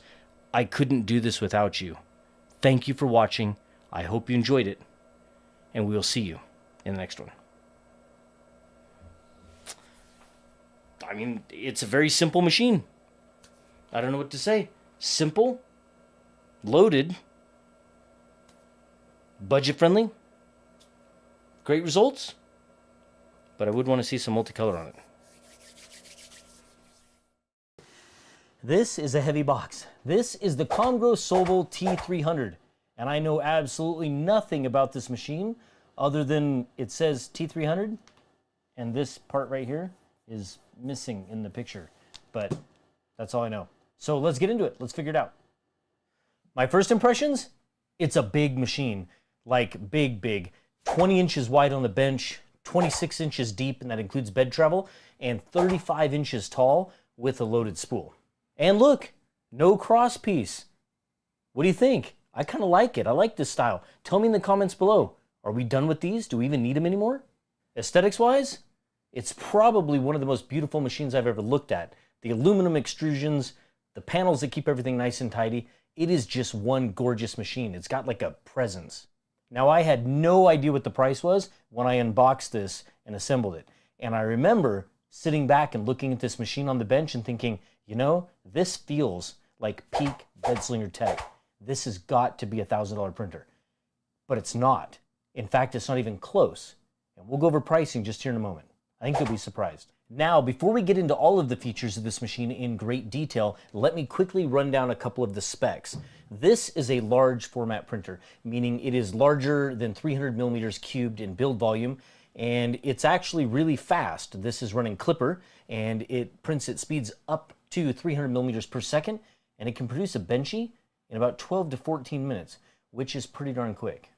I couldn't do this without you. Thank you for watching. I hope you enjoyed it. And we will see you in the next one. I mean, it's a very simple machine. I don't know what to say. Simple, loaded, budget-friendly, great results, but I would want to see some multicolor on it. This is a heavy box. This is the Comgro Solvo T300, and I know absolutely nothing about this machine other than it says T300, and this part right here is missing in the picture, but that's all I know. So let's get into it. Let's figure it out. My first impressions, it's a big machine, like big, 20 inches wide on the bench, 26 inches deep, and that includes bed travel, and 35 inches tall with a loaded spool. And look, no cross piece. What do you think? I kind of like it. I like this style. Tell me in the comments below. Are we done with these? Do we even need them anymore? Aesthetics-wise, it's probably one of the most beautiful machines I've ever looked at. The aluminum extrusions, the panels that keep everything nice and tidy. It is just one gorgeous machine. It's got like a presence. Now, I had no idea what the price was when I unboxed this and assembled it. And I remember sitting back and looking at this machine on the bench and thinking, you know, this feels like peak bedslinger tech. This has got to be a $1,000 printer. But it's not. In fact, it's not even close. And we'll go over pricing just here in a moment. I think you'll be surprised. Now, before we get into all of the features of this machine in great detail, let me quickly run down a couple of the specs. This is a large format printer, meaning it is larger than 300 millimeters cubed in build volume, and it's actually really fast. This is running Clipper, and it prints at speeds up to 300 millimeters per second, and it can produce a benchy in about 12 to 14 minutes, which is pretty darn quick.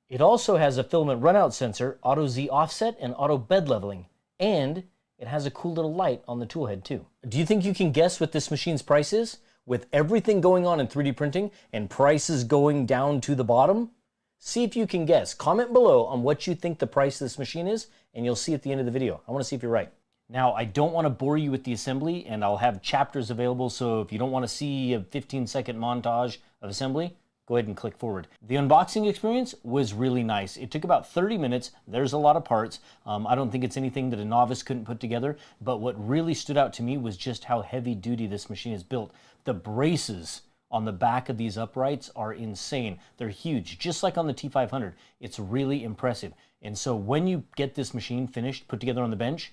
It also has a filament runout sensor, auto Z offset, and auto bed leveling, and it has a cool little light on the tool head too. Do you think you can guess what this machine's price is? With everything going on in 3D printing and prices going down to the bottom? See if you can guess. Comment below on what you think the price of this machine is, and you'll see at the end of the video. I want to see if you're right. Now, I don't want to bore you with the assembly, and I'll have chapters available, so if you don't want to see a 15-second montage of assembly, go ahead and click forward. The unboxing experience was really nice. It took about 30 minutes. There's a lot of parts. I don't think it's anything that a novice couldn't put together, but what really stood out to me was just how heavy duty this machine is built. The braces on the back of these uprights are insane. They're huge, just like on the T500. It's really impressive. And so when you get this machine finished, put together on the bench,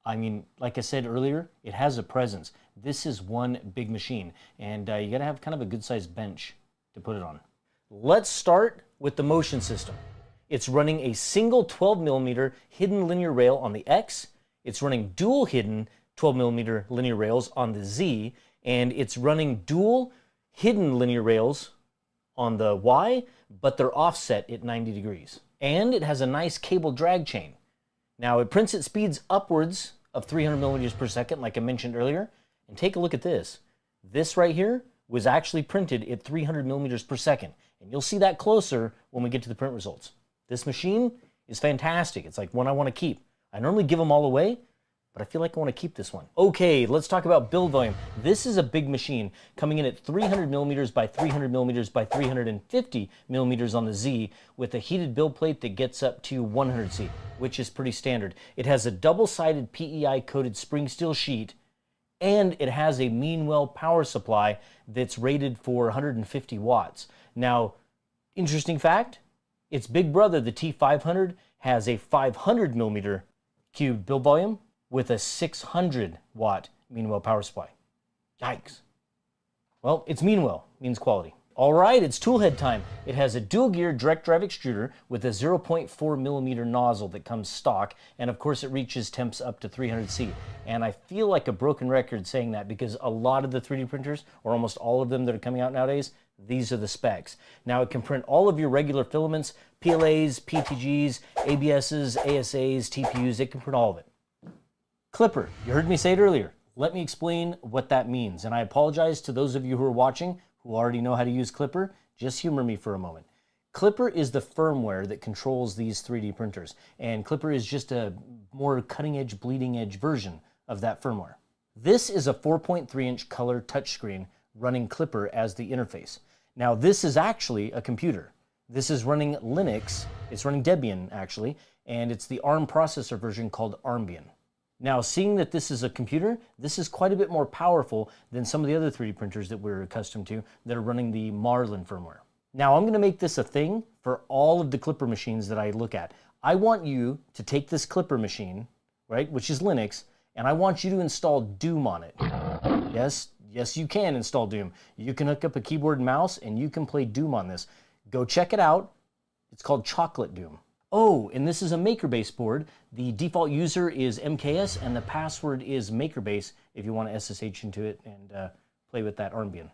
I mean, like I said earlier, it has a presence. This is one big machine, and you gotta have kind of a good sized bench to put it on. Let's start with the motion system. It's running a single 12mm hidden linear rail on the X. It's running dual hidden 12mm linear rails on the Z, and it's running dual hidden linear rails on the Y, but they're offset at 90 degrees. And it has a nice cable drag chain. Now it prints at speeds upwards of 300 millimeters per second, like I mentioned earlier. And take a look at this. This right here was actually printed at 300 millimeters per second. And you'll see that closer when we get to the print results. This machine is fantastic. It's like one I want to keep. I normally give them all away, but I feel like I want to keep this one. Okay, let's talk about build volume. This is a big machine coming in at 300 millimeters by 300 millimeters by 350 millimeters on the Z with a heated build plate that gets up to 100C, which is pretty standard. It has a double-sided PEI coated spring steel sheet, and it has a Meanwell power supply that's rated for 150 watts. Now, interesting fact, its big brother, the T500, has a 500 millimeter cube build volume with a 600 watt Meanwell power supply. Yikes. Well, it's Meanwell, means quality. All right, it's toolhead time. It has a dual gear direct drive extruder with a 0.4 millimeter nozzle that comes stock, and of course it reaches temps up to 300C. And I feel like a broken record saying that because a lot of the 3D printers, or almost all of them that are coming out nowadays, these are the specs. Now it can print all of your regular filaments, PLAs, PTGs, ABSs, ASAs, TPUs, it can print all of it. Clipper, you heard me say it earlier. Let me explain what that means. And I apologize to those of you who are watching who already know how to use Clipper. Just humor me for a moment. Clipper is the firmware that controls these 3D printers. And Clipper is just a more cutting edge, bleeding edge version of that firmware. This is a 4.3 inch color touchscreen running Clipper as the interface. Now this is actually a computer. This is running Linux. It's running Debian actually, and it's the ARM processor version called Armbian. Now, seeing that this is a computer, this is quite a bit more powerful than some of the other 3D printers that we're accustomed to that are running the Marlin firmware. Now, I'm going to make this a thing for all of the Clipper machines that I look at. I want you to take this Clipper machine, right, which is Linux, and I want you to install Doom on it. Yes, you can install Doom. You can hook up a keyboard and mouse, and you can play Doom on this. Go check it out. It's called Chocolate Doom. Oh, and this is a MakerBase board. The default user is MKS, and the password is MakerBase if you want to SSH into it and play with that Armbian.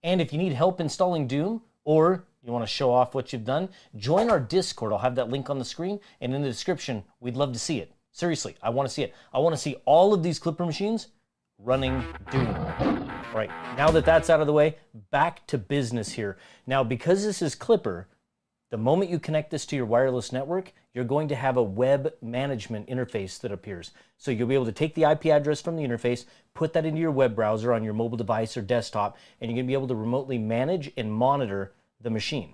And if you need help installing Doom, or you want to show off what you've done, join our Discord. I'll have that link on the screen, and in the description, we'd love to see it. Seriously, I want to see it. I want to see all of these Clipper machines running Doom. All right, now that that's out of the way, back to business here. Now, because this is Clipper, the moment you connect this to your wireless network, you're going to have a web management interface that appears. So you'll be able to take the IP address from the interface, put that into your web browser on your mobile device or desktop, and you're going to be able to remotely manage and monitor the machine.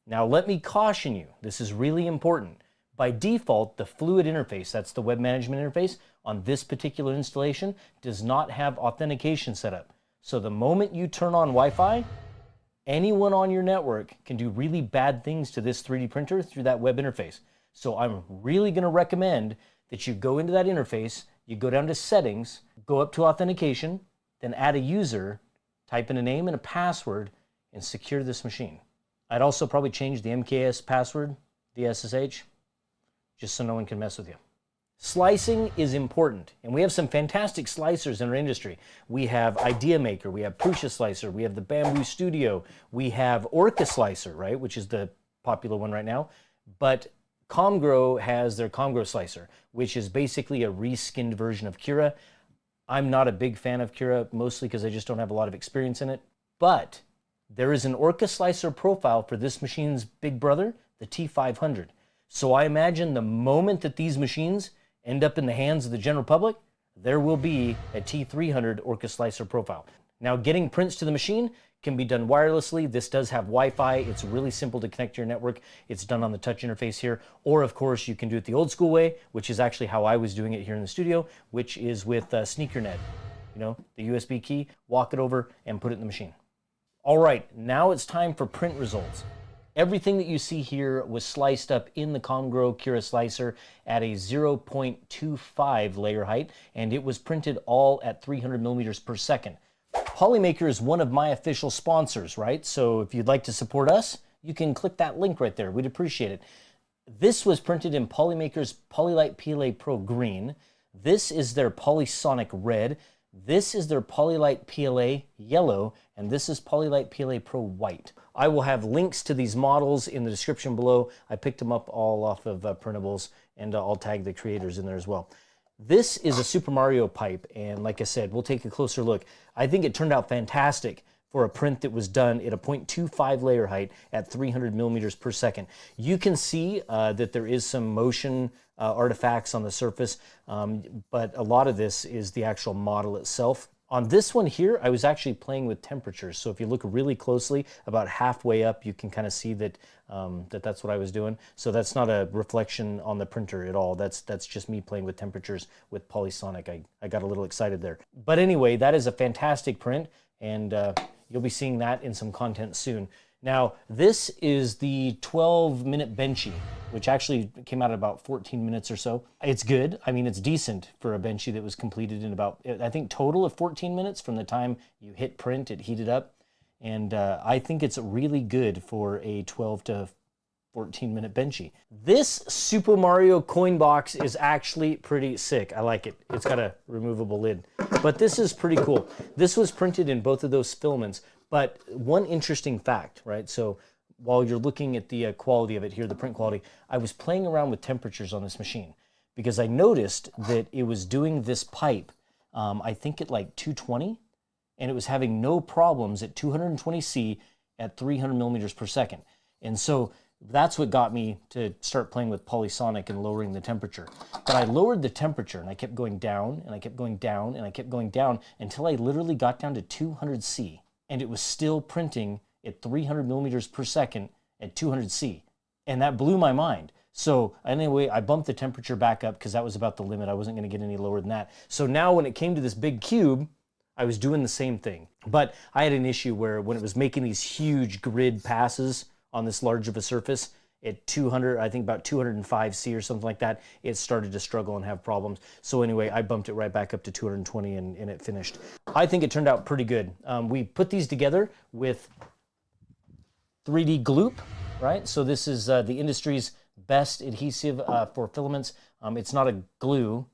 Now let me caution you, this is really important. By default, the Fluid interface, that's the web management interface, on this particular installation does not have authentication set up. So the moment you turn on Wi-Fi, anyone on your network can do really bad things to this 3D printer through that web interface. So I'm really going to recommend that you go into that interface, you go down to settings, go up to authentication, then add a user, type in a name and a password, and secure this machine. I'd also probably change the MKS password, the SSH, just so no one can mess with you. Slicing is important, and we have some fantastic slicers in our industry. We have Idea Maker, we have Prusa Slicer, we have the Bamboo Studio, we have Orca Slicer, right, which is the popular one right now. But Comgrow has their Comgrow Slicer, which is basically a reskinned version of Cura. I'm not a big fan of Cura, mostly because I just don't have a lot of experience in it. But there is an Orca Slicer profile for this machine's big brother, the T500. So I imagine the moment that these machines end up in the hands of the general public, there will be a T300 Orca Slicer profile. Now, getting prints to the machine can be done wirelessly. This does have Wi-Fi. It's really simple to connect to your network. It's done on the touch interface here. Or, of course, you can do it the old school way, which is actually how I was doing it here in the studio, which is with SneakerNet. You know, the USB key, walk it over, and put it in the machine. All right, now it's time for print results. Everything that you see here was sliced up in the Comgrow Cura Slicer at a 0.25 layer height, and it was printed all at 300 millimeters per second. Polymaker is one of my official sponsors, right? So if you'd like to support us, you can click that link right there. We'd appreciate it. This was printed in Polymaker's Polylite PLA Pro Green. This is their Polysonic Red. This is their Polylite PLA Yellow, and this is Polylite PLA Pro White. I will have links to these models in the description below. I picked them up all off of printables, and I'll tag the creators in there as well. This is a Super Mario pipe, and like I said, we'll take a closer look. I think it turned out fantastic for a print that was done at a 0.25 layer height at 300 millimeters per second. You can see that there is some motion artifacts on the surface, but a lot of this is the actual model itself. On this one here, I was actually playing with temperatures. So if you look really closely, about halfway up, you can kind of see that that's what I was doing. So that's not a reflection on the printer at all. That's just me playing with temperatures with Polysonic. I got a little excited there. But anyway, that is a fantastic print, and you'll be seeing that in some content soon. Now, this is the 12-minute Benchy, which actually came out at about 14 minutes or so. It's good. I mean, it's decent for a Benchy that was completed in about, I think, total of 14 minutes from the time you hit print, it heated up. And I think it's really good for a 12 to 14-minute Benchy. This Super Mario coin box is actually pretty sick. I like it. It's got a removable lid. But this is pretty cool. This was printed in both of those filaments. But one interesting fact, right? So while you're looking at the quality of it here, the print quality, I was playing around with temperatures on this machine because I noticed that it was doing this pipe, I think at like 220, and it was having no problems at 220C at 300 millimeters per second. And so that's what got me to start playing with Polysonic and lowering the temperature. But I lowered the temperature and I kept going down and I kept going down and I kept going down until I literally got down to 200C. And it was still printing at 300 millimeters per second at 200C. And that blew my mind. So anyway, I bumped the temperature back up because that was about the limit. I wasn't going to get any lower than that. So now when it came to this big cube, I was doing the same thing. But I had an issue where when it was making these huge grid passes on this large of a surface, at 200, I think about 205C or something like that, it started to struggle and have problems. So anyway, I bumped it right back up to 220 and it finished. I think it turned out pretty good. We put these together with 3D Gloop, right? So this is the industry's best adhesive for filaments. It's not a glue,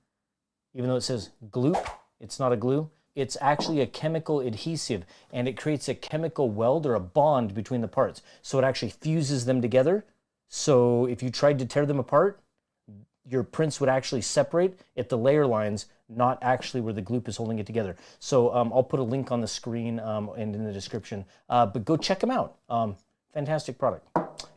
even though it says Gloop, it's not a glue. It's actually a chemical adhesive, and it creates a chemical weld or a bond between the parts. So it actually fuses them together. So if you tried to tear them apart, your prints would actually separate at the layer lines, not actually where the gloop is holding it together. So I'll put a link on the screen and in the description, but go check them out. Fantastic product.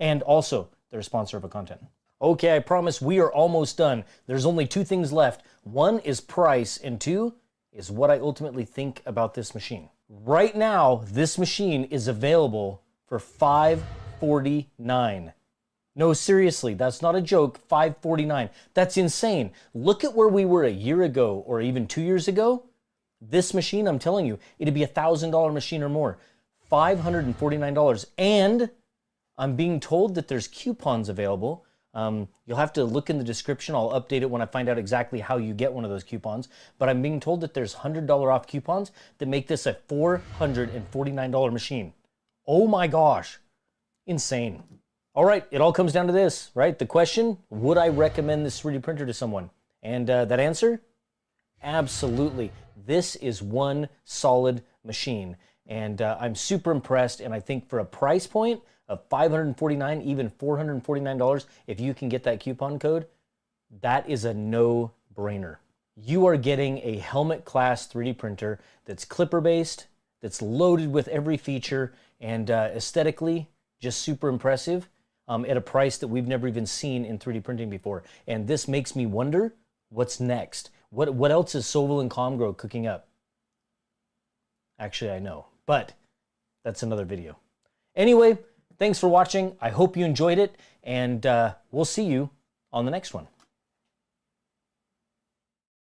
And also, they're a sponsor of a content. Okay, I promise we are almost done. There's only two things left. One is price, and two is what I ultimately think about this machine. Right now, this machine is available for $549. No, seriously, that's not a joke, $549. That's insane. Look at where we were a year ago or even 2 years ago. This machine, I'm telling you, it'd be a $1,000 machine or more. $549. And I'm being told that there's coupons available. You'll have to look in the description. I'll update it when I find out exactly how you get one of those coupons. But I'm being told that there's $100 off coupons that make this a $449 machine. Oh my gosh. Insane. All right, it all comes down to this, right? The question, would I recommend this 3D printer to someone? And that answer? Absolutely. This is one solid machine. And I'm super impressed. And I think for a price point of $549, even $449, if you can get that coupon code, that is a no-brainer. You are getting a helmet class 3D printer that's clipper based, that's loaded with every feature, and aesthetically just super impressive at a price that we've never even seen in 3D printing before. And this makes me wonder what's next. What else is Sovol and Comgrow cooking up? Actually, I know, but that's another video. Anyway, thanks for watching. I hope you enjoyed it, and we'll see you on the next one.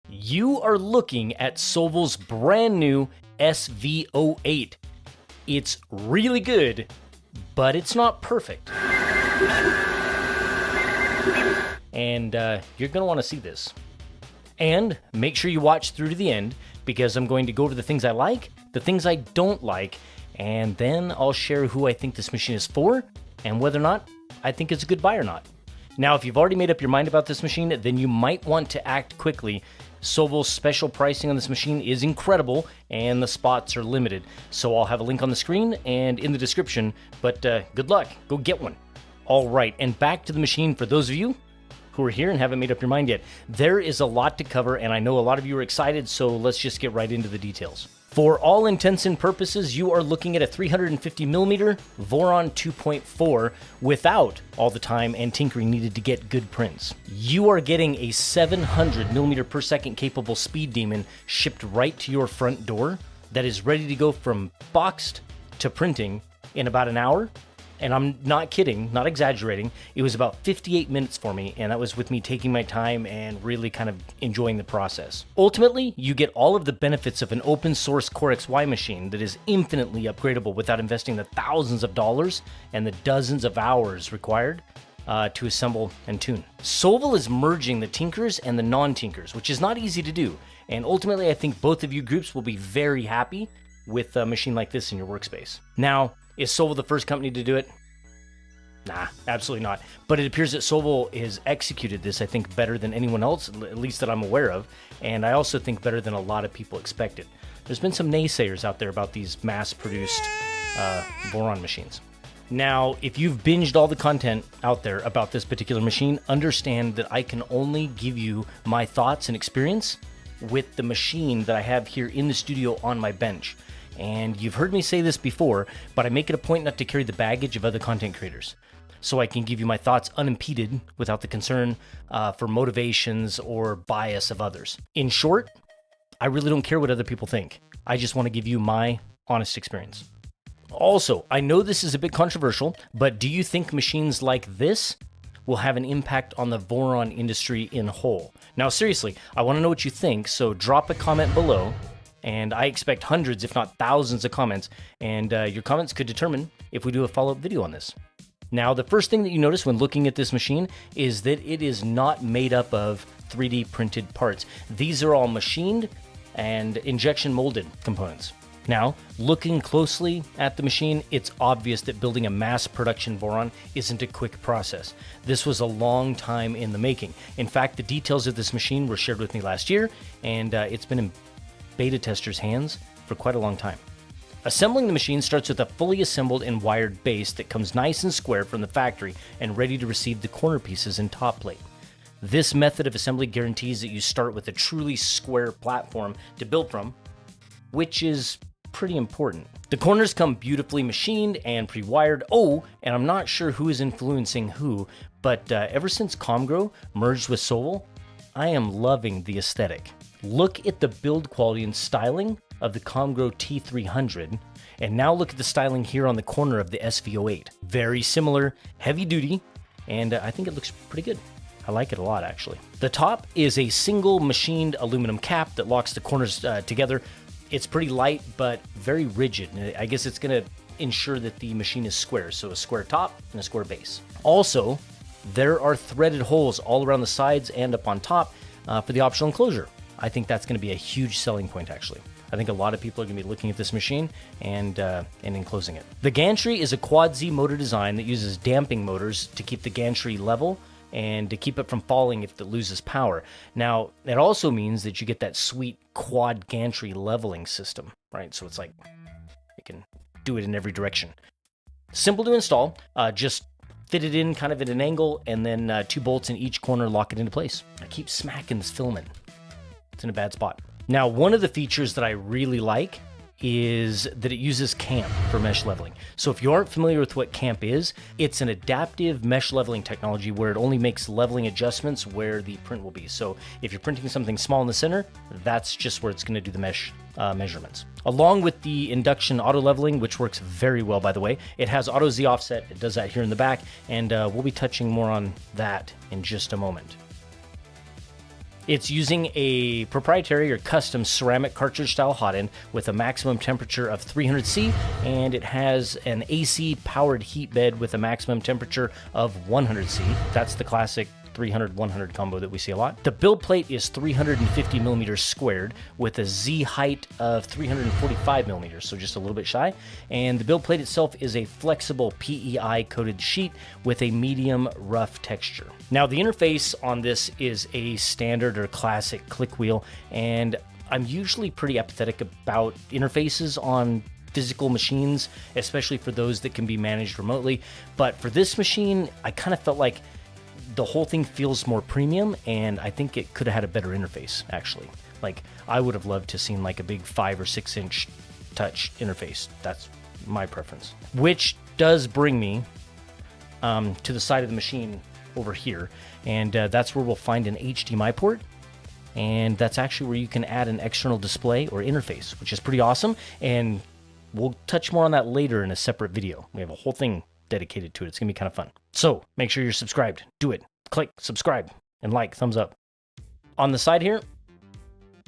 You are looking at Sovol's brand new SV08. It's really good, but it's not perfect. And you're going to want to see this. And make sure you watch through to the end, because I'm going to go over the things I like, the things I don't like, and then I'll share who I think this machine is for, and whether or not I think it's a good buy or not. Now, if you've already made up your mind about this machine, then you might want to act quickly. Sovol's special pricing on this machine is incredible, and the spots are limited. So I'll have a link on the screen and in the description, but good luck. Go get one. All right, and back to the machine for those of you who are here and haven't made up your mind yet. There is a lot to cover, and I know a lot of you are excited, so let's just get right into the details. For all intents and purposes, you are looking at a 350mm Voron 2.4 without all the time and tinkering needed to get good prints. You are getting a 700mm per second capable speed demon shipped right to your front door that is ready to go from boxed to printing in about an hour. And I'm not kidding, not exaggerating. It was about 58 minutes for me, and that was with me taking my time and really kind of enjoying the process. Ultimately, you get all of the benefits of an open source Core XY machine that is infinitely upgradable without investing the thousands of dollars and the dozens of hours required to assemble and tune. Sovol is merging the tinkers and the non-tinkers, which is not easy to do. And ultimately, I think both of you groups will be very happy with a machine like this in your workspace. Now, is Sovol the first company to do it? Nah, absolutely not. But it appears that Sovol has executed this, I think, better than anyone else, at least that I'm aware of. And I also think better than a lot of people expected. There's been some naysayers out there about these mass-produced Voron machines. Now, if you've binged all the content out there about this particular machine, understand that I can only give you my thoughts and experience with the machine that I have here in the studio on my bench. And you've heard me say this before, but I make it a point not to carry the baggage of other content creators. So I can give you my thoughts unimpeded without the concern for motivations or bias of others. In short, I really don't care what other people think. I just want to give you my honest experience. Also, I know this is a bit controversial, but do you think machines like this will have an impact on the Voron industry in whole? Now, seriously, I want to know what you think, so drop a comment below. And I expect hundreds, if not thousands of comments, and your comments could determine if we do a follow-up video on this. Now, the first thing that you notice when looking at this machine is that it is not made up of 3D printed parts. These are all machined and injection molded components. Now, looking closely at the machine, it's obvious that building a mass production Voron isn't a quick process. This was a long time in the making. In fact, the details of this machine were shared with me last year, and it's been in beta testers' hands for quite a long time. Assembling the machine starts with a fully assembled and wired base that comes nice and square from the factory and ready to receive the corner pieces and top plate. This method of assembly guarantees that you start with a truly square platform to build from, which is pretty important. The corners come beautifully machined and pre-wired. Oh, and I'm not sure who is influencing who, but ever since Comgrow merged with Sovol, I am loving the aesthetic. Look at the build quality and styling of the Comgrow T300, and now look at the styling here on the corner of the SV08. Very similar, heavy duty, and I think it looks pretty good. I like it a lot, actually. The top is a single machined aluminum cap that locks the corners together. It's pretty light, but very rigid. I guess it's gonna ensure that the machine is square, so a square top and a square base. Also, there are threaded holes all around the sides and up on top for the optional enclosure. I think that's going to be a huge selling point, actually. I think a lot of people are going to be looking at this machine and enclosing it. The gantry is a quad Z motor design that uses damping motors to keep the gantry level and to keep it from falling if it loses power. Now, it also means that you get that sweet quad gantry leveling system, right? So it's like you can do it in every direction. Simple to install, just fit it in kind of at an angle, and then 2 bolts in each corner lock it into place. I keep smacking this filament. It's in a bad spot. Now, one of the features that I really like is that it uses CAMP for mesh leveling. So if you aren't familiar with what CAMP is, it's an adaptive mesh leveling technology where it only makes leveling adjustments where the print will be. So if you're printing something small in the center, that's just where it's going to do the mesh measurements. Along with the induction auto leveling, which works very well, by the way, it has auto Z offset. It does that here in the back, and we'll be touching more on that in just a moment. It's using a proprietary or custom ceramic cartridge style hot end with a maximum temperature of 300 C, and it has an AC powered heat bed with a maximum temperature of 100 C. That's the classic 300-100 combo that we see a lot. The build plate is 350 millimeters squared with a Z height of 345 millimeters, so just a little bit shy. And the build plate itself is a flexible PEI coated sheet with a medium rough texture. Now, the interface on this is a standard or classic click wheel, and I'm usually pretty apathetic about interfaces on physical machines, especially for those that can be managed remotely. But for this machine, I kind of felt like the whole thing feels more premium, and I think it could have had a better interface, actually. Like, I would have loved to seen like a big 5 or 6 inch touch interface. That's my preference. Which does bring me to the side of the machine over here, and that's where we'll find an HDMI port, and that's actually where you can add an external display or interface, which is pretty awesome, and we'll touch more on that later in a separate video. We have a whole thing dedicated to it. It's gonna be kind of fun. So make sure you're subscribed. Do it. Click subscribe and like, thumbs up. On the side here,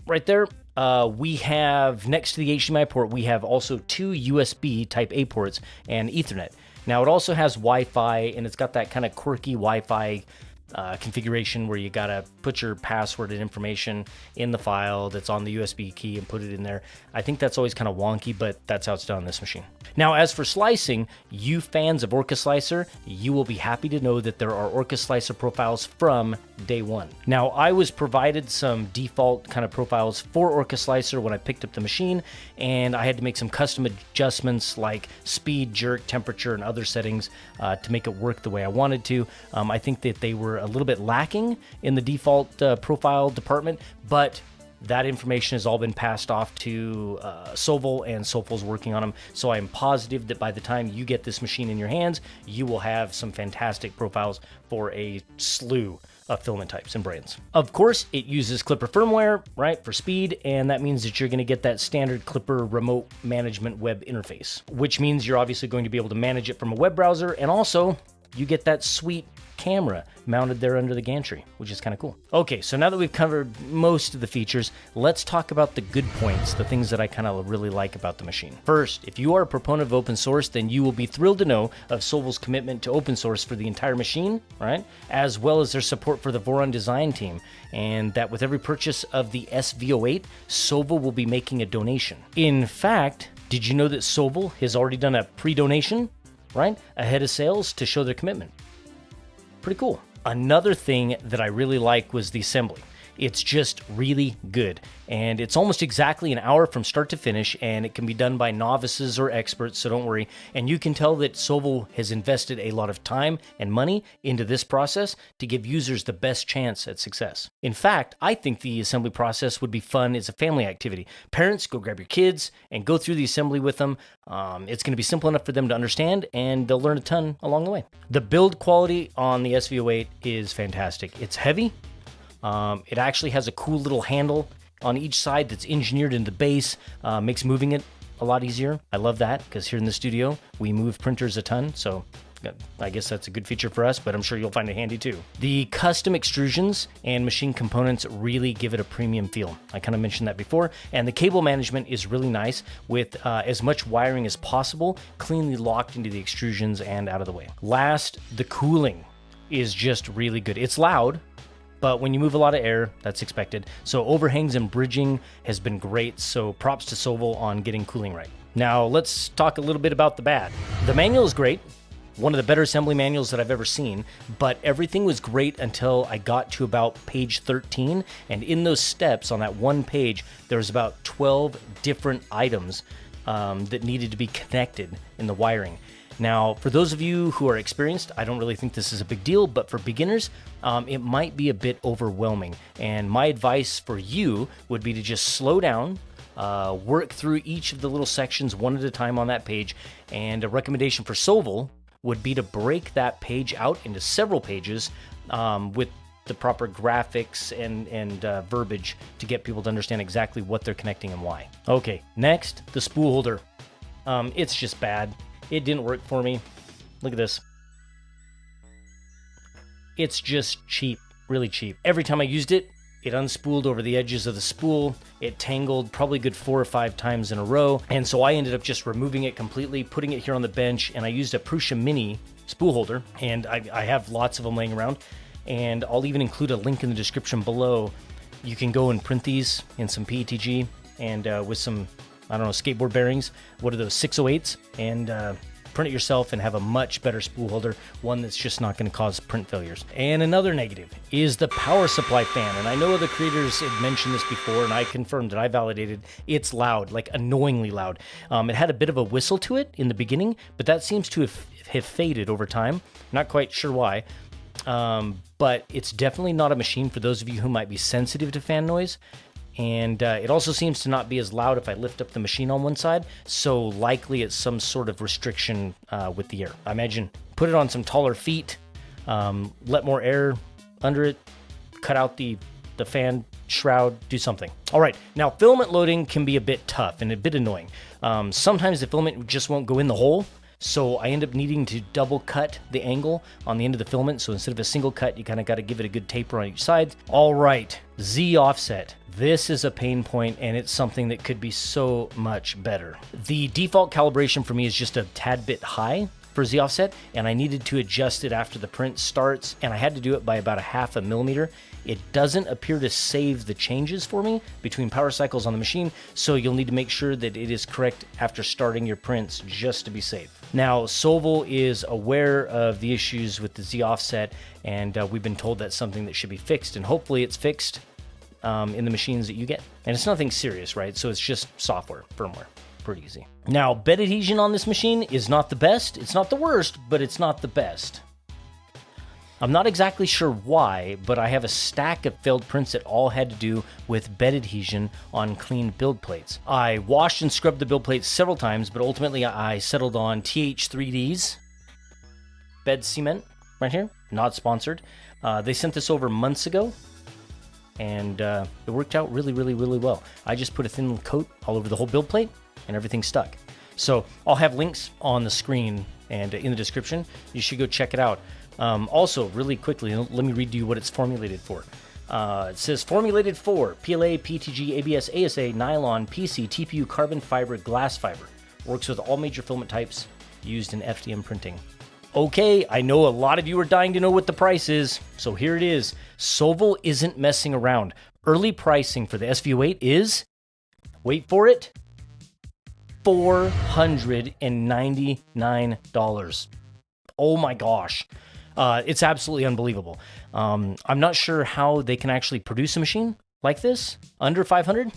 right there, we have, next to the HDMI port, we have also 2 USB type A ports and Ethernet. Now, it also has Wi-Fi, and it's got that kind of quirky Wi-Fi configuration where you gotta put your password and information in the file that's on the USB key and put it in there. I think that's always kind of wonky, but that's how it's done on this machine. Now, as for slicing, you fans of Orca Slicer, you will be happy to know that there are Orca Slicer profiles from day one. Now, I was provided some default kind of profiles for Orca Slicer when I picked up the machine, and I had to make some custom adjustments like speed, jerk, temperature, and other settings to make it work the way I wanted to. I think that they were a little bit lacking in the default profile department, but that information has all been passed off to Sovol, and Sovol's working on them. So I'm positive that by the time you get this machine in your hands, you will have some fantastic profiles for a slew of filament types and brands. Of course, it uses Clipper firmware, right, for speed, and that means that you're going to get that standard Clipper remote management web interface, which means you're obviously going to be able to manage it from a web browser, and also you get that sweet camera mounted there under the gantry, which is kind of cool. Okay, so now that we've covered most of the features, let's talk about the good points, the things that I kind of really like about the machine. First, if you are a proponent of open source, then you will be thrilled to know of Sovol's commitment to open source for the entire machine, right? As well as their support for the Voron design team, and that with every purchase of the SV08, Sovol will be making a donation. In fact, did you know that Sovol has already done a pre-donation, right, ahead of sales to show their commitment? Pretty cool. Another thing that I really like was the assembly. It's just really good, and it's almost exactly an hour from start to finish, and it can be done by novices or experts, so don't worry. And you can tell that Sovol has invested a lot of time and money into this process to give users the best chance at success. In fact, I think the assembly process would be fun as a family activity. Parents, go grab your kids and go through the assembly with them. It's going to be simple enough for them to understand, and they'll learn a ton along the way. The build quality on the SV08 is fantastic. It's heavy. It actually has a cool little handle on each side that's engineered into the base, makes moving it a lot easier. I love that, because here in the studio, we move printers a ton, so I guess that's a good feature for us, but I'm sure you'll find it handy too. The custom extrusions and machine components really give it a premium feel. I kind of mentioned that before, and the cable management is really nice with as much wiring as possible, cleanly locked into the extrusions and out of the way. Last, the cooling is just really good. It's loud, but when you move a lot of air, that's expected. So overhangs and bridging has been great, so props to Sovol on getting cooling right. Now let's talk a little bit about the bad. The manual is great. one of the better assembly manuals that I've ever seen, but everything was great until I got to about page 13, and in those steps on that one page, there was about 12 different items that needed to be connected in the wiring. Now, for those of you who are experienced, I don't really think this is a big deal, but for beginners, it might be a bit overwhelming. And my advice for you would be to just slow down, work through each of the little sections one at a time on that page. And a recommendation for Soval would be to break that page out into several pages with the proper graphics and verbiage to get people to understand exactly what they're connecting and why. Okay, next, the spool holder. It's just bad. It didn't work for me. Look at this. It's just cheap, really cheap. Every time I used it, it unspooled over the edges of the spool. It tangled probably good 4 or 5 times in a row. And so I ended up just removing it completely, putting it here on the bench, and I used a Prusa Mini spool holder, and I have lots of them laying around. And I'll even include a link in the description below. You can go and print these in some PETG and with some, I don't know, skateboard bearings. What are those, 608s? And print it yourself and have a much better spool holder, one that's just not going to cause print failures. And another negative is the power supply fan. And I know other creators had mentioned this before, and I confirmed that I validated it's loud, like annoyingly loud. It had a bit of a whistle to it in the beginning, but that seems to have faded over time. Not quite sure why. But it's definitely not a machine for those of you who might be sensitive to fan noise. And it also seems to not be as loud if I lift up the machine on one side, so likely it's some sort of restriction with the air. I imagine put it on some taller feet, let more air under it, cut out the fan shroud, do something. All right, now filament loading can be a bit tough and a bit annoying. Sometimes the filament just won't go in the hole, so I end up needing to double cut the angle on the end of the filament. So instead of a single cut, you kind of got to give it a good taper on each side. All right, Z offset. This is a pain point, and it's something that could be so much better. The default calibration for me is just a tad bit high for Z offset, and I needed to adjust it after the print starts, and I had to do it by about 0.5 millimeter. It doesn't appear to save the changes for me between power cycles on the machine, so you'll need to make sure that it is correct after starting your prints just to be safe. Now, Soval is aware of the issues with the Z offset, and we've been told that's something that should be fixed, and hopefully it's fixed in the machines that you get. And it's nothing serious, right? So it's just software, firmware, pretty easy. Now, bed adhesion on this machine is not the best. It's not the worst, but it's not the best. I'm not exactly sure why, but I have a stack of failed prints that all had to do with bed adhesion on clean build plates. I washed and scrubbed the build plates several times, but ultimately I settled on TH3D's bed cement right here, not sponsored. They sent this over months ago, and it worked out really, really, really well. I just put a thin coat all over the whole build plate, and everything stuck. So I'll have links on the screen and in the description. You should go check it out. Also, really quickly, let me read to you what it's formulated for. It says formulated for PLA, PTG, ABS, ASA, nylon, PC, TPU, carbon fiber, glass fiber. Works with all major filament types used in FDM printing. Okay, I know a lot of you are dying to know what the price is, so here it is. Soval isn't messing around. Early pricing for the SV08 is, wait for it, $499. Oh my gosh. It's absolutely unbelievable. I'm not sure how they can actually produce a machine like this under 500,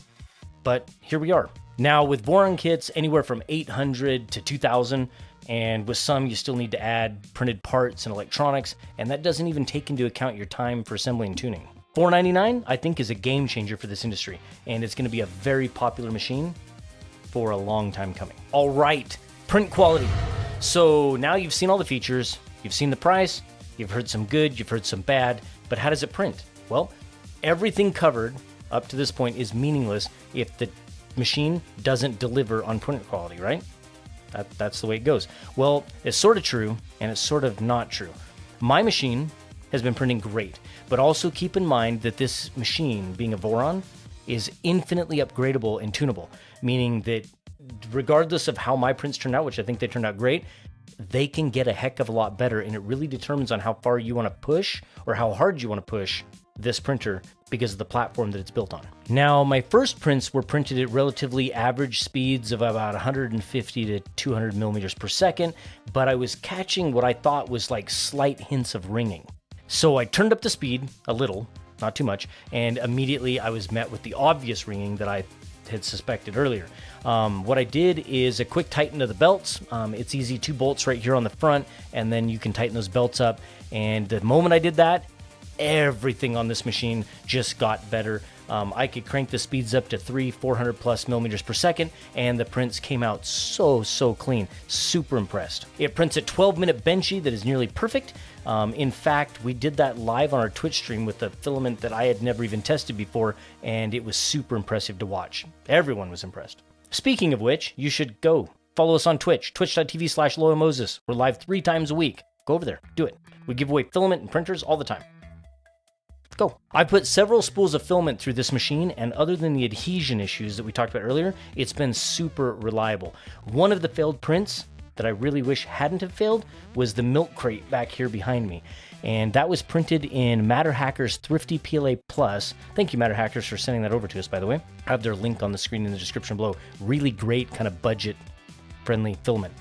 but here we are. Now with Voron kits, anywhere from 800 to 2,000, and with some you still need to add printed parts and electronics, and that doesn't even take into account your time for assembly and tuning. $499, I think, is a game changer for this industry, and it's going to be a very popular machine for a long time coming. All right, print quality. So now you've seen all the features, you've seen the price, you've heard some good, you've heard some bad, but how does it print? Well, everything covered up to this point is meaningless if the machine doesn't deliver on print quality, right? That's the way it goes. Well, it's sort of true, and it's sort of not true. My machine has been printing great, but also keep in mind that this machine, being a Voron, is infinitely upgradable and tunable, meaning that regardless of how my prints turn out, which I think they turned out great, they can get a heck of a lot better, and it really determines on how far you want to push or how hard you want to push this printer because of the platform that it's built on. Now, my first prints were printed at relatively average speeds of about 150 to 200 millimeters per second, but I was catching what I thought was like slight hints of ringing. So I turned up the speed a little, not too much, and immediately I was met with the obvious ringing that I had suspected earlier. What I did is a quick tighten of the belts. It's easy, 2 bolts right here on the front, and then you can tighten those belts up. And the moment I did that, everything on this machine just got better. I could crank the speeds up to 400 plus millimeters per second, and the prints came out so clean. Super impressed. It prints a 12-minute benchy that is nearly perfect. In fact, we did that live on our Twitch stream with a filament that I had never even tested before, and it was super impressive to watch. Everyone was impressed. Speaking of which, you should go follow us on Twitch, twitch.tv/LoyalMoses. We're live 3 times a week. Go over there, do it. We give away filament and printers all the time. Go. I put several spools of filament through this machine, and other than the adhesion issues that we talked about earlier, it's been super reliable. One of the failed prints that I really wish hadn't have failed was the milk crate back here behind me. And that was printed in Matter Hackers Thrifty PLA Plus. Thank you, Matter Hackers, for sending that over to us, by the way. I have their link on the screen in the description below. Really great kind of budget-friendly filament.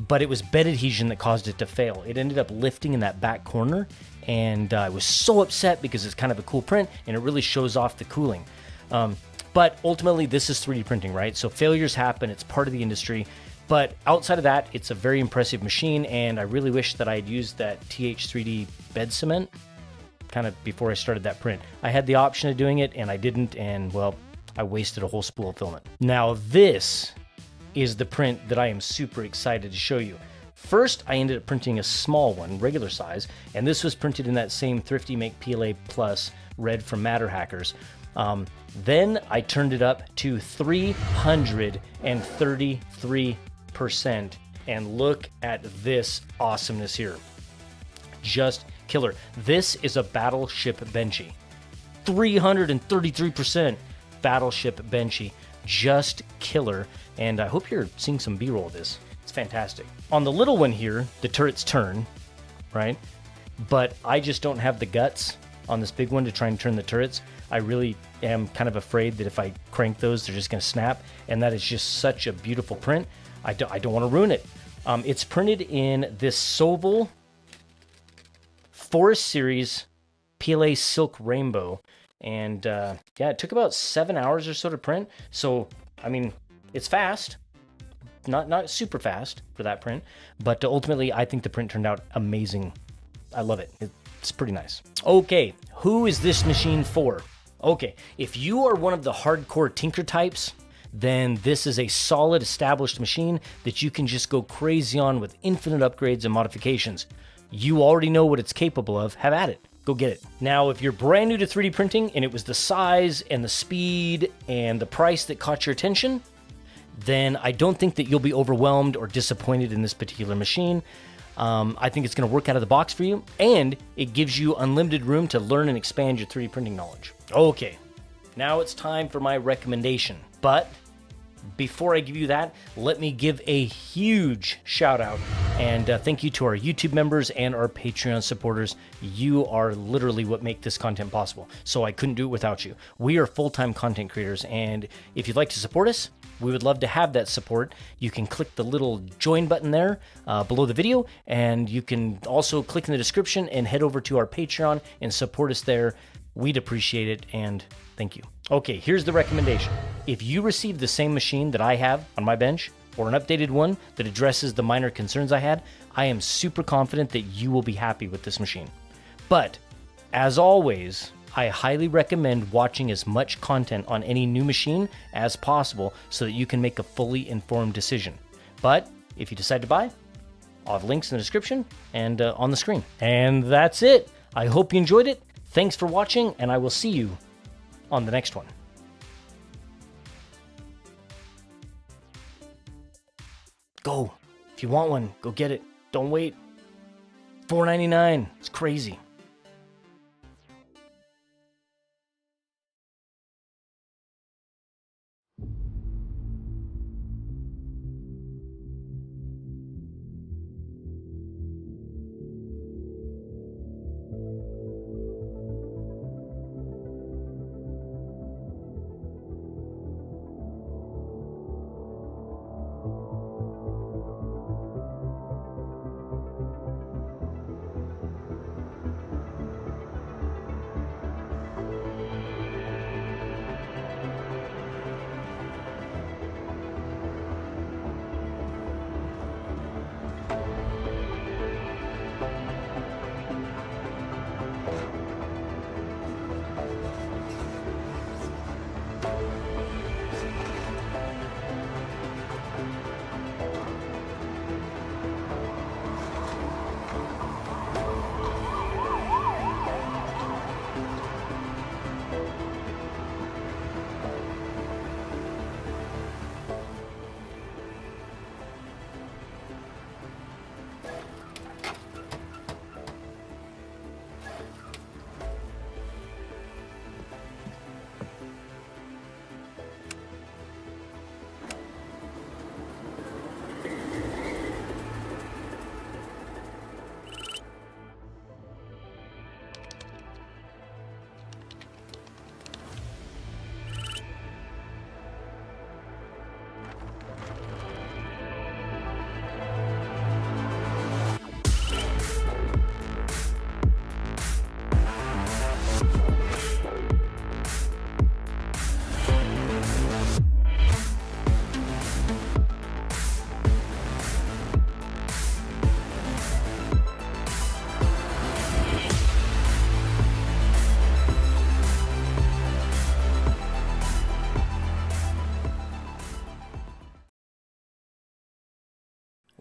But it was bed adhesion that caused it to fail. It ended up lifting in that back corner, and I was so upset because it's kind of a cool print, and it really shows off the cooling. But ultimately, this is 3D printing, right? So failures happen. It's part of the industry. But outside of that, it's a very impressive machine, and I really wish that I had used that TH3D bed cement kind of before I started that print. I had the option of doing it, and I didn't, and, well, I wasted a whole spool of filament. Now, this is the print that I am super excited to show you. First, I ended up printing a small one, regular size, and this was printed in that same Thrifty Make PLA Plus red from Matter Hackers. Then I turned it up to 333%, and look at this awesomeness here. Just killer. This is a Battleship Benchy. 333% Battleship Benchy. Just killer. And I hope you're seeing some B-roll of this. It's fantastic. On the little one here, the turrets turn, right? But I just don't have the guts on this big one to try and turn the turrets. I really am kind of afraid that if I crank those, they're just going to snap. And that is just such a beautiful print. I don't want to ruin it. It's printed in this Soval Forest Series PLA Silk Rainbow. And yeah, it took about 7 hours or so to print. So, I mean, it's fast. Not super fast for that print. But ultimately, I think the print turned out amazing. I love it. It's pretty nice. Okay, who is this machine for? Okay, if you are one of the hardcore tinker types, then this is a solid established machine that you can just go crazy on with infinite upgrades and modifications. You already know what it's capable of. Have at it. Go get it. Now, if you're brand new to 3D printing and it was the size and the speed and the price that caught your attention, then I don't think that you'll be overwhelmed or disappointed in this particular machine. I think it's going to work out of the box for you, and it gives you unlimited room to learn and expand your 3D printing knowledge. Okay, now it's time for my recommendation. But before I give you that, let me give a huge shout out and thank you to our YouTube members and our Patreon supporters. You are literally what make this content possible, so I couldn't do it without you. We are full-time content creators, and if you'd like to support us, we would love to have that support. You can click the little join button there below the video, and you can also click in the description and head over to our Patreon and support us there. We'd appreciate it, and thank you. Okay, here's the recommendation. If you receive the same machine that I have on my bench, or an updated one that addresses the minor concerns I had, I am super confident that you will be happy with this machine. But, as always, I highly recommend watching as much content on any new machine as possible so that you can make a fully informed decision. But if you decide to buy, I'll have links in the description and on the screen. And that's it. I hope you enjoyed it. Thanks for watching, and I will see you on the next one. Go. If you want one, go get it. Don't wait. $4.99. It's crazy.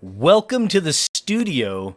Welcome to the studio.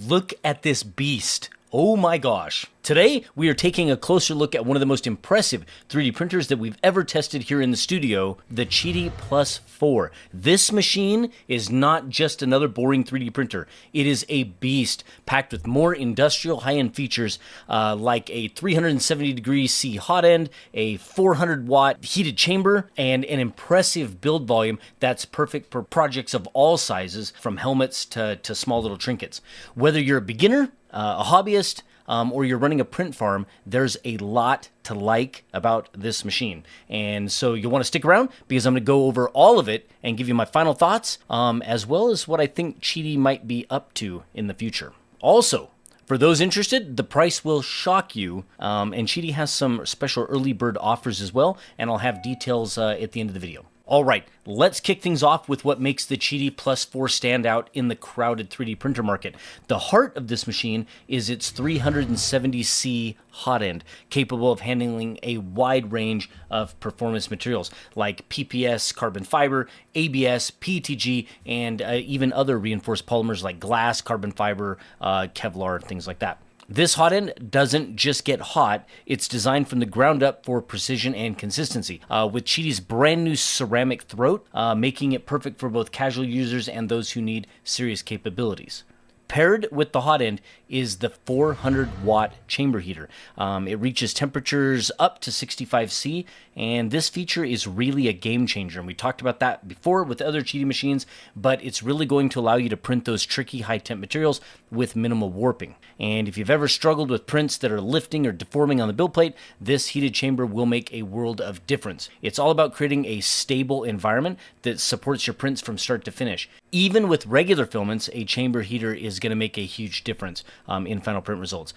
Look at this beast. Oh my gosh. Today, we are taking a closer look at one of the most impressive 3D printers that we've ever tested here in the studio, the Qidi Plus 4. This machine is not just another boring 3D printer. It is a beast packed with more industrial high-end features like a 370 degrees C hot end, a 400 watt heated chamber, and an impressive build volume that's perfect for projects of all sizes, from helmets to small little trinkets. Whether you're a beginner, a hobbyist, or you're running a print farm, there's a lot to like about this machine. And so you'll want to stick around because I'm going to go over all of it and give you my final thoughts, as well as what I think Qidi might be up to in the future. Also, for those interested, the price will shock you, and Qidi has some special early bird offers as well, and I'll have details at the end of the video. All right, let's kick things off with what makes the Qidi Plus 4 stand out in the crowded 3D printer market. The heart of this machine is its 370C hot end, capable of handling a wide range of performance materials like PPS, carbon fiber, ABS, PETG, and even other reinforced polymers like glass, carbon fiber, Kevlar, things like that. This hot end doesn't just get hot, it's designed from the ground up for precision and consistency, with Qidi's brand new ceramic throat, making it perfect for both casual users and those who need serious capabilities. Paired with the hot end is the 400 watt chamber heater. It reaches temperatures up to 65 C, and this feature is really a game changer. And we talked about that before with other Qidi machines, but it's really going to allow you to print those tricky high temp materials with minimal warping. And if you've ever struggled with prints that are lifting or deforming on the build plate, this heated chamber will make a world of difference. It's all about creating a stable environment that supports your prints from start to finish. Even with regular filaments, a chamber heater is going to make a huge difference in final print results,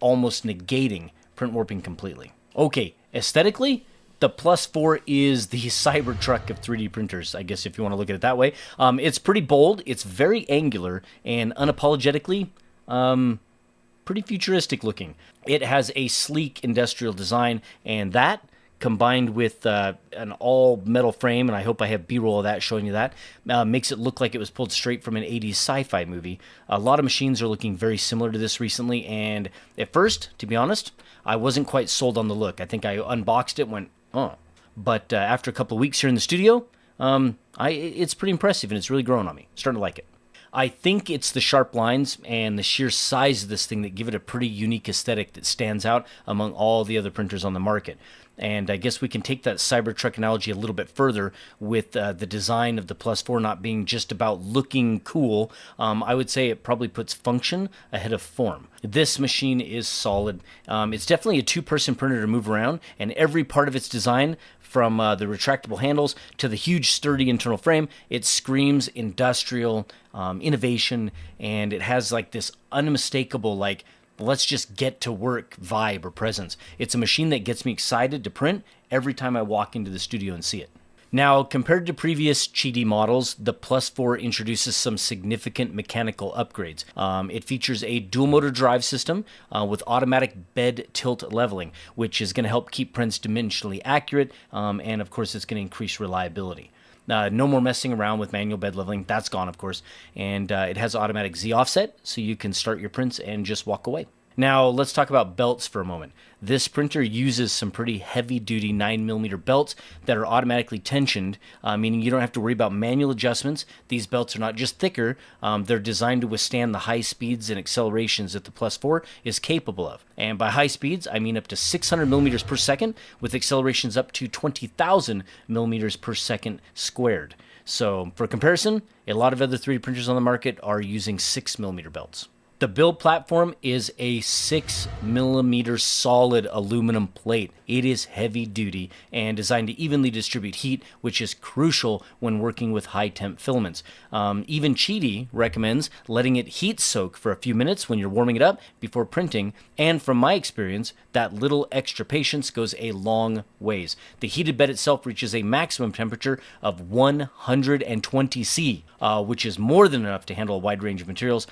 almost negating print warping completely. Okay, aesthetically, the Plus 4 is the Cybertruck of 3D printers, I guess, if you want to look at it that way. It's pretty bold, it's very angular, and unapologetically, pretty futuristic looking. It has a sleek industrial design, and that, combined with an all-metal frame, and I hope I have B-roll of that showing you that, makes it look like it was pulled straight from an 80s sci-fi movie. A lot of machines are looking very similar to this recently, and at first, to be honest, I wasn't quite sold on the look. I think I unboxed it and went, oh. But after a couple of weeks here in the studio, it's pretty impressive, and it's really growing on me. Starting to like it. I think it's the sharp lines and the sheer size of this thing that give it a pretty unique aesthetic that stands out among all the other printers on the market. And I guess we can take that Cybertruck analogy a little bit further with the design of the Plus 4 not being just about looking cool. I would say it probably puts function ahead of form. This machine is solid. It's definitely a two-person printer to move around, and every part of its design, from the retractable handles to the huge sturdy internal frame, it screams industrial innovation, and it has like this unmistakable like let's just get to work vibe or presence. It's a machine that gets me excited to print every time I walk into the studio and see it. Now, compared to previous Qidi models, the Plus 4 introduces some significant mechanical upgrades. It features a dual motor drive system with automatic bed tilt leveling, which is going to help keep prints dimensionally accurate, and of course it's going to increase reliability. No more messing around with manual bed leveling. That's gone, of course. And it has automatic Z offset, so you can start your prints and just walk away. Now, let's talk about belts for a moment. This printer uses some pretty heavy-duty 9mm belts that are automatically tensioned, meaning you don't have to worry about manual adjustments. These belts are not just thicker, they're designed to withstand the high speeds and accelerations that the Plus 4 is capable of. And by high speeds, I mean up to 600 millimeters per second, with accelerations up to 20,000 millimeters per second squared. So, for comparison, a lot of other 3D printers on the market are using 6mm belts. The build platform is a 6mm solid aluminum plate. It is heavy duty and designed to evenly distribute heat, which is crucial when working with high temp filaments. Even Qidi recommends letting it heat soak for a few minutes when you're warming it up before printing. And from my experience, that little extra patience goes a long ways. The heated bed itself reaches a maximum temperature of 120 C, which is more than enough to handle a wide range of materials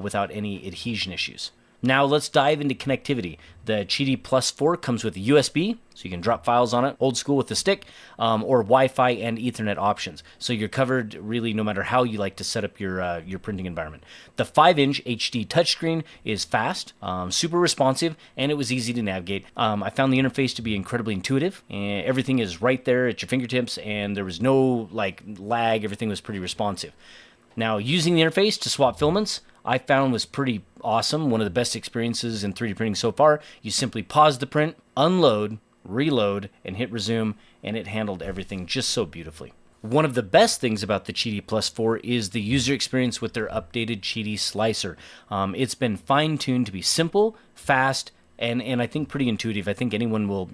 without any adhesion issues. Now let's dive into connectivity. The Qidi Plus 4 comes with a USB, so you can drop files on it, old school with the stick, or Wi-Fi and Ethernet options. So you're covered really no matter how you like to set up your printing environment. The 5-inch HD touchscreen is fast, super responsive, and it was easy to navigate. I found the interface to be incredibly intuitive, and everything is right there at your fingertips, and there was no lag. Everything was pretty responsive. Now, using the interface to swap filaments, I found was pretty awesome. One of the best experiences in 3D printing so far. You simply pause the print, unload, reload, and hit resume, and it handled everything just so beautifully. One of the best things about the Qidi Plus 4 is the user experience with their updated Qidi slicer. It's been fine-tuned to be simple, fast, and I think pretty intuitive. I think anyone will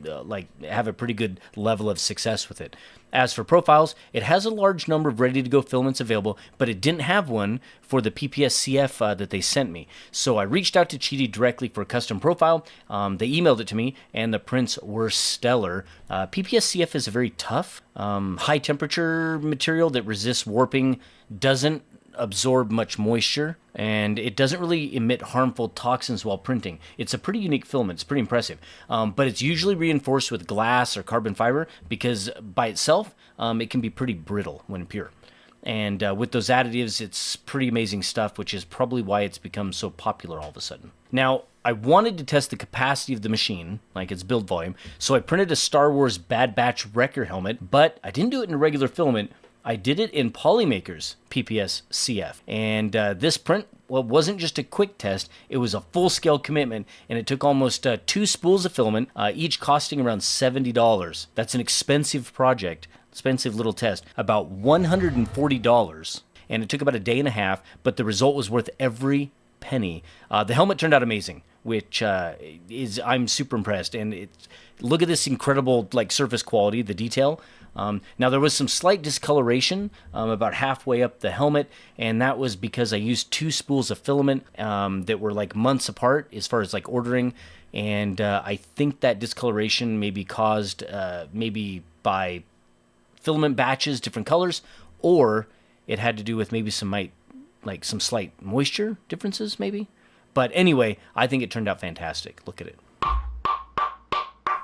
have a pretty good level of success with it. As for profiles, it has a large number of ready-to-go filaments available, but it didn't have one for the PPS-CF that they sent me. So I reached out to Qidi directly for a custom profile. They emailed it to me, and the prints were stellar. PPS-CF is a very tough, high-temperature material that resists warping, doesn't absorb much moisture, and it doesn't really emit harmful toxins while printing. It's a pretty unique filament. It's pretty impressive, but it's usually reinforced with glass or carbon fiber because by itself it can be pretty brittle when pure. And with those additives, it's pretty amazing stuff, which is probably why it's become so popular all of a sudden. Now, I wanted to test the capacity of the machine, like its build volume, so I printed a Star Wars Bad Batch Wrecker helmet, but I didn't do it in a regular filament. I did it in Polymaker's PPS CF, and this print wasn't just a quick test, it was a full-scale commitment, and it took almost 2 spools of filament, each costing around $70. That's an expensive project, expensive little test, about $140, and it took about a day and a half, but the result was worth every penny. The helmet turned out amazing, which I'm super impressed, and look at this incredible surface quality, the detail. Now there was some slight discoloration about halfway up the helmet, and that was because I used 2 spools of filament that were months apart as far as ordering, and I think that discoloration may be caused maybe by filament batches, different colors, or it had to do with maybe some slight moisture differences maybe. But anyway, I think it turned out fantastic. Look at it.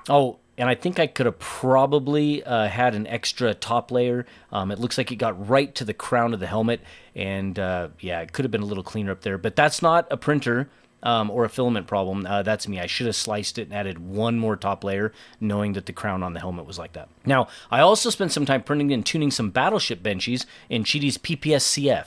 Oh, and I think I could have probably had an extra top layer. It looks like it got right to the crown of the helmet, and yeah, it could have been a little cleaner up there. But that's not a printer or a filament problem. That's me. I should have sliced it and added one more top layer, knowing that the crown on the helmet was like that. Now, I also spent some time printing and tuning some battleship benchies in Qidi's PPS-CF.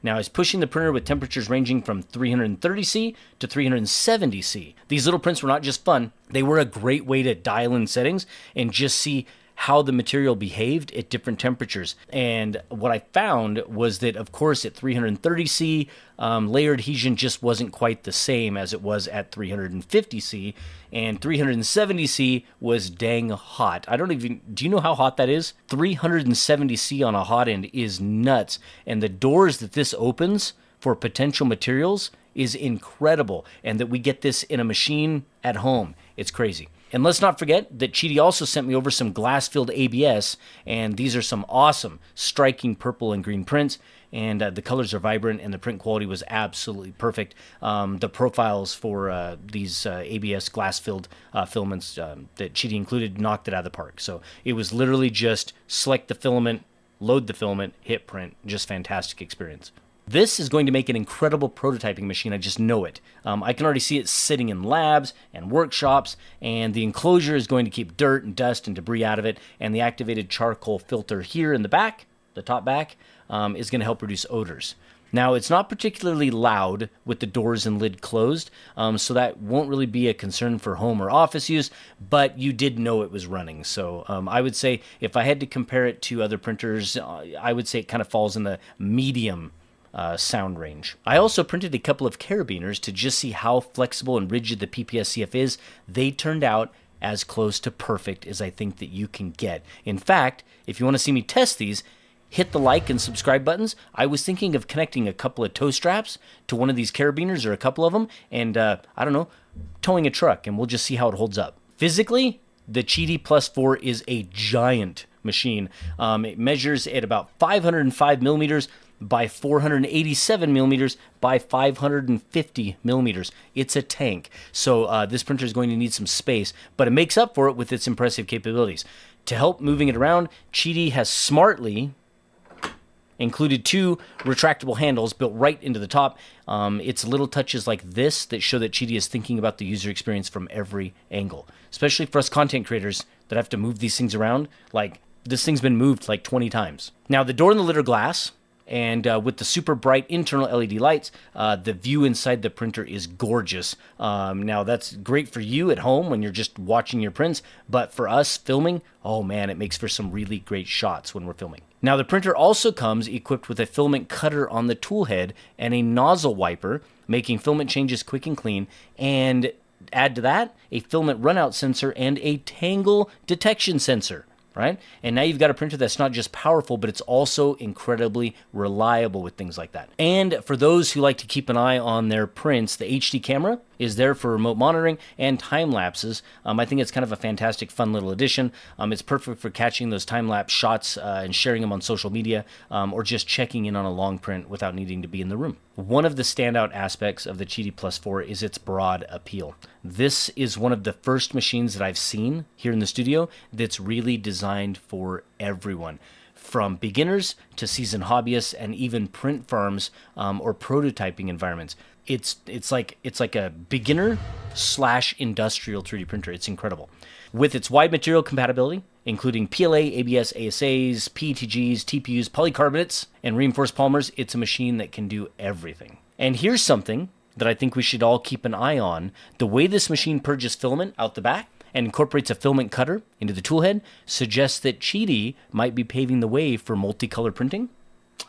Now, I was pushing the printer with temperatures ranging from 330°C to 370°C. These little prints were not just fun, they were a great way to dial in settings and just see how the material behaved at different temperatures. And what I found was that, of course, at 330°C, layer adhesion just wasn't quite the same as it was at 350°C, and 370°C was dang hot. Do you know how hot that is? 370°C on a hot end is nuts, and the doors that this opens for potential materials is incredible, and that we get this in a machine at home. It's crazy. And let's not forget that Qidi also sent me over some glass-filled ABS, and these are some awesome, striking purple and green prints, and the colors are vibrant, and the print quality was absolutely perfect. The profiles for these ABS glass-filled filaments that Qidi included knocked it out of the park. So it was literally just select the filament, load the filament, hit print. Just fantastic experience. This is going to make an incredible prototyping machine, I just know it. I can already see it sitting in labs and workshops, and the enclosure is going to keep dirt and dust and debris out of it, and the activated charcoal filter here in the back, the top back, is going to help reduce odors. Now, it's not particularly loud with the doors and lid closed, so that won't really be a concern for home or office use, but you did know it was running. So I would say if I had to compare it to other printers, I would say it kind of falls in the medium sound range. I also printed a couple of carabiners to just see how flexible and rigid the PPS-CF is. They turned out as close to perfect as I think that you can get. In fact, if you want to see me test these, hit the like and subscribe buttons. I was thinking of connecting a couple of tow straps to one of these carabiners, or a couple of them, and I don't know, towing a truck, and we'll just see how it holds up. Physically, the Qidi Plus 4 is a giant machine. It measures at about 505 millimeters, by 487 millimeters by 550 millimeters. It's a tank. So this printer is going to need some space, but it makes up for it with its impressive capabilities. To help moving it around, Cheedy has smartly included 2 retractable handles built right into the top. It's little touches like this that show that Cheedy is thinking about the user experience from every angle, especially for us content creators that have to move these things around. Like, this thing's been moved like 20 times. Now, the door and the lid are glass, and with the super bright internal LED lights, the view inside the printer is gorgeous. Now, that's great for you at home when you're just watching your prints, but for us filming, oh man, it makes for some really great shots when we're filming. Now, the printer also comes equipped with a filament cutter on the tool head and a nozzle wiper, making filament changes quick and clean, and add to that a filament runout sensor and a tangle detection sensor. Right? And now you've got a printer that's not just powerful, but it's also incredibly reliable with things like that. And for those who like to keep an eye on their prints, the HD camera is there for remote monitoring and time lapses. I think it's kind of a fantastic, fun little addition. It's perfect for catching those time-lapse shots and sharing them on social media, or just checking in on a long print without needing to be in the room. One of the standout aspects of the Cheedy Plus 4 is its broad appeal. This is one of the first machines that I've seen here in the studio that's really designed for everyone, from beginners to seasoned hobbyists and even print farms or prototyping environments. It's like a beginner / industrial 3D printer. It's incredible. With its wide material compatibility, including PLA, ABS, ASAs, PETGs, TPUs, polycarbonates, and reinforced polymers, it's a machine that can do everything. And here's something that I think we should all keep an eye on. The way this machine purges filament out the back and incorporates a filament cutter into the toolhead suggests that Cheedy might be paving the way for multicolor printing.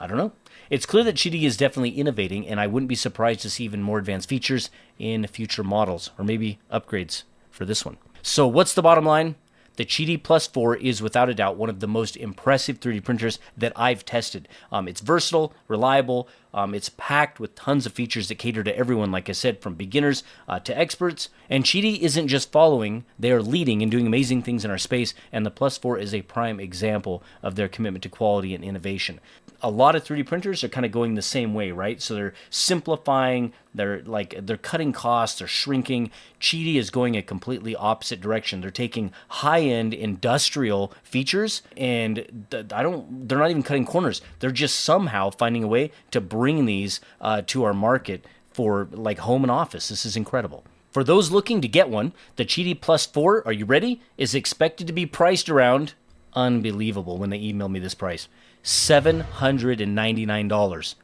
I don't know. It's clear that Cheedy is definitely innovating, and I wouldn't be surprised to see even more advanced features in future models, or maybe upgrades for this one. So what's the bottom line? The Cheedy Plus 4 is without a doubt one of the most impressive 3D printers that I've tested. It's versatile, reliable, it's packed with tons of features that cater to everyone, like I said, from beginners to experts. And Cheedy isn't just following, they are leading and doing amazing things in our space, and the Plus 4 is a prime example of their commitment to quality and innovation. A lot of 3D printers are kind of going the same way, right? So they're simplifying, they're cutting costs, they're shrinking. Cheedy is going a completely opposite direction. They're taking high-end industrial features, and they're not even cutting corners. They're just somehow finding a way to bring these to our market for like home and office. This is incredible. For those looking to get one, the Cheedy Plus 4, are you ready? Is expected to be priced around, unbelievable when they emailed me this price, $799.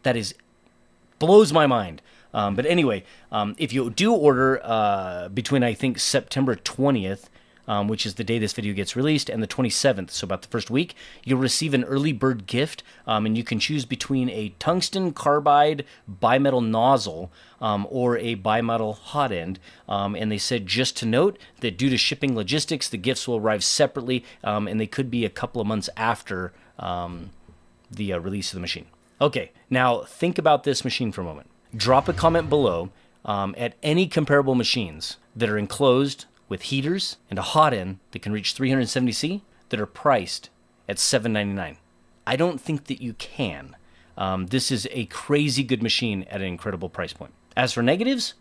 That is blows my mind. But anyway, if you do order between, I think, September 20th, which is the day this video gets released, and the 27th, so about the first week, you'll receive an early bird gift, and you can choose between a tungsten carbide bimetal nozzle or a bimetal hot end. And they said just to note that due to shipping logistics, the gifts will arrive separately, and they could be a couple of months after the release of the machine. Okay, now think about this machine for a moment. Drop a comment below at any comparable machines that are enclosed with heaters and a hot end that can reach 370C that are priced at $799. I don't think that you can. This is a crazy good machine at an incredible price point. As for negatives,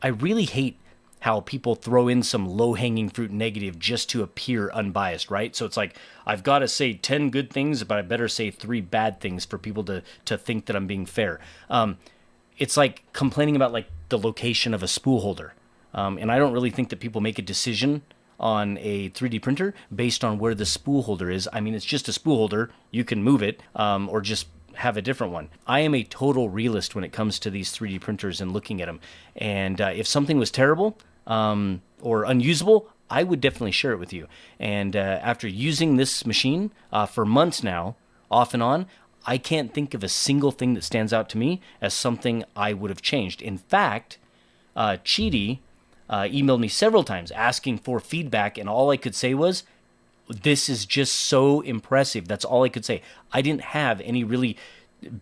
I really hate how people throw in some low-hanging fruit negative just to appear unbiased, right? So it's like, I've got to say 10 good things, but I better say 3 bad things for people to think that I'm being fair. It's like complaining about like the location of a spool holder. And I don't really think that people make a decision on a 3D printer based on where the spool holder is. I mean, it's just a spool holder. You can move it or just have a different one. I am a total realist when it comes to these 3D printers and looking at them. And if something was terrible or unusable, I would definitely share it with you. And after using this machine for months now, off and on, I can't think of a single thing that stands out to me as something I would have changed. In fact, Cheedy emailed me several times asking for feedback, and all I could say was, this is just so impressive. That's all I could say. I didn't have any really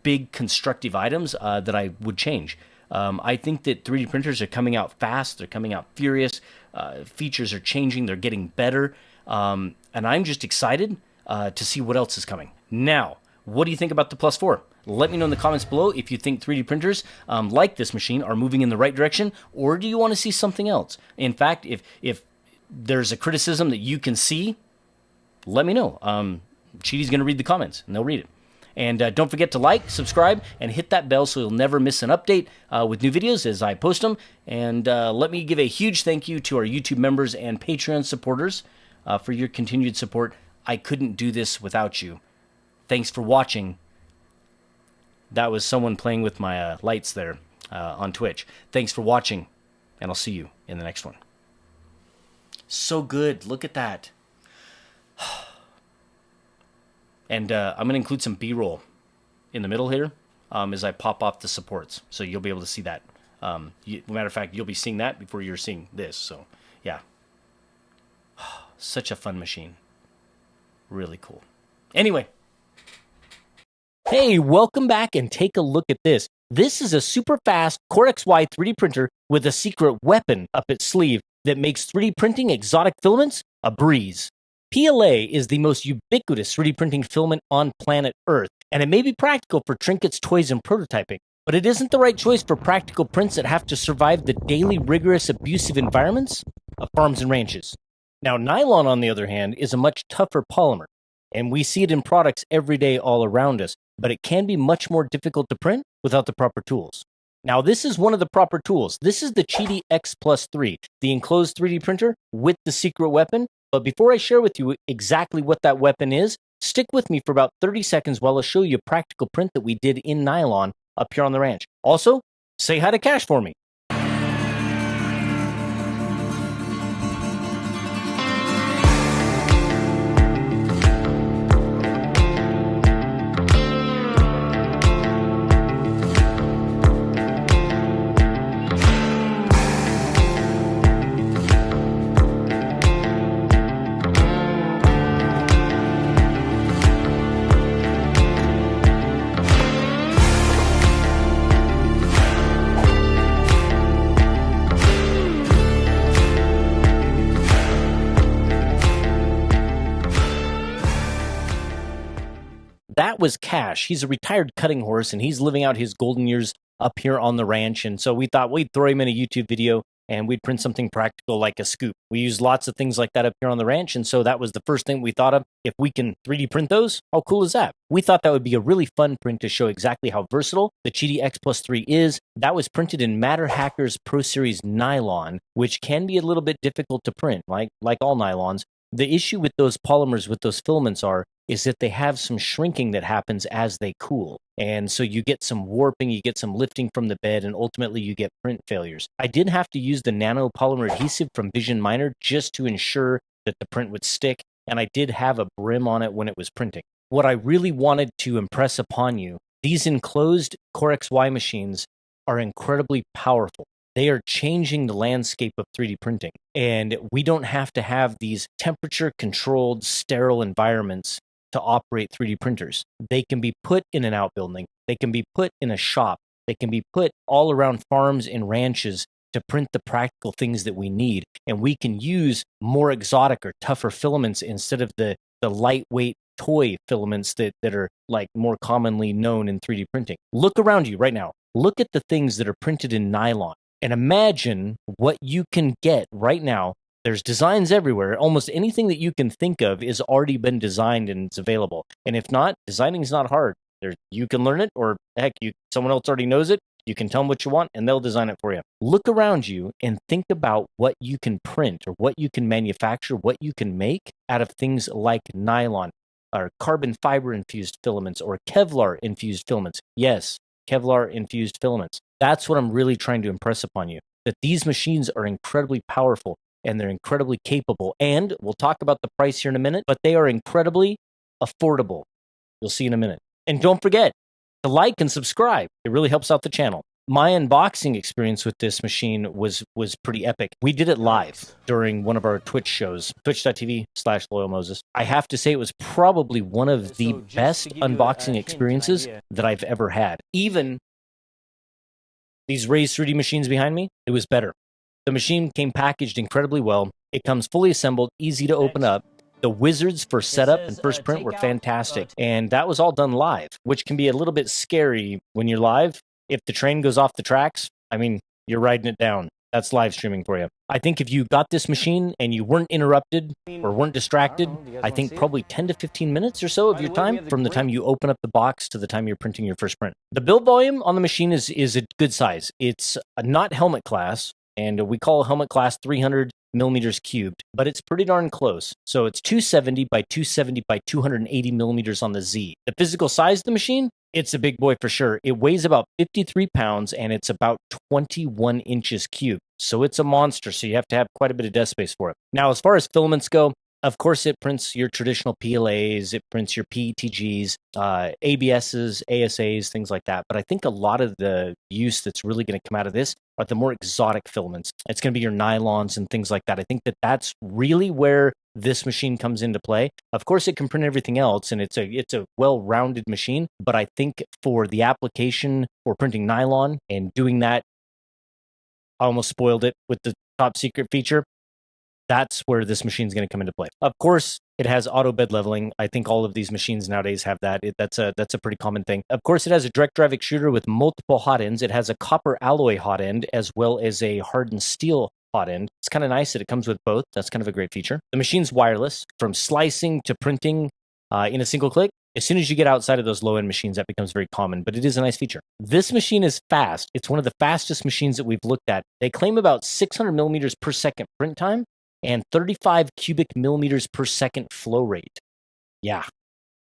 big constructive items that I would change. I think that 3D printers are coming out fast. They're coming out furious. Features are changing. They're getting better. And I'm just excited to see what else is coming. Now, what do you think about the Plus 4? Let me know in the comments below if you think 3D printers like this machine are moving in the right direction, or do you want to see something else? In fact, if there's a criticism that you can see, let me know. Cheaty's going to read the comments, and they'll read it. And don't forget to like, subscribe, and hit that bell so you'll never miss an update with new videos as I post them. And let me give a huge thank you to our YouTube members and Patreon supporters for your continued support. I couldn't do this without you. Thanks for watching. That was someone playing with my lights there on Twitch. Thanks for watching, and I'll see you in the next one. So good. Look at that. And I'm going to include some B-roll in the middle here as I pop off the supports. So you'll be able to see that. Matter of fact, you'll be seeing that before you're seeing this. So, yeah. Such a fun machine. Really cool. Anyway. Hey, welcome back and take a look at this. This is a super fast Core XY 3D printer with a secret weapon up its sleeve that makes 3D printing exotic filaments a breeze. PLA is the most ubiquitous 3D printing filament on planet Earth, and it may be practical for trinkets, toys, and prototyping, but it isn't the right choice for practical prints that have to survive the daily rigorous abusive environments of farms and ranches. Now, nylon, on the other hand, is a much tougher polymer, and we see it in products every day all around us, but it can be much more difficult to print without the proper tools. Now, this is one of the proper tools. This is the Cheaty X Plus 3, the enclosed 3D printer with the secret weapon. But before I share with you exactly what that weapon is, stick with me for about 30 seconds while I show you a practical print that we did in nylon up here on the ranch. Also, say hi to Cash for me. That was Cash. He's a retired cutting horse, and he's living out his golden years up here on the ranch. And so we thought we'd throw him in a YouTube video, and we'd print something practical like a scoop. We use lots of things like that up here on the ranch, and so that was the first thing we thought of. If we can 3D print those, how cool is that? We thought that would be a really fun print to show exactly how versatile the Cheaty X Plus 3 is. That was printed in Matter Hackers Pro Series nylon, which can be a little bit difficult to print, like all nylons. The issue with those polymers, with those filaments is that they have some shrinking that happens as they cool. And so you get some warping, you get some lifting from the bed, and ultimately you get print failures. I did have to use the nanopolymer adhesive from Vision Minor just to ensure that the print would stick, and I did have a brim on it when it was printing. What I really wanted to impress upon you, these enclosed Core XY machines are incredibly powerful. They are changing the landscape of 3D printing, and we don't have to have these temperature-controlled, sterile environments to operate 3D printers. They can be put in an outbuilding. They can be put in a shop. They can be put all around farms and ranches to print the practical things that we need. And we can use more exotic or tougher filaments instead of the lightweight toy filaments that are like more commonly known in 3D printing. Look around you right now. Look at the things that are printed in nylon and imagine what you can get right now. There's designs everywhere. Almost anything that you can think of is already been designed and it's available. And if not, designing is not hard. You can learn it, or heck, someone else already knows it. You can tell them what you want and they'll design it for you. Look around you and think about what you can print or what you can manufacture, what you can make out of things like nylon or carbon fiber infused filaments or Kevlar infused filaments. Yes, Kevlar infused filaments. That's what I'm really trying to impress upon you, that these machines are incredibly powerful and they're incredibly capable. And we'll talk about the price here in a minute, but they are incredibly affordable. You'll see in a minute. And don't forget to like and subscribe. It really helps out the channel. My unboxing experience with this machine was pretty epic. We did it live during one of our Twitch shows, twitch.tv/LoyalMoses. I have to say it was probably one of the best unboxing experiences that I've ever had. Even these raised 3D machines behind me, it was better. The machine came packaged incredibly well. It comes fully assembled, easy to open up. The wizards for setup and first print were fantastic, and that was all done live, which can be a little bit scary when you're live. If the train goes off the tracks, I mean, you're riding it down. That's live streaming for you. I think if you got this machine and you weren't interrupted or weren't distracted, I think probably 10 to 15 minutes or so of your time from the time you open up the box to the time you're printing your first print. The build volume on the machine is a good size. It's not helmet class, and we call helmet class 300 millimeters cubed, but it's pretty darn close. So it's 270 by 270 by 280 millimeters on the Z. The physical size of the machine, it's a big boy for sure. It weighs about 53 pounds and it's about 21 inches cubed. So it's a monster. So you have to have quite a bit of desk space for it. Now, as far as filaments go, of course, it prints your traditional PLAs, it prints your PETGs, ABSs, ASAs, things like that. But I think a lot of the use that's really going to come out of this are the more exotic filaments. It's going to be your nylons and things like that. I think that that's really where this machine comes into play. Of course, it can print everything else, and it's a well-rounded machine. But I think for the application for printing nylon and doing that, I almost spoiled it with the top secret feature. That's where this machine is going to come into play. Of course, it has auto bed leveling. I think all of these machines nowadays have that. That's a pretty common thing. Of course, it has a direct drive extruder with multiple hot ends. It has a copper alloy hot end as well as a hardened steel hot end. It's kind of nice that it comes with both. That's kind of a great feature. The machine's wireless from slicing to printing in a single click. As soon as you get outside of those low-end machines, that becomes very common, but it is a nice feature. This machine is fast. It's one of the fastest machines that we've looked at. They claim about 600 millimeters per second print time and 35 cubic millimeters per second flow rate. Yeah,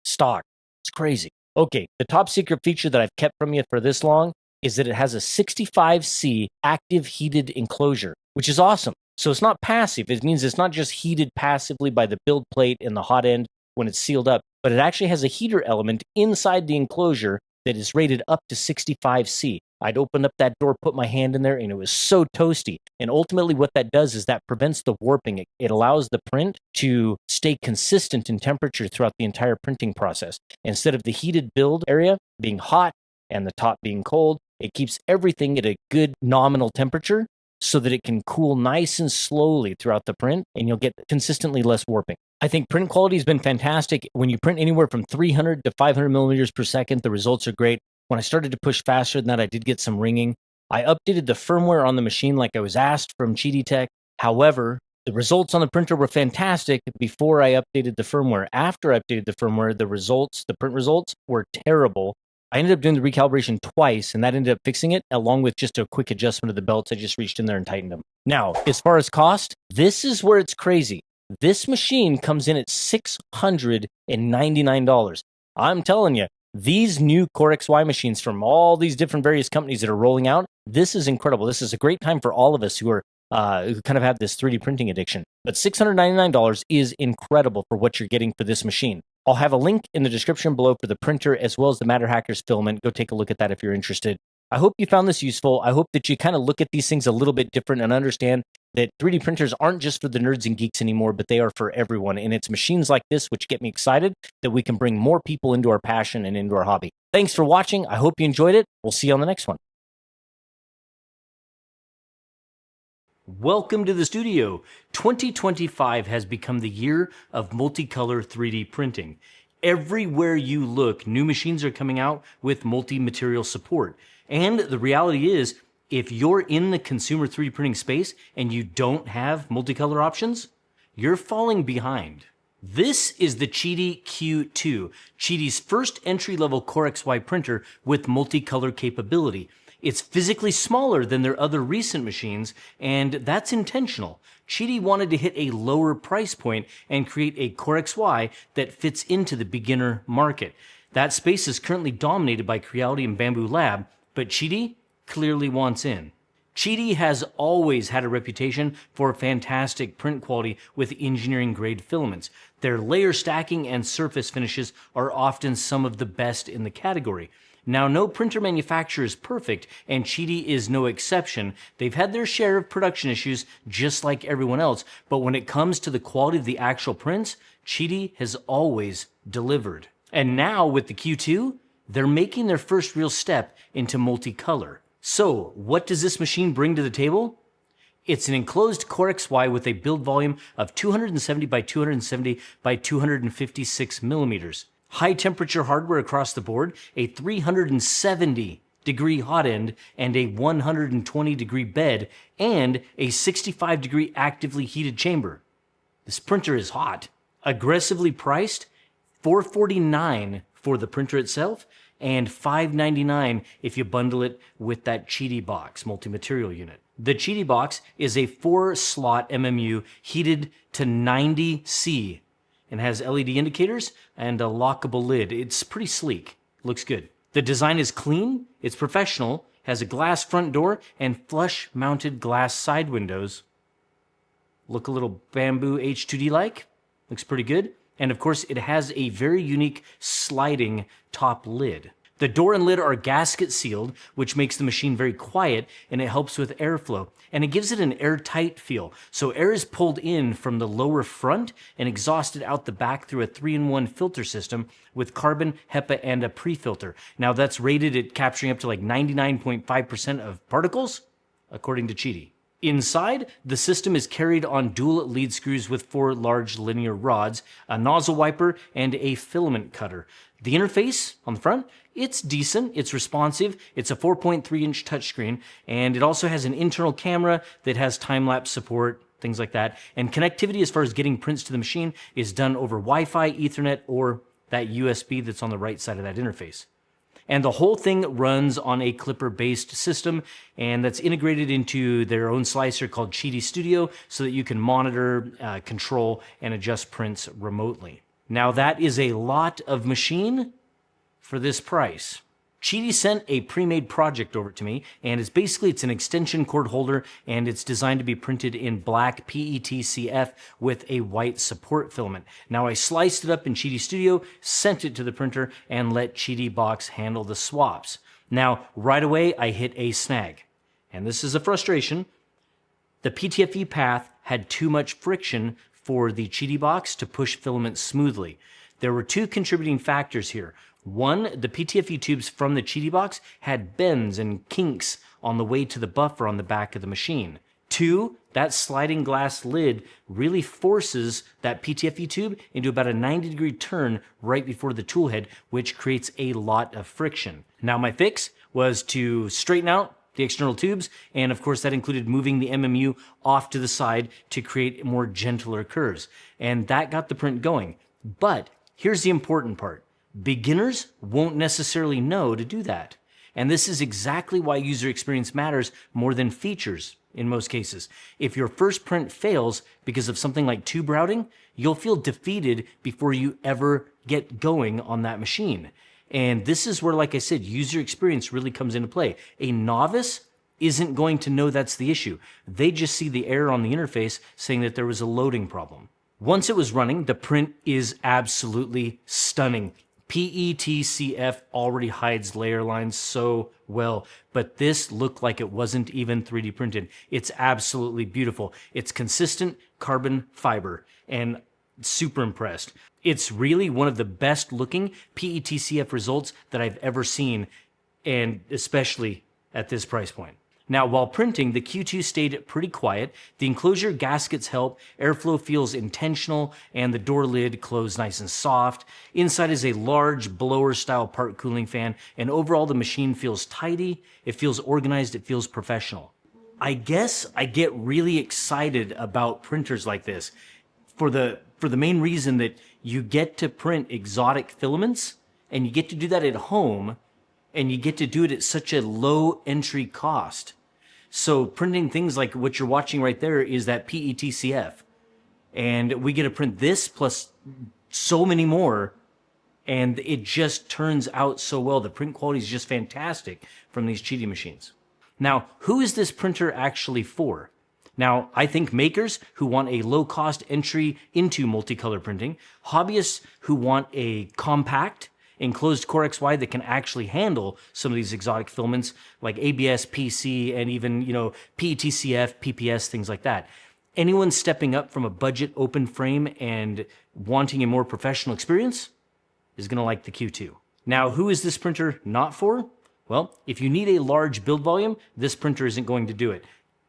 stock. It's crazy. Okay, the top secret feature that I've kept from you for this long is that it has a 65C active heated enclosure, which is awesome. So it's not passive. It means it's not just heated passively by the build plate and the hot end when it's sealed up, but it actually has a heater element inside the enclosure that is rated up to 65C. I'd open up that door, put my hand in there, and it was so toasty. And ultimately what that does is that prevents the warping. It allows the print to stay consistent in temperature throughout the entire printing process. Instead of the heated build area being hot and the top being cold, it keeps everything at a good nominal temperature so that it can cool nice and slowly throughout the print, and you'll get consistently less warping. I think print quality has been fantastic. When you print anywhere from 300 to 500 millimeters per second, the results are great. When I started to push faster than that, I did get some ringing. I updated the firmware on the machine like I was asked from Cheaty Tech. However, the results on the printer were fantastic before I updated the firmware. After I updated the firmware, the print results were terrible. I ended up doing the recalibration twice, and that ended up fixing it, along with just a quick adjustment of the belts. I just reached in there and tightened them. Now, as far as cost, this is where it's crazy. This machine comes in at $699. I'm telling you, these new Core XY machines from all these different various companies that are rolling out, this is incredible. This is a great time for all of us who kind of have this 3D printing addiction. But $699 is incredible for what you're getting for this machine. I'll have a link in the description below for the printer as well as the Matter Hackers filament. Go take a look at that if you're interested. I hope you found this useful. I hope that you kind of look at these things a little bit different and understand that 3D printers aren't just for the nerds and geeks anymore, but they are for everyone. And it's machines like this which get me excited that we can bring more people into our passion and into our hobby. Thanks for watching. I hope you enjoyed it. We'll see you on the next one. Welcome to the studio. 2025 has become the year of multicolor 3D printing. Everywhere you look, new machines are coming out with multi-material support. And the reality is, if you're in the consumer 3D printing space and you don't have multicolor options, you're falling behind. This is the Cheaty Q2, Cheaty's first entry-level Core XY printer with multicolor capability. It's physically smaller than their other recent machines, and that's intentional. Cheaty wanted to hit a lower price point and create a Core XY that fits into the beginner market. That space is currently dominated by Creality and Bamboo Lab, but Cheaty clearly wants in. Cheaty has always had a reputation for fantastic print quality with engineering-grade filaments. Their layer stacking and surface finishes are often some of the best in the category. Now, no printer manufacturer is perfect, and Cheaty is no exception. They've had their share of production issues, just like everyone else, but when it comes to the quality of the actual prints, Cheaty has always delivered. And now, with the Q2, they're making their first real step into multicolor. So, what does this machine bring to the table? It's an enclosed Core XY with a build volume of 270 by 270 by 256 millimeters. High temperature hardware across the board, a 370 degree hot end and a 120 degree bed, and a 65 degree actively heated chamber. This printer is hot. Aggressively priced, $449 for the printer itself, and $599 if you bundle it with that Cheedy box multi-material unit. The Cheedy box is a 4-slot MMU heated to 90°C and has LED indicators and a lockable lid. It's pretty sleek. Looks good. The design is clean, it's professional, has a glass front door and flush-mounted glass side windows. Look a little bamboo H2D-like. Looks pretty good. And of course, it has a very unique sliding top lid. The door and lid are gasket sealed, which makes the machine very quiet, and it helps with airflow. And it gives it an airtight feel. So air is pulled in from the lower front and exhausted out the back through a 3-in-1 filter system with carbon, HEPA, and a pre-filter. Now that's rated at capturing up to like 99.5% of particles, according to Cheedy. Inside, the system is carried on dual lead screws with 4 large linear rods, a nozzle wiper, and a filament cutter. The interface on the front, it's decent, it's responsive, it's a 4.3-inch touchscreen, and it also has an internal camera that has time-lapse support, things like that. And connectivity as far as getting prints to the machine is done over Wi-Fi, Ethernet, or that USB that's on the right side of that interface. And the whole thing runs on a Clipper-based system, and that's integrated into their own slicer called Cheedy Studio so that you can monitor, control, and adjust prints remotely. Now that is a lot of machine for this price. Cheedy sent a pre-made project over to me, and it's an extension cord holder, and it's designed to be printed in black PETCF with a white support filament. Now I sliced it up in Cheedy Studio, sent it to the printer, and let Cheedy Box handle the swaps. Now, right away, I hit a snag. And this is a frustration. The PTFE path had too much friction for the Cheedy Box to push filament smoothly. There were 2 contributing factors here. One, the PTFE tubes from the Cheedy Box had bends and kinks on the way to the buffer on the back of the machine. 2, that sliding glass lid really forces that PTFE tube into about a 90-degree turn right before the tool head, which creates a lot of friction. Now my fix was to straighten out the external tubes, and of course that included moving the MMU off to the side to create more gentler curves. And that got the print going. But here's the important part. Beginners won't necessarily know to do that. And this is exactly why user experience matters more than features in most cases. If your first print fails because of something like tube routing, you'll feel defeated before you ever get going on that machine. And this is where, like I said, user experience really comes into play. A novice isn't going to know that's the issue. They just see the error on the interface saying that there was a loading problem. Once it was running, the print is absolutely stunning. PETCF already hides layer lines so well, but this looked like it wasn't even 3D printed. It's absolutely beautiful. It's consistent carbon fiber, and super impressed. It's really one of the best looking PETCF results that I've ever seen, and especially at this price point. Now, while printing, the Q2 stayed pretty quiet. The enclosure gaskets help, airflow feels intentional, and the door lid closed nice and soft. Inside is a large blower-style part cooling fan, and overall the machine feels tidy, it feels organized, it feels professional. I guess I get really excited about printers like this for the main reason that you get to print exotic filaments, and you get to do that at home, and you get to do it at such a low entry cost. So printing things like what you're watching right there is that PETCF. And we get to print this plus so many more, and it just turns out so well. The print quality is just fantastic from these Cheedy machines. Now, who is this printer actually for? Now, I think makers who want a low-cost entry into multicolor printing, hobbyists who want a compact, enclosed Core XY that can actually handle some of these exotic filaments like ABS, PC, and even, PETCF, PPS, things like that. Anyone stepping up from a budget open frame and wanting a more professional experience is going to like the Q2. Now, who is this printer not for? Well, if you need a large build volume, this printer isn't going to do it.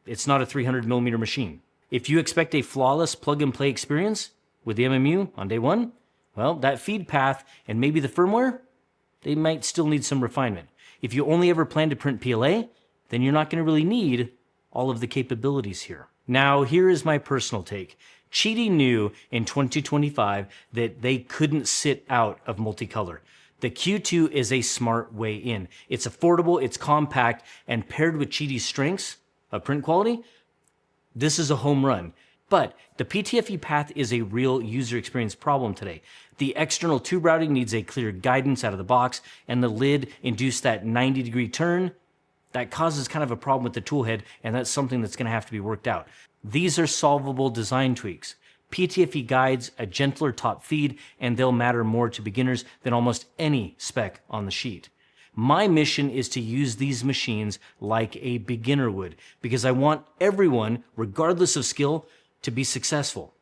It's not a 300mm machine. If you expect a flawless plug-and-play experience with the MMU on day one, well, that feed path and maybe the firmware, they might still need some refinement. If you only ever plan to print PLA, then you're not going to really need all of the capabilities here. Now, here is my personal take. Cheedy knew in 2025 that they couldn't sit out of multicolor. The Q2 is a smart way in. It's affordable, it's compact, and paired with Cheedy's strengths of print quality, this is a home run. But the PTFE path is a real user experience problem today. The external tube routing needs a clear guidance out of the box, and the lid induced that 90-degree turn. That causes kind of a problem with the tool head, and that's something that's going to have to be worked out. These are solvable design tweaks. PTFE guides a gentler top feed, and they'll matter more to beginners than almost any spec on the sheet. My mission is to use these machines like a beginner would, because I want everyone, regardless of skill, to be successful.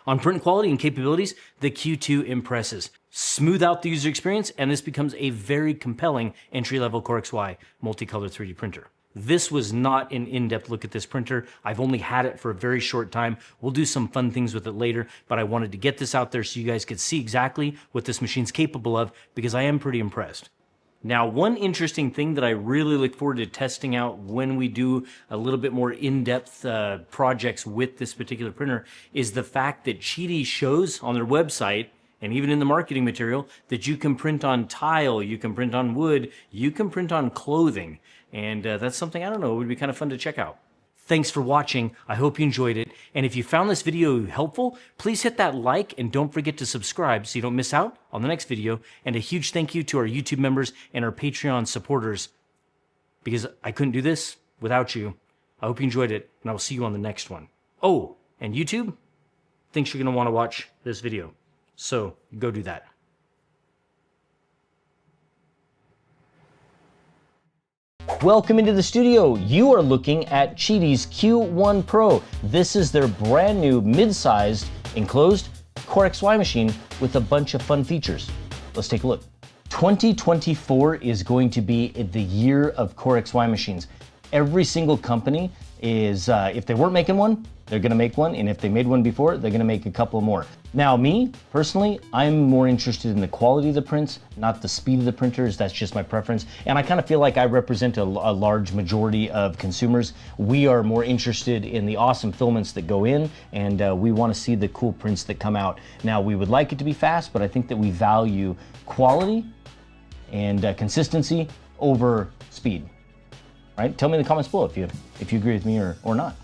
On print quality and capabilities, the Q2 impresses. Smooth out the user experience, and this becomes a very compelling entry-level Core XY multicolor 3D printer. This was not an in-depth look at this printer. I've only had it for a very short time. We'll do some fun things with it later, but I wanted to get this out there so you guys could see exactly what this machine's capable of, because I am pretty impressed. Now, one interesting thing that I really look forward to testing out when we do a little bit more in-depth projects with this particular printer is the fact that Cheedy shows on their website, and even in the marketing material, that you can print on tile, you can print on wood, you can print on clothing. And that's something, I don't know, it would be kind of fun to check out. Thanks for watching. I hope you enjoyed it. And if you found this video helpful, please hit that like and don't forget to subscribe so you don't miss out on the next video. And a huge thank you to our YouTube members and our Patreon supporters, because I couldn't do this without you. I hope you enjoyed it, and I will see you on the next one. Oh, and YouTube thinks you're going to want to watch this video. So go do that. Welcome into the studio. You are looking at Cheedy's Q1 Pro. This is their brand new mid-sized enclosed Core XY machine with a bunch of fun features. Let's take a look. 2024 is going to be the year of Core XY machines. Every single company is, if they weren't making one, they're gonna make one, and if they made one before, they're gonna make a couple more. Now, me, personally, I'm more interested in the quality of the prints, not the speed of the printers. That's just my preference. And I kind of feel like I represent a large majority of consumers. We are more interested in the awesome filaments that go in, and we want to see the cool prints that come out. Now, we would like it to be fast, but I think that we value quality and consistency over speed. Right? Tell me in the comments below if you agree with me or not.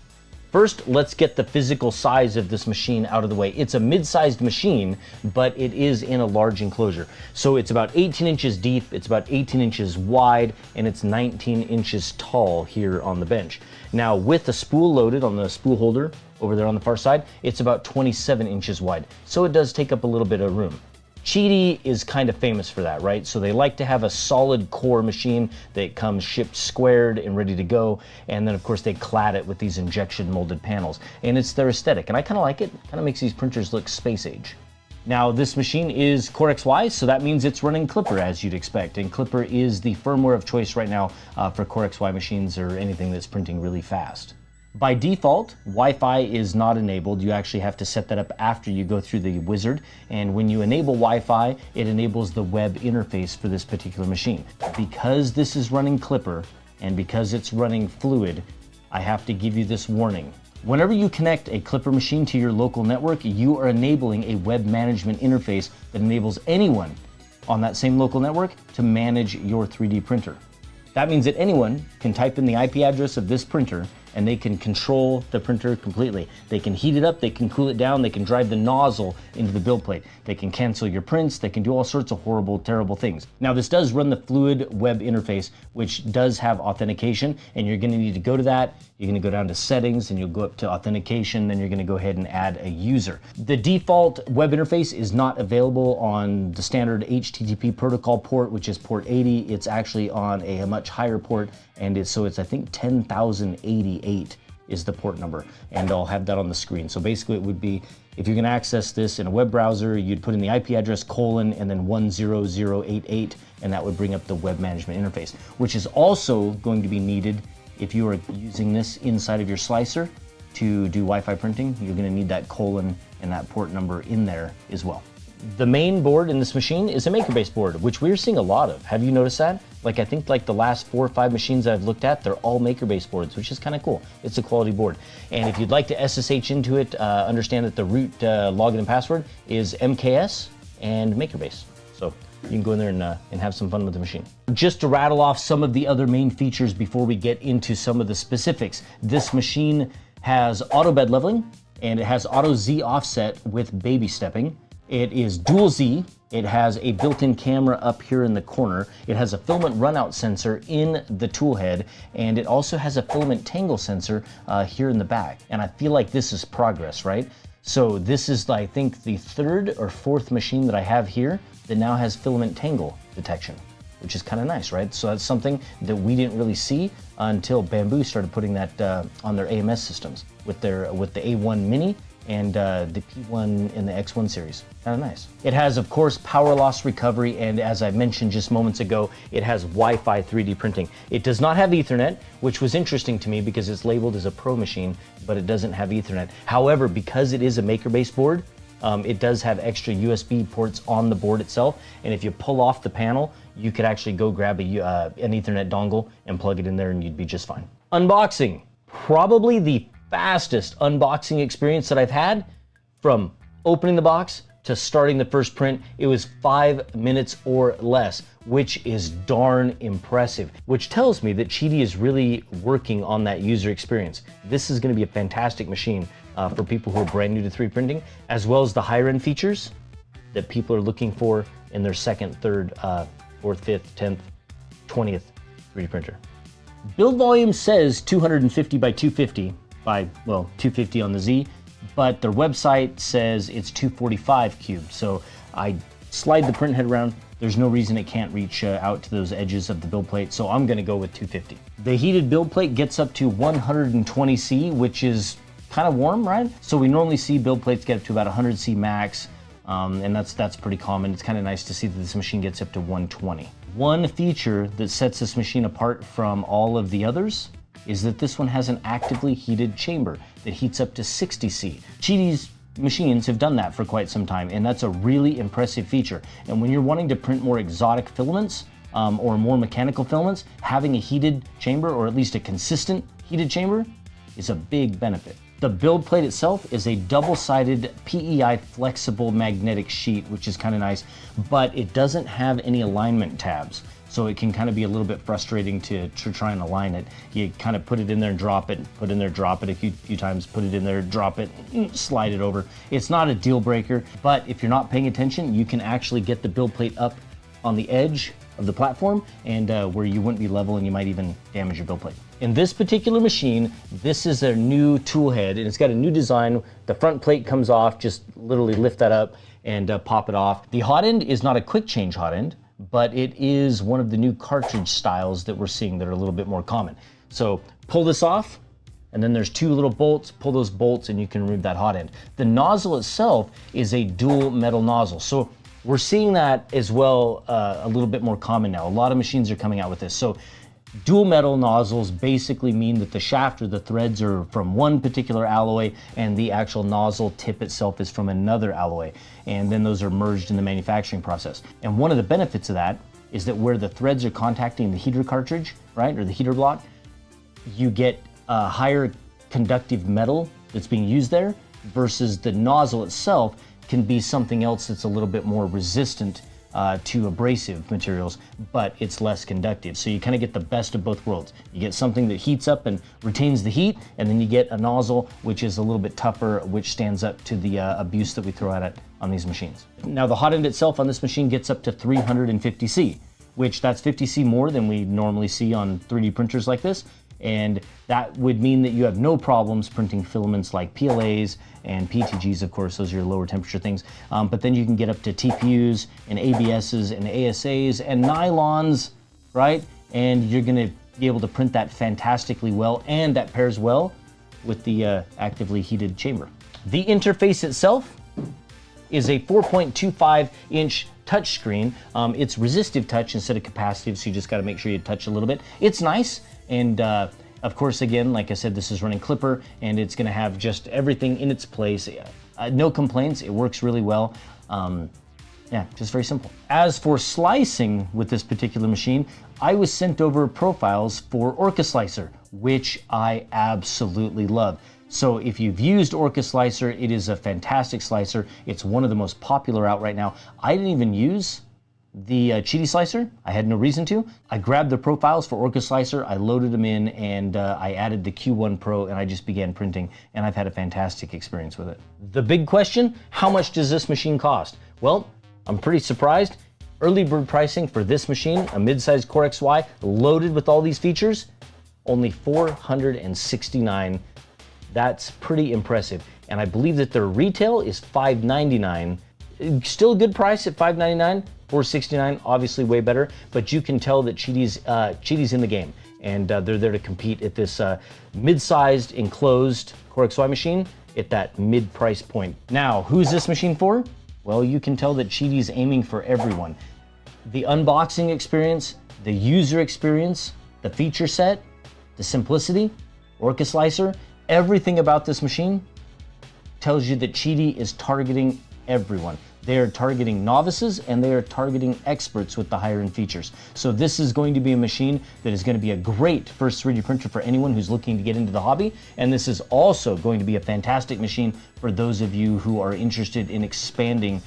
First, let's get the physical size of this machine out of the way. It's a mid-sized machine, but it is in a large enclosure. So it's about 18 inches deep, it's about 18 inches wide, and it's 19 inches tall here on the bench. Now, with the spool loaded on the spool holder over there on the far side, it's about 27 inches wide. So it does take up a little bit of room. Cheedy is kind of famous for that, right? So they like to have a solid core machine that comes shipped squared and ready to go. And then of course they clad it with these injection molded panels. And it's their aesthetic. And I kind of like it. Kind of makes these printers look space age. Now this machine is Core XY, so that means it's running Clipper as you'd expect. And Clipper is the firmware of choice right now for Core XY machines or anything that's printing really fast. By default, Wi-Fi is not enabled. You actually have to set that up after you go through the wizard. And when you enable Wi-Fi, it enables the web interface for this particular machine. Because this is running Clipper and because it's running Fluid, I have to give you this warning. Whenever you connect a Clipper machine to your local network, you are enabling a web management interface that enables anyone on that same local network to manage your 3D printer. That means that anyone can type in the IP address of this printer and they can control the printer completely. They can heat it up, they can cool it down, they can drive the nozzle into the build plate. They can cancel your prints, they can do all sorts of horrible, terrible things. Now this does run the Fluid web interface, which does have authentication, and you're gonna need to go to that. You're gonna go down to settings and you'll go up to authentication, then you're gonna go ahead and add a user. The default web interface is not available on the standard HTTP protocol port, which is port 80. It's actually on a much higher port, and so it's I think 10,088 is the port number, and I'll have that on the screen. So basically it would be, if you're gonna access this in a web browser, you'd put in the IP address : and then 10088, and that would bring up the web management interface, which is also going to be needed if you are using this inside of your slicer to do Wi-Fi printing, you're gonna need that colon and that port number in there as well. The main board in this machine is a maker-based board, which we're seeing a lot of. Have you noticed that? Like, I think like the last 4 or 5 machines I've looked at, they're all maker-based boards, which is kind of cool. It's a quality board. And if you'd like to SSH into it, understand that the root login and password is MKS and maker-based. So you can go in there and have some fun with the machine. Just to rattle off some of the other main features before we get into some of the specifics. This machine has auto bed leveling, and it has auto Z offset with baby stepping. It is dual Z. It has a built-in camera up here in the corner. It has a filament runout sensor in the tool head, and it also has a filament tangle sensor here in the back. And I feel like this is progress, right? So this is, I think, the 3rd or 4th machine that I have here that now has filament tangle detection, which is kind of nice, right? So that's something that we didn't really see until Bamboo started putting that on their AMS systems with the A1 Mini and the P1 and the X1 series. Kind of nice. It has, of course, power loss recovery, and as I mentioned just moments ago, it has Wi-Fi 3D printing. It does not have Ethernet, which was interesting to me because it's labeled as a Pro machine, but it doesn't have Ethernet. However, because it is a maker-based board, it does have extra USB ports on the board itself, and if you pull off the panel, you could actually go grab an Ethernet dongle and plug it in there and you'd be just fine. Unboxing. Probably the fastest unboxing experience that I've had. From opening the box to starting the first print, it was 5 minutes or less, which is darn impressive, which tells me that Cheedy is really working on that user experience. This is going to be a fantastic machine for people who are brand new to 3D printing, as well as the higher end features that people are looking for in their 2nd, 3rd, 4th, 5th, 10th, 20th 3D printer. Build volume says 250 by 250 by, well, 250 on the Z, but their website says it's 245 cubed. So I slide the print head around. There's no reason it can't reach out to those edges of the build plate, so I'm gonna go with 250. The heated build plate gets up to 120 C, which is kind of warm, right? So we normally see build plates get up to about 100 C max, and that's pretty common. It's kind of nice to see that this machine gets up to 120. One feature that sets this machine apart from all of the others is that this one has an actively heated chamber that heats up to 60 C. Cheedy's machines have done that for quite some time, and that's a really impressive feature. And when you're wanting to print more exotic filaments or more mechanical filaments, having a heated chamber, or at least a consistent heated chamber, is a big benefit. The build plate itself is a double-sided PEI flexible magnetic sheet, which is kind of nice, but it doesn't have any alignment tabs. So it can kind of be a little bit frustrating to try and align it. You kind of put it in there and drop it, put it in there, drop it a few times, put it in there, drop it, slide it over. It's not a deal breaker, but if you're not paying attention, you can actually get the build plate up on the edge of the platform and where you wouldn't be level and you might even damage your build plate. In this particular machine, this is a new tool head and it's got a new design. The front plate comes off, just literally lift that up and pop it off. The hot end is not a quick change hot end, but it is one of the new cartridge styles that we're seeing that are a little bit more common. So pull this off, and then there's 2 little bolts, pull those bolts and you can remove that hot end. The nozzle itself is a dual metal nozzle. So we're seeing that as well a little bit more common now. A lot of machines are coming out with this. So dual metal nozzles basically mean that the shaft or the threads are from one particular alloy and the actual nozzle tip itself is from another alloy. And then those are merged in the manufacturing process. And one of the benefits of that is that where the threads are contacting the heater cartridge, right, or the heater block, you get a higher conductive metal that's being used there versus the nozzle itself can be something else that's a little bit more resistant to abrasive materials, but it's less conductive. So you kind of get the best of both worlds. You get something that heats up and retains the heat, and then you get a nozzle which is a little bit tougher, which stands up to the abuse that we throw at it on these machines. Now the hot end itself on this machine gets up to 350 C, which that's 50 C more than we normally see on 3D printers like this. And that would mean that you have no problems printing filaments like PLAs and PTGs, of course, those are your lower temperature things. But then you can get up to TPUs and ABSs and ASAs and nylons, right? And you're gonna be able to print that fantastically well, and that pairs well with the actively heated chamber. The interface itself is a 4.25 inch touchscreen. It's resistive touch instead of capacitive, so you just gotta make sure you touch a little bit. It's nice, and Of course, again, like I said, this is running Clipper, and it's gonna have just everything in its place. No complaints, it works really well. Yeah, just very simple. As for slicing with this particular machine, I was sent over profiles for Orca Slicer, which I absolutely love. So if you've used Orca Slicer, it is a fantastic slicer. It's one of the most popular out right now. I didn't even use the Cheaty Slicer. I had no reason to. I grabbed the profiles for Orca Slicer, I loaded them in, and I added the Q1 Pro, and I just began printing, and I've had a fantastic experience with it. The big question, how much does this machine cost? Well, I'm pretty surprised. Early bird pricing for this machine, a mid-sized Core XY, loaded with all these features, only $469. That's pretty impressive. And I believe that their retail is $599. Still a good price at $599. $469, obviously way better, but you can tell that Cheaty's in the game, and they're there to compete at this mid-sized enclosed Core XY machine at that mid-price point. Now, who's this machine for? Well, you can tell that Cheaty's aiming for everyone. The unboxing experience, the user experience, the feature set, the simplicity, Orca Slicer, everything about this machine tells you that Cheaty is targeting everyone. They are targeting novices, and they are targeting experts with the higher end features. So this is going to be a machine that is going to be a great first 3D printer for anyone who's looking to get into the hobby. And this is also going to be a fantastic machine for those of you who are interested in expanding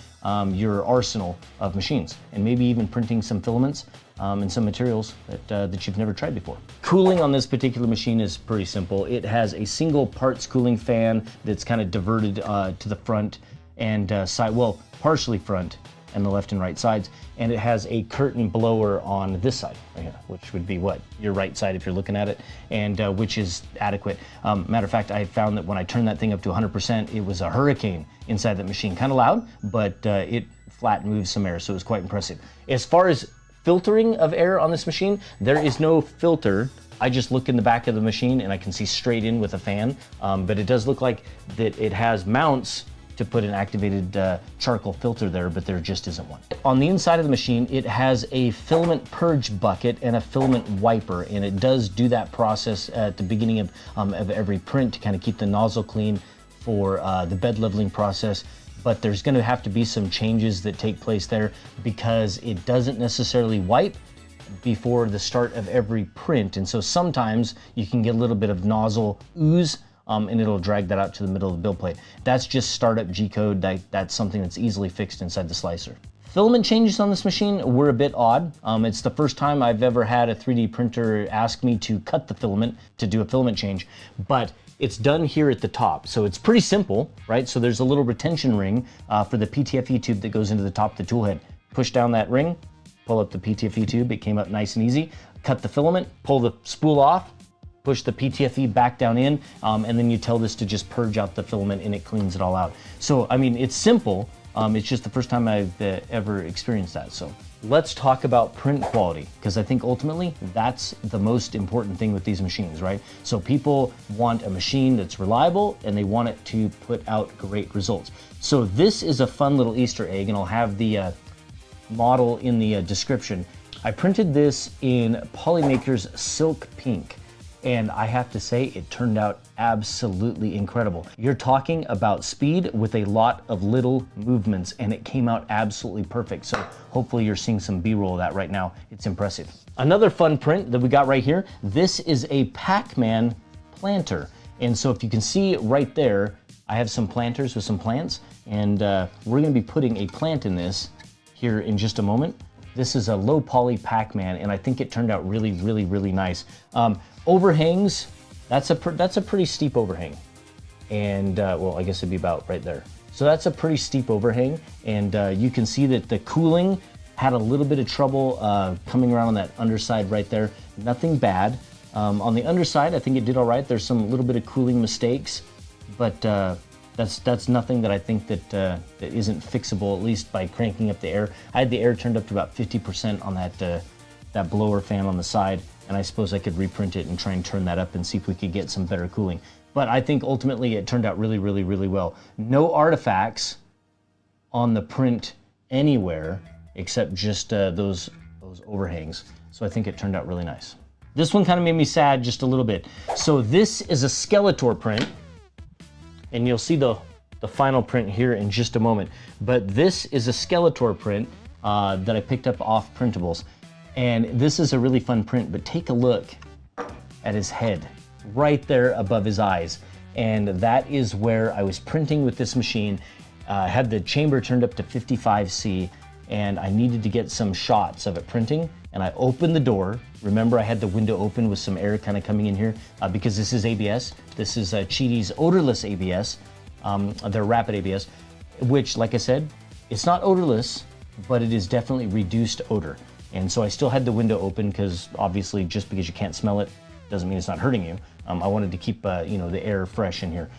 your arsenal of machines, and maybe even printing some filaments and some materials that you've never tried before. Cooling on this particular machine is pretty simple. It has a single parts cooling fan that's kind of diverted to the front and side, well, partially front and the left and right sides, and it has a curtain blower on this side right here, which would be what, your right side if you're looking at it, and which is adequate. Matter of fact, I found that when I turned that thing up to 100%, it was a hurricane inside that machine. Kind of loud, but it flat moved some air, so it was quite impressive. As far as filtering of air on this machine, there is no filter. I just look in the back of the machine and I can see straight in with a fan, but it does look like that it has mounts to put an activated charcoal filter there, but there just isn't one. On the inside of the machine, it has a filament purge bucket and a filament wiper, and it does do that process at the beginning of every print to kind of keep the nozzle clean for the bed leveling process. But there's going to have to be some changes that take place there because it doesn't necessarily wipe before the start of every print, and so sometimes you can get a little bit of nozzle ooze, and it'll drag that out to the middle of the build plate. That's just startup G-code. That's something that's easily fixed inside the slicer. Filament changes on this machine were a bit odd. It's the first time I've ever had a 3D printer ask me to cut the filament to do a filament change, but it's done here at the top. So it's pretty simple, right? So there's a little retention ring for the PTFE tube that goes into the top of the tool head. Push down that ring, pull up the PTFE tube, it came up nice and easy. Cut the filament, pull the spool off, push the PTFE back down in, and then you tell this to just purge out the filament and it cleans it all out. So, I mean, it's simple. It's just the first time I've ever experienced that. So let's talk about print quality, because I think ultimately that's the most important thing with these machines, right? So people want a machine that's reliable and they want it to put out great results. So this is a fun little Easter egg, and I'll have the model in the description. I printed this in Polymaker's Silk Pink, and I have to say it turned out absolutely incredible. You're talking about speed with a lot of little movements, and it came out absolutely perfect. So hopefully you're seeing some B-roll of that right now. It's impressive. Another fun print that we got right here, this is a Pac-Man planter. And so if you can see right there, I have some planters with some plants, and we're gonna be putting a plant in this here in just a moment. This is a low poly Pac-Man, and I think it turned out really, really, really nice. Overhangs, that's a pretty steep overhang. And well, I guess it'd be about right there. So that's a pretty steep overhang, and you can see that the cooling had a little bit of trouble coming around on that underside right there. Nothing bad. On the underside, I think it did all right. There's some little bit of cooling mistakes, but that's nothing that I think that isn't fixable, at least by cranking up the air. I had the air turned up to about 50% on that blower fan on the side, and I suppose I could reprint it and try and turn that up and see if we could get some better cooling. But I think ultimately it turned out really, really, really well. No artifacts on the print anywhere except just those overhangs. So I think it turned out really nice. This one kind of made me sad just a little bit. So this is a Skeletor print, and you'll see the final print here in just a moment. But this is a Skeletor print that I picked up off Printables. And this is a really fun print, but take a look at his head right there above his eyes. And that is where I was printing with this machine. Had the chamber turned up to 55C, and I needed to get some shots of it printing. And I opened the door. Remember, I had the window open with some air kind of coming in here because this is ABS. This is Cheaty's odorless ABS, their rapid ABS, which, like I said, it's not odorless, but it is definitely reduced odor. And so I still had the window open because obviously just because you can't smell it doesn't mean it's not hurting you. I wanted to keep the air fresh in here.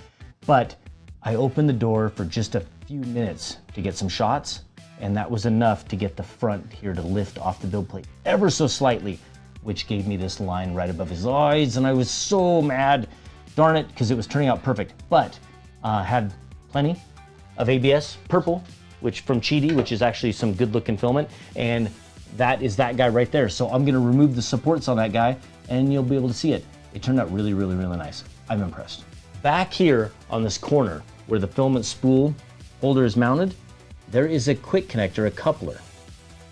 But I opened the door for just a few minutes to get some shots, and that was enough to get the front here to lift off the build plate ever so slightly, which gave me this line right above his eyes, and I was so mad. Darn it, because it was turning out perfect. But had plenty of ABS, purple, which from Cheaty, which is actually some good looking filament, and that is that guy right there. So I'm gonna remove the supports on that guy and you'll be able to see it. It turned out really, really, really nice. I'm impressed. Back here on this corner where the filament spool holder is mounted, there is a quick connector, a coupler,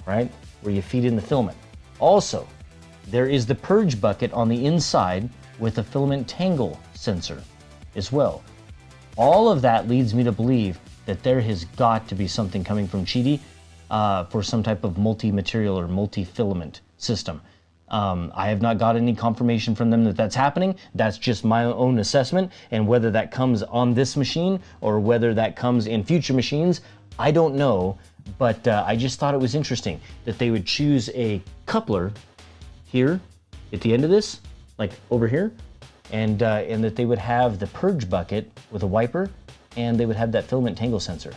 right? Where you feed in the filament. Also, there is the purge bucket on the inside with a filament tangle sensor as well. All of that leads me to believe that there has got to be something coming from Cheaty for some type of multi-material or multi-filament system. I have not got any confirmation from them that that's happening. That's just my own assessment, and whether that comes on this machine or whether that comes in future machines, I don't know, but I just thought it was interesting that they would choose a coupler here at the end of this, like over here, and that they would have the purge bucket with a wiper, and they would have that filament tangle sensor.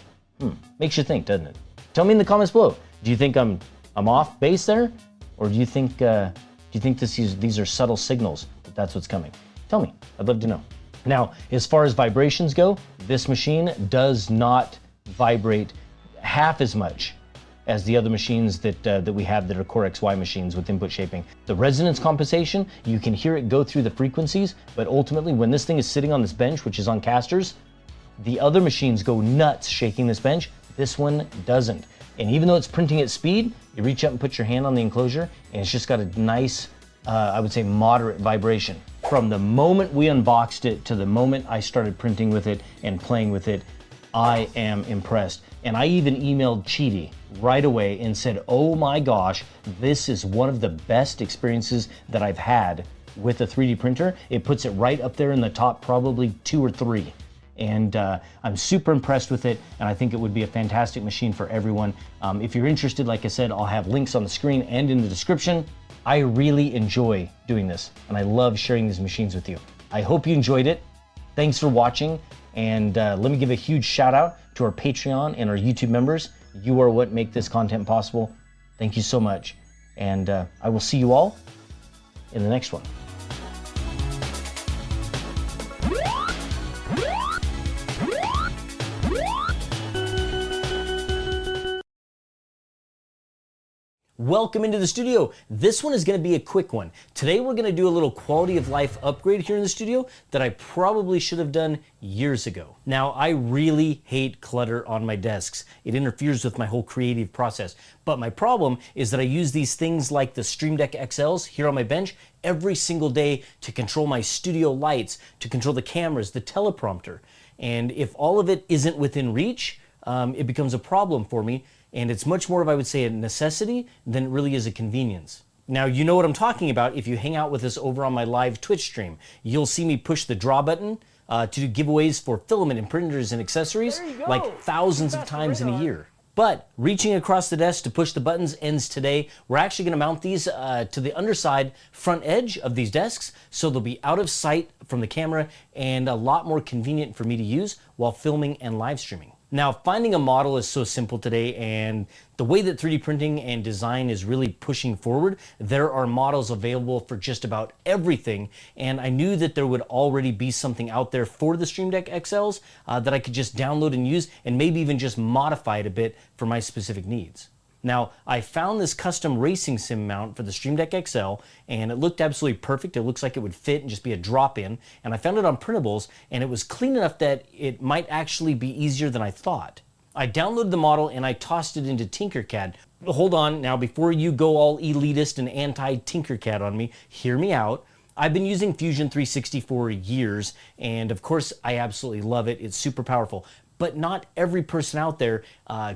Makes you think, doesn't it? Tell me in the comments below. Do you think I'm off base there, or do you think these are subtle signals that that's what's coming? Tell me. I'd love to know. Now, as far as vibrations go, this machine does not vibrate half as much as the other machines that we have that are Core XY machines with input shaping. The resonance compensation, you can hear it go through the frequencies, but ultimately when this thing is sitting on this bench, which is on casters, the other machines go nuts shaking this bench. This one doesn't. And even though it's printing at speed, you reach up and put your hand on the enclosure and it's just got a nice, I would say moderate vibration. From the moment we unboxed it to the moment I started printing with it and playing with it, I am impressed. And I even emailed Cheaty right away and said, oh my gosh, this is one of the best experiences that I've had with a 3D printer. It puts it right up there in the top, probably 2 or 3. And I'm super impressed with it, and I think it would be a fantastic machine for everyone. If you're interested, like I said, I'll have links on the screen and in the description. I really enjoy doing this, and I love sharing these machines with you. I hope you enjoyed it. Thanks for watching, and let me give a huge shout out to our Patreon and our YouTube members. You are what make this content possible. Thank you so much, and I will see you all in the next one. Welcome into the studio. This one is going to be a quick one. Today we're going to do a little quality of life upgrade here in the studio that I probably should have done years ago. Now, I really hate clutter on my desks. It interferes with my whole creative process. But my problem is that I use these things like the Stream Deck XLs here on my bench every single day to control my studio lights, to control the cameras, the teleprompter. And if all of it isn't within reach, it becomes a problem for me. And it's much more of, I would say, a necessity than it really is a convenience. Now, you know what I'm talking about if you hang out with us over on my live Twitch stream. You'll see me push the draw button to do giveaways for filament and printers and accessories like thousands of times in a year. But reaching across the desk to push the buttons ends today. We're actually going to mount these to the underside front edge of these desks, so they'll be out of sight from the camera and a lot more convenient for me to use while filming and live streaming. Now, finding a model is so simple today, and the way that 3D printing and design is really pushing forward, there are models available for just about everything, and I knew that there would already be something out there for the Stream Deck XLs that I could just download and use, and maybe even just modify it a bit for my specific needs. Now, I found this custom racing sim mount for the Stream Deck XL, and it looked absolutely perfect. It looks like it would fit and just be a drop-in. And I found it on printables, and it was clean enough that it might actually be easier than I thought. I downloaded the model and I tossed it into Tinkercad. Hold on, now before you go all elitist and anti-Tinkercad on me, hear me out. I've been using Fusion 360 for years, and of course I absolutely love it. It's super powerful. But not every person out there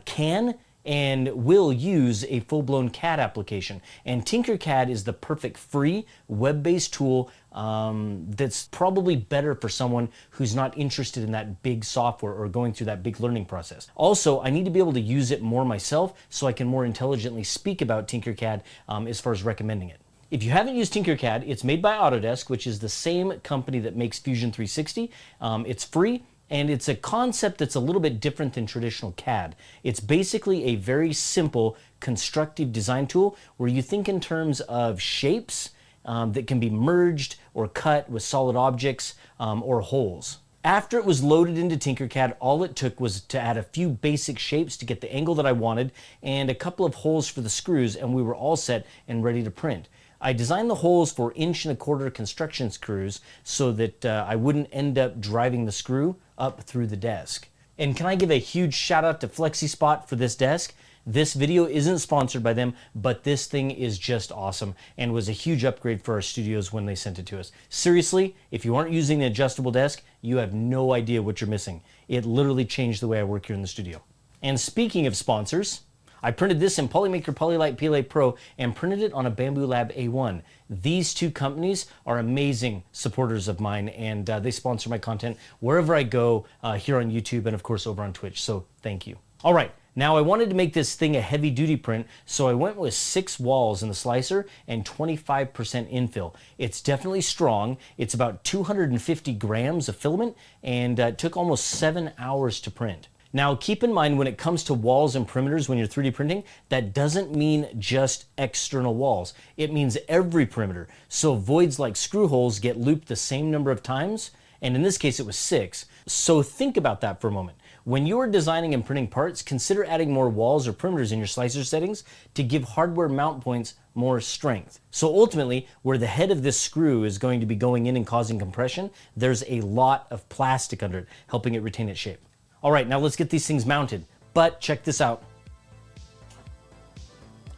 can and will use a full-blown CAD application. And Tinkercad is the perfect free web-based tool that's probably better for someone who's not interested in that big software or going through that big learning process. Also, I need to be able to use it more myself so I can more intelligently speak about Tinkercad as far as recommending it. If you haven't used Tinkercad, it's made by Autodesk, which is the same company that makes Fusion 360. It's free. And it's a concept that's a little bit different than traditional CAD. It's basically a very simple constructive design tool where you think in terms of shapes that can be merged or cut with solid objects or holes. After it was loaded into Tinkercad, all it took was to add a few basic shapes to get the angle that I wanted and a couple of holes for the screws, and we were all set and ready to print. I designed the holes for 1¼ construction screws so that I wouldn't end up driving the screw up through the desk. And can I give a huge shout out to FlexiSpot for this desk? This video isn't sponsored by them, but this thing is just awesome and was a huge upgrade for our studios when they sent it to us. Seriously, if you aren't using the adjustable desk, you have no idea what you're missing. It literally changed the way I work here in the studio. And speaking of sponsors, I printed this in Polymaker Polylite PLA Pro and printed it on a Bamboo Lab A1. These two companies are amazing supporters of mine, and they sponsor my content wherever I go here on YouTube and of course over on Twitch, so thank you. All right, now I wanted to make this thing a heavy duty print, so I went with 6 walls in the slicer and 25% infill. It's definitely strong. It's about 250 grams of filament, and it took almost 7 hours to print. Now, keep in mind when it comes to walls and perimeters when you're 3D printing, that doesn't mean just external walls. It means every perimeter. So voids like screw holes get looped the same number of times, and in this case it was 6. So think about that for a moment. When you're designing and printing parts, consider adding more walls or perimeters in your slicer settings to give hardware mount points more strength. So ultimately, where the head of this screw is going to be going in and causing compression, there's a lot of plastic under it, helping it retain its shape. All right, now let's get these things mounted. But check this out.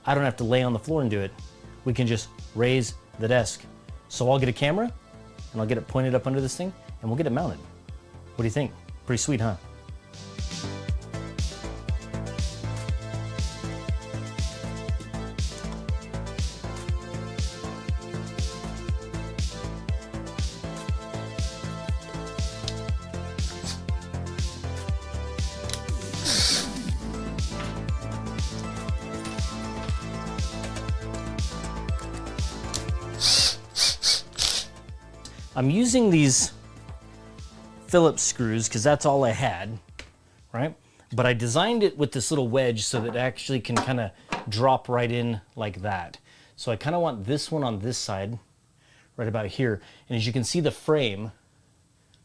I don't have to lay on the floor and do it. We can just raise the desk. So I'll get a camera and I'll get it pointed up under this thing and we'll get it mounted. What do you think? Pretty sweet, huh? I'm using these Phillips screws because that's all I had, right? But I designed it with this little wedge so that it actually can kind of drop right in like that. So I kind of want this one on this side, right about here. And as you can see the frame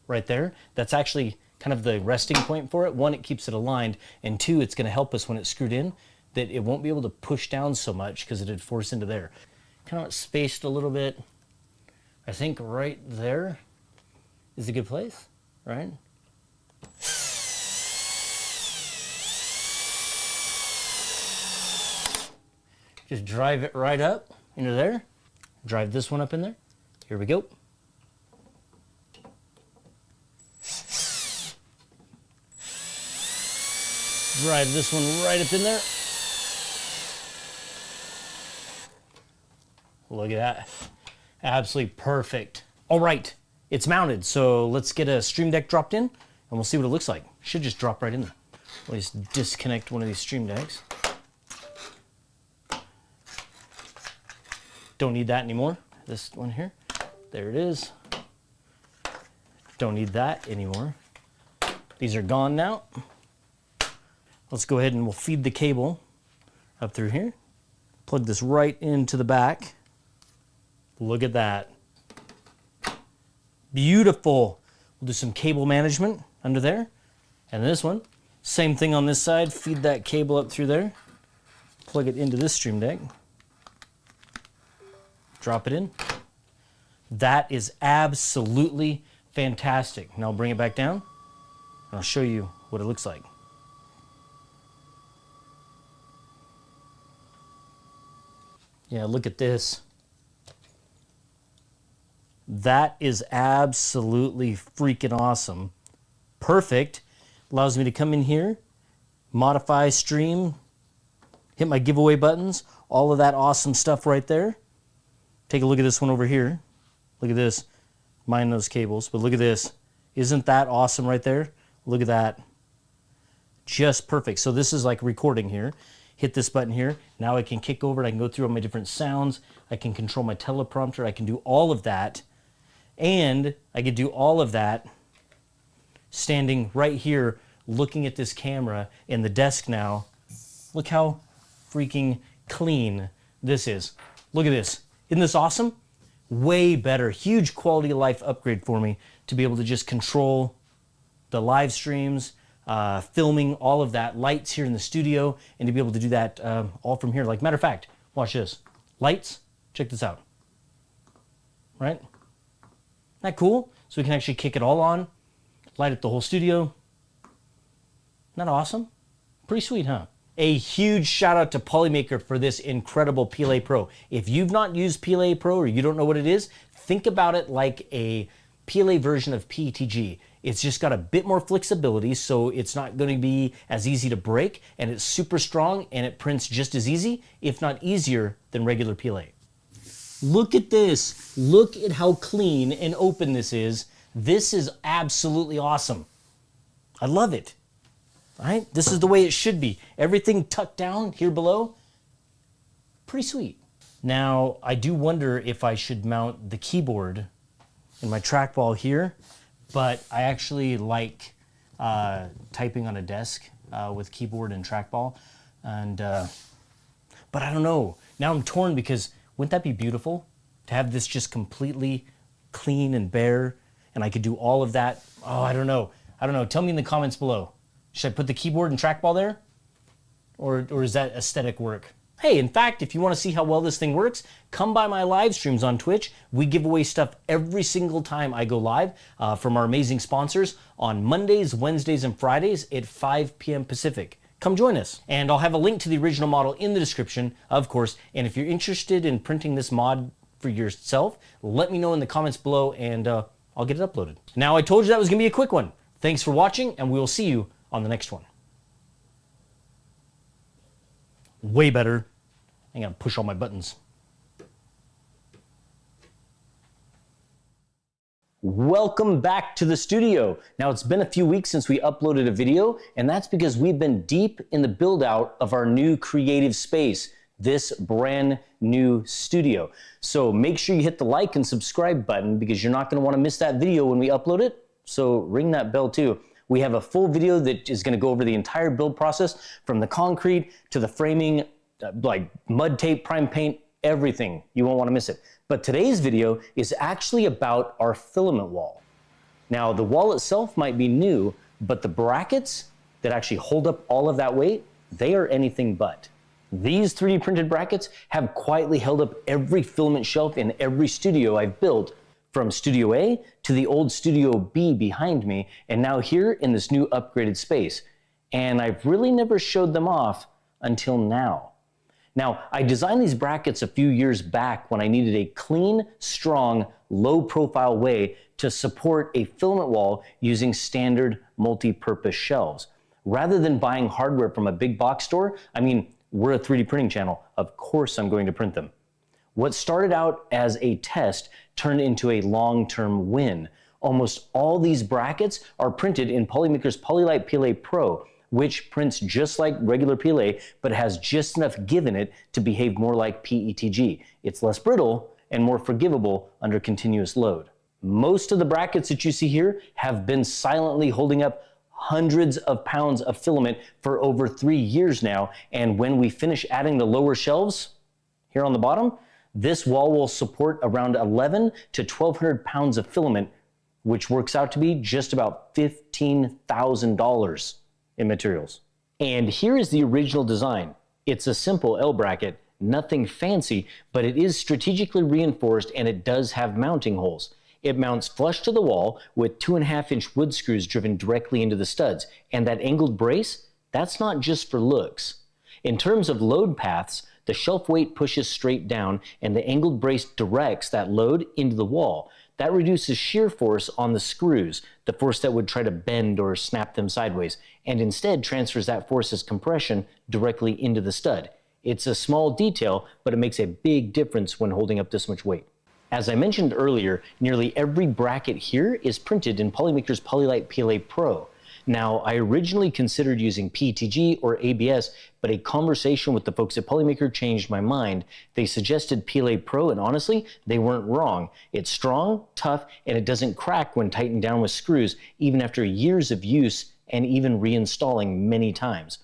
right there, that's actually kind of the resting point for it. 1, it keeps it aligned, and 2, it's going to help us when it's screwed in that it won't be able to push down so much because it'd force into there. Kind of spaced a little bit. I think right there is a good place, right? Just drive it right up into there. Drive this one up in there. Here we go. Drive this one right up in there. Look at that. Absolutely perfect. All right, it's mounted. So let's get a Stream Deck dropped in and we'll see what it looks like. Should just drop right in there. We'll just disconnect one of these Stream Decks. Don't need that anymore. This one here. There it is. Don't need that anymore. These are gone now. Let's go ahead and we'll feed the cable up through here. Plug this right into the back. Look at that. Beautiful. We'll do some cable management under there. And this one, same thing on this side. Feed that cable up through there. plug it into this Stream Deck. Drop it in. That is absolutely fantastic. Now I'll bring it back down and I'll show you what it looks like. Yeah, look at this. That is absolutely freaking awesome. Perfect. Allows me to come in here, modify, stream, hit my giveaway buttons, all of that awesome stuff right there. Take a look at this one over here. Look at this. Mind those cables, but look at this. Isn't that awesome right there? Look at that. Just perfect. So this is like recording here. Hit this button here. Now I can kick over it. I can go through all my different sounds. I can control my teleprompter. I can do all of that. And I can do all of that standing right here looking at this camera in the desk now. Look how freaking clean this is. Look at this. Isn't this awesome? Way better. Huge quality of life upgrade for me to be able to just control the live streams, filming, all of that, lights here in the studio, and to be able to do that all from here. Like, matter of fact, watch this. Lights, check this out. Right? Isn't that cool? So we can actually kick it all on, light up the whole studio. Isn't that awesome? Pretty sweet, huh? A huge shout out to Polymaker for this incredible PLA Pro. If you've not used PLA Pro or you don't know what it is, think about it like a PLA version of PETG. It's just got a bit more flexibility, so it's not going to be as easy to break, and it's super strong, and it prints just as easy, if not easier, than regular PLA. Look at this. Look at how clean and open this is. This is absolutely awesome. I love it. All right? This is the way it should be. Everything tucked down here below. Pretty sweet. Now, I do wonder if I should mount the keyboard and my trackball here, but I actually like typing on a desk with keyboard and trackball. And but I don't know. Now I'm torn because wouldn't that be beautiful to have this just completely clean and bare, and I could do all of that? Oh, I don't know. I don't know. Tell me in the comments below. Should I put the keyboard and trackball there? Or is that aesthetic work? Hey, in fact, if you want to see how well this thing works, come by my live streams on Twitch. We give away stuff every single time I go live from our amazing sponsors on Mondays, Wednesdays, and Fridays at 5 p.m. Pacific. Come join us. And I'll have a link to the original model in the description, of course. And if you're interested in printing this mod for yourself, let me know in the comments below and I'll get it uploaded. Now, I told you that was going to be a quick one. Thanks for watching, and we will see you on the next one. Way better. I gotta push all my buttons. Welcome back to the studio. Now, it's been a few weeks since we uploaded a video, and that's because we've been deep in the build out of our new creative space, this brand new studio. So make sure you hit the like and subscribe button because you're not gonna wanna miss that video when we upload it. So ring that bell too. We have a full video that is gonna go over the entire build process from the concrete to the framing, like mud tape, prime paint, everything. You won't wanna miss it. But today's video is actually about our filament wall. Now, the wall itself might be new, but the brackets that actually hold up all of that weight, they are anything but. These 3D printed brackets have quietly held up every filament shelf in every studio I've built, from Studio A to the old Studio B behind me, and now here in this new upgraded space. And I've really never showed them off until now. Now, I designed these brackets a few years back when I needed a clean, strong, low-profile way to support a filament wall using standard multi-purpose shelves. Rather than buying hardware from a big box store, I mean, we're a 3D printing channel. Of course I'm going to print them. What started out as a test turned into a long-term win. Almost all these brackets are printed in Polymaker's Polylite PLA Pro, which prints just like regular PLA, but has just enough give in it to behave more like PETG. It's less brittle and more forgivable under continuous load. Most of the brackets that you see here have been silently holding up hundreds of pounds of filament for over 3 years now, and when we finish adding the lower shelves here on the bottom, this wall will support around 11 to 1,200 pounds of filament, which works out to be just about $15,000 in materials. And here is the original design. It's a simple L bracket, nothing fancy, but it is strategically reinforced and it does have mounting holes. It mounts flush to the wall with 2.5-inch wood screws driven directly into the studs. And that angled brace, that's not just for looks. In terms of load paths, the shelf weight pushes straight down and the angled brace directs that load into the wall. That reduces shear force on the screws, the force that would try to bend or snap them sideways, and instead transfers that force as compression directly into the stud. It's a small detail, but it makes a big difference when holding up this much weight. As I mentioned earlier, nearly every bracket here is printed in Polymaker's Polylite PLA Pro. Now, I originally considered using PETG or ABS, but a conversation with the folks at Polymaker changed my mind. They suggested PLA Pro, and honestly, they weren't wrong. It's strong, tough, and it doesn't crack when tightened down with screws, even after years of use and even reinstalling many times.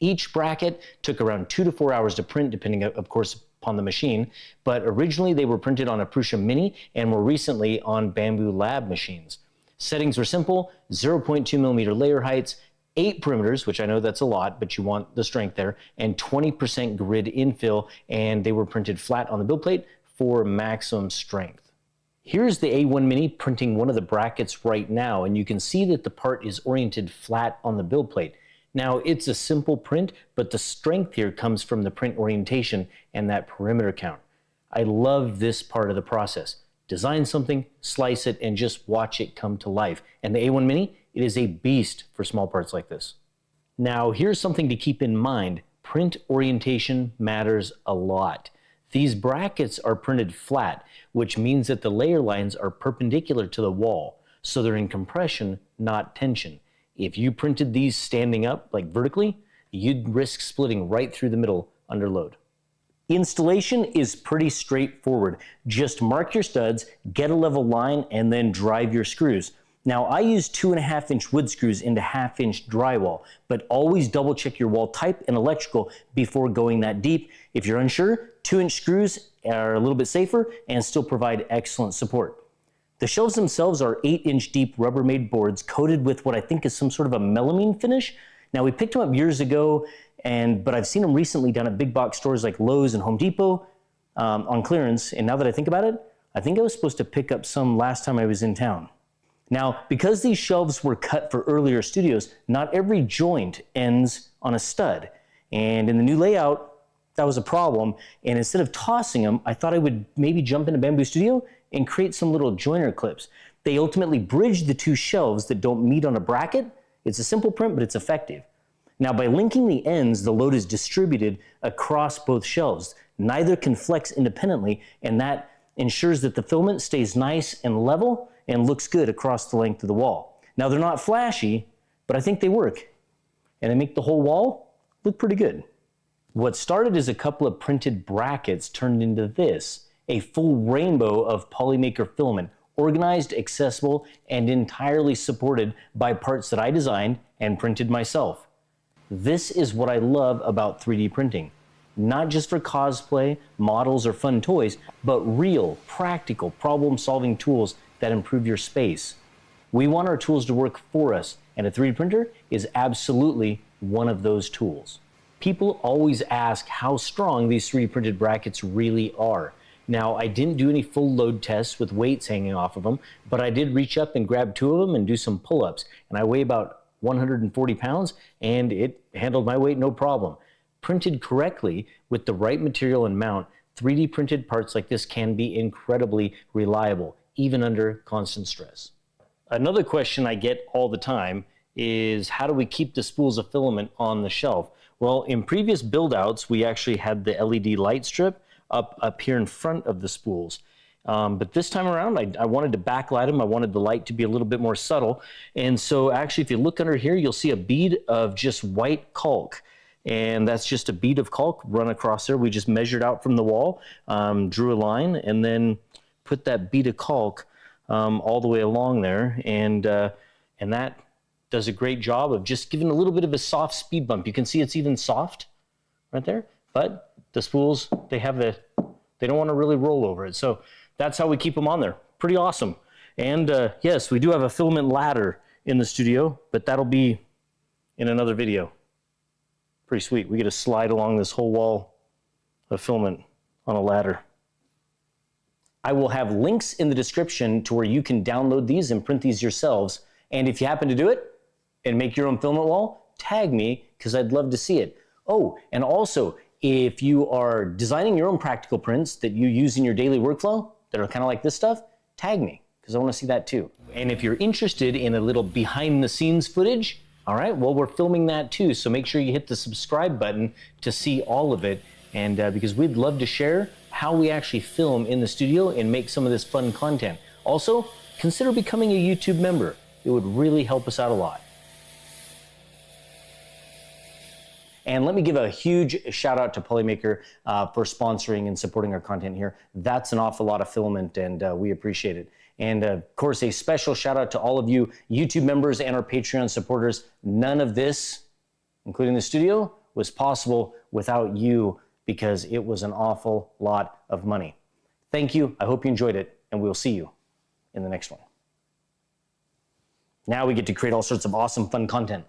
Each bracket took around 2 to 4 hours to print, depending, of course, upon the machine, but originally they were printed on a Prusa Mini and more recently on Bamboo Lab machines. Settings were simple: 0.2 millimeter layer heights, 8 perimeters, which I know that's a lot, but you want the strength there, and 20% grid infill, and they were printed flat on the build plate for maximum strength. Here's the A1 Mini printing one of the brackets right now, and you can see that the part is oriented flat on the build plate. Now, it's a simple print, but the strength here comes from the print orientation and that perimeter count. I love this part of the process. Design something, slice it, and just watch it come to life. And the A1 Mini, it is a beast for small parts like this. Now, here's something to keep in mind. Print orientation matters a lot. These brackets are printed flat, which means that the layer lines are perpendicular to the wall, so they're in compression, not tension. If you printed these standing up, like vertically, you'd risk splitting right through the middle under load. Installation is pretty straightforward. Just mark your studs, get a level line, and then drive your screws. Now, I use 2.5-inch wood screws into 1/2-inch drywall, but always double check your wall type and electrical before going that deep. If you're unsure, 2-inch screws are a little bit safer and still provide excellent support. The shelves themselves are 8-inch deep Rubbermaid boards coated with what I think is some sort of a melamine finish. Now, we picked them up years ago, but I've seen them recently down at big box stores like Lowe's and Home Depot on clearance. And now that I think about it, I think I was supposed to pick up some last time I was in town. Now, because these shelves were cut for earlier studios, not every joint ends on a stud. And in the new layout, that was a problem. And instead of tossing them, I thought I would maybe jump into Bamboo Studio and create some little joiner clips. They ultimately bridge the two shelves that don't meet on a bracket. It's a simple print, but it's effective. Now, by linking the ends, the load is distributed across both shelves. Neither can flex independently, and that ensures that the filament stays nice and level and looks good across the length of the wall. Now, they're not flashy, but I think they work, and they make the whole wall look pretty good. What started as a couple of printed brackets turned into this, a full rainbow of Polymaker filament, organized, accessible, and entirely supported by parts that I designed and printed myself. This is what I love about 3D printing. Not just for cosplay, models, or fun toys, but real, practical, problem-solving tools that improve your space. We want our tools to work for us, and a 3D printer is absolutely one of those tools. People always ask how strong these 3D printed brackets really are. Now, I didn't do any full load tests with weights hanging off of them, but I did reach up and grab 2 of them and do some pull-ups. And I weigh about 140 pounds, and it handled my weight no problem. Printed correctly with the right material and mount, 3D printed parts like this can be incredibly reliable, even under constant stress. Another question I get all the time is, how do we keep the spools of filament on the shelf? Well, in previous build-outs, we actually had the LED light strip up here in front of the spools. But this time around, I wanted to backlight them. I wanted the light to be a little bit more subtle. And so actually, if you look under here, you'll see a bead of just white caulk. And that's just a bead of caulk run across there. We just measured out from the wall, drew a line, and then put that bead of caulk all the way along there. And that does a great job of just giving a little bit of a soft speed bump. You can see it's even soft right there. But the spools, they don't want to really roll over it. So that's how we keep them on there. Pretty awesome. And yes, we do have a filament ladder in the studio, but that'll be in another video. Pretty sweet. We get to slide along this whole wall of filament on a ladder. I will have links in the description to where you can download these and print these yourselves. And if you happen to do it and make your own filament wall, tag me because I'd love to see it. Oh, and also, if you are designing your own practical prints that you use in your daily workflow that are kind of like this stuff, tag me because I want to see that too. And if you're interested in a little behind the scenes footage, all right, well, we're filming that too. So make sure you hit the subscribe button to see all of it. And because we'd love to share how we actually film in the studio and make some of this fun content. Also, consider becoming a YouTube member. It would really help us out a lot. And let me give a huge shout out to Polymaker for sponsoring and supporting our content here. That's an awful lot of filament and we appreciate it. And of course, a special shout out to all of you YouTube members and our Patreon supporters. None of this, including the studio, was possible without you because it was an awful lot of money. Thank you. I hope you enjoyed it, and we'll see you in the next one. Now we get to create all sorts of awesome, fun content.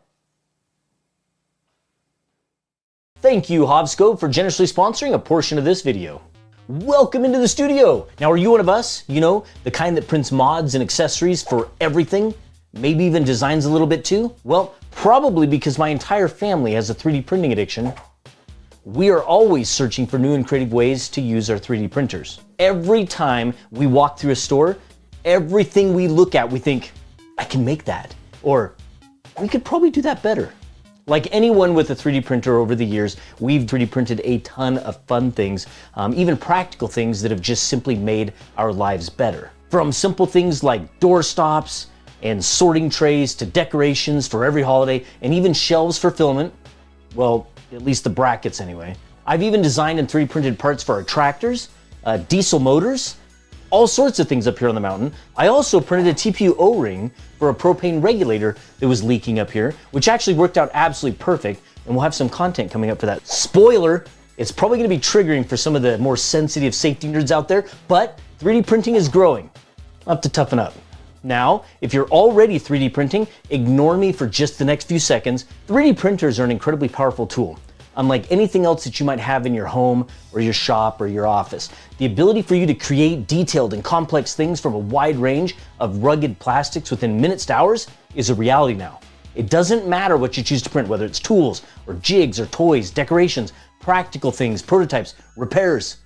Thank you, Hovsco, for generously sponsoring a portion of this video. Welcome into the studio. Now, are you one of us? You know, the kind that prints mods and accessories for everything? Maybe even designs a little bit too? Well, probably because my entire family has a 3D printing addiction. We are always searching for new and creative ways to use our 3D printers. Every time we walk through a store, everything we look at, we think, I can make that. Or, we could probably do that better. Like anyone with a 3D printer over the years, we've 3D printed a ton of fun things, even practical things that have just simply made our lives better. From simple things like door stops and sorting trays to decorations for every holiday and even shelves for filament. Well, at least the brackets anyway. I've even designed and 3D printed parts for our tractors, diesel motors, all sorts of things up here on the mountain. I also printed a TPU O-ring for a propane regulator that was leaking up here, which actually worked out absolutely perfect, and we'll have some content coming up for that. Spoiler, it's probably gonna be triggering for some of the more sensitive safety nerds out there, but 3D printing is growing. I'll have to toughen up. Now, if you're already 3D printing, ignore me for just the next few seconds. 3D printers are an incredibly powerful tool. Unlike anything else that you might have in your home or your shop or your office, the ability for you to create detailed and complex things from a wide range of rugged plastics within minutes to hours is a reality now. It doesn't matter what you choose to print, whether it's tools or jigs or toys, decorations, practical things, prototypes, repairs.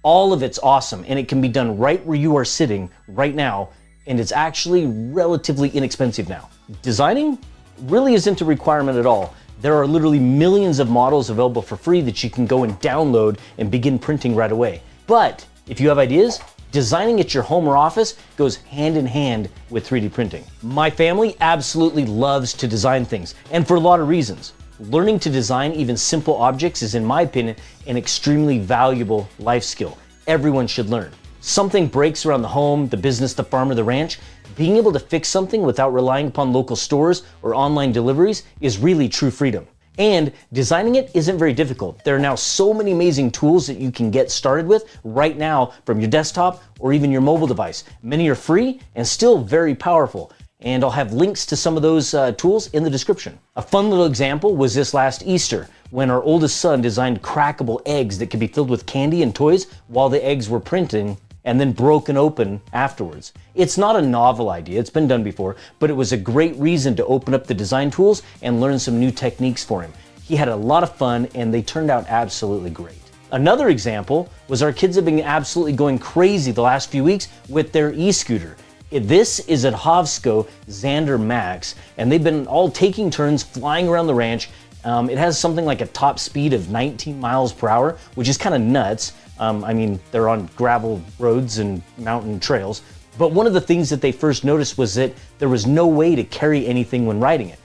All of it's awesome, and it can be done right where you are sitting right now, and it's actually relatively inexpensive now. Designing really isn't a requirement at all. There are literally millions of models available for free that you can go and download and begin printing right away. But if you have ideas, designing at your home or office goes hand in hand with 3D printing. My family absolutely loves to design things, and for a lot of reasons. Learning to design even simple objects is, in my opinion, an extremely valuable life skill. Everyone should learn. Something breaks around the home, the business, the farm, or the ranch, being able to fix something without relying upon local stores or online deliveries is really true freedom. And designing it isn't very difficult. There are now so many amazing tools that you can get started with right now from your desktop or even your mobile device. Many are free and still very powerful. And I'll have links to some of those tools in the description. A fun little example was this last Easter, when our oldest son designed crackable eggs that could be filled with candy and toys while the eggs were printing and then broken open afterwards. It's not a novel idea, it's been done before, but it was a great reason to open up the design tools and learn some new techniques for him. He had a lot of fun and they turned out absolutely great. Another example was our kids have been absolutely going crazy the last few weeks with their e-scooter. This is at Hovsco Xander Max, and they've been all taking turns flying around the ranch. It has something like a top speed of 19 miles per hour, which is kind of nuts. I mean, they're on gravel roads and mountain trails. But one of the things that they first noticed was that there was no way to carry anything when riding it.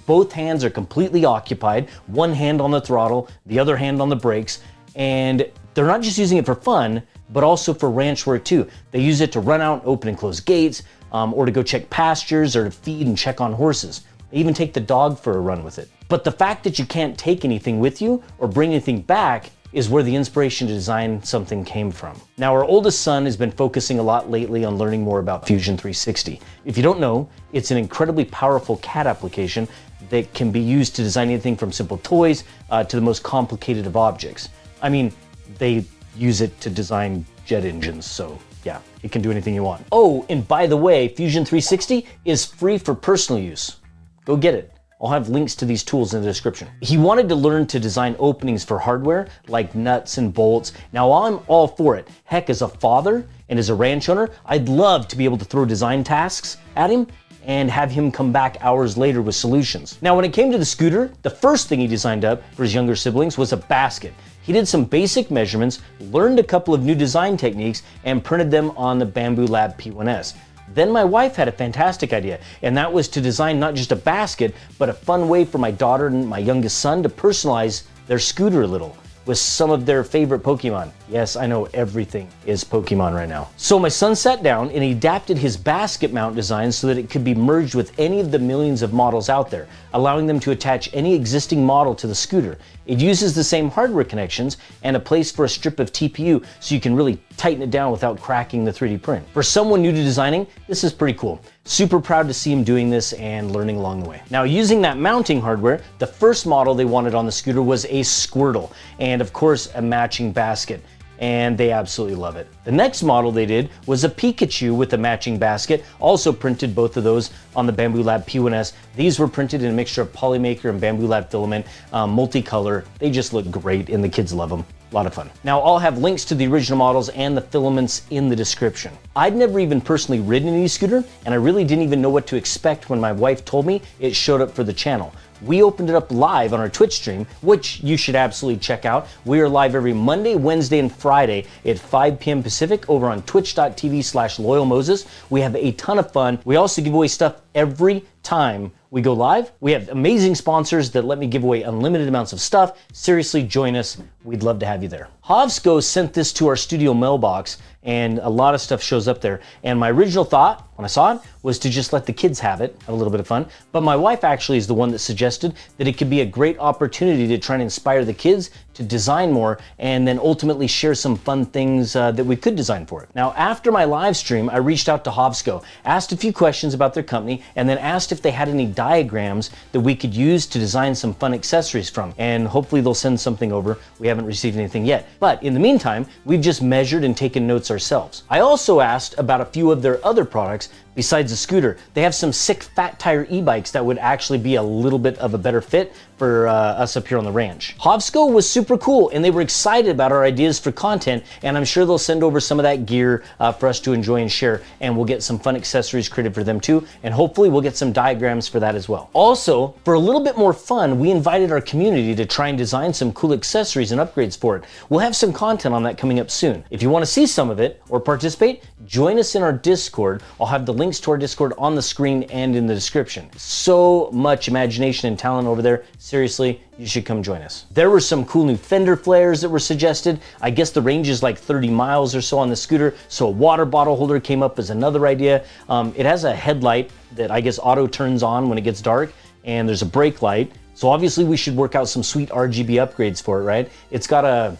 Both hands are completely occupied, one hand on the throttle, the other hand on the brakes, and they're not just using it for fun, but also for ranch work too. They use it to run out, open and close gates, or to go check pastures or to feed and check on horses. They even take the dog for a run with it. But the fact that you can't take anything with you or bring anything back is where the inspiration to design something came from. Now, our oldest son has been focusing a lot lately on learning more about Fusion 360. If you don't know, it's an incredibly powerful CAD application that can be used to design anything from simple toys to the most complicated of objects. I mean, they use it to design jet engines, so yeah, it can do anything you want. Oh, and by the way, Fusion 360 is free for personal use. Go get it. I'll have links to these tools in the description. He wanted to learn to design openings for hardware, like nuts and bolts. Now, I'm all for it. Heck, as a father and as a ranch owner, I'd love to be able to throw design tasks at him and have him come back hours later with solutions. Now, when it came to the scooter, the first thing he designed up for his younger siblings was a basket. He did some basic measurements, learned a couple of new design techniques, and printed them on the Bamboo Lab P1S. Then my wife had a fantastic idea, and that was to design not just a basket, but a fun way for my daughter and my youngest son to personalize their scooter a little with some of their favorite Pokemon. Yes, I know everything is Pokemon right now. So my son sat down and he adapted his basket mount design so that it could be merged with any of the millions of models out there, allowing them to attach any existing model to the scooter. It uses the same hardware connections and a place for a strip of TPU so you can really tighten it down without cracking the 3D print. For someone new to designing, this is pretty cool. Super proud to see him doing this and learning along the way. Now, using that mounting hardware, the first model they wanted on the scooter was a Squirtle, and of course a matching basket, and they absolutely love it. The next model they did was a Pikachu with a matching basket, also printed both of those on the Bamboo Lab P1S. These were printed in a mixture of Polymaker and Bamboo Lab filament, multicolor. They just look great and the kids love them. A lot of fun. Now, I'll have links to the original models and the filaments in the description. I'd never even personally ridden an e-scooter, and I really didn't even know what to expect when my wife told me it showed up for the channel. We opened it up live on our Twitch stream, which you should absolutely check out. We are live every Monday, Wednesday, and Friday at 5 p.m. Pacific over on twitch.tv/loyalmoses. We have a ton of fun. We also give away stuff every time we go live. We have amazing sponsors that let me give away unlimited amounts of stuff. Seriously, join us. We'd love to have you there. Hovsco sent this to our studio mailbox, and a lot of stuff shows up there. And my original thought when I saw it was to just let the kids have it, have a little bit of fun. But my wife actually is the one that suggested that it could be a great opportunity to try and inspire the kids to design more and then ultimately share some fun things that we could design for it. Now, after my live stream, I reached out to Hovsco, asked a few questions about their company, and then asked if they had any diagrams that we could use to design some fun accessories from. And hopefully they'll send something over. We haven't received anything yet. But in the meantime, we've just measured and taken notes ourselves. I also asked about a few of their other products besides the scooter. They have some sick fat tire e-bikes that would actually be a little bit of a better fit for us up here on the ranch. Hovsco was super cool and they were excited about our ideas for content, and I'm sure they'll send over some of that gear for us to enjoy and share, and we'll get some fun accessories created for them too, and hopefully we'll get some diagrams for that as well. Also, for a little bit more fun, we invited our community to try and design some cool accessories and upgrades for it. We'll have some content on that coming up soon. If you want to see some of it or participate, join us in our Discord. I'll have the links to our Discord on the screen and in the description. So much imagination and talent over there. Seriously, you should come join us. There were some cool new fender flares that were suggested. I guess the range is like 30 miles or so on the scooter, so a water bottle holder came up as another idea. It has a headlight that I guess auto turns on when it gets dark, and there's a brake light. So obviously we should work out some sweet RGB upgrades for it, right? It's got a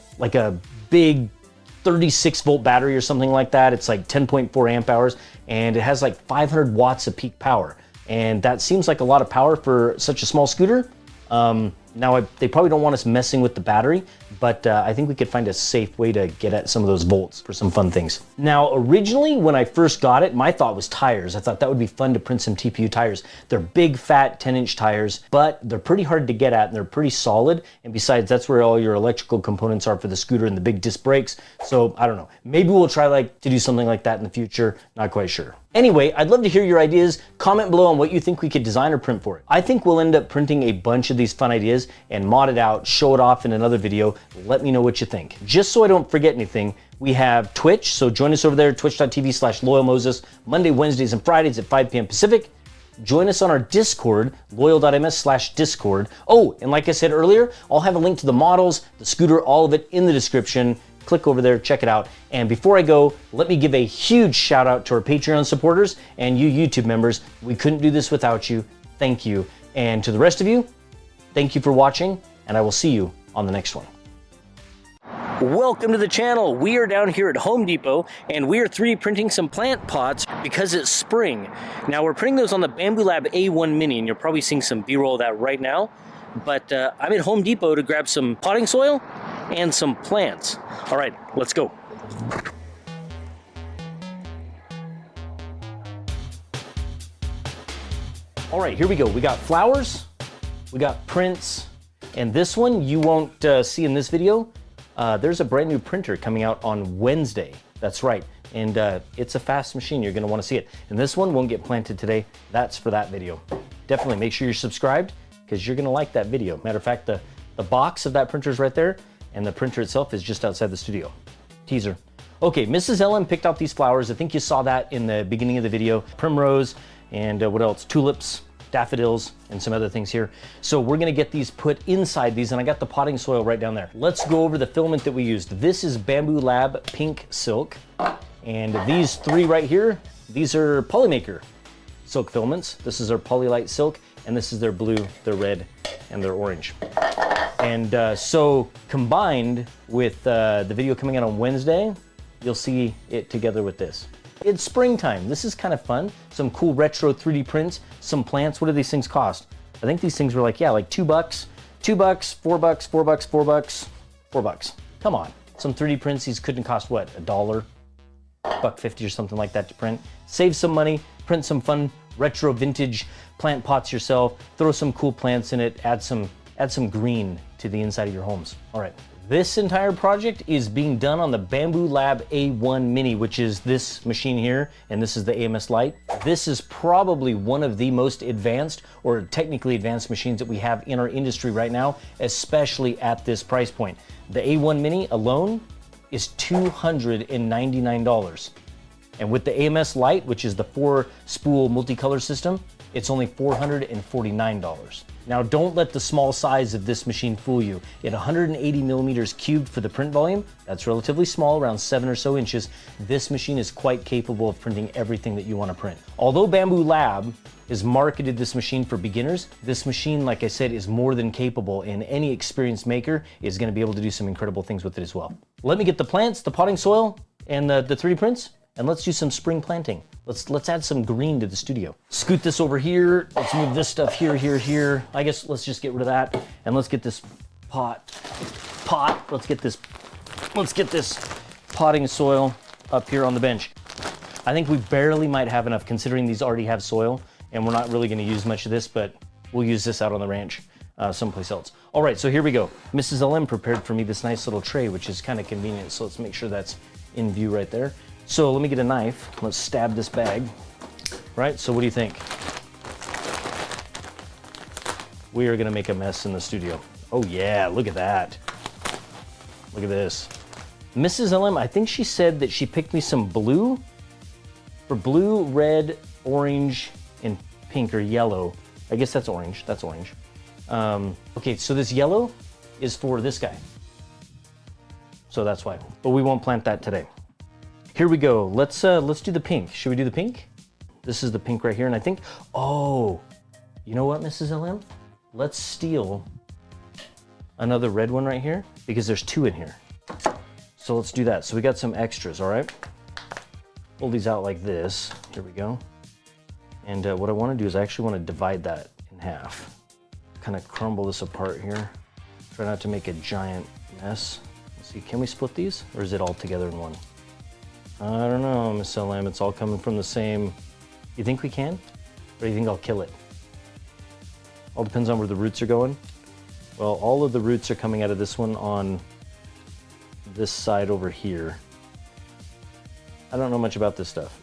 big 36 volt battery or something like that. It's like 10.4 amp hours, and it has like 500 watts of peak power. And that seems like a lot of power for such a small scooter. Now, they probably don't want us messing with the battery, but I think we could find a safe way to get at some of those volts for some fun things. Now, originally, when I first got it, my thought was tires. I thought that would be fun to print some TPU tires. They're big, fat, 10-inch tires, but they're pretty hard to get at, and they're pretty solid. And besides, that's where all your electrical components are for the scooter and the big disc brakes. So, I don't know. Maybe we'll try to do something like that in the future. Not quite sure. Anyway, I'd love to hear your ideas. Comment below on what you think we could design or print for it. I think we'll end up printing a bunch of these fun ideas and mod it out, show it off in another video. Let me know what you think. Just so I don't forget anything, we have Twitch, so join us over there, twitch.tv/loyalmoses, Monday, Wednesdays, and Fridays at 5 p.m. Pacific. Join us on our Discord, loyal.ms/discord. Oh, and like I said earlier, I'll have a link to the models, the scooter, all of it in the description. Click over there, check it out. And before I go, let me give a huge shout out to our Patreon supporters and you YouTube members. We couldn't do this without you. Thank you. And to the rest of you, thank you for watching, and I will see you on the next one. Welcome to the channel. We are down here at Home Depot and we are 3D printing some plant pots because it's spring. Now we're printing those on the Bamboo Lab A1 Mini and you're probably seeing some B-roll of that right now. But I'm at Home Depot to grab some potting soil and some plants. All right, let's go. All right, here we go. We got flowers, we got prints, and this one you won't see in this video. There's a brand new printer coming out on Wednesday. That's right. And it's a fast machine. You're going to want to see it. And this one won't get planted today. That's for that video. Definitely make sure you're subscribed because you're going to like that video. Matter of fact, the box of that printer is right there and the printer itself is just outside the studio. Teaser. Okay, Mrs. Ellen picked out these flowers. I think you saw that in the beginning of the video. Primrose and what else? Tulips, daffodils, and some other things here. So we're gonna get these put inside these, and I got the potting soil right down there. Let's go over the filament that we used. This is Bamboo Lab Pink Silk, and these three right here, these are Polymaker silk filaments. This is their Polylite Silk, and this is their blue, their red, and their orange. And so combined with the video coming out on Wednesday, you'll see it together with this. It's springtime. This is kind of fun. Some cool retro 3D prints, some plants. What do these things cost? I think these things were like, yeah, like $2, $2, $4, $4, $4. Come on. Some 3D prints, these couldn't cost what? $1, $1.50 or something like that to print. Save some money, print some fun retro vintage plant pots yourself, throw some cool plants in it, add some green to the inside of your homes. All right. This entire project is being done on the Bamboo Lab A1 Mini, which is this machine here, and this is the AMS Lite. This is probably one of the most advanced or technically advanced machines that we have in our industry right now, especially at this price point. The A1 Mini alone is $299. And with the AMS Lite, which is the 4-spool multicolor system, it's only $449. Now don't let the small size of this machine fool you. At 180 millimeters cubed for the print volume, that's relatively small, around 7 or so inches, this machine is quite capable of printing everything that you want to print. Although Bamboo Lab has marketed this machine for beginners, this machine, like I said, is more than capable, and any experienced maker is going to be able to do some incredible things with it as well. Let me get the plants, the potting soil, and the 3D prints, and let's do some spring planting. Let's add some green to the studio. Scoot this over here. Let's move this stuff here, here, here. I guess let's just get rid of that, and let's get this pot. Let's get this potting soil up here on the bench. I think we barely might have enough considering these already have soil, and we're not really going to use much of this, but we'll use this out on the ranch someplace else. All right, so here we go. Mrs. LM prepared for me this nice little tray, which is kind of convenient. So let's make sure that's in view right there. So let me get a knife. Let's stab this bag. Right, so what do you think? We are gonna make a mess in the studio. Oh yeah, look at that. Look at this. Mrs. LM, I think she said that she picked me some blue. For blue, red, orange, and pink or yellow. I guess that's orange, that's orange. Okay, so this yellow is for this guy. So that's why, but we won't plant that today. Here we go. Let's do the pink. Should we do the pink? This is the pink right here, and I think, oh, you know what, Mrs. LM? Let's steal another red one right here because there's 2 in here. So let's do that. So we got some extras, all right? Pull these out like this. Here we go. And what I want to do is I actually want to divide that in half. Kind of crumble this apart here. Try not to make a giant mess. Let's see, can we split these, or is it all together in one? I don't know, Miss LM, it's all coming from the same. You think we can? Or do you think I'll kill it? All depends on where the roots are going. Well, all of the roots are coming out of this one on this side over here. I don't know much about this stuff,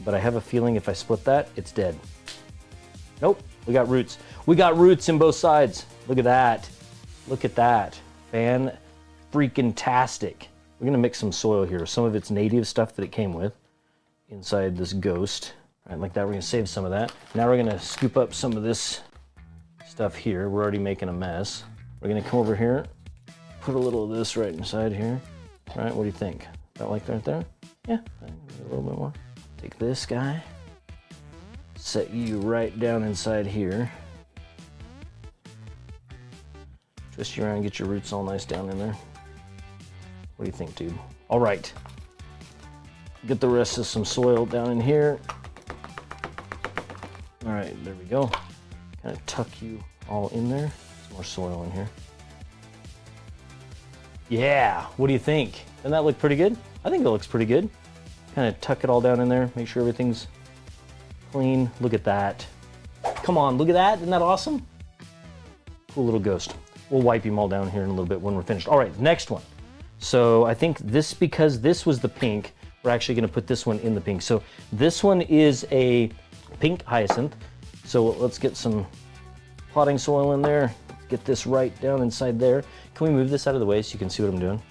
but I have a feeling if I split that, it's dead. Nope, we got roots. We got roots in both sides. Look at that. Look at that. Fan-freaking-tastic. We're gonna mix some soil here. Some of it's native stuff that it came with inside this ghost. All right, like that, we're gonna save some of that. Now we're gonna scoop up some of this stuff here. We're already making a mess. We're gonna come over here, put a little of this right inside here. All right, what do you think? That like right there? Yeah, a little bit more. Take this guy, set you right down inside here. Twist you around, get your roots all nice down in there. What do you think, dude? All right. Get the rest of some soil down in here. All right, there we go. Kind of tuck you all in there. Some more soil in here. Yeah, what do you think? Doesn't that look pretty good? I think it looks pretty good. Kind of tuck it all down in there, make sure everything's clean. Look at that. Come on, look at that. Isn't that awesome? Cool little ghost. We'll wipe him all down here in a little bit when we're finished. All right, next one. So I think this, because this was the pink, we're actually gonna put this one in the pink. So this one is a pink hyacinth. So let's get some potting soil in there. Get this right down inside there. Can we move this out of the way so you can see what I'm doing?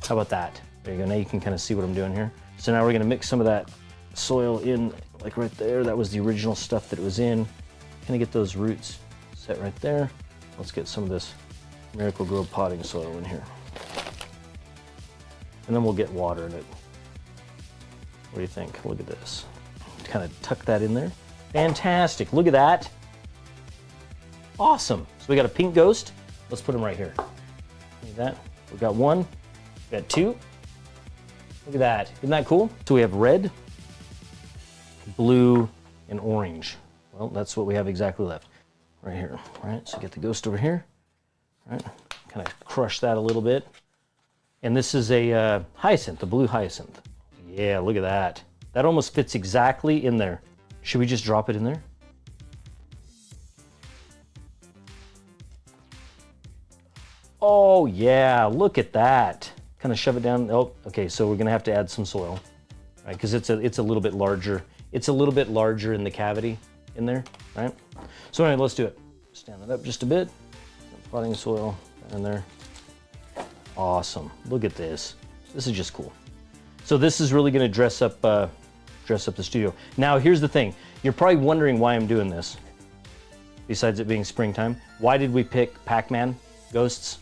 How about that? There you go, now you can kind of see what I'm doing here. So now we're gonna mix some of that soil in, like right there. That was the original stuff that it was in. Kind of get those roots set right there. Let's get some of this Miracle-Gro potting soil in here. And then we'll get water in it. What do you think? Look at this. Kind of tuck that in there. Fantastic, look at that. Awesome. So we got a pink ghost. Let's put him right here. Look at that. We got one, we got two. Look at that. Isn't that cool? So we have red, blue, and orange. Well, that's what we have exactly left right here. All right, so get the ghost over here. All right, kind of crush that a little bit. And this is a hyacinth, a blue hyacinth. Yeah, look at that. That almost fits exactly in there. Should we just drop it in there? Oh yeah, look at that. Kind of shove it down. Oh, okay, so we're gonna have to add some soil, right? Because it's a little bit larger. It's a little bit larger in the cavity in there, right? So anyway, let's do it. Stand it up just a bit. Potting soil in there. Awesome. Look at this. This is just cool. So this is really gonna dress up the studio. Now here's the thing. You're probably wondering why I'm doing this. Besides it being springtime, why did we pick Pac-Man ghosts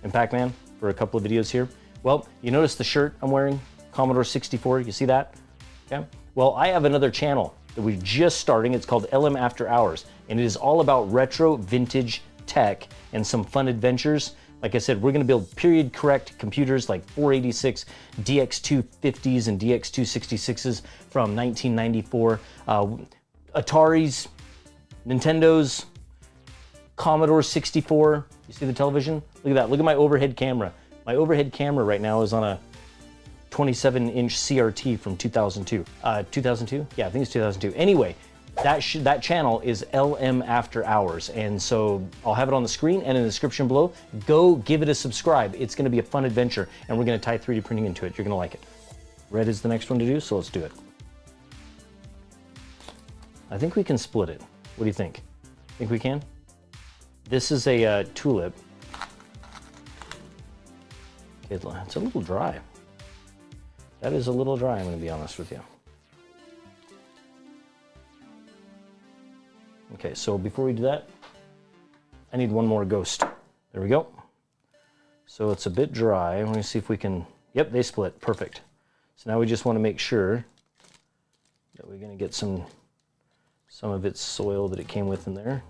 and Pac-Man for a couple of videos here? Well, you notice the shirt I'm wearing, Commodore 64, you see that? Okay. Well, I have another channel that we're just starting. It's called LM After Hours, and it is all about retro vintage tech and some fun adventures. Like I said, we're gonna build period correct computers like 486 DX250s and DX266s from 1994, Ataris, Nintendos, Commodore 64. You see the television? Look at that, look at my overhead camera. My overhead camera right now is on a 27-inch CRT from 2002. 2002? Yeah, I think it's 2002. Anyway, that channel is LM After Hours, and so I'll have it on the screen and in the description below. Go give it a subscribe. It's gonna be a fun adventure, and we're gonna tie 3D printing into it. You're gonna like it. Red is the next one to do, so let's do it. I think we can split it. What do you think? Think we can? This is a tulip. Okay, it's a little dry. That is a little dry, I'm gonna be honest with you. Okay, so before we do that, I need one more ghost. There we go. So it's a bit dry. Let me see if we can, yep, they split, perfect. So now we just wanna make sure that we're gonna get some of its soil that it came with in there.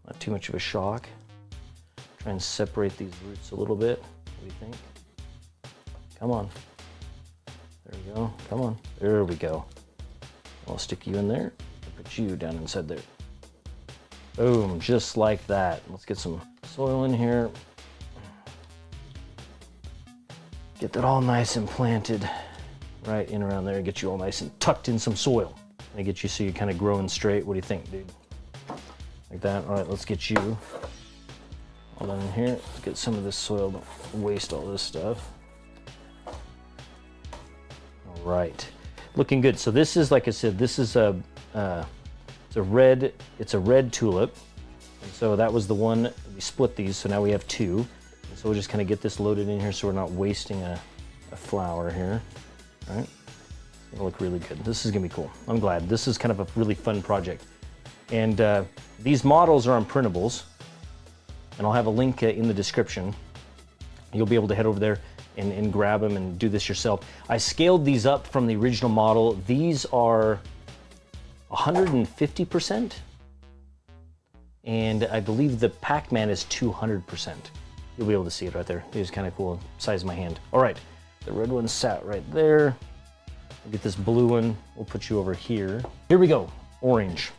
Not too much of a shock. Try and separate these roots a little bit. What do you think? Come on. There we go, come on. There we go. I'll stick you in there. I'll put you down inside there. Boom, just like that. Let's get some soil in here. Get that all nice and planted right in around there. Get you all nice and tucked in some soil. And get you so you're kind of growing straight. What do you think, dude? Like that. All right, let's get you all down in here. Let's get some of this soil. Don't waste all this stuff. All right, looking good. So this is, like I said, this is it's a red tulip. And so that was the one, we split these, so now we have two. And so we'll just kind of get this loaded in here so we're not wasting a flower here. All right, it's gonna look really good. This is gonna be cool. I'm glad. This is kind of a really fun project. And these models are on printables, and I'll have a link in the description. You'll be able to head over there and grab them and do this yourself. I scaled these up from the original model. These are 150%, and I believe the Pac-Man is 200%. You'll be able to see it right there. It is kind of cool, size of my hand. All right, the red one sat right there. We'll get this blue one, we'll put you over here. Here we go, orange.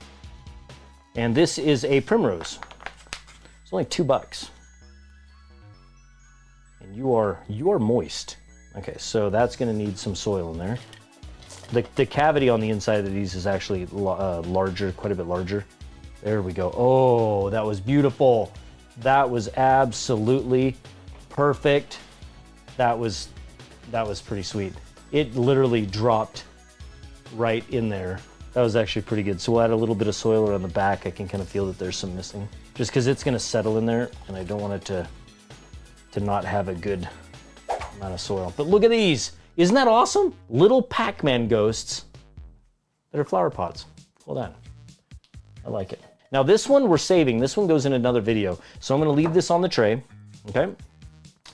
And this is a primrose. It's only $2. And you are moist. Okay, so that's gonna need some soil in there. The cavity on the inside of these is actually larger, quite a bit larger. There we go. Oh, that was beautiful. That was absolutely perfect. That was pretty sweet. It literally dropped right in there. That was actually pretty good. So we'll add a little bit of soil around the back. I can kind of feel that there's some missing. Just because it's gonna settle in there and I don't want it to not have a good amount of soil. But look at these. Isn't that awesome? Little Pac-Man ghosts that are flower pots. Hold on. I like it. Now this one we're saving. This one goes in another video. So I'm gonna leave this on the tray, okay?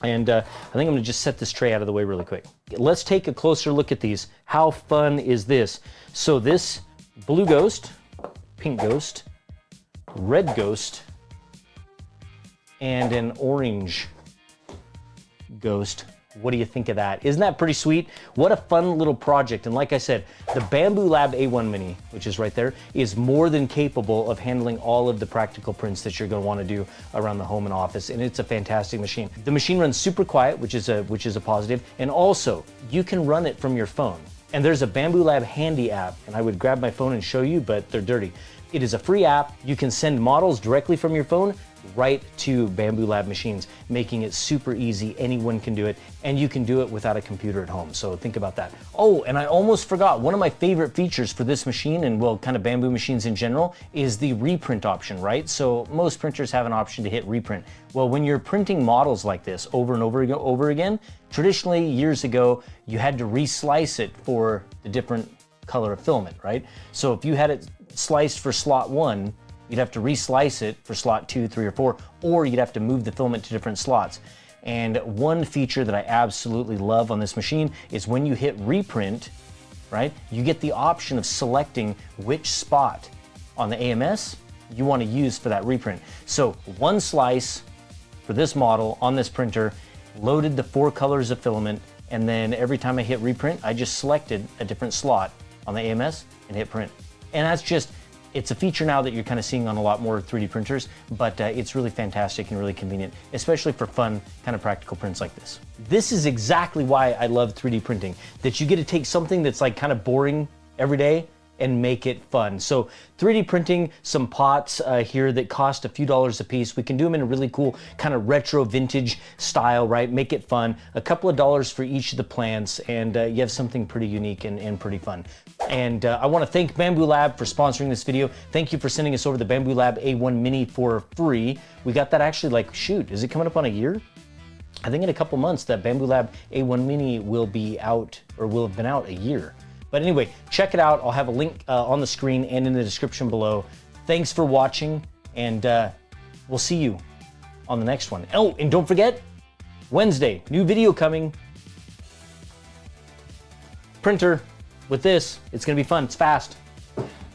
And I think I'm gonna just set this tray out of the way really quick. Let's take a closer look at these. How fun is this? So this blue ghost, pink ghost, red ghost, and an orange ghost. What do you think of that? Isn't that pretty sweet? What a fun little project. And like I said, the Bamboo Lab A1 Mini, which is right there, is more than capable of handling all of the practical prints that you're gonna wanna do around the home and office. And it's a fantastic machine. The machine runs super quiet, which is a positive. And also, you can run it from your phone. And there's a Bamboo Lab Handy app, and I would grab my phone and show you, but they're dirty. It is a free app. You can send models directly from your phone right to Bamboo Lab machines, making it super easy. Anyone can do it, and you can do it without a computer at home. So think about that. Oh, and I almost forgot, one of my favorite features for this machine, and well, kind of Bamboo machines in general, is the reprint option, right? So most printers have an option to hit reprint. Well, when you're printing models like this over and over again, traditionally years ago, you had to reslice it for the different color of filament, right? So if you had it sliced for slot 1, you'd have to reslice it for slot 2, 3, or 4, or you'd have to move the filament to different slots. And one feature that I absolutely love on this machine is when you hit reprint, right, you get the option of selecting which spot on the AMS you want to use for that reprint. So one slice for this model on this printer loaded the 4 colors of filament, and then every time I hit reprint, I just selected a different slot on the AMS and hit print. And that's just, it's a feature now that you're kind of seeing on a lot more 3D printers, but it's really fantastic and really convenient, especially for fun, kind of practical prints like this. This is exactly why I love 3D printing, that you get to take something that's like kind of boring every day and make it fun. So 3D printing some pots here that cost a few dollars a piece. We can do them in a really cool kind of retro vintage style, right? Make it fun. A couple of dollars for each of the plants, and you have something pretty unique and pretty fun. And I wanna thank Bamboo Lab for sponsoring this video. Thank you for sending us over the Bamboo Lab A1 Mini for free. We got that actually, like, shoot, is it coming up on a year? I think in a couple months that Bamboo Lab A1 Mini will be out, or will have been out a year. But anyway, check it out. I'll have a link on the screen and in the description below. Thanks for watching, and we'll see you on the next one. Oh, and don't forget, Wednesday, new video coming. Printer with this. It's gonna be fun, it's fast.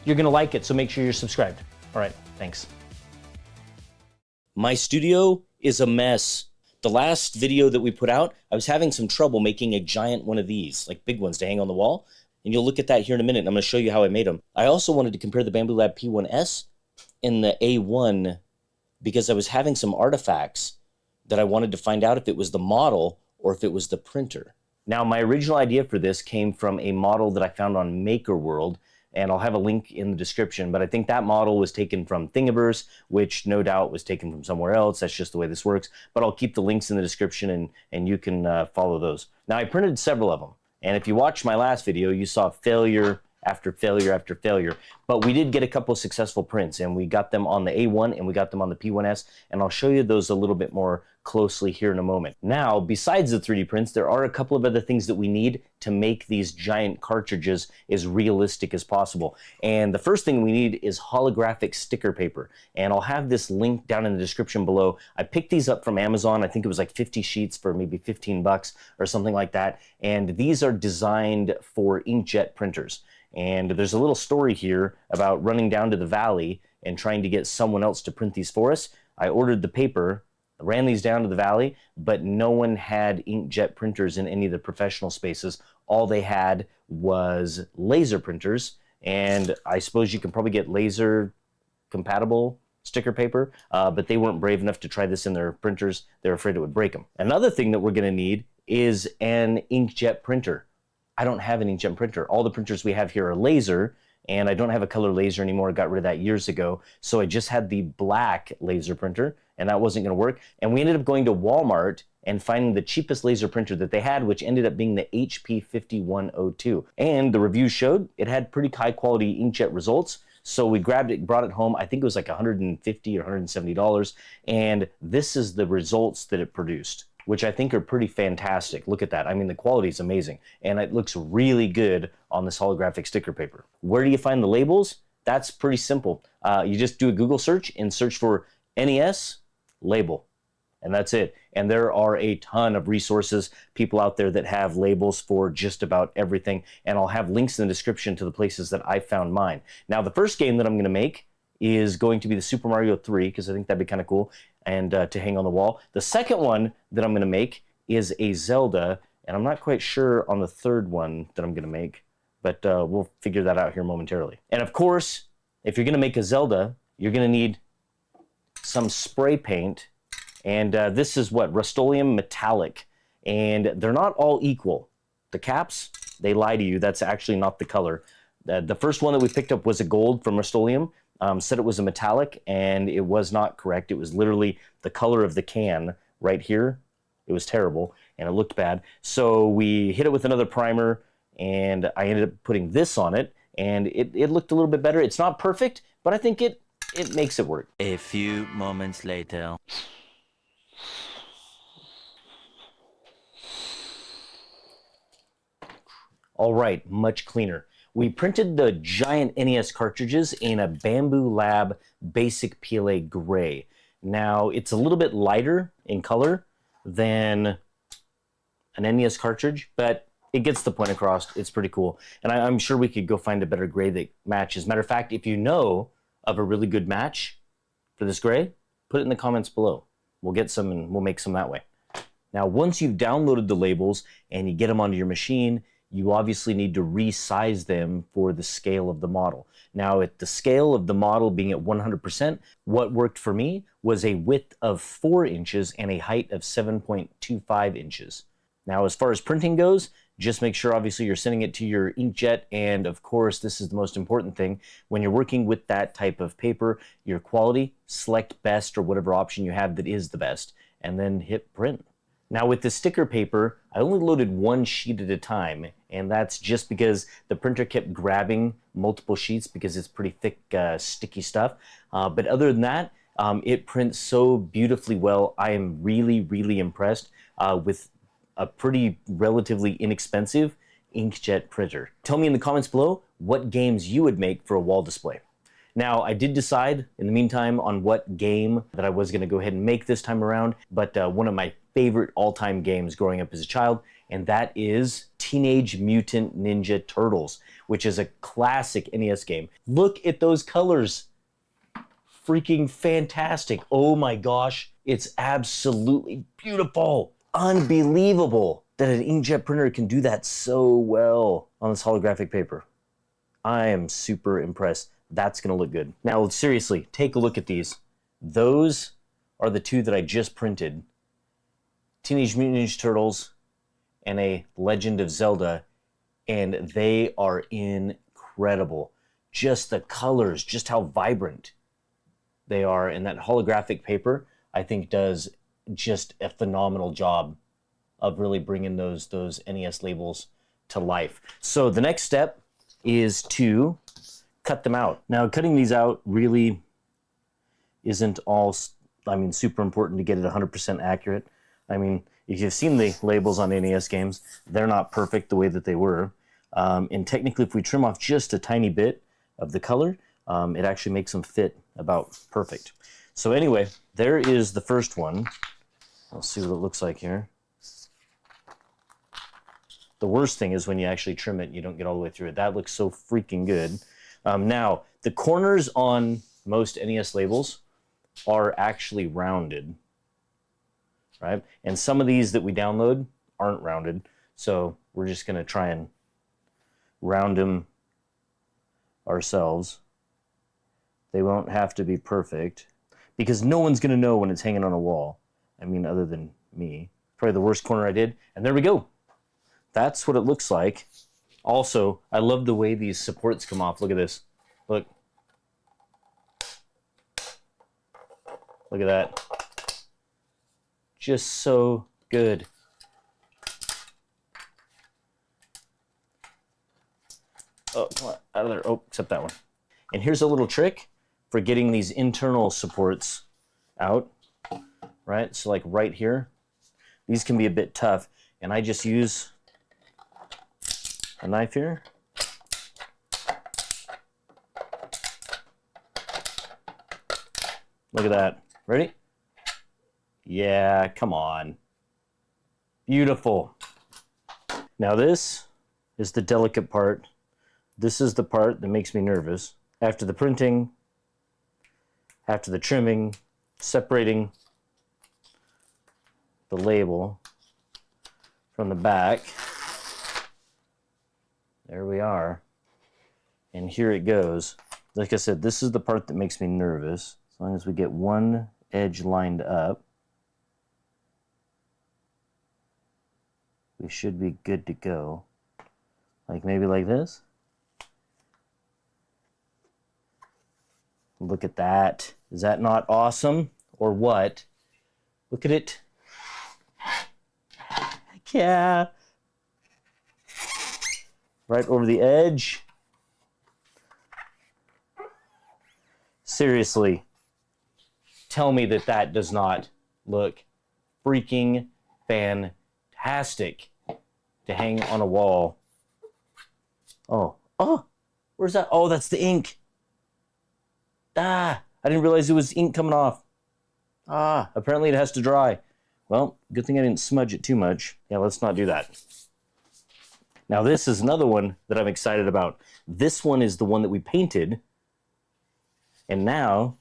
You're gonna like it, so make sure you're subscribed. All right, thanks. My studio is a mess. The last video that we put out, I was having some trouble making a giant one of these, like big ones to hang on the wall. And you'll look at that here in a minute, and I'm gonna show you how I made them. I also wanted to compare the Bamboo Lab P1S and the A1 because I was having some artifacts that I wanted to find out if it was the model or if it was the printer. Now, my original idea for this came from a model that I found on Maker World, and I'll have a link in the description, but I think that model was taken from Thingiverse, which no doubt was taken from somewhere else. That's just the way this works, but I'll keep the links in the description, and you can follow those. Now, I printed several of them, and if you watched my last video, you saw failure after failure after failure, but we did get a couple of successful prints, and we got them on the A1 and we got them on the P1S, and I'll show you those a little bit more closely here in a moment. Now, besides the 3D prints, there are a couple of other things that we need to make these giant cartridges as realistic as possible. And the first thing we need is holographic sticker paper. And I'll have this link down in the description below. I picked these up from Amazon. I think it was like 50 sheets for maybe 15 bucks or something like that. And these are designed for inkjet printers. And there's a little story here about running down to the valley and trying to get someone else to print these for us. I ordered the paper, ran these down to the valley, but no one had inkjet printers in any of the professional spaces. All they had was laser printers, and I suppose you can probably get laser compatible sticker paper, but they weren't brave enough to try this in their printers. They're afraid it would break them. Another thing that we're going to need is an inkjet printer. I don't have an inkjet printer. All the printers we have here are laser, and I don't have a color laser anymore. I got rid of that years ago. So I just had the black laser printer, and that wasn't going to work. And we ended up going to Walmart and finding the cheapest laser printer that they had, which ended up being the HP 5102. And the reviews showed it had pretty high quality inkjet results. So we grabbed it, brought it home. I think it was like $150 or $170. And this is the results that it produced, which I think are pretty fantastic. Look at that. I mean, the quality is amazing. And it looks really good on this holographic sticker paper. Where do you find the labels? That's pretty simple. You just do a Google search and search for NES label. And that's it. And there are a ton of resources, people out there that have labels for just about everything. And I'll have links in the description to the places that I found mine. Now, the first game that I'm going to make is going to be the Super Mario 3, because I think that'd be kind of cool and to hang on the wall. The second one that I'm going to make is a Zelda, and I'm not quite sure on the third one that I'm going to make, but we'll figure that out here momentarily. And of course, if you're going to make a Zelda, you're going to need some spray paint. And this is what? Rust-Oleum Metallic. And they're not all equal. The caps, they lie to you. That's actually not the color. The first one that we picked up was a gold from Rust-Oleum. Said it was a metallic, and it was not correct. It was literally the color of the can right here. It was terrible, and it looked bad. So we hit it with another primer, and I ended up putting this on it, and it looked a little bit better. It's not perfect, but I think it makes it work. A few moments later. All right, much cleaner. We printed the giant NES cartridges in a Bamboo Lab Basic PLA Gray. Now, it's a little bit lighter in color than an NES cartridge, but it gets the point across. It's pretty cool. And I'm sure we could go find a better gray that matches. Matter of fact, if you know of a really good match for this gray, put it in the comments below. We'll get some and we'll make some that way. Now, once you've downloaded the labels and you get them onto your machine, you obviously need to resize them for the scale of the model. Now, at the scale of the model being at 100%, what worked for me was a width of 4 inches and a height of 7.25 inches. Now, as far as printing goes, just make sure obviously you're sending it to your inkjet, and of course, this is the most important thing. When you're working with that type of paper, your quality, select best or whatever option you have that is the best, and then hit print. Now with the sticker paper, I only loaded one sheet at a time, and that's just because the printer kept grabbing multiple sheets because it's pretty thick, sticky stuff. But other than that, it prints so beautifully well. I am really, really impressed with a pretty relatively inexpensive inkjet printer. Tell me in the comments below what games you would make for a wall display. Now, I did decide in the meantime on what game that I was going to go ahead and make this time around, but one of my favorite all-time games growing up as a child, and that is Teenage Mutant Ninja Turtles, which is a classic NES game. Look at those colors. Freaking fantastic. Oh my gosh, it's absolutely beautiful. Unbelievable that an inkjet printer can do that so well on this holographic paper. I am super impressed. That's going to look good. Now, seriously, take a look at these. Those are the two that I just printed. Teenage Mutant Ninja Turtles and a Legend of Zelda, and they are incredible. Just the colors, just how vibrant they are, and that holographic paper, I think, does just a phenomenal job of really bringing those NES labels to life. So the next step is to cut them out. Now, cutting these out really isn't all, super important to get it 100% accurate. I mean, if you've seen the labels on NES games, they're not perfect the way that they were. And technically, if we trim off just a tiny bit of the color, it actually makes them fit about perfect. So anyway, there is the first one. Let's see what it looks like here. The worst thing is when you actually trim it, you don't get all the way through it. That looks so freaking good. Now, the corners on most NES labels are actually rounded. right? And some of these that we download aren't rounded, so we're just gonna try and round them ourselves. They won't have to be perfect because no one's gonna know when it's hanging on a wall. I mean, other than me. Probably the worst corner I did. And there we go. That's what it looks like. Also, I love the way these supports come off. Look at this. Look. Look at that. Just so good. Oh, come on, out of there. Oh, except that one. And here's a little trick for getting these internal supports out, right? So like right here, these can be a bit tough. And I just use a knife here. Look at that. Ready? Yeah, come on. Beautiful. Now this is the delicate part. This is the part that makes me nervous. After the printing, after the trimming, separating the label from the back. There we are. And here it goes. Like I said, this is the part that makes me nervous. As long as we get one edge lined up, we should be good to go. Like maybe like this. Look at that. Is that not awesome? Or what? Look at it. Heck yeah. Right over the edge. Seriously. Tell me that that does not look freaking fantastic to hang on a wall. Oh, where's that? Oh, that's the ink. I didn't realize it was ink coming off. Apparently it has to dry. Well, good thing I didn't smudge it too much. Yeah, let's not do that. Now this is another one that I'm excited about. This one is the one that we painted. And now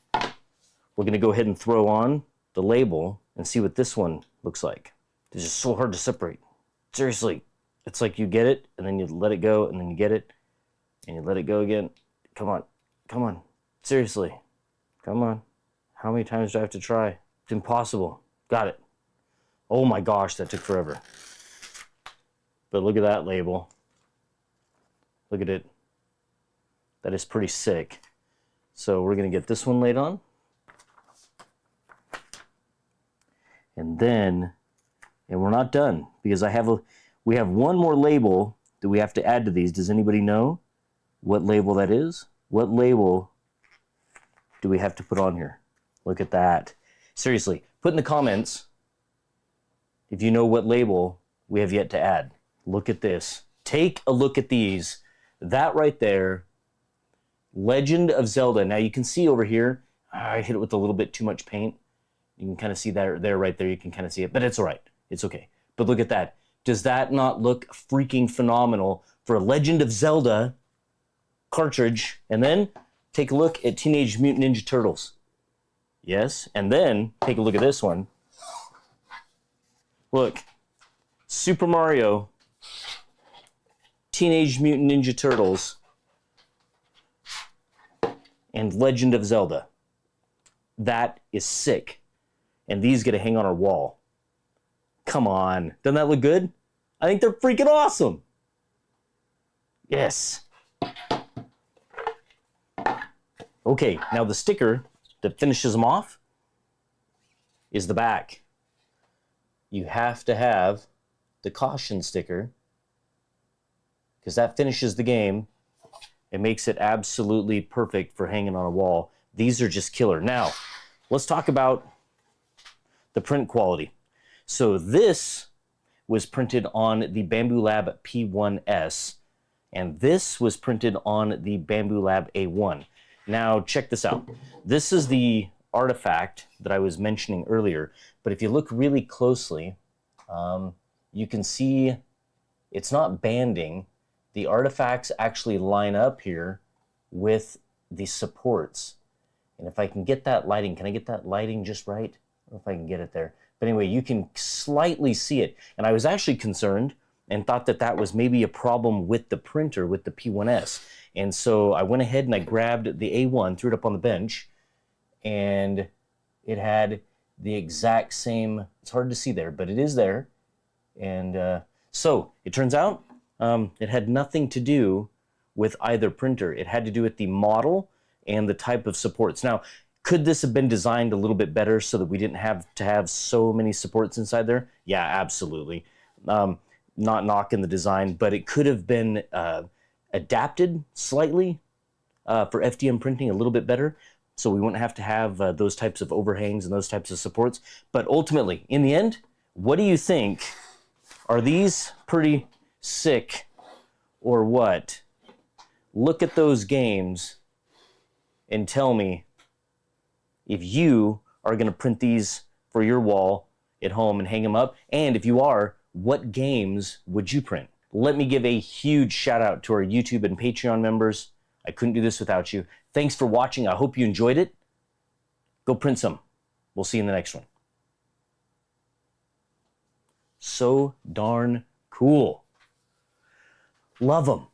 we're gonna go ahead and throw on the label and see what this one looks like. It's just so hard to separate. Seriously, it's like you get it and then you let it go and then you get it and you let it go again. Come on, come on. Seriously, come on. How many times do I have to try? It's impossible. Got it. Oh my gosh, that took forever. But look at that label. Look at it. That is pretty sick. So we're gonna get this one laid on. And then, and we're not done because we have one more label that we have to add to these. Does anybody know what label that is? What label do we have to put on here? Look at that. Seriously, put in the comments if you know what label we have yet to add. Look at this. Take a look at these. That right there, Legend of Zelda. Now you can see over here, I hit it with a little bit too much paint. You can kind of see that there, right there. You can kind of see it, but it's all right. It's okay. But look at that. Does that not look freaking phenomenal for a Legend of Zelda cartridge? And then take a look at Teenage Mutant Ninja Turtles. Yes, and then take a look at this one. Look, Super Mario, Teenage Mutant Ninja Turtles, and Legend of Zelda. That is sick. And these get to hang on our wall. Come on, doesn't that look good? I think they're freaking awesome. Yes. Okay, now the sticker that finishes them off is the back. You have to have the caution sticker because that finishes the game. It makes it absolutely perfect for hanging on a wall. These are just killer. Now, let's talk about the print quality. So this was printed on the Bambu Lab P1S, and this was printed on the Bambu Lab A1. Now, check this out. This is the artifact that I was mentioning earlier, but if you look really closely, you can see it's not banding. The artifacts actually line up here with the supports. And if I can get that lighting, can I get that lighting just right? I don't know if I can get it there. But anyway, you can slightly see it. And I was actually concerned and thought that that was maybe a problem with the printer, with the P1S. And so I went ahead and I grabbed the A1, threw it up on the bench, and it had the exact same, it's hard to see there, but it is there. And so it turns out it had nothing to do with either printer. It had to do with the model and the type of supports. Now, could this have been designed a little bit better so that we didn't have to have so many supports inside there? Yeah, absolutely. Not knocking the design, but it could have been adapted slightly for FDM printing a little bit better, so we wouldn't have to have those types of overhangs and those types of supports. But ultimately, in the end, what do you think? Are these pretty sick or what? Look at those games and tell me if you are going to print these for your wall at home and hang them up. And if you are, what games would you print? Let me give a huge shout out to our YouTube and Patreon members. I couldn't do this without you. Thanks for watching. I hope you enjoyed it. Go print some. We'll see you in the next one. So darn cool. Love them.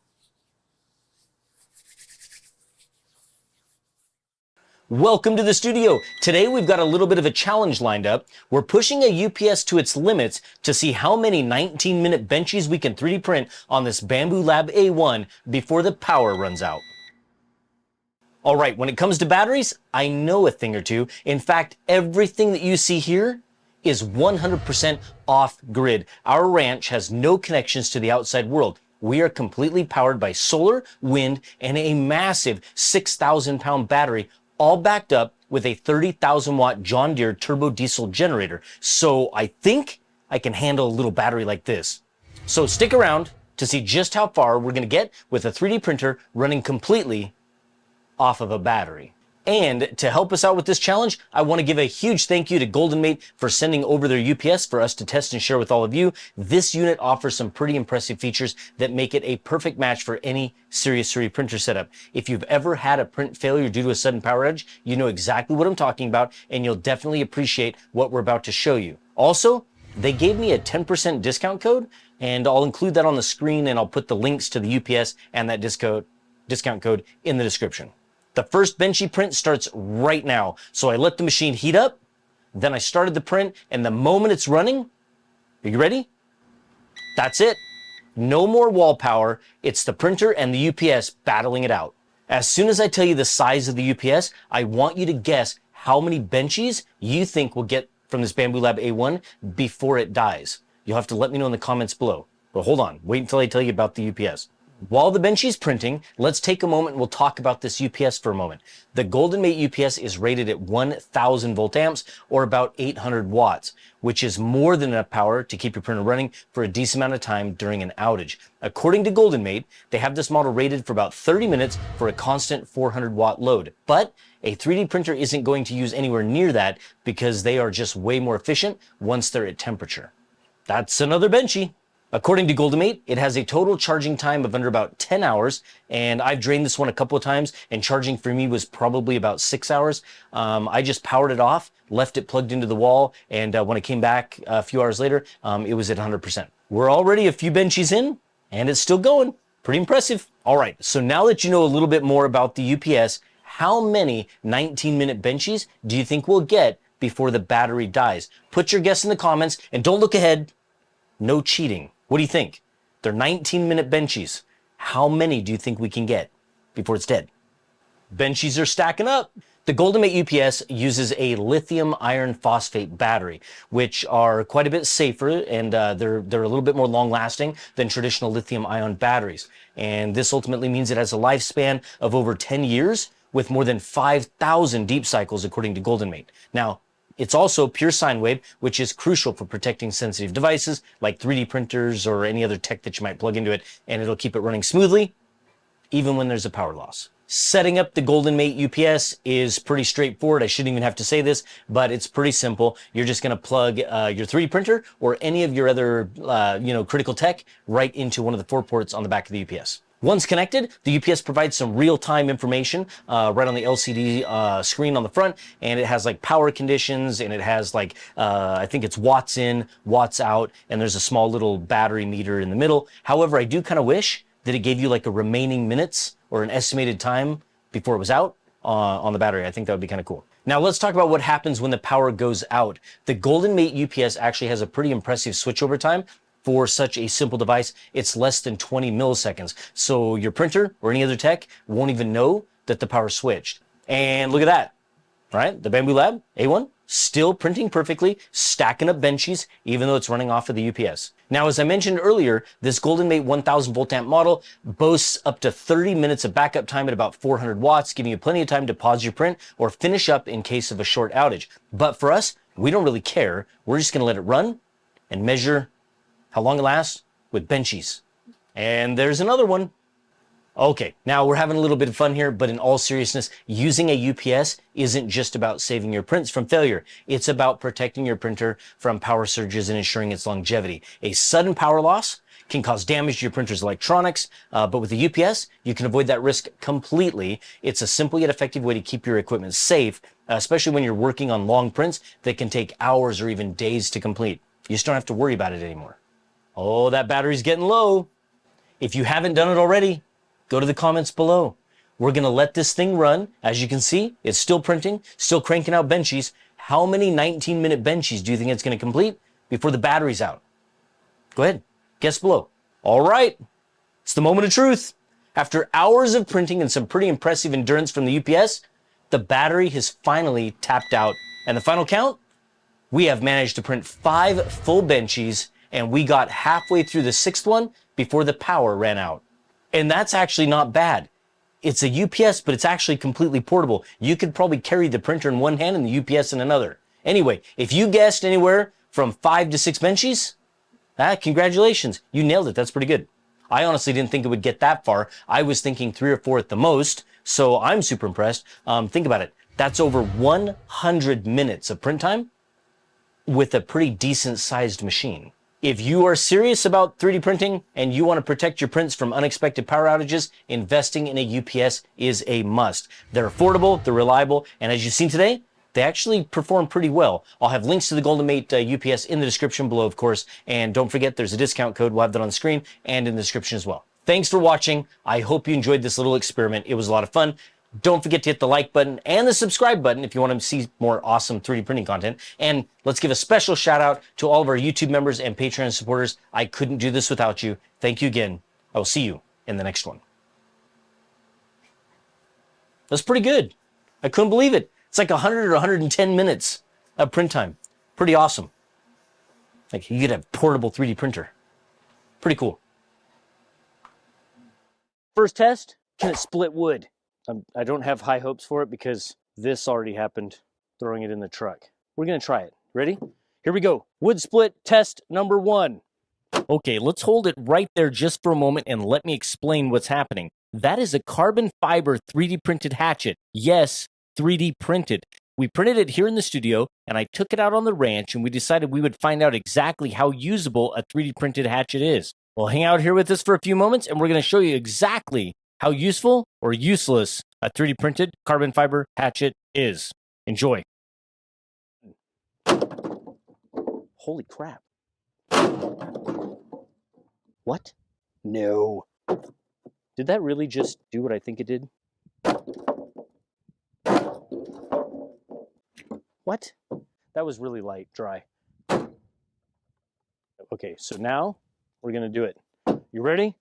Welcome to the studio. Today we've got a little bit of a challenge lined up. We're pushing a UPS to its limits to see how many 19-minute benchies we can 3D print on this Bamboo Lab A1 before the power runs out. All right, when it comes to batteries, I know a thing or two. In fact, everything that you see here is 100% off-grid. Our ranch has no connections to the outside world. We are completely powered by solar, wind, and a massive 6,000-pound battery, all backed up with a 30,000-watt John Deere turbo diesel generator. So I think I can handle a little battery like this. So stick around to see just how far we're going to get with a 3D printer running completely off of a battery. And to help us out with this challenge, I want to give a huge thank you to Golden Mate for sending over their UPS for us to test and share with all of you. This unit offers some pretty impressive features that make it a perfect match for any Series 3 printer setup. If you've ever had a print failure due to a sudden power outage, you know exactly what I'm talking about, and you'll definitely appreciate what we're about to show you. Also, they gave me a 10% discount code, and I'll include that on the screen, and I'll put the links to the UPS and that discount code in the description. The first benchy print starts right now. So I let the machine heat up, then I started the print, and the moment it's running, are you ready? That's it. No more wall power. It's the printer and the UPS battling it out. As soon as I tell you the size of the UPS, I want you to guess how many benchies you think we'll get from this Bamboo Lab A1 before it dies. You'll have to let me know in the comments below. But hold on, wait until I tell you about the UPS. While the benchy's printing, let's take a moment and we'll talk about this UPS for a moment. The Golden Mate UPS is rated at 1,000 volt amps or about 800 watts, which is more than enough power to keep your printer running for a decent amount of time during an outage. According to Golden Mate, they have this model rated for about 30 minutes for a constant 400 watt load. But a 3D printer isn't going to use anywhere near that because they are just way more efficient once they're at temperature. That's another benchy. According to Golden Mate, it has a total charging time of under about 10 hours, and I've drained this one a couple of times, and charging for me was probably about 6 hours. I just powered it off, left it plugged into the wall, and when I came back a few hours later, it was at 100%. We're already a few benchies in, and it's still going. Pretty impressive. All right, so now that you know a little bit more about the UPS, how many 19-minute benchies do you think we'll get before the battery dies? Put your guess in the comments, and don't look ahead. No cheating. What do you think? They're 19-minute benchies. How many do you think we can get before it's dead? Benchies are stacking up. The Golden Mate UPS uses a lithium iron phosphate battery, which are quite a bit safer, and they're a little bit more long-lasting than traditional lithium-ion batteries. And this ultimately means it has a lifespan of over 10 years with more than 5,000 deep cycles, according to Golden Mate. Now, it's also pure sine wave, which is crucial for protecting sensitive devices like 3D printers or any other tech that you might plug into it, and it'll keep it running smoothly, even when there's a power loss. Setting up the Golden Mate UPS is pretty straightforward. I shouldn't even have to say this, but it's pretty simple. You're just going to plug your 3D printer or any of your other critical tech right into one of the 4 ports on the back of the UPS. Once connected, the UPS provides some real-time information right on the LCD screen on the front, and it has like power conditions, and it has like, I think it's watts in, watts out, and there's a small little battery meter in the middle. However, I do kind of wish that it gave you like a remaining minutes or an estimated time before it was out on the battery. I think that would be kind of cool. Now let's talk about what happens when the power goes out. The Golden Mate UPS actually has a pretty impressive switchover time. For such a simple device, it's less than 20 milliseconds. So your printer or any other tech won't even know that the power switched. And look at that, right? The Bamboo Lab A1 still printing perfectly, stacking up benchies, even though it's running off of the UPS. Now, as I mentioned earlier, this Golden Mate 1000 volt amp model boasts up to 30 minutes of backup time at about 400 watts, giving you plenty of time to pause your print or finish up in case of a short outage. But for us, we don't really care. We're just gonna let it run and measure how long it lasts with benchies. And there's another one. Okay, now we're having a little bit of fun here, but in all seriousness, using a UPS isn't just about saving your prints from failure. It's about protecting your printer from power surges and ensuring its longevity. A sudden power loss can cause damage to your printer's electronics, but with the UPS, you can avoid that risk completely. It's a simple yet effective way to keep your equipment safe, especially when you're working on long prints that can take hours or even days to complete. You just don't have to worry about it anymore. Oh, that battery's getting low. If you haven't done it already, go to the comments below. We're gonna let this thing run. As you can see, it's still printing, still cranking out benchies. How many 19-minute benchies do you think it's gonna complete before the battery's out? Go ahead, guess below. All right, it's the moment of truth. After hours of printing and some pretty impressive endurance from the UPS, the battery has finally tapped out. And the final count? We have managed to print 5 full benchies, and we got halfway through the 6th one before the power ran out. And that's actually not bad. It's a UPS, but it's actually completely portable. You could probably carry the printer in one hand and the UPS in another. Anyway, if you guessed anywhere from 5 to 6 benchies, congratulations, you nailed it. That's pretty good. I honestly didn't think it would get that far. I was thinking 3 or 4 at the most, so I'm super impressed. Think about it. That's over 100 minutes of print time with a pretty decent sized machine. If you are serious about 3D printing and you want to protect your prints from unexpected power outages, investing in a UPS is a must. They're affordable, they're reliable, and as you've seen today, they actually perform pretty well. I'll have links to the Golden Mate UPS in the description below, of course, and don't forget there's a discount code. We'll have that on the screen and in the description as well. Thanks for watching. I hope you enjoyed this little experiment. It was a lot of fun. Don't forget to hit the like button and the subscribe button if you want to see more awesome 3D printing content. And let's give a special shout out to all of our YouTube members and Patreon supporters. I couldn't do this without you. Thank you again. I will see you in the next one. That's pretty good. I couldn't believe it. It's like 100 or 110 minutes of print time. Pretty awesome. Like you could have a portable 3D printer. Pretty cool. First test, can it split wood? I don't have high hopes for it because this already happened, throwing it in the truck. We're gonna try it. Ready? Here we go. Wood split test number 1. Okay, let's hold it right there just for a moment and let me explain what's happening. That is a carbon fiber 3D printed hatchet. Yes, 3D printed. We printed it here in the studio, and I took it out on the ranch, and we decided we would find out exactly how usable a 3D printed hatchet is. Well, hang out here with us for a few moments, and we're going to show you exactly how useful or useless a 3D printed carbon fiber hatchet is. Enjoy. Holy crap. What? No. Did that really just do what I think it did? What? That was really light, dry. Okay, so now we're gonna do it. You ready?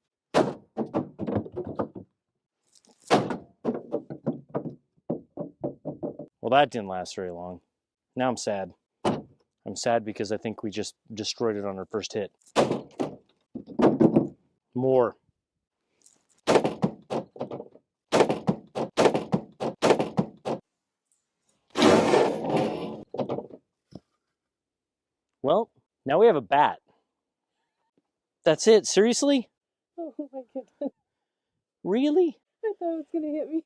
Well, that didn't last very long. Now I'm sad. I'm sad because I think we just destroyed it on our first hit. More. Well, now we have a bat. That's it? Seriously? Oh my goodness. Really? I thought it was going to hit me.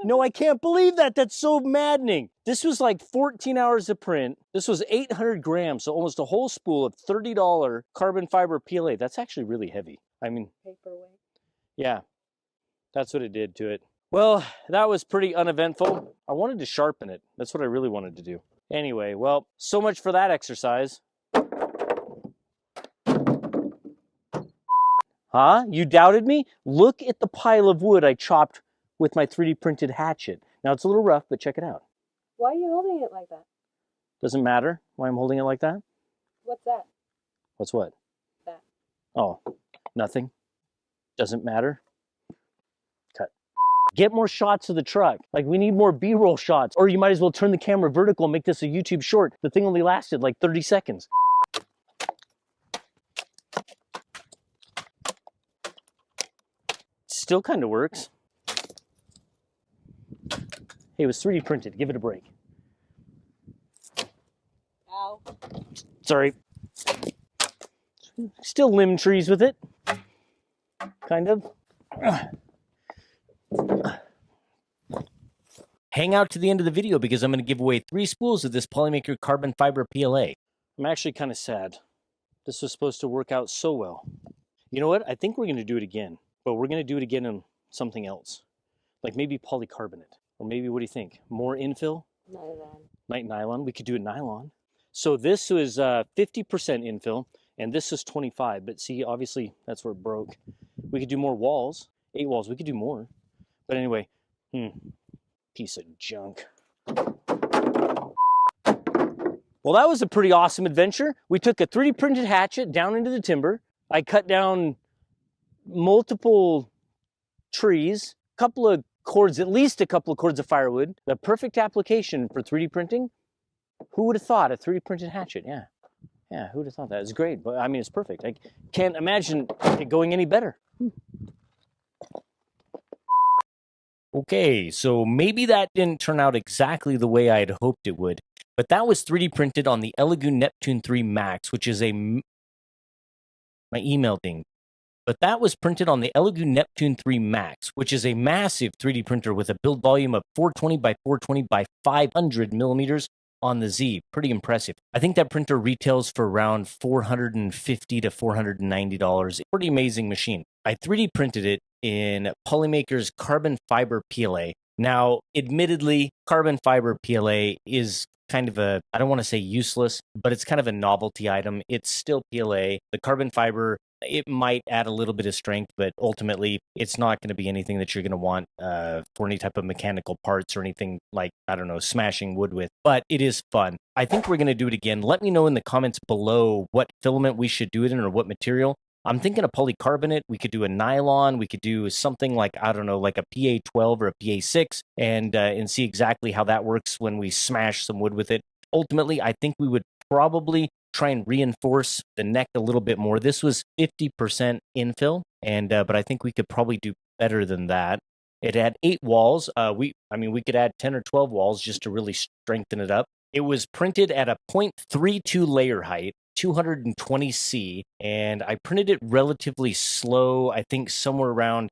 No, I can't believe that. That's so maddening. This was like 14 hours of print. This was 800 grams, so almost a whole spool of $30 carbon fiber PLA. That's actually really heavy. I mean, Paperweight. Yeah, that's what it did to it. Well, that was pretty uneventful. I wanted to sharpen it. That's what I really wanted to do. Anyway, well, so much for that exercise. Huh? You doubted me? Look at the pile of wood I chopped with my 3D printed hatchet. Now it's a little rough, but check it out. Why are you holding it like that? Doesn't matter why I'm holding it like that. What's that? What's what? That. Oh, nothing. Doesn't matter. Cut. Get more shots of the truck. Like, we need more B-roll shots. Or you might as well turn the camera vertical and make this a YouTube short. The thing only lasted like 30 seconds. Still kind of works. Hey, it was 3D printed. Give it a break. Ow. Sorry. Still limb trees with it. Kind of. Hang out to the end of the video because I'm going to give away 3 spools of this Polymaker carbon fiber PLA. I'm actually kind of sad. This was supposed to work out so well. You know what? I think we're going to do it again. But we're going to do it again in something else. Like maybe polycarbonate. Or maybe, what do you think? More infill? Nylon. Like nylon? We could do it nylon. So this was 50% infill, and this is 25. But see, obviously, that's where it broke. We could do more walls. 8 walls. We could do more. But anyway, piece of junk. Well, that was a pretty awesome adventure. We took a 3D printed hatchet down into the timber. I cut down multiple trees, couple of cords, at least a couple of cords of firewood. The perfect application for 3D printing. Who would have thought a 3D printed hatchet? Yeah, who would have thought that? It's great, but I mean, it's perfect. I can't imagine it going any better. Okay, so maybe that didn't turn out exactly the way I had hoped it would, but that was 3D printed on the Elegoo Neptune 3 Max, which is my email ding. But that was printed on the Elegoo Neptune 3 Max, which is a massive 3D printer with a build volume of 420 by 420 by 500 millimeters on the Z. Pretty impressive. I think that printer retails for around $450 to $490. Pretty amazing machine. I 3D printed it in Polymaker's carbon fiber PLA. Now, admittedly, carbon fiber PLA is kind of a, I don't want to say useless, but it's kind of a novelty item. It's still PLA. The carbon fiber, it might add a little bit of strength, but ultimately it's not going to be anything that you're going to want for any type of mechanical parts or anything like, I don't know, smashing wood with. But it is fun. I think we're going to do it again. Let me know in the comments below what filament we should do it in or what material. I'm thinking a polycarbonate. We could do a nylon. We could do something like, I don't know, like a PA12 or a PA6 and see exactly how that works when we smash some wood with it. Ultimately, I think we would probably try and reinforce the neck a little bit more. This was 50% infill, but I think we could probably do better than that. It had 8 walls. We could add 10 or 12 walls just to really strengthen it up. It was printed at a 0.32 layer height, 220C, and I printed it relatively slow, I think somewhere around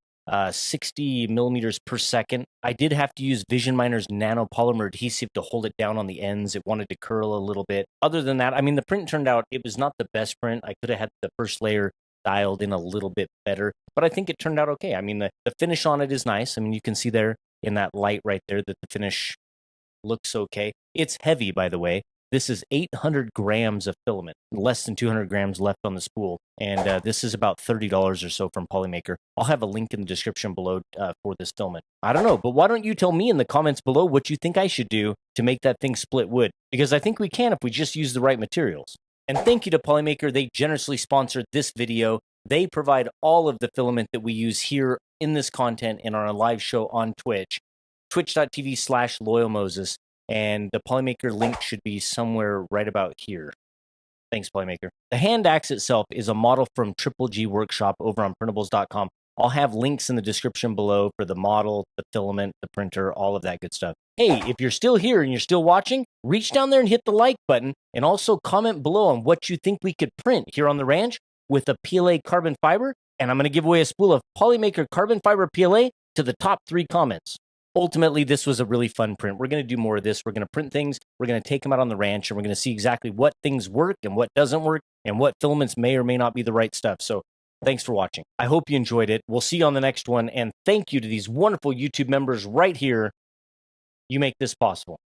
60 millimeters per second. I did have to use Vision Miner's nanopolymer adhesive to hold it down on the ends. It wanted to curl a little bit. Other than that, I mean, the print turned out, it was not the best print. I could have had the first layer dialed in a little bit better, but I think it turned out okay. I mean, the finish on it is nice. I mean, you can see there in that light right there that the finish looks okay. It's heavy, by the way. This is 800 grams of filament, less than 200 grams left on the spool. And this is about $30 or so from Polymaker. I'll have a link in the description below for this filament. I don't know, but why don't you tell me in the comments below what you think I should do to make that thing split wood? Because I think we can if we just use the right materials. And thank you to Polymaker. They generously sponsored this video. They provide all of the filament that we use here in this content in our live show on Twitch, twitch.tv/LoyalMoses. And the Polymaker link should be somewhere right about here. Thanks, Polymaker. The hand axe itself is a model from Triple G Workshop over on printables.com. I'll have links in the description below for the model, the filament, the printer, all of that good stuff. Hey, if you're still here and you're still watching, reach down there and hit the like button, and also comment below on what you think we could print here on the ranch with a PLA carbon fiber, and I'm going to give away a spool of Polymaker carbon fiber PLA to the top 3 comments. Ultimately, this was a really fun print. We're going to do more of this. We're going to print things. We're going to take them out on the ranch, and we're going to see exactly what things work and what doesn't work, and what filaments may or may not be the right stuff. So Thanks for watching. I hope you enjoyed it. We'll see you on the next one. And thank you to these wonderful YouTube members right here. You make this possible.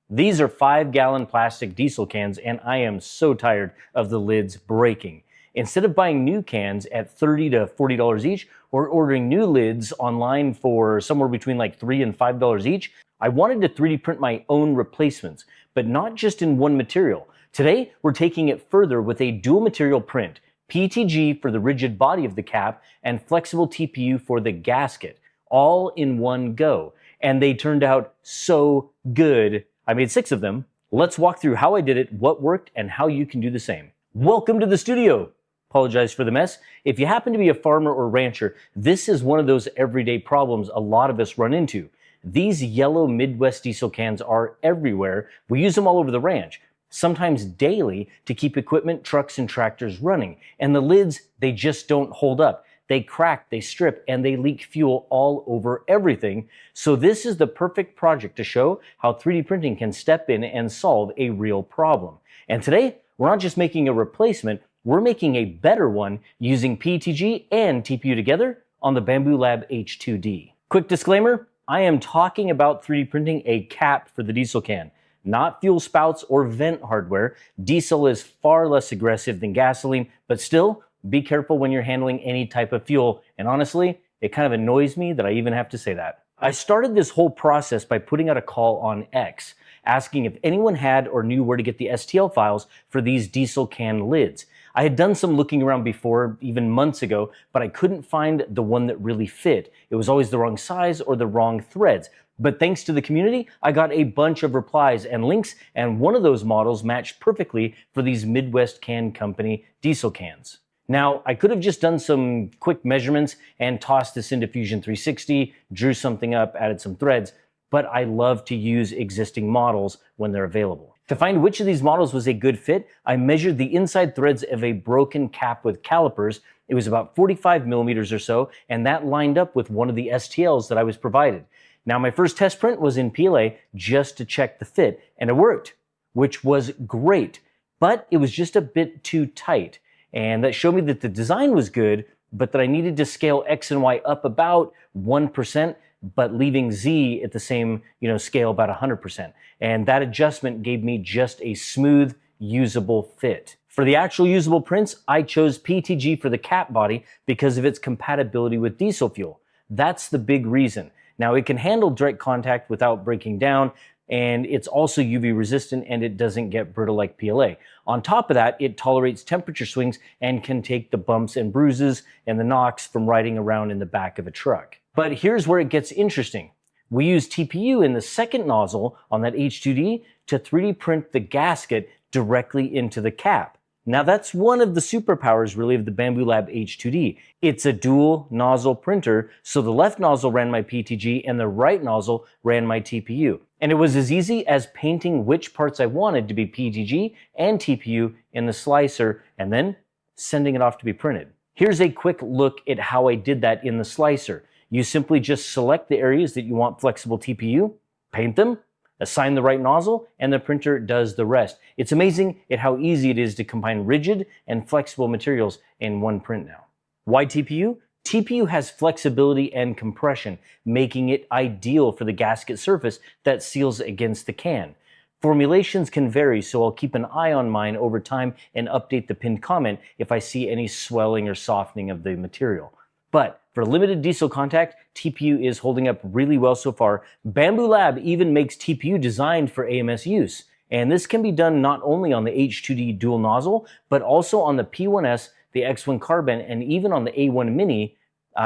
These are 5-gallon plastic diesel cans, and I am so tired of the lids breaking. Instead of buying new cans at $30 to $40 each, or ordering new lids online for somewhere between like $3 and $5 each, I wanted to 3D print my own replacements, but not just in one material. Today, we're taking it further with a dual material print, PETG for the rigid body of the cap and flexible TPU for the gasket, all in one go. And they turned out so good. I made 6 of them. Let's walk through how I did it, what worked, and how you can do the same. Welcome to the studio. Apologize for the mess. If you happen to be a farmer or rancher, this is one of those everyday problems a lot of us run into. These yellow Midwest diesel cans are everywhere. We use them all over the ranch, sometimes daily, to keep equipment, trucks, and tractors running. And the lids, they just don't hold up. They crack, they strip, and they leak fuel all over everything. So this is the perfect project to show how 3D printing can step in and solve a real problem. And today, we're not just making a replacement, we're making a better one using PETG and TPU together on the Bamboo Lab H2D. Quick disclaimer, I am talking about 3D printing a cap for the diesel can, not fuel spouts or vent hardware. Diesel is far less aggressive than gasoline, but still, be careful when you're handling any type of fuel. And honestly, it kind of annoys me that I even have to say that. I started this whole process by putting out a call on X, asking if anyone had or knew where to get the STL files for these diesel can lids. I had done some looking around before, even months ago, but I couldn't find the one that really fit. It was always the wrong size or the wrong threads. But thanks to the community, I got a bunch of replies and links, and one of those models matched perfectly for these Midwest Can Company diesel cans. Now, I could have just done some quick measurements and tossed this into Fusion 360, drew something up, added some threads, but I love to use existing models when they're available. To find which of these models was a good fit, I measured the inside threads of a broken cap with calipers. It was about 45 millimeters or so, and that lined up with one of the STLs that I was provided. Now, my first test print was in PLA just to check the fit, and it worked, which was great, but it was just a bit too tight. And that showed me that the design was good, but that I needed to scale X and Y up about 1%, but leaving Z at the same, scale about 100%. And that adjustment gave me just a smooth, usable fit. For the actual usable prints, I chose PETG for the cap body because of its compatibility with diesel fuel. That's the big reason. Now, it can handle direct contact without breaking down, and it's also UV resistant and it doesn't get brittle like PLA. On top of that, it tolerates temperature swings and can take the bumps and bruises and the knocks from riding around in the back of a truck. But here's where it gets interesting. We use TPU in the second nozzle on that H2D to 3D print the gasket directly into the cap. Now that's one of the superpowers really of the Bamboo Lab H2D. It's a dual nozzle printer, so the left nozzle ran my PETG and the right nozzle ran my TPU. And it was as easy as painting which parts I wanted to be PETG and TPU in the slicer and then sending it off to be printed. Here's a quick look at how I did that in the slicer. You simply just select the areas that you want flexible TPU, paint them, assign the right nozzle, and the printer does the rest. It's amazing at how easy it is to combine rigid and flexible materials in one print now. Why TPU? TPU has flexibility and compression, making it ideal for the gasket surface that seals against the can. Formulations can vary, so I'll keep an eye on mine over time and update the pinned comment if I see any swelling or softening of the material. But for limited diesel contact, TPU is holding up really well so far. Bamboo Lab even makes TPU designed for AMS use. And this can be done not only on the H2D dual nozzle, but also on the P1S, the X1 Carbon, and even on the A1 Mini,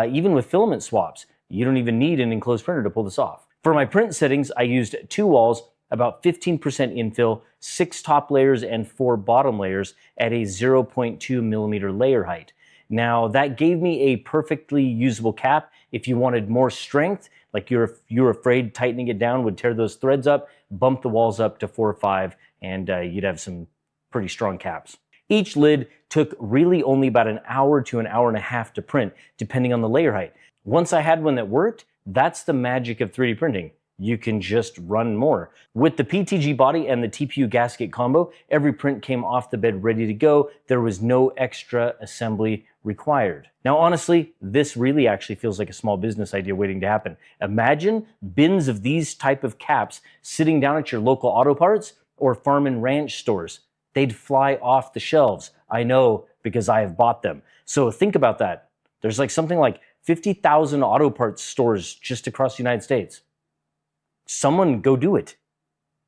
even with filament swaps. You don't even need an enclosed printer to pull this off. For my print settings, I used 2 walls, about 15% infill, 6 top layers, and 4 bottom layers at a 0.2 millimeter layer height. Now, that gave me a perfectly usable cap. If you wanted more strength, like you're afraid tightening it down would tear those threads up, bump the walls up to 4 or 5, and you'd have some pretty strong caps. Each lid took really only about an hour to an hour and a half to print, depending on the layer height. Once I had one that worked, that's the magic of 3D printing. you can just run more. With the PTG body and the TPU gasket combo, every print came off the bed ready to go. There was no extra assembly required. Now, honestly, this really actually feels like a small business idea waiting to happen. Imagine bins of these type of caps sitting down at your local auto parts or farm and ranch stores. They'd fly off the shelves. I know, because I have bought them. So think about that. There's like something like 50,000 auto parts stores just across the United States. Someone go do it.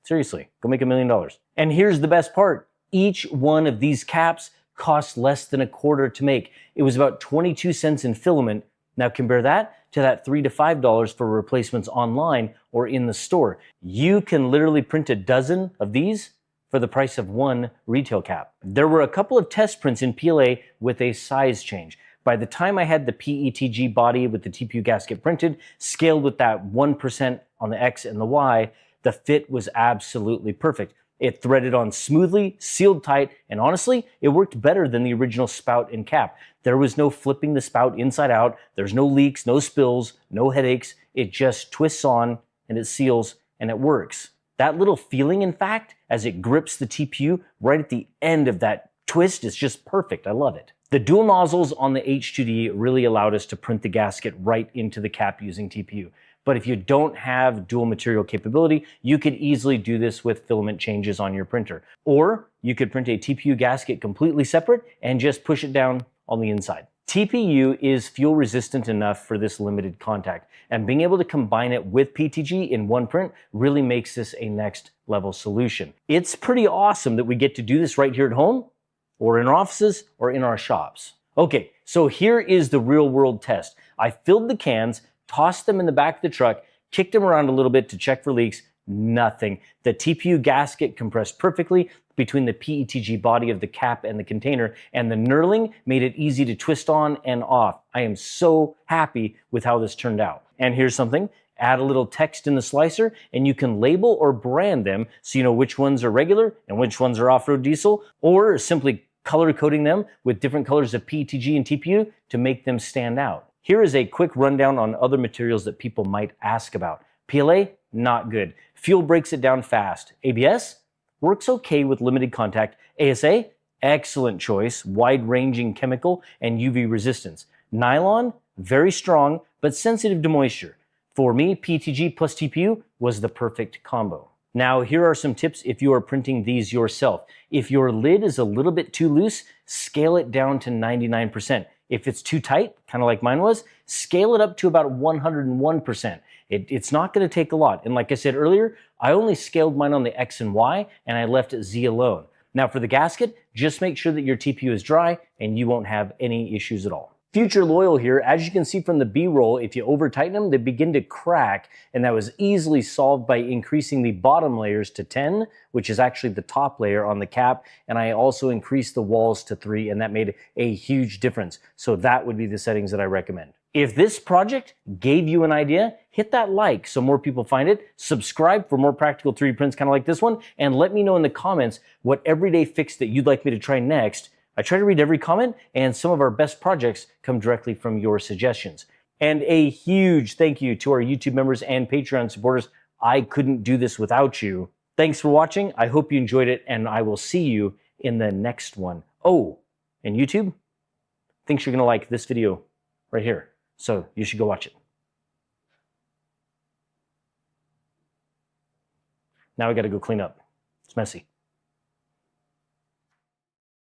Seriously, go make $1 million. And here's the best part. Each one of these caps cost less than $0.25 to make. It was about 22 cents in filament. Now compare that to that $3 to $5 for replacements online or in the store. You can literally print a dozen of these for the price of one retail cap. There were a couple of test prints in PLA with a size change. By the time I had the PETG body with the TPU gasket printed, scaled with that 1% on the X and the Y, the fit was absolutely perfect. It threaded on smoothly, sealed tight, and honestly, it worked better than the original spout and cap. There was no flipping the spout inside out, there's no leaks, no spills, no headaches. It just twists on and it seals and it works. That little feeling, in fact, as it grips the TPU right at the end of that twist is just perfect. I love it. The dual nozzles on the H2D really allowed us to print the gasket right into the cap using TPU. But if you don't have dual material capability, you could easily do this with filament changes on your printer. Or you could print a TPU gasket completely separate and just push it down on the inside. TPU is fuel resistant enough for this limited contact, and being able to combine it with PTG in one print really makes this a next level solution. It's pretty awesome that we get to do this right here at home, or in our offices, or in our shops. Okay, so here is the real world test. I filled the cans, tossed them in the back of the truck, kicked them around a little bit to check for leaks. Nothing. The TPU gasket compressed perfectly between the PETG body of the cap and the container, and the knurling made it easy to twist on and off. I am so happy with how this turned out. And here's something. Add a little text in the slicer, and you can label or brand them so you know which ones are regular and which ones are off-road diesel, or simply color coding them with different colors of PETG and TPU to make them stand out. Here is a quick rundown on other materials that people might ask about. PLA, not good. Fuel breaks it down fast. ABS, works okay with limited contact. ASA, excellent choice, wide-ranging chemical and UV resistance. Nylon, very strong, but sensitive to moisture. For me, PETG plus TPU was the perfect combo. Now, here are some tips if you are printing these yourself. If your lid is a little bit too loose, scale it down to 99%. If it's too tight, kind of like mine was, scale it up to about 101%. It's not going to take a lot. And like I said earlier, I only scaled mine on the X and Y, and I left Z alone. Now for the gasket, just make sure that your TPU is dry, and you won't have any issues at all. Future Loyal here, as you can see from the B-roll, if you over tighten them, they begin to crack, and that was easily solved by increasing the bottom layers to 10, which is actually the top layer on the cap, and I also increased the walls to 3, and that made a huge difference. So that would be the settings that I recommend. If this project gave you an idea, hit that like so more people find it, subscribe for more practical 3D prints kind of like this one, and let me know in the comments what everyday fix that you'd like me to try next. I try to read every comment, and some of our best projects come directly from your suggestions. And a huge thank you to our YouTube members and Patreon supporters. I couldn't do this without you. Thanks for watching. I hope you enjoyed it, and I will see you in the next one. Oh, and YouTube thinks you're going to like this video right here, so you should go watch it. Now I got to go clean up. It's messy.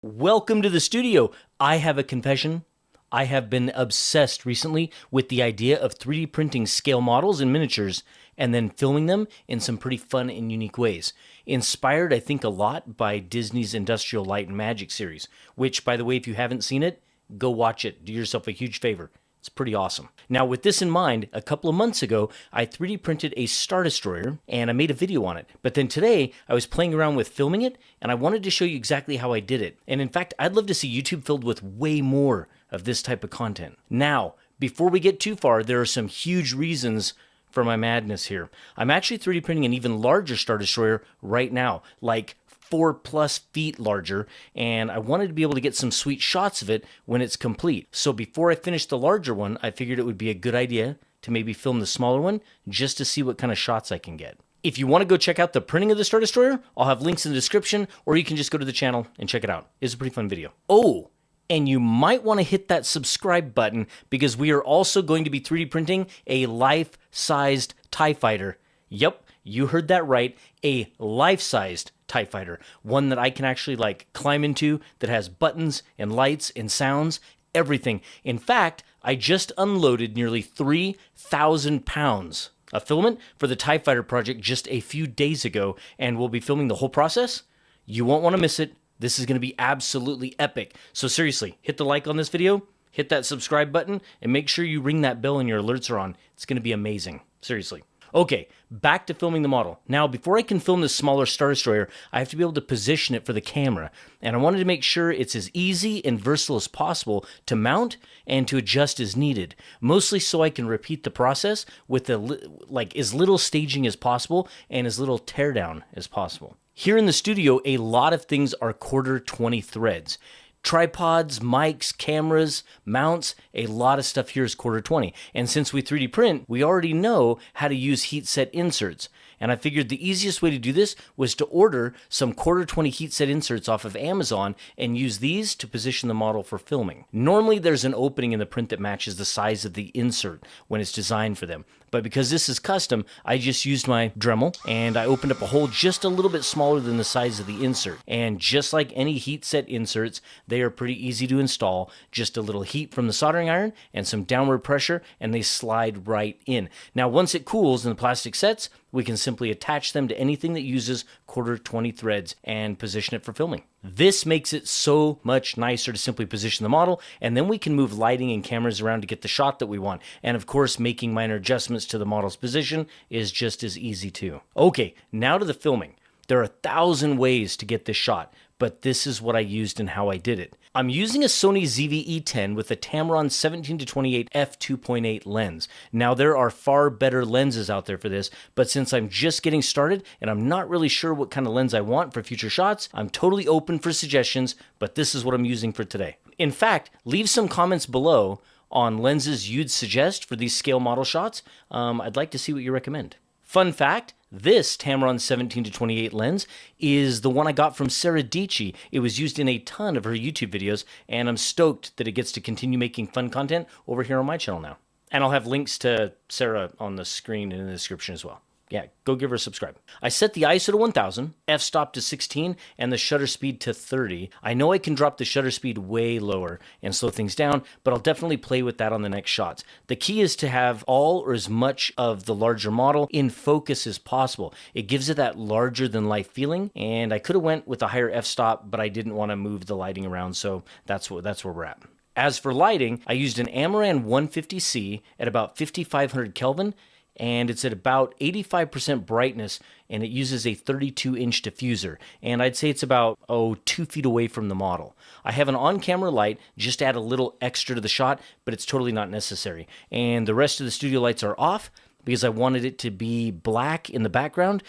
Welcome to the studio. I have a confession. I have been obsessed recently with the idea of 3D printing scale models and miniatures and then filming them in some pretty fun and unique ways. Inspired, I think, a lot by Disney's Industrial Light and Magic series, which, by the way, if you haven't seen it, go watch it. Do yourself a huge favor. It's pretty awesome. Now, with this in mind, a couple of months ago, I 3D printed a Star Destroyer, and I made a video on it. But then today, I was playing around with filming it, and I wanted to show you exactly how I did it. And in fact, I'd love to see YouTube filled with way more of this type of content. Now, before we get too far, there are some huge reasons for my madness here. I'm actually 3D printing an even larger Star Destroyer right now, like 4+ feet larger, and I wanted to be able to get some sweet shots of it when it's complete. So before I finish the larger one, I figured it would be a good idea to maybe film the smaller one just to see what kind of shots I can get. If you want to go check out the printing of the Star Destroyer, I'll have links in the description, or you can just go to the channel and check it out. It's a pretty fun video. Oh, and you might want to hit that subscribe button because we are also going to be 3D printing a life-sized TIE fighter. Yep, you heard that right, a life-sized TIE fighter. One that I can actually like climb into, that has buttons and lights and sounds, everything. In fact, I just unloaded nearly 3,000 pounds of filament for the TIE Fighter project just a few days ago, and we'll be filming the whole process. You won't want to miss it. This is going to be absolutely epic. So seriously, hit the like on this video, hit that subscribe button, and make sure you ring that bell and your alerts are on. It's going to be amazing. Seriously. Okay, back to filming the model. Now, before I can film this smaller Star Destroyer, I have to be able to position it for the camera. And I wanted to make sure it's as easy and versatile as possible to mount and to adjust as needed. Mostly so I can repeat the process with as little staging as possible and as little teardown as possible. Here in the studio, a lot of things are 1/4-20 threads. Tripods, mics, cameras, mounts, a lot of stuff here is 1/4-20. And since we 3D print, we already know how to use heat set inserts. And I figured the easiest way to do this was to order some 1/4-20 heat set inserts off of Amazon and use these to position the model for filming. Normally there's an opening in the print that matches the size of the insert when it's designed for them. But because this is custom, I just used my Dremel and I opened up a hole just a little bit smaller than the size of the insert. And just like any heat set inserts, they are pretty easy to install. Just a little heat from the soldering iron and some downward pressure, and they slide right in. Now, once it cools and the plastic sets, we can simply attach them to anything that uses 1/4-20 threads and position it for filming. This makes it so much nicer to simply position the model, and then we can move lighting and cameras around to get the shot that we want. And of course, making minor adjustments to the model's position is just as easy too. Okay, now to the filming. There are 1,000 ways to get this shot, but this is what I used and how I did it. I'm using a Sony ZV-E10 with a Tamron 17-28 f2.8 lens. Now, there are far better lenses out there for this, but since I'm just getting started and I'm not really sure what kind of lens I want for future shots, I'm totally open for suggestions, but this is what I'm using for today. In fact, leave some comments below on lenses you'd suggest for these scale model shots. I'd like to see what you recommend. Fun fact, this Tamron 17-28 lens is the one I got from Sarah Dici. It was used in a ton of her YouTube videos, and I'm stoked that it gets to continue making fun content over here on my channel now. And I'll have links to Sarah on the screen and in the description as well. Yeah, go give her a subscribe. I set the ISO to 1000, f-stop to 16, and the shutter speed to 30. I know I can drop the shutter speed way lower and slow things down, but I'll definitely play with that on the next shots. The key is to have all or as much of the larger model in focus as possible. It gives it that larger than life feeling, and I could have went with a higher f-stop, but I didn't want to move the lighting around, so that's where we're at. As for lighting, I used an Amaran 150C at about 5500 Kelvin, and it's at about 85% brightness, and it uses a 32-inch diffuser, and I'd say it's about 2 feet away from the model. I have an on-camera light just to add a little extra to the shot, but it's totally not necessary. And the rest of the studio lights are off because I wanted it to be black in the background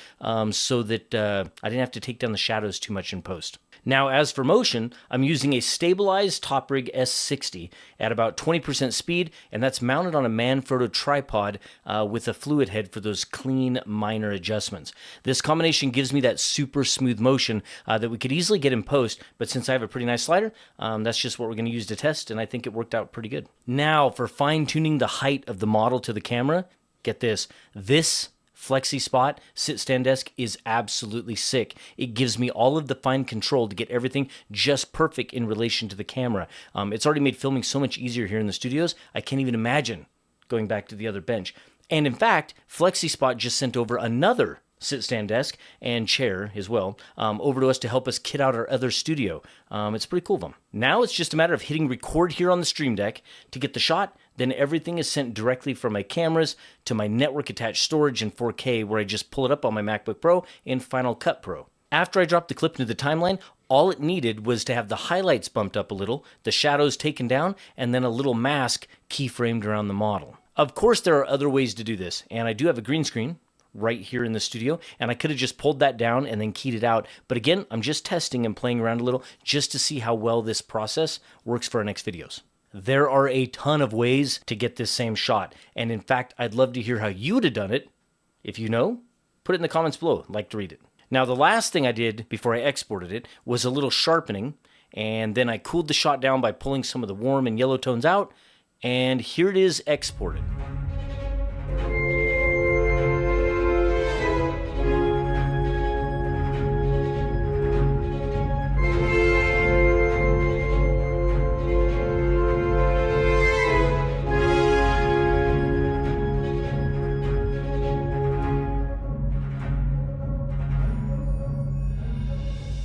so that I didn't have to take down the shadows too much in post. Now, as for motion, I'm using a stabilized Top Rig S60 at about 20% speed, and that's mounted on a Manfrotto tripod with a fluid head for those clean, minor adjustments. This combination gives me that super smooth motion that we could easily get in post, but since I have a pretty nice slider, that's just what we're going to use to test, and I think it worked out pretty good. Now, for fine-tuning the height of the model to the camera, get this. This Flexi Spot sit stand desk is absolutely sick. It gives me all of the fine control to get everything just perfect in relation to the camera. It's already made filming so much easier here in the studios, I can't even imagine going back to the other bench. And in fact, Flexi Spot just sent over another sit stand desk and chair as well over to us to help us kit out our other studio. It's pretty cool of them. Now it's just a matter of hitting record here on the Stream Deck to get the shot. Then everything is sent directly from my cameras to my network attached storage in 4K, where I just pull it up on my MacBook Pro in Final Cut Pro. After I dropped the clip into the timeline, all it needed was to have the highlights bumped up a little, the shadows taken down, and then a little mask keyframed around the model. Of course, there are other ways to do this, and I do have a green screen right here in the studio, and I could have just pulled that down and then keyed it out. But again, I'm just testing and playing around a little just to see how well this process works for our next videos. There are a ton of ways to get this same shot. And in fact, I'd love to hear how you would have done it. If you know, put it in the comments below. I'd like to read it. Now, the last thing I did before I exported it was a little sharpening. And then I cooled the shot down by pulling some of the warm and yellow tones out. And here it is exported.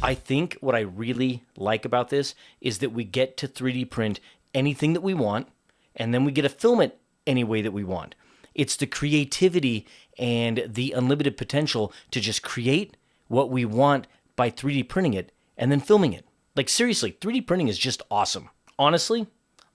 I think what I really like about this is that we get to 3D print anything that we want, and then we get to film it any way that we want. It's the creativity and the unlimited potential to just create what we want by 3D printing it and then filming it. Like seriously, 3D printing is just awesome. Honestly,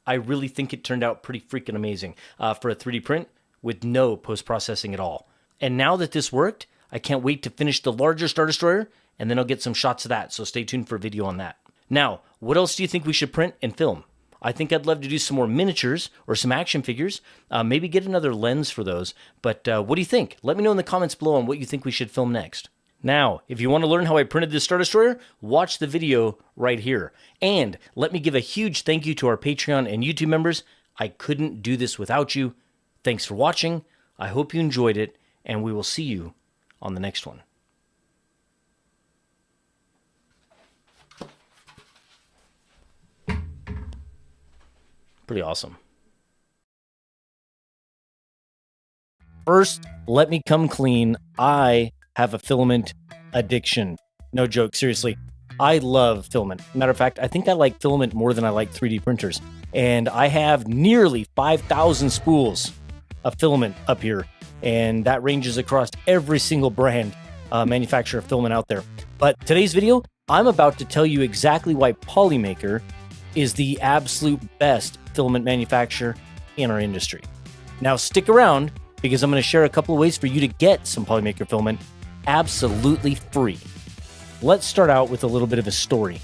I really think it turned out pretty freaking amazing for a 3D print with no post-processing at all. And now that this worked, I can't wait to finish the larger Star Destroyer, and then I'll get some shots of that, so stay tuned for a video on that. Now, what else do you think we should print and film? I think I'd love to do some more miniatures or some action figures, maybe get another lens for those, but what do you think? Let me know in the comments below on what you think we should film next. Now, if you want to learn how I printed this Star Destroyer, watch the video right here. And let me give a huge thank you to our Patreon and YouTube members. I couldn't do this without you. Thanks for watching. I hope you enjoyed it, and we will see you on the next one. Pretty awesome. First, let me come clean. I have a filament addiction. No joke, seriously. I love filament. Matter of fact, I think I like filament more than I like 3D printers. And I have nearly 5,000 spools of filament up here. And that ranges across every single brand manufacturer of filament out there. But today's video, I'm about to tell you exactly why Polymaker is the absolute best filament manufacturer in our industry. Now stick around because I'm going to share a couple of ways for you to get some Polymaker filament absolutely free. Let's start out with a little bit of a story.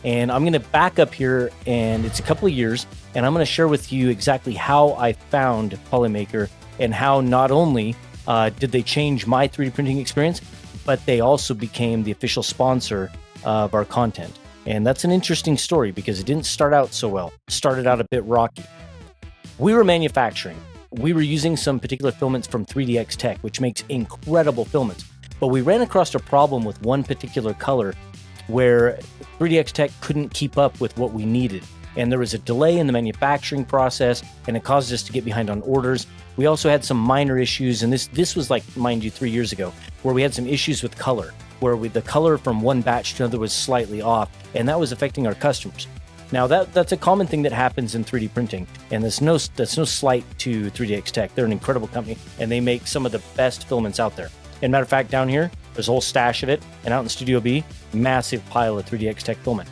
And I'm going to back up here, and it's a couple of years, and I'm going to share with you exactly how I found Polymaker and how not only did they change my 3D printing experience, but they also became the official sponsor of our content. And that's an interesting story because it didn't start out so well. It started out a bit rocky. We were manufacturing. We were using some particular filaments from 3DX Tech, which makes incredible filaments. But we ran across a problem with one particular color where 3DX Tech couldn't keep up with what we needed. And there was a delay in the manufacturing process, and it caused us to get behind on orders. We also had some minor issues, and this was like, mind you, 3 years ago, where we had some issues with color, where the color from one batch to another was slightly off, and that was affecting our customers. Now, that's a common thing that happens in 3D printing, and that's no slight to 3DX Tech. They're an incredible company, and they make some of the best filaments out there. And matter of fact, down here, there's a whole stash of it, and out in Studio B, massive pile of 3DX Tech filament.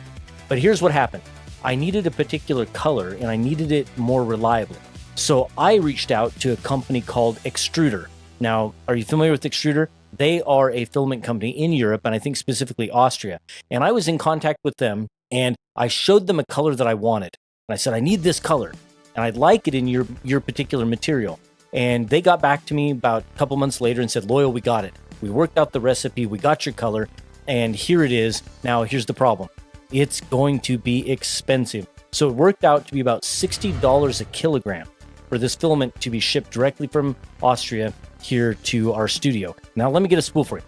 But here's what happened. I needed a particular color, and I needed it more reliably. So I reached out to a company called Extruder. Now, are you familiar with Extruder? They are a filament company in Europe, and I think specifically Austria. And I was in contact with them, and I showed them a color that I wanted. And I said, I need this color, and I'd like it in your particular material. And they got back to me about a couple months later and said, Loyal, we got it. We worked out the recipe, we got your color, and here it is. Now, here's the problem. It's going to be expensive. So it worked out to be about $60 a kilogram for this filament to be shipped directly from Austria here to our studio. Now let me get a spool for you.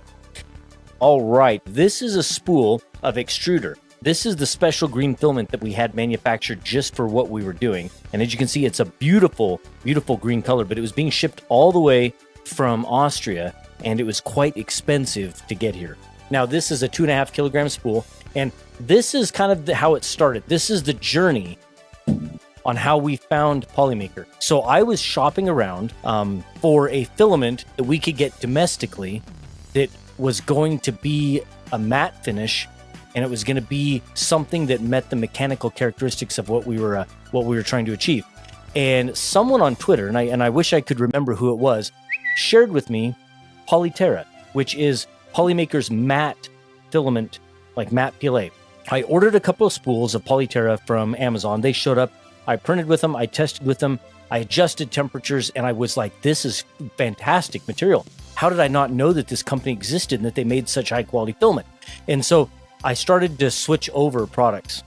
All right, this is a spool of Extruder. This is the special green filament that we had manufactured just for what we were doing. And as you can see, it's a beautiful, beautiful green color, but it was being shipped all the way from Austria, and it was quite expensive to get here. Now, this is a 2.5 kilogram spool, and this is kind of how it started. This is the journey on how we found Polymaker. So I was shopping around for a filament that we could get domestically that was going to be a matte finish, and it was going to be something that met the mechanical characteristics of what we were trying to achieve. And someone on Twitter, and I wish I could remember who it was, shared with me Polyterra, which is Polymaker's matte filament, like matte PLA. I ordered a couple of spools of Polyterra from Amazon. They showed up I printed with them, I tested with them, I adjusted temperatures, and I was like, this is fantastic material. How did I not know that this company existed and that they made such high quality filament? And so I started to switch over products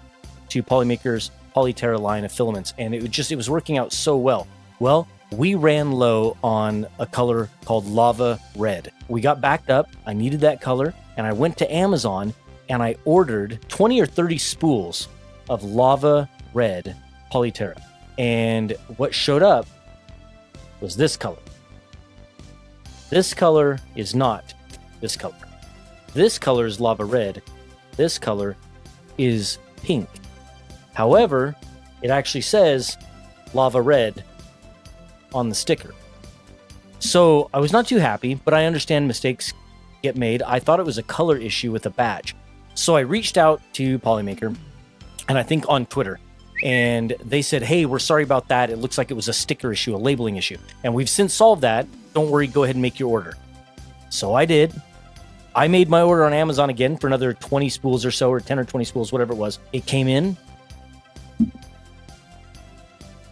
to Polymaker's Polyterra line of filaments, and it was working out so well. Well, we ran low on a color called Lava Red. We got backed up. I needed that color, and I went to Amazon and I ordered 20 or 30 spools of Lava Red Polyterra. And what showed up was this color. This color is not this color. This color is Lava Red. This color is pink. However, it actually says Lava Red on the sticker. So I was not too happy, but I understand mistakes get made. I thought it was a color issue with a badge. So I reached out to Polymaker, and I think on Twitter, and they said, hey, we're sorry about that. It looks like it was a sticker issue, a labeling issue. And we've since solved that. Don't worry, go ahead and make your order. So I did. I made my order on Amazon again for another 20 spools or so, or 10 or 20 spools, whatever it was. It came in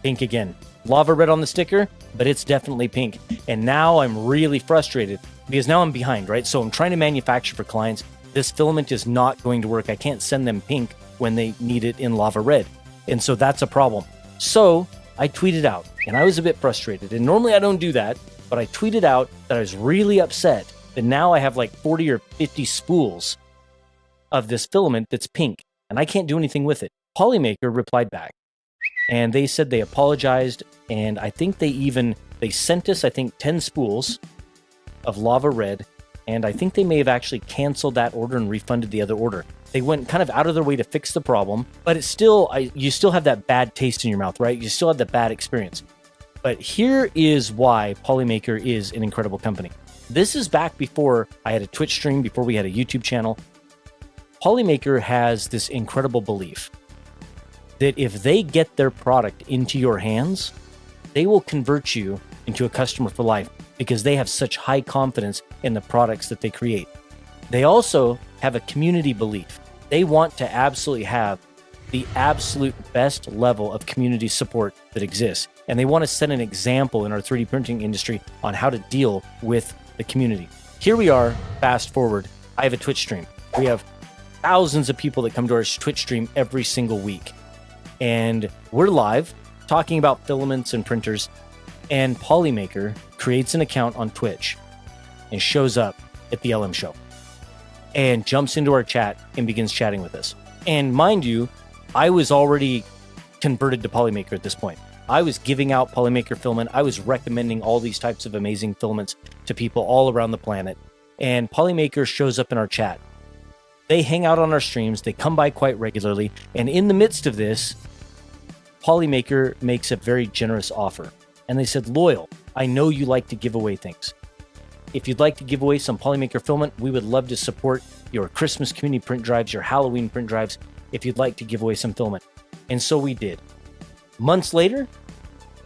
pink again. Lava Red on the sticker, but it's definitely pink. And now I'm really frustrated because now I'm behind, right? So I'm trying to manufacture for clients. This filament is not going to work. I can't send them pink when they need it in Lava Red. And so that's a problem. So I tweeted out, and I was a bit frustrated. And normally I don't do that, but I tweeted out that I was really upset that now I have like 40 or 50 spools of this filament that's pink, and I can't do anything with it. Polymaker replied back, and they said they apologized, and I think they sent us, 10 spools of Lava Red, and I think they may have actually canceled that order and refunded the other order. They went kind of out of their way to fix the problem, but it's still, you still have that bad taste in your mouth, right? You still have the bad experience. But here is why Polymaker is an incredible company. This is back before I had a Twitch stream, before we had a YouTube channel. Polymaker has this incredible belief that if they get their product into your hands, they will convert you into a customer for life because they have such high confidence in the products that they create. They also have a community belief. They want to absolutely have the absolute best level of community support that exists. And they want to set an example in our 3D printing industry on how to deal with the community. Here we are, fast forward. I have a Twitch stream. We have thousands of people that come to our Twitch stream every single week. And we're live talking about filaments and printers. And Polymaker creates an account on Twitch and shows up at the LM show and jumps into our chat and begins chatting with us. And mind you, I was already converted to Polymaker at this point. I was giving out Polymaker filament. I was recommending all these types of amazing filaments to people all around the planet. And Polymaker shows up in our chat. They hang out on our streams. They come by quite regularly. And in the midst of this, Polymaker makes a very generous offer. And they said, Loyal, I know you like to give away things. If you'd like to give away some Polymaker filament, we would love to support your Christmas community print drives, your Halloween print drives, if you'd like to give away some filament. And so we did. Months later,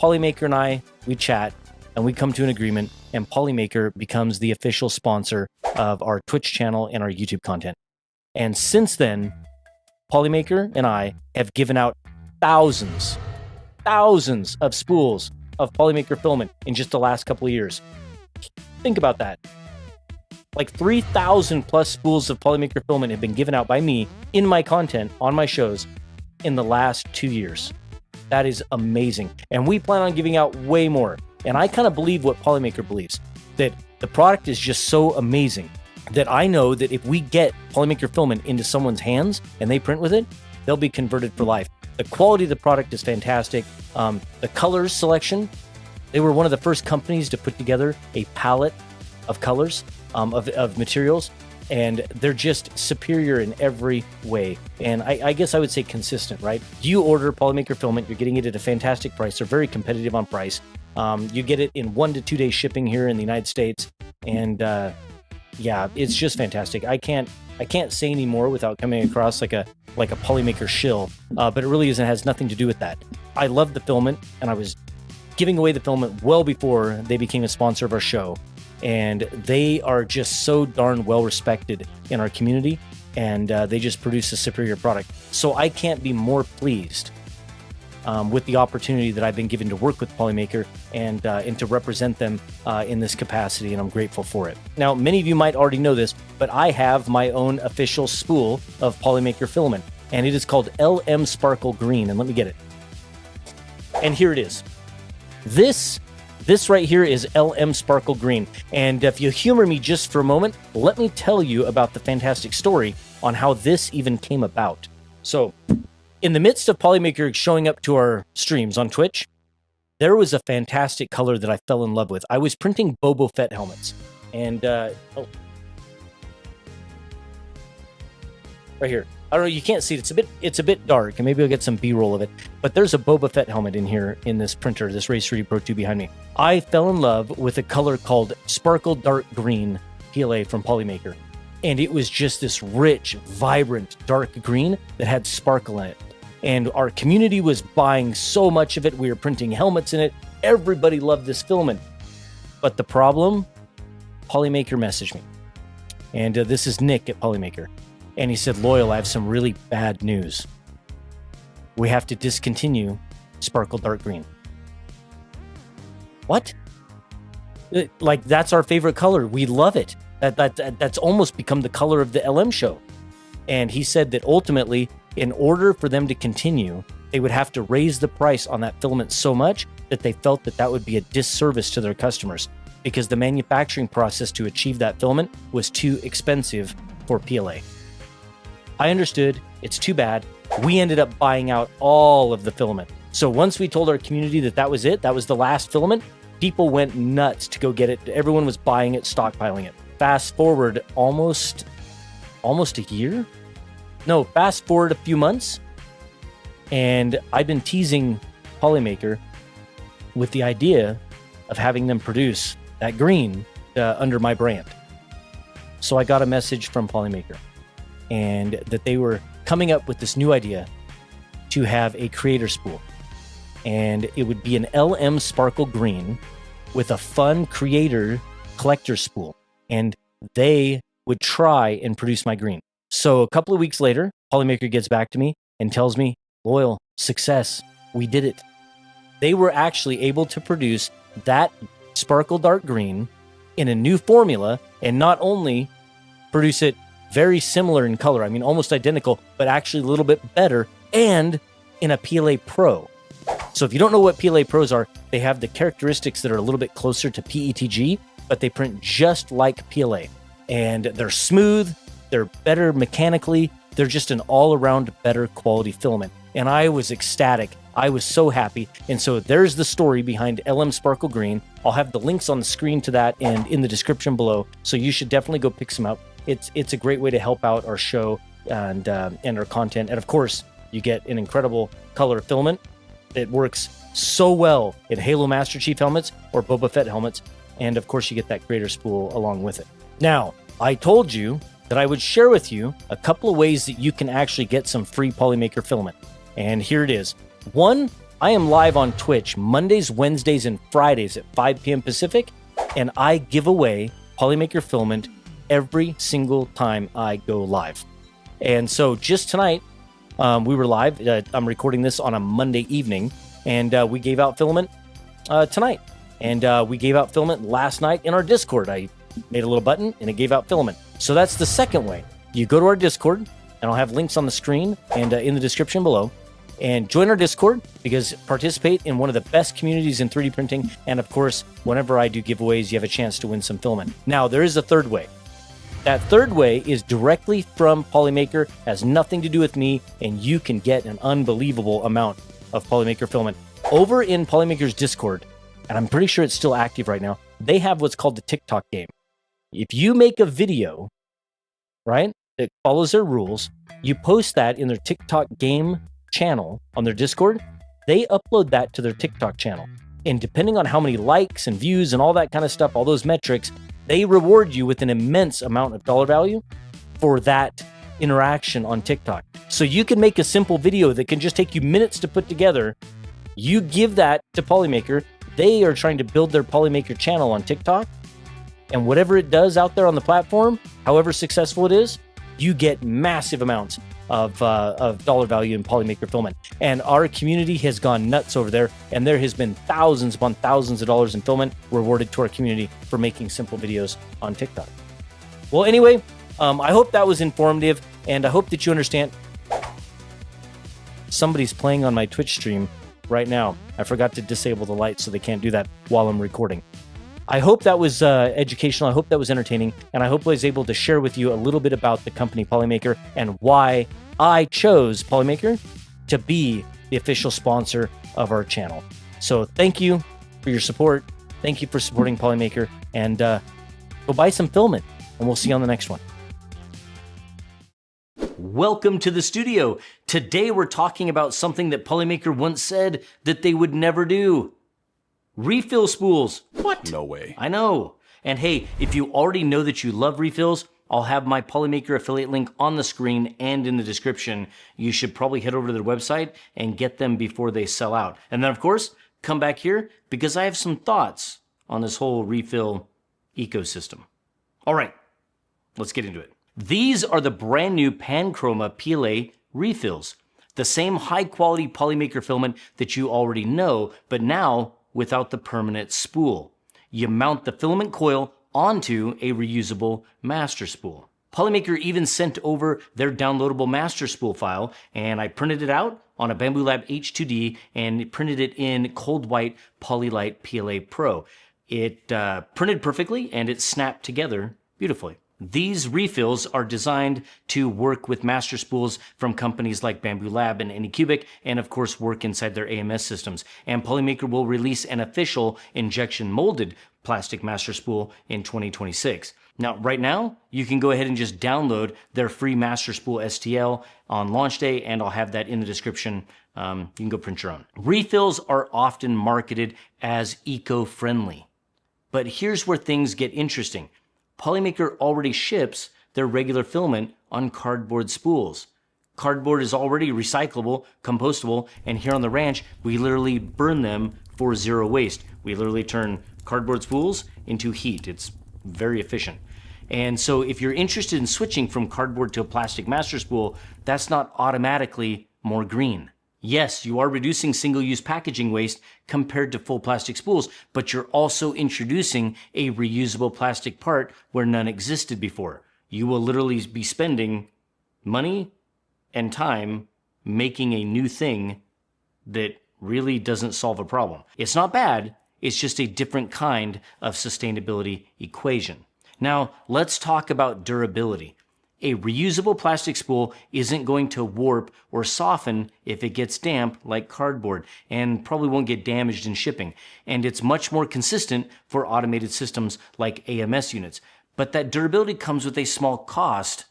Polymaker and I, we chat, and we come to an agreement, and Polymaker becomes the official sponsor of our Twitch channel and our YouTube content. And since then, Polymaker and I have given out thousands of spools of Polymaker filament in just the last couple of years. Think about that. Like 3,000 plus spools of Polymaker filament have been given out by me in my content on my shows in the last 2 years. That is amazing. And we plan on giving out way more. And I kind of believe what Polymaker believes, that the product is just so amazing that I know that if we get Polymaker filament into someone's hands and they print with it, they'll be converted for life. The quality of the product is fantastic. The colors selection, they were one of the first companies to put together a palette of colors, of materials, and they're just superior in every way. And I guess I would say consistent, right? You order Polymaker filament, you're getting it at a fantastic price. They're very competitive on price. You get it in 1 to 2 day shipping here in the United States. And yeah, it's just fantastic. I can't say any more without coming across like a Polymaker shill, but it really isn't, has nothing to do with that. I love the filament, and I was giving away the filament well before they became a sponsor of our show. And they are just so darn well respected in our community, and they just produce a superior product. So I can't be more pleased with the opportunity that I've been given to work with Polymaker and to represent them in this capacity, and I'm grateful for it. Now, many of you might already know this, but I have my own official spool of Polymaker filament, and it is called LM Sparkle Green, and let me get it. And here it is. This right here is LM Sparkle Green, and if you humor me just for a moment, let me tell you about the fantastic story on how this even came about. So, in the midst of Polymaker showing up to our streams on Twitch, there was a fantastic color that I fell in love with. I was printing Boba Fett helmets, and right here. I don't know, you can't see it. It's a bit dark, and maybe I'll get some B-roll of it. But there's a Boba Fett helmet in here in this printer, this Race 3D Pro 2 behind me. I fell in love with a color called Sparkle Dark Green PLA from Polymaker. And it was just this rich, vibrant, dark green that had sparkle in it. And our community was buying so much of it. We were printing helmets in it. Everybody loved this filament. But the problem, Polymaker messaged me. And this is Nick at Polymaker. And he said, Loyal, I have some really bad news. We have to discontinue Sparkle Dark Green. What? Like, that's our favorite color. We love it. That's almost become the color of the LM show. And he said that ultimately, in order for them to continue, they would have to raise the price on that filament so much that they felt that that would be a disservice to their customers, because the manufacturing process to achieve that filament was too expensive for PLA. I understood. It's too bad. We ended up buying out all of the filament. So once we told our community that that was it, that was the last filament, people went nuts to go get it. Everyone was buying it, stockpiling it. Fast forward almost a year? No, fast forward a few months, and I've been teasing Polymaker with the idea of having them produce that green under my brand. So I got a message from Polymaker, and that they were coming up with this new idea to have a creator spool. And it would be an LM Sparkle Green with a fun creator collector spool. And they would try and produce my green. So a couple of weeks later, Polymaker gets back to me and tells me, Loyal, success, we did it. They were actually able to produce that Sparkle Dark Green in a new formula, and not only produce it very similar in color, I mean almost identical, but actually a little bit better, and in a PLA Pro. So if you don't know what PLA Pros are, they have the characteristics that are a little bit closer to PETG, but they print just like PLA. And they're smooth, they're better mechanically, they're just an all-around better quality filament. And I was ecstatic. I was so happy. And so there's the story behind LM Sparkle Green. I'll have the links on the screen to that and in the description below. So you should definitely go pick some up. It's a great way to help out our show and our content. And of course, you get an incredible color filament. It works so well in Halo Master Chief helmets or Boba Fett helmets. And of course, you get that creator spool along with it. Now, I told you that I would share with you a couple of ways that you can actually get some free Polymaker filament. And here it is. One, I am live on Twitch Mondays, Wednesdays, and Fridays at 5 p.m. Pacific, and I give away Polymaker filament every single time I go live. And so just tonight, we were live. I'm recording this on a Monday evening, and we gave out filament tonight. And we gave out filament last night in our Discord. I made a little button, and it gave out filament. So that's the second way. You go to our Discord, and I'll have links on the screen and in the description below. And join our Discord, because participate in one of the best communities in 3D printing. And of course, whenever I do giveaways, you have a chance to win some filament. Now, there is a third way. That third way is directly from Polymaker, has nothing to do with me, and you can get an unbelievable amount of Polymaker filament. Over in Polymaker's Discord, and I'm pretty sure it's still active right now, they have what's called the TikTok game. If you make a video, right, that follows their rules, you post that in their TikTok game channel on their Discord, they upload that to their TikTok channel. And depending on how many likes and views and all that kind of stuff, all those metrics, they reward you with an immense amount of dollar value for that interaction on TikTok. So you can make a simple video that can just take you minutes to put together. You give that to Polymaker. They are trying to build their Polymaker channel on TikTok. And whatever it does out there on the platform, however successful it is, you get massive amounts. of dollar value in Polymaker filament. And our community has gone nuts over there, and there has been thousands upon thousands of dollars in filament rewarded to our community for making simple videos on TikTok. Well, anyway, I hope that was informative, and I hope that you understand. Somebody's playing on my Twitch stream right now. I forgot to disable the lights so they can't do that while I'm recording. I hope that was educational. I hope that was entertaining. And I hope I was able to share with you a little bit about the company Polymaker and why I chose Polymaker to be the official sponsor of our channel. So thank you for your support. Thank you for supporting Polymaker. And go buy some filament. And we'll see you on the next one. Welcome to the studio. Today we're talking about something that Polymaker once said that they would never do. Refill spools. What? No way. I know. And hey, if you already know that you love refills, I'll have my Polymaker affiliate link on the screen and in the description. You should probably head over to their website and get them before they sell out. And then of course, come back here because I have some thoughts on this whole refill ecosystem. All right, let's get into it. These are the brand new Panchroma PLA refills. The same high quality Polymaker filament that you already know, but now without the permanent spool. You mount the filament coil onto a reusable master spool. Polymaker even sent over their downloadable master spool file, and I printed it out on a Bamboo Lab H2D and printed it in cold white Polylite PLA Pro. It printed perfectly and it snapped together beautifully. These refills are designed to work with master spools from companies like Bamboo Lab and Anycubic, and of course work inside their AMS systems. And Polymaker will release an official injection molded plastic master spool in 2026. Now, right now, you can go ahead and just download their free master spool STL on launch day, and I'll have that in the description. You can go print your own. Refills are often marketed as eco-friendly, but here's where things get interesting. Polymaker already ships their regular filament on cardboard spools. Cardboard is already recyclable, compostable, and here on the ranch, we literally burn them for zero waste. We literally turn cardboard spools into heat. It's very efficient. And so if you're interested in switching from cardboard to a plastic master spool, that's not automatically more green. Yes, you are reducing single-use packaging waste compared to full plastic spools, but you're also introducing a reusable plastic part where none existed before. You will literally be spending money and time making a new thing that really doesn't solve a problem. It's not bad, it's just a different kind of sustainability equation. Now, let's talk about durability. A reusable plastic spool isn't going to warp or soften if it gets damp like cardboard, and probably won't get damaged in shipping. And it's much more consistent for automated systems like AMS units. But that durability comes with a small cost.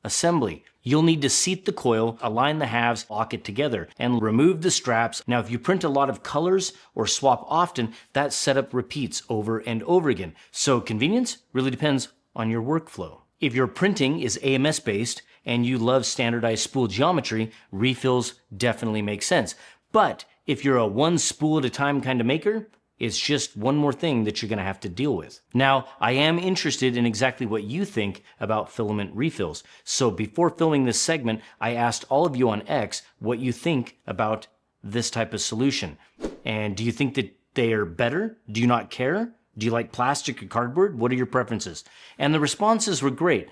Assembly. You'll need to seat the coil, align the halves, lock it together, and remove the straps. Now, if you print a lot of colors or swap often, that setup repeats over and over again. So convenience really depends on your workflow. If your printing is AMS based and you love standardized spool geometry, refills definitely make sense. But if you're a one spool at a time kind of maker, it's just one more thing that you're going to have to deal with. Now, I am interested in exactly what you think about filament refills. So before filming this segment, I asked all of you on X what you think about this type of solution. And do you think that they are better? Do you not care? Do you like plastic or cardboard? What are your preferences? And the responses were great.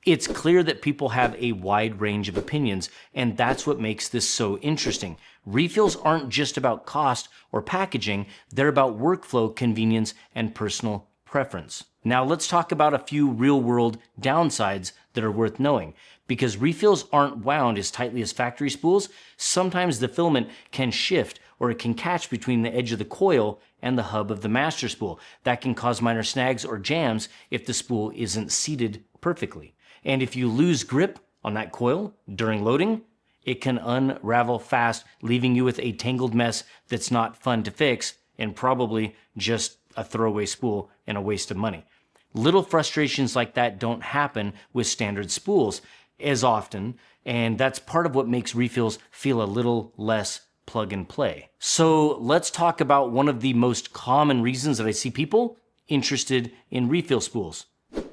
It's clear that people have a wide range of opinions, and that's what makes this so interesting. Refills aren't just about cost or packaging, they're about workflow, convenience, and personal preference. Now let's talk about a few real-world downsides that are worth knowing. Because refills aren't wound as tightly as factory spools, sometimes the filament can shift or it can catch between the edge of the coil and the hub of the master spool. That can cause minor snags or jams if the spool isn't seated perfectly. And if you lose grip on that coil during loading, it can unravel fast, leaving you with a tangled mess that's not fun to fix and probably just a throwaway spool and a waste of money. Little frustrations like that don't happen with standard spools as often, and that's part of what makes refills feel a little less plug and play. So let's talk about one of the most common reasons that I see people interested in refill spools: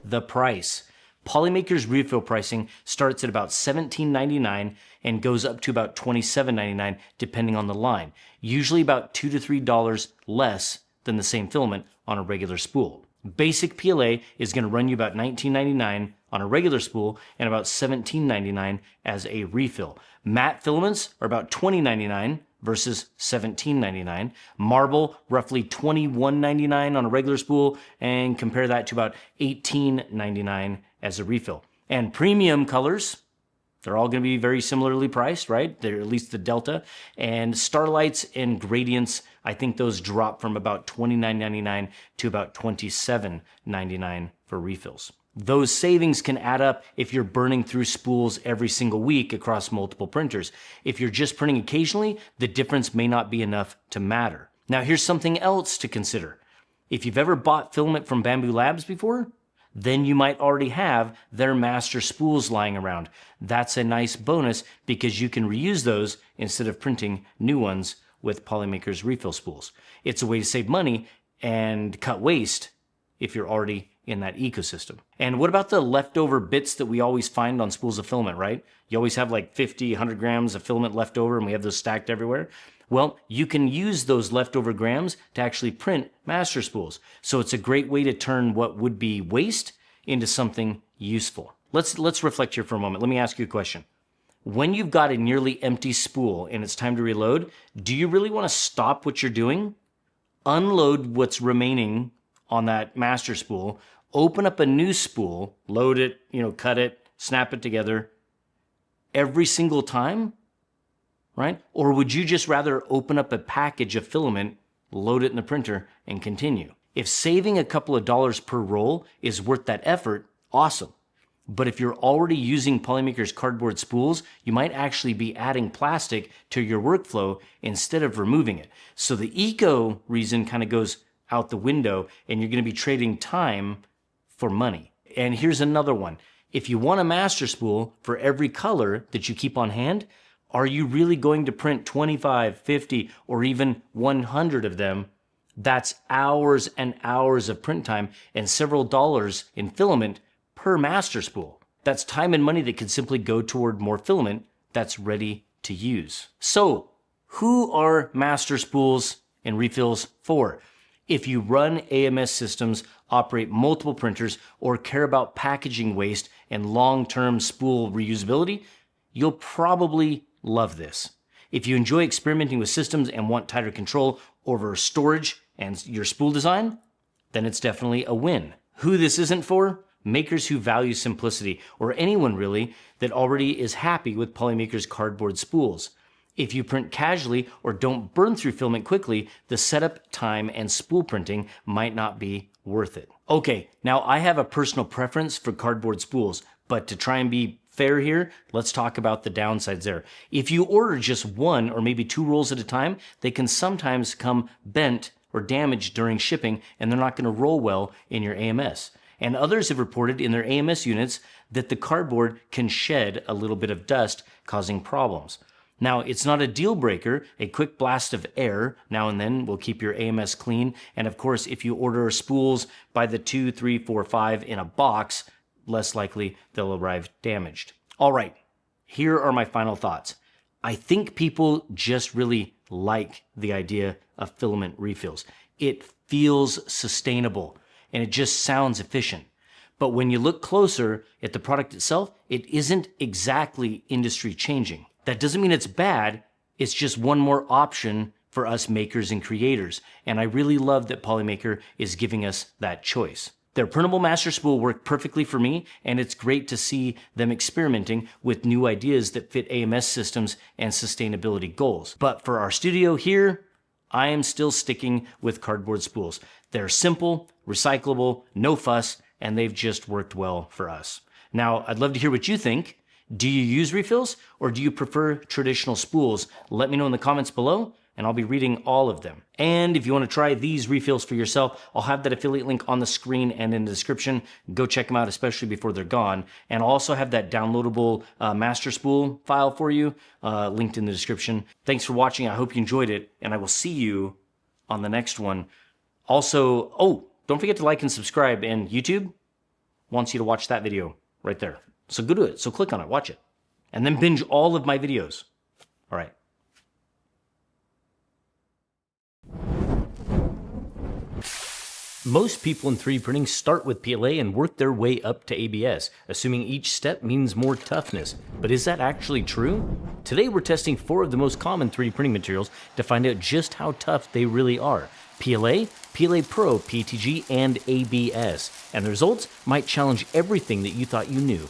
the price. Polymaker's refill pricing starts at about $17.99 and goes up to about $27.99 depending on the line, usually about $2 to $3 less than the same filament on a regular spool. Basic PLA is going to run you about $19.99 on a regular spool and about $17.99 as a refill. Matte filaments are about $20.99 versus $17.99. Marble, roughly $21.99 on a regular spool, and compare that to about $18.99 as a refill. And premium colors, they're all going to be very similarly priced, right? They're at least the Delta. And Starlights and Gradients, I think those drop from about $29.99 to about $27.99 for refills. Those savings can add up if you're burning through spools every single week across multiple printers. If you're just printing occasionally, the difference may not be enough to matter. Now here's something else to consider. If you've ever bought filament from Bamboo Labs before, then you might already have their master spools lying around. That's a nice bonus because you can reuse those instead of printing new ones with Polymaker's refill spools. It's a way to save money and cut waste if you're already in that ecosystem. And what about the leftover bits that we always find on spools of filament, right? You always have like 50, 100 grams of filament left over and we have those stacked everywhere. Well, you can use those leftover grams to actually print master spools. So it's a great way to turn what would be waste into something useful. Let's reflect here for a moment. Let me ask you a question. When you've got a nearly empty spool and it's time to reload, do you really want to stop what you're doing, unload what's remaining on that master spool, open up a new spool, load it, cut it, snap it together every single time? Right? Or would you just rather open up a package of filament, load it in the printer, and continue? If saving a couple of dollars per roll is worth that effort, awesome. But if you're already using Polymaker's cardboard spools, you might actually be adding plastic to your workflow instead of removing it. So the eco reason kind of goes out the window and you're going to be trading time for money. And here's another one. If you want a master spool for every color that you keep on hand, are you really going to print 25, 50, or even 100 of them? That's hours and hours of print time and several dollars in filament per master spool. That's time and money that could simply go toward more filament that's ready to use. So, who are master spools and refills for? If you run AMS systems, operate multiple printers, or care about packaging waste and long-term spool reusability, you'll probably love this. If you enjoy experimenting with systems and want tighter control over storage and your spool design, then it's definitely a win. Who this isn't for? Makers who value simplicity, or anyone really that already is happy with Polymaker's cardboard spools. If you print casually or don't burn through filament quickly, the setup time and spool printing might not be worth it. Okay, now I have a personal preference for cardboard spools, but to try and be fair here, let's talk about the downsides there. If you order just one or maybe two rolls at a time, they can sometimes come bent or damaged during shipping and they're not going to roll well in your AMS. And others have reported in their AMS units that the cardboard can shed a little bit of dust, causing problems. Now, it's not a deal breaker. A quick blast of air now and then will keep your AMS clean. And of course, if you order spools by the 2, 3, 4, 5 in a box, less likely they'll arrive damaged. All right, here are my final thoughts. I think people just really like the idea of filament refills. It feels sustainable and it just sounds efficient. But when you look closer at the product itself, it isn't exactly industry changing. That doesn't mean it's bad. It's just one more option for us makers and creators. And I really love that Polymaker is giving us that choice. Their printable master spool worked perfectly for me, and it's great to see them experimenting with new ideas that fit AMS systems and sustainability goals. But for our studio here, I am still sticking with cardboard spools. They're simple, recyclable, no fuss, and they've just worked well for us. Now, I'd love to hear what you think. Do you use refills or do you prefer traditional spools? Let me know in the comments below and I'll be reading all of them. And if you want to try these refills for yourself, I'll have that affiliate link on the screen and in the description. Go check them out, especially before they're gone. And I'll also have that downloadable master spool file for you linked in the description. Thanks for watching. I hope you enjoyed it and I will see you on the next one. Also, don't forget to like and subscribe, and YouTube wants you to watch that video right there. So go to it. So click on it, watch it. And then binge all of my videos. All right. Most people in 3D printing start with PLA and work their way up to ABS, assuming each step means more toughness. But is that actually true? Today we're testing 4 of the most common 3D printing materials to find out just how tough they really are. PLA, PLA Pro, PETG, and ABS. And the results might challenge everything that you thought you knew.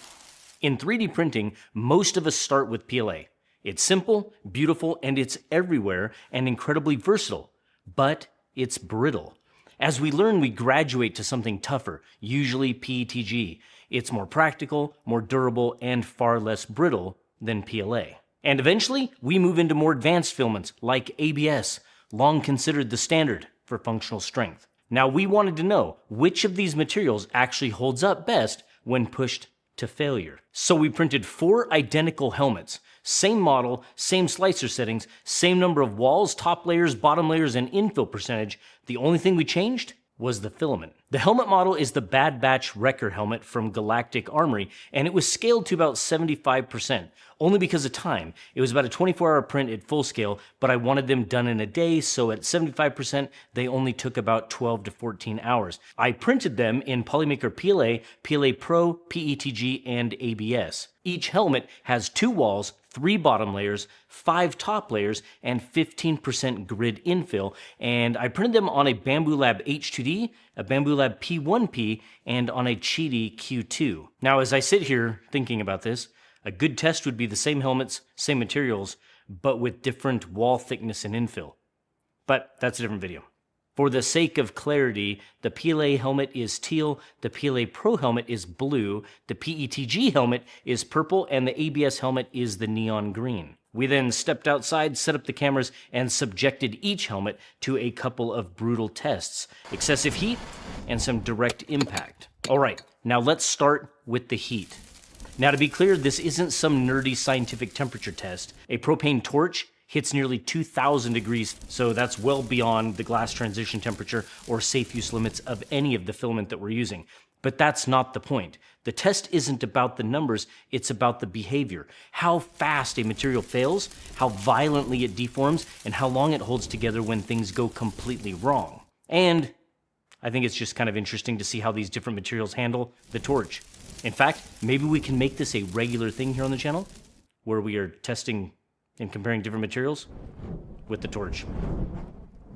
In 3D printing, most of us start with PLA. It's simple, beautiful, and it's everywhere and incredibly versatile. But it's brittle. As we learn, we graduate to something tougher, usually PETG. It's more practical, more durable, and far less brittle than PLA. And eventually, we move into more advanced filaments like ABS, long considered the standard for functional strength. Now, we wanted to know which of these materials actually holds up best when pushed to failure. So we printed 4 identical helmets. Same model, same slicer settings, same number of walls, top layers, bottom layers, and infill percentage. The only thing we changed was the filament. The helmet model is the Bad Batch Wrecker helmet from Galactic Armory, and it was scaled to about 75%, only because of time. It was about a 24-hour print at full scale, but I wanted them done in a day, so at 75%, they only took about 12 to 14 hours. I printed them in Polymaker PLA, PLA Pro, PETG, and ABS. Each helmet has 2 walls, 3 bottom layers, 5 top layers, and 15% grid infill, and I printed them on a Bamboo Lab H2D, a Bamboo Lab P1P, and on a Cheedy Q2. Now, as I sit here thinking about this, a good test would be the same helmets, same materials, but with different wall thickness and infill. But that's a different video. For the sake of clarity, the PLA helmet is teal, the PLA Pro helmet is blue, the PETG helmet is purple, and the ABS helmet is the neon green. We then stepped outside, set up the cameras, and subjected each helmet to a couple of brutal tests, excessive heat and some direct impact. All right, now let's start with the heat. Now, to be clear, this isn't some nerdy scientific temperature test. A propane torch hits nearly 2,000 degrees, so that's well beyond the glass transition temperature or safe use limits of any of the filament that we're using. But that's not the point. The test isn't about the numbers, it's about the behavior. How fast a material fails, how violently it deforms, and how long it holds together when things go completely wrong. And I think it's just kind of interesting to see how these different materials handle the torch. In fact, maybe we can make this a regular thing here on the channel, where we are testing and comparing different materials with the torch.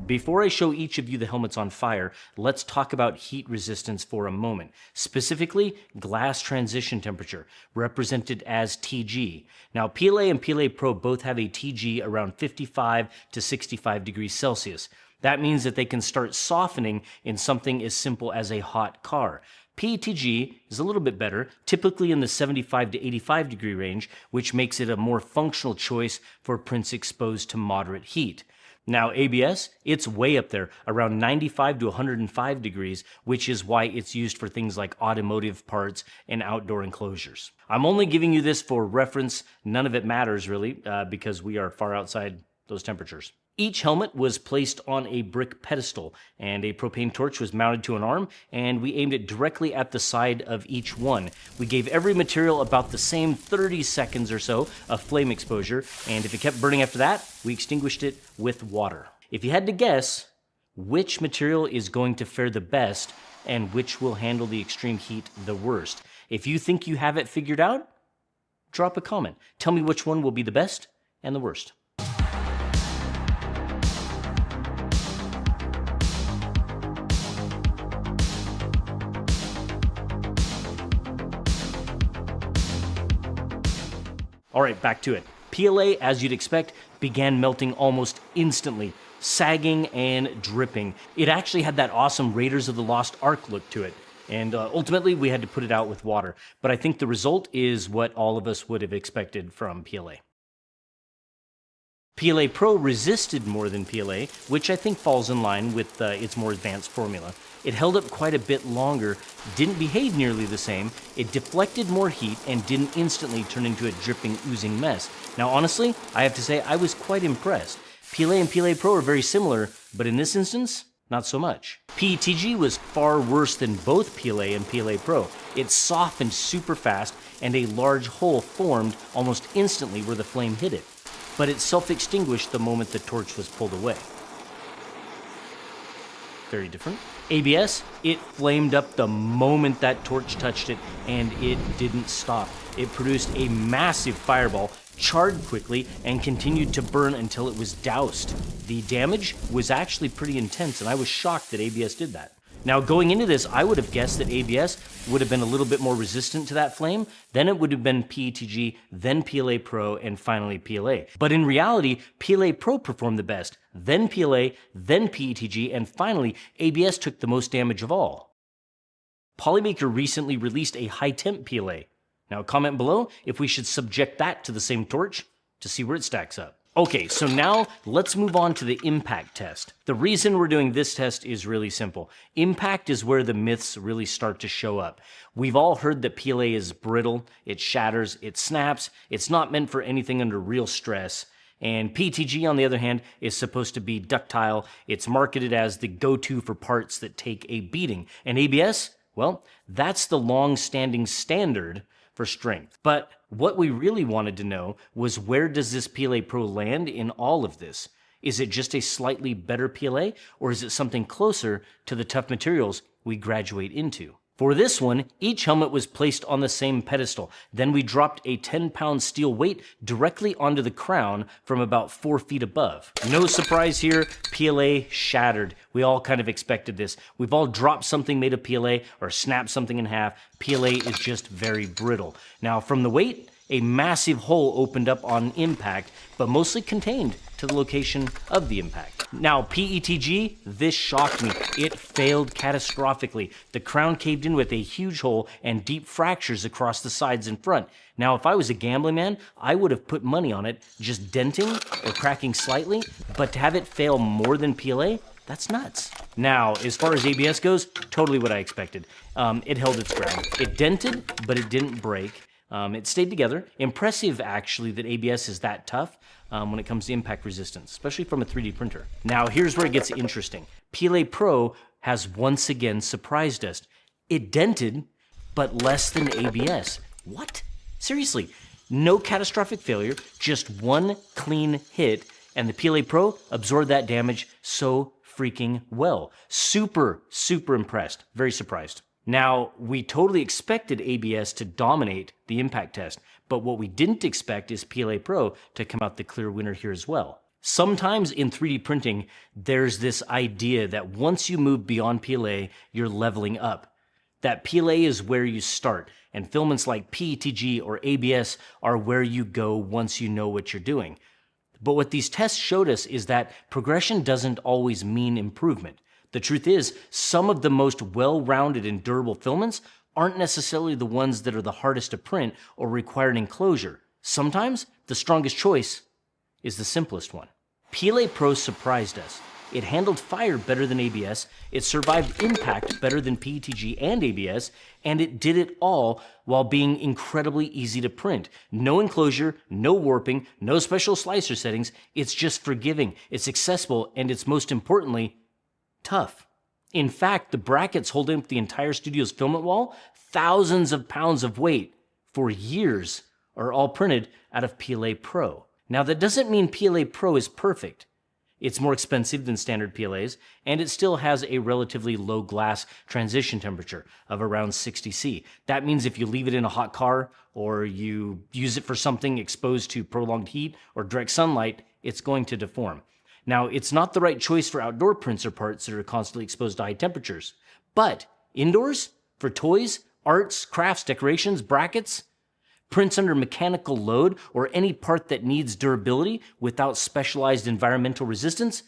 Before I show each of you the helmets on fire, let's talk about heat resistance for a moment. Specifically, glass transition temperature, represented as TG. Now, PLA and PLA Pro both have a TG around 55 to 65 degrees Celsius. That means that they can start softening in something as simple as a hot car. PETG is a little bit better, typically in the 75 to 85 degree range, which makes it a more functional choice for prints exposed to moderate heat. Now, ABS, it's way up there, around 95 to 105 degrees, which is why it's used for things like automotive parts and outdoor enclosures. I'm only giving you this for reference. None of it matters, really, because we are far outside those temperatures. Each helmet was placed on a brick pedestal, and a propane torch was mounted to an arm, and we aimed it directly at the side of each one. We gave every material about the same 30 seconds or so of flame exposure, and if it kept burning after that, we extinguished it with water. If you had to guess which material is going to fare the best and which will handle the extreme heat the worst, if you think you have it figured out, drop a comment. Tell me which one will be the best and the worst. All right, back to it. PLA, as you'd expect, began melting almost instantly, sagging and dripping. It actually had that awesome Raiders of the Lost Ark look to it. And ultimately, we had to put it out with water. But I think the result is what all of us would have expected from PLA. PLA Pro resisted more than PLA, which I think falls in line with its more advanced formula. It held up quite a bit longer, didn't behave nearly the same, it deflected more heat, and didn't instantly turn into a dripping, oozing mess. Now, honestly, I have to say I was quite impressed. PLA and PLA Pro are very similar, but in this instance, not so much. PETG was far worse than both PLA and PLA Pro. It softened super fast and a large hole formed almost instantly where the flame hit it. But it self-extinguished the moment the torch was pulled away. Very different. ABS, it flamed up the moment that torch touched it, and it didn't stop. It produced a massive fireball, charred quickly, and continued to burn until it was doused. The damage was actually pretty intense, and I was shocked that ABS did that. Now, going into this, I would have guessed that ABS would have been a little bit more resistant to that flame. Then it would have been PETG, then PLA Pro, and finally PLA. But in reality, PLA Pro performed the best, then PLA, then PETG, and finally, ABS took the most damage of all. Polymaker recently released a high-temp PLA. Now, comment below if we should subject that to the same torch to see where it stacks up. Okay, so now let's move on to the impact test. The reason we're doing this test is really simple. Impact is where the myths really start to show up. We've all heard that PLA is brittle, it shatters, it snaps, it's not meant for anything under real stress. And PETG, on the other hand, is supposed to be ductile. It's marketed as the go-to for parts that take a beating. And ABS, well, that's the long-standing standard for strength. But what we really wanted to know was, where does this PLA Pro land in all of this? Is it just a slightly better PLA, or is it something closer to the tough materials we graduate into? For this one, each helmet was placed on the same pedestal. Then we dropped a 10-pound steel weight directly onto the crown from about 4 feet above. No surprise here, PLA shattered. We all kind of expected this. We've all dropped something made of PLA or snapped something in half. PLA is just very brittle. Now, from the weight, a massive hole opened up on impact, but mostly contained to the location of the impact. Now, PETG, this shocked me. It failed catastrophically. The crown caved in with a huge hole and deep fractures across the sides and front. Now, if I was a gambling man, I would have put money on it just denting or cracking slightly, but to have it fail more than PLA, that's nuts. Now, as far as ABS goes, totally what I expected. It held its ground. It dented, but it didn't break. It stayed together. Impressive, actually, that ABS is that tough when it comes to impact resistance, especially from a 3D printer. Now, here's where it gets interesting. PLA Pro has once again surprised us. It dented, but less than ABS. What? Seriously, no catastrophic failure, just one clean hit, and the PLA Pro absorbed that damage so freaking well. Super, super impressed. Very surprised. Now, we totally expected ABS to dominate the impact test, but what we didn't expect is PLA Pro to come out the clear winner here as well. Sometimes in 3D printing, there's this idea that once you move beyond PLA, you're leveling up. That PLA is where you start, and filaments like PETG or ABS are where you go once you know what you're doing. But what these tests showed us is that progression doesn't always mean improvement. The truth is, some of the most well-rounded and durable filaments aren't necessarily the ones that are the hardest to print or require an enclosure. Sometimes, the strongest choice is the simplest one. PLA Pro surprised us. It handled fire better than ABS, it survived impact better than PETG and ABS, and it did it all while being incredibly easy to print. No enclosure, no warping, no special slicer settings. It's just forgiving, it's accessible, and it's most importantly, tough. In fact, the brackets holding up the entire studio's filament wall, thousands of pounds of weight for years, are all printed out of PLA Pro. Now, that doesn't mean PLA Pro is perfect. It's more expensive than standard PLAs, and it still has a relatively low glass transition temperature of around 60 C. That means if you leave it in a hot car or you use it for something exposed to prolonged heat or direct sunlight, it's going to deform. Now, it's not the right choice for outdoor prints or parts that are constantly exposed to high temperatures. But indoors, for toys, arts, crafts, decorations, brackets, prints under mechanical load, or any part that needs durability without specialized environmental resistance,